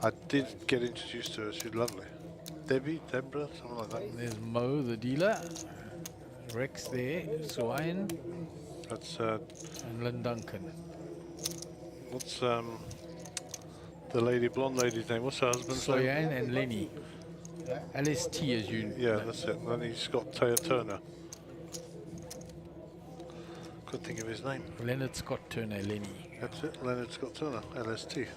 I did get introduced to her. She's lovely. Deborah, something like that. There's Mo, the dealer. Rex there, Swine. That's and Lynn Duncan. What's the blonde lady's name? What's her husband's name? Soyan and Lenny. LST as you Yeah, that's it. Then he's got Turner. Couldn't think of his name. Leonard Scott Turner, Lenny. That's it, Leonard Scott Turner, LST.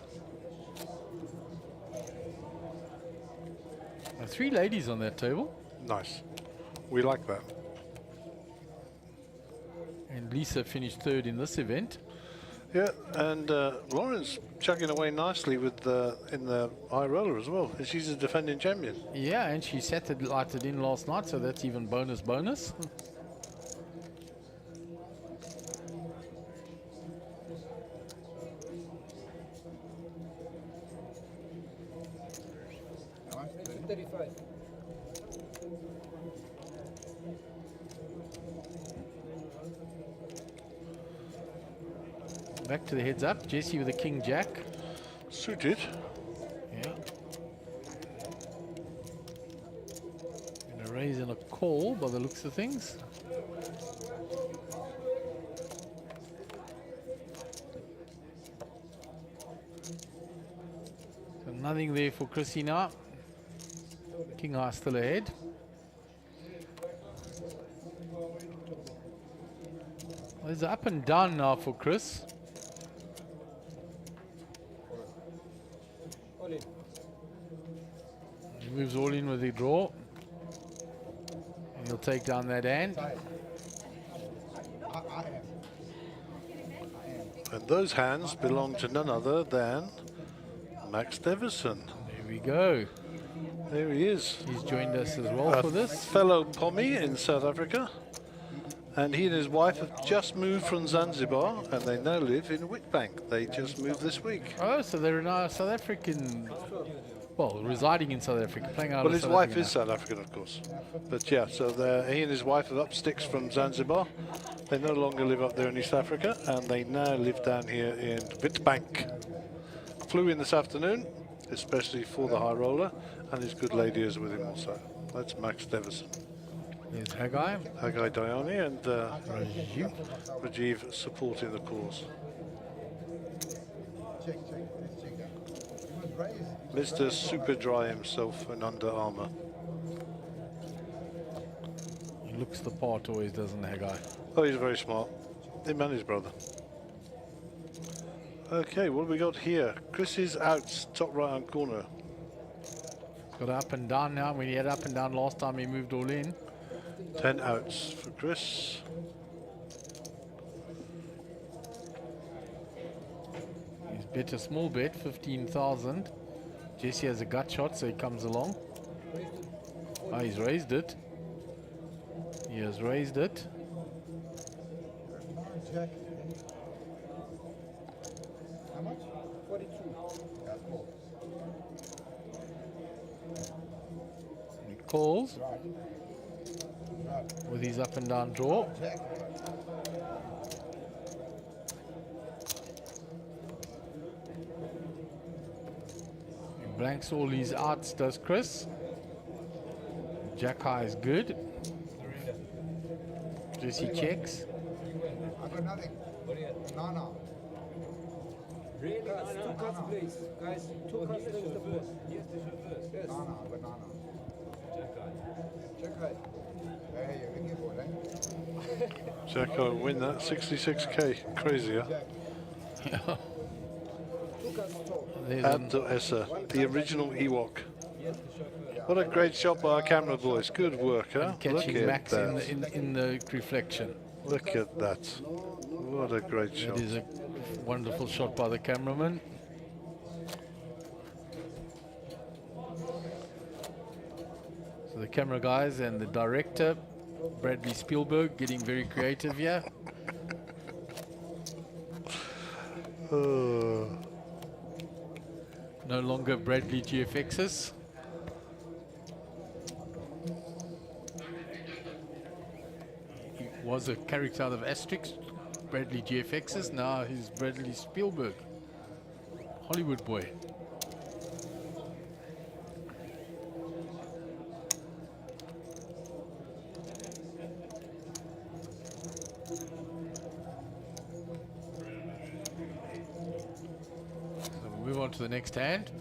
Now, 3 ladies on that table. Nice. We like that. And Lisa finished 3rd in this event. Yeah, and Lauren's chugging away nicely with in the high roller as well. She's a defending champion. Yeah, and she lighted in last night, so that's even bonus. Back to the heads up. Jesse with a king jack. Suited. Yeah. And a raise and a call by the looks of things. So nothing there for Chrissy now. King high still ahead. Well, it's up and down now for Chris. He moves all in with the draw. And he'll take down that hand. And those hands belong to none other than Max Deverson. There we go. There he is. He's joined us as well for this. Fellow Pommy in South Africa. And he and his wife have just moved from Zanzibar and they now live in Witbank. They just moved this week. Oh, so they're now South African, well, residing in South Africa, playing out Well, of his South wife Africa is South African, of course. But yeah, so he and his wife are up sticks from Zanzibar. They no longer live up there in East Africa, and they now live down here in Witbank. Flew in this afternoon, especially for the high roller, and his good lady is with him also. That's Max Deverson. There's Haggai. Haggai Dayani and Rajiv supporting the cause. Mr. Super Dry himself in Under Armour. He looks the part always, doesn't Haggai? Oh, he's very smart. Him and his brother. Okay, what have we got here? Chris is out, top right hand corner. Got up and down now. When he had up and down last time, he moved all in. 10 outs for Chris. He's bet a small bet, 15,000. Jesse has a gut shot, so he comes along. Oh, he's raised it. He has raised it. How much? 42. That's cool. He calls with his up and down draw. He blanks all his outs, does Chris. Jack high is good. Jesse checks. I got nothing. No. Really? Guys, 2 cards, please. Guys, 2 cards, please. Yes, yes. No, but no. Check high. Hey, you're looking for that. Jack will win that 66k. Crazy, huh? Abdul Essa, the original Ewok. What a great shot by our camera boys. Good work, huh? Catching Max in the reflection. Look at that. What a great shot. It is a wonderful shot by the cameraman. So the camera guys and the director, Bradley Spielberg, getting very creative here. No longer Bradley GFXs. He was a character out of Asterix, Bradley GFXs. Now he's Bradley Spielberg, Hollywood boy. move on to the next hand.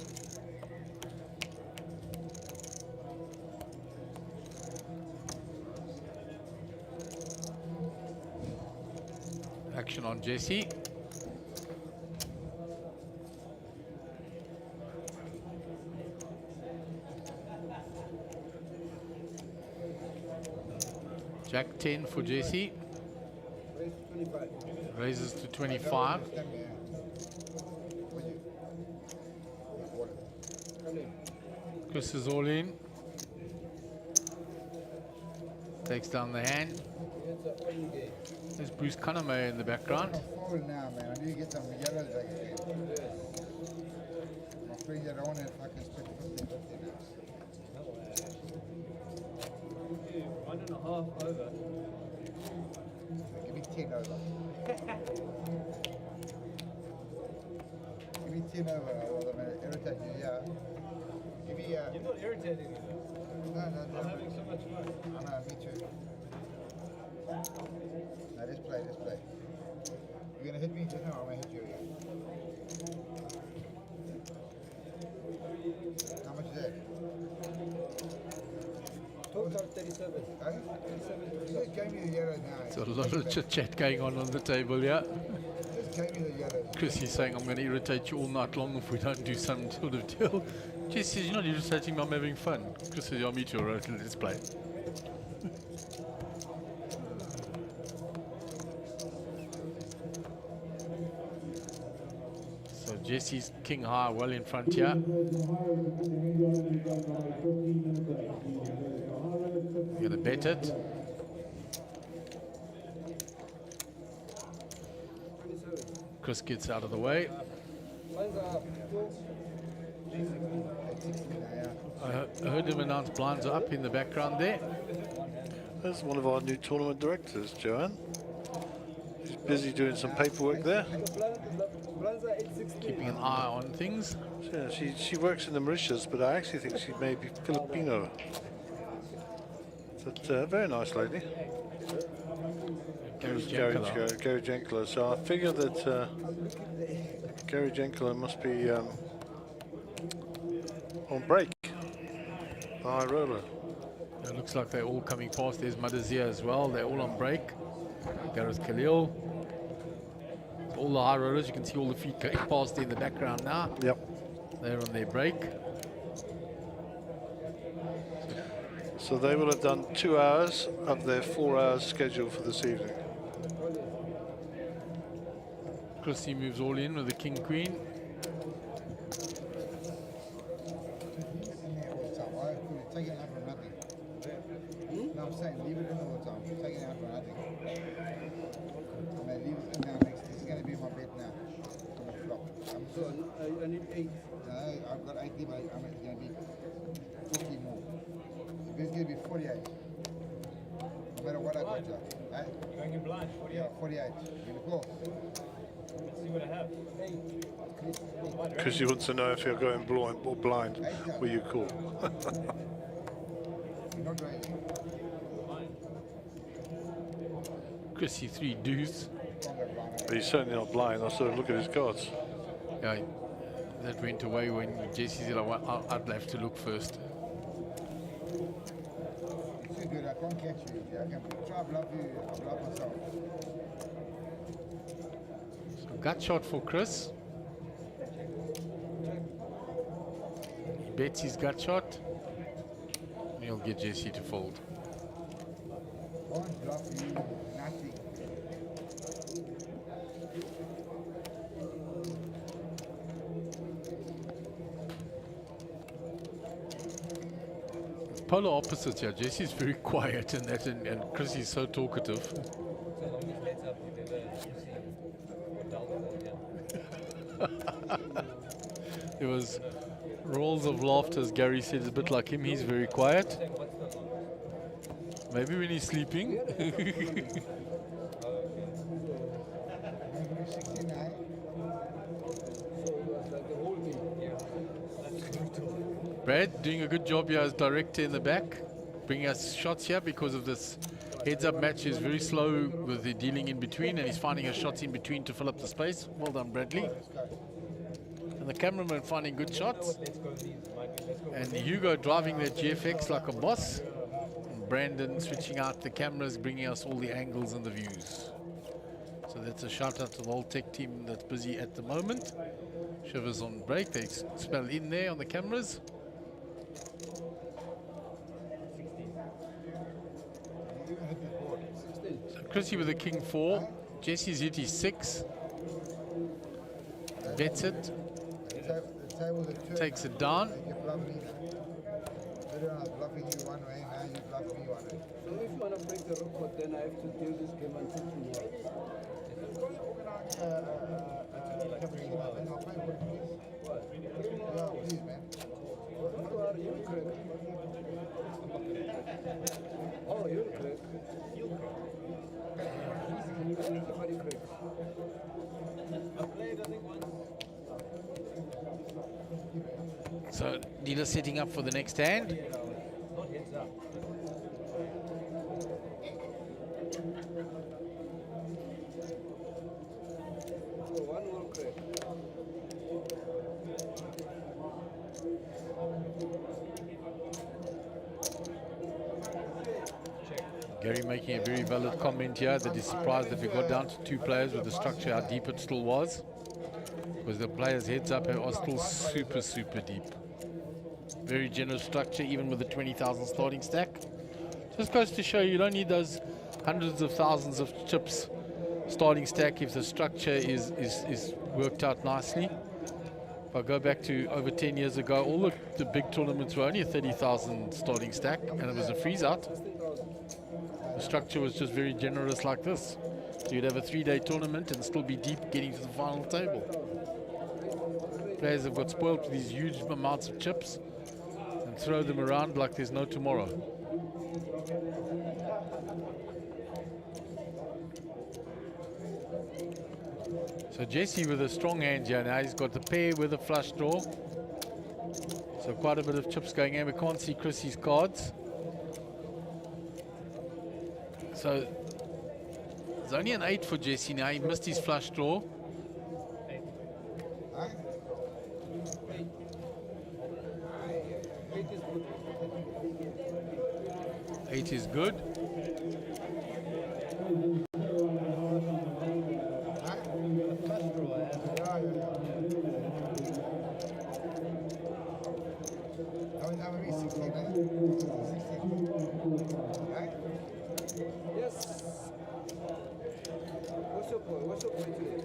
Action on Jesse. Jack 10 for Jesse. Raises to 25. Chris is all in. Takes down the hand. There's Bruce Cunningham in the background. Forward now, man. I need to get some yellows back again. My friend that I want to fucking split 50-50 now. 1.5 over. Give me 10 over. Give me 10 over. Otherwise I'm going to irritate you, yeah. Give me You're not irritating me though. No. I'm having so much fun. I know, me too. Now let's play. You're going to hit me? No, I'm going to hit you again. How much is that? Total 37. Eh? 37. You just gave me the yellow now. There's a lot of chit chat going on the table, yeah. Just gave me the yellow. Chris is saying, I'm going to irritate you all night long if we don't do some sort of deal. Jess says, you're not irritating me, I'm having fun. Chris says, yeah, me too, right, let's play. So Jesse's king high, well in front here. You're going to bet it. Chris gets out of the way. I heard him announce blinds are up in the background there. There's one of our new tournament directors, Joanne. She's busy doing some paperwork there. Keeping an eye on things. Yeah, she works in the Mauritius, but I actually think she may be Filipino. But very nice lady. Gary Jenkler. So I figure that Gary Jenkler must be on break. The high roller. It looks like they're all coming past. There's Madazia as well. They're all on break. Gareth Khalil. All the high rollers. You can see all the feet going past in the background now. Yep. They're on their break. So they will have done 2 hours of their 4 hours schedule for this evening. Chrissy moves all in with the king queen. Take it out for nothing. No, I'm saying leave it in all the time. Take it out for nothing. I'm going to leave it now. This is going to be my bet now. I'm going to flop. So I need 8. No, I've got 80, but I'm going to be 50 more. It's going to be 48. No matter what I got there. Right? You're going in blind, 48. Yeah, 48. You going to call? Let's see what I have. Because she wants to know if you're going blind or blind, will you call? Not right. Chrissy 3 deuce. He's certainly not blind. I saw him look at his cards. Yeah, that went away when Jesse said I'd have to look first. It's too good. I can't catch you. I can try to bluff you. I'll bluff myself. So gut shot for Chris. He bets his gut shot. He'll get Jesse to fold. Won't bluff you. Nothing. Polar opposites here. Jesse's very quiet and that, and Chris is so talkative. So long as let's up, you never see There was rolls of laughter, as Gary said. It's a bit like him. He's very quiet. Maybe when he's sleeping. Brad doing a good job here as director in the back, bringing us shots here because of this heads-up match is very slow with the dealing in between, and he's finding us shots in between to fill up the space. Well done, Bradley. And the cameraman finding good shots. And Hugo driving that GFX like a boss. And Brandon switching out the cameras, bringing us all the angles and the views. So that's a shout out to the whole tech team that's busy at the moment. Shivers on break, they spell in there on the cameras. So Chrissy with a king 4. Jesse's hit his 6. Bets it. Takes it down. So if you want to break the record, then I have to do this game until tomorrow. Oh, you're Craig. So dealer setting up for the next hand. Gary making a very valid comment here that he's surprised that we got down to 2 players with the structure, how deep it still was. Because the players' heads up are still super, super deep. Very generous structure, even with the 20,000 starting stack. Just goes to show you don't need those hundreds of thousands of chips starting stack if the structure is worked out nicely. If I go back to over 10 years ago, all the big tournaments were only a 30,000 starting stack, and it was a freeze out. The structure was just very generous like this. So you'd have a 3-day tournament and still be deep getting to the final table. Players have got spoiled with these huge amounts of chips and throw them around like there's no tomorrow. So Jesse with a strong hand here now. He's got the pair with a flush draw. So quite a bit of chips going in. We can't see Chrissy's cards. So there's only an 8 for Jesse now. He missed his flush draw. Eight is good. Yes. What's your point? What's your point today?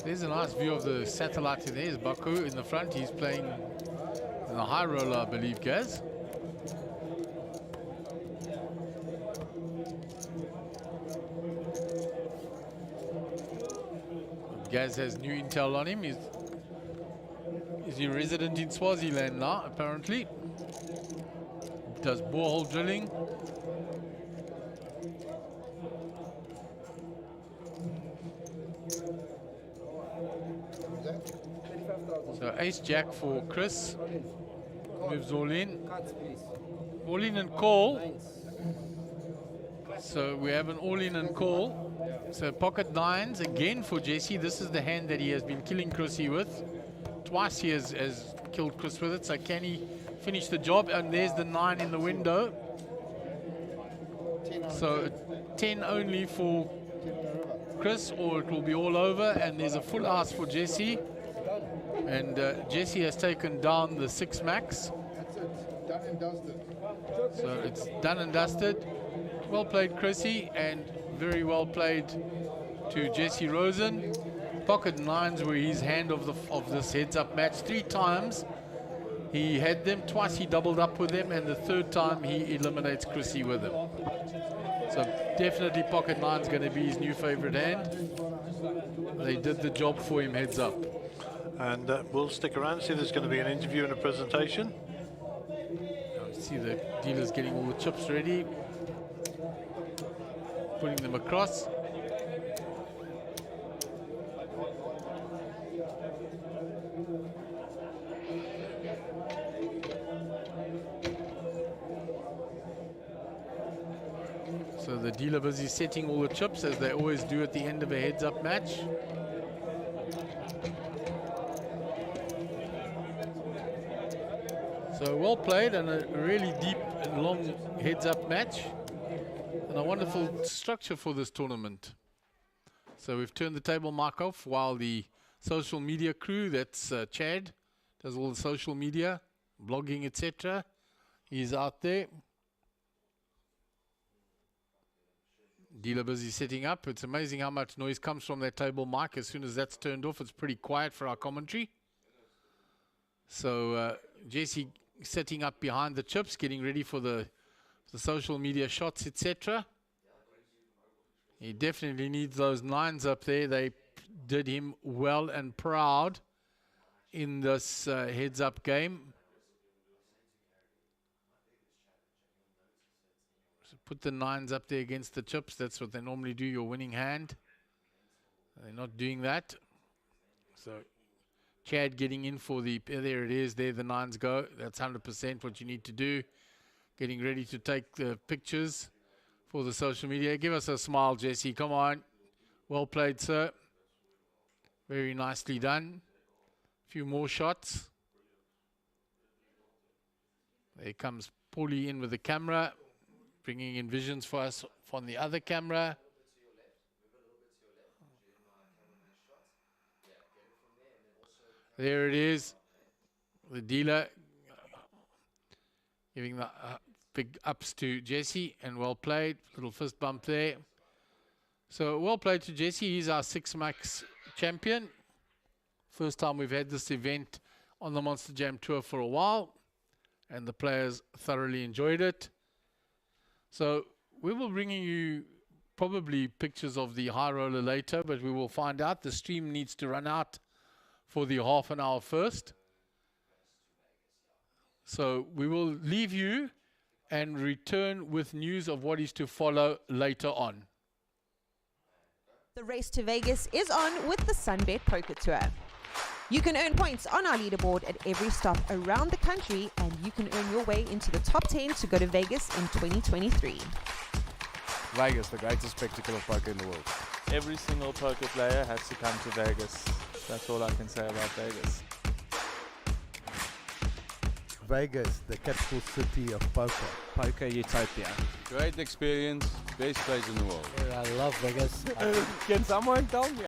There's a nice view of the satellite in there. There's Baku in the front. He's playing in a high roller, I believe, Gaz. Gaz has new intel on him. Is he resident in Swaziland now, apparently? Does borehole drilling. So ace jack for Chris. Moves all in. All in and call. So we have an all in and call. So pocket nines again for Jesse. This is the hand that he has been killing Chrissy with. Twice he has killed Chris with it. So can he finish the job? And there's the 9 in the window. So 10 only for Chris, or it will be all over. And there's a full house for Jesse. And Jesse has taken down the 6 max. That's it. Done and dusted. So it's done and dusted. Well played, Chrissy, and very well played to Jesse Rosen. Pocket nines were his hand of this heads-up match. 3 times he had them. Twice he doubled up with them, and the 3rd time he eliminates Chrissy with them. So definitely pocket nine's going to be his new favorite hand. They did the job for him heads up. And we'll stick around, see if there's going to be an interview and a presentation. See the dealers getting all the chips ready, putting them across. So the dealer busy setting all the chips, as they always do at the end of a heads-up match. So well played and a really deep and long heads-up match. And a wonderful structure for this tournament. So we've turned the table mark off while the social media crew, that's Chad, does all the social media, blogging, etc. He's out there. Dealer busy setting up. It's amazing how much noise comes from that table mic. As soon as that's turned off, it's pretty quiet for our commentary. So Jesse setting up behind the chips, getting ready for the social media shots, etc. He definitely needs those 9s up there. They did him well and proud in this heads-up game. So put the 9s up there against the chips. That's what they normally do, your winning hand. They're not doing that. So Chad getting in for the, there it is, there the 9s go. That's 100% what you need to do. Getting ready to take the pictures for the social media. Give us a smile, Jesse. Come on. Well played, sir. Very nicely done. A few more shots. There comes Paulie in with the camera, bringing in visions for us from the other camera. There it is. The dealer giving the big ups to Jesse, and well played. Little fist bump there. So well played to Jesse. He's our 6-max champion. First time we've had this event on the Monster Jam Tour for a while, and the players thoroughly enjoyed it. So we will bring you probably pictures of the high roller later, but we will find out. The stream needs to run out for the half an hour first. So we will leave you and return with news of what is to follow later on. The race to Vegas is on with the Sunbet Poker Tour. You can earn points on our leaderboard at every stop around the country, and you can earn your way into the top 10 to go to Vegas in 2023. Vegas, the greatest spectacle of poker in the world. Every single poker player has to come to Vegas. That's all I can say about Vegas. Vegas, the capital city of poker. Poker utopia. Great experience, best place in the world. I love Vegas. Can someone tell me?